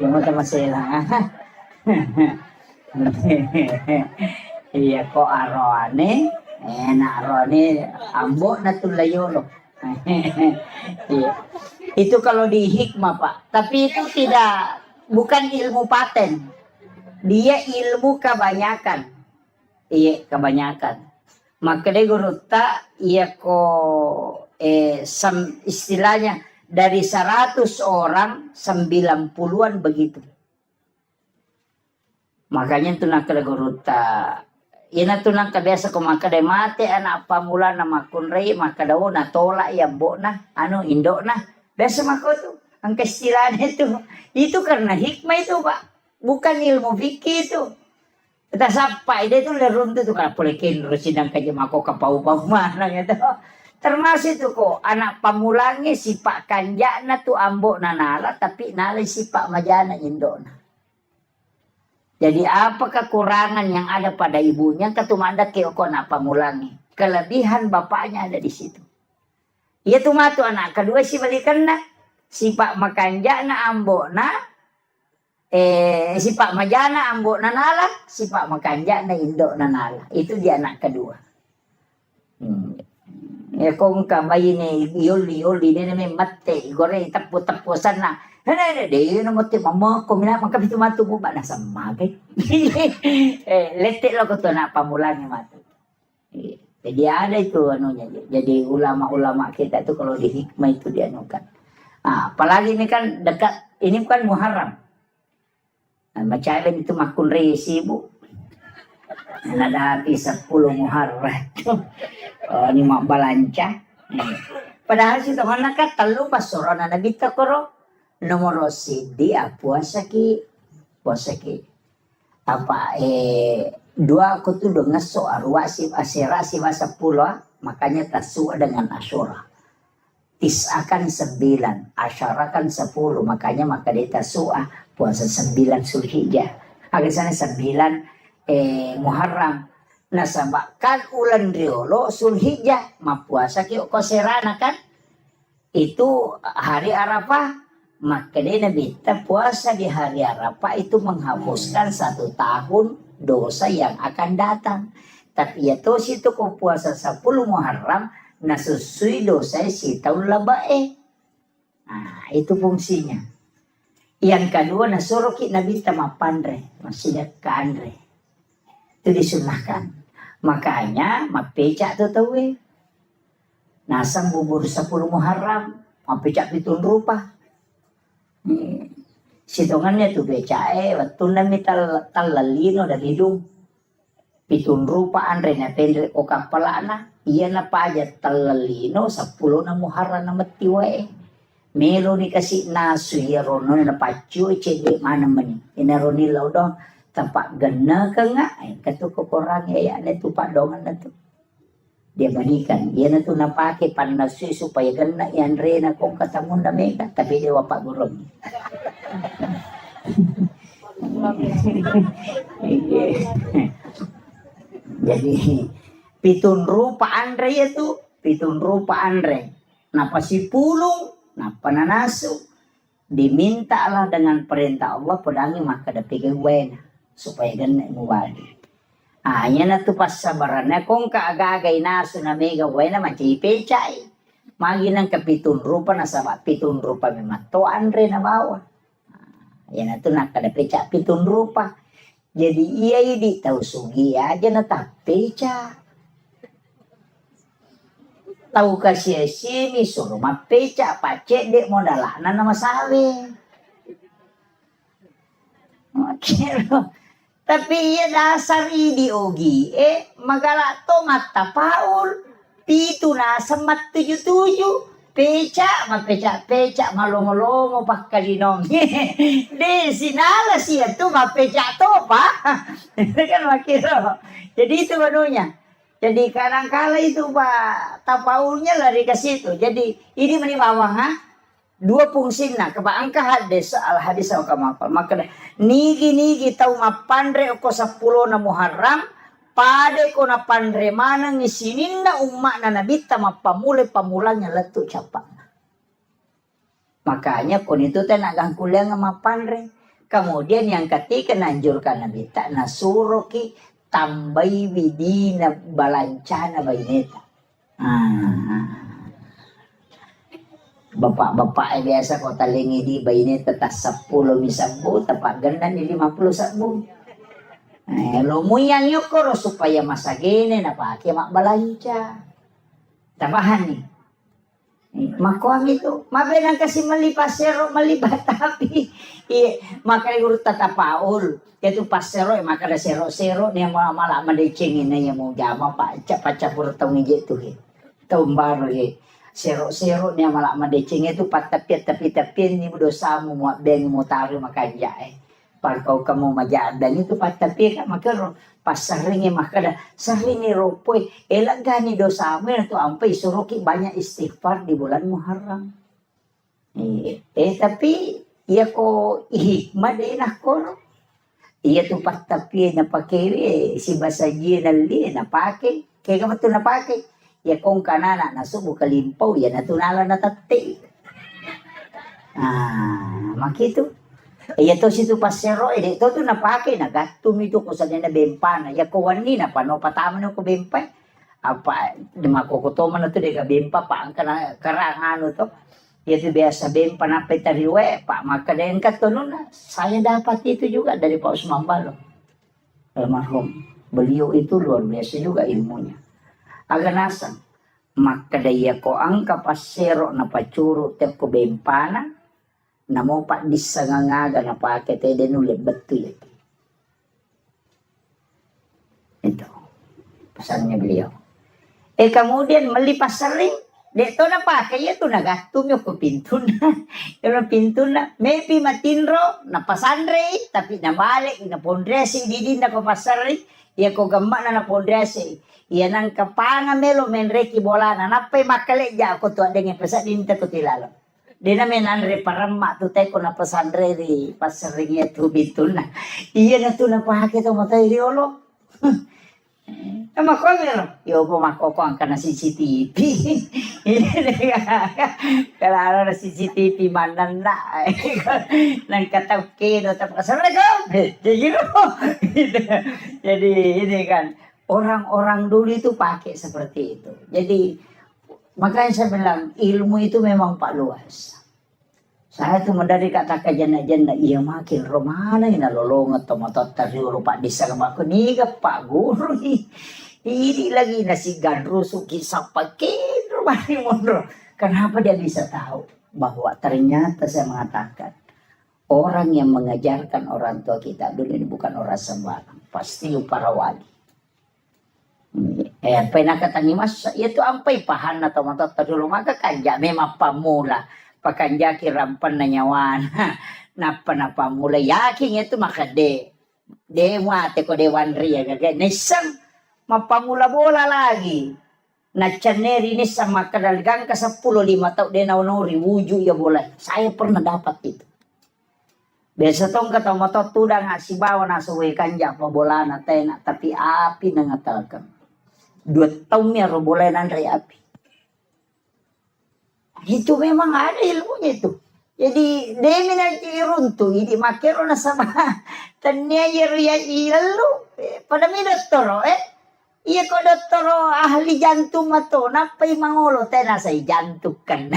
Yung masih iya ko arone arone ambo na tulayolo. Itu kalau di hikmah Pak, tapi itu bukan ilmu paten, dia ilmu kebanyakan. Iya kebanyakan. Maka dia guruta iya ko istilahnya dari 100 orang 90-an begitu. Makanya itu nak guruta. Ina tu nak biasa ko makade mate anak pamula na makunrei makadaw na tola ya bo na indo na. Biasa mako tu. Ang kaistilan itu karena hikmah itu Pak. Bukan ilmu fikih itu. Kita sapa ide itu lerun tu kan polekin residang kaje mako kapau-pau mana gitu. Termasuk itu kok anak pamulangi sipak kanjana tu ambo na nala tapi nala sipak majana indo na. Jadi apa kekurangan yang ada pada ibunya ketumanda keoko nak pamulangi. Kelebihan bapaknya ada di situ. Ia tu matu anak kedua si balikan na. Si pak makanja na ambo na. Si pak majana ambo na nala. Si pak makanja na indo na nala. Itu dia anak kedua. Kung kamay ni yuli ni may mate. Gore tapu-tapusan na. Dia nak mati mama ko mina mangkapit matu mo ba nasa magay. Lete lo ko to na pamulangi matu. Jadi ada itu anunya. Jadi ulama-ulama kita itu kalau di hikmah itu dianukan. Apalagi ini kan dekat, ini kan Muharram. Macam itu makun resi bu. Ada 10 Muharram. Ini mak balanca. Padahal si teman nak telu pasoro na nabita koro nomor dia puasa ki apa dua aku tuh dengan soal wasif asirasi masa pulau makanya tasu dengan asyura tisakan 9 asyara kan 10 makanya maka dia tasua puasa 9 Zulhijjah agak sana 9 Muharram nasabakan ulan riolo Zulhijjah mapuasa ki koserana kan itu hari Arafah maka dia nabita puasa di hari Arafah itu menghapuskan 1 tahun dosa yang akan datang. Tapi ya to situ ko puasa 10 Muharram nasusui dosa si tahun labae. Itu fungsinya. Yang kedua nasuruh ki nabita mapandre, masih kandre. Itu disunahkan. Makanya mapeca tu tahu nasang bubur 10 Muharram, mapeca pitun rupa. Sitongannya tuh becae waktu nami talalino dari hidung pitun rupa andre na pendre o kapalana iya na paja talalino 10 na Muharram na matiwae melo ni kasi nasu ya rono na pacu cede mana mani inaroni laudong tampak gena ka nga katuko korang ya na tupak dongan na tu dia balikan dia na tu napake panasu supaya gena yan re na kung katamun na mega tapi dia wapak gurong. Jadi pitun rupa andre itu pitun rupa andre napa si pulung napa nanasu dimintalah dengan perintah Allah pedangi maka dapike wena supaya gena muwali. Yan na to pas sabarannya kung kaagagay naso na mega wena macam pecay magi ng kapitun rupa na sa pitun rupa mimato andre na bawa. Yan na to nakadapeca pitun rupa. Jadi iya di tahu sugi aja na tapeca. Tahu kasih sini suruh mapeca pace dek modalana nama sawe. Oke loh. Tapi iya dasar idi ogi magala to mata paul pitu na semat 77 peca malongo-longo pakkalinong de sinala siya to mapeca to pa kan makiro jadi itu barunya jadi kadang-kala itu pak tapaulnya lari ke situ jadi ini menimawang dua fungsi na kebaangka hadis al hadis au kamakal maka nigi tau mapandre ko 10 na Muharram pade ko na pandre mana ngisininda umma na nabita mapamule pamulanya letu capa makanya kon itu teh nagang kuliah mapandre kemudian yang ketiga nanjurkan nabita nasuroki tambai widina balancana baineta Bapak biasa kau talingi di bayi tetap 10 misabu tepat ganda di 50 sabu. Lo muyang yukoro supaya masa gini napake mak balanca. Tambahan nih. Makuang itu, mabenang kasi malipasero malibat tapi maka urut tatapaul. Itu pasero maka ada sero niya malah madecingin na niya mo jama pa capur tong itu Tumbaro sero niya malah madecing itu tapi ni dosa mo beng mo taru makanya Pagkau kamu majadan itu tapi ka makero pasaringi makada saringi ropoy elak gani dosa mo itu ampai suruki banyak istighfar di bulan Muharram. Tapi iya ko hikmah din ako. Iya tu tapi na pakai si basaji nali na pakai kaya ka to na pakai. Ya kung kanana nasubo kalimpaw ya natunala na tati. Makito. Ya to situ pasero ito to napake nagatum ito ko sa na bempana. Ya ko wani na pano pataman ko bempay. Apa makukutoman na to de ka bempa pa ang karangano to. Ya to biasa bempa na petariwe pa makadayan ka to na. Saya dapat itu juga dari Pak Usman Balo. Almarhum. Beliau itu luar biasa juga ilmunya. Agak nasang maka daya ko ang kapasero na pacuro te ko bempana na mo pa disangangaga na pakete den ulit betul itu pesannya beliau. Kemudian melipas sering dito na pakai ya tu nagatum yo ko pintu na yung pintu na maybe matinro na pasandre tapi na balik na pondresi didi na ko pasari ya ko gamma na pondresi ya nang kapanga melo menreki bola na napay makale ja ko to dengan pesa dinta ko tilalo di na menanre parama tu tay ko na pasandre di pasari ya tu pintu na iya na tu na pakai to matay riolo Mako meron. Yo po mako ko ang kana CCTV. Kalau na CCTV manan na. Nang katawkino tapos assalamualaikum. Jadi ini kan orang-orang dulu itu pakai seperti itu. Jadi makanya saya bilang ilmu itu memang pak luas. Saya tuh dari kata kajana-jana iya makin romana ina lolongot tomatot tari lupa disang aku nih pak guru ini lagi nasi gandru suki sapakin rumah mondro. Kenapa dia bisa tahu bahwa ternyata saya mengatakan orang yang mengajarkan orang tua kita dulu ini bukan orang sembarang, pasti para wali. Pernah katanya mas itu ampai pahan atau matot tari maka kanja memang pamula. Pakanjaki rampan na nyawan napa mulai yakin itu maka dewa ko dewan ria gaga nisang mapamula bola lagi na chaneri nisang makadalgang ka 10 tahun de naunori wuju ya bola saya pernah dapat itu biasa tong kata moto tudang si bawa na suwe kanja pa bola na tena tapi api na ngatalkan 2 tahun ya ro bola nan api. Itu memang ada ilmunya itu. Jadi demi nanti runtuh, ini makero na sama. Tanya ya ilalu pada mi doktor iya ko doktor ahli jantung mato napay mangolo tena sa jantung kan.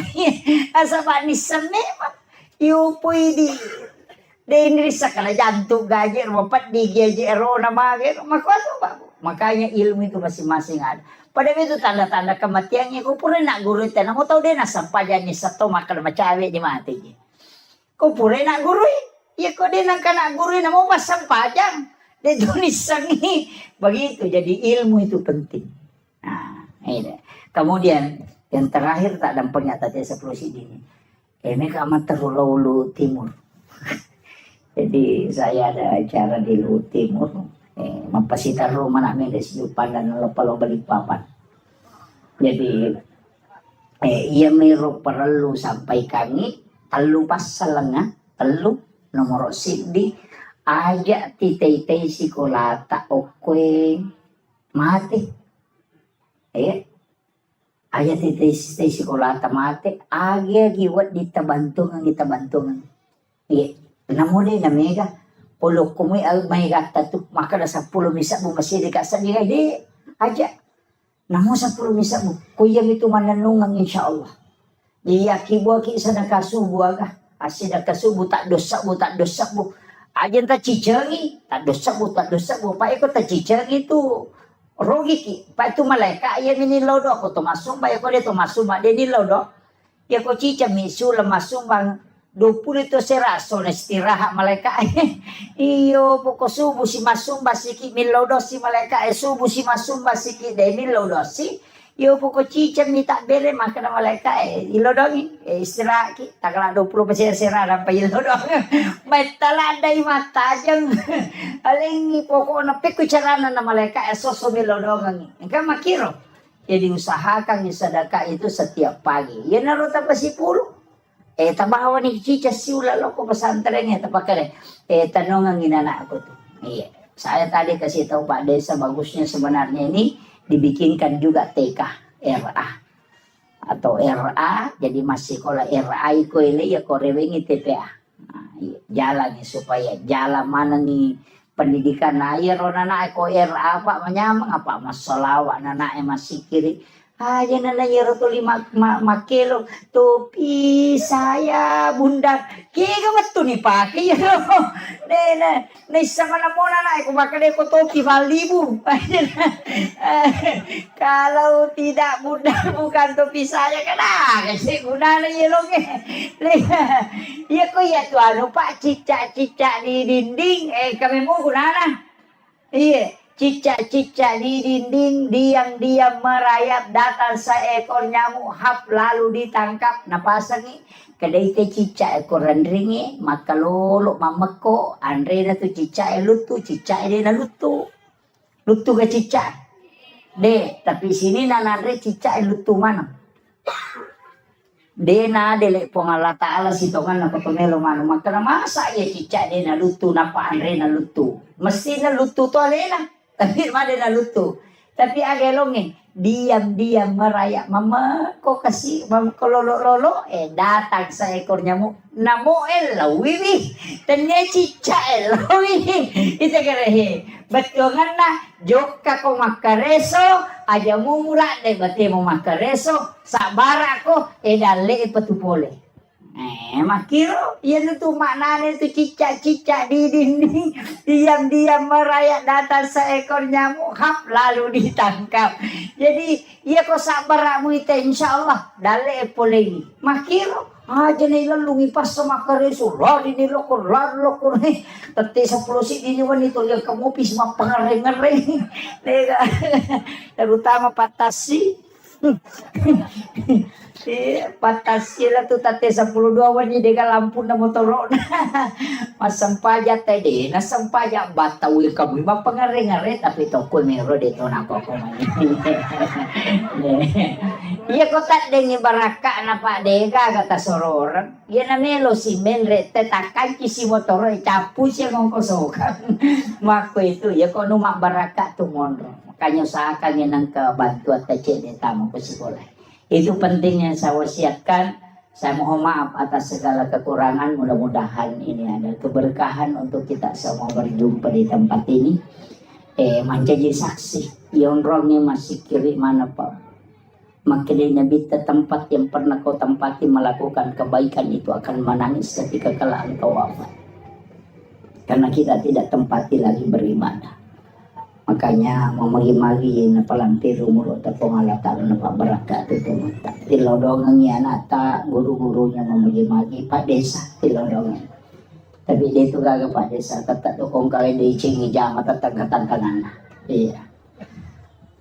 Asa ba ni sa memang yu pwede ini sa kala jantung gaji mapat di gejero na magero makwato ba. Makanya ilmu itu masing-masing ada. Pada itu tanda-tanda kematiannya ko pura nak guru tena mo tau de nasampayan ni sa to makal macawe di mati ni. Ko pura nak guru iya ko de nang kana guru na mo masampajang de dunisangi begitu jadi ilmu itu penting. Nah, ini. Kemudian yang terakhir tak dampaknya tadi 10 ini. Mereka amat terlalu timur. Jadi saya ada acara di Luhut Timur. Mapasitar rumah namin des yupan dan lopalo balik papan. Jadi iya mero perlu sampai kami telu pas selengah telu nomor sidi aja titei sikolata oke mati aja titei sikolata mati aja giwat ditabantungan iya namun deh namanya polo kumi al may gata tu maka na 10 misa mo masih dikasa niya di aja namo 10 misa mo kuya itu mananungang insyaallah iya kibo ki sa nakasubo aga asi nakasubo tak dosa mo aja ta cicengi tak dosa mo pa iko ta cicengi tu rogi ki pa itu malaika ya minilodo ako to masumba ya ko dito masumba de nilodo ya ko cica misula masumbang 20 itu seraso na istirahat malaika iyo poko subuh si masumba siki milodo si malaika subuh si masumba siki de milodo si iyo poko cica minta bere maka na malaika ilodongi istirahat ki takala 20 serahan pa ilodong may taladai mata jang aling poko na piku carana na malaika soso milodongan engka makiro jadi usahakan yung sedekah itu setiap pagi ya naruta pa si pulo tabawa ni cica siula loko pesantrennya tapakare tanong ang inana ako tuh iya saya tadi kasih tahu Pak Desa bagusnya sebenarnya ini dibikinkan juga TK RA atau RA jadi masih sekolah RA iko ini ya korewengi TPA nah, iya, jalan nih supaya jalan mana nih pendidikan air nana eko RA Pak menyamang apa masalah nana masih kiri Aja nana yero tu lima makelo topi saya bunda kega betul nih pakai ya ne sama namona na aku pakai ko topi balibu kalau tidak bunda bukan topi saya kena kasi guna na yero ke ya ko ya tu anu pak cicak di dinding kami mau guna na iya. Cicak-cicak di dinding, diam-diam merayap, datang seekor nyamuk, hap lalu ditangkap. Napasangi, kadai te cicak ekor rendringi, maka lolo mameko, andre na tu cicak lutu, cicak dia na lutu. Lutu ke cicak. De, tapi sini na andre cicak lutu mana? Dena dele pong Allah Ta'ala sitongan na patumelo mano maka na masa ya cicak dena lutu napa andre na lutu mesti na lutu to alena tapi made na lutu tapi agelonge diam-diam merayap mama kok kasih mama kololo-lolo datang seekor nyamuk namo lawiwi tanya cicak lawiwi itu kerehe betongan na joka ko makareso aja mumura de bate mo makareso sabara ko dale patupole makiro yan itu maknanya itu cicak-cicak di dinding diam-diam merayap datang seekor nyamuk hap lalu ditangkap jadi iya ko sabaramu itu insyaallah dale polegi makiro aja nila lungi pas sama kareso lari nilo ko nih tete 10 si dini wanito yang kamu pis mapangareng-areng terutama patasi patasila tu tate 12 wani dega lampu na motorok masampaja tede na sampaja batawi kamu mapangareng-areng tapi toko mero dito na ko iya kotak dengi baraka na pak dega kata soror iya na melo si menre tetakan kisi motor capu siya ngong kosokan mako itu ya kono mak baraka tu mondro makanya usahakan yang nang kebantuan tecek deta mau ke sekolah itu penting yang saya wasiatkan. Saya mohon maaf atas segala kekurangan, mudah-mudahan ini ada keberkahan untuk kita semua berjumpa di tempat ini menjadi saksi yang orangnya masih kiri mana pak makanya bita tempat yang pernah kau tempati melakukan kebaikan itu akan menangis ketika kelak engkau wafat karena kita tidak tempati lagi beribadah. Makanya memagi-magi na palantir umur ta pengalatan na pabarakat itu mata tilodongan ya nata guru-gurunya memagi-magi Pak Desa tilodongan tapi dia itu gak Pak Desa tetap dokong kali di cingi jama tetap tantangan iya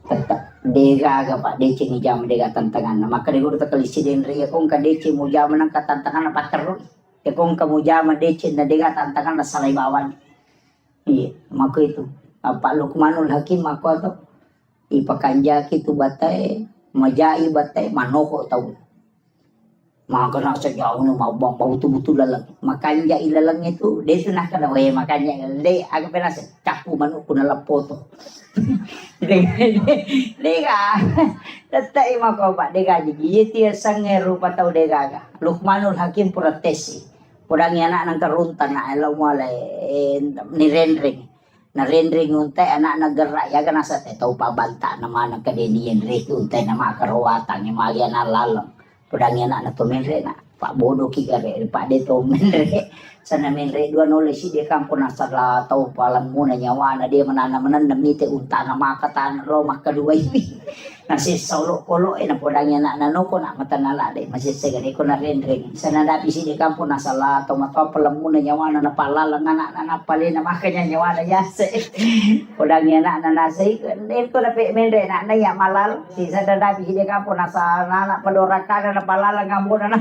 tetap dia gak Pak di cingi jama dia tantangan maka dia guru tekalisi den ria kong ka deci mu jama nang tantangan apa terus ya kong kamu jama deci na dia tantangan na salai bawan iya maka itu Pak Lukmanul Hakim aku atau ipakanja kitu batai majai batai manoko tahu maka nak sejauh ni mau bau betul-betul lalang makanya ilalang itu dia tu nak kena makanya dia agak pernah capu manuk kuna lapoto dia tetap mako Pak dia jadi dia sange rupa tahu dia gaga Lukmanul Hakim protesi purangnya anak nang keruntan nak elo mulai ni rendring na rendring unte anak naggerak ya kan asa tahu pabanta nama anak kadenian rek unte nama karawatan ni malian alalang pedang anak na to menre na Pak bodoh ki gare Pak de to menre sana menre dua nulis dia kampung asal tahu palang muna nyawa na dia menanam mite unta nama kata lo mak kedua ini nasi solo kolo na pedang anak na no ko na matanala de masih segare ko na rendring sana dapi si dia kampung asal tahu mata palang muna nyawa na palalang anak pali na makanya nyawa na yase pedang anak na nasi den ko na pe menre na ya malal si sada dapi si dia kampung asal anak pedorakan na palalang ngambon na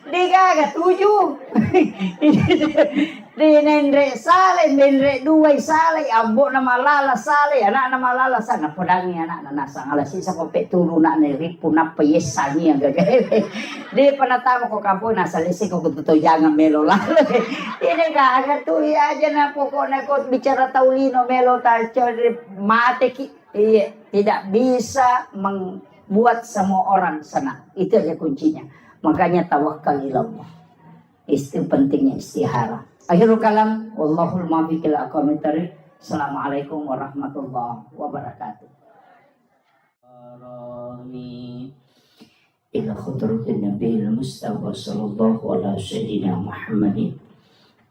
di gaga 7 di nendre sale nendre dua sale ambo na malala sale anak na malala sana podangi anak na nasa alasi sa kopet tulu na ripu na payesani ang gagawin di panatama ko kampo nasa lisi ko kututo jangan melo lalo ini gaga tu ya aja na pokoknya ko bicara taulino melo taco mate ki iya tidak bisa membuat semua orang senang itu aja kuncinya makanya tawakal ilallah itu pentingnya istihara. Akhirul kalam wallahul muwaffiq ila aqwamit thariq. Assalamualaikum warahmatullahi wabarakatuh. إلى خضرة النبي المصطفى صلى الله على سيدنا محمد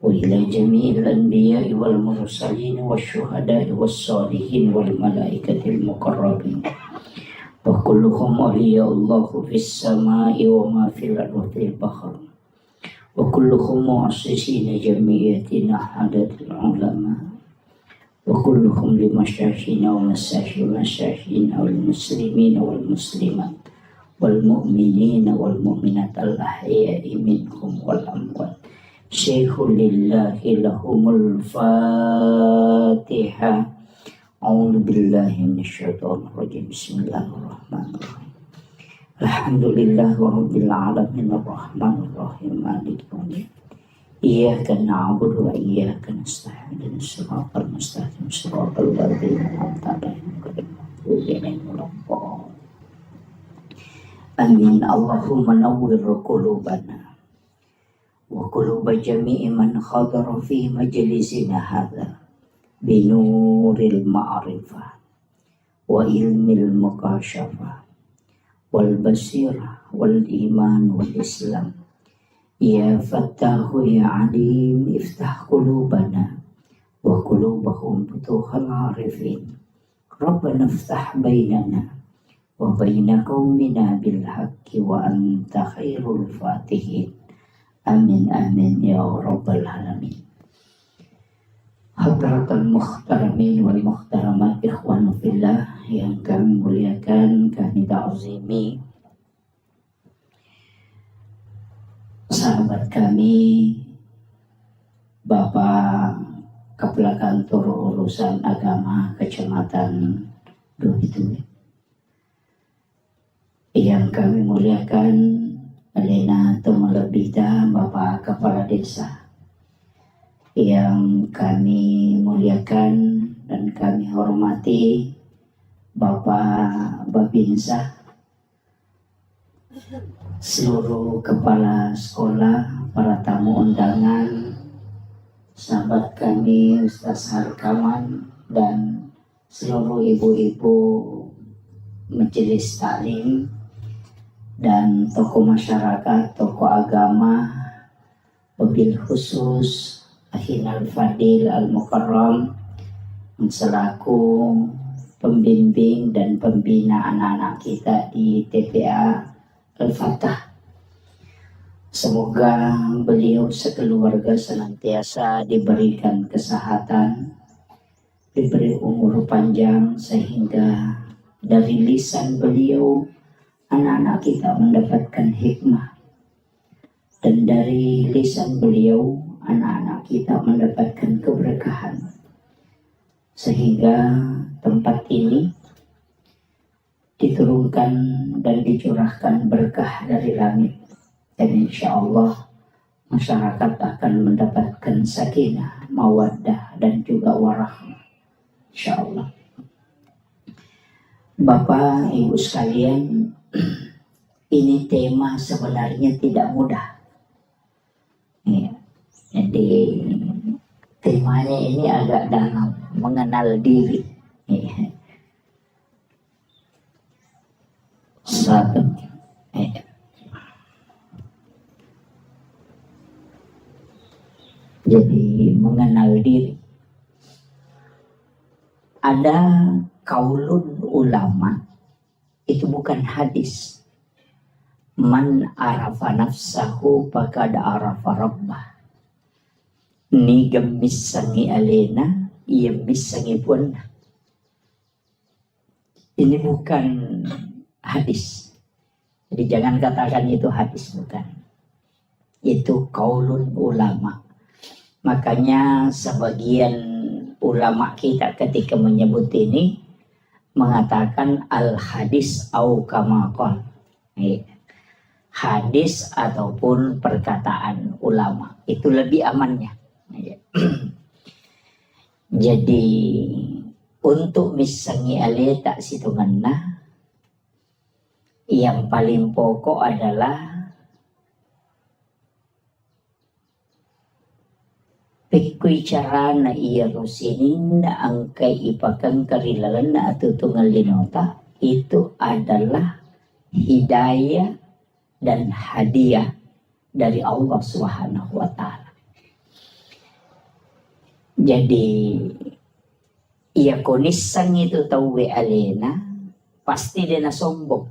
وإلى جميع الأنبياء والمرسلين والشهداء والصالحين والملائكة المقربين وكلهم أولياء الله في السماء وما في الأرض وفي البحر وكلهم مؤسسين جمعيتنا عدد العلماء وكلهم لمشايخنا ومشايخنا والمسلمين والمسلمات والمؤمنين والمؤمنات الأحياء منهم والأموات شيخ لله لهم الفاتحة أعوذ بالله من الشيطان الرجيم بسم الله الرحمن الرحيم الحمد لله رب العالمين الرحمن الرحيم مالك يوم الدين إياك نعبد وإياك نستعين اهدنا الصراط المستقيم صراط الذين أنعمت عليهم غير المغضوب عليهم ولا الضالين آمين اللهم نور قلوبنا وقلوب جميع من حضر في مجلسنا هذا بنور المعرفة وعلم المكاشفة والبصيرة والإيمان والإسلام يا فتاح يا عليم افتح قلوبنا وقلوبهم فتوح العارفين ربنا افتح بيننا وبين قومنا بالحق وأنت خير الفاتحين آمين آمين يا رب العالمين. Hadratul muhtaramin wal muhtaramat ikhwan fillah yang kami muliakan, kami ta'zimi sahabat kami Bapak Kepala Kantor Urusan Agama Kecamatan Dohitui yang kami muliakan Alena Tumalabida Bapak Kepala Desa yang kami muliakan dan kami hormati Bapak Babinsa, seluruh kepala sekolah, para tamu undangan, sahabat kami Ustaz Harkaman dan seluruh ibu-ibu majelis taklim dan tokoh masyarakat, tokoh agama, wabil khusus Akhina Al-Fadil Al-Mukarram selaku pembimbing dan pembina anak-anak kita di TPA Al-Fatah. Semoga beliau sekeluarga senantiasa diberikan kesehatan, diberi umur panjang sehingga dari lisan beliau anak-anak kita mendapatkan hikmah dan dari lisan beliau anak-anak kita mendapatkan keberkahan sehingga tempat ini diturunkan dan dicurahkan berkah dari langit dan insya Allah masyarakat akan mendapatkan sakinah, mawaddah dan juga warahmah insya Allah. Bapak Ibu sekalian, ini tema sebenarnya tidak mudah ya. Jadi temanya ini agak dalam, mengenal diri. Satu. Jadi mengenal diri. Ada kaulun ulama, itu bukan hadis. Man arafa nafsahu faqad arafa rabbah. Ni gemisangi alena, ia misangi pun. Ini bukan hadis. Jadi jangan katakan itu hadis, bukan. Itu kaulun ulama. Makanya sebagian ulama kita ketika menyebut ini mengatakan al hadis au kama qala. Hadis ataupun perkataan ulama itu lebih amannya. Jadi untuk misangi ale tak situngana yang paling pokok adalah pikui cara na iya rusinin na angkai ipakang karilalan na atau tunggal linota itu adalah hidayah dan hadiah dari Allah Subhanahu wa Ta'ala. Jadi ia konisang itu tahu alena pasti dia na sombong.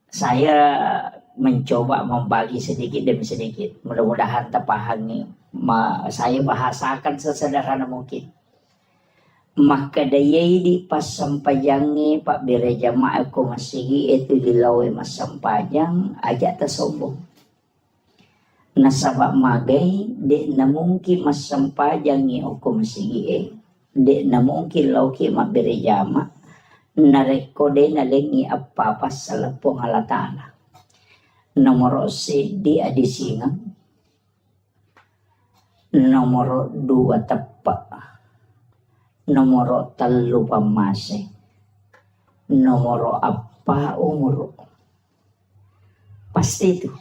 Saya mencoba membagi sedikit demi sedikit. Mudah-mudahan terpahami. Saya bahasakan sesederhana mungkin. Maka dayay di pas sampayangi Pak Bire Jamaah ko masigi itu dilawe mas sampajang aja tersombong. Nasabak magay di na mungkin mas sampajangi o ko masigi di na mungkin lauki Mak Bire Jamaah narekode na lengi apa sa lapong halatana. Nomor di adisingan. Nomor 2 tepak. Nomor 3 pamase. Nomor apa umur. Pasti itu.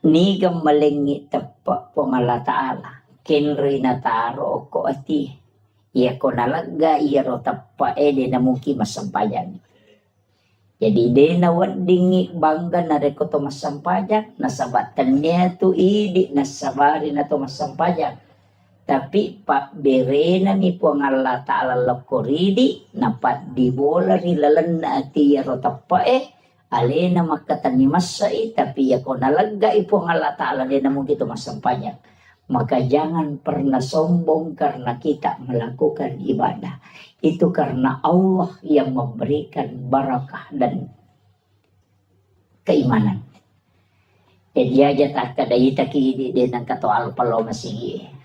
Ni gamalengi tepak pangala ta'ala. Kenri na taro ko ati. Iya ko nalaga iya ro tepak de na mungkin masampayan. Jadi de na wadingi bangga na reko to masampayan. Nasabatan niya tu idi nasabari na to masampayan. Tapi Pak Bire na ni po ang Allah Ta'ala lakoridi na pat di bola rilalan na ati yaro tapa alena makatani masai tapi ya ko nalaga ipo ang Allah Ta'ala din na mong dito masampanya. Maka jangan pernah sombong karena kita melakukan ibadah. Itu karena Allah yang memberikan barakah dan keimanan. Jadi aja tak kadai taki din ang katoal palo masigi.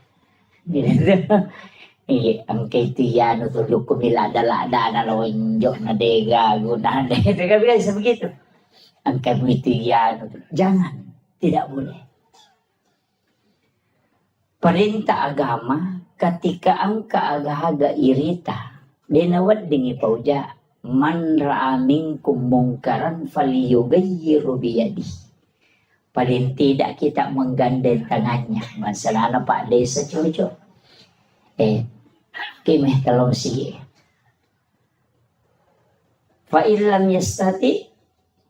Ang kay tiyano tulog ko nilada-lada na lawanyo na dega gunahan. Teka bisa begitu. Ang kay tiyano jangan, tidak boleh. Perintah agama ketika ang kaagahaga irita dinawad dingi pauja man ra'a minkum mungkaran falyughayyiru biyadi. Paling tidak kita menggandeng tangannya. Masalah Pak Desa cucu. Kimeh talong sige. Fa illam yastati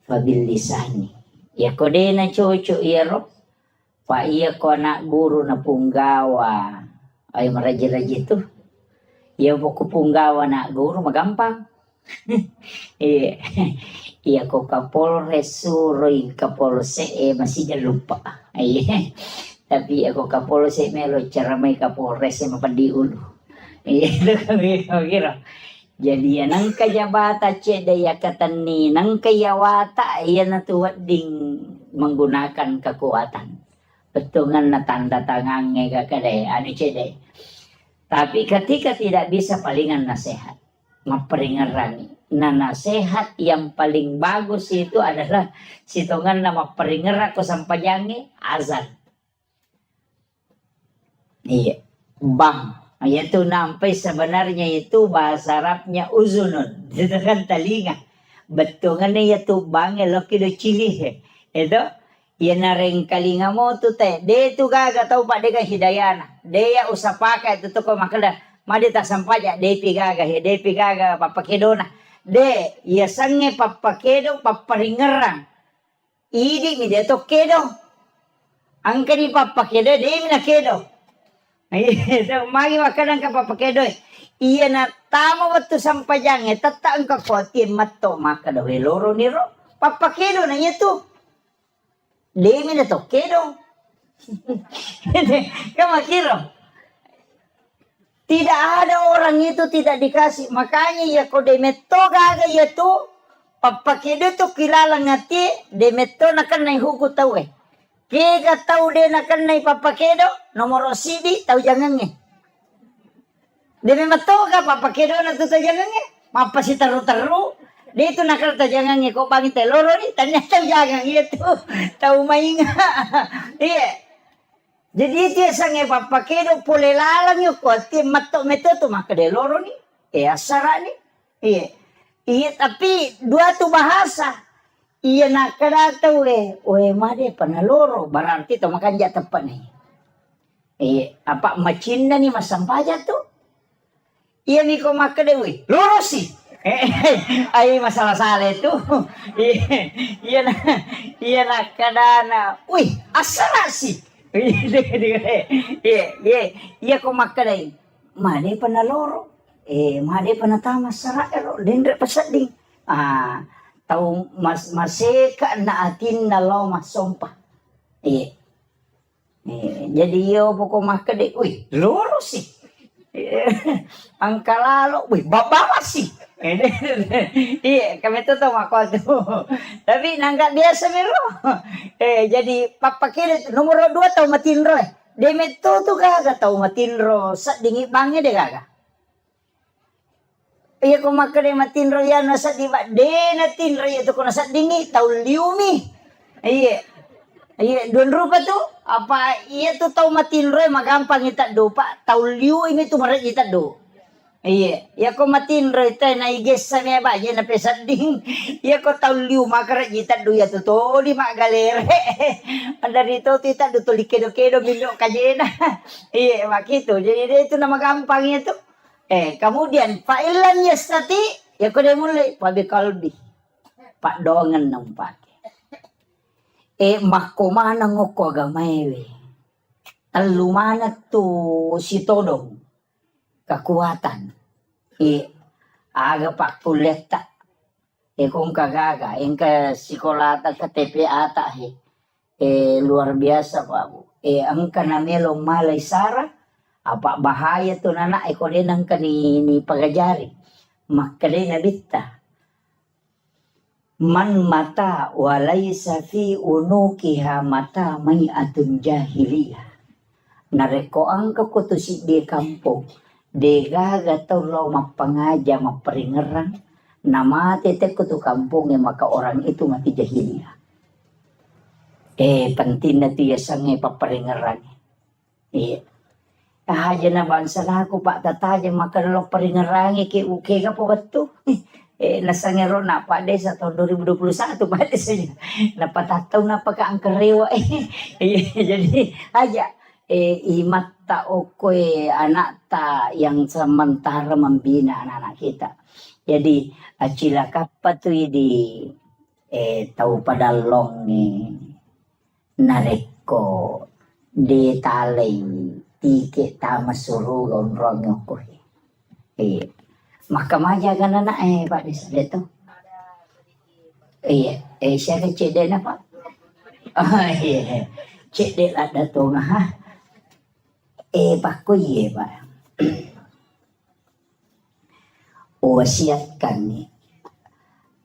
fa bil lisani. Ya kode na cucu iro. Fa iya ko na guru na punggawa. Ay maraji-raji tu. Ya buku punggawa na guru magampang. Iya ko Kapolres suroy Kapolse masih jangan lupa. Tapi ako Kapolse melo cara may Kapolres mapadiulo. Itu kami kira. Jadi nang kajabata cedaya katani nang kayawata yan natuwad ding menggunakan kekuatan. Betungan na tanda tangannya kakade anu cede. Tapi ketika tidak bisa palingan nasihat, memperingerani. Nah nasihat yang paling bagus itu adalah situngan nama peringer ako sampajangi azan. Iya, bang. Itu nampai sebenarnya itu bahasa Arabnya uzunun. Itu kan telinga. Betungannya itu bang eloki do cilih. Itu ya nareng kalinga mo tu teh. Dia tu gaga tahu pak deka hidayana. Dia usah pakai itu tuh kok makanya madi tak sampaja. Dia pigaga papakedona. De, ya sange papakedo paparingerang. Idi mi de to kedo. Angka ni papakedo de mi na kedo. Itu magi makanan ka papakedo. Iya na tama waktu sampajang tata angka koti matto maka do loro niro. Papakedo na itu. De mi na to kedo. Kamu kira? Tidak ada orang itu tidak dikasih. Makanya ya kau demeto gaga ya tu. Papakedo tu kilala ngati. Demeto nakan na huku tau Kega tau de nakan na papakedo. Nomor sidi tau jangan Demeto ka papakedo na tu tau jangan Mapa si taru-taru. Dia tu nakal tau jangan Kau bangi teloro ni. Tanya tau jangan tu. Tau mainga. Iya. Jadi itu sange papakedo pole lalang yo ko ti matto meto tu maka de loro ni asara ni iya tapi dua tu bahasa iya nakada tu made panaloro berarti to makan ja tepat ni apa macinda ni masampaja tu iya ni ko maka de loro si Ay masalah-salah itu. Iya na, iya na kadana. Uy, asara sih. Iya, iya, iya ko makadai. Made panaloro. Made panatama sara ero dendre pasading. Tau maseka na atin na lo masompa. Jadi yo poko makadai. Uy, loro sih. Ang kalalo, uy, babawa sih. Iya, kami tuh tahu aku tuh. Tapi nangka biasa mero. Jadi papa kiri nomor 2 tahu matinro. Demet tuh kagak tahu matinro. Sak dingi bangnya deh kagak. Iya ko makare matinro ya nasa di ba. De natinro itu ko nasa dingi tahu liumi. Iya. Iya, don rupa tuh apa iya tuh tahu matinro magampang kita do pak tahu liu ini tuh maret kita do. Iya, ya ko matinro ito na iges sa mga ba, yan na pesading. Ya ko tauliw makara jita do ya to di magalere. Anda dito tita do to likido-kido milo kajena. Iya, makito. Jadi itu nama gampang itu. Kemudian fa'ilan yastati ya ko dia mulai pabi kalbi. Pak dongan nang pake. Makomana ngoko agamewe. Alumana tu si todong. Kekuatan. Aga pak kulit tak. Kung kagaga. Yang ke sekolah tak ke TPA tak. Luar biasa Pak Bu. Ang kanamelo malay sara. Apa bahaya tu nana. Ko din ang kanini pagajari. Makali na bita. Man mata walaysa fi unukiha mata may atun jahiliyah. Nareko ang kakutusi di kampung. Dega gatau lo mapangaja maperingeran nama tete kutu kampung yang maka orang itu mati jahiliyah. Penting na tiya sange paperingeran. Aja na bansa aku pak tataja maka lo peringeran ke uke ka po katu. Nasangero na pa de sa tahun 2021 pa de saja. Napatataw na pagkaangkarewa. Jadi aja imata okoy anak ta yang sementara membina anak-anak kita. Jadi acila kapat tu di tahu pada long nareko de talay tike tama suru gonrong okoy. Makamaja kan anak Pak Desa itu. Siya cede na Pak. Iya. Cede ada tu ha. Paku ye Pak. Wasiatkan ni.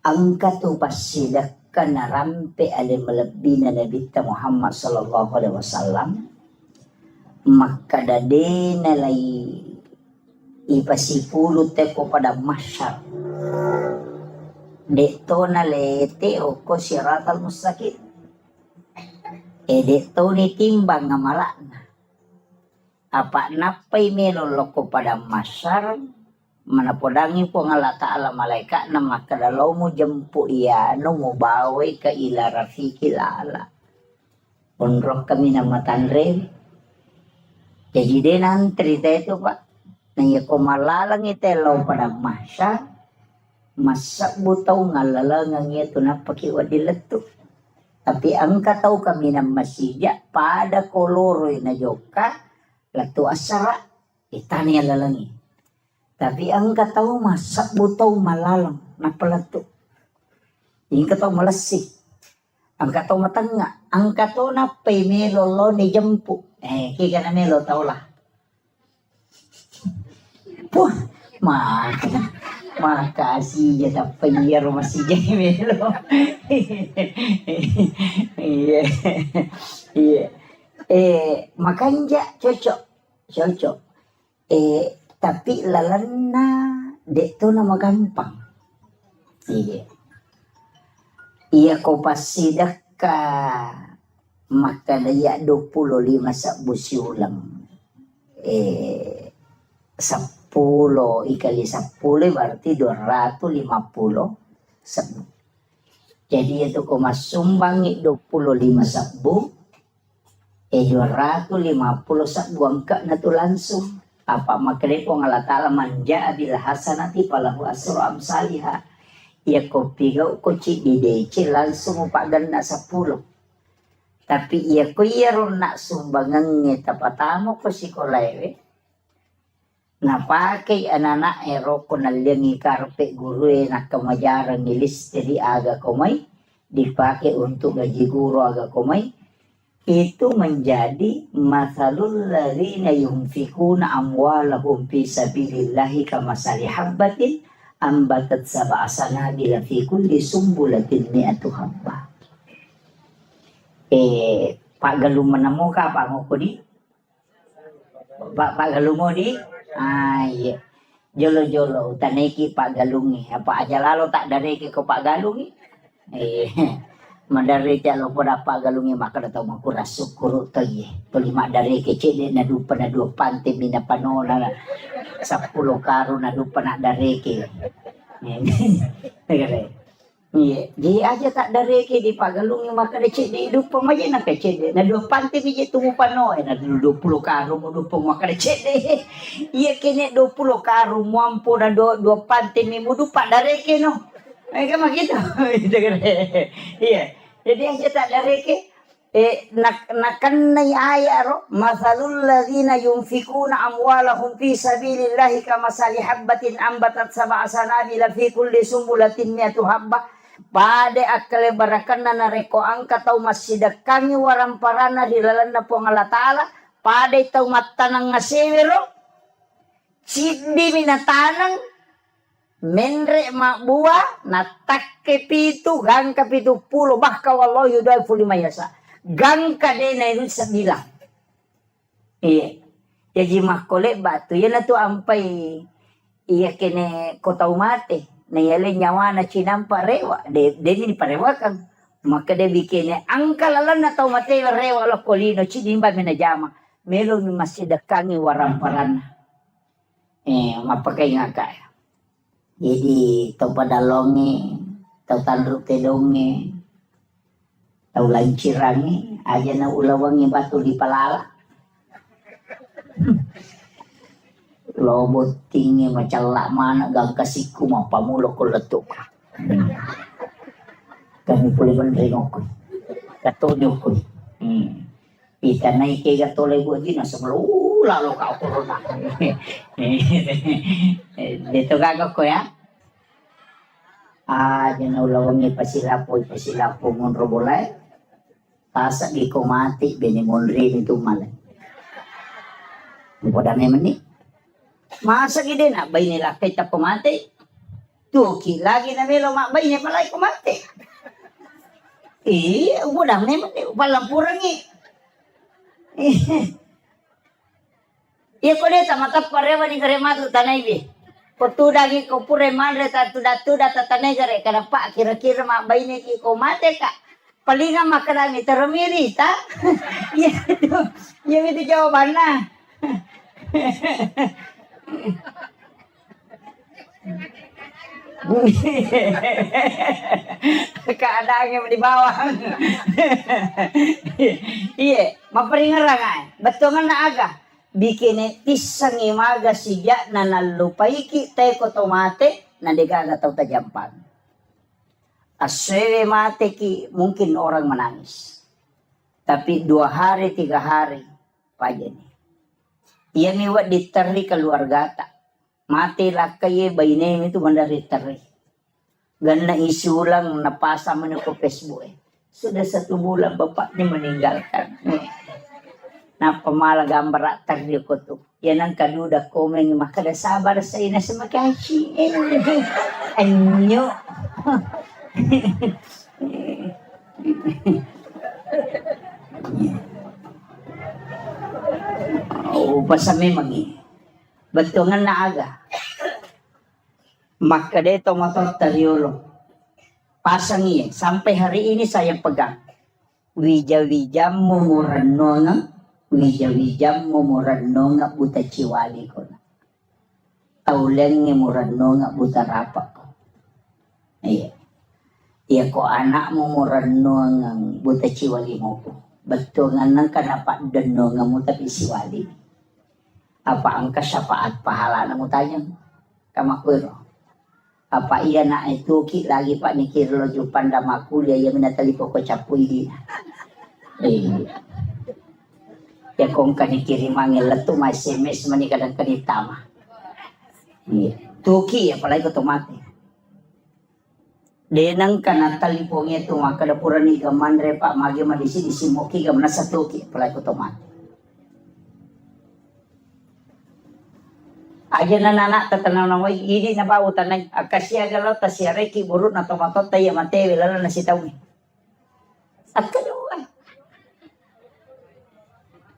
Angka tu pasidakkan rampe ale melebih na Nabi Muhammad sallallahu alaihi wasallam. Maka dade na lay ipasipulo teko pada masyar. Deto na lete o ko siratal mustaqim. Deto ni timbang nga malakna. Apa napay meloloko pada masyar. Manapodangi po nga ta'ala malaikat na makadalaw mo jampu iyano mo baway ka ila rafiki lala. Unrok kami na matanre. Jadi din ang trita ito Pak. Naya ko malalang itelaw pada masyar. Masak butaw nga lalangang ito na pakiwadilat to. Tapi ang kataw kami ng masidya, pada koloroy na joka, lato asara, itani lalangi. Tapi ang kataw masak butaw malalang na palato. Yung kataw malasik. Ang kataw matanga. Ang kataw na pay melolo ni jampu. Kika na melo tao lah. Puh, makasih ya tapi ya rumah si Jamelo. Iya. Makanya cocok. Tapi lalana dek tu nama gampang. Iya ko pasidak ka maka daya 25 sabusi ulang. 10 ikali 10 berarti 250 sabu. Jadi itu ko masumbangi 25 sabu. 250 sabu angka na to langsung. Apa makanya po Allah Ta'ala manja bil hasanati falahu asru amsalihah. Ya ko pigaw ko ci didece langsung pak ganda 10. Tapi iya ko ron na sumbangang tapatamo ko si kolewe. Napake anak ero ko naliangi karpe guru na kamajaran nilis jadi aga komay. Dipakai untuk gaji guru aga komay. Itu menjadi masalul ladzina yunfikuna amwalahum fi sabilillahi kamasali habbatin ambatat sab'a sanabila fi kulli sumbulatin mi'atu habbah. Pak Galung menemu ka Pak mo ko di? Pak Galung mo di? Iya. Jolo-jolo taneki Pak Galungi. Apa aja lalu tak dareki ko Pak Galungi? Madari jalo pada Pak Galungi maka datang makura syukur toye. Tuli mak dareki cede na dupa na dua pante mina panola 10 karo na dupa na dareki. Iya, dia aja tak dareki di Pak Galungi maka de cede dupa maja na ke cede na dua pante bije tumu pano na 20 karo mo dupa maka de cede. Iya kene 20 karo mampu na dua pante mi mo dupa dareki no. Kan begitu. Iya. Jadi aja tak dareki nakan nay ayaro masalul ladzina yunfikuna amwalahum fi sabilillahi kamasali habbatin ambatat sab'a sanabila fi kulli sumbulatin mi'atu habbah pade akale barakanna nareko angka tau masidakangi waramparana di lalanda po Allah Ta'ala pade tau matanang ngasewero sidi minatanang menre mak buah natakke pitu gang ka 70 bahka wallahu yudaifu lima yasa gang ka dena itu 9 iya jadi makole batu ya na tu ampai iya kene kota umate na yale nyawa na cinampa rewa de ni parewakan maka de bikene angka lalan na tau mate rewa lo kolino cinimba menajama melo mi masih dekangi waramparana mapakai ngaka. Jadi tau padalonge, tau tandruk tedonge, tau lancirange, aja na ulawangi batu di palala. Lobot tinggi macam lak mana gang kasiku mau pamulo ko letuk. Kami pulih bendring ko. Katonyo ko. Kita naik ke gatole gua gina sebelum lalu kau corona. Dito gago ko ya. Jangan ulawangi pasilapo mon robolay. Tasa di ko mati bini monri itu malay. Muda naman ni. Masa gede na bay nila kita ko mati. Tuki lagi na melo bay niya malay ko mati. Muda naman ni palampurang Iya ko deta matap parewa ni gare matu tanay bi. Ko dagi ko pure manre ta tuda tanay gare kada pa kira-kira mak bayne ki ko mate ka. Palinga makarami termiri ta. Iya itu jawabannya. Keadaannya di bawah. Iya, maperingarangan. Betongan na aga. Bikin tisang imaga siya na nalupaiki teko tomate na digaga tau tajampan. Aswe mate ki mungkin orang menangis. Tapi 2 hari 3 hari paja nih. Iya miwat diteri keluarga tak. Mati lah kaye bayinem itu mandari teri. Gana isulang napasa mana ko Facebook Sudah 1 bulan bapaknya meninggalkan. Na pamala gambar teri ko to. Yan ang kaduda komen makada sabar sa ina sa makashi. Anyo. Pasame magi. Betungan na aga. Maka deto motor teriolo. Pasang iya. Sampai hari ini saya pegang. Wija-wija mumuranonga. Wija-wija mumuranonga buta ciwali ko na. Tauleng mumuranonga buta rapak ko. Iya. Iya ko anak mumuranonga buta ciwali mo ko. Betungan nang kanapak denonga mo tapi siwali. Apa ang kasyafaat pahala na mo tayang kamakuro. Apa iya na itu ki lagi pak ni kirlo jupan damakulia yang minatalipo ko capuy di. Ya kung kanikirim angin letu may SMS manikadang kanitama. Tuki ya palagi ko tumati. Denang kanatalipo nga ito makadapuran ni gamandre pak magi madisi disimoki gamna sa tuki palagi ko tumati. Aja na nana tatanaw na mo ini na ba utanay akasya galaw ta siya reki burut na tomatot tayo mate wala na sitaw ni. At kadua.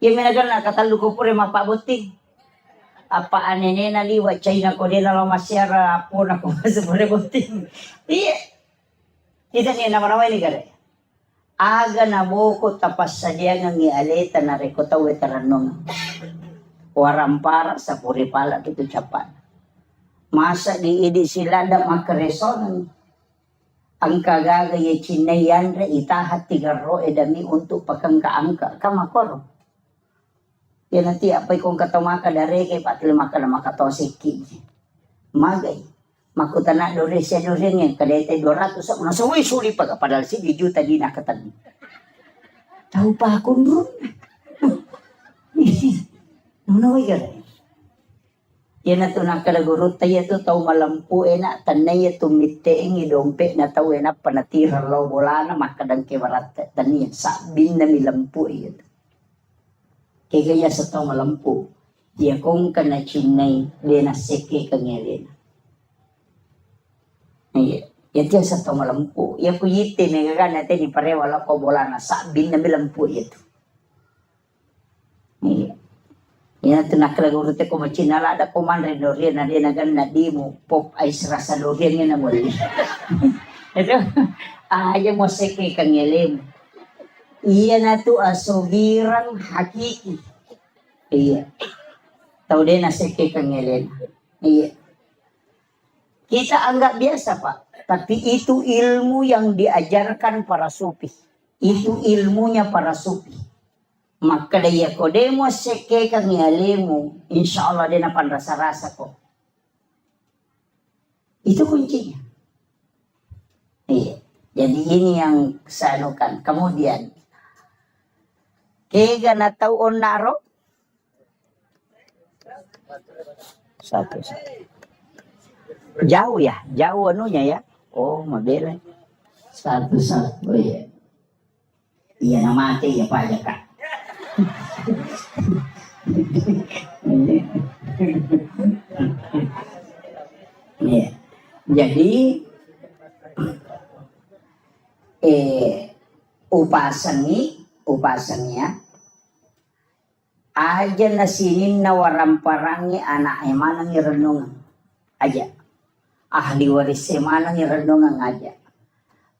Yung minagal na katalo ko pure mapabuti. Apa anene na liwa China ko din na masyara po na ko sa pure buti. Iya. Kita niya naman ni gare. Aga na boko tapas sa diya nga ngialeta na rekota wetaranong. Warampara sa puripala kito Japan. Masa diidi sila da makareson ang kagagaya chinayan re itahat tigaro edami untuk pakangkaangka kamakoro. Yan nanti apay kung katamaka dare kay patli makala makatosiki. Magay. Makutana dore siya dore nga kadete 200 sa una suwi suli pag padal si di juta di nakatan. Tahu pa ako bro. Nunaway gari. Yan na ito nakadagurot tayo ito tau malampu na tanay ito miteing idompe na tau na panatira law bola na makadang kewarat taniyan sabin na milampu ito. Kaya kaya sa tau malampu dia kong kana chinay lena seke kanyalin. Yan tiyan sa tau malampu. Yan ko yite megagan natin iparewala ko bola na sabin na milampu ito. Yan ito nakalagurot ko machinala da kumanre dorian na din nagan na di mo pop ay rasa dorian nga na mo. Ito, ayaw mo seke kang ilim. Iya na to asugirang hakiki. Iya. Tau din na seke kang ilim. Iya. Kita anggap biasa Pak, tapi itu ilmu yang diajarkan para sufi. Itu ilmunya para sufi. Maka daya ko demo seke kang ialimu, insya Allah dia napan rasa-rasa ko. Itu kuncinya. Iya. Jadi ini yang sanukan. Kemudian, kega na taon naro? Satu. Jauh ya, jauh anunya ya. Oh, mabela. Satu. Oh iya. Iya na mati ya Pak Jaka. Ya. Jadi upasangnya aja nasinin na waramparangnya anak emanang irenungan aja ahli waris emanang irenungan aja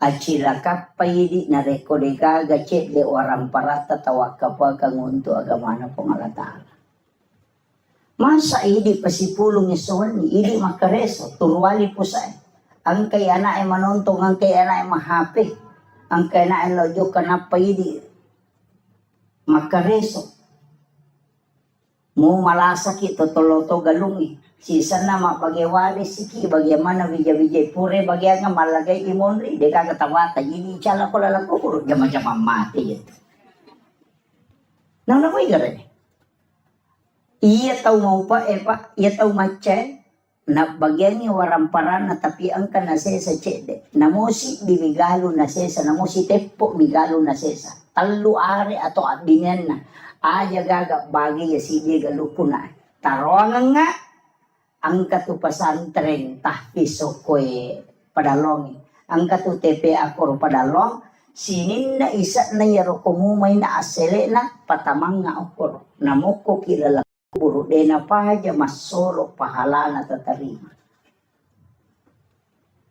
acila kapayidi na rekodega gacet de orang parata tawakapa kang untuk agamana pangalatala. Masa idi pasipulong isuan ni idi makareso turwali po sa ang kay anak ay manontong ang kay anak ay mahape ang kay anak ay lojo kanapayidi makareso mo malasaki totoloto galungi. Sisa na mapagewali siki bagaimana bijay-bijay pure bagian nga malagay imonri de kagatawata ini chala ko lalako puro jama-jama mati gitu. Nang nakoy gare. Iya tau mau pa Pak, iya tau macen na bagian ni waramparan na tapi ang kana sesa cede. Namosi bimigalo na sesa, namosi teppo migalo na sesa. Tallu are atau abingan na. Aja gaga bagi ya sige galupuna. Tarongan nga ang katupasan tren tahpiso koe padalong ang katu TPA koro padalong sinin na isa na yaro kumumay na asele na patamang nga okoro namoko kilala buru dena pahaja masoro pahala na tatarima.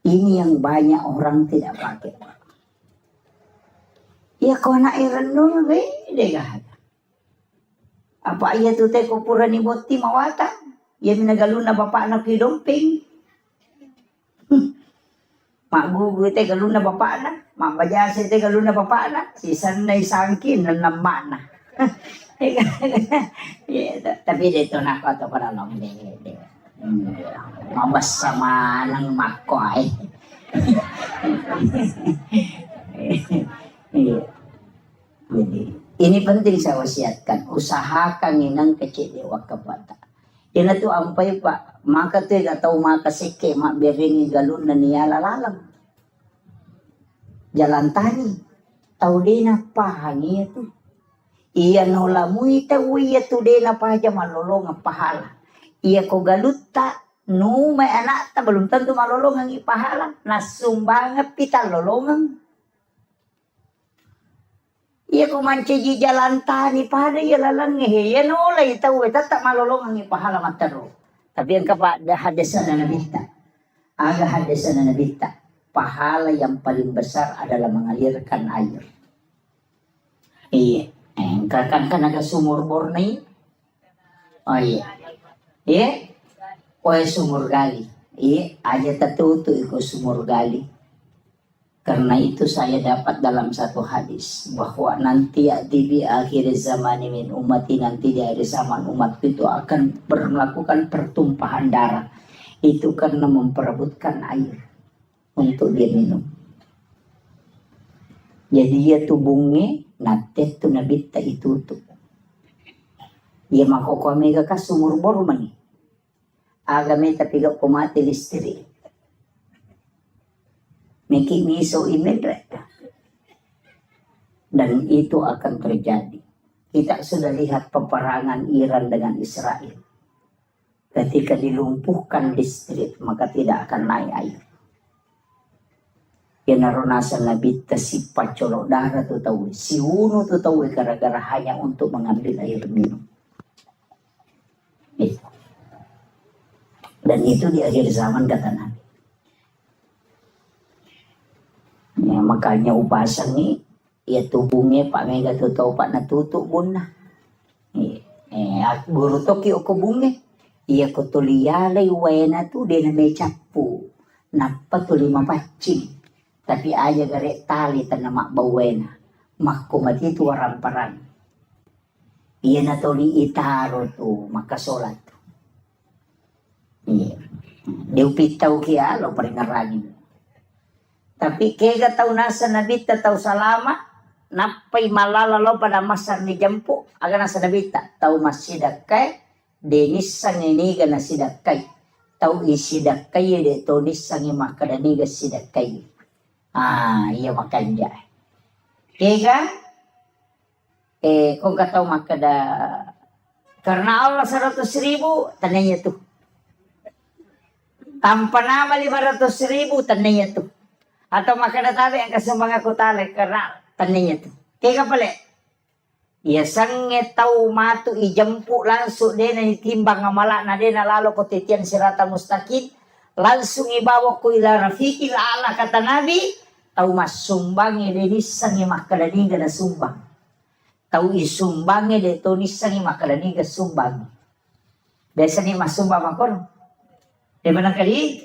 Ini yang banyak orang tidak pakai. Ya kau nak irenung bede gak apa iya tu teh kupuran ni boti mawata. Ya minagalun na bapak na kidomping. Mak gugu te galun na bapak na. Mak bajase te galun na bapak na. Sisan na isangkin na namak na. Tapi dito na ako ito para lang. Mabas sama ng mako ay. Jadi, ini penting saya wasiatkan. Usahakan inang kecil wag kabata. Ina to ampay pa. Maka to atau maka sike mabiringi galon na niya lalalang. Jalan tani. Tau di na pahangi itu. Iya nola muita uya tu di na pahaja malolong ang pahala. Iya ko galuta. No may anak ta belum tentu malolong ang ipahala. Nasumbangan pita lolongan. Iya ko manci jalan tani pada iya lalang ya nola ita uya tak malolong ang ipahala mataro. Tapi yang kepada hadisan na nabita. Aga hadisan na nabita. Pahala yang paling besar adalah mengalirkan air. Iya. Kan naga sumur bornei. Oh iya. Iya. Oh sumur gali. Iya. Aja tertutup ikut sumur gali. Karena itu saya dapat dalam satu hadis. Bahwa nanti di akhir zaman min umati nanti di akhir zaman umat itu akan melakukan pertumpahan darah. Itu karena memperebutkan air. Untuk dia minum. Jadi dia tubungnya nanti tu nabita itu tu. Dia makoko mega ka sumur bor mani. Agame tapi gak pemati listrik. Meki miso imedre. Dan itu akan terjadi. Kita sudah lihat peperangan Iran dengan Israel. Ketika dilumpuhkan listrik maka tidak akan naik air. Naronasan nabita si pacolok darah tu tahu, si uno tu tahu gara-gara hanya untuk mengambil air minum. Itu. Dan itu di akhir zaman kata Nabi. Ya, makanya upasan ni, ya tubungnya Pak Mega tu tahu Pak natutuk bunna. Guru toki o kubunge, iya ko tuliyalay wena tu dia na may capu, napa tu 5 pacing. Tapi aja garek tali tanah mak bawena. Mak kumati itu waramparang. Iya na toli itaro tu maka solat. Iya. Diupitaw kia lo peringarangin. Tapi kega tau nasa nabita tau salama. Napay malala lo pada masar ni jampu. Aga nasa nabita. Tau masidakay. Denis sang iniga na sidakay. Tau isidakay de tonis sang imakadaniga sidakay. Iya makanya. Kega, kung kataw makada, karena Allah 100.000, tandanya tuh. Tanpa nama 500.000, tandanya tuh. Atau makada tali ang kasumang ako tali, karena tandanya tuh. Kega pala, iya sange tau matu ijampu langsung din na itimbang amala na din na lalo ko titian sirata mustaqim. Langsung ibawa ko ila rafiqil ala kata Nabi, tau masumbangnya de nisangi makadaniga na sumbang. Tau isumbangnya de to nisangi makadaniga sumbang. Biasa ni masumbang makon. Di mana kali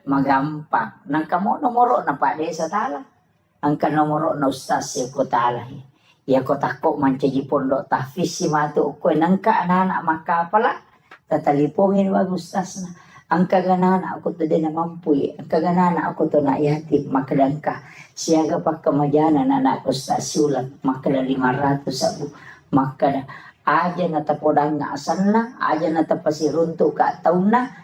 magampang. Nang kamo nomoro na pa de sa tala. Ang kanomoro na ustaz ya ko tala. Ya ko tako mancaji pondok tahfiz si matu ko nang ka anak makapala. Tatalipongin wag ustaz na. Ang kaganana ako to din na mampuy. Ang kaganana ako to na yatim. Makadan ka. Siyaga pa kamadyanan na nakosta sulat. Makada 500 sabu. Makada. Aja na tapodang nga asan na. Aja na tapasirunto ka taon na.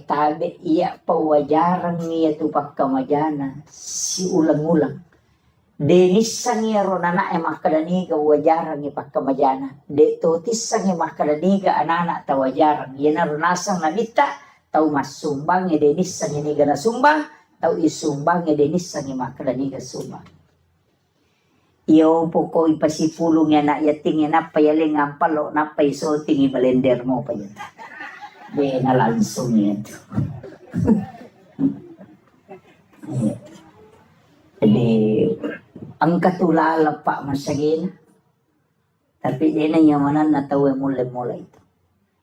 Tabi iya pawajarang niya to pa kamadyanan. Si ulang-ulang. Denisang niya ronana makadaniga wajarang niya pa kamadyanan. De totisang niya makadaniga anana tawajarang. Yan na ronasang nabita. Tau masumbang ya denis sang ini gana sumbang, tau isumbang ya denis sang makadani ga sumbang. Iyo po ipasipulong ya na yating ya napayaling ampalo napaisoting ibalender mo pa yun. Di nalansong yan. Jadi ang katulala pa masagin. Tapi di na nyamanan na tawe mula-mula itu.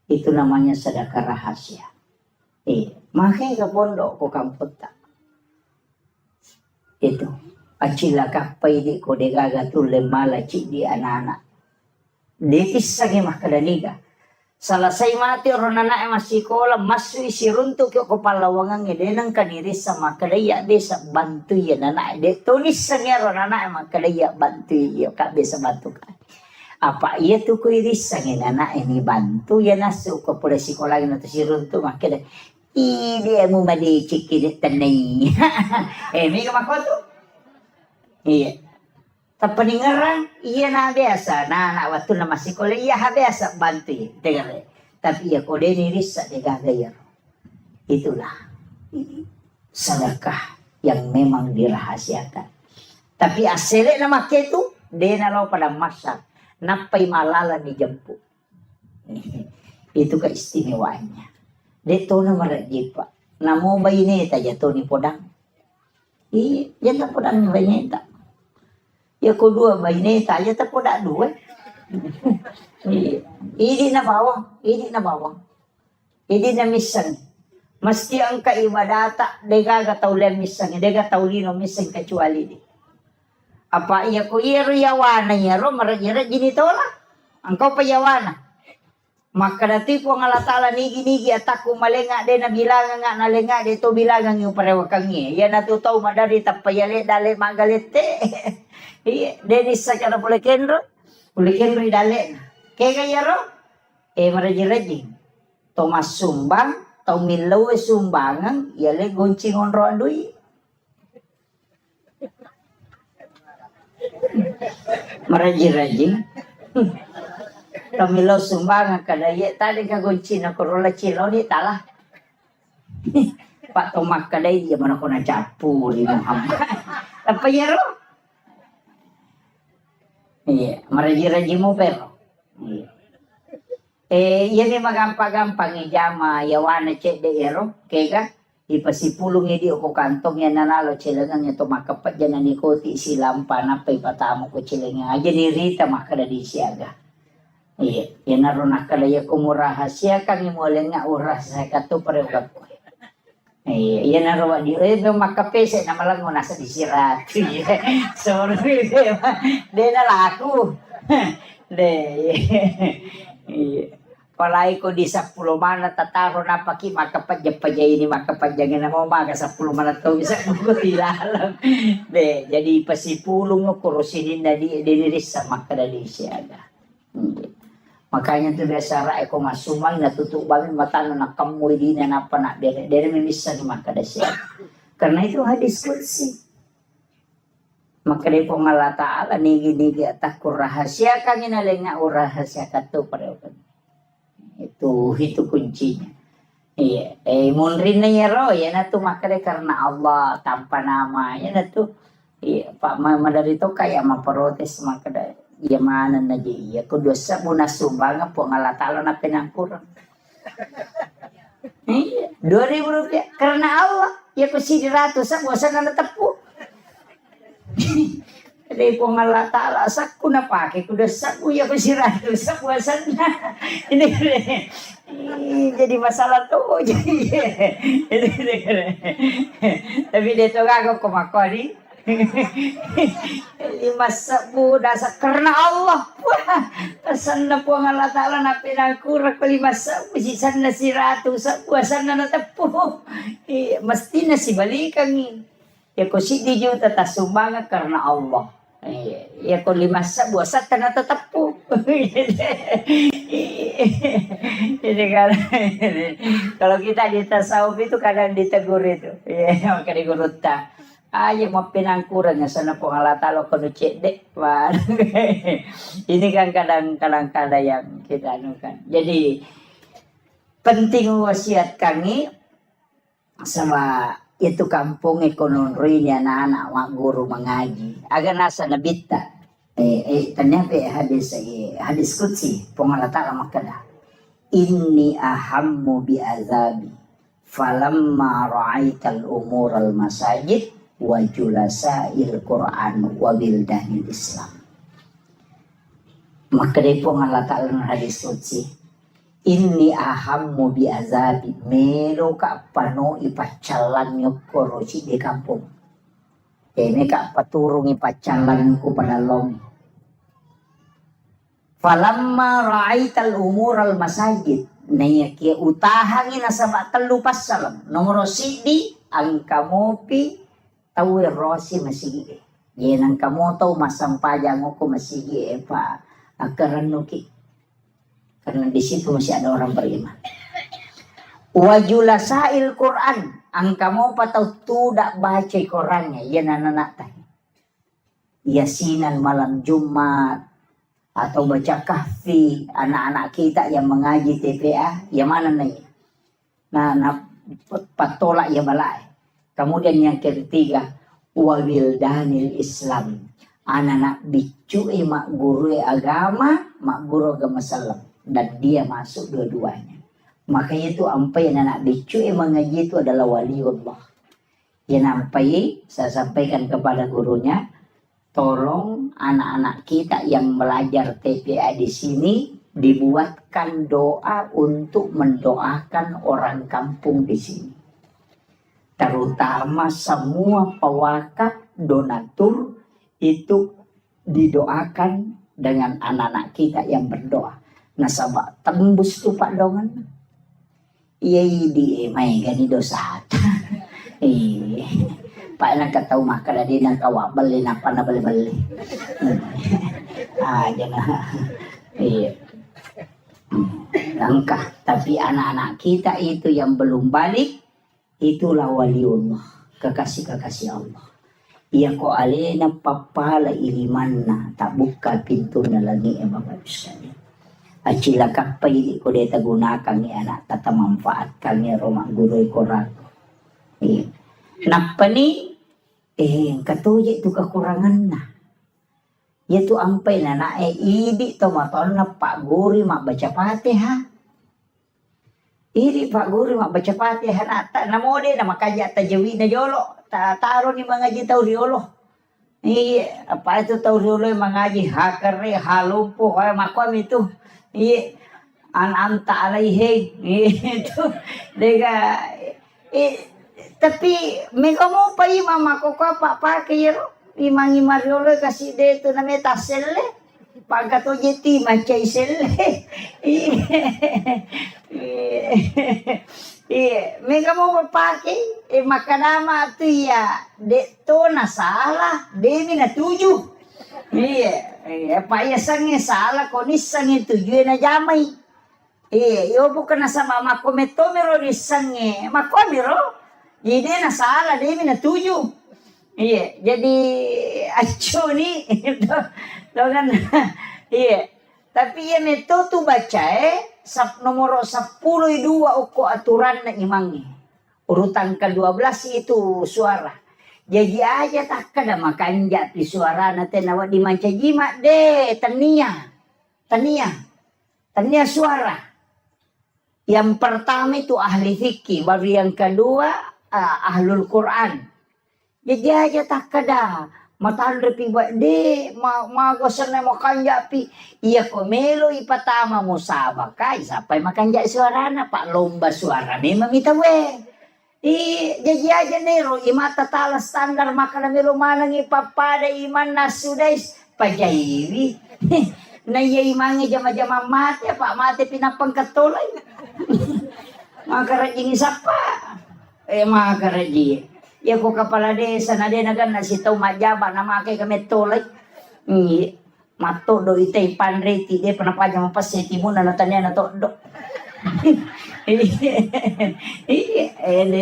Itu namanya sedekah rahasia. Makai ka pondok ko kamputa. Itu. Acila ka paidi ko de gaga tulle mala ci di anak-anak. Ditisagi makadaniga. Selesai mati orang anak masih sekolah masuk isi runtuk ke kepala wangang dia nang kaniri sama kadaya bisa bantu ya anak dia tulis sengnya orang anak makadaya bantu ya kak bisa bantu kan. Apa iya tuh kuiris sengin anak ini bantu ya nasuk ke pola sekolah ini tuh si runtuk makadaya. Dia mau mandi cikit tenai. Ini kemakau tuh. Iya. Pendengaran iya na biasa na anak waktu na masih sekolah iya biasa bantu dengar tapi ya kode niris sa degagayar itulah sedekah yang memang dirahasiakan tapi asli na make itu dia nalo pada masak napai malala dijemput itu keistimewaannya dito na marajipa namo bayine ta jato ni podang iya jata podang bayine ta ya kedua baineta ya tapi tak dua ini na bawang ini na misan mesti ang kaibadata dega gataulan misan dega taulino misan kecuali di apa iya ko yawana ya ro marajira gini tola angkau payawana maka dati ko ngalatala nigi ataku malenga de na bilangan nga nalenga de to bilangan yung parewakangi ya natutaw madari tapayale dale magalete. Iya, Denis sa kana boleh kenro idale. Kaya kaya ro, maraji-raji. Tomas sumbang, tau milaw sumbangan, yale goncing onro andui. Maraji-raji. Tau milaw sumbangan kadaya tadi ka goncing na korola cilo ni talah. Pak Tomak kadaya dia mana ko na capu di Muhammad. Apa ya ro? Iya, maraji-raji mo pero. Iya. Yan yung magampang-gampang ijama yawana cek de ero, kega ipasipulong di ko kantong yan nanalo cilangan ito makapat yan ni koti silang panapay patamo ko cilangan. Aja ni Rita makada di siaga. Iya, yan naroon nakalaya kumurahas siya kami mulai nga uras sa kato parewag ko. Iya na rawa di makapese na malang mo nasa disirat. Sorry de na laku. De. Palay ko di 10 mana tataro na paki makapadya ini makapadya na mo maga 10 mana to bisa ko tilalang. De jadi pasipulong no kurusinin na di diniris sa makadali siya. Makanya tuh biasa rai ko masumay natutup banget mata na kamu di na apa nak dari memisa di maka dasar. Karena itu hadis kursi. Maka dari Allah Ta'ala nigi atakur rahasia kami nalenga rahasia katu pada itu kuncinya. Iya, munrinnya ya roh ya natu maka dari karena Allah tanpa nama ya natu. Iya, Pak Mama dari itu kayak memprotes maka dari mana na ya kudosa mo na sumbangan po ngalatalo na pinangkurang. 2.000 rupiah karena Allah ya kusi 100 sa buwasan na natapo. Jadi po ngalatala sakku na pake kudosa ko ya kusi 100 sa buwasan na. Ini jadi masalah tuh tapi dito gago kumakori. 5 sabu dasa karena Allah asan na po ang Allah Ta'ala na pinangkurak 5 sabu sisan na si ratu sabu asan na natapo mesti na si balikan ya ko si di juta tasumanga karena Allah ya ko 5 sabu asan na natapo jadi kalau kita di tasawuf itu kadang ditegur itu ya maka digurutah ayo mau pinangkurannya sana po ngalatalo kono cedek pan. Ini kan kadang-kadang yang kita anukan. Jadi penting wasiat kami sama itu kampung ekonomi anak-anak wak guru mengaji. Agar nasa nabita. Ternyata hadis kutsi pengalatalo makada. Inni ahammu bi azabi falamma ra'aital umur al masajid wa julasail Quran wa bildanil Islam. Maka dari Allah Ta'ala hadis qudsi inni ahammu bi azabi melo ka pano ipacalan nyokoro si di kampung ini ka paturung ipacalan ko pada long Falamma ra'aital umural masajid. Naya utahangin na sa talupas salam. Nomor sidi ang kamopi tawir rosi masigi. Yan ang kamoto masampayang ko masigi pa akaranuki. Karena di situ masih ada orang beriman. Wajulasail Quran. Ang kamu patau tidak baca Qurannya. Yan anak teh. Yasinan malam Jumat. Atau baca kahfi. Anak-anak kita yang mengaji TPA. Yang mana nih? Nah patolak ya balai. Kemudian yang ketiga. Wabildanil Islam. Anak-anak bicu mak guru agama. Mak guru agama salam. Dan dia masuk dua-duanya. Makanya itu ampai anak bicu mengaji itu adalah waliullah. Yang ampai saya sampaikan kepada gurunya, tolong anak-anak kita yang belajar TPA di sini dibuatkan doa untuk mendoakan orang kampung di sini. Terutama semua pewakaf donatur itu didoakan dengan anak-anak kita yang berdoa. Nasabak tembus tuh Pak Dongan. Iya di may gani dosa. Pak nang kataw makala di nang kawabal na panabali-bali. Jangan. Langkah. Tapi anak-anak kita itu yang belum balik, itulah waliullah, kekasih-kekasih Allah. Iya ko alena papala ilimanna, tak buka pintu na lagi Bapak sekalian. Acila kapay ko deta gunakan ni anak tata manfaat kami rumah guru korato. Napani katuya itu kekurangan na. Yaitu ampay na idi to maton na Pak Guru mak baca Fatihah. Iri Pak Guru mak baca Fatihah na mode na makaya tajawid na jolo. Taro ni mga jitaw riolo. Apa itu tahu riolo mengaji hakare halumpo kaya makwam itu. Anta alaihi itu dega tapi mega mo pa mama ko pa pakai imang imariolo kasi dito na metaselle pagkato jeti macay selle mega mo pakai makanama tu ya dito na salah demi na tujuh. Payasangnya salah konisangnya tujuan na jamay. Iyo bukan na sa mama ko metomero nisangnya makomero. Jadi na salah demi na tujuh. Jadi acu ni dengan tapi ya meto tu baca nomor 10 dua uko aturan na imangnya. Urutan ke-12 itu suara. Jadi aja tak kada makanja di suara nanti nawat di manca jima deh tania suara. Yang pertama itu ahli fikih, baru yang kedua ahlul Quran. Jadi aja tak kada matan repi buat deh magosan na makanja pi iya ko melo ipatama mo sabakai sampai makanja suara na pak lomba suara memang kita we. Jadi aja nero imata tala standar makanan nero manang ipapada iman nasudais pajairi. Na iya imangi jama-jama mati pak mati pinapang katolay. Makaraji sapa. Makaraji. Ya ko kapala desa na din nagan nasitaw majaba na makai kami tolay. Mato do itay panreti de panapadya mapasiti mo na natanya na to do.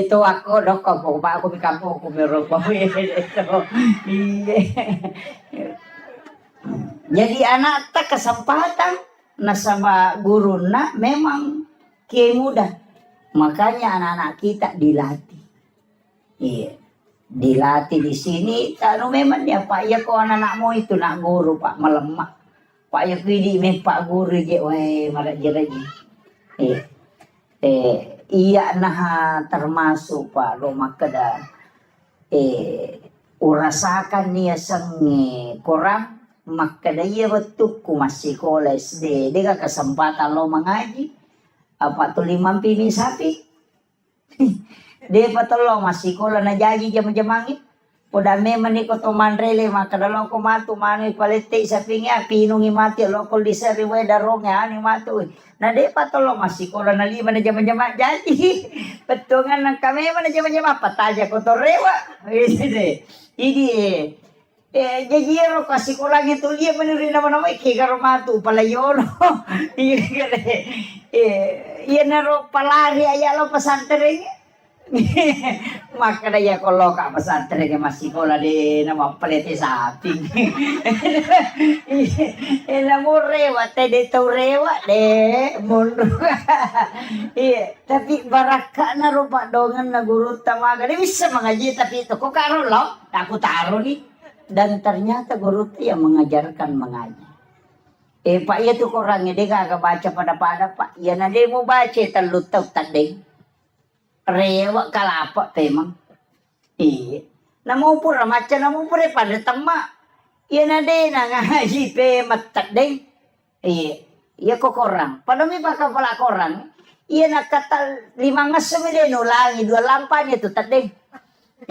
Itu ako doko ko pa ako mikapo ko meron pa jadi anak tak kesempatan na sama guru na memang kiai muda makanya anak-anak kita dilatih dilatih di sini kalau memang dia pak ya ko anak mo itu nak guru pak melemak pak ya pidi me pak guru je weh malah jeraji iya nah termasuk Pak Roma kada urasakan niya sang kurang makada iya betul ku masih sekolah SD dia kesempatan lo mengaji apa tuh 5 sapi dia patolo masih sekolah na jadi jam-jamangit Podame maniko to manrele makadalo ko matu mano ipalete sa pinga pinungi mati lokol di seriwe darong ya ani matu. Na de patolo masikola na lima na jama-jama jadi. Petungan ng kami man na jama-jama pataja ko to rewa. Idi jajiro kasi ko lang ito liya rin naman ako ikigaro matu palayon. Iya na ro palari ayalo pasantering. Maka daya kalau kak pesantren masih kola di nama pelete sapi. Namu rewat teh tau rewat deh mundur. Iya, tapi baraka na rupa dongan na guru tamaga dia bisa mengaji tapi itu kok karo loh, aku taruh nih. Dan ternyata guru itu yang mengajarkan mengaji. Pak ya tuh orangnya dia kagak baca pada pak. Ya nanti mau baca terlutau tadi. Rewa kalapa temang. Iya. Namu pura maca namu pura pada tema. Iya nade na ngaji pe matak deng. Iya. Iya kok korang. Padahal baka pala korang. Iya nakatal 5 ngasem de nulangi 2 lampanya tu tadeng.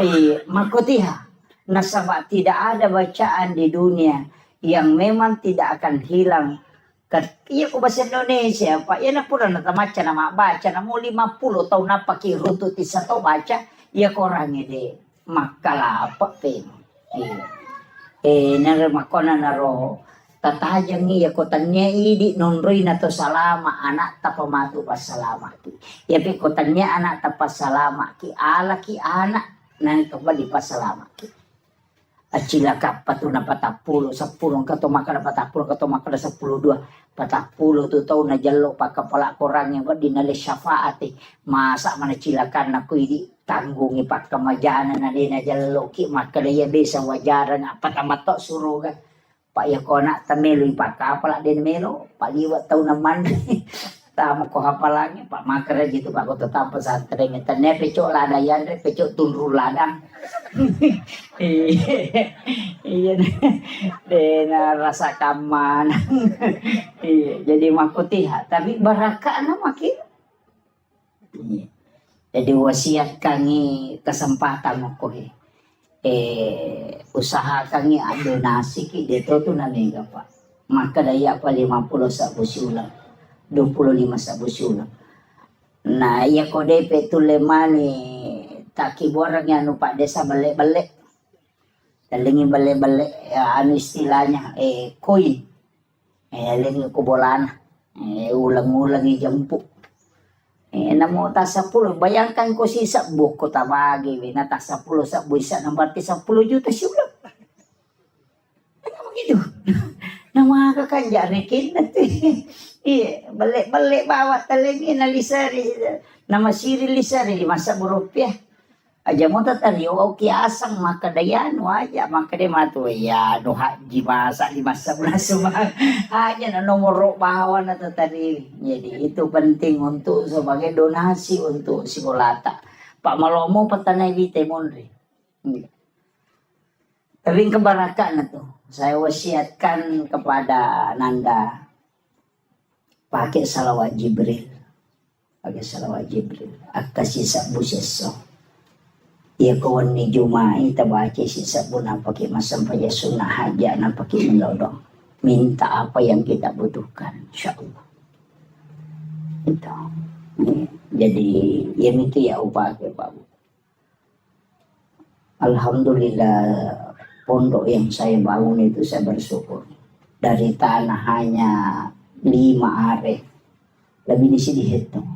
Iya, makutiha. Nasaba tidak ada bacaan di dunia yang memang tidak akan hilang. Iya ko bahasa Indonesia pak, iya na pura natamaca na baca na mo 50 tahun na pakiruto ti sa to baca, iya ko orangnya de makalapa pe. Naremakona na ro tatajang iya ko tanya idi nonroy na to salama anak ta pamatu pasalama ki. Iya pe ko tanya anak ta pasalama ki ala ki anak nang to ba di pasalama ki. Acila ka patuna 40 10 kato makana 40 kato makana 10 2 40 tu tau na jallo pakapala korang yang dinale syafaati masa mana cilakan na kuidi tanggungi pak kamajana na dina jallo ki makana ya bisa wajaran apa tamato suruga pak ya kona tamelo pak kapala den melo pak liwat tau naman tama ko hapalangnya pak makara gitu pak ko tetap pesantren tane pecok ladayan pecok tunru ladang. Iya dena rasa kaman. Iya jadi makutiha tapi baraka na makin. Jadi wasiat kangi kesempatan mo ko usaha kangi ado nasi ki dito to na mega pa maka daya pa 50 sa busulang 25 sa busulang na iya ko depe tulemani taki borang yang lupa desa balik-balik dalingin balik-balik ya, anu istilahnya koin dalingin kubolan ulang-ulang jampu namo ta 10 bayangkan ko sisa buko tabagi na ta 10 sa buisa nang berarti 10 juta siya begitu na mga kakanjari kita iya balik-balik bawa talingin na lisari na masiri lisari 5 rupiah aja mo tatariyo o kiasang makadayan waja makade matu ya no haji masa 5 sumah aja na nomor bawa na tatari jadi itu penting untuk sebagai donasi untuk Sikolata Pak Malomo patanay vite monre tapi keberakahan na to saya wasiatkan kepada Nanda pakai salawat Jibril akasi sabu seso ya kawan ni Jumai tabaci sisa buna pakai masam paya sunnah haja na pakai melodong minta apa yang kita butuhkan insyaallah itu jadi yang itu ya upah Pak alhamdulillah pondok yang saya bangun itu saya bersyukur dari tanah hanya 5 are lebih di dihitung.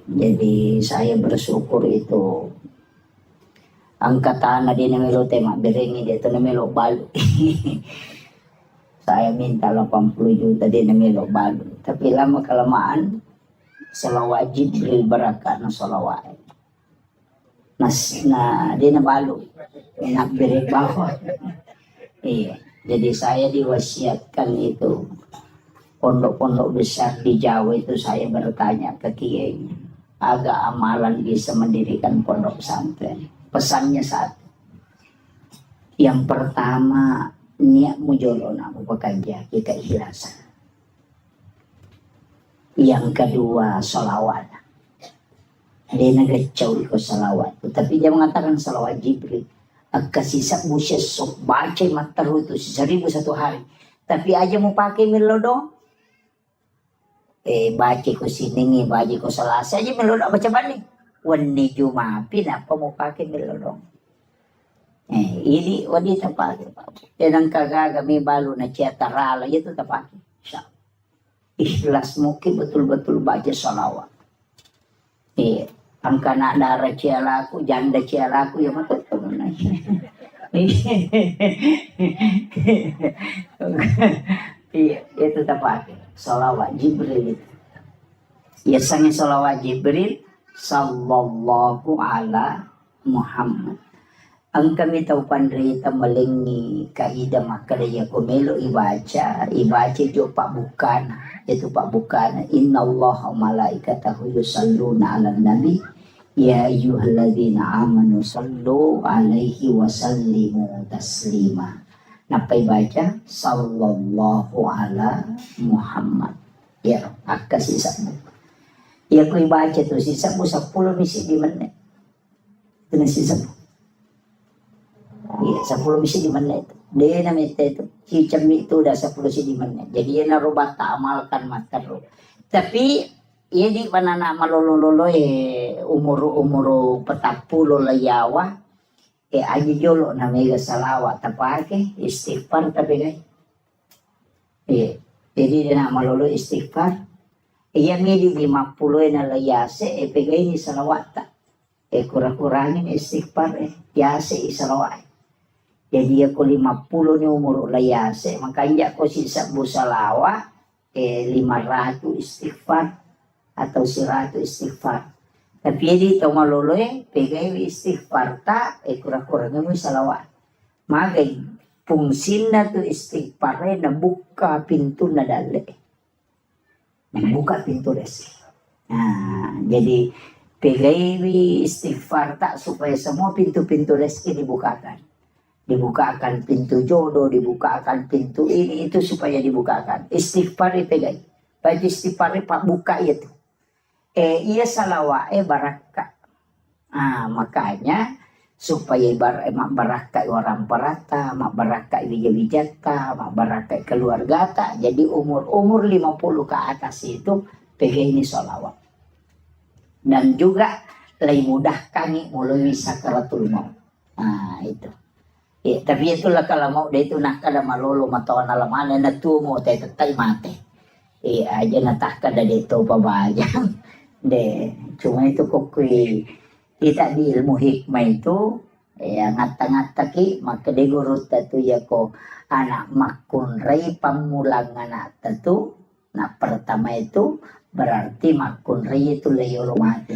Jadi saya bersyukur itu angkat tanah di namelo tema berengi dia tu namelo balu. Saya minta 80 juta di namelo balu. Tapi lama kelamaan salawat Jibril barakat na salawat. Na di na balu. Nak beri bawah. Iya. Jadi saya diwasiatkan itu pondok-pondok besar di Jawa itu saya bertanya ke kiainya, agak amalan bisa mendirikan pondok pesantren. Pesannya satu. Yang pertama, niat mujolon aku bekerja kita ikhlasan. Yang kedua, sholawat. Dia nagacau ko salawat. Tapi dia mengatakan salawat Jibril. Agkasisa mo siya sok baca mataru itu 1001 hari. Tapi aja mau pakai melodo. Baca ko siningi, baca ko salasa aja melodo baca balik. Wani Jumapi apa mau pakai melodo. Ini wanita pakai. Yan ang kagaga may balo na siya tarala. Ito tapaki. Ikhlas mungkin betul-betul baca salawat. Ang kana darah cialaku, janda cialaku ya mata temen. Iya, itu tepat. Salawat Jibril itu. Ya sange salawat Jibril sallallahu ala Muhammad. Ang kami tahu pandrita malingi kaida makadaya kumelo ibaca jo pak bukan itu pak bukan innallaha malaikatahu yusalluna 'alan nabi ya ayyuhalladzina amanu sallu alaihi wa sallimu taslima. Napa baca sallallahu ala Muhammad. Ya akas sisa. Ya ko ibaca tu sisa mo 10 misi di menit. Itu sisa. Iya, 10 misi di menit. Dia namanya itu, hijab itu udah 10 misi di menit. Jadi dia narubah tak amalkan mataru. Tapi ia di mana nama lolo umur petapulo layawa. Aja jolo namanya salawat tapake istighfar tapi guys. Jadi dia nama lolo istighfar. Ia midi 50 na layase pegay ni salawat tak. Kurang-kurangin istighfar yase isalawat. Jadi aku 50 ni umur layase, makanya aku sisa busalawa 500 istighfar atau 100 istighfar. Tapi jadi tau maloloy, pegay istighfar ta, kurang-kurangnya mo salawat. Magay, fungsin na to istighfar na buka pintu na dali. Buka pintu resi. Jadi pegay istighfar ta supaya semua pintu-pintu rezeki dibukakan. Dibukakan pintu jodoh, dibukakan pintu ini itu supaya dibukakan. Istighfar pegay. Baca istighfar pak buka itu. Iya salawat baraka. Makanya supaya baraka orang perata, mak baraka wijata, mak baraka keluarga ta. Jadi umur 50 ke atas itu pegay ini salawat. Dan juga lebih mudah kami mulai sakaratul maut. Itu. Tapi itulah kalau mau dia itu nak kada malolo matawan alamana na tumo tay tatay mate. Aja natah kada dito pabayang. Cuma itu kokui kita di ilmu hikmah itu ngata-ngata ki maka de guru tatu ya ko anak makun rei pamulangan tatu. Nah pertama itu berarti makun rei itu leyolo mati.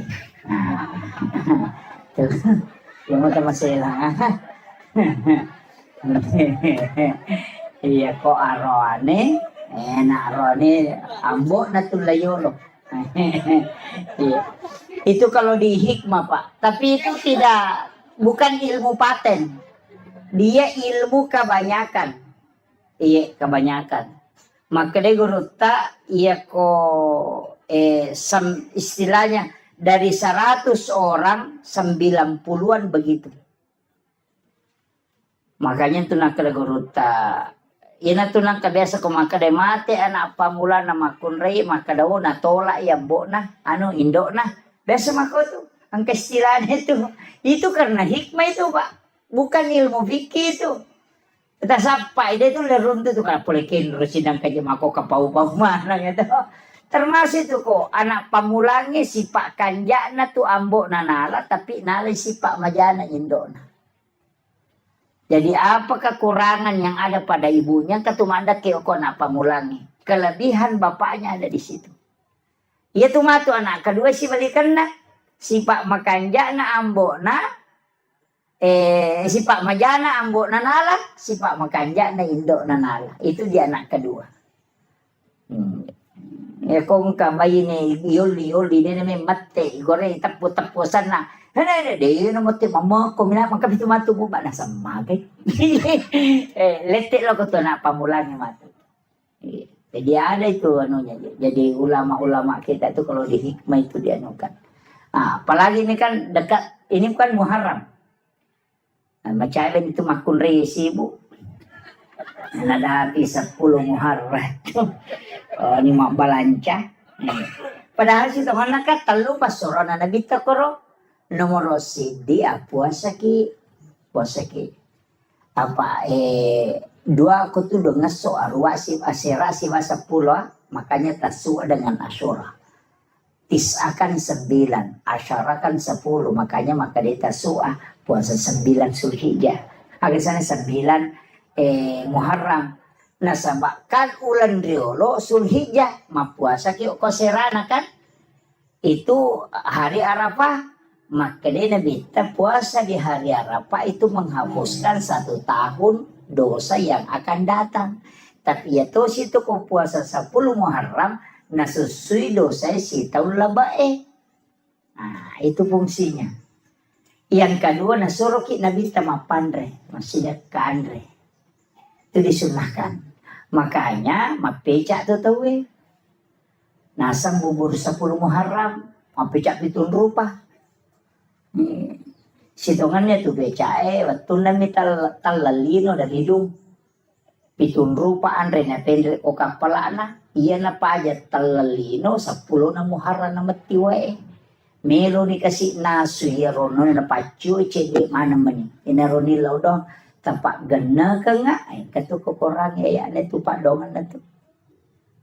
Yang mau masalah. Iya kok arone ambok na tulayolo. Itu kalau di hikmah Pak. Tapi itu bukan ilmu paten. Dia ilmu kebanyakan. Iya kebanyakan. Maka dia guru tak iya kok istilahnya dari 100 orang 90-an begitu. Makanya itu nak guruta. Ina tu nak biasa ko makade mate anak pamula na makunrei makadaw na tola ya bo na indo na. Biasa mako tu. Ang kaistilan itu karena hikmah itu Pak. Bukan ilmu fikih itu. Kita sampai dia itu lerun tu kana polekin residang kaje mako kapau-pau mana gitu. Termasuk itu kok anak pamulangi sipak kanjana tu ambo na nala tapi nala sipak majana indo na. Jadi apa kekurangan yang ada pada ibunya ketumanda keoko nak pamulangi. Kelebihan bapaknya ada di situ. Ia tu matu anak kedua si balikan na. Si pak makanja na ambo na. Si pak majana ambo na nala. Si pak makanja na indo na nala. Itu dia anak kedua. Kung kamay ni yoli dia namanya mate. Goreng tapu-tapusan na. Dia mati mama ko mina mangkapit matu mo ba nasa magay. Letik lo ko to na pamulangi matu. Jadi ada itu anunya. Jadi ulama-ulama kita itu kalau di hikmah itu dianukan. Nah, apalagi ini kan dekat, ini kan Muharram. Nah, macam itu makun resi bu. Ada habis 10 Muharram. Oh, ini mak balanca. Padahal si Tuhan nak telu pasoro na nabita koro. Nomor dia puasa ki. Apa dua aku tuh dengan soal wasif asirasi masa 10, makanya tasua dengan asyura. Akan 9, asyara kan 10, makanya maka dia tasua puasa 9 Zulhijjah. Akhirnya 9 Muharram. Nasabak kan ulan riolo Zulhijjah mapuasa ki koserana kan itu hari Arafah, maka dia nabita puasa di hari Arafah itu menghapuskan 1 tahun dosa yang akan datang. Tapi ya tuh situ kau puasa 10 Muharram nasusui dosa si tahun labae. Nah itu fungsinya. Yang kedua nasuruh ki nabita mapandre masih ke andre itu disunahkan. Makanya mapecak tuh tahu nasang bubur 10 Muharram mapecak pitun rupa. Sitongannya tuh becak waktu nami talalino dari hidung pitun rupa andre na pendre o kapalana iya na paja talalino 10 na Muharram na matiwae melo dikasih nasu ya rono na pacu cede mana mani inaroni laudo tampak gena ke nggak katu kokorang ya ne tu pak dongan na tu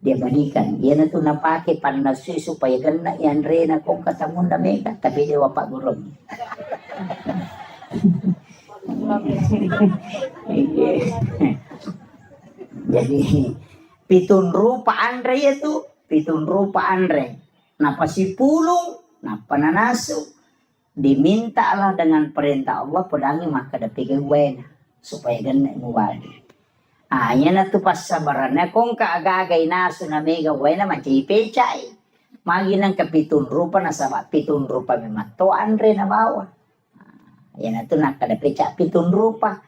dia balikan dia na tu napake pan nasu supaya gena yan re na kong katamun na mega tapi dia wapak gurung. Jadi pitun rupa andre itu pitun rupa andre napa si pulung napa nanasu diminta lah dengan perintah Allah pedangi maka dapike wena supaya gana muwali. Anya na tu pas sabarannya kung kaagagay naso na mega wena macam pecay magi nang kapitun rupa na sama pitun rupa memato andre na bawa. Yan na tu nakadapeca pitun rupa.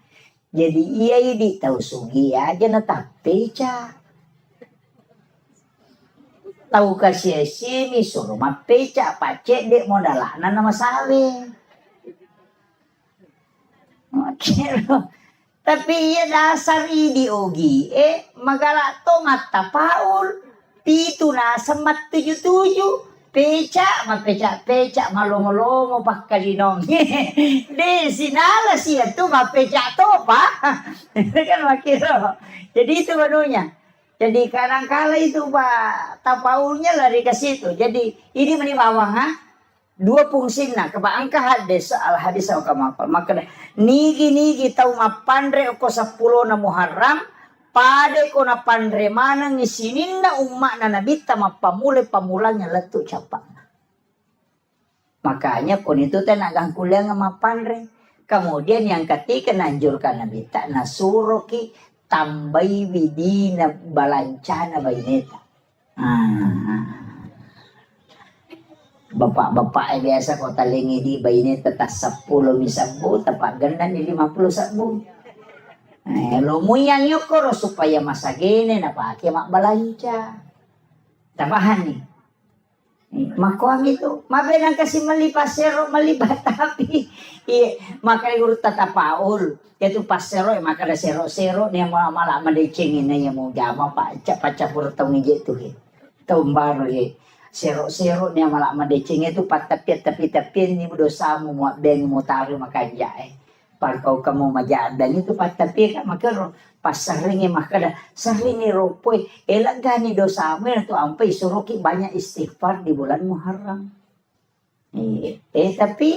Jadi iya di tahu sugi aja na tapeca. Tahu kasih sini suruh mapeca pacek dek modalana nama sawe. Oke loh. Tapi iya dasar idi ogi magala to mata paul pitu na semat 77 peca malongo-longo pakalinong de sinala siya tu mapeca to pa kan makiro. Jadi itu barunya. Jadi kadang-kala itu pak tapaulnya lari ke situ. Jadi ini menimawang dua fungsi na kebaangka hadis al hadis au kamakal maka nigi tau mapandre ko 10 na Muharram pade ko na pandre mana ngisinin na umma na nabita mapamule pamulanya letu capak. Makanya kon itu teh nagang kuliah mapandre. Kemudian yang ketiga nanjurkan nabita nasuruh ki tambai widina balancana baineta. Bapak biasa kota lengi di bayi tetas 10 misabu tepat gandan di 50 sabu. Lo muyang yukoro supaya masa gini na pakai mak balanca. Tabahan nih. Makuang itu, mabenang kasih melipas sero melibat tapi maka urut tata paul. Itu pas sero maka ada sero dia malah madecengin ya mau jama pak capur tau ngije tuh. Tombar sero niya malah madecing itu tapi ni dosa mo ben mo taro makanya pagkaw kamo majadan itu tapi kan makero pasaringi makada saringi ropoy elagani dosa mo itu ampai suruki banyak istighfar di bulan Muharram. Tapi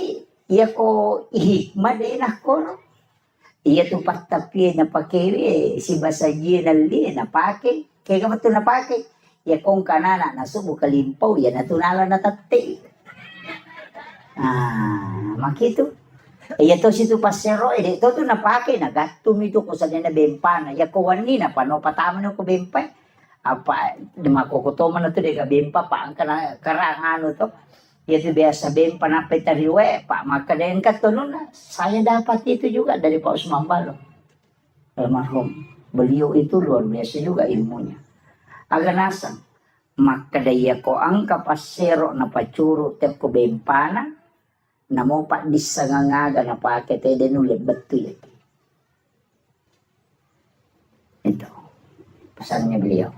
iya ko hikmah din ako. Iya tu tapi na pakai si basaji nali na pakai kaya ka to na pakai. Ya kung kanana nasubo kalimpaw ya natunala na tati. Makito. Ya to situ pasero ito to napake nagatum ito ko sa na bempana. Ya kuwan ni na pano pataman ko bempay. Apa makukutoman na to de bempa pa ang karangano to. Ya to biasa bempa na petariwe pa makadayan ka to na. Saya dapat itu juga dari Pak Usman Balo. Almarhum. Beliau itu luar biasa juga ilmunya. Agak nasang maka daya ko ang kapasero na pacuro te ko bempana na mo pa disangangaga na paket den ulit betul itu pesannya beliau.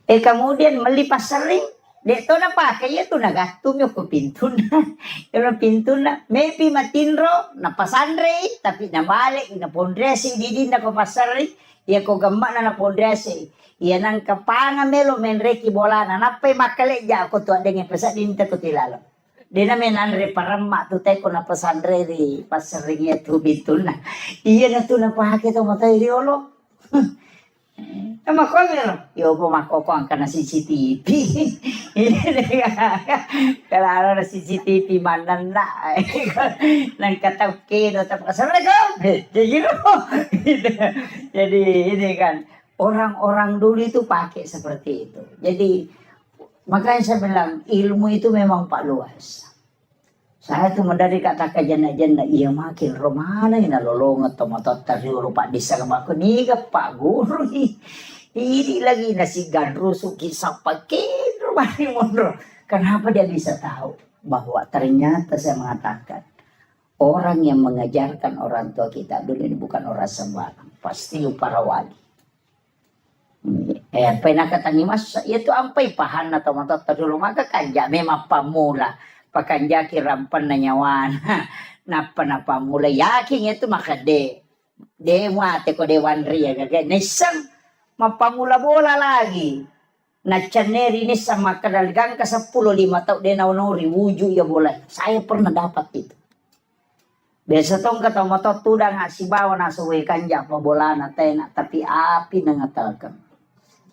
Kemudian melipas sering dito na pakai itu nagatum yung pintu na yung pintu na maybe matinro na pasandre tapi na balik na pondresi di na ko pasari ya ko gamma na pondresi ya nang kapanga melo menreki bola na napay makale ja ko to dengan pesa dinta ko tilalo di na menanre paramma to tay ko na pasandre di pasari itu pintu na iya na to na pakai to matay riolo. Makomero, yo po makokong ka na CCTV. Kalau na CCTV manan na. Nang katawkino tapos Assalamualaikum. Jadi ini kan orang-orang dulu itu pakai seperti itu. Jadi makanya saya bilang ilmu itu memang pak luas. Saya tuh dari kata kajana-jana iya makin romana ina lolongot tomatot tariolo pak desa kemako niga pak guru ini lagi nasi gandro suki sapakin rumah mondro. Kenapa dia bisa tahu bahwa ternyata saya mengatakan orang yang mengajarkan orang tua kita dulu ini bukan orang sembarang, pasti para wali. Pernah kata ni mas itu ampai pahan atau matot tariolo maka kanja memang pamula. Pakanjaki rampan na nyawan napa mulai yakin itu maka dewa te ko dewan ria gaga nisang mapamula bola lagi na chaneri ni sama kadalgang ka 15 tau de naunori wuju ya bola saya pernah dapat itu biasa tong kata matot tudang si bawa na suwe kanja pa bola na tena tapi api nangatalkan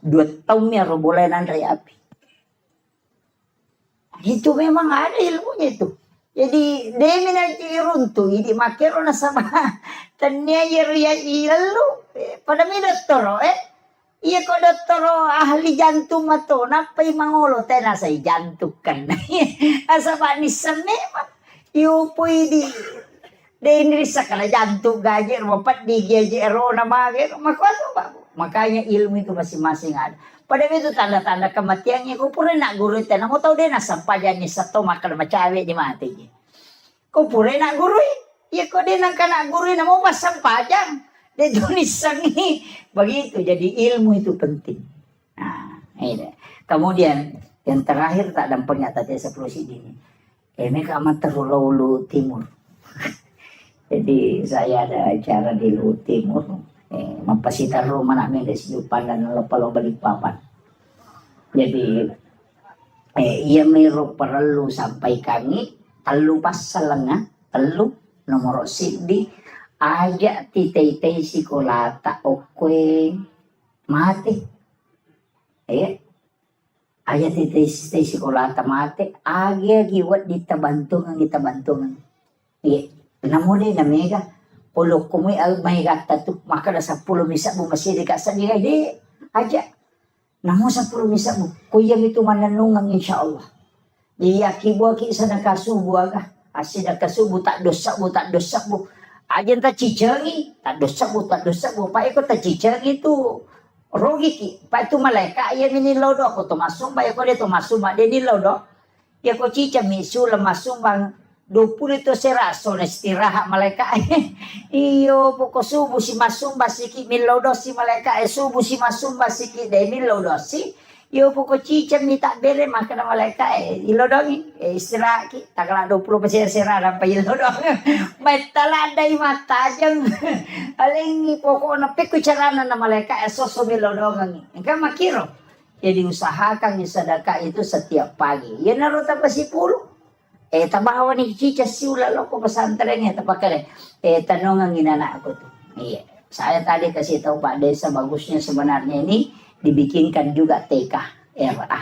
2 tahun ya ro bola nan api. Itu memang ada ilmunya itu. Jadi demi nanti runtuh, ini makero na sama. Tanya ya ilalu pada mi doktor iya ko doktor ahli jantung mato napai mangolo tena say jantung kan. Asa ba ni memang iyo po di ini sakala jantung gajer mapat di gejero na mager makwato ba. Makanya ilmu itu masing-masing ada. Pada itu tanda-tanda kematiannya kau pura nak guru itu, nak tahu dia nak sampainya satu makan macawe di mati. Kau pura nak guru, ya kau dia nak guru, nak mau pas sampajang, dia tulisan ini begitu. Jadi ilmu itu penting. Nah, ini. Kemudian yang terakhir tak dampaknya tadi seperti ini. Mereka amat terlalu timur. Jadi saya ada acara di Luhut Timur. Mapasitar rumah nak medes jupan dan lopa-lopa di papan. Jadi ia meru perlu sampai kami telu pas selengah telu nomor sidi aja titei sikolata okwe mati aja titei sikolata mati aja giwat kita bantungan namune na mega polo kumi al may gata tu maka na 10 misa mo masih dikasa dia di aja namo 10 misa mo kuya itu mananungan insyaallah dia kibo ki sa nakasubo aga asin nakasubo tak dosa mo aja ta cicengi tak dosa mo pa iko ta cicengi tu rogi ki pa itu malaika ya minilodo ako to masumba ya ko dito masumba de nilodo ya ko cica misu lemasumbang 20 itu seraso na istirahat malaikat iyo poko subuh si masumba siki milodo si malaikat subuh si masumba siki de milodo si iyo poko cica minta bere makan malaikat ilodongi istirahat ki taklah 20% serah pa ilodong metaladai mata jang aling poko na pekucarana na malaikat soso milodongi engka makiro jadi usahakan sedekah itu setiap pagi ya naruto pa si pulo tabawa ni cica siula loko pesantrennya tapakare tanong ang inanak ako tuh. Iya, saya tadi kasih tahu Pak Desa bagusnya sebenarnya ini dibikinkan juga TK RA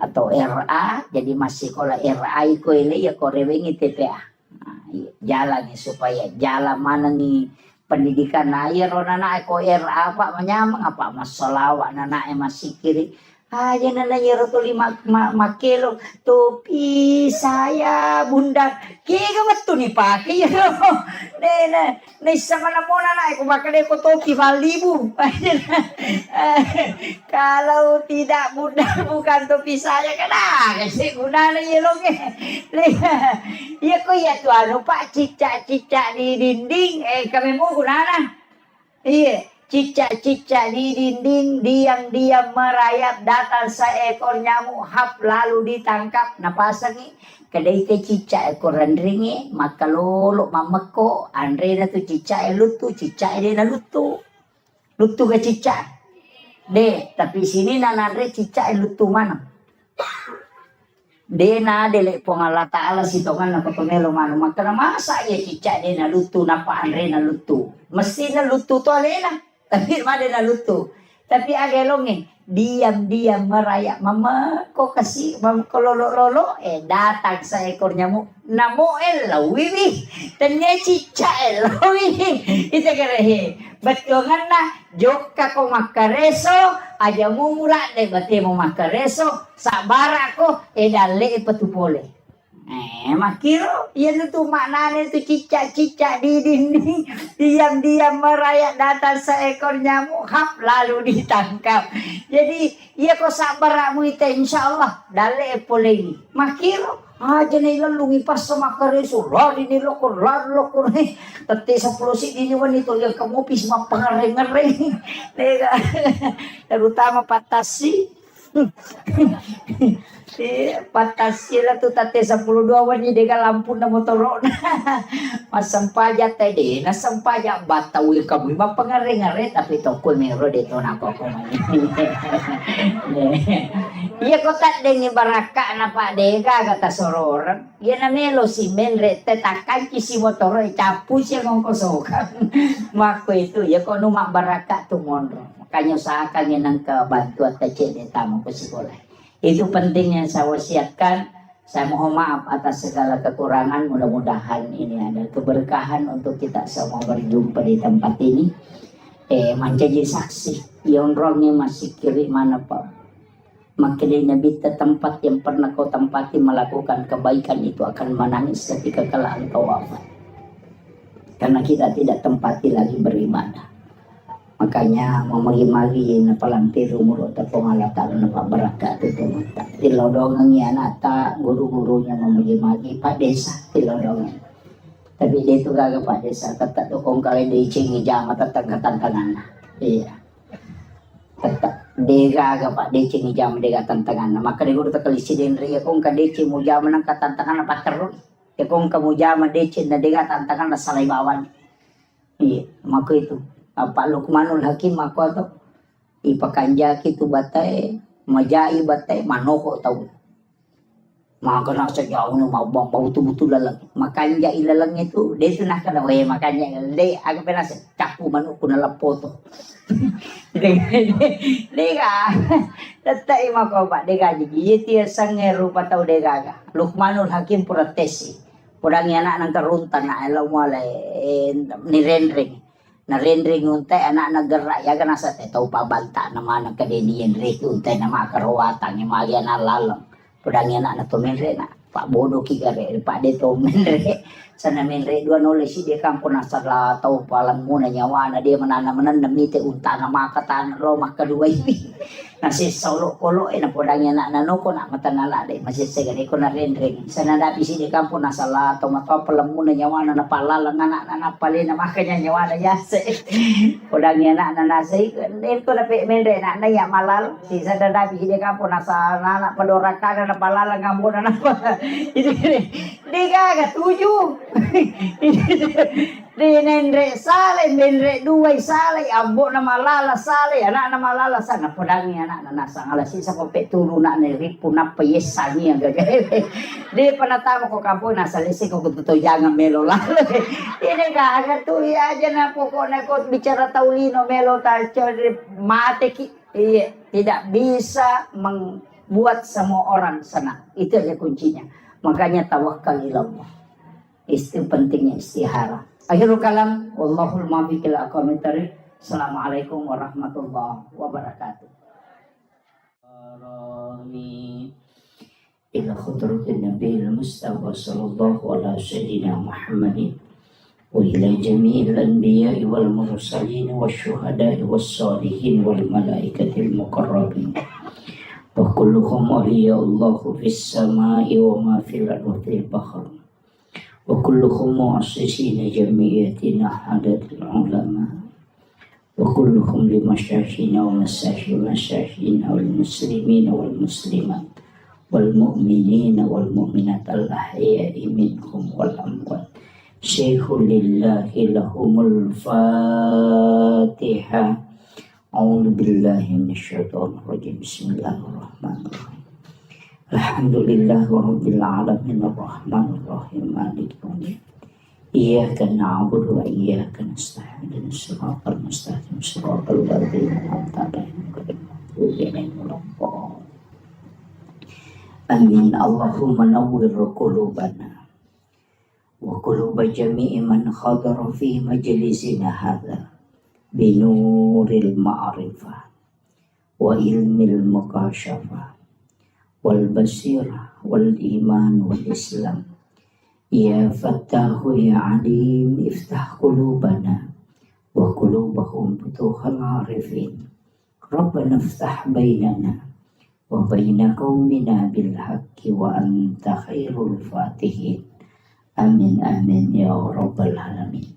atau RA jadi masih kalau RA iko ile ya korewengi TPA. Nah, iya, jalan nih supaya jalan mana nih pendidikan air rona na ko RA Pak menyamang apa masalah nana masih kiri Aja nana nyero tu makelo topi saya bunda kega betul nih pakai ya ne sama namona na aku pakai ko topi valibu kalau tidak bunda bukan topi saya kena kasi guna na yelo ke ya ko ya tu anu pak cicak di dinding kami mau guna na iya. Cicak-cicak di dinding, diam-diam merayap, datang seekor nyamuk, hap lalu ditangkap. Napasangi, kadai te cicak ekor randringi, maka lolo mameko, andre na tu cicak lutu, cicak dia na lutu. Lutu ke cicak. Tapi sini nanandre cicak lutu mana? Dena dele pong Allah Ta'ala sitongan na patumelo mano maka na masa ya cicak dena lutu napa andre na lutu. Mesti na lutu to alena. Tapi mana na lutu. Tapi agelonge diam-diam merayak mama kok kasih mam kololo-lolo datang seekor nyamuk namo lawiwi dan cicak lawiwi itu kerehe betongan na joka ko makareso aja mumura de bate mo makareso sabara ko dale patupole makiro yan itu maknanya itu cicak-cicak di dinding diam-diam merayak datang seekor nyamuk hap lalu ditangkap jadi iya kok sabaramu itu insyaallah dale polegi makiro aja nih lalu ngipas sama kareso lari nih lokor nih tete 10 sih ini wanita yang kamu pis mah pengereng-ngereng terutama patasi patasila tu tate 10 wani dega lampu na motorona masampaja tede na sampaja batawi kamu ma pangare-ngare tapi toko mero dito na ko iya kota dengi baraka na pa dega kata soror iya na melo si menre tetakan kisi motoro capu siya ngong kosokan mako itu ya ko numa baraka tu monro makanya usahakan yan ang kabantu at tachede tamo ko sekolah. Itu penting yang saya wasiatkan. Saya mohon maaf atas segala kekurangan. Mudah-mudahan ini ada keberkahan untuk kita semua berjumpa di tempat ini. Menjadi saksi. Yang orangnya masih kiri mana Pak? Makanya Nabi tempat yang pernah kau tempati melakukan kebaikan itu akan menangis ketika kelak engkau wafat. Karena kita tidak tempati lagi beribadah. Makanya mau magi-magi na palampiru muro ta pangalatan na pabarakat itu mata tilodongan yan ata guru-gurunya mau magi-magi Pak Desa tilodongan tapi dia itu gagah Pak Desa tetap dokong kali di cingi jama tetap tantangan iya tetap dia gagah Pak dia cingi jama dia tantangan maka dia guru takalisi din ria kung kadeci mo jama ng katantangan na paterun ya kung kamu jama decin na dia tantangan na salay bawan iya maka itu Pak Lukmanul Hakim aku atau ipakanja kitu batay majai batay manoko tahu maka nak sejauh nu mau bau betul-betul lalang makanya ilalang itu dia itu nak kada we makanya dia agak penas capu manuk kuna lapoto dega tatai mako Pak dega jadi dia sangeru patau dega Lukmanul Hakim protesi purangnya anak nang karuntan na elaw mulai ni rendring na rendring untay anak naggerak ya kan asa tau pabanta naman ang kadenian rek untay na makarawatan yung mga nalalang pudang yan na tumenre na Pak Bodo kigare Pak de tumenre sana menre dua nulis si dia kampo nasa la tau palang muna nyawa na dia mananamanan na mite unta na makatan lo makadua ini nasi solo kolo na pudang yan na nanoko na matanala de masisegare ko na rendring sana dapi si dia kampo nasa la tau matwa palang muna nyawa na napalalang anak na napali na makanya nyawa na yase pudang yan na nasi din ko na menre na ya malal si sana dapi si dia kampo nasa na padoraka na napalalang ambo na napa di kaga tujuh di nendre sale nendre dua sale ambo na malala sale anak na malala sana pudangi anak na nasa alasi sa kopet tulu na ripu na payesani ang gagawin di panatama ko kampo nasa lisi ko jangan melo lalo ini kaga tu ya aja na pokoknya ko bicara taulino melo tacho mate ki iya tidak bisa membuat semua orang senang itu aja kuncinya makanya tawakal ilallah itu pentingnya istihara akhirul kalam wallahul muwaffiq ila aqwamit thariq. Assalamualaikum warahmatullahi wabarakatuh. الكرام إلى خضرة النبي المصطفى صلى الله على سيدنا محمد وإلى جميع الأنبياء والمرسلين والشهداء والصالحين والملائكة المقربين وكلهم أولياء الله في السماء وما في الأرض في البحر وكلهم مؤسسين جمعيتنا عدد العلماء وكلهم لمشايخنا ومشايخنا والمسلمين والمسلمات والمؤمنين والمؤمنات الأحياء منهم والأموات شيخ لله لهم الفاتحة. أعوذ بالله من الشيطان الرجيم. بسم الله الرحمن الرحيم. الحمد لله رب العالمين الرحمن الرحيم مالك يوم الدين إياك نعبد وإياك نستعين اهدنا الصراط المستقيم صراط الذين أنعمت عليهم غير المغضوب عليهم ولا الضالين. آمين. اللهم نور قلوبنا وقلوب جميع من حضر في مجلسنا هذا بنور المعرفة وعلم المكاشفة والبصيرة والإيمان والإسلام. يا فتاح يا عليم افتح قلوبنا وقلوبهم فتوح العارفين. ربنا افتح بيننا وبين قومنا بالحق وأنت خير الفاتحين. Amin amin ya rabbal alamin.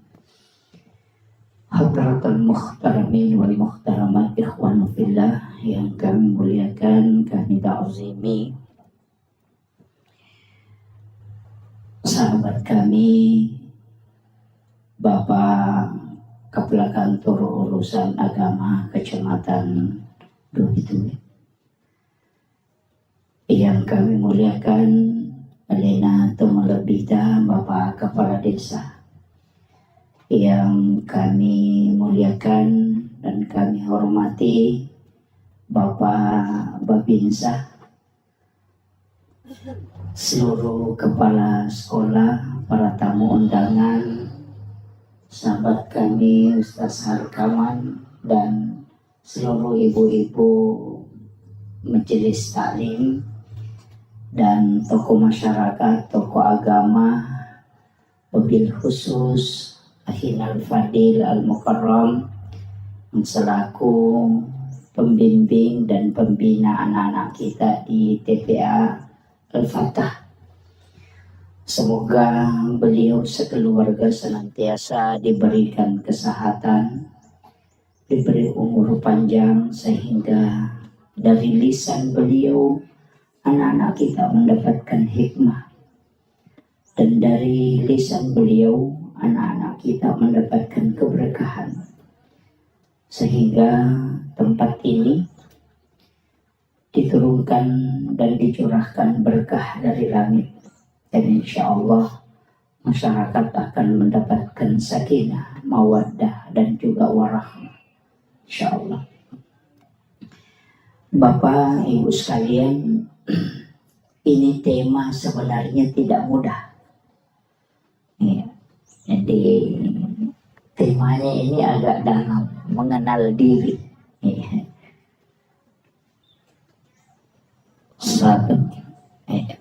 Hadratul muhtaramin wal muhtaramat ikhwan fillah yang kami muliakan, kami ta'zimi sahabat kami Bapak Kepala Kantor Urusan Agama Kecamatan Duitui yang kami muliakan Alena Tumalabita Bapak Kepala Desa yang kami muliakan dan kami hormati Bapak Babinsa, seluruh kepala sekolah, para tamu undangan, sahabat kami Ustaz Harkaman dan seluruh ibu-ibu majelis taklim dan tokoh masyarakat, tokoh agama, wabil khusus Ahinal Fadil Al-Mukarram selaku pembimbing dan pembina anak-anak kita di TPA Al-Fatah. Semoga beliau sekeluarga senantiasa diberikan kesehatan, diberi umur panjang sehingga dari lisan beliau anak-anak kita mendapatkan hikmah, dan dari lisan beliau anak-anak kita mendapatkan keberkahan, sehingga tempat ini diturunkan dan dicurahkan berkah dari langit, dan insya Allah masyarakat akan mendapatkan sakinah, mawaddah dan juga warahmah insya Allah. Bapak Ibu sekalian, ini tema sebenarnya tidak mudah. Ya, jadi temanya ini agak dalam, mengenal diri. Ya. Satu. Ya.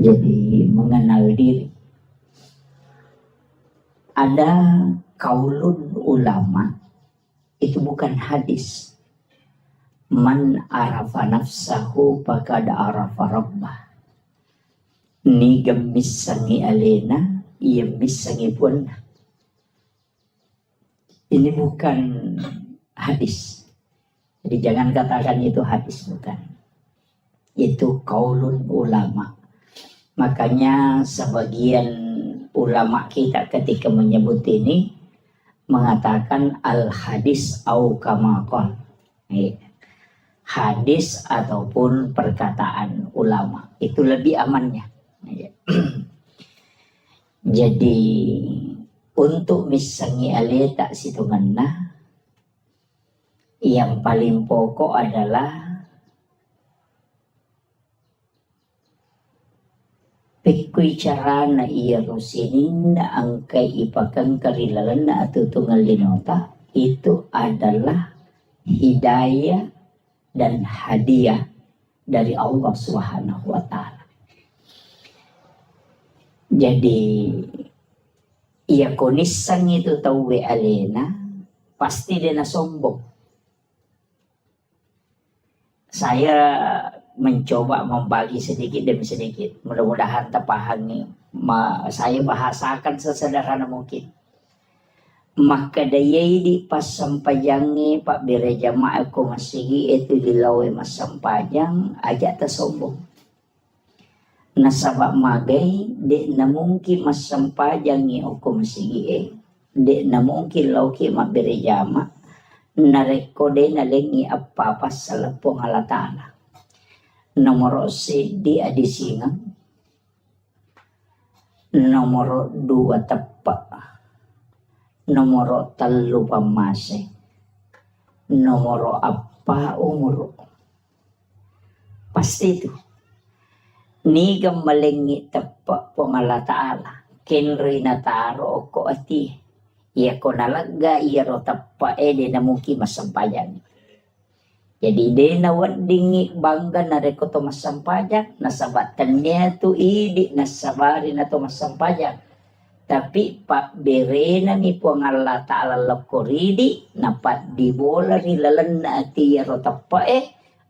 Jadi mengenal diri. Ada kaulun ulama, itu bukan hadis. Man arafa nafsahu faqad arafa rabbah. Ni gemissangi alena, ia missangi pun. Ini bukan hadis. Jadi jangan katakan itu hadis, bukan. Itu kaulun ulama. Makanya sebagian ulama kita ketika menyebut ini mengatakan al hadis au kama qala. Hadis ataupun perkataan ulama itu lebih amannya. Jadi untuk misangi ale tak situmanna, yang paling pokok adalah Pikui cara na iya rusinin na angkay ipakang karilalan na atutungal linota itu adalah hidayah dan hadiah dari Allah Subhanahu wa Ta'ala. Jadi ia konisang itu tahu alena, pasti dia na sombong. Saya mencoba membagi sedikit demi sedikit. Mudah-mudahan terpahami. Saya bahasakan sesederhana mungkin. Maka dayay di pas sampajangi Pak Bire Jamaah ko masigi itu dilawe mas sampajang aja tersombong. Nasabak magay di na mungkin mas sampajangi o ko masigi di na mungkin lauki Mak Bire Jamaah narekode na lengi apa sa lapong alatana. Nomor si di adisingan. Nomor 2 tepak. Nomor 3 pamase. Nomor apa umur. Pasti itu. Ni gamalengi tepak pong Allah Ta'ala. Kenri na taro ko ati. Iya ko nalaga iya ro tepak di na mungkin masampayan. Jadi dia nawadingi bangga na reko to masampayan. Nasabatannya tu idi nasabari na to masampayan. Tapi Pak Berena ni po ang Allah Ta'ala lakoridi napat di bola ni lalan na ati ya rotapa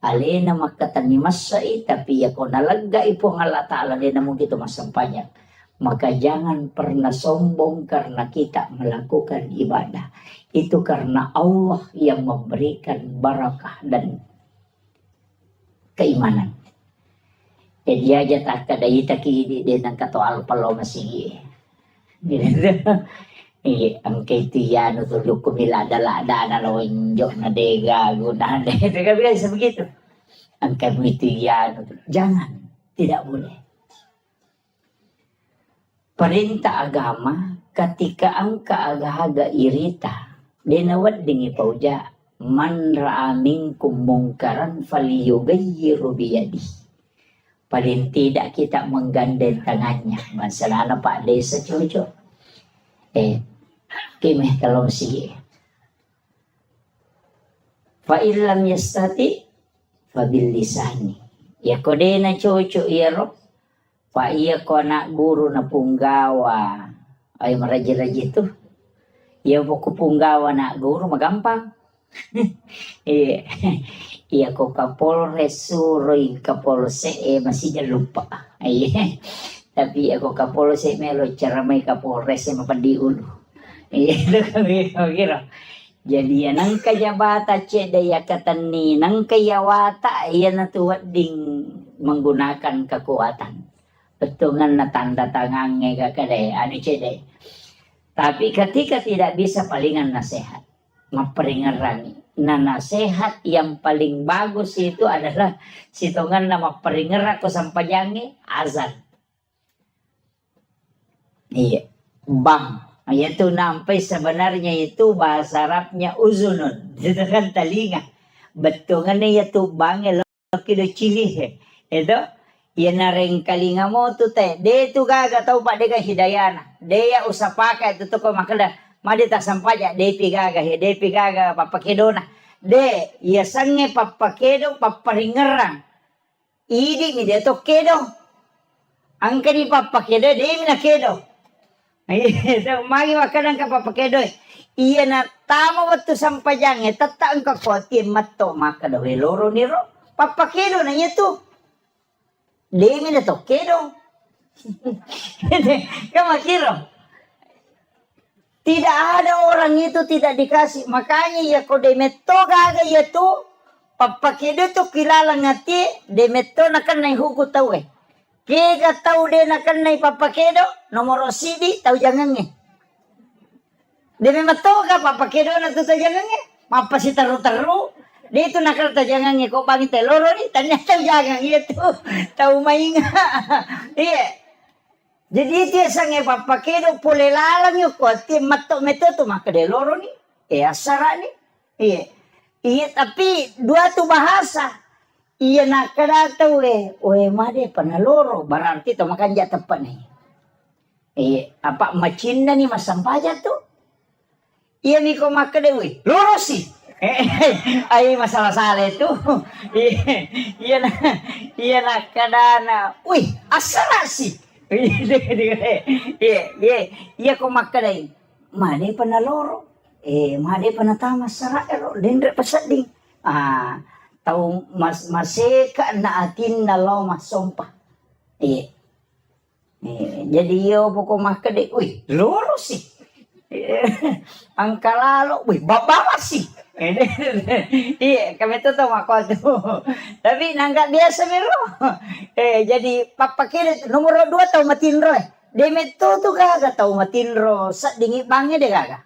alena makatan ni masai tapi ya ko nalaga ipo ang Allah Ta'ala dia namun gitu masampanya. Maka jangan pernah sombong karena kita melakukan ibadah. Itu karena Allah yang memberikan barakah dan keimanan. Jadi aja tak kadai taki di nang kato alpalo masigi. Ang kaitiano tulog kumilada-lada na loinjo na dega gunahan itu kan bisa begitu. Ang kaitiano jangan, tidak boleh. Perintah agama ketika ang kaagahaga irita dinawad dingi pauja man ra'a minkum mungkaran falyughayyiru biyadi. Paling tidak kita menggandeng tangannya. Masalah Pak Desa cucu. Kimeh kalau si. Fa illam yastati fa bil lisani. Ya kode na cucu iro. Pa iya ko na guru na punggawa. Ay maraji-raji tu. Ya buku punggawa na guru magampang. Iya ko Kapolres Suroy Kapolse masih jangan lupa. Tapi ako Kapolse melo cara may Kapolres mapadiulo. Itu kami kira. Jadi nang kajabata cedaya katani nang kayawata iya natuwad ding menggunakan kekuatan. Betungan na tanda tangannya kakade anu cede. Tapi ketika tidak bisa palingan nasihat, memperingerangi. Nah nasihat yang paling bagus itu adalah situngan nama peringeran ko sampajangi azan. Iya, bang. Itu nampai sebenarnya itu bahasa Arabnya uzunun. Itu kan telinga. Betungannya itu bang kido cili. Itu ya nareng kalinga mo tu teh. Dia itu gaga tahu pak deka hidayana. Dia usah pakai itu ko makada. Madi tak sampaja de pigaga papakedona de ya sange papakedo paparingerang idi mi de to kedo angkari papakedo de mi na kedo itu magi makanan ka papakedo iya na tama waktu sampajang tata angka koti matto makado loro niro papakedo na itu de mi na to kedo kamakiro. Tidak ada orang itu tidak dikasih. Makanya ya kau demeto gaga ya tu. Papakedo tu kilala ngati. Demeto nakan nai huku tau Kega tau de nakan nai papakedo. Nomor sidi tau jangan Demeto ka papakedo na tu tau jangan Mapa si taru-taru. Dia itu nakal tau jangan Kau bangi teloro ni. Tanya tau jangan itu. Tau mainga. Iya. Jadi dia sange papakedo pole lalang yo kuati mato meto tu maka de loro ni asara ni iya tapi dua tu bahasa iya nakada tu made panaloro berarti tu makan ja tepat ni apa macinda ni masampaja tu iya ni ko makadewi lurus sih. Ay masalah salah itu. Iya na kadana. Uy, asara sih. Iya ko makadai. Made panaloro. Made panatama sara ero dendre pasading. Tau maseka na atin na lo masompa. Jadi yo poko makadai. Uy, loro sih. Ang kalalo, uy, babawa sih. Iya, kami tuh ako tuh. Tapi nangka biasa mero. Jadi papa kira nomor 2 tau matinro. Demet tuh kagak tau matinro. Sa dingi bangnya deh kagak.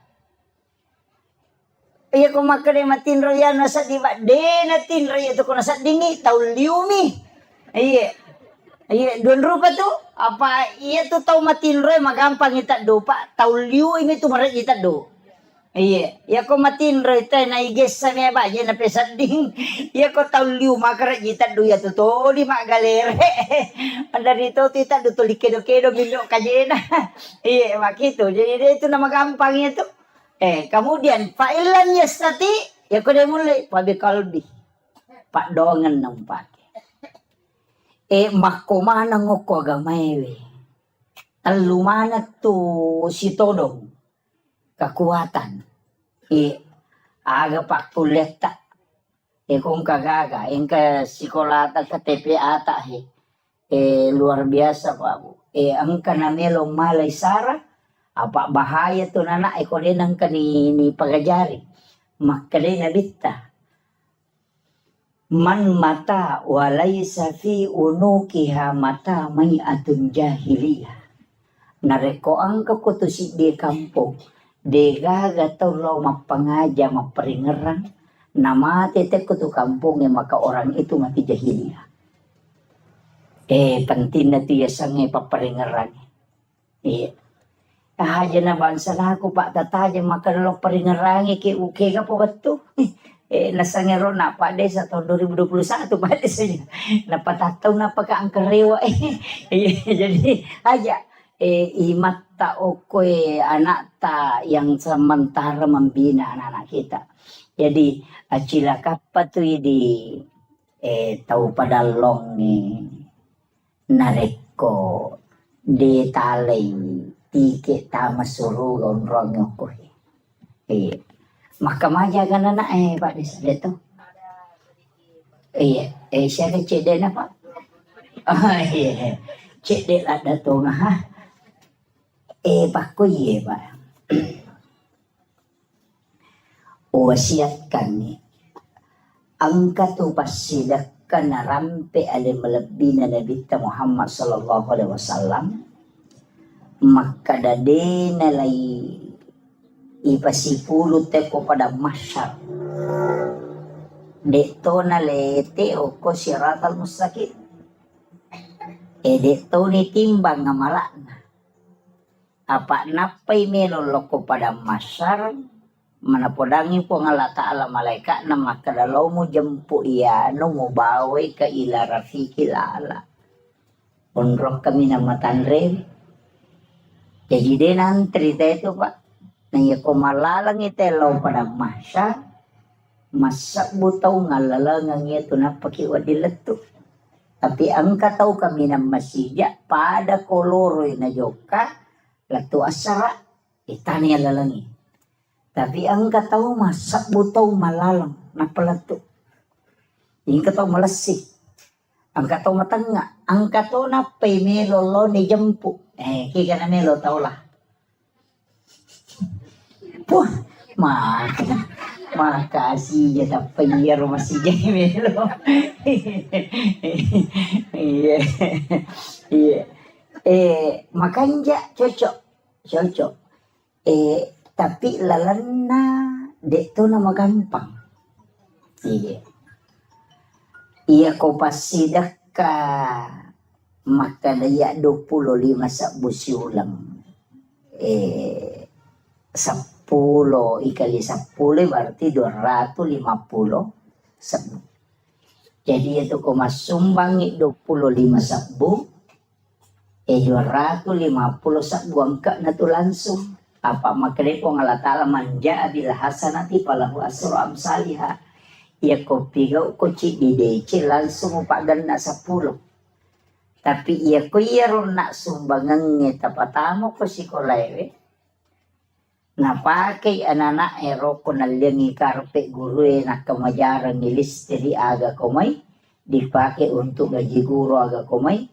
Iya ko makade matinro ya nasa di ba. De natinro itu ko nasa dingi tau liumi. Iya, 2 rupa tuh. Apa iya tuh tau matinro magampang ita do pak. Tau liu ini tuh maret ita do. Iya, ya ko matinro ito na iges sa niya ba, yan na pesading. Ya ko tauliw makarat kita duya to di magalere. Anda dito tita do tulikido-kido bindo kajena. Iya, makito. Jadi itu nama gampang itu. Kemudian pailan ya stati, ya ko dia mulai pabi kalbi. Pak dongan nang pake. Makomana ngoko agamewe. Talumana to si todong. Kekuatan. Aga pak tuleta. Kung kagaga. Ke sekolah ke TPA ata luar biasa Pak Bu. Ang kanamelo malay sara. Apa bahaya to nana ko din ang kanini pagajari. Makali na bita. Man mata walaysa fi unukiha mata may atun jahiliyah. Nareko ang kakutusik di kampung. Dega gatau lo mapangaja maperingeran nama tete kutu kampung maka orang itu mati jahiliyah. Penting na tiya sange paperingeran. Aja na bansa na ako pak tataja maka lo peringeran ke uke ka po gato. Nasangero na pa de sa tahun 2021 pa de saja. Napatataw na pagkaangkarewa. Jadi aja imata okoy anak ta yang sementara membina anak-anak kita. Jadi acila kapatu di tahu pada long nareko di talay tike tama suru gondrong okoy. Makamaja kan anak Pak Desa itu. Siya cede na Pak. Cede ada tuh ha. Paku ye ba. Wasiatkan ni. Ang katupasidakan na rampe alim melebih na Nabi Muhammad sallallahu alaihi wasallam. Makadade na lay ipasipulo teko pada masyar. Dito na lete o ko siratal mustaqim. Dito ni timbang nga malakna. Apa napay melolok ko pada masyar manapodangi po nga Allah Ta'ala malaikat na makadalaw mo jampu iya no mo baway ka ila rafiki lala unrok kami na matanre jadi din ang trita ito Pak nang ko malalang itelaw pada masyar masak butaw nga lalangang ito na pakiwadilat to tapi ang kataw kami na masija pada koloroy na joka latu asara itani lalangi tapi ang kataw masak butaw malalang na palato yung kataw malasik ang kataw matanga ang kataw na pay melolo ni jampu kika na melo tao lah puh makasih ya tapayar masih jadi melo iya makanya cocok tapi lalana dek tu nama gampang iya ko pasidak ka maka daya 25 sabusi ulang 10 ikali 10 berarti 250 sabu jadi itu ko masumbangi 25 sabu 250 sabu angka na to langsung Apa makanya po Allah Ta'ala manja bil hasanati falahu asru amsalihah. Ya ko pigaw ko ci didece langsung upaganda 10. Tapi iya ko ron na sumbangan ng tapatamo ko si Kolewe. Napakay anana ero ko nalyangi karpe guru nakamajaran ni listeri aga komay. Dipakai untuk gaji guru aga komay.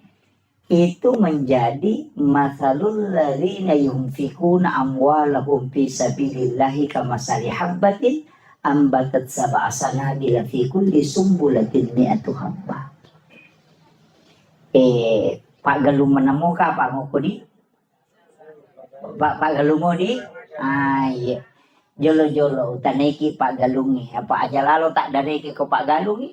Itu menjadi masalul ladzina yunfikuna amwalahum fi sabilillahi kamasali habbatin ambatat sab'a sanabila fi kulli sumbulatin mi'atu habbah. Pak Galuman mo ka pa mo ko di? Pak Galumo di? Iya. Jolo-jolo taneki Pak Galungi. Apa aja lalu tak dari ko Pak Galungi?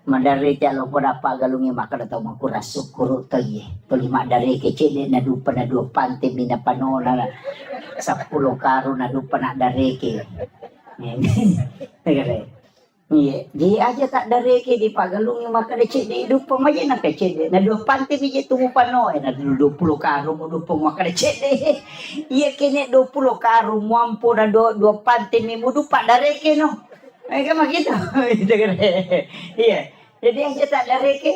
Madari jalo ko na Pak Galungi maka na tawag ko rasukuro tayo. Tulima dari kecil na dupa na dua pante minapanola 10 karo na dupa na dari ke. Iya, di aja tak dari ke di Pak Galungi maka na cede dupa maja na kecil na dua pante biji tumupano na 20 karo mo dupa maka na cede. Iya kene 20 karo mampu na dua pante mi mo dupa dari ke no. Kan begitu. Iya. Jadi aja tak dari ke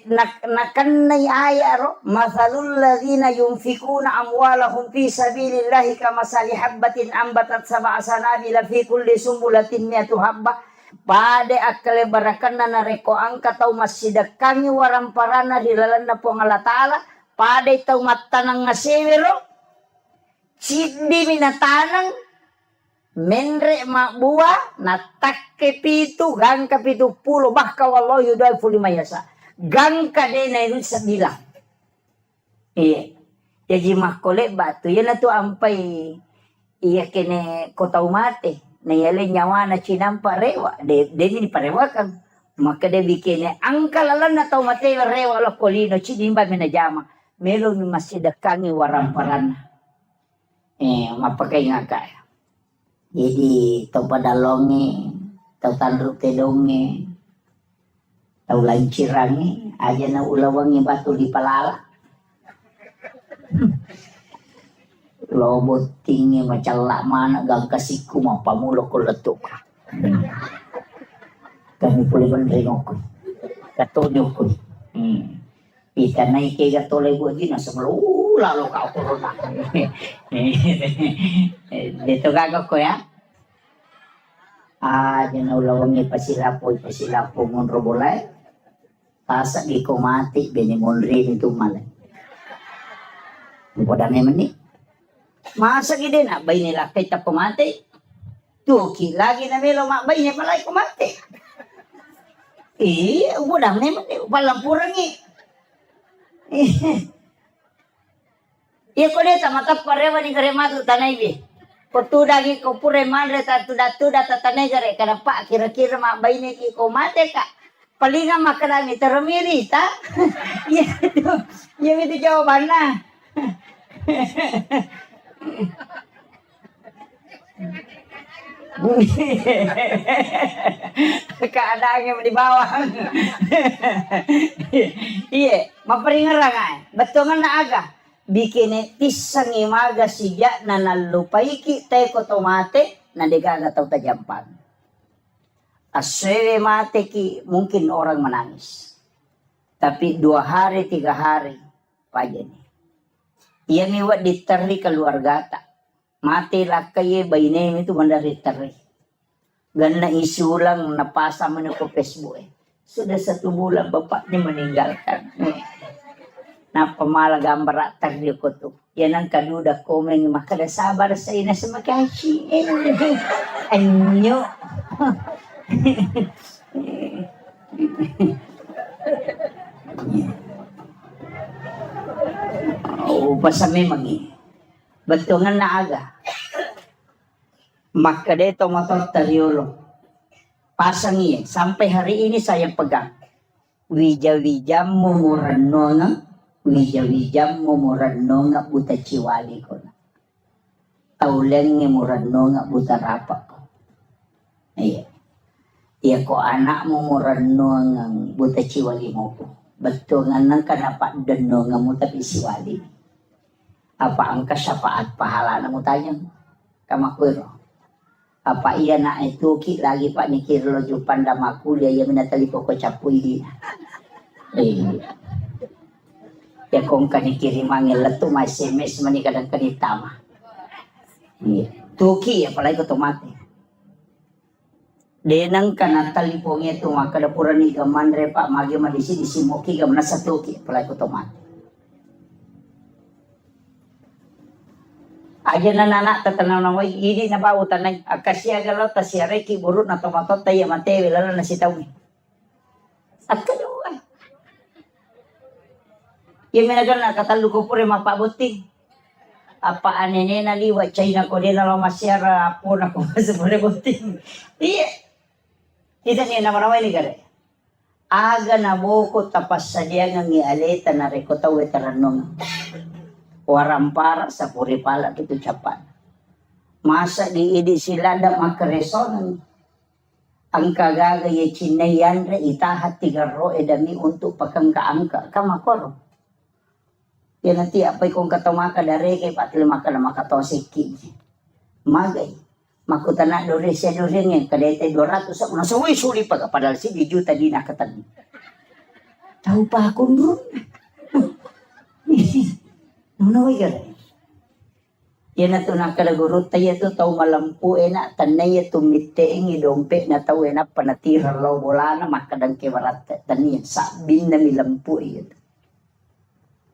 nakan nay aya ro masalul ladzina yunfikuna amwalahum fi sabilillahi kamasali habbatin ambatat sab'a sanabila fi kulli sumbulatin mi'atu habbah pade akale barakan na reko angka tau masida kami waramparana dilalana po Allah Ta'ala pade tau matanang ngasewero sidi minatanang menre mak buah natak kepitu gang kepitu pulo bahka wallahu yudaifu lima yasa gang kadena itu 9. Iya jadi makole batu ya na tu ampai iya kene kota umate na yale nyawa na cinampa rewa de ni parewakan maka de bikene angka lalan na tau mate rewa lo kolino cinimba menajama melo mi masih dekangi waramparana mapakai ngaka. Jadi tau padalonge, tau tanduk tedonge, tau lancirange, aja na ulawangi batu di palala. Lobot tinggi macam lak mana gang kasiku mau pamulo ko letuk. Kami pulih bendengok, katonyo ko. Kita naik ke gatole buat gina sebelum lalu kau corona. Dito gagawin ko ya. Yan ulawangi pasilapo ngon robolay. Tasa di ko mati benimon rin itu malay. Mudah naman ni. Masa gini na bay nila kita pumati. Tuki lagi na melo makbay niya palay kumati. Mudah naman ni palampurang ni. Iya ko deta mata parewa ni gare matu tanay bi. Ko dagi ko pure manre ta tuda tanay gare kada pa kira-kira mak baine ki ko mate ka. Palinga makarami teramiri ta. Iya itu jawaban na. Keadaannya di bawah. Iya, maperingarangan. Betul na aga. Bikin tisang imaga siya na nalupaiki teko tomate na degaga tau tajampan. Aswe mate ki mungkin orang menangis. Tapi 2 hari 3 hari paja nih. Iya miwat diteri keluarga tak. Mati lah kaye bayi itu mandari teri. Ganda isulang napasa mana ko Facebook Sudah 1 bulan bapaknya meninggalkan. Na pamala gambar teri ko to. Yan ang kaduda komen makada sabar sa ina sa makashi. Anyo. Pasame magi. Betungan na aga. Maka dito motor teriolo. Pasang iya. Sampai hari ini saya pegang. Wija-wija mumuranonga. Wija-wija mumuranonga buta ciwali ko na. Tauleng mumuranonga buta rapak ko. Iya. Iya ko anak mumuranonga buta ciwali mo ko. Betungan nang kanapak denonga mo tapi siwali. Apa ang kasyafaat pahala na mo tayang kamakwero. Apa iya na itu ki lagi pak ni kirlo jupan damaku dia yang minatali ko capuy di. Ya kung kanikirim ang ilato may SMS manikadang kanitama. Tuki apalagi ko tomate. Denang kanatali po nga ito makadapuran ni gamandre pa magi madisi disimoki gamna sa tuki apalagi ko tomate. Aja na nana tatanaw na way hindi na ba utanay akasya galaw ta siya reki burut na tomato tayo mate wala na sitaw ni. At kadua. Yung minagal na katalo ko po rin mapabuti. Apa anene na liwa China ko din na lang masyara po na kung sa po buti. Iya. Kita niya naman away ni gare. Aga na boko tapas sa diya nga ngialeta na rekota wetaranong. Warampara sa puripala kito Japan. Masa diidi sila da makareson ang kagagaya chinayan re itahat tigaro edami untuk pakangkaangka kamakoro. Yan nanti apay kung katamaka dare kay patili maka na makatosik magay makutana dore siya dore nga kadete 200 sa una suwi suli pag padal si di juta di nakatan. Tahu pa ako bro. Ano way gare? Yan na ito nakalagurot tayo ito tao malampu na tanay ito miteing idompe na tao na panatira law wala na makadang kiwarat taniyan sabin na milampu ito.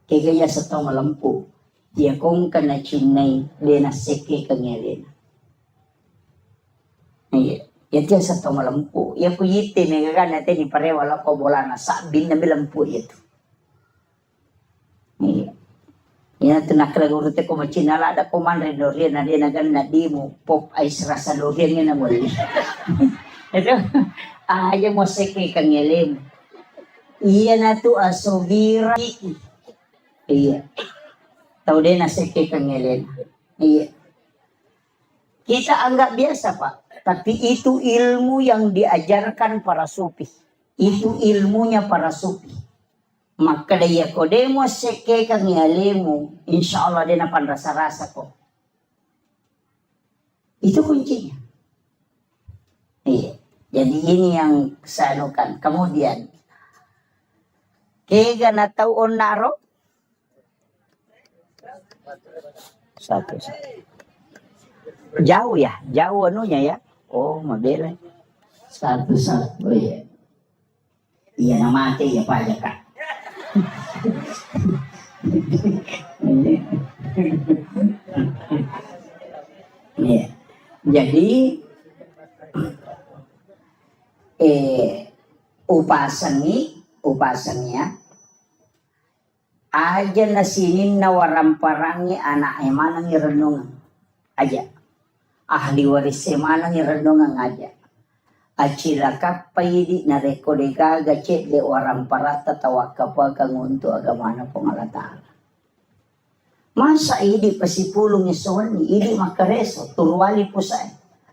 Kaya kaya sa tao malampu dia kong kana chinay lena seke kangelin. Yan sa tao malampu. Yan ko yite may gagana natin iparewala ko wala na sabin na milampu ito. Yan ito nakalagurute ko machinala da kuman rin dorian na rin nagan na di mo pop ice rasa dorian nga na mo. Ito, ayaw mo seke kangelim. Iya na to asubira. Iya. Tau din na seke kangelim. Iya. Kita anggap biasa pak. Tapi itu ilmu yang diajarkan para sufi. Itu ilmunya para sufi. Maka daya ko demo seke kang yalemu, insya Allah dia napan rasa-rasa ko. Itu kuncinya. Iya. Jadi ini yang sanukan. Kemudian, kega na taon naro? Satu. Jauh ya, jauh anunya ya. Oh, mabela. Satu. Oh iya. Iya nama mati ya Pak Jaka. Ya. Jadi upasanya aja nasinin na waramparangi anak emanang irenungan aja ahli waris emanang irenungan aja acila kapay na rekodega gacet de orang parata tawa kapal kang untuk agama na pangalataan. Masa idi pasipulong isuan ni idi makareso turwali po sa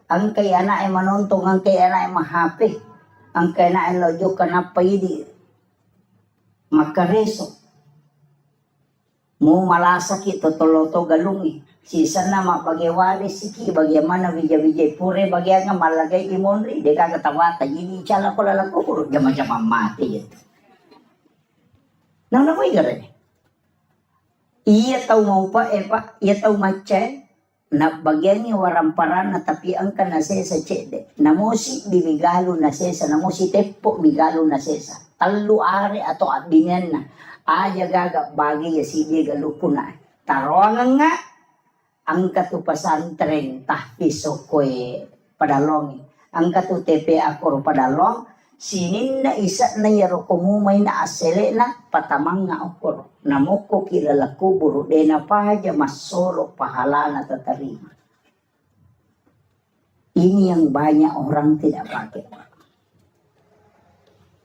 ang kay anak ay manontong ang kay anak ay mahapi ang kay anak ay lojo kanapa idi makareso mo malasaki totoloto galungi. Sisa na mapagewali siki bagaimana vijay pure bagian nga malagay imonri de kagatawata ini chala ko lalako puro jama-jama mati gitu. Nang nakoy gare. Iya tau mau pa pak iya tau macay na bagian ni waramparan na tapi ang kana sesa cede. Namosi bimigalo na sesa namosi tepo migalo na sesa. Tallu are atau abingan na aja gaga bagi ya sidi galupuna. Tarongan nga ang katupasan tren tahpiso koe padalong ang katu TP akor padalong sinin na isa na yaro kumumay na asele na patamang nga akor namoko kilala kuburo de na pahaja masoro pahala na tatarima. Ini yang banyak orang tidak pakai.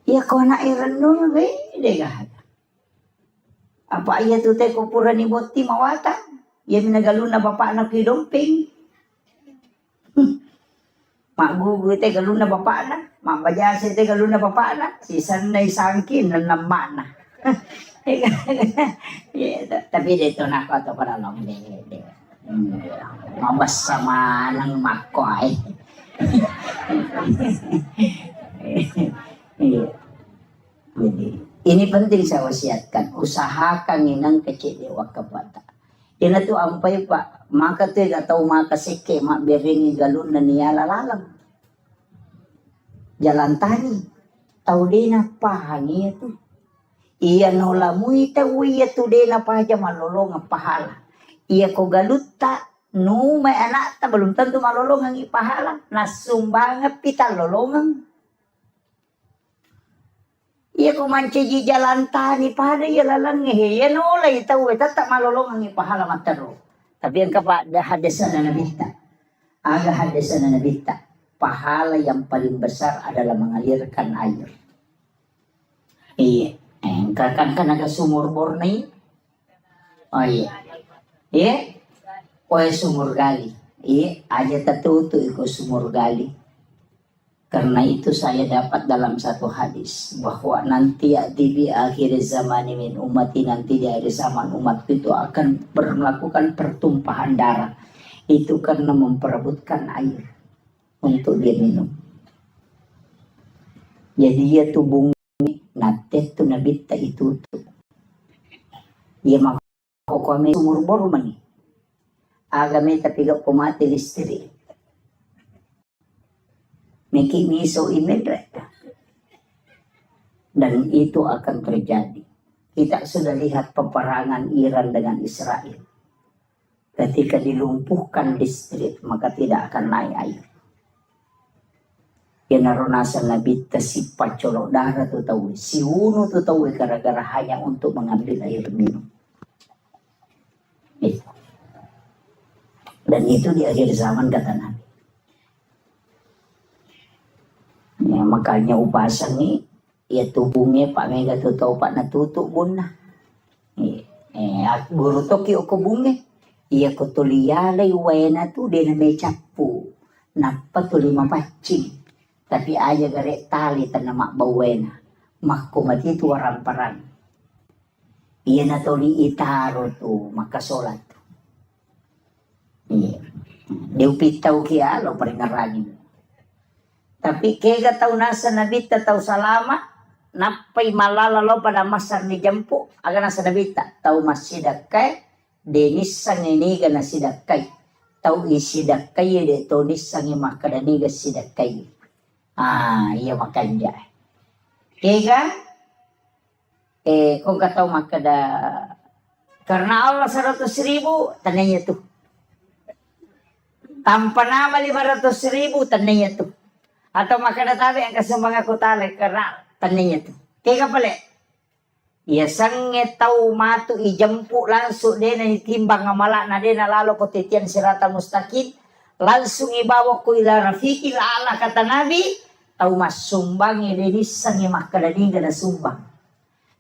Ya kau nak irenung deh apa iya tu teh kupura ni boti mawata. Ya minagalo na bapak na kidomping. Mak gugu te galo na bapak na. Mak bajase te galo na bapak na. Si sanay sangkin na naman na. Tapi dito na ako ito para lang. Mabas sama ng makoy. Jadi, ini penting saya wasiatkan. Usahakan inang kecil wag kabata. Yan na to ang pay pa. Maka to ataw makasike, mabiringi galon na niya lalalang. Jalantani. Tau di na pahangi ito. Iya no lamuy tau iya tu di na pahaja malolong ang pahala. Iya ko galuta. No may anak ta belum tentu malolong ang ipahala. Nasumbang pita lolongang. Iya ko manci jalan tani pada iya lalang iya no lay tau tak malolong ang ipahala mataro. Tapi ang kapa hadasan na nabita. Aga hadasan na nabita. Pahala yang paling besar adalah mengalirkan air. Iya. Kakang ka nagasumur-bor na yun. Oh iya. Iya. O sumur gali. Iya. Aja tatuto iko sumur gali. Karena itu saya dapat dalam satu hadis. Bahwa nanti di akhir zaman min umati nanti di akhir zaman umat itu akan melakukan pertumpahan darah. Itu karena memperebutkan air untuk dia minum. Jadi dia tubung natet tu nabita itu tu. Ia makokome sumur bor mani. Agame tapi gak pemati listrik. Meki miso imedre. Dan itu akan terjadi. Kita sudah lihat peperangan Iran dengan Israel. Ketika dilumpuhkan listrik maka tidak akan naik air. Yang narunasa nabita si pacolok darah tu tahu, si uno tu tahu gara-gara hanya untuk mengambil air minum. Itu. Dan itu di akhir zaman kata Nabi. Ya, makanya upasan ni, ya tubuhnya Pak Mega tu tahu Pak natutuk bunna. Guru toki o kubunge, iya kutuliyalay wena tu dia na capu, napa tu 5 pacing. Tapi aja garek tali tanah bawena. Makumati itu waran-paran. Iya na to li itaro tu makasolat. Iya. Diupitaw kia lo paringarangin. Tapi kega tau nasa nabita tau salama. Napay malala lo pada masar ni jampu. Aga nasa nabita. Tau masidakay. Denis sang iniga na sidakay. Tau isidakay de to nisang imakadaniga sidakay. Iya makanya. Kega, kung kataw makada, karena Allah 100.000, tananya tuh. Tanpa nama 500.000, tananya tuh. Atau makada tabi ang kasambang ako tali, karena tananya tuh. Kega pala, iya sange tau matu ijampu langsung din na itimbang amala na din na lalo ko titian sirata mustaqim, langsung ibawa ko ila rafiqil ala kata Nabi. Tau masumbangnya de nisangi makadaniga na sumbang.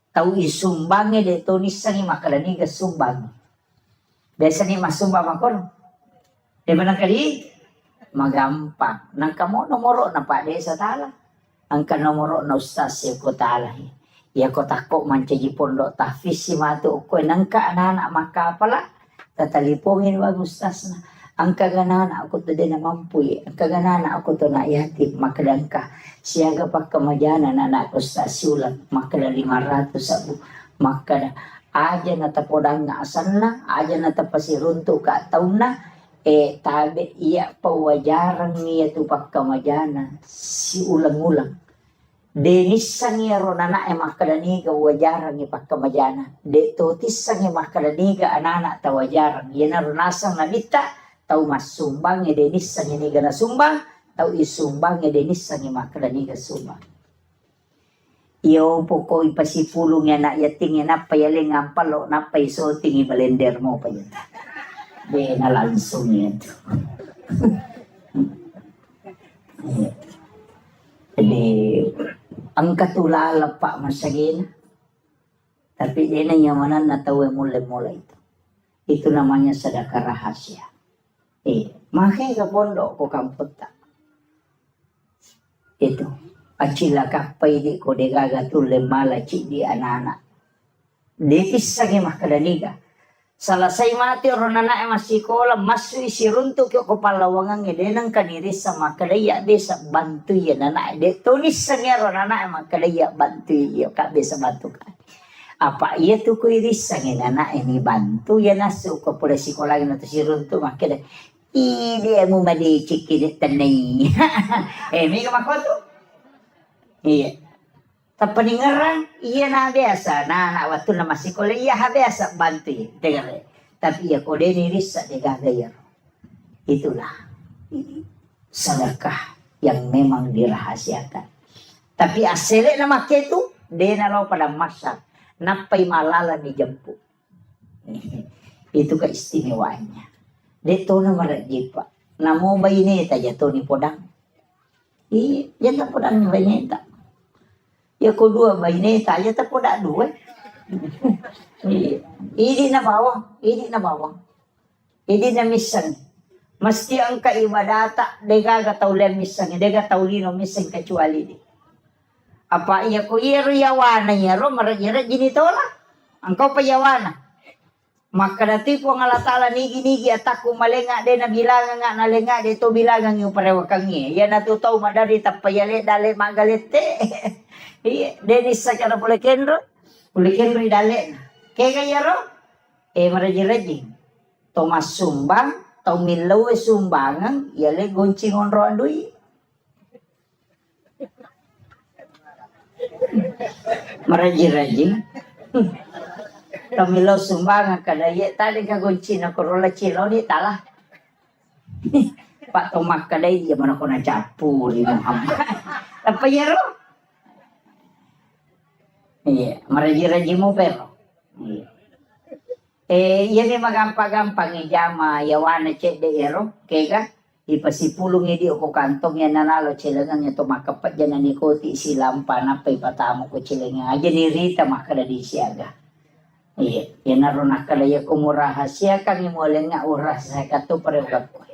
Tau isumbangnya de to nisangi makadaniga sumbang. Biasa ni masumbang makon. Di mana kali? Magampang. Nang kamo nomoro na pa de sa tala. Ang kanomoro na ustaz ko tala. Ya ko tako mancaji pondok tahfiz si matu ko nang ka anak makapala. Tatalipongin wag ustaz na. Ang kaganana ako to din na mampuy. Ang kaganana ako to na ihatid. Makadan ka. Siyaga pa kamadyanan na nakosta sulat. Makada 500 sabu. Makada. Aja na tapodang nga asan na. Aja na tapasirunto ka taon na. Tabi iya pawajarang niya to pa kamadyanan. Si ulang-ulang. Denis sang iya ronana makadaniga wajarang ipa kamadyanan. De totis sang makadaniga anana tawajarang. Yan na runasang nabita. Tau masumbang ya denis sang ini gana sumbang, tau isumbang ya denis sang makadani ga sumbang. Iyo poko ipasipulong ya na yating ya napayaling ampalo napaisoting ibalender mo pa yun. Be nalansong yan. Jadi ang katulala pa masagin. Tapi di na yamanan natawe mulai-mulai itu. Itu namanya sedekah rahasia. Makai ka pondok ko kamput tak. Itu. Acila kapay di ko de gagatul le malachi di anak-anak. Detisagi makadaliga. Selesai mati orang anak masih sekolah masuk isi runtuk ke kepala wangang denang kaniri sama kadaya bisa bantu ya anak de tulis sengir orang anak makadaya bantu ya kak bisa bantu kan. Apa iya tuh kuiris sengin anak ini bantu ya nasuk ke pula sekolah ini si runtuk makadaya. Ide mo mali cikit tanay. Mika makoto. Iya. Tapaningaran, iya na biasa. Na waktu na masih kuliah, iya biasa bantu ya. Dengar. Tapi ya kode nirisa degagayar. Itulah sedekah yang memang dirahasiakan. Tapi asli nama itu, dia nalau pada masak. Napai malala di jemput. Itu keistimewaannya. Dito na marajipa. Namo bayineta yato ni podang. Yan na podang ni bayineta. Ya kedua bayineta yata podak dua. Ini na bawang. Ini na misan. Mesti ang kaibadata dega gataulan misan. Dega taulino misan kecuali di. Apa iya ko iro yawana yaro marajira jinitola. Angkau pa yawana. Maka dati ko ngalatala nigi ataku malenga de na bilangan nga nalenga de to bilangan yung parewakangi. Yan natutaw madari tapayale dale magalete. Iya, denis sa cara boleh kendro idale. Kaya kaya ro, maraji-raji. Tomas sumbang, tau milaw sumbangan, yale goncing onro andui. Maraji-raji. Tamilaw sumbangan kadaya tali ka goncing na korola chilo ni tala. Pak tomak kadaya dia mana ko na capu di Muhammad. Apa ya ro? Iya, maraji-raji mo pero. Iya. Yan yung magampang-gampang ijama yawana cek de ero, kega ipasipulong di ko kantong yan nanalo chilangan ito makapat yan ni koti silang panapay patamo ko chilangan. Aja ni Rita makadadi siyaga. Iya, yan naroon nakalaya kumurahas siya kami muleng nga uras sa kato parewag ko.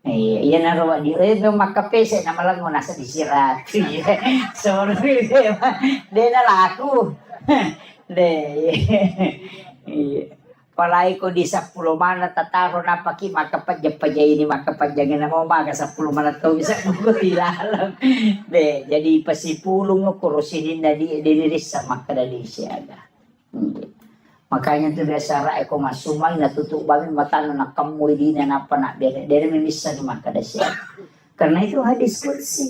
Yan na raw di makapese na malang mo nasa disirat. Sorry, de na laku. De. Palay ko di sa 10 mana tataro na paki makapadya ini makapadya na mo maga sa 10 mana to bisa ko tilalang. De, jadi pasipulong no kurusinin na di diniris sa makadali siya. Makanya itu biasa rai ko masumay natutup banget matano na kamuy di na napa na dere memisa ni makadasya. Karena itu hadis kursi.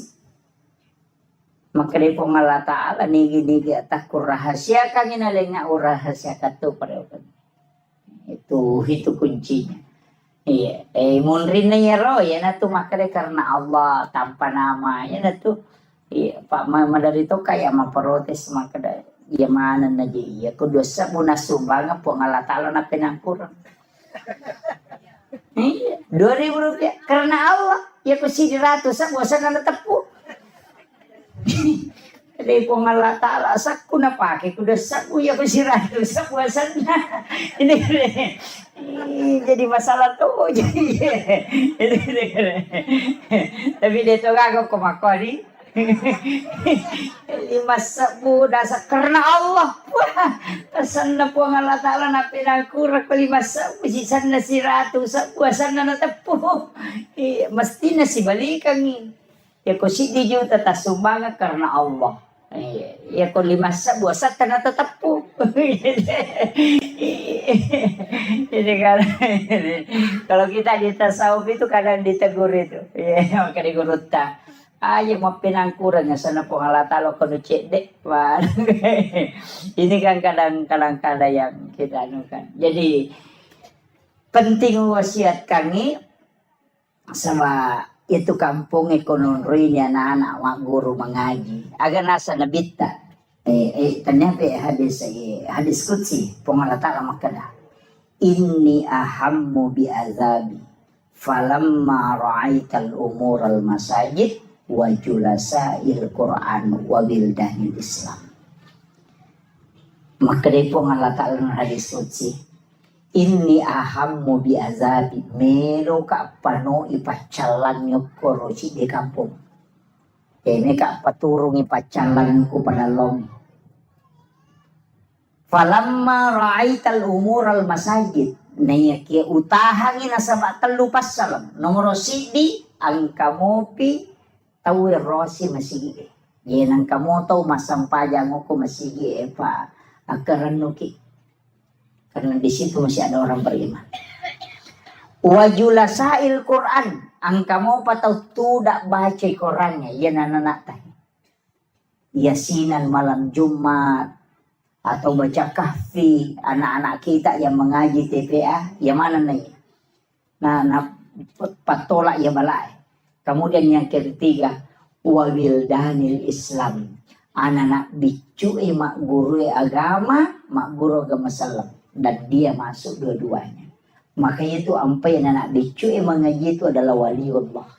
Maka dari Allah Ta'ala nigi atak rahasia kang inalenga rahasia katu parewan. Itu kuncinya. Iya, munrin na yaro ya na tu maka karena Allah tanpa nama ya na tu. Iya, Pak madari to kaya maprotes maka dari ya mana na ya ko dosa mo na sumbang po ngalatalo na pinangkurang. 2.000 rupiah karena Allah ya ko si 100 sa bosan na natapo. Jadi po ngalatala sa ko na pake ko dosa ko ya ko si 100 sa bosan na. Ini jadi masalah tuh jadi. Tapi dito gago kumakori. 5 muda sa karena Allah. Tasan na po ang Allah Ta'ala na pinangkurak ko 5 sisan na si Ratu sa buwasan na natapo. Masti na si balikang ya ko si di juta tasumanga karena Allah. Ya ko 5 buwasan na natatapo. Jadi kalau kita di tasawuf itu kadang ditegur itu. Ya maka digurutah. Ayo mau pinangkuran ya sana po ngalatalo kono cedek. Ini kan kadang-kadang yang kita anukan. Jadi penting wasiat kami sama itu kampung ekonomi anak-anak wak guru mengaji. Agar nasa nabita. Ternyata hadis kutsi pengalatala makada. Inni ahammu bi azabi falamma ra'aital umur al masajid wa julasail Quran wa bildanil Islam. Maka dari pengalatan hadis kutsi inni ahammu bi azabi melo ka pano ipacalan nyokoro si di kampung. Ini ka paturung ipacalan ko pada long. Falamma ra'aital umural masajid. Naya kia utahangin na sa matalupas salam. Nomoro sidi ang kamopi tawir rosi masigi. Yan ang kamoto masampayang ko masigi pa akaranuki. Karena di situ masih ada orang beriman. Wajulasail Quran. Ang kamu patau tidak baca Qurannya. Yan anak teh. Yasinan malam Jumat. Atau baca kahfi, anak-anak kita yang mengaji TPA, yang mana nih? Nah, patolak ya balai. Kemudian yang ketiga, wabildanil Islam, anak-anak bicu mak guru agama, mak guru agama salam, dan dia masuk dua-duanya. Makanya itu ampai anak bicu mengaji itu adalah waliullah.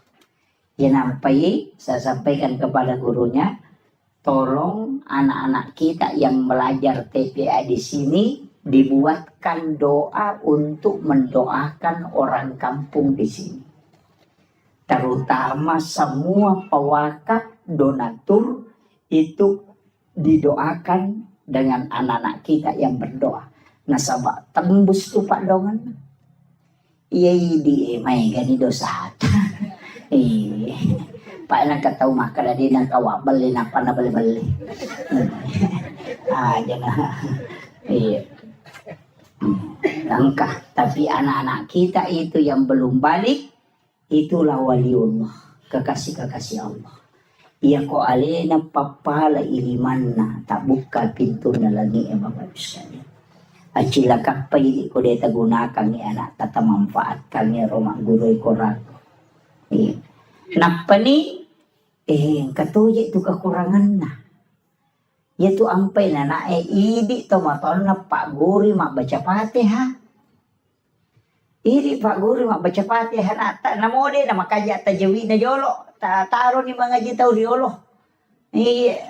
Yang ampai saya sampaikan kepada gurunya. Tolong anak-anak kita yang belajar TPA di sini dibuatkan doa untuk mendoakan orang kampung di sini. Terutama semua pewakaf donatur itu didoakan dengan anak-anak kita yang berdoa. Nasabah tembus tuh Pak Dongan. Iya di mai gani dosa. Pak nang kataw makala din ang kawabal din ang panabali-bali. Jangan. Langkah. Tapi anak-anak kita itu yang belum balik, itulah waliullah. Kekasih-kekasih Allah. Ia ko alena papala ilimanna. Tak buka pintu na lagi Bapak sekalian. Acila kapay ko deta gunakan ni anak. Tata manfaat kami rumah guru korako. Napa ni? Katuya itu kekurangan na. Yaitu ampai na idi to matol na Pak Guri mak baca Fatihah. Idi Pak Guri mak baca Fatihah na namode na makaya tajawid na jolo. Taro ni mangaji tau riolo.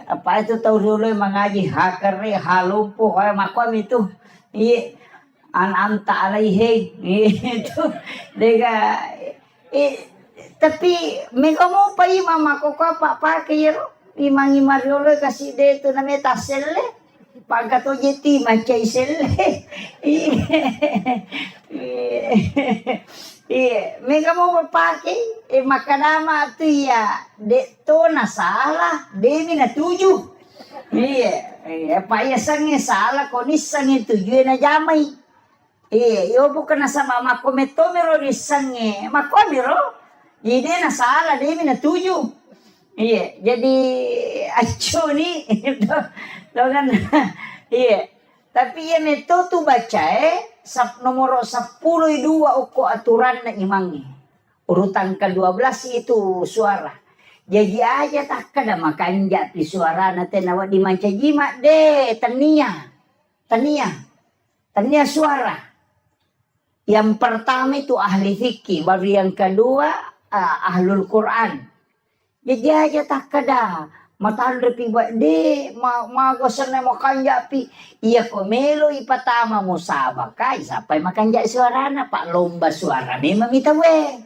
Apa itu tau riolo mangaji hakare halumpo kaya makwam itu. Anta alaihe itu dega tapi mega mo pa mama ko pa kaya imang Mariolo kasi dito na metaselle pagkato jeti macay selle mega mo pa makadama tu ya dito na salah demi na tuju pa ya sange salah konis sange tuju na jamay yo bukan na sa mama ko metomero ni sange makomero. Jadi na salah dia mina tuju. Iya, jadi acu ni kan. Iya. Tapi ya meto tu baca nomor 10 uko aturan na imangnya. Urutan ke-12 itu suara. Jadi aja tak kada makanja di suara na tenawa di manca jima de tania suara. Yang pertama itu ahli fikih, baru yang kedua ahlul Quran. Jadi aja tak kada matan repi de magosan na makanja pi iya ko melo ipatama mo sabaka sampai makanja suara na Pak lomba suara memang ita we.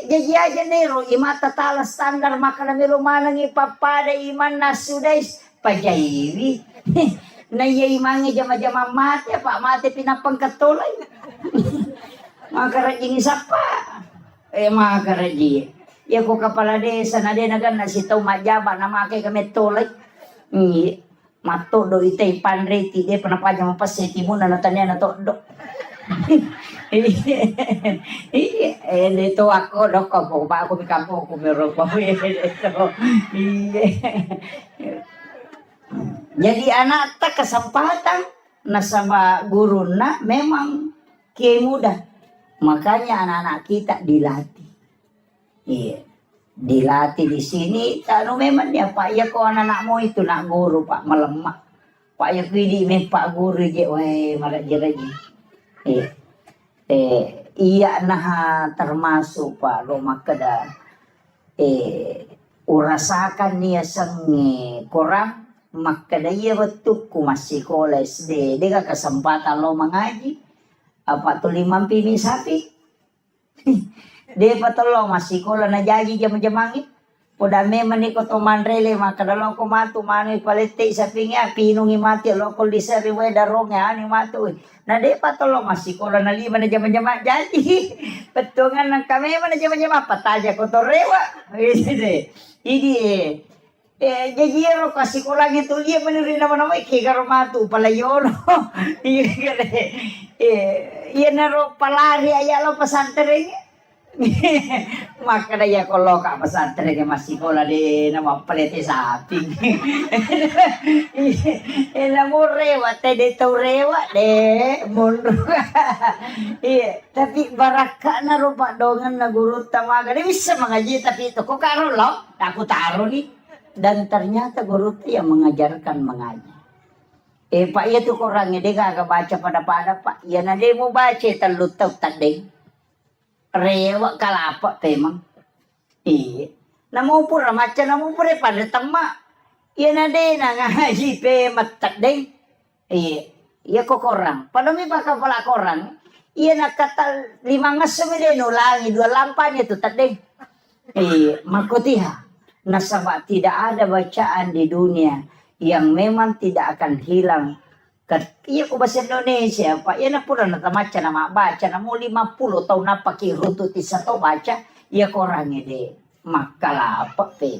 Jadi aja nero imata tala standar makana melo manang ipapada iman nasudais pajairi. Na iya imangi jama-jama mati Pak mati pinapang katolay. Makarajing sapa. Makaraji. Ya ko kapala desa na din nagan nasitaw majaba na makay kami tolay. Mato do itay panreti de panapadya mapasiti mo na natanya na to do. Dito ako do ko ba ako mikampo ko meron pa ito. Jadi anak tak kesempatan na sama guru na memang kiai muda. Makanya anak-anak kita dilatih. Iya. Dilatih di sini. Kalau memang ya Pak ya kok anak-anakmu itu nak guru Pak melemak. Pak ya kini Pak guru je weh marah-jeraji. Iya nah termasuk Pak Roma kada urasakan dia sengi kurang maka dia betul ku masih sekolah SD dia kesempatan lo mengaji apa tu 5 sapi dia patolo masih sekolah na jadi jam-jamangit Podame maniko to manrele makadalo ko matu mani palete sa pinga pinungi mati lokol di sa riwe darong ya ani matu. Na de patolo masikola na lima na jama-jama jadi. Petungan ng kami man na jama-jama pataja ko to rewa. Idi jajiro kasi ko lagi tulia rin naman ako ikigaro matu palayon. Iya naro palari ayalo pasantering. Maka daya kalau kak pesantren masih sekolah di nama pelete sapi. Namun rewat tadi tahu rewat deh mundur. Iya, tapi baraka na rupa dongan na guru tamaga. Dia bisa mengaji tapi itu kok karo loh. Aku taruh nih. Dan ternyata guru itu yang mengajarkan mengaji. Pak iya tuh orangnya dia gak baca pada pak. Ya nanti mau baca telut tahu tadi. Rewa kalapa temang. Iya. Namu pura maca namu pura pada tema. Iya nade na ngaji pe matak deng. Iya. Iya kok korang. Pada mi baka pala korang. Iya nak kata 5 ngasem ulangi 2 lampanya tu tak deng. Iya. Makutiha. Nasabak tidak ada bacaan di dunia yang memang tidak akan hilang. Iya ko bahasa Indonesia pak, iya na pura na tamaca na mabaca na mo 50 tahun na pakiruto ti sa to baca, iya ko orangnya de makalapa pe.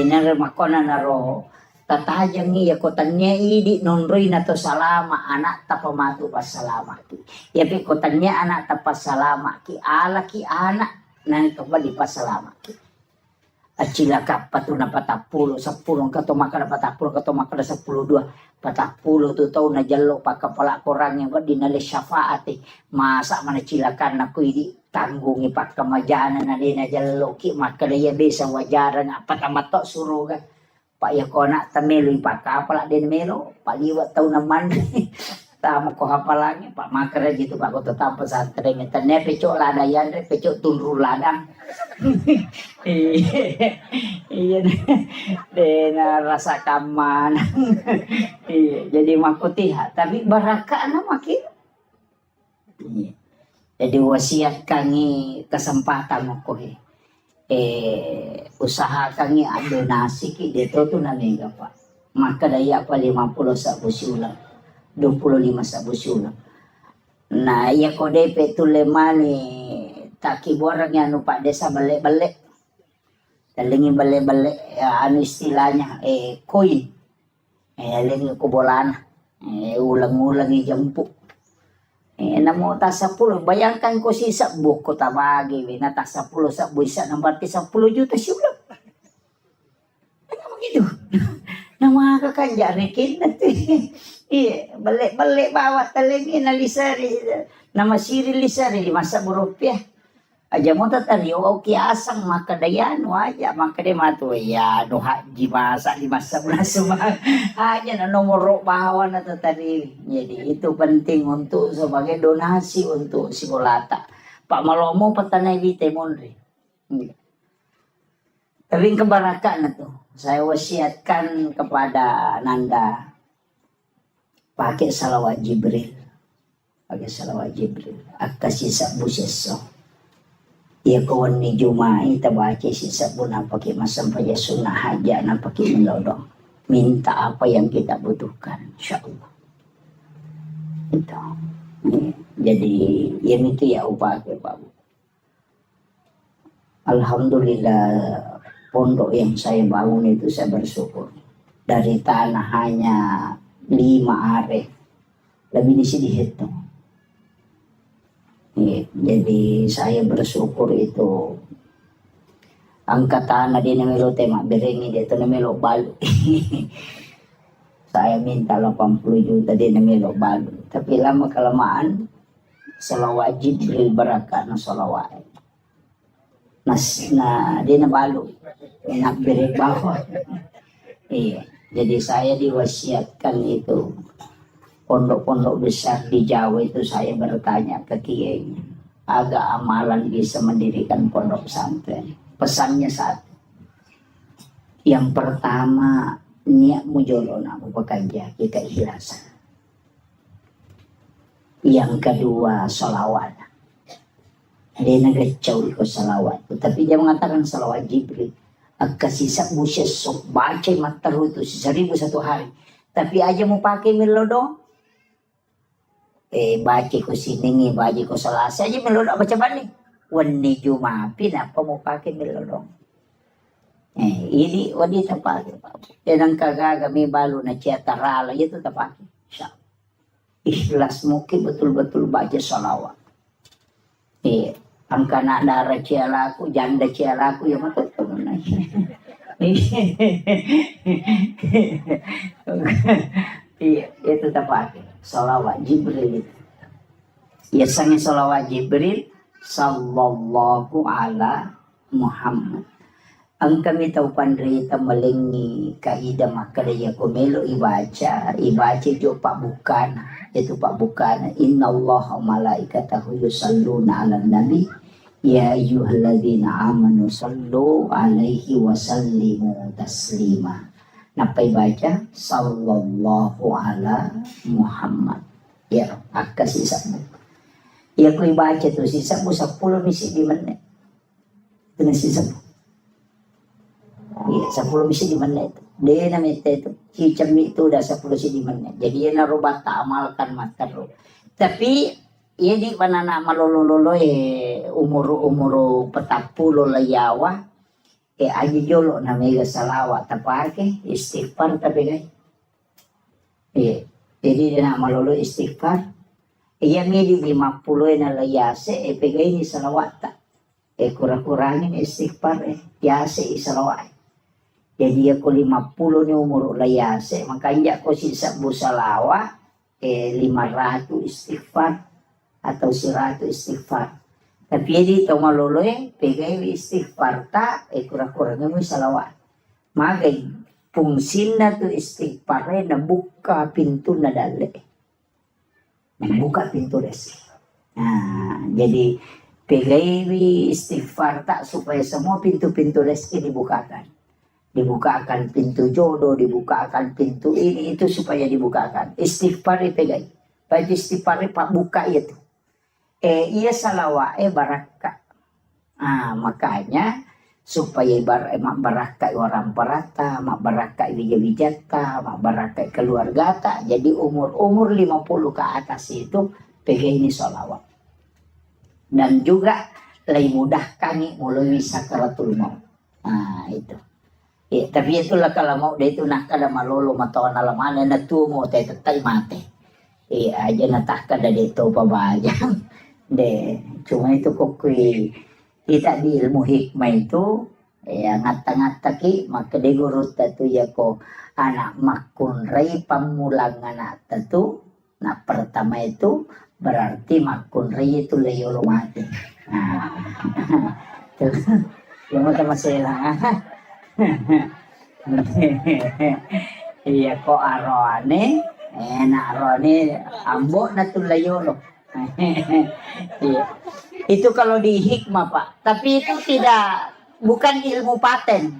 Naramakona na ro tatajang iya ko tanya idi nonroy na to salama anak ta pamatu pasalama ki. Iya pe ko tanya anak ta pasalama ki ala ki anak nang to ba di pasalama ki. Acila kapat na patapulo 10 katomaka na patapulo katomaka na 12 patapulo tu tau na jalo pakapala korang yang dinali syafaati masa mana cilakan na kuidi tanggungi pak kamajana na dina jalo ki maka daya bisa wajaran apa tamato suruga pak ya kona tamelo pak kapala din melo paliwat tau naman tama ko hapalangnya pak makara gitu pak ko tetap pesantren tane pecok ladayan pecok tunru ladang. Iya dena rasa kaman. Iya jadi makutiha tapi baraka na makin. Jadi wasiat kangi kesempatan ko usaha kangi donasi ki dito tu na mega pak. Maka daya pa 50 sa busulang. 25 sa busulang. Nah iya ko DP tulemani taki borang yang pak desa balik-balik. Dalingi balik-balik ya, anu istilahnya koin. Dalingi kubolan. Ulang-ulang jempuk. Namo ta 10 bayangkan ko sisa buko tabagi na ta 10 sa buisa nang berarti 10 juta siulang. Ano begitu? Nama kakanja rekin nanti. Iya, balik-balik bawa talingi na lisari. Nama siri lisari 5 rupiah. Aja mo tatari oke asang maka dayan aja maka dia matu ya no haji masa 5 bulan semua aja na nomor bawa na tatari. Jadi itu penting untuk sebagai donasi untuk Sigolata. Pak Malomo patanay vite monre. Tapi kebarakan itu saya wasiatkan kepada Nanda pakai salawat Jibril. Pakai salawat Jibril. Akasi sabu seso. Ya kawan ni Jumai tabaca sisa pun pakai masam paja sunnah haja na pakai melodong. Minta apa yang kita butuhkan, insyaallah. Itu. Jadi yang itu ya upah Pak. Alhamdulillah pondok yang saya bangun itu saya bersyukur. Dari tanah hanya 5 are. Lebih bisa dihitung. Jadi saya bersyukur itu angkatan di namelo tema berengi dia tu namelo balu. Saya minta 80 juta di namelo balu. Tapi lama kelamaan salawat Jibril barakat na salawat. Na di na balu. Enak beri bawah. Iya. Jadi saya diwasiatkan itu pondok-pondok besar di Jawa itu saya bertanya ke kiainya, agak amalan bisa mendirikan pondok pesantren. Pesannya satu. Yang pertama, niat mujolon aku bekerja kita ikhlasan. Yang kedua, sholawat. Dia nagrecaw ko salawat. Tapi dia mengatakan salawat Jibril. Agkasisa mo siya sok baca mataru itu 1001 hari. Tapi aja mau pakai melodo. Baca ko siningi, baca ko salasa aja melodo baca bani. Wani Jumapi apa mau pakai melodo. Ini wadi tapake. Yan ang kagaga may balo na siya tarala. Ito tapake. Siya. Ikhlas mo ki betul-betul baca salawat. Ang kana dara siya laku, janda siya laku, ya matutunan na siya. Itu tapake. Salawat Jibril itu. Biasanya salawat Jibril sallallahu ala Muhammad. Ang kami tahu pandrita malingi kaida makadaya kumelo ibaca jo pak bukan itu pak bukan innallaha malaikatahu yusalluna 'alan nabi ya ayyuhalladzina amanu sallu alaihi wa sallimu taslima. Napa baca sallallahu ala Muhammad ya akas sisa ya ko ibaca tu sisa mo 10 misi di mana itu sisa 10 misi di mana itu. Dia namanya itu. Hicam itu udah 10 misi di mana. Jadi dia narubah tak amalkan mataro. Tapi ia di mana nak malolo umur petapulo layawa. Aja jolo namanya salawat tapake istighfar tapi guys. Jadi dia nak malolo istighfar. Ia midi 50 na layase pegay ni salawat tak. Kurang-kurangin istighfar yase salawat. Jadi aku 50 ni umur layase, makanya aku sisa busalawa 500 istighfar atau 100 istighfar. Tapi di tong maloloy pegay istighfar ta kurang-kurangnya mo salawat. Magay fungsin na to istighfar na buka pintu na dali. Buka pintu res. Jadi pegay istighfar ta supaya semua pintu-pintu rezeki dibukakan. Dibukakan pintu jodoh, dibukakan pintu ini itu supaya dibukakan. Istighfar pegai. Baca istighfar pak buka itu. Ia salawat baraka. Makanya supaya baraka orang perata, mak baraka wijata, mak baraka keluarga tak. Jadi umur 50 ke atas itu pegai ini salawat. Dan juga lebih mudah kami mulai sakaratul maut. Itu. Tapi itulah kalau mau dia itu nak kada malolo matawan alamana na tumo tay tatay mate. Aja natah kada dito pabayang. Cuma itu kokui tidak di ilmu hikmah itu ngata-ngata ki maka de guru tatu ya ko anak makun rai pamulang anak tatu. Nah pertama itu berarti makun rai itu leyolo mati. Tuh. Yang mau masalah. Iya kok arone arone ambok na tulayolo. Itu kalau di hikmah Pak, tapi itu bukan ilmu paten,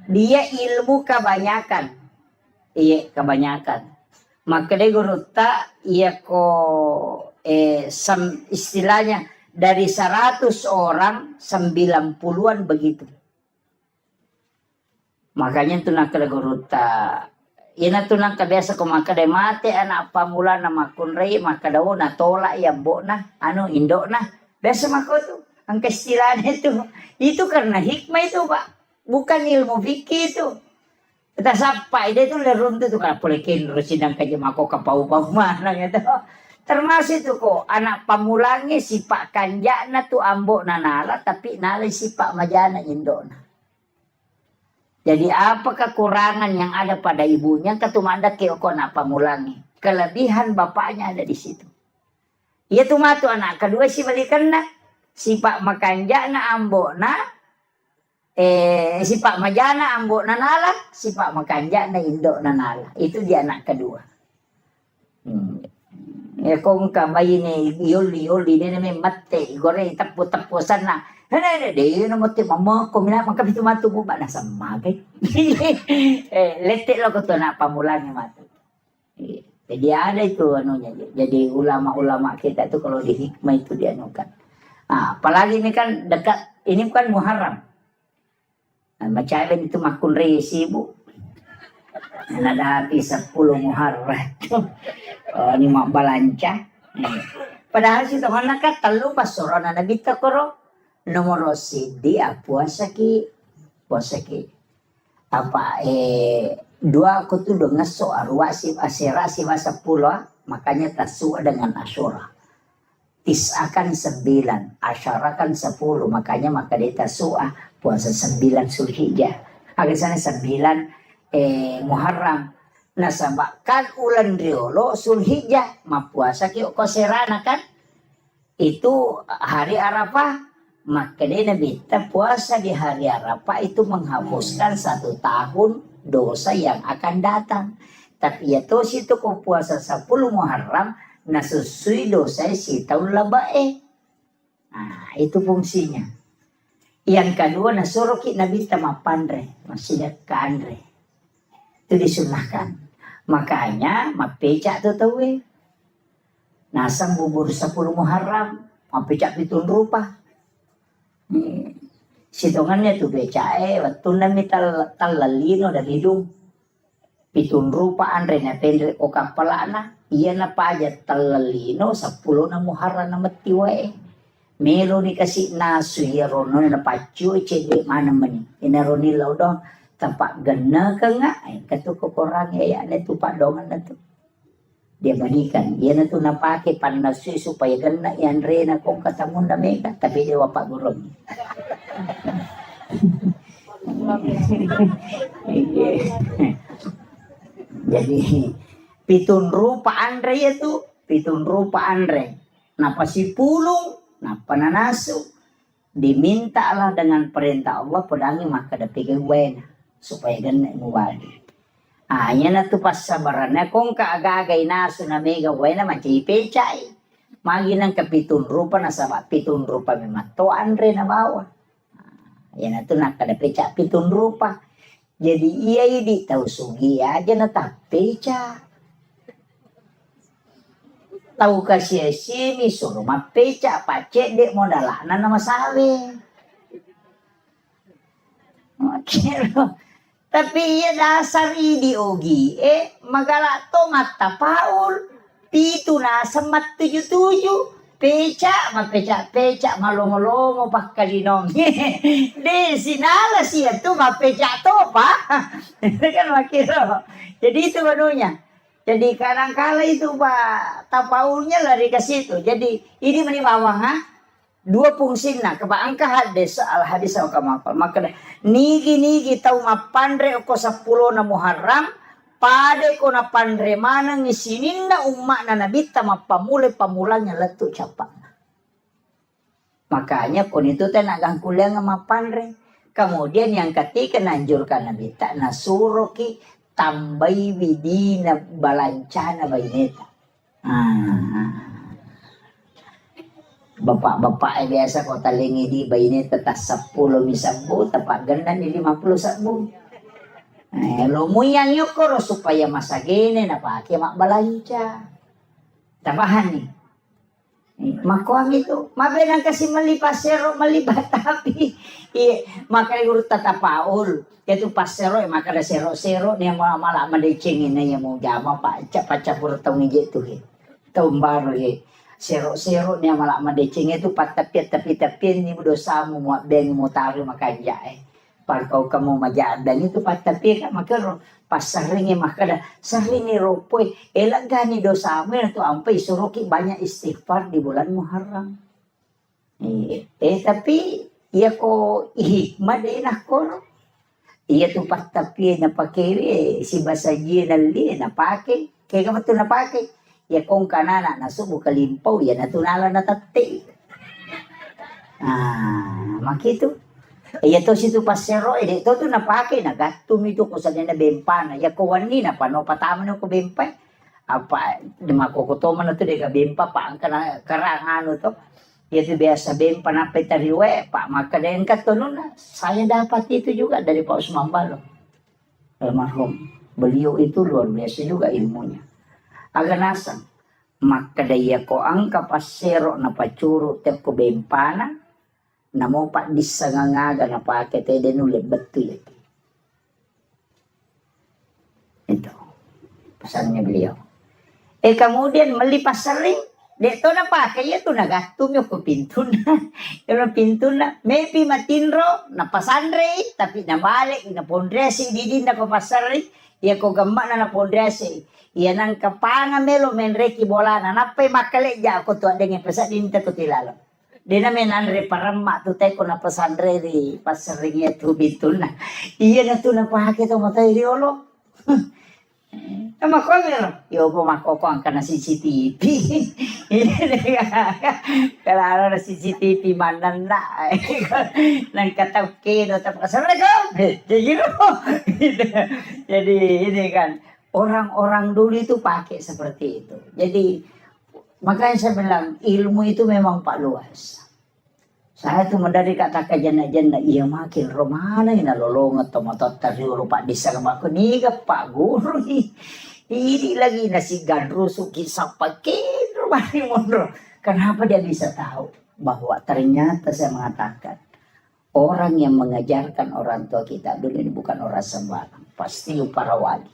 dia ilmu kebanyakan. Iya kebanyakan. Maka dia guru tak iya kok istilahnya dari 100 orang 90-an begitu. Makanya itu nak guruta. Ina tu nak biasa ko makade mate anak pamula na makunrei makadaw na tola ya bo na indo na. Biasa mako tu. Ang kaistilan itu. Itu karena hikmah itu Pak. Bukan ilmu fikih itu. Kita sapa ide itu lerun tu kana polekin sidang kaje mako kapau-pau mana gitu. Termasuk itu kok anak pamulangi sipak kanjana tu ambo na nala tapi nala sipak majana indo na. Jadi apa kekurangan yang ada pada ibunya ketumanda keoko nak pamulangi. Kelebihan bapaknya ada di situ. Ia tu matu anak kedua si balikan na. Si pak makanja na ambo na. Si pak majana ambo na nala. Si pak makanja na indo na nala. Itu dia anak kedua. Kung kabay ni yoli na may mate. Gore tapu-tapusan na. Dia nama tu mama ko mina maka itu matu bu bana sama ke. Letek lo ko tu nak pamulangi matu. Jadi ada itu anunya. Jadi ulama-ulama kita tu kalau di hikmah itu dianukan. Apalagi ini kan dekat, ini kan Muharram. Macam itu makun resi bu. Ada habis 10 Muharram. Ini mak balanca. Padahal si Tuhan nak telu pasoro na nabita koro. Nomor dia puasa ki. Dua aku tuh dengan soal wasif asirasi masa 10, makanya tasua dengan asyura. Tis'akan 9, asyara kan 10, makanya maka dia tasua puasa 9 Zulhijjah. Agasana 9 Muharram. Nasaba kan ulan riolo Zulhijjah mapuasa ki koserana kan. Itu hari Arafah. Maka dia nabita puasa di hari Arafah itu menghapuskan 1 tahun dosa yang akan datang. Tapi ya toh situ kau puasa 10 Muharram nasusui dosa si tahun labae. Itu fungsinya. Yang kedua nasuruh ki nabita mapandre, masih ke andre. Itu disunahkan. Makanya mapecak tu tahu nasam bubur 10 Muharram, mapecak pitun rupa. Sitongannya tuh becae waktu nami talalino dari hidung pitun rupa andre na pendre o kapalana iya na pa aja talalino 10 na Muharram na matiwae melo ni kasi nasu ya rono na pacu cede mana mani inaroni laudo tampak gana ka nga katuko korang ya na tu padongan na tu dia balikan iya na tu napake panasu supaya gana yan re na kung katamun na meka tapi dia wapak gurong. Jadi pitun rupa andre itu pitun rupa andre napa si pulung napa nanasu dimintalah dengan perintah Allah pedangi maka dapike wena supaya gana muwali. Yan na tu pas sabarannya kung kaagagay naso na mega wena macam pecay magi nang kapitun rupa na sama pitun rupa memato andre na bawa. Yan na tu nakadapecak pitun rupa. Jadi iya ini tahu sugi aja na tapeca. Tahu kasih sini suruh mapeca pacek dek modalana nama sawe. Oke loh. Tapi iya dasar idi ogi magala to mata paul pitu na semat 77 peca malongo-longo pakalinong de sinala siya tu mapeca to pa kan makiro. Jadi itu menunya. Jadi kadang-kala itu pak tapaulnya lari ke situ. Jadi ini menimawang dua fungsi na kebaangka hadis al hadis au kamakal maka nigi tau mapandre ko 10 na Muharram pade ko na pandre mana ngisininda umma na nabita mapamule pamulanya letu capak. Makanya kon itu teh nagang kuliah mapandre. Kemudian yang ketiga nanjurkan nabita nasuruh ki tambai widina balancana baineta. Bapak biasa kota lengi di bayi tetas 10 misabu tepat ganda di 50 sabu. Lo muyang yukoro supaya masa gini napake mak balanca. Tabahan nih. Makuang itu, mabenang kasi malipasero malibat tapi maka urut tatapaul. Itu pasero maka ada sero niya malah madecingin na niya mo jama pa capur tong ije tu Tumbaro sero niya malah madecing itu tapi ni dosa mo ben mo taru makanja Pagkau kamu majadan itu tapi kan makero pas seringi makada seringi ropoy elang gani dosa mo itu ampai suruki banyak istighfar di bulan Muharram. Tapi iya ko hikmah din ako. Iya tu tapi na pakiri si basaji nali na pake kaya ka to na pake. Ya kung kanana nasubo kalimpaw ya natunala na tati. Makito. Iya to situ pasero ito to napake nagatum ito ko sa na bempana. Ya ko wani na pano pataman ko bempay. Apa makukutoman na to de ka bempa pa ang karangano to. Itu biasa bempa na petariwe pak maka den katunon na. Saya dapat itu juga dari Pak Usman Balo. Almarhum. Beliau itu luar biasa juga ilmunya. Agak nasang. maka daya ko ang kapasero na pacuro te ko bempana na mo pa disangangaga na pakete den ulit betul itu pesannya beliau. Kemudian melipas sering dito na pakai itu nagatum yung pintu na yung pintu na maybe matinro na pasandre tapi na balik na pondresi di na ko pasari ya ko gamma na pondresi ya nang kapanga melo menreki bola na napay makale ja ko to dengan pesan dinta ko tilalo di na menanre paramma to tay ko na pasandre di pasari itu pintu na iya na to na pakai to matay riolo. Makono, yo po makoko ang kana CCTV. Kalau ada CCTV mandan na, nang katawkino tapos assalamualaikum. Jadi ini kan orang-orang dulu itu pakai seperti itu. Jadi makanya saya bilang ilmu itu memang pak luas. Saya tuh dari kata kajana-jana iya makin romana ina lolongot tomatot tariulo pak disa ko niga pak guru ini lagi nasi gadro suki sapakin rumah mondro. Kenapa dia bisa tahu bahwa ternyata saya mengatakan orang yang mengajarkan orang tua kita dulu ini bukan orang sembarang, pasti para wali.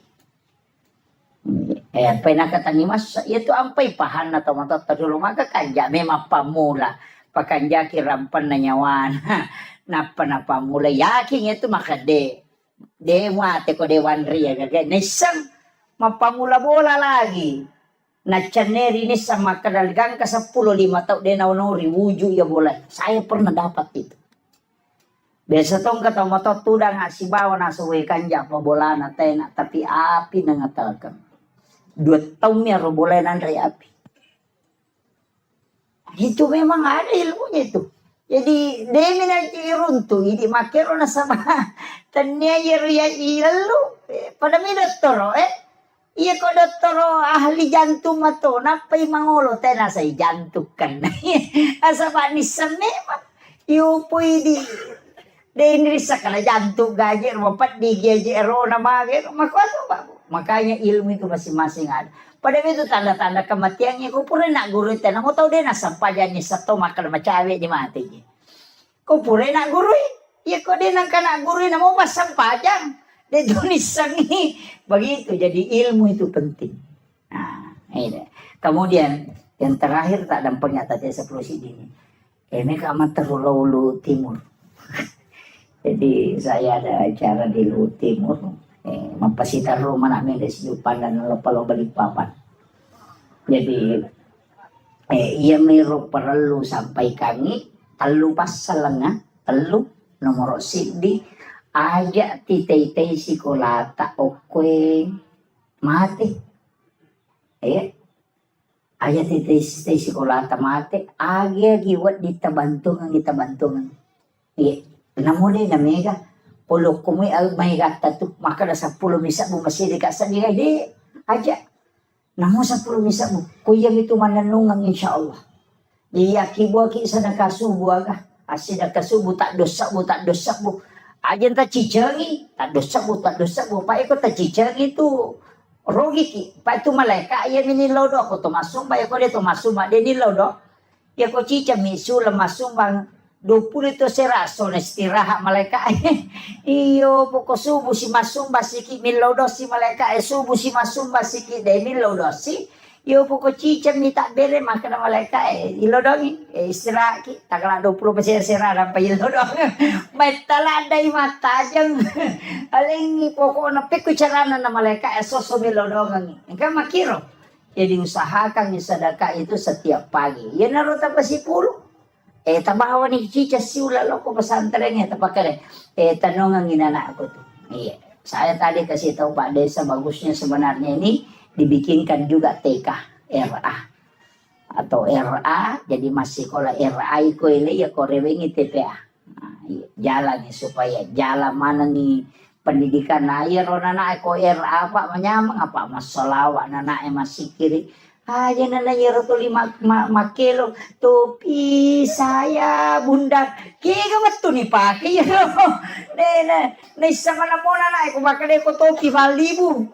Pernah kata ni mas itu ampai pahan atau matot tariulo maka kanja memang pamula. Pakanjaki rampan na nyawan napa mulai yakin itu maka dewa ko dewan ria gaga nisang mapamula bola lagi na chaneri nisang makadalgang ka 10 tau de naunori wuju ya bola saya pernah dapat itu biasa tong kata moto tudang si bawa na suwe kanja pa bola na tena tapi api nangatalkan 2 tahun ya ro bola nan ri api. Itu memang ada ilmunya itu. Jadi demi nanti runtuh, ini makero na sama. Tanya ya ilalu pada mi doktor iya ko doktor ahli jantung mato napay mangolo tena sa jantung kan. Asa ba ni sa memang iyo pwede ini sa kala jantung gajer mapat di gejero na mager makwato ba. Makanya ilmu itu masing-masing ada. Pada itu tanda-tanda kematiannya ko pura nak guru tena mo tau de na sampajan ni sa to makal macawe di mati ni. Ko pura nak guru iya ko de nang kana guru na mo masampajan de tulisan ni begitu jadi ilmu itu penting. Nah, ini. Kemudian yang terakhir tak dampaknya tadi seperti ini. Mereka amat terlalu timur. Jadi saya ada acara di Luhut Timur. Mempasitar rumah nak medes jupan dan lopa-lopa di papan. Jadi ia meru perlu sampai kami telu pasalanga telu nomor sidi aja titei sikolata okwe mati aja titei sikolata mati aja giwat kita bantungan namune na mega polo kumi may gata tu maka na 10 misa mo masih dikasa di aja namo 10 misa mo kuya itu mananungang insyaallah iya kibo ki sa nakasubo aga asin nakasubo tak dosa mo aja ta cicengi tak dosa mo pa iko ta cicengi tu rogi ki pa itu malaika ya minilodo ako to masumba ya ko de to masumba de nilodo ya ko cica misu lemasumbang 20 itu seraso na istirahat malaika iyo poko subuh si masumba siki milodo si malaika subuh si masumba siki de milodo si iyo poko cica minta bere maka na malaika ilodongi istirahat ki takala 20% serada pa ilodong may taladai mata jang aling poko na piku carana na malaika soso milodongan engka makiro jadi usahakan sedekah itu setiap pagi ya naruto pa si pulo tabahawan ni cica siula loko pesantrennya tapakare tanong ang inana ako tuh iya saya tadi kasih tahu Pak Desa bagusnya sebenarnya ini dibikinkan juga TK RA atau RA jadi masih kalau RA iko ile ya korewengi TPA jalan nih supaya jalan mana nih pendidikan air nana eko RA Pak menyamang apa masalah nana masih kiri Aja nana yero tu makelo topi saya bunda kega betul nih pakai ya ne sama namona na aku pakai ko topi balibu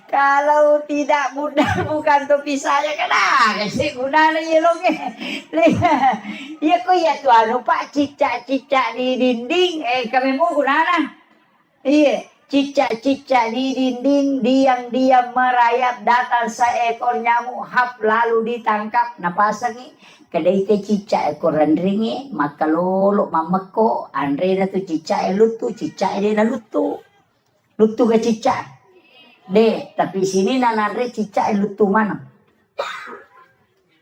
kalau tidak bunda bukan topi saya kena kasi guna na yero ke ya ko ya tu anu pak cicak di dinding kami mau guna na iya. Cicak-cicak di dinding diam-diam merayap datang seekor nyamuk hap lalu ditangkap napasangi kedai te cicak ekor rendringi maka lolo mameko andre na tu cicak lutu cicak dia na lutu ke cicak de tapi sini nanandre cicak lutu mana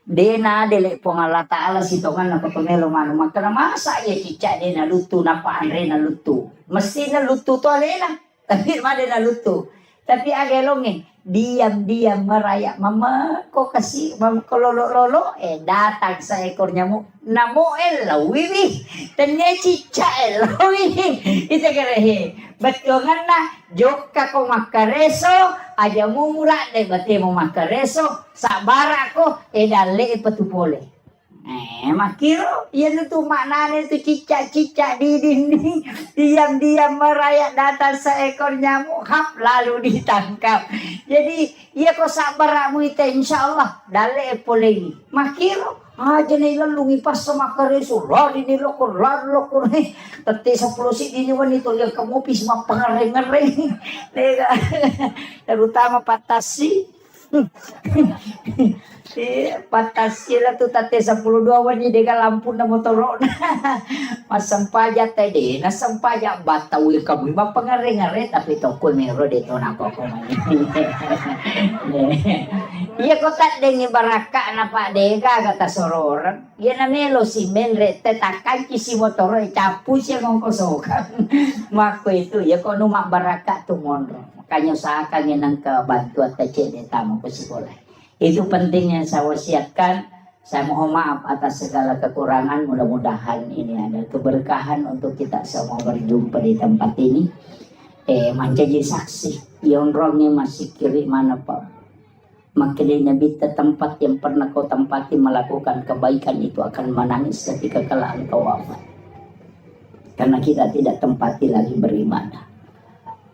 dena dele pongala taala sitongan na patomelo mano maka masa ya cicak dena lutu napa andre na lutu mesti na lutu to alena tapi mana na lutu tapi agelonge diam-diam merayap mama kok kasih mama kololo datang seekor nyamuk namo lawiwi tanya cicak lawiwi itu kerehe betongan na joka ko makareso aja mumura de bate mo makareso sabara ko dale patupole makiro yan itu maknanya itu cicak-cicak di dinding diam-diam merayap datang seekor nyamuk hap lalu ditangkap jadi iya kok sabaramu itu insyaallah dale polegi makiro aja nih lungi pas sama kereso lari nih lokor nih tete 10 sih ini wanita yang kamu pisma pengereng-ngereng terutama patasi patasila tu tate 12 wani dega lampu na motorok na masampaja tadi na sampaja batawi kamu ma pangare-ngare tapi toko mero dito na ko iya ko tat dengi baraka na pa dega kata sororan iya na melo si menre tetakan kisi motor capu siya ngong kosokan mako itu ya ko numa baraka tu monro makanya usahakan yang kebantuan tece deta mo ko sekolah. Itu pentingnya saya wasiatkan. Saya mohon maaf atas segala kekurangan. Mudah-mudahan ini ada keberkahan untuk kita semua berjumpa di tempat ini. Menjadi saksi. Yang orangnya masih kiri mana Pak? Makanya bita tempat yang pernah kau tempati melakukan kebaikan itu akan menangis ketika kelak engkau wafat. Karena kita tidak tempati lagi beribadah.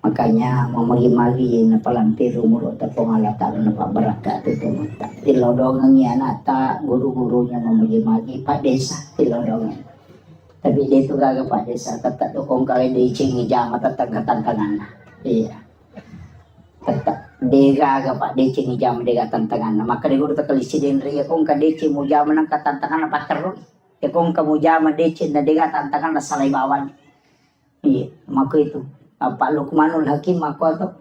Makanya memagi-magi na palantiru muro ta pangalatan na pabarakat itu mata tilodongan yan ata guru-gurunya memagi-magi Pak Desa tilodongan tapi dia itu gaga Pak Desa tetap dokong kali di cingi jama tetap tantangan iya tetap dia gaga Pak dia cingi jama dia tantangan maka dia guru takalisi din ria kung kadeci mo jama ng katantangan na patero ya kung kamu jama decin na dia tantangan na salay bawan iya maka itu Pak Lukmanul Hakim aku atau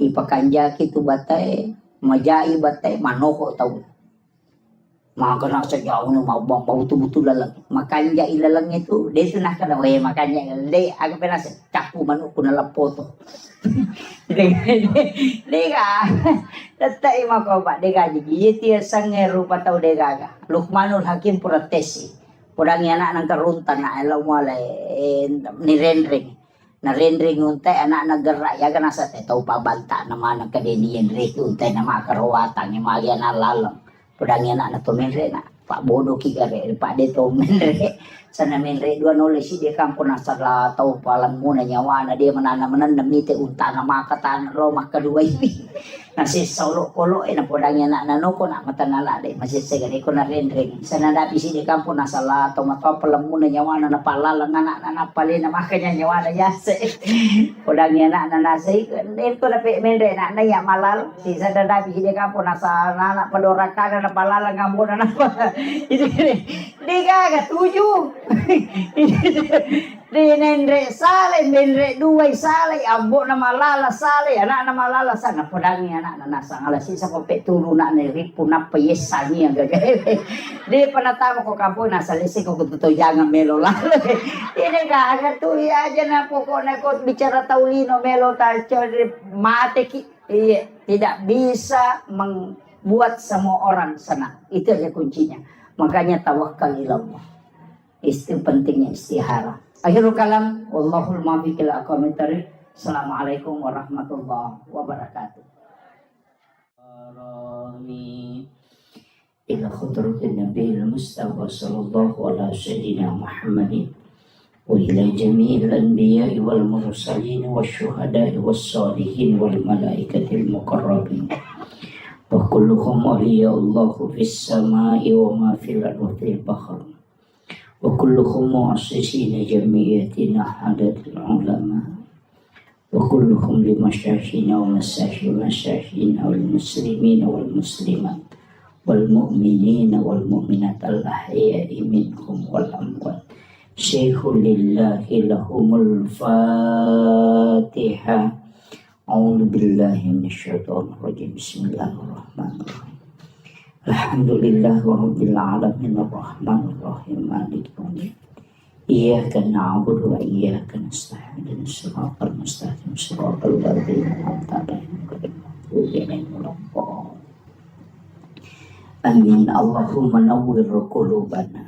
ipakanja kitu batai majai batai manoko tahu maka nak sejauh nu mau bau betul-betul lalang makanya ilalang itu dia sunah kada wae makanya le aga penas capu manuk kuna lapoto dega tatai mako Pak dega jadi dia sange rupa tahu dega Lukmanul Hakim protesi podang anak nang karuntan na elaw mo ni rendring na rendring untay anak naggerak ya kan asa tahu pabanta naman kadenian rek untay na makarawatan ni magya na lalang pedang anak na tumenre na Pak bodoh kigare Pak de tumenre sana menre dua nulis dia kampung asal tahu palang muna nyawa na dia menanam demi te unta na makatan rumah kedua ini nasi solo kolo na pedang anak na noko na matanala de masih segere ko na rendring sana dapi si dia kampung asal tahu mata palang muna nyawa na palalang anak na pali na makanya nyawa na yase pedang anak na nasi den ko na pe menre na ya malal si sana dapi si dia kampung asal anak pedorakan na palalang ngambon na itu dia kagak tujuh di nendre sale nendre dua sale ambo na malala sale anak na malala sana podangi anak na nasa alasi sa kopet turu na ripu na payesani ang gagawin di panatama ko kampo nasa lisi ko kututo jangan melo lalo ini kagak tuh ya aja na pokoknya ko bicara taulino melo talco mate ki iya tidak bisa membuat semua orang senang itu aja kuncinya makanya tawakal ilallah itu pentingnya istihara akhirul kalam wallahul muwaffiq ila aqwamit thoriq. Assalamualaikum warahmatullahi wabarakatuh. إلى خضرة النبي المصطفى صلى الله على سيدنا محمد وإلى جميع الأنبياء والمرسلين والشهداء والصالحين والملائكة المقربين وكلهم أولياء الله في السماء وما في الأرض في البحر وكلهم مؤسسين جمعيتنا حدث العلماء وكلهم لمشايخنا ومشايخنا والمسلمين والمسلمات والمؤمنين والمؤمنات الأحياء منهم والأموات شيخ لله لهم الفاتحة أعوذ بالله من الشيطان الرجيم بسم الله الرحمن الرحيم الحمد لله رب العالمين الرحمن الرحيم مالك يوم الدين إياك نعبد وإياك نستعين اهدنا الصراط المستقيم صراط الذين أنعمت عليهم غير المغضوب عليهم ولا الضالين آمين اللهم نور قلوبنا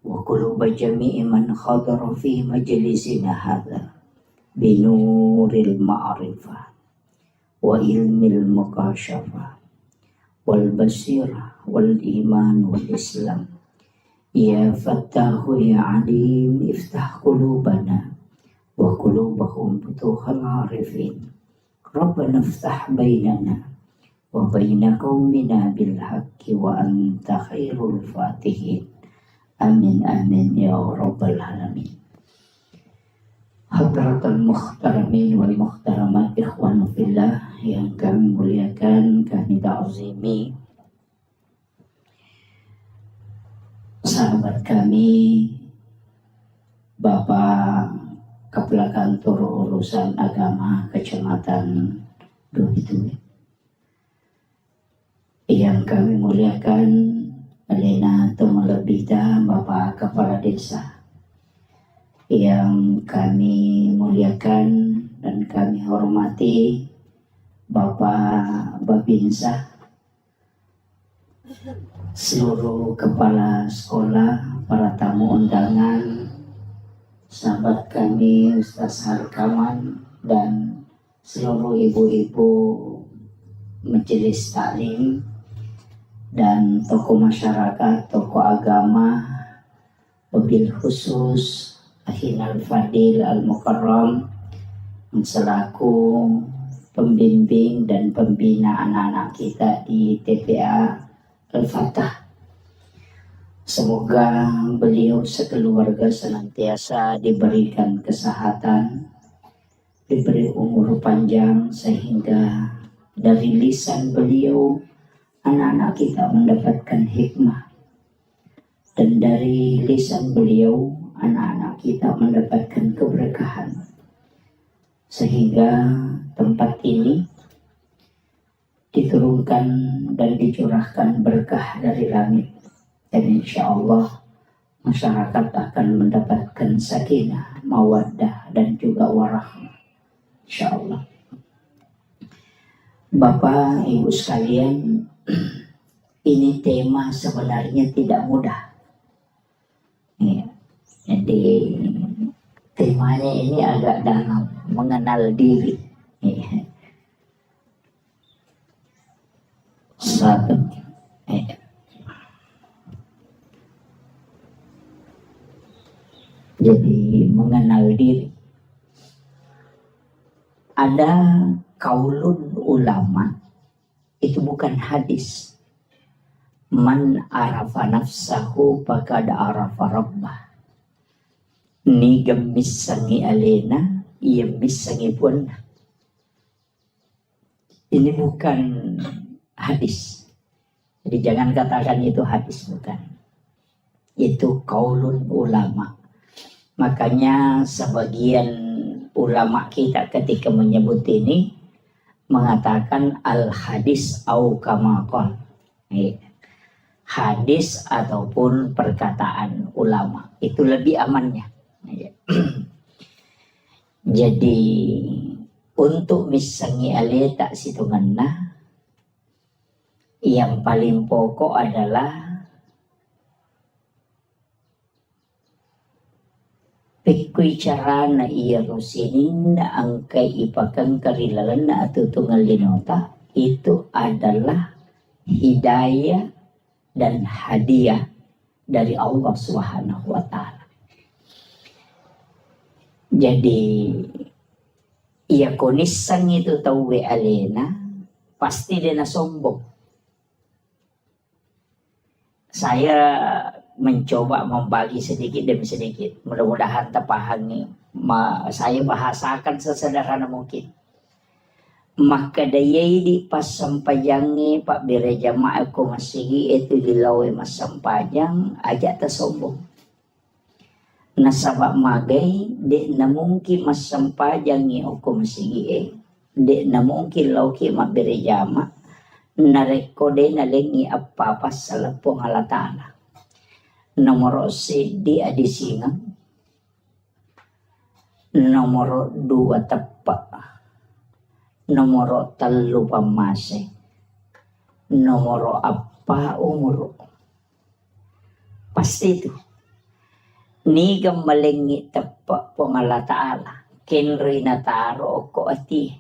وقلوب جميع من حضر في مجلسنا هذا بنور المعرفة وعلم المكاشفة والبصيرة والإيمان والإسلام يا فتاح يا عليم افتح قلوبنا وقلوبهم فتوح العارفين ربنا افتح بيننا وبين قومنا بالحق وأنت خير الفاتحين آمين آمين يا رب العالمين. Hadratul muhtaramin wal muhtaramat ikhwan fillah yang kami muliakan, kami ta'zimi sahabat kami Bapak Kepala Kantor Urusan Agama Kecamatan Duri yang kami muliakan Alena Tumalabida Bapak Kepala Desa yang kami muliakan dan kami hormati Bapak Babinsa, seluruh kepala sekolah, para tamu undangan, sahabat kami Ustaz Harkaman dan seluruh ibu-ibu majelis taklim dan tokoh masyarakat, tokoh agama, wabil khusus Ahinal Fadil Al-Mukarram selaku pembimbing dan pembina anak-anak kita di TPA Al-Fatah. Semoga beliau sekeluarga senantiasa diberikan kesehatan, diberi umur panjang sehingga dari lisan beliau anak-anak kita mendapatkan hikmah dan dari lisan beliau anak-anak kita mendapatkan keberkahan sehingga tempat ini diturunkan dan dicurahkan berkah dari langit dan insya Allah masyarakat akan mendapatkan sakinah, mawaddah dan juga warahmah insya Allah. Bapak Ibu sekalian, ini tema sebenarnya tidak mudah ya. Jadi temanya ini agak dalam, mengenal diri. Satu, jadi mengenal diri. Ada kaulun ulama, itu bukan hadis. Man arafa nafsahu faqad arafa rabbah. Ni gemisangi alena, ia misangi pun. Ini bukan hadis. Jadi jangan katakan itu hadis, bukan. Itu kaulun ulama. Makanya sebagian ulama kita ketika menyebut ini mengatakan al hadis au kama qala. Hadis ataupun perkataan ulama itu lebih amannya. Jadi untuk misangi ale tak situngana yang paling pokok adalah pikui cara na iya rusinin na angkai ipakang karilalan na atau tunggal linota itu adalah hidayah dan hadiah dari Allah Subhanahu wa Ta'ala. Jadi ia konisang itu tahu alena, pasti dia na sombong. Saya mencoba membagi sedikit demi sedikit. Mudah-mudahan terpahami. Saya bahasakan sesederhana mungkin. Maka dayay di pas sampayangi Pak Bire Jamaah ko masigi itu dilawe mas sampajang aja tersombong. Nasabak magay di na mungkin mas sampajangi o ko masigi di na mungkin lauki Mak Bire Jamaah narekode na lengi apa sa lapong halatana. Nomor si di adisingan. Nomor 2 tepak. Nomor 3 pamase. Nomor apa umur. Pasti itu. Ni gamalengi tepak pongala ta'ala. Kenri na taro ko ati.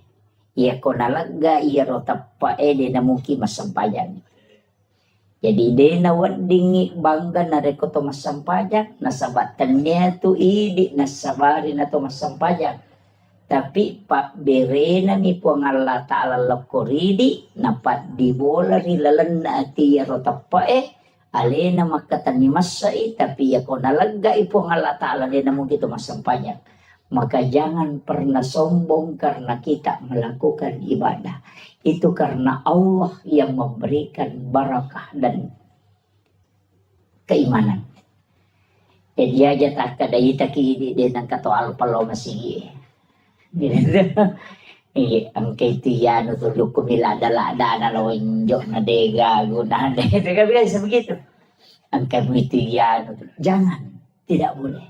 Iya ko nalaga iya ro tepak de na mungkin masampayan. Jadi de na wadingi bangga na reko to masampayan. Nasabatannya tu idi nasabari na to masampayan. Tapi Pak Bire na ni po ang Allah Ta'ala lakoridi na pat di bola ni lalan na ati yaro tapa ale na makatan ni masai tapi ya ko nalaga ipo ang Allah Ta'ala di na mungkin ito masampanya. Maka jangan pernah sombong karena kita melakukan ibadah. Itu karena Allah yang memberikan barakah dan keimanan. Jadi aja tak kadai taki di nang kato alpalo masigi. Ang kay tiyano tulog ko milada-lada na lawinjo na dega guna de bisa begitu. Ang kay tiyano jangan, tidak boleh.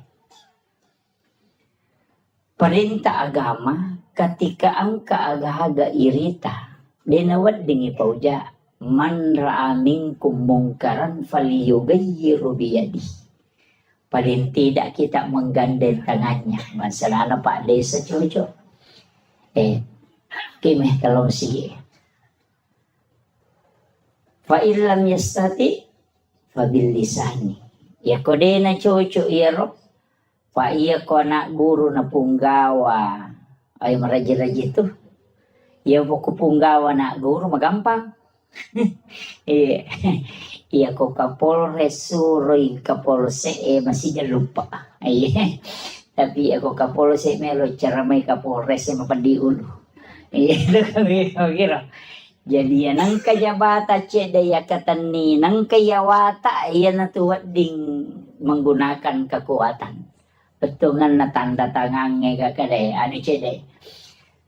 Perintah agama ketika ang kaagahaga irita dinawad dingi pauja man ra'a minkum mungkaran falyughayyiru biyadi. Paling tidak kita menggandeng tangannya. Masalah Pak Desa cucu. Kimeh kalau sige. Fa illam yastati fa bil lisani. Ya kode na cucu iro. Fa iya ko na guru na punggawa. Ay maraji-raji tu. Ya buku punggawa na guru magampang. Iya ko Kapolres Suroy Kapolse masih jangan lupa. Tapi ako Kapolse melo cara may Kapolres mapadiulo. Itu kami kira. Jadi nang kajabata cedaya katani nang kayawata iya natuwad ding menggunakan kekuatan. Betungan na tanda tangannya kakade anu cede.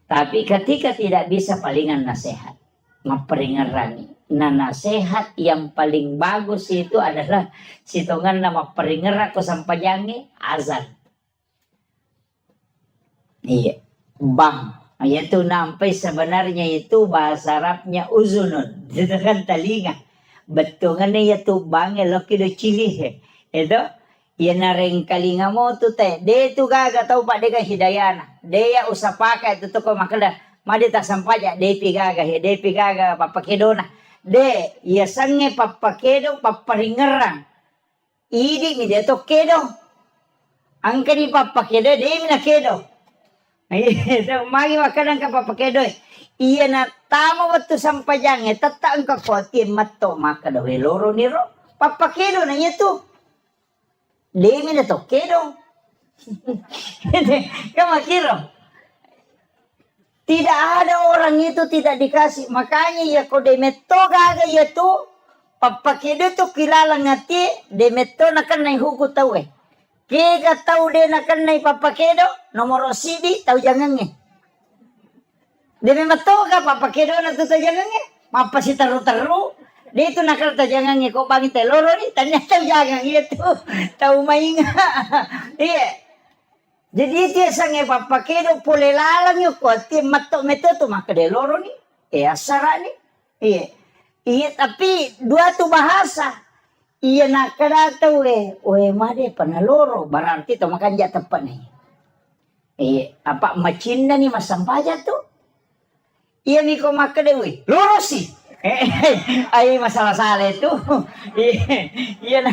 Tapi ketika tidak bisa palingan nasihat. Maperingerani. Nah nasihat yang paling bagus itu adalah situngan nama peringer ako sampajangi azan. Iya, bang. Itu nampai sebenarnya itu bahasa Arabnya uzunun. Itu kan telinga. Betungannya itu bang eloki do cili. Itu ya nareng kalinga mo tu teh. Dia tu gaga tahu pak deka hidayana. Dia usah pakai itu tuh kok makanya madi tak sampaja. Dia pigaga papakedona. De, ya sange papakedo paparingerang. Idi mi de to kedo. Angka di papakedo de mi na kedo. Itu magi makanan ka papakedo. Iya na tama waktu sampajang tata angka koti matto maka do loro niro. Papakedo na itu. De mi na to kedo. Kamu kira? Tidak ada orang itu tidak dikasih. Makanya ya kau demeto gaga ya tu. Papakedo tu kilala ngati. Demeto nakan nai huku tau Kega tau de nakan nai papakedo. Nomor sidi tau jangan Demeto ka papakedo na tu tau jangan Mapa si taru-taru. Dia itu nakal tau jangan Kau bangi teloro ni. Tanya tau jangan itu. Tau mainga. Iya. Jadi dia sange papakedo pole lalang yo kuati mato meto tu maka de loro ni. Asara ni. Iya tapi dua tu bahasa. Iya nakada tu made panaloro berarti tu makan ja tepat ni. Apa macinda ni masampaja tu. Iya ni ko maka de loro si. Ay masalah-salah itu. Iya na,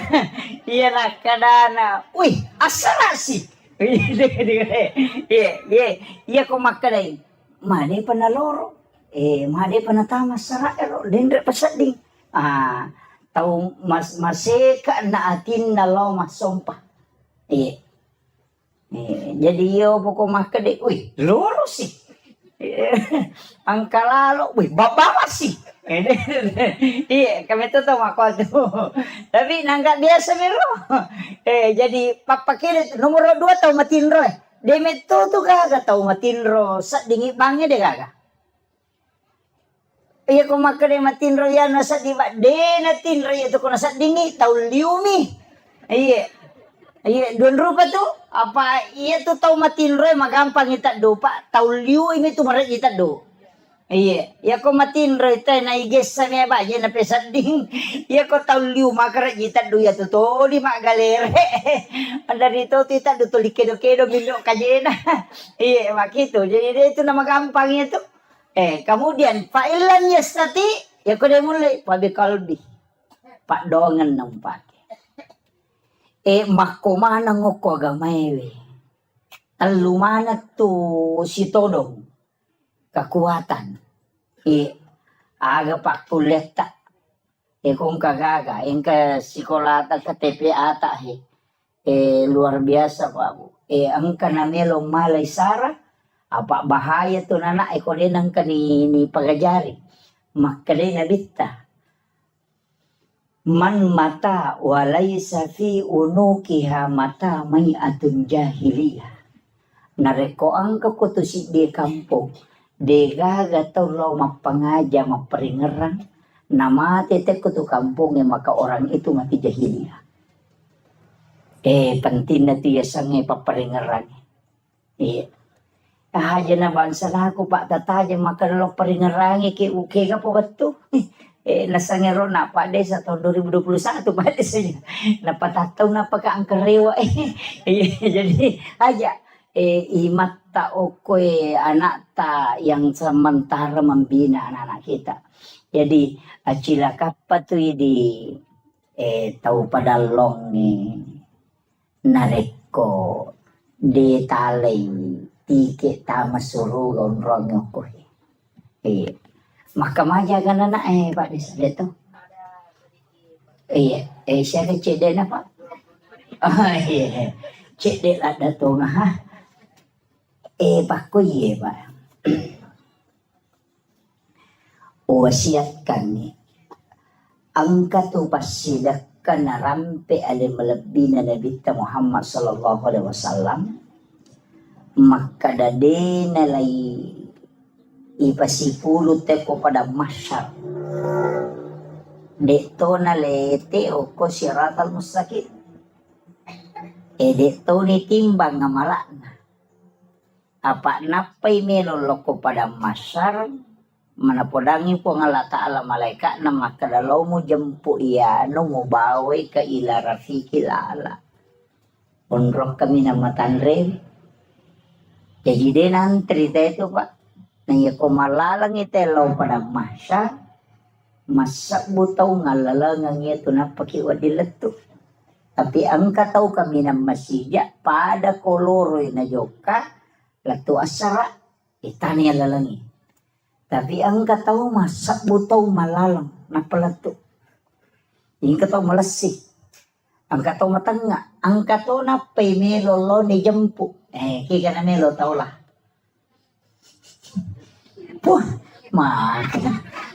iya na kadana. Uy, asara sih. Iya, iya, iya ko makaday. Made pa na loro. Made pa na tama sara ero. Dendre pa sa ding. Tau maseka na atin na lo masompa. Jadi yo poko makaday. Uy, loro sih. Ang kalalo, uy, babawa sih. Iya, kami tuh tahu aku tuh. Tapi nangka biasa mero. Jadi papa kira nomor 2 tahu matinro. Demet tuh kagak tahu matinro. Sa dingi bangnya deh kagak. Iya ko makare matinro ya nasa di ba. De natinro itu ko nasa dingi tahu liumi. Iya. Iya, 2 rupa tuh. Apa iya tuh tahu matinro magampang kita do pak. Tahu liu ini tuh maret kita do. Iya, ya ko matinro ito na iges sa niya ba, yan na pesading. Ya ko tauliw makarat kita do ya to di magalere. Anda dito tita do tulikido-kido bindo kajena. Iya, makito. Jadi itu na magampang ito. Kemudian pailan ya stati, ya ko dia mulai pabi kalbi. Pak dongan nang pake. Makomana ngoko agamaywe. Alumana to si todong. Kekuatan. Aga pak kuleta. Kung kagaga. Yang ke sekolah ata ke TPA ata luar biasa Pak Bu. Ang kanamelo malay sara. Apa bahaya to nana ko din ang kanini pagajari. Makkalay na bitta. Man mata walaysa fi unukiha mata may atun jahiliyah. Nareko ang kakutusi di kampung. Dega gatau lo mapangaja maperingeran nama tete kutu kampung yang maka orang itu mati jahiliyah. Penting na tiya sange paperingeran. Aja na bansa na ako pak tataja maka lo peringeran ke uke ka po gato. Nasangero na pa de sa tahun 2021 pa de saja. Napatataw na pagkaangkarewa. Jadi aja imata okoy anak ta yang sementara membina anak-anak kita. Jadi acila kapat tuh di tahu pada long nareko de talay tike tama suru gondrong okoy. Mahkamah kan anak Pak Desa itu. Siya cede na Pak. Iya. Cede ada tuh ha. Paku ye Pak. Wasiatkan nih. Angka tu pasidakkan rampe alim lebih Nabi Muhammad sallallahu alaihi wasallam. Maka dade nalai ipasipulot ko pada masyar. Deto nalete o ko siratal mustaqim. Deto ni timbang ngamalakna. Apa napay melolok ko pada masyar. Manapodangi po nga ta'ala malaika na makadalaw mo jampu iya no mo baway ka ila rafiki lala. Unrok kami na matanre. Jadi din ang trita ito Pak. Naya ko malalang itelaw pada masya. Masak butaw nga lalangang ito na pakiwadilat to. Tapi ang kataw kami na masidya. Pada koloroy na joka. Lato asara. Itani lalangi. Tapi ang kataw masak butaw malalang. Napalato. Yung kataw malasik. Ang kataw matanga. Ang kataw na pay melolo ni jampu. Kika na melo tao lah. Puh,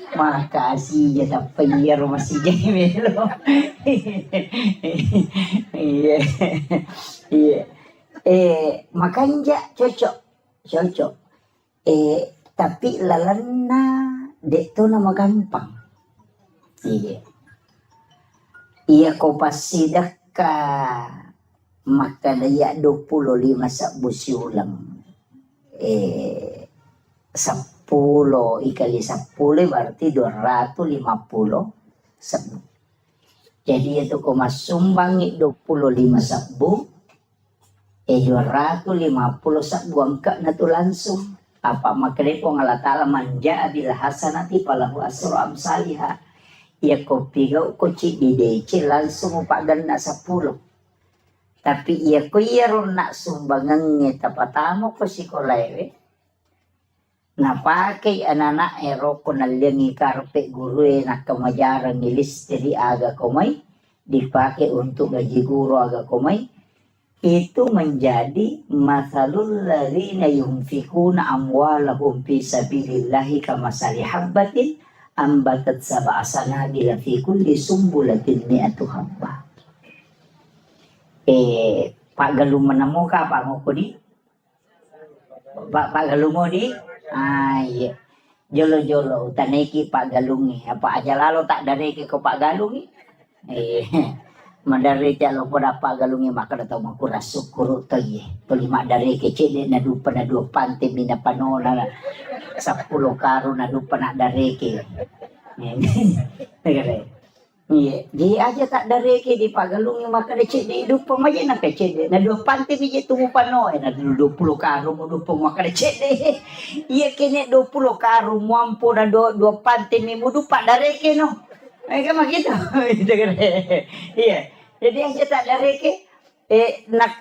makasih ya tapi ya masih jadi melo. Iya. Iya. Makanya cocok. Tapi lalana dek tu nama gampang. Iya. Iya kau pasti dah maka daya 25 sabusi ulang 10 ikali 10 berarti 250 sabu. Jadi itu kau masumbangi 25 sabu 250 sabu angka na tu langsung Apa makanya po Allah Ta'ala manja bil hasanati falahu asru amsalihah. Ya ko pigaw ko ci didece langsung upaganda 10. Tapi iya ko ron na sumbangan ng tapatamo ko si kolewe. Napake anana ero ko nalyangi karpe guru nakamajarang nilisteri aga komay. Dipake untuk gaji guru aga komay. Itu menjadi masalul ladzina yunfikuna amwalahum fi sabilillahi kamasali habbatin ambatat sab'a sanabila fi kulli sumbulatin mi'atu habbah. Pak Galuman mo ka pa mo ko di? Pak Galumo di? Iya. Jolo-jolo taneki Pak Galungi. Apa aja lalu tak dareki ko Pak Galungi? Madari lo pada Pak Galungi maka datang makura syukur tayi. Tuli mak dari kecil na dupa na dua pante mina panola 10 karo na dupa na dareki. Iya, dia aja tak dareki di Pak Galungi maka decek di dupa maja na kecil na dua pante biji tumu pano na 20 karo mo dupa maka decek de. Iya kene 20 karo mampu na dua pante mi mo dupa dareki no. Kan begitu. Iya. Jadi aja tak dareke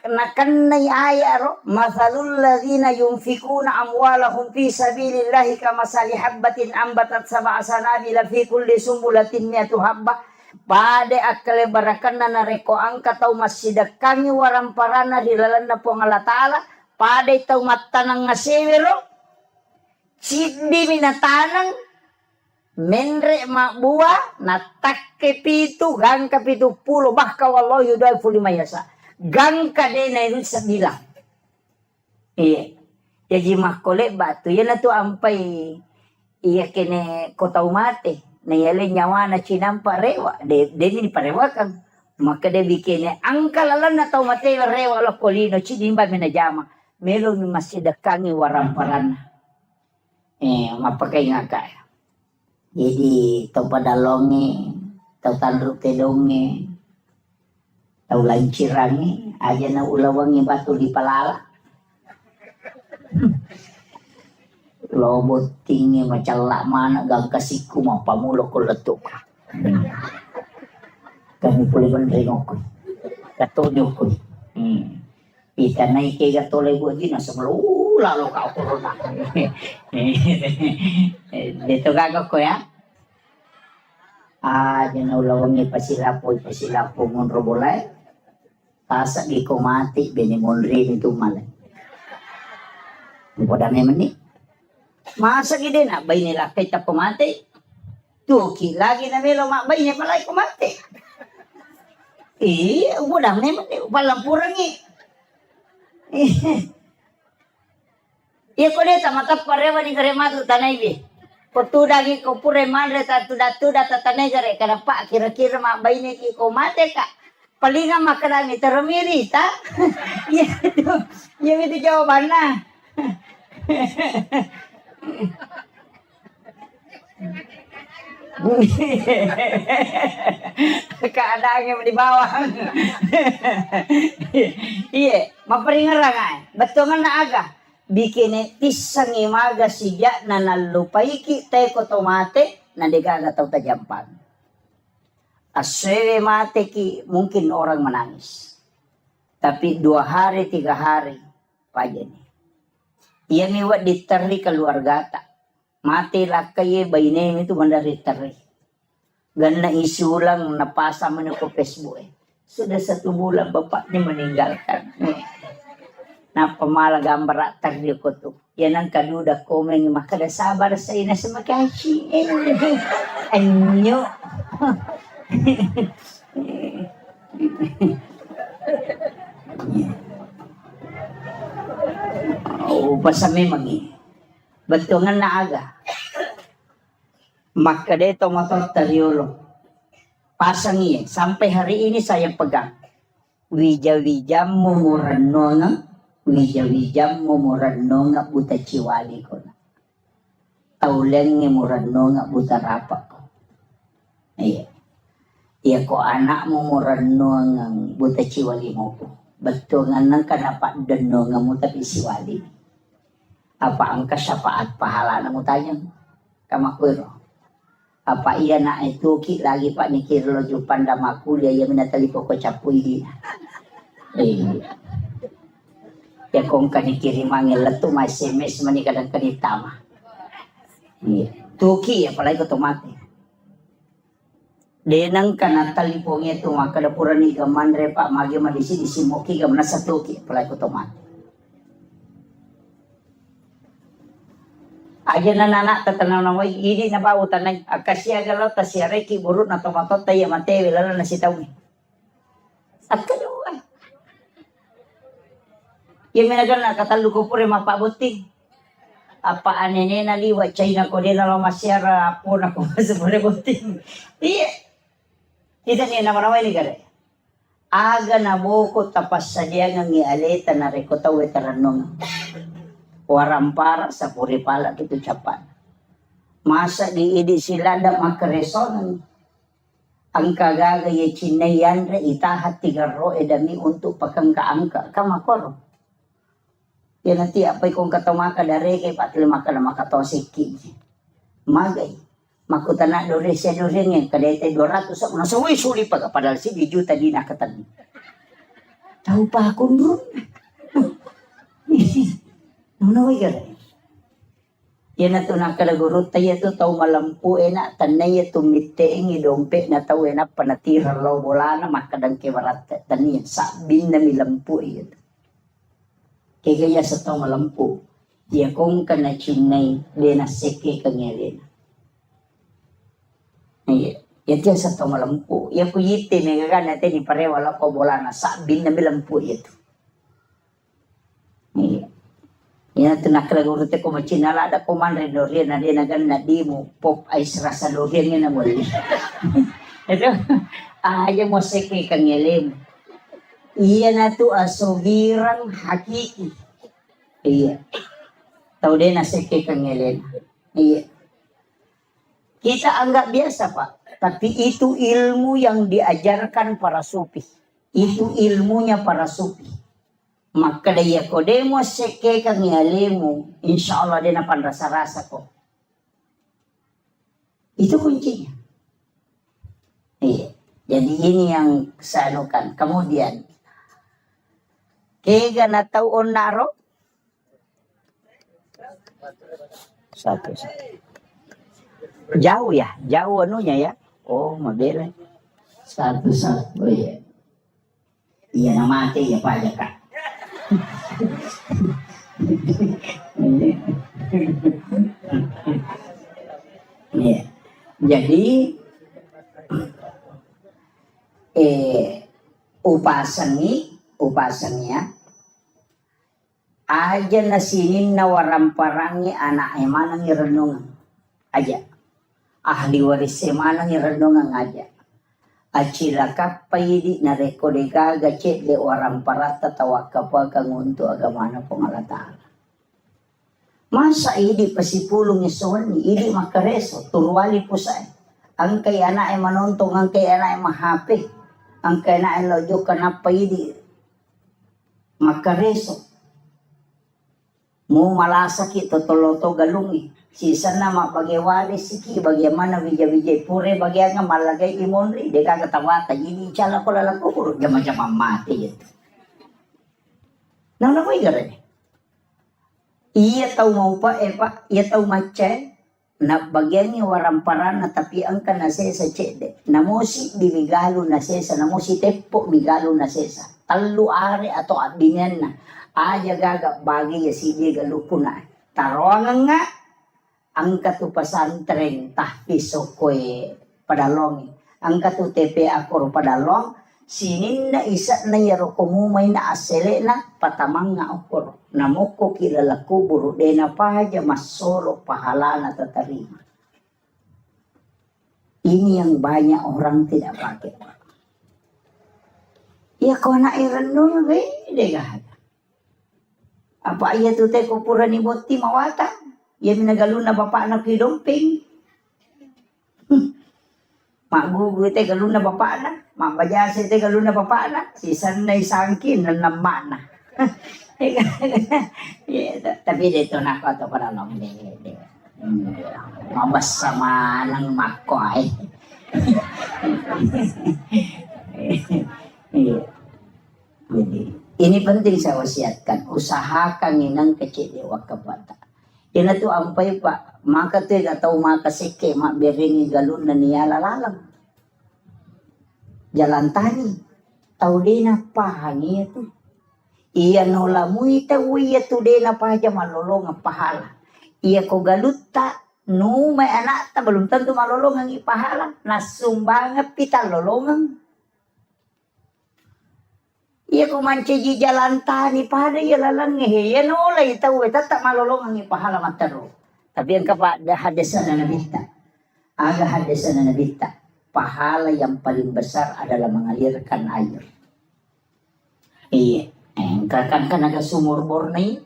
nakan nay aya ro masalul ladzina yunfikuna amwalahum fi sabilillahi kamasali habbatin ambatat sab'a sanabila fi kulli sumbulatin mi'atu habbah pade akale barakanna nareko angka tau masidakangi waramparana dilalana po Allah Ta'ala pade tau matanang ngasewero siddi minatanang menre mak buah natak kepitu gang kepitu pulo bahka wallahu yudaifu lima yasa gang kadena itu 9. Iya jadi makole batu ya na tu ampai iya kene kota umate na yale nyawa na cinampa rewa de ni parewakan maka de bikene angka lalan na tau mate rewa lo kolino cidimba menajama melo mi masih dakangi waramparana mapakai ngaka. Jadi tau padalonge, tau tandruk tedonge, tau lancirange, aja na ulawangi batu di palala. Lobot tinggi macam lak mana gang kasiku mau pamulo ko letuk. Kami pulih bendringok, katonyo ko. Kita naik ke gatole buat gina sebelum lalu kau corona. Dito gagawin ko ya. Diyan na ulawangi pasilapo ngon robolay. Tasa di ko mati binimonri nito malay. Muda naman ni. Masa gede na bay nila kita kumati. Tuki lagi na melo makbay niya palay kumati. Muda naman ni palampurang Iya ko deta mata parewa ni gare matu tanay bi. Kotu dagi ko pure manre ta tuda tanay gare kada pa kira-kira mak baine ki ko mate ka. Palinga makarami termiri ta. Iya itu jawaban na. Keadaannya di bawah. Iya, maperingarangan. Betul na aga. Bikin tisang imaga siya na nalupaiki teko tomate na degaga tau tajampan. Aswe mate ki mungkin orang menangis. Tapi 2 hari 3 hari paja nih. Iya miwat diteri keluarga tak. Mati lah kaya bayi itu mandari teri. Ganda isulang napasa mana ko Facebook Sudah 1 bulan bapaknya meninggalkan. Na pamala gambar teri ko to. Yan ang kaduda komen makada sabar sa ina sa makashi. Anyo. Pasame magi. Betungan na aga. Maka dito motor teriolo. Pasang iya. Sampai hari ini saya pegang. Wija-wija mumuranonga. Wija-wija mumuranonga buta ciwali ko na. Tauleng mumuranonga buta rapak ko. Iya. Iya ko anak mumuranonga buta ciwali mo ko. Betungan nang kanapak denonga mo tapi siwali. Apa ang kasyafaat pahala na mo tayang kamakwero. Apa iya na itu ki lagi pak ni kirlo jupan damaku dia minatali ko capuy di. Ya kung kanikirim angin letu may SMS manikadang kanitama. Tuki ya palagi ko tumati. Denang kanatali po nga ito makadapuran ni gamandre pa magi madisi disimoki gam nasa tuki palagi ko tumati. Aja na nana tatanaw na mo ini na ba utanay akasya galaw ta siya reki burut na tomato tayo mate wala na sitaw ni. At kadua. Yung minagal na katalo ko pure mapabuti. Apa anene na liwa China ko din na masyara po na ko sa pure buti. Iya. Kita niya naman ni gare. Aga na boko tapas sa diya nga ngialeta na rekota wetaranong. Warampara sa puripala kito Japan. Masa diidi sila da makareson ang kagagaya chinayan re itahat tigaro edami untuk pakangkaangka kamakoro. Yan nanti apay kung katamaka dare kay patlima ka na makatosiki. Magay. Makutana dore siya dore nga kadete 200 sa una suwi suli pa padal si di juta di nakatan. Tahu pa akong bro. Naway gare. Yan na ito nakalagurot tayo ito tao malampu na tanay ito miteeng idompe na tao na panatira law wala na makadang kewarat taniyan sabin na milampu ito. Kaya kaya sa tao malampu dia kong kanachinay dena seke kangerin. Yan sa tao malampu. Yan ko yite may gagana natin iparewala ko wala na sabin na milampu ito. Yan ito nakalagurot ko machinala da kumanre dorian na din nagan na di mo pop ice rasa dorian nga na mo. Ito, ayaw mo seke kangerin. Iya na to asubirang hakiki. Iya. Tau din na seke kangerin. Iya. Kita anggap biasa pak. Tapi itu ilmu yang diajarkan para sufi. Itu ilmunya para sufi. Maka daya ko demo seke kangelemu. Insya Allah dia napan rasa-rasa ko. Itu kuncinya. Iya. Jadi ini yang sanukan. Kemudian kega na taon naro? Satu. Jauh ya? Jauh anunya ya? Oh, mabela. Satu. Oh iya. Iya na mati ya Pak Jaka. Ya. Jadi upasanya aja nasinin na waramparang anak emanang irenungan aja ahli waris emanang irenungan aja acila kapaydi na rekodega gacet de waramparata tawakapa kang untuk agamana pangalataala masa idi pasipulong isuan ni idi makareso turwali po sa ang kay anak manontong ang kay anak mahapi ang kay anak lojo kanapaydi makareso mo malasaki totoloto galungi sisa na mapagewali siki bagaimana bijay pure bagya nga malagay imonri de kagatawata ini chala ko lalako puro jama-jama mati ito nang nakoy gare iya tau mau pa pa iya tau mace na bagyan ni waramparan na tapian ka na sesa chede namosi bimigalo na sesa namosi teppo migalo na sesa talu are ato abinyan na aja gaga bagi ya sige galupuna tarongan nga ang katupasan tren tahpiso koe padalong ang katu tepe akor padalong sinin na isa na yaro kumumay na asele na patamang nga akor namoko kilala kuburo de na pahaja masolo pahala na tatarima ini yang banyak orang tidak pakai ya kau na irenung de gahada apa iya tu teh kupura ni boti mawata ya minagalu na bapak na kidomping mak gugu teh galu na bapak na mak bajase teh galu na bapak na si sanay sangkin na namana Tapi dito na ako ito para lang. Mabas sama ng mako ay. Jadi, ini penting saya wasiatkan. Usahakan inang kecil wag kabata. Yan na to ang pay pa. Maka to ataw makasike, mabiringi galon na niya lalalang. Jalan tani. Tau dena pahangi itu. Iya nola muita uya tu dena pahaja malolong pahala. Iya ko galuta no may anak ta belum tentu malolong ang ipahala. Nasumbang pita lolongan. Iya ko manci jalan tani pada iya lalang ngehe. Iya nola ita uya tak malolong ang ipahala mataro. Tapi yang kapa hadasan na nabita. Aga hadasan na nabita. Pahala yang paling besar adalah mengalirkan air. Iya. Kan naga sumur bornei.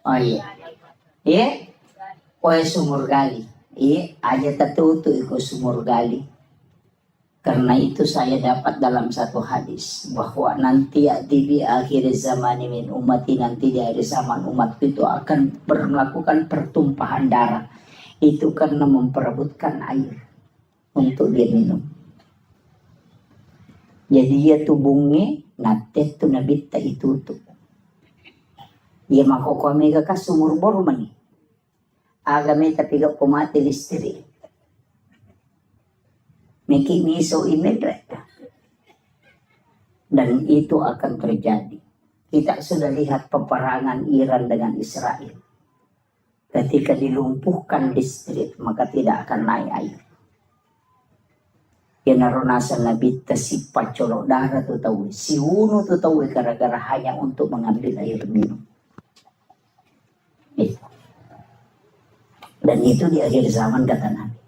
Oh iya. Iya. Oh sumur gali. Iya. Aja tertutu ikut sumur gali. Karena itu saya dapat dalam satu hadis. Bahwa nanti di akhir zaman min umati. Nanti di akhir zaman umat itu akan melakukan pertumpahan darah. Itu karena memperebutkan air. Untuk dia minum. Jadi dia tubungnya natet tu nabita itu tu. Dia makoko mega ka sumur bor mani. Agame tapi gak pemati listrik. Miki miso imedret. Dan itu akan terjadi. Kita sudah lihat peperangan Iran dengan Israel. Ketika dilumpuhkan listrik maka tidak akan naik air. Yang naronasan nabita si pacolok darah tu tahu, si uno tu tahu gara-gara hanya untuk mengambil air minum. Itu. Dan itu di akhir zaman kata Nabi.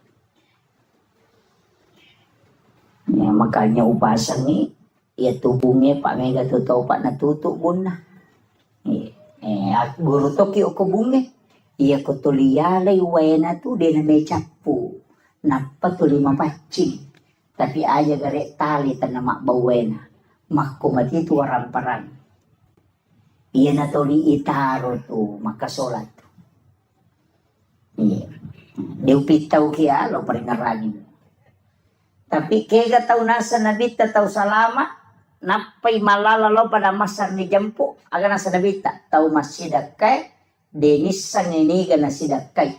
Ya, makanya upasan ni, ya tubuhnya Pak Mega tu tahu Pak natutuk bunna. Guru toki o kubunge, iya ko tuliyalay wena tu dia na may capu, napa tu 5 pacing. Tapi aja garek tali tanama bawena. Makumati itu waramparang. Iya na to ni itaro to makasolat. Iya. Diupitaw kia lo paringarangin. Tapi kaya tau nasa nabita tau salama. Napay malala lo pada masar ni jampu. Aga nasa nabita. Tau masidakay. Denis sang iniga na sidakay.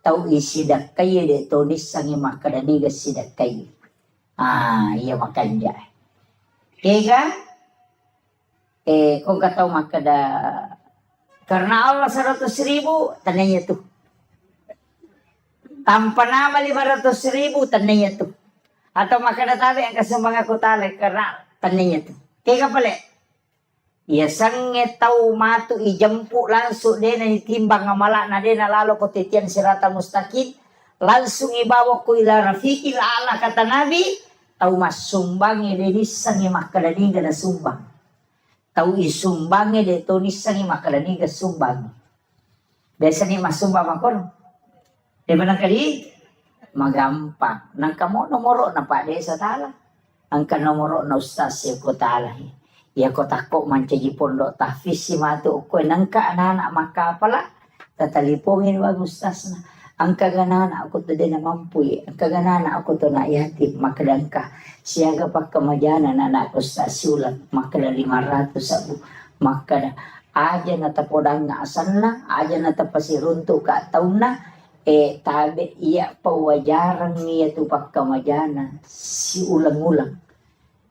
Tau isidakay de to nisang imakadaniga sidakay. Iya makan dia. Kega, kung kataw makada, karena Allah 100.000, tananya tuh. Tanpa nama 500.000, tananya tuh. Atau makada tabi ang kasumang ako tali, karena tananya tuh. Kega pala, iya sange tau matu ijampu langsung dia na itimbang ngamala na dia na lalo ko titian sirata mustaqim, langsung ibawa ko ila rafiqil ala kata Nabi. Tau masumbangi de nisangi makadaniga na sumbang. Tau isumbangi de to nisangi makadaniga sumbang. Desa ni masumbang makon. Di mana kali magampang. Nang kamo nomoro na pa desa tala. Ang kanomoro na ustaz ya ko tala. Ya ko tako mancaji pondok tahfiz si matu ko nangka anak makapala. Tatalipongin wag ustaz na. Ang kaganana ako to din na mampuy. Ang kaganana ako to na yatim. Makadan ka. Siyaga pa kamadyanan na ako sa sulat. Makada 500 sabu. Makada. Aja na tapodang nga asan na. Aja na tapasirunto ka taon na. Tabi iya pawajaran niya to pa kamadyanan. Si ulang-ulang.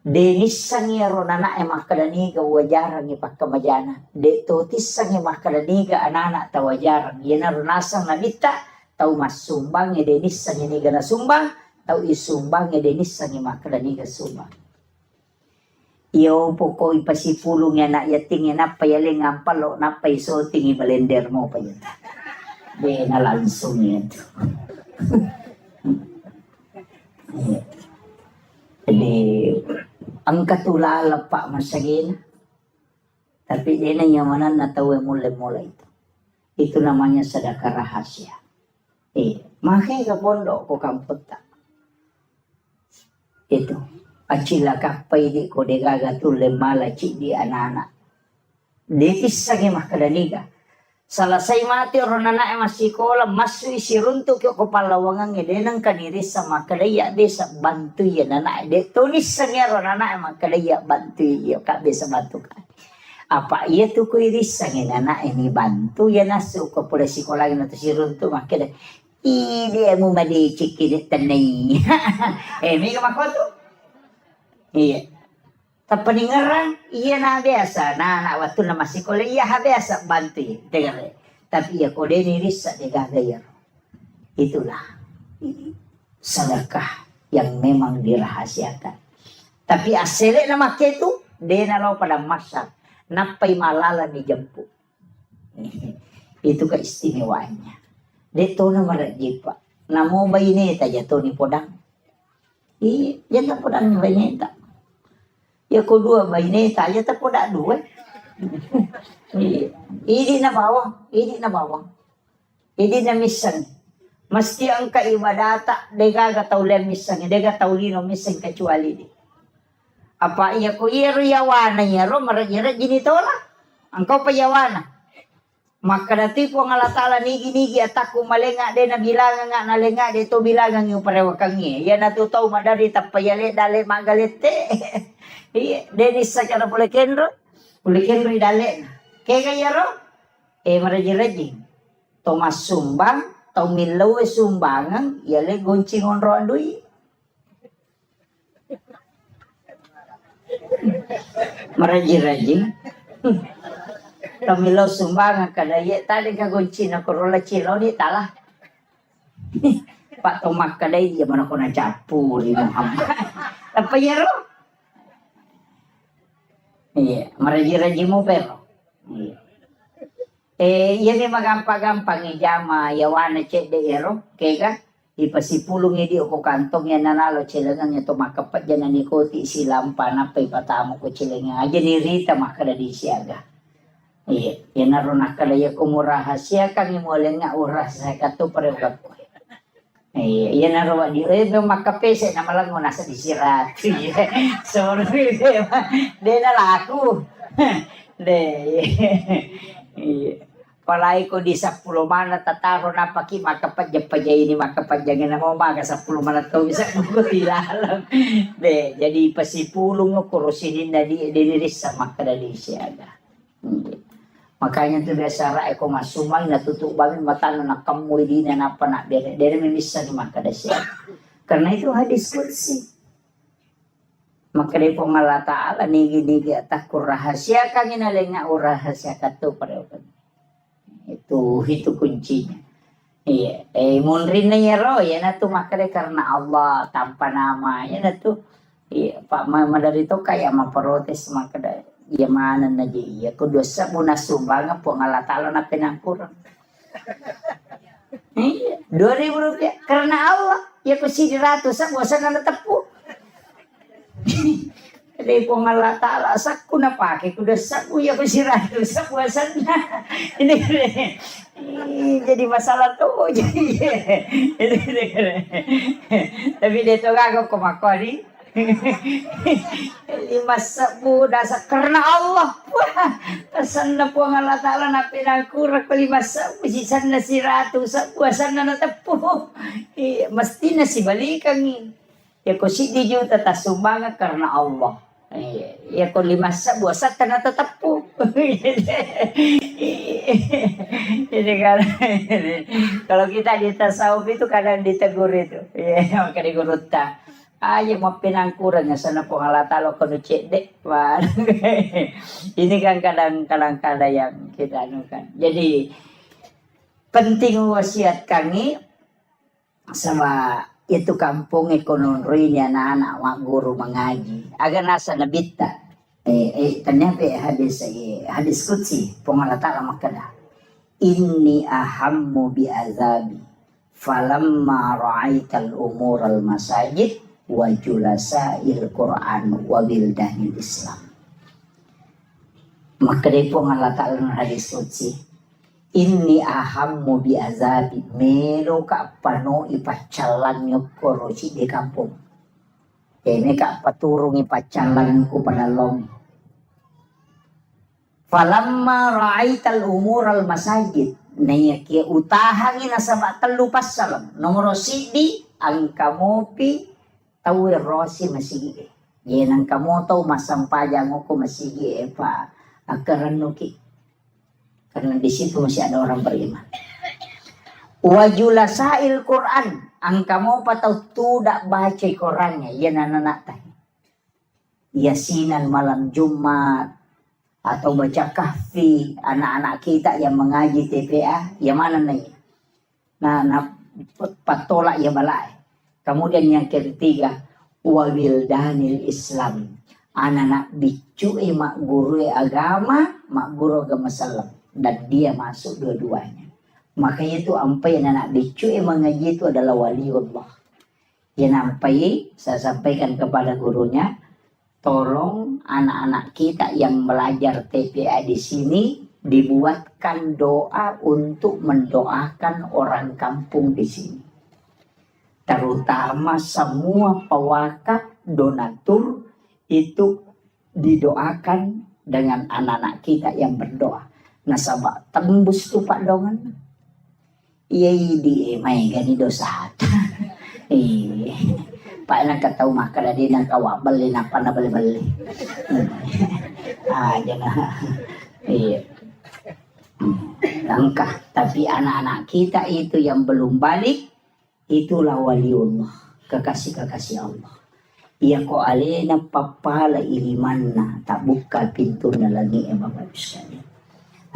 Denis sang iya ronana makadaniga wajaran ni pa kamadyanan. De totis sang iya makadaniga anana tawajaran. Yan na ronasang nabita. Tau masumbang ya denis sang ini gana sumbang, tau isumbang ya denis sang imakadani ga sumbang. Iyo poko ipasipulong ya na yating ya napayaling ampalo napaisoting ibalender mo pa yun. Be nalansong yan. Jadi ang katulala pa masagin. Tapi di na yamanan na tawe mula-mula itu. Itu namanya sedekah rahasia. Makanya ke pondok ko kamput tak. Itu. Acila kapay di ko de gagatule mala cik di anak-anak. Detisage makadaliga. Salasay mati ron na masih kola masui sirunto kyo kopalawangan ngedenang kadiri sa makadaya de sa bantu ya na de tulis sa ron na makadaya bantu ya kabe sa bantu ka. Apa iya tu ko iris sa na ini bantu ya nasu ko pula sikola na to sirunto makada. Ide mo mali cikid tanay. May kamakoto. Iya. Tapaningaran, iya na biasa. Na waktu na masikola, iya biasa bantu. Dengar. Tapi iya kode niris sa degagayar. Itulah sedekah yang memang dirahasiakan. Tapi asli nama itu, dia nalau pada masa. Napai malala dijemput. Itu keistimewaannya. Dia tahu nama rajipa. Namo bayi neta jatuh ni podang. Iya, jatuh podang ni bayi neta. Ya kedua bayi neta aja tak podak dua. Ini na bawang, ini na bawang. Ini na misang. Mesti angka ibadata dega gatau le misang, dega tau lino misang kecuali di. Apa iya ko iya yawana ya ro marajira jini tola. Angkau payawana. Maka dati po ngalatala nigi ataku malenga de na bilangan nga nalenga de to bilangan yung parewakangi. Ya natutaw madari tapayale dale magalete. Iya, denis sa cara pula kendro idale. Kaya kaya ro, maraji-raji. Tomas sumbang, tau milaw sumbangan, yale goncingon ro andui. Maraji-raji. Tau milaw sumbangan kadaya tali ka goncina korola cilo ni talah. Pak Tomak kadaya dia mana ko na capur ni Muhammad. Apa ya ro? Iya, meraji-raji mo pero. Iya. Iya memang gampang-gampang ijama yawana cek de ero, kega ipasipulong idi ko kantong yan nanalo cilangan ito makapat dyan na nikoti silampa na pa ipatamo ko cilangan. Aja ni Rita makada di siaga. Iya, yan naroon nakalaya kumurahas siya kang imulan nga oras sa kato parewag ko. Iya na raw di makapese na malango nasa disirat. Sorry de na laku. De. Palay ko di 10 mana tataro na paki makapadya ini makapadya na mo maga 10 mana to bisa ko tilalam. De jadi pasipulong ko kurusinin na di diniris sa makadali siya. Makanya itu biasa rai ko masumang natutup banget mata na kamu di na apa nak dere bisa ni maka dasar. Karena itu hadis qudsi. Maka dari Allah Ta'ala nigi atakur rahasia kang inalenga rahasia katu pareokan. Itu kuncinya. Iya, munrin na ro ya na tu maka karena Allah tanpa nama ya na tu. Iya, Pak Mama dari to kayak maprotes maka dari mana na ya ko dosa mo nasumbang po ngalatalo na pinangkurang. 2.000 rupiah karena Allah ya ko si 100 sa bosan na natapo. Dahil po ngalatala sak ko na pake ko dosa ko ya ko si 100 sa bosan na. Jadi masalah tuh jadi. Tapi dito gago kumakori. 5 sabu dasar karena Allah pesan na po ang Allah Ta'ala na pinangkurak 5 sabu sisan na si 100 sabu asan na natapo mesti na si balikan ya ko si di juta tasumbangan karena Allah ya ko 5 sabu asan na natapo jadi kalau kita di tasawuf itu kadang ditegur itu ya maka digurutah ayo mau pinangkuran sana po halatalo kono cedek wah ini kan kadang-kadang yang kita anukan jadi penting wasiat kami sama itu kampung ekonomi anak-anak mak guru mengaji agar nasa nabita ternyata hadis qudsi pengalatala makada inni ahammu bi azabi falamma ra'aital umural masajid wa julasail Quran wa bildanil Islam. Maka dari Allah Ta'ala hadis qudsi inni ahammu bi azabi melo ka pano ipacalan nyo korosi di kampung. Ini ka paturong ipacalan ko panalong. Falamma ra'aital umural masajid. Naya kia utahangi na sa telu pasal. Nomor sidi ang kamopi tawir rosi masigi. Yan ang kamoto masampajang ko masigi pa akaranuki. Karena di situ masih ada orang beriman. Wajulasail Quran. Ang kamu patau tidak baca Qurannya. Yan anak teh. Yasinan malam Jumat atau baca kahfi anak-anak kita yang mengaji TPA yang mana nih nah patolak ya balai. Kemudian yang ketiga wabildanil Islam anak-anak bicu mak guru agama mak guru agama Islam dan dia masuk dua-duanya. Makanya itu sampai anak bicu mengaji itu adalah waliullah. Yang sampai saya sampaikan kepada gurunya, tolong anak-anak kita yang belajar TPA di sini dibuatkan doa untuk mendoakan orang kampung di sini. Terutama semua pewakaf donatur itu didoakan dengan anak-anak kita yang berdoa. Nasabah tembus tuh Pak Dongan. Iya di main gani dosa. Pak nak katahu makan dia nak awak beli apa nak beli. Jangan. Iya. Langkah. Tapi anak-anak kita itu yang belum balik, itulah waliullah, kekasih-kekasih Allah. Ia ko alena papala ilimanna tak buka pintu na lagi Bapak sekalian.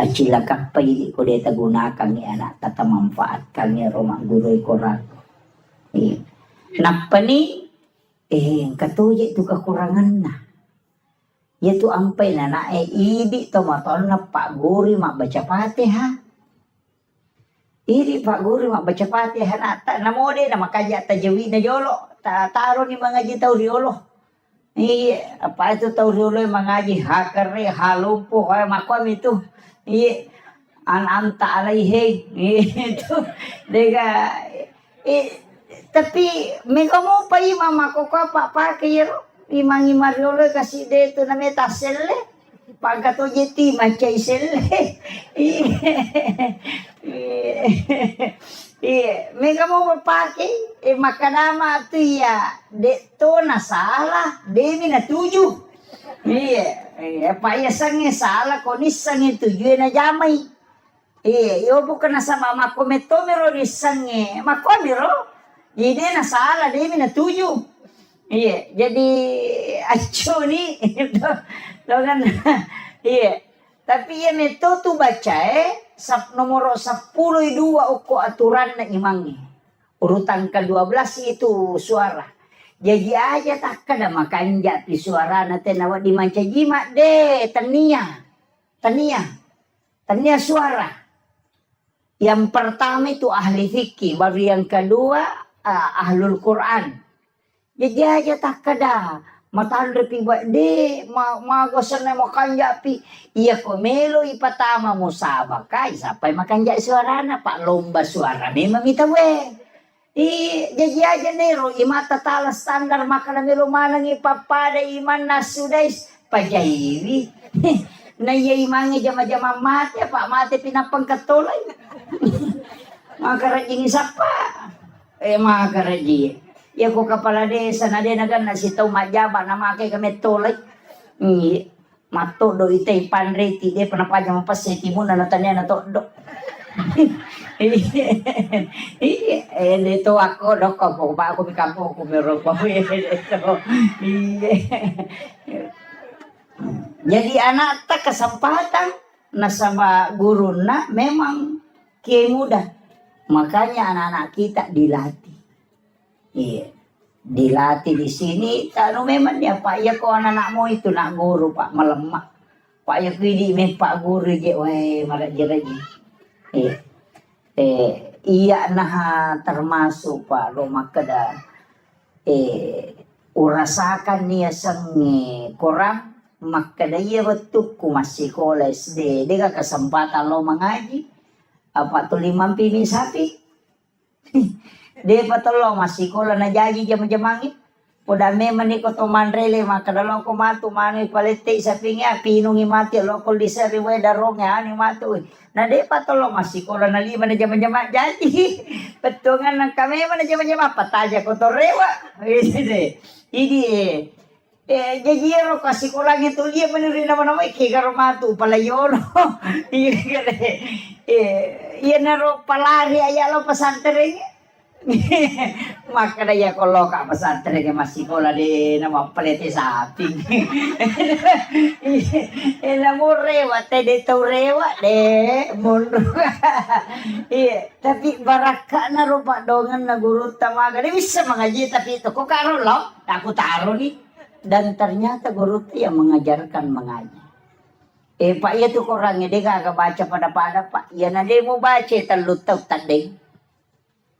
Acila kapai ko deta gunakan ni anak tata manfaatkan ni rumah guru korak. Napa ni katuya itu kekurangan na. Yaitu ampai na idi to matol na Pak Guru mak baca Fatihah. Idi Pak Guru mak baca Fatihah na ta namode na makaja tajawid na jolo. Taro ni mengaji tauriolo. Apa itu tauriolo mengaji hakare halumpu kaya makwam itu. Anta alaihi itu dega tapi mega mo pa mama ko pa kiro imangi mariolo kasi deto na metaselle pagkato jeti macai selle mega mo pakai makanama tu ya deto na salah demi na tujuh. Pak ya sange salah konis sange tujuh na jamai. Yo bukan na sama makometomero ni sange makomero. Jadi na salah dia na tujuh. Jadi acu ni dengan tapi ya meto tu baca nomor 10 2 uko aturan na imangi. Urutan ke-12 itu suara. Jadi aja tak kada makan jati suara nanti nawa di manca jimat deh tania suara. Yang pertama itu ahli fikih, baru yang kedua ahlul Quran. Jadi aja tak kada matan repi buat deh magosan na makan japi. Iya komelo ipatama mo sabakai sampai makan jat suara na Pak lomba suara memang kita weh. Jadi aja nero imata tala standar makanan melo manang ipapada iman nasudais pajairi na iya imangi jama-jama mati Pak mati pinapang katolay makaraji ni sapa makaraji ya ko kapala desa na de nagan na sitaw majaba na makai kami tolay mato do itay panreti de panapaja mapaseti mo na natanya na to do. Itu aku dokok pak aku di kampung aku merokok itu. Jadi anak tak kesempatan nasaba guru na memang kiai muda. Makanya anak-anak kita dilatih. Dilatih di sini tahu memang ya Pak ya kok anak-anakmu itu nak guru Pak melemak. Pak ya kini Pak guru je weh marak jeraji. Iya nah termasuk Pak rumah kada urasakan niya sang kurang makada iya betul ku masih sekolah SD dia kesempatan lo mengaji apa tuh 5 pimi sapi dia betul lo masih sekolah na jadi jam-jamangi Podame maniko to manrele makadalo ko matu mani palete sa pinga pinungi mati lo ko di sa riwe darongnya ani matu na de patolo masih ko na lima na jama-jama jadi petungan ng kami man jama-jama pataja ko to rewa ini jajiro kasi ko lang ito liya man rin naman ako ikigaro matu palayon iya na ro palari ayalo pasantering maka ya kalau kak pesantren ke masih sekolah di nama pelete sapi ini mau rewat teh tau rewat deh mundur iya tapi baraka na rupa dongan na guru tamaga dia bisa mengaji tapi itu kok karo lo aku taruh nih dan ternyata guru itu yang mengajarkan mengaji pak ya tuh orangnya dia kagak baca pada pak ya nanti mau baca telut tau tadi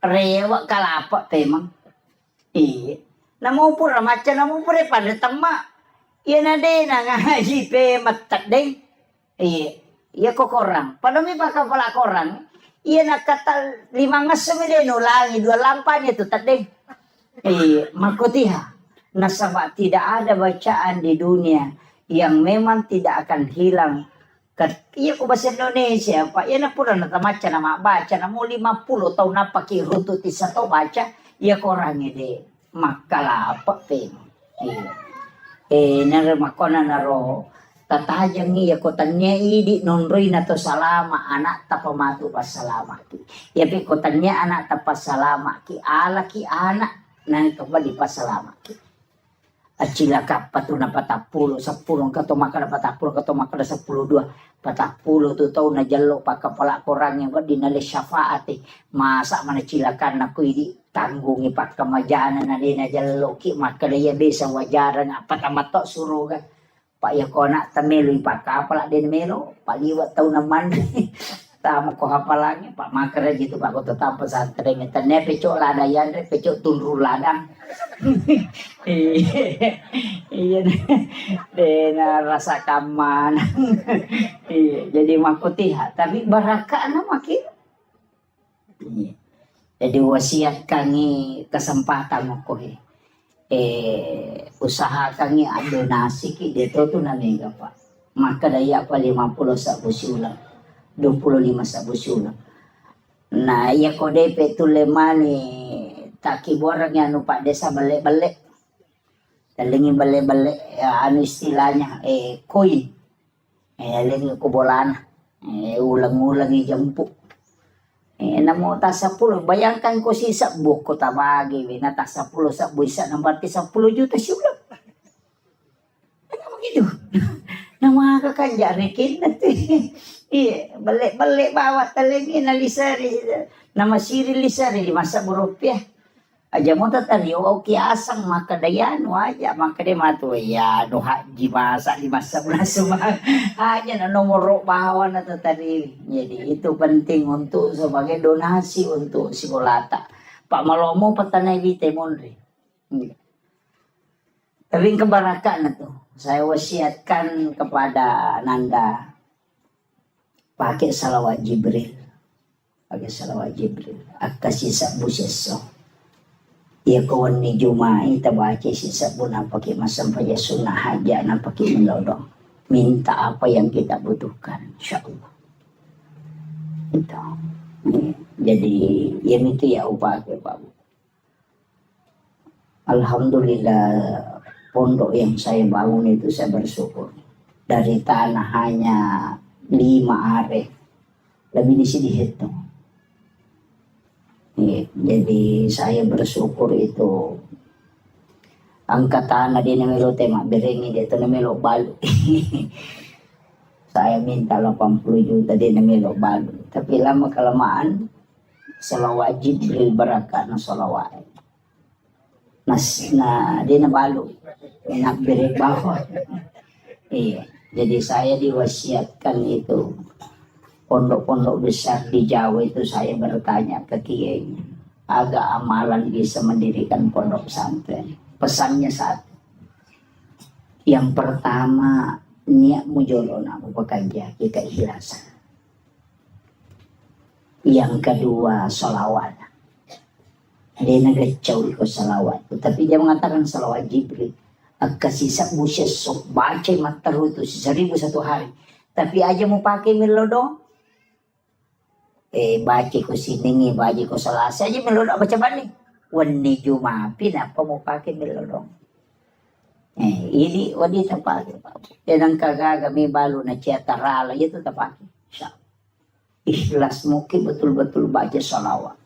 rewa kalapa temang iya namo pura maca namo pura pada tema iya nade na ngaji pe matak deng iya kok korang pada mi baka pala korang iya nakatal 5 ngasem de nulangi 2 lampanya tu tadeng iya makutiha nasaba tidak ada bacaan di dunia yang memang tidak akan hilang. Iya ko bahasa Indonesia pak ya na pura na tamaca na mabaca na mo 50 tahun na pakiruto ti sa to baca iya korang ide makalapa pen naramakona na ro tatajang iya ko tanya idi nonroy na to salama anak tapamatu pasalama ki iya pe ko tanya anak tapasalama ki ala ki anak na ito ba di pasalama ki acila kapatu na patapulo 10 kato makana patapulo kato makana 10 patapulo tu tau na jalo pakapala korang yang dinali syafaati masa mana cilakan aku ini tanggungi pak kemajaan na di na jalo ki makana ya bisa wajaran apa tamato suruh kan pak ya kona tamelo pak kapala din melo paliwat tau naman tama ko hapalangnya pak makara gitu pak ko tetap pesantren tane pecok ladayan pecok tunru ladang iya dena rasa kaman iya jadi makutiha tapi baraka na makin iya jadi wasiat kangi kesempatan ko usaha kangi donasi ki dito tu na mega pak maka daya pa 50 sa busulang 25 sa busulang nah iya ko DP tu lemani taki borang yang pak desa balik-balik dalingin balik-balik ya, anu istilahnya koin lingi kubolan ulang-ulang jempuk namo ta 10 bayangkan ko sisa buko tabagi na ta 10 sa buisa nang berarti 10 juta siulang begitu nama kakanja rekin iya balik-balik bawa talingin na lisari nama siri lisari 5 rupiah aja mo tatari oke asang maka dayano aja maka dia matu ya no haji masa 5 bulan semua hanya na nomor bawa na tatari jadi itu penting untuk sebagai donasi untuk sekolata Pak Malomo patanay vite monre tapi kebarakan na to saya wasiatkan kepada Nanda pakai salawat Jibril akasisa buseso ya kawan ni Jumai tabaca sisa pun apa ki masam paja sunnah haja na pakai melodong minta apa yang kita butuhkan insyaallah itu jadi yang itu ya upaya Pak alhamdulillah pondok yang saya bangun itu saya bersyukur dari tanah hanya 5 are lebih di sini hitung jadi saya bersyukur itu angkatan na din namelo tema berengi dito namelo balu saya minta 80 juta din namelo balu tapi lama kelamaan salawat Jibril baraka na salawat nas na din na balu enak bere bawah iya jadi saya diwasiatkan itu pondok-pondok besar di Jawa itu saya bertanya ke kiainya agak amalan bisa mendirikan pondok pesantren pesannya satu yang pertama niat mujolona bekerja keikhlasan yang kedua sholawat Dia nagacau iko salawat. Tapi dia mengatakan salawat Jibril. Agkasisa mo siya sok baca mataro itu 1001 hari. Tapi aja mau pakai melodo. Baca ko siningi, baca ko salasa aja melodo baca balik. Wani Jumat apa mau pakai melodo. Ini wanita pakai. Dan ang kagaga may balo na siya tarala itu tak pakai. Ikhlas mungkin betul-betul baca salawat.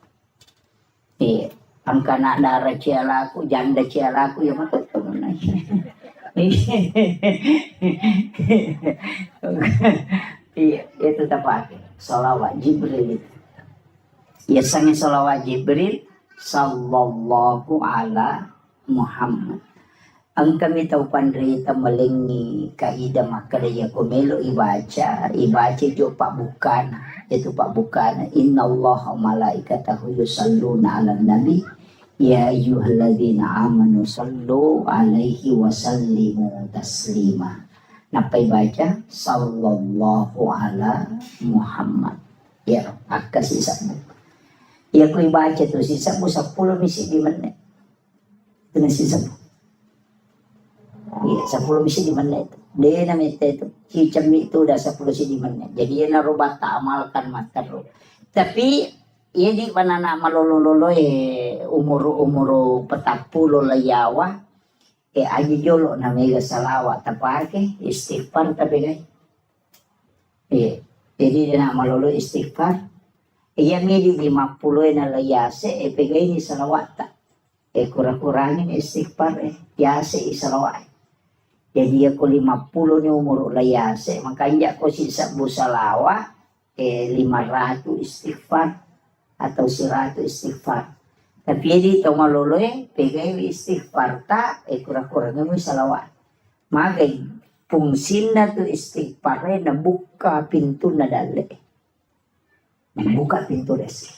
Ang kana darah cialaku, janda cialaku yang betul betul itu tepat. Salawat Jibril itu. Ya sange salawat Jibril sallallahu ala Muhammad. Ang kami tahu pandrita malingi kaida makadaya kumelo ibaca jo pak bukan itu pak bukan innallaha malaikatahu yusalluna ala nabi ya ayyuhalladzina amanu sallu alaihi wa sallimu taslima. Napa baca sallallahu ala Muhammad. Ya akka sisamu. Ya ku baca tu sisamu 10 misi di mana. Itu sisamu. Ya, 10 misi di mana itu? Dia namanya itu cicam itu udah 10 misi di mana. Jadi dia narubah tak amalkan matero. Tapi ia di mana nak malolo umur petapulo layawa. Aja jolo namanya salawat tapake istighfar tapi guys. Jadi dia nak malolo istighfar. Ia midi 50 na layase pegay ni salawat tak. Kurang-kurangin istighfar yase salawat. Jadi aku 50 ni umur layase, makanya aku sisa busalawa 500 istighfar atau 100 istighfar. Tapi jadi tau maloloy, pegay istighfar ta, kurang-kurangnya mo salawat. Magay, fungsin na to istighfar na buka pintu na dali. Buka pintu resi.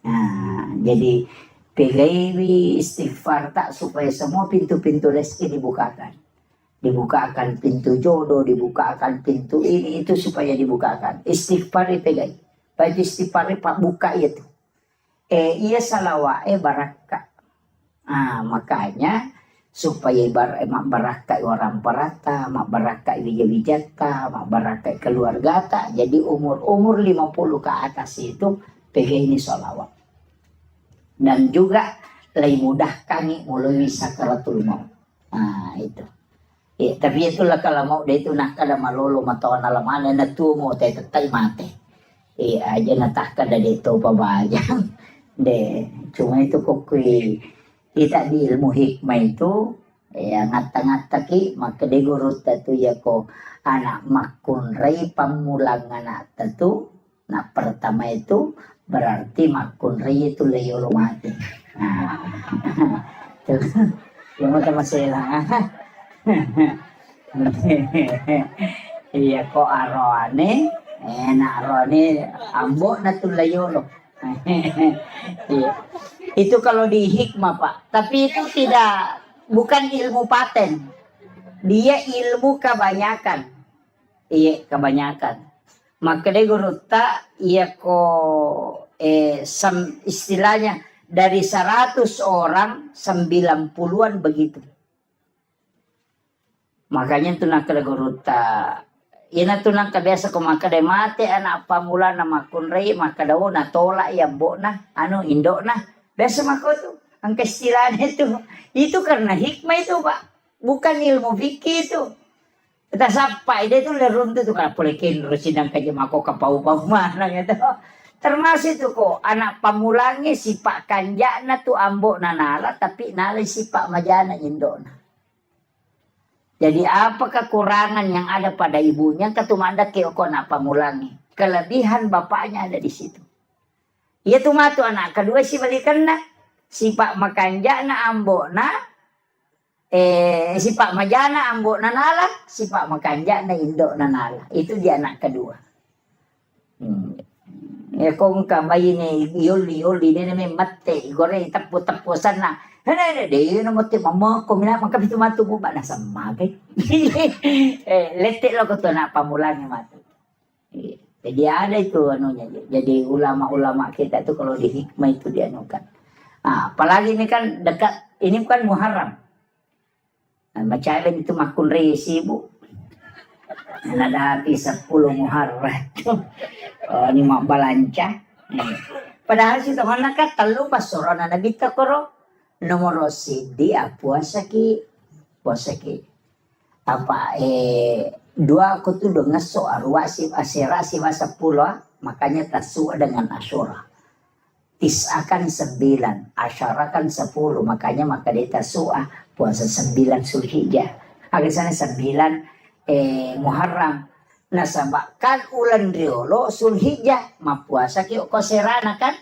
Nah, jadi pegay istighfar ta supaya semua pintu-pintu rezeki dibukakan. Dibukakan pintu jodoh, dibukakan pintu ini itu supaya dibukakan. Istighfar pegay. Baik istighfar pak buka itu. Ia salawa baraka. Makanya supaya baraka orang perata, baraka wijata, baraka keluarga ta. Jadi umur 50 ke atas itu pegay ini salawat. Dan juga lebih mudah kami mulai sakaratul maut. Itu. Tapi itulah kalau mau dia itu nak kada malolo matawan alamana na tumo tay tatay mate. Aja natah kada dito pabayang. Cuma itu kok kita di ilmu hikmah itu ngata-ngata ki maka de guru tatu ya ko anak makun rei pamulang anak tatu. Nah pertama itu berarti makun rei itu leyolo mati. Yang sama saya iya kok arone enak arone ambok na tulayolo. Itu kalau di hikmah Pak, tapi itu bukan ilmu paten, dia ilmu kebanyakan. Iya kebanyakan. Maka dia guru tak iya kok istilahnya dari 100 orang 90-an begitu. Makanya tu nak kada guruta. Ina tu nak biasa ko makada mate anak pamula na makunrei makada na tolak ya mbok na indo na. Biasa mako tu. Ang kaistilan itu. Itu karena hikmah itu Pak. Bukan ilmu fikih itu. Kita sampai dia tu lerun tu kan polekin rusidang kaje mako kapau-pau mana gitu. Termasuk itu kok anak pamulangi sipak kanjana tu ambok na nala tapi nala sipak majana indo na. Jadi apa kekurangan yang ada pada ibunya ketumanda keoko nak pamulangi. Kelebihan bapaknya ada di situ. Ia tu matu anak kedua si balikan na. Sipak makanja na ambok na. Sipak majana ambok na nala. Sipak makanja na indo na nala. Itu dia anak kedua. Kung kamay ni yoli ni may mate. Gore tapu-tapusan na. Dia na mati mama ko mina mangkapit matu mo ba nasa magay. Letik lo ko to na pamulangi matu. Jadi ada itu anunya. Jadi ulama-ulama kita itu kalau di hikmah itu dianukan. Nah, apalagi ini kan dekat, ini kan Muharram. Nah, macam itu makun resi bu. Ada hati 10 Muharram. Oh, ini mak balanca. Padahal si teman nak telu pas sorona nabi takoro nomor sidi puasa ki apa dua aku tuh dengan soal wasif asira si masa pula makanya tasu dengan asyura tisakan 9 asyara kan 10 makanya maka dia tasua puasa 9 Zulhijjah agak sana 9 Muharram. Nah kan ulan riolo Zulhijjah mapuasa ki koserana kan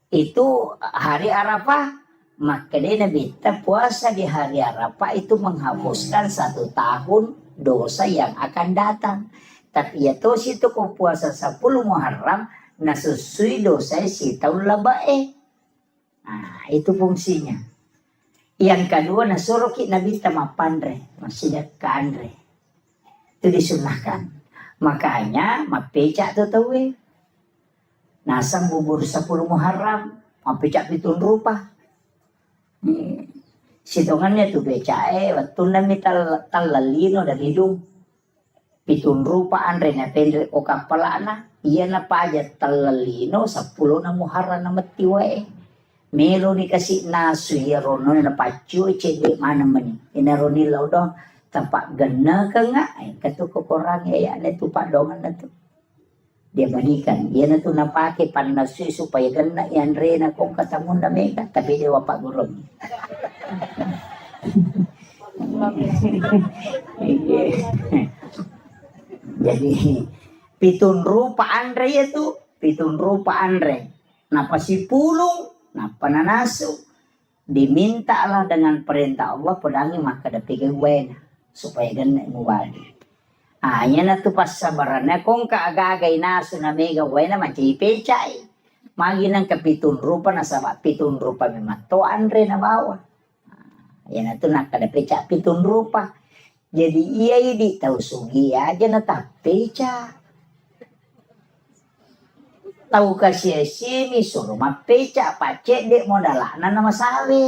itu hari Arafah maka dia Nabi puasa di hari Arafah itu menghapuskan 1 tahun dosa yang akan datang. Tapi ya tuh situ kau puasa 10 Muharram nasusui dosa si tahun labae. Nah itu fungsinya. Yang kedua nasuruh ki Nabi tamapandre masih dekat andre itu disunahkan. Makanya mapeca tuh tahu nasang bubur 10 Muharram mapeca pitun rupa sitongannya tuh beca waktu nami talalino dan hidung pitun rupa andre na pendre o kapalana iya na pa aja talalino 10 na Muharram na matiwae melo ni kasih nasu ya rono na pacu cede mana mani inaroni laudo tampak gena ke nggak katu kekorang ya na tu padongan na tu dia berikan dia na tu napake panasui supaya gena yan re na kong katamun na mega tapi dia wapak gurung jadi pitun rupa andre itu pitun rupa andre napa si pulung napa nanasu diminta Allah dengan perintah Allah pedangi maka dapike wena supaya gana muwali. Yan na to pas sabarannya kung kaagagay naso na mega wena macipecay. Magi ng kapitun rupa na sa pitun rupa may matoan rin na bawa. Yan na to nakadapeca pitun rupa. Jadi iya di tahu sugi aja na tapeca. Tahu kasih sini suruh mapeca pacek dek modalana nama sawe.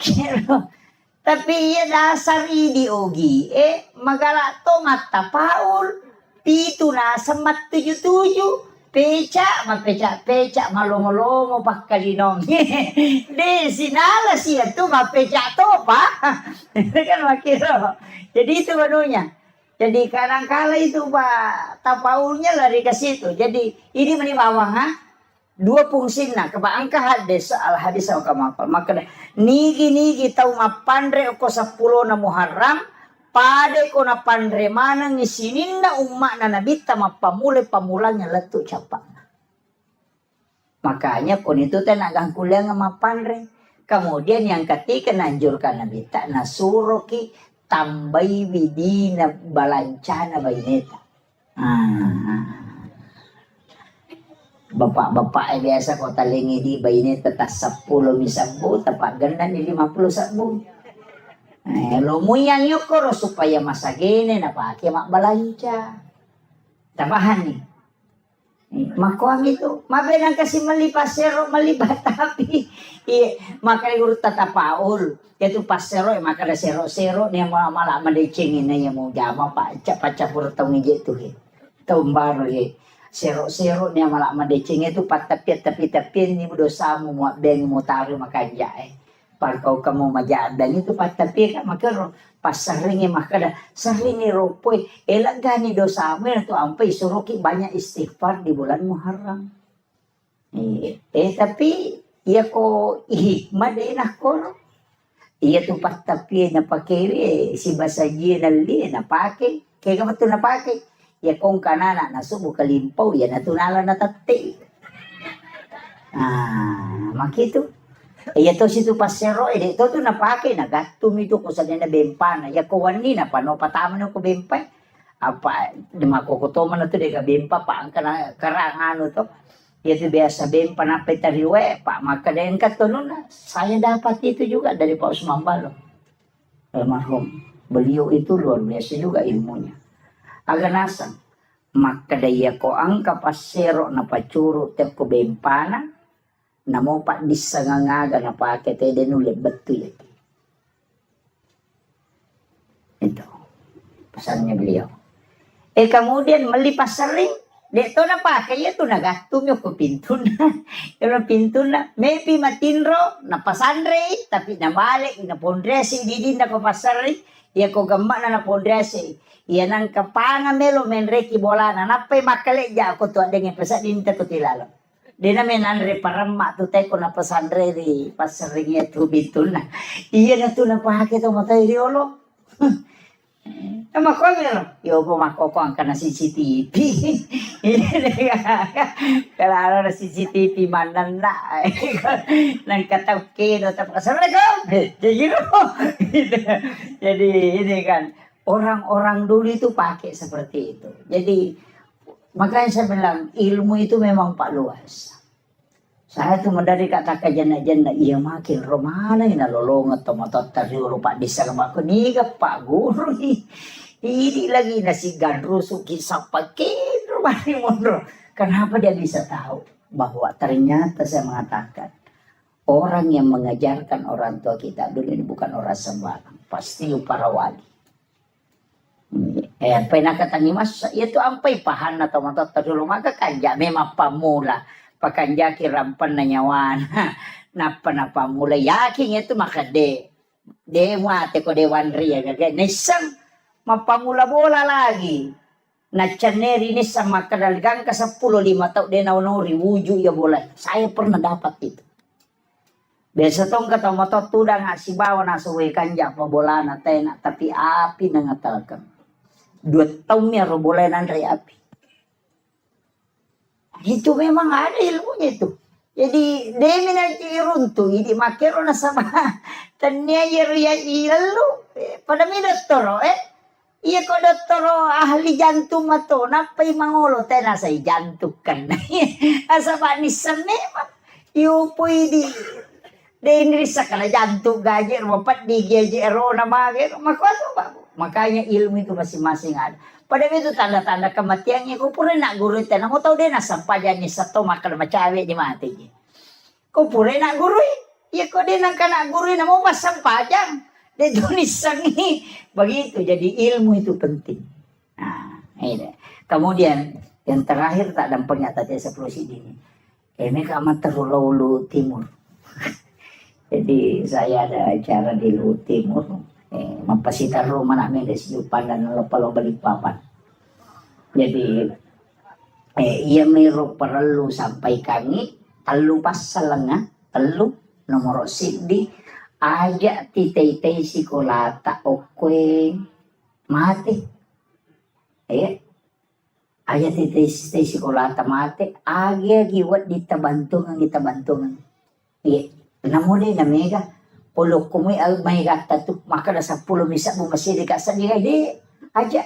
Kira tapi ya dasar idi ogi magala to mata paul pitu na semat 77 peca malongo pakkalinong de sinala siya to mapeca to pa kan makiro jadi itu menunya jadi kadang-kala itu pak tapaulnya lari ke situ jadi ini menimawang dua fungsi na kebaangka hadis al hadis au kamakal maka nigi tahu mapandre ko 10 na Muharram pade ko na pandre mana ngisinin na umma na nabita pamulanya letu capa makanya pun itu tenagang kuliah mapandre kemudian yang ketiga nanjurkan nabita nasuroki tambai widina balancana baineta Bapak biasa kau talingi di bayi tetas 10 misabu tapak ganda ni 50 sabu. Lo muyang yukoro supaya masa gini na pakai mak balanca. Tabahan nih. Makuam itu, mabenang kasih melipasero melibat tapi maka urut tata paul yaitu pasero maka ada sero nih malah madecengin na yang mau jama pak capur tau ngije tuh tahun baru sero niya malah madecing itu tapi ni dosa mo beng mo taro makanja par kau kamu majadan itu tapi ka makero pasaringi makada saringi ropoy elagani dosa mo itu ampai suruki banyak istighfar di bulan Muharram tapi iya ko hikmah din ako iya tu tapi na pakai si basaji na pake kaya ka na pake ya kung kanana nasubo kalimpaw ya natunala na tati makito ya to situ pasero to napake nagatum ito ko sa na bempana ya ko wani na pano pataman ko bempay apa makukutoman na to de ka bempa pa ang karangano to ya to biasa bempa na petariwe pa makadayan ka to na saya dapat itu juga dari Pak Usman Balo almarhum beliau itu luar biasa juga ilmunya agak nasang maka daya ko ang kapasero na pacuro te ko bempana na mo pa disangangaga na pakete den ulit betul itu pesannya beliau. Kemudian melipas sering dito na pakai itu nagatum yung ko pinto na yung pinto na maybe matinro na pasandre tapi na balik na pondresi di na ko pasari ya ko gamba na pondresi ya nang kapanga melo menreki bola na napay makale ja ko to dengan pesa din ta ko tilalo di na menanre paramma to tay ko na pasandre di pasari itu pinto na iya na to na pakai to matay riolo. Makomer, yo po makokong ka na CCTV. Kalau na CCTV manan na. Nang katawkin o tapos, Assalamualaikum! Jadi ini kan, orang-orang dulu itu pakai seperti itu. Jadi, makanya saya bilang, ilmu itu memang pak luas. Saya tuh dari kata kajana-jana, iya makin romana ina lolongat tomatot tadi lupa disama aku niga pak guru ini lagi nasi gandru suki sapakin rumahnya mondro. Kenapa dia bisa tahu bahwa ternyata saya mengatakan orang yang mengajarkan orang tua kita dulu ini bukan orang sembarang, pasti para wali. Pernah kata ni mas, itu ampai pahan atau tomatot tadi maka kanja memang pamula. Pakanjaki rampan na nyawan napa mulai yakin itu maka de mate ko dewan ria gagay nisang mapamula bola lagi na chaneri ni sa makadalgang ka 15 tao de naunori wuju ya bola saya pernah dapat itu biasa tong kata moto tudang si bawa na suwe kanja pa bola na tena tapi api na ngatalkan 2 tahun ya ro bola nan api. Itu memang ada ilmunya itu. Jadi demi nanti runtuh, ini makero na sama tanya ya ilalu pada mi doktor iya ko doktor ahli jantung mato napay mangolo tena sa jantung kan asa ba ni memang iyo pwede de inrisa kana jantung gajer mapat di gejero na magero makwato ba makanya ilmu itu masing-masing ada. Pada itu tanda-tanda kematiannya ko pura nak guru tanah mo tahu dia nasa pajannya satu makan macawe di mati dia. Ko pura nak guru ya ko dia nang kana guru na mo masang pajang dia tulisan ini begitu jadi ilmu itu penting. Nah, ini. Kemudian yang terakhir tak dampaknya tadi sepulusi ini. Mereka amat terlalu timur. Jadi saya ada acara di Luhut Timur. Mempasitar rumah namin dari siupan dan lopalo balik papan. Jadi ia meru perlu sampai kami telu pasalanga telu nomor sidi aja titei sikolata okwe mati aja titei sikolata mati aja giwat ditabantungan namun dia namega polo kumi al may gata tu maka na 10 misa mo masiri ka sa diya di aja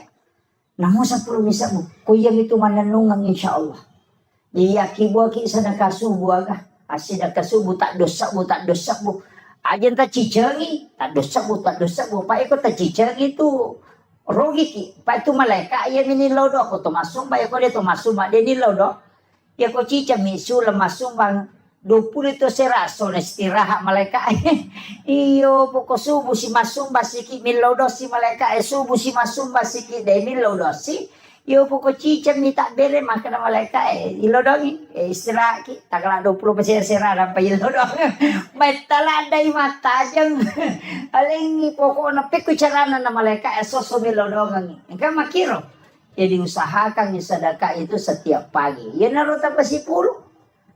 namo 10 misa mo kuya itu mananungang insyaallah iya kibo ki sa nakasubo aga asi nakasubo tak dosa mo aja ta cicengi tak dosa mo pa iko ta cicengi tu rogi ki pa itu malaika iya minilaw do ako tumasum pa iko dito masuma de nilaw do ya ko cica misu lemasumbang 20 itu seraso na istirahat malaikat iyo poko subuh si masumba siki milodo si malaikat subuh si masumba siki de milodo si iyo poko cicam ni tak bere maka na malaikat ilodongi istirahat ki takala 20% serah pa ilodong may taladai mata jang aling poko na piku carana na malaikat soso milodong engka makiro jadi usahakan sedekah itu setiap pagi ya naruto pa si pulo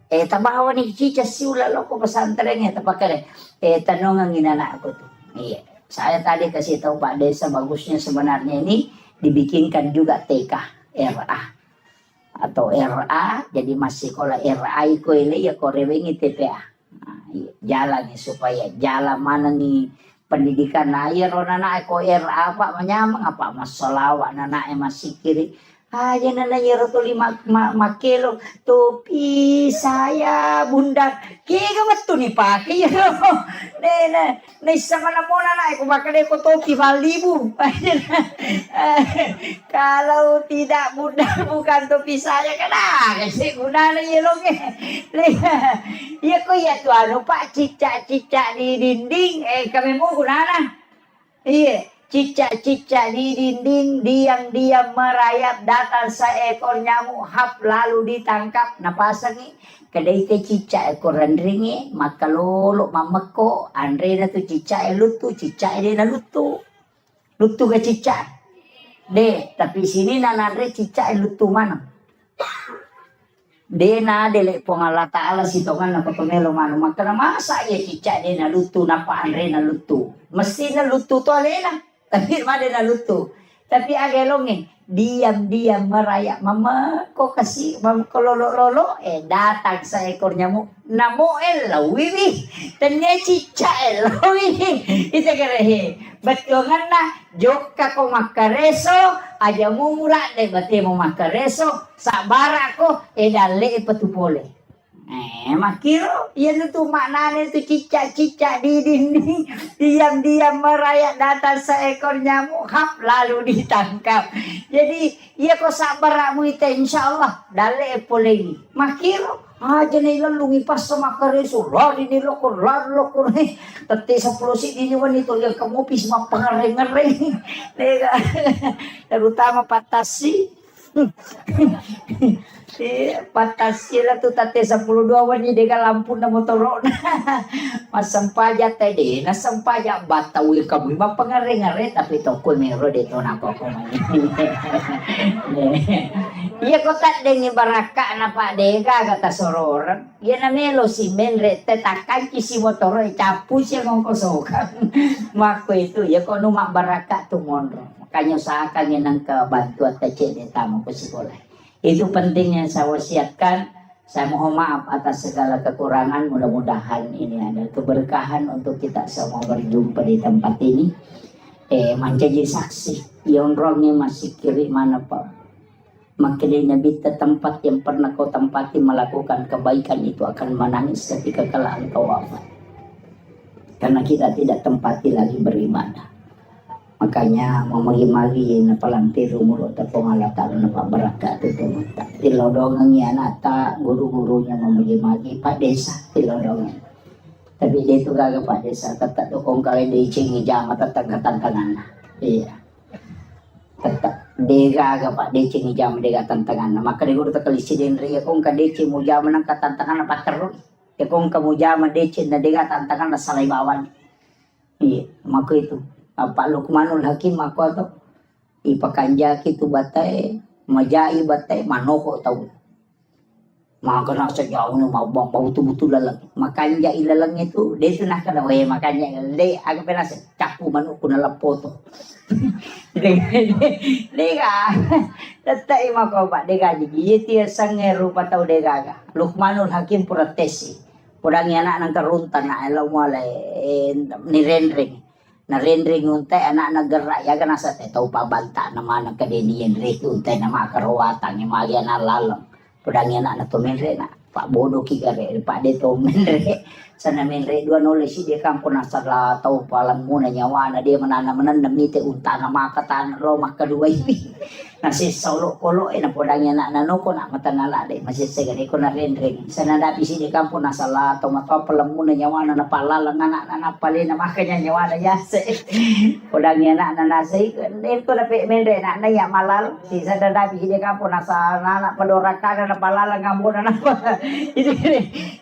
tabawa ni cica siula loko pesantrennya tapakare tanong ang inana ko tuh iya saya tadi kasih tahu Pak Desa bagusnya sebenarnya ini dibikinkan juga TK RA atau RA jadi masih sekolah RA ko ini ya ko rewengi TPA jalan supaya jalan mana nih pendidikan air rona na ko RA Pak menyamang apa masalah wana na masih kiri Aja nana yero tuli makelo topi saya bundar kega betul nih pakai ya ne sama namona na aku pakai ko topi valibu kalau tidak bundar bukan topi saya kena kasi gunanya yelo ke ya ko ya tu anu pak cicak di dinding kami mau gunana iya cicak-cicak di dinding diam-diam merayap datang seekor nyamuk hap lalu ditangkap napasangi kedai te cicak ekor andringi maka lolo mameko andre na tu cicak lutu cicak dia na lutu ke cicak de tapi sini na andre cicak lutu mana dena dele pongala taala sitongan na patomelo mano maka na masa ya cicak dia na lutu napa andre na lutu mesti na lutu to alena tapi mana na lutu tapi agelonge diam-diam merayap mama kok kasih mama lolo datang seekor nyamuk namo lawiwi tanya cicak lawiwi itu kerehe betongan na joka ko makareso aja mumura de bate mo makareso sabara ko dale patupole makiro yan itu maknanya itu cicak-cicak di dinding diam-diam merayap datang seekor nyamuk hap lalu ditangkap jadi iya kok sabar mu ite insyaallah dale polegi makiro aja nih lungi pas sama kereso lari nih lokor tete 10 si ini wanita yang kamu pis mah pengereng-ngereng terutama patasi patasila tu tate 10 wani dega lampu na motor masampaja tede na sampaja batawi kamu ba pangare-ngare tapi toko mero de to na ko iya ko tade ni baraka na pa dega kata sororan iya na melo si menre tetakan si motor capu siya ngong kosokan mako itu ya ko numa baraka tu monro makanya usahakan yan ang kebantuan tece de tamo ko sekolah. Itu pentingnya saya wasiatkan. Saya mohon maaf atas segala kekurangan. Mudah-mudahan ini ada keberkahan untuk kita semua berjumpa di tempat ini. Menjadi saksi. Yang orangnya masih kiri mana Pak? Makin Nabi tempat yang pernah kau tempati melakukan kebaikan itu akan menangis ketika kala engkau wafat. Karena kita tidak tempati lagi beribadah. Makanya memagi-magi na palantir umurot at pangalatan na pabaraka ito tilodongan yan ata guru-gurunya memagi-magi Pak Desa tilodongan tapi dito gaga Pak Desa tatado kong kaya di chingi jama tatag-tantangan iya tatag di gaga Pak di chingi jama di gatantangan maka di guru takalisi din rin kung kadichi mo jama ng katantangan na patero kung kamu jama di chin na di gatantangan na salaybawan iya maka itu Pak Lukmanul Hakim aku atau ipakanja kitu batay majai batay manoko tahu maka nak sejauh ni mau betul-betul lalang makanya ilalang itu dia tu nak kena makanya dia agak pernah capu manuk kuna lapoto dia tetap imako Pak dia jadi dia sange rupa tahu dia gaga Lukmanul Hakim protesi purang anak nang karuntan na elaw mo ni rendring na rendring untay anak naggerak ya kan asa tahu pabanta naman nagkadiniyan reki untay na makarawatan yung mga nalalang pudang anak na tumenre na Pak Bodo kigare Pak Deto menre sana menre dua nole si dia kampo nasa la tahu palang muna nyawa na dia menanam namite unta na makatan romah kedua ini nasi solo kolo na pudang anak na no ko na matanala de masih segani ko na rendring sana dapi si dia kampo nasa la tahu mata palang muna nyawa na palalang anak na napali na makanya nyawa na yase pudang anak na nasa ko na pe menre na ya malal si sana dapi si dia kampo nasa anak pedorakan na palalang ngambo na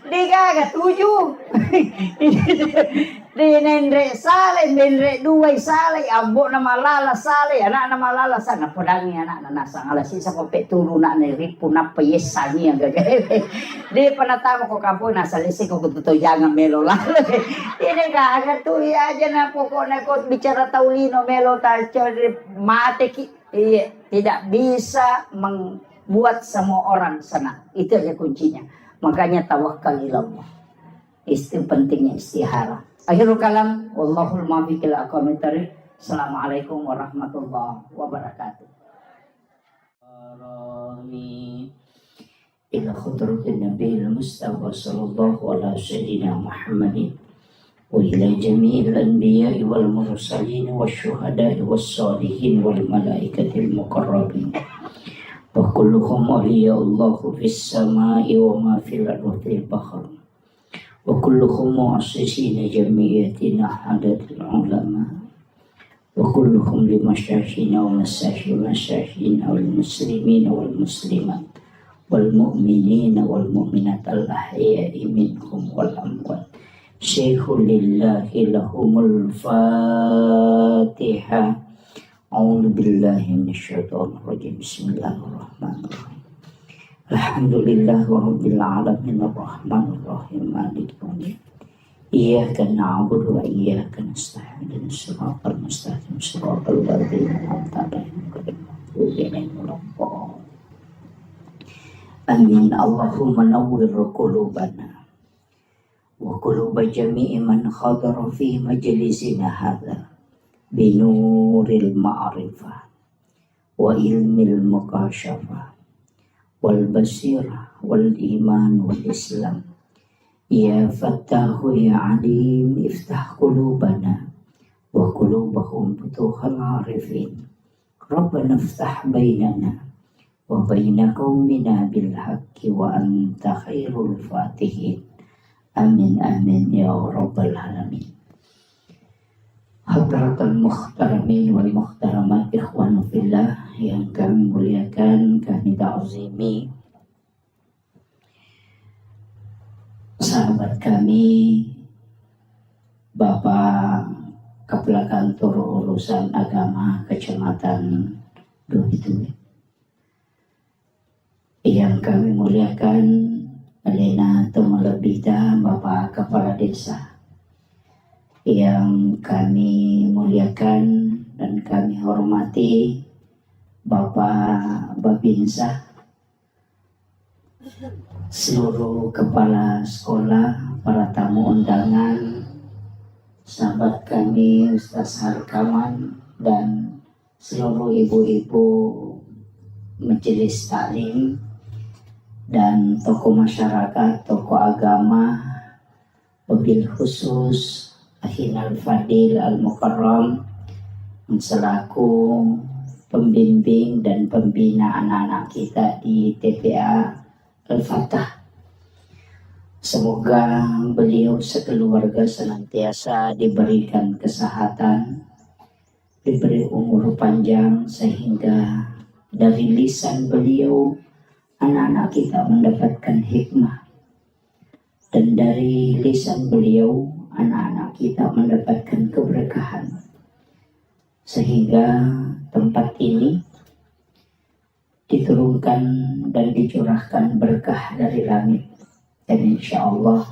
di gaga tujuh di nendre sale nendre dua sale ambo na malala sale anak na malala sana podangi anak na nasa alas isa ko petulu na ripu na payesani ang gagawin di panatama ko kampo nasa lisi ko kututo jangan melo lalo ini gaga tu aja na pokoknya ko bicara taulino melo talcor mate iya tidak bisa membuat semua orang senang itu aja kuncinya makanya tawakal ilallah itu pentingnya istihara akhirul kalam wallahul muwaffiq ila aqwamit thoriq. Assalamualaikum warahmatullahi wabarakatuh. إلى خضرة النبي المصطفى صلى الله على سيدنا محمد وإلى جميع الأنبياء والمرسلين والشهداء والصالحين والملائكة المقربين وكلهم أولياء الله في السماء وما في الأرض وفي البحر وكلهم مؤسسين جمعيتنا عدد العلماء وكلهم لمشايخنا ومشايخنا والمسلمين والمسلمات والمؤمنين والمؤمنات الأحياء منهم والأموات شيخ لله لهم الفاتحة أعوذ بالله من الشيطان الرجيم بسم الله الرحمن الرحيم الحمد لله رب العالمين الرحمن الرحيم مالك يوم الدين إياك نعبد وإياك نستعين اهدنا الصراط المستقيم صراط الذين أنعمت عليهم غير المغضوب عليهم ولا الضالين آمين اللهم نور قلوبنا وقلوب جميع من حضر في مجلسنا هذا بنور المعرفة وعلم المكاشفة والبصيرة والإيمان والإسلام يا فتاح يا عليم افتح قلوبنا وقلوبهم فتوح العارفين ربنا افتح بيننا وبين قومنا بالحق وأنت خير الفاتحين آمين آمين يا رب العالمين. Hadratul muhtaramin wal muhtaramat ikhwan fillah yang kami muliakan, kami ta'zimi sahabat kami Bapak Kepala Kantor Urusan Agama Kecamatan Duitui yang kami muliakan Alena Tumalabida Bapak Kepala Desa yang kami muliakan dan kami hormati Bapak Babinsa, seluruh kepala sekolah, para tamu undangan, sahabat kami Ustaz Harkaman dan seluruh ibu-ibu majelis taklim dan tokoh masyarakat, tokoh agama, wabil khusus Akhina Al-Fadil Al-Mukarram selaku pembimbing dan pembina anak-anak kita di TPA Al-Fatah. Semoga beliau sekeluarga senantiasa diberikan kesehatan, diberi umur panjang sehingga dari lisan beliau anak-anak kita mendapatkan hikmah dan dari lisan beliau anak-anak kita mendapatkan keberkahan sehingga tempat ini diturunkan dan dicurahkan berkah dari langit dan insya Allah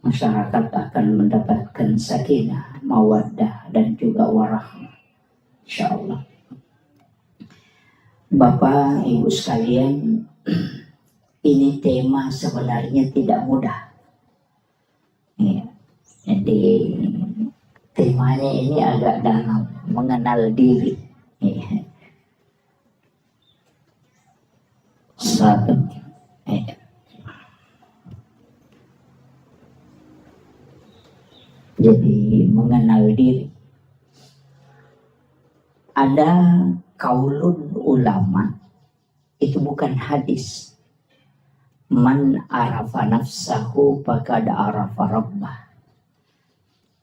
masyarakat akan mendapatkan sakinah, mawaddah dan juga warahmah insya Allah. Bapak Ibu sekalian, ini tema sebenarnya tidak mudah ya. Jadi temanya ini agak dalam, mengenal diri. Satu. Jadi mengenal diri. Ada kaulun ulama, itu bukan hadis. Man arafa nafsahu faqad arafa rabbah.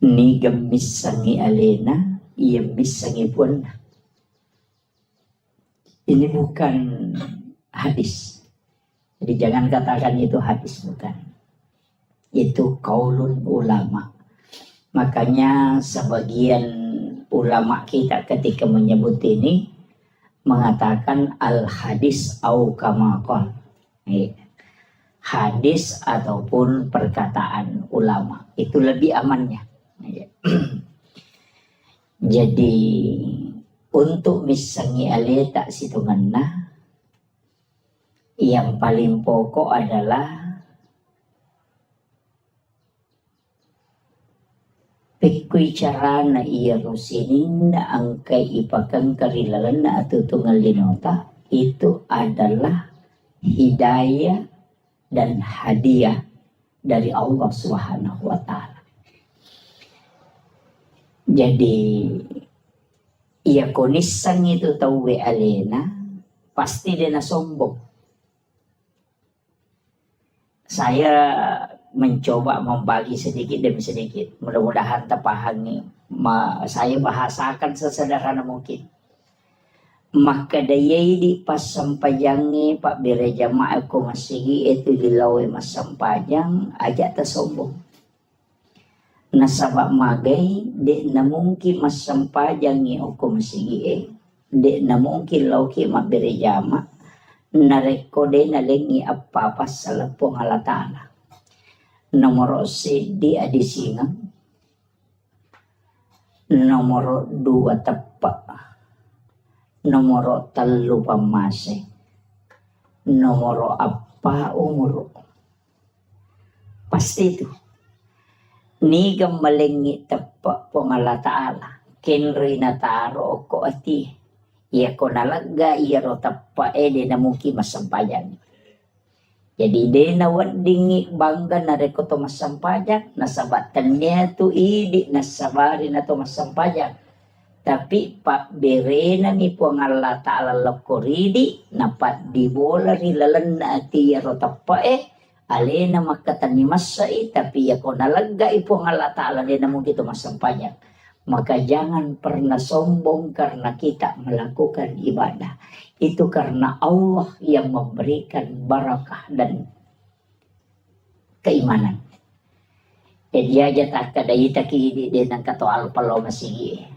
Ni gemisangi alena, ia misangi pun. Ini bukan hadis. Jadi jangan katakan itu hadis, bukan. Itu kaulun ulama. Makanya sebagian ulama kita ketika menyebut ini mengatakan al hadis au kama qala. Hadis ataupun perkataan ulama itu lebih amannya. Jadi untuk misangi ale tak situ ngena, yang paling pokok adalah pikui cara na iya rusinin na angkai ipakang karilalan na atutungal linota, itu adalah hidayah dan hadiah dari Allah Subhanahu wa Ta'ala. Jadi ia konisan itu tahu alena pasti dia sombong. Saya mencoba membagi sedikit demi sedikit, mudah-mudahan terpahami. Saya bahasakan sesederhana mungkin. Maka daya di pas sampajangi Pak Bire jamaah ko masigi itu dilawe mas sampajang ajak tersombong. Nasabak magai dek na mungkin mas sampajangi ko masigi dek na mungkin lauki mak Bire jamaah narekode na lengi apa salah pengalatana. Nomor di adisingan. Nomor 2 tepat. Nomor 3 pamase. Nomor apa umur. Pasti itu. Ni gamalengi tepat pengala ta'ala. Kenri na taro ko ati. Iya ko nalaga iya ro tepat de na mungkin masampayan. Jadi de na wadingi bangga na reko to masampayan. Nasabatannya tu idi nasabari na to masampayan. Tapi Pak Bere na ni po ang Allah Ta'ala lakoridi napat di bola rilalan na ati yaro tapa alena makatani masai tapi ya ko nalaga ipo ang Allah Ta'ala na mo gitu masampanya. Maka jangan pernah sombong karena kita melakukan ibadah. Itu karena Allah yang memberikan barakah dan keimanan. Jadi aja tak kada ita kidi dengan kata alpalo masigi.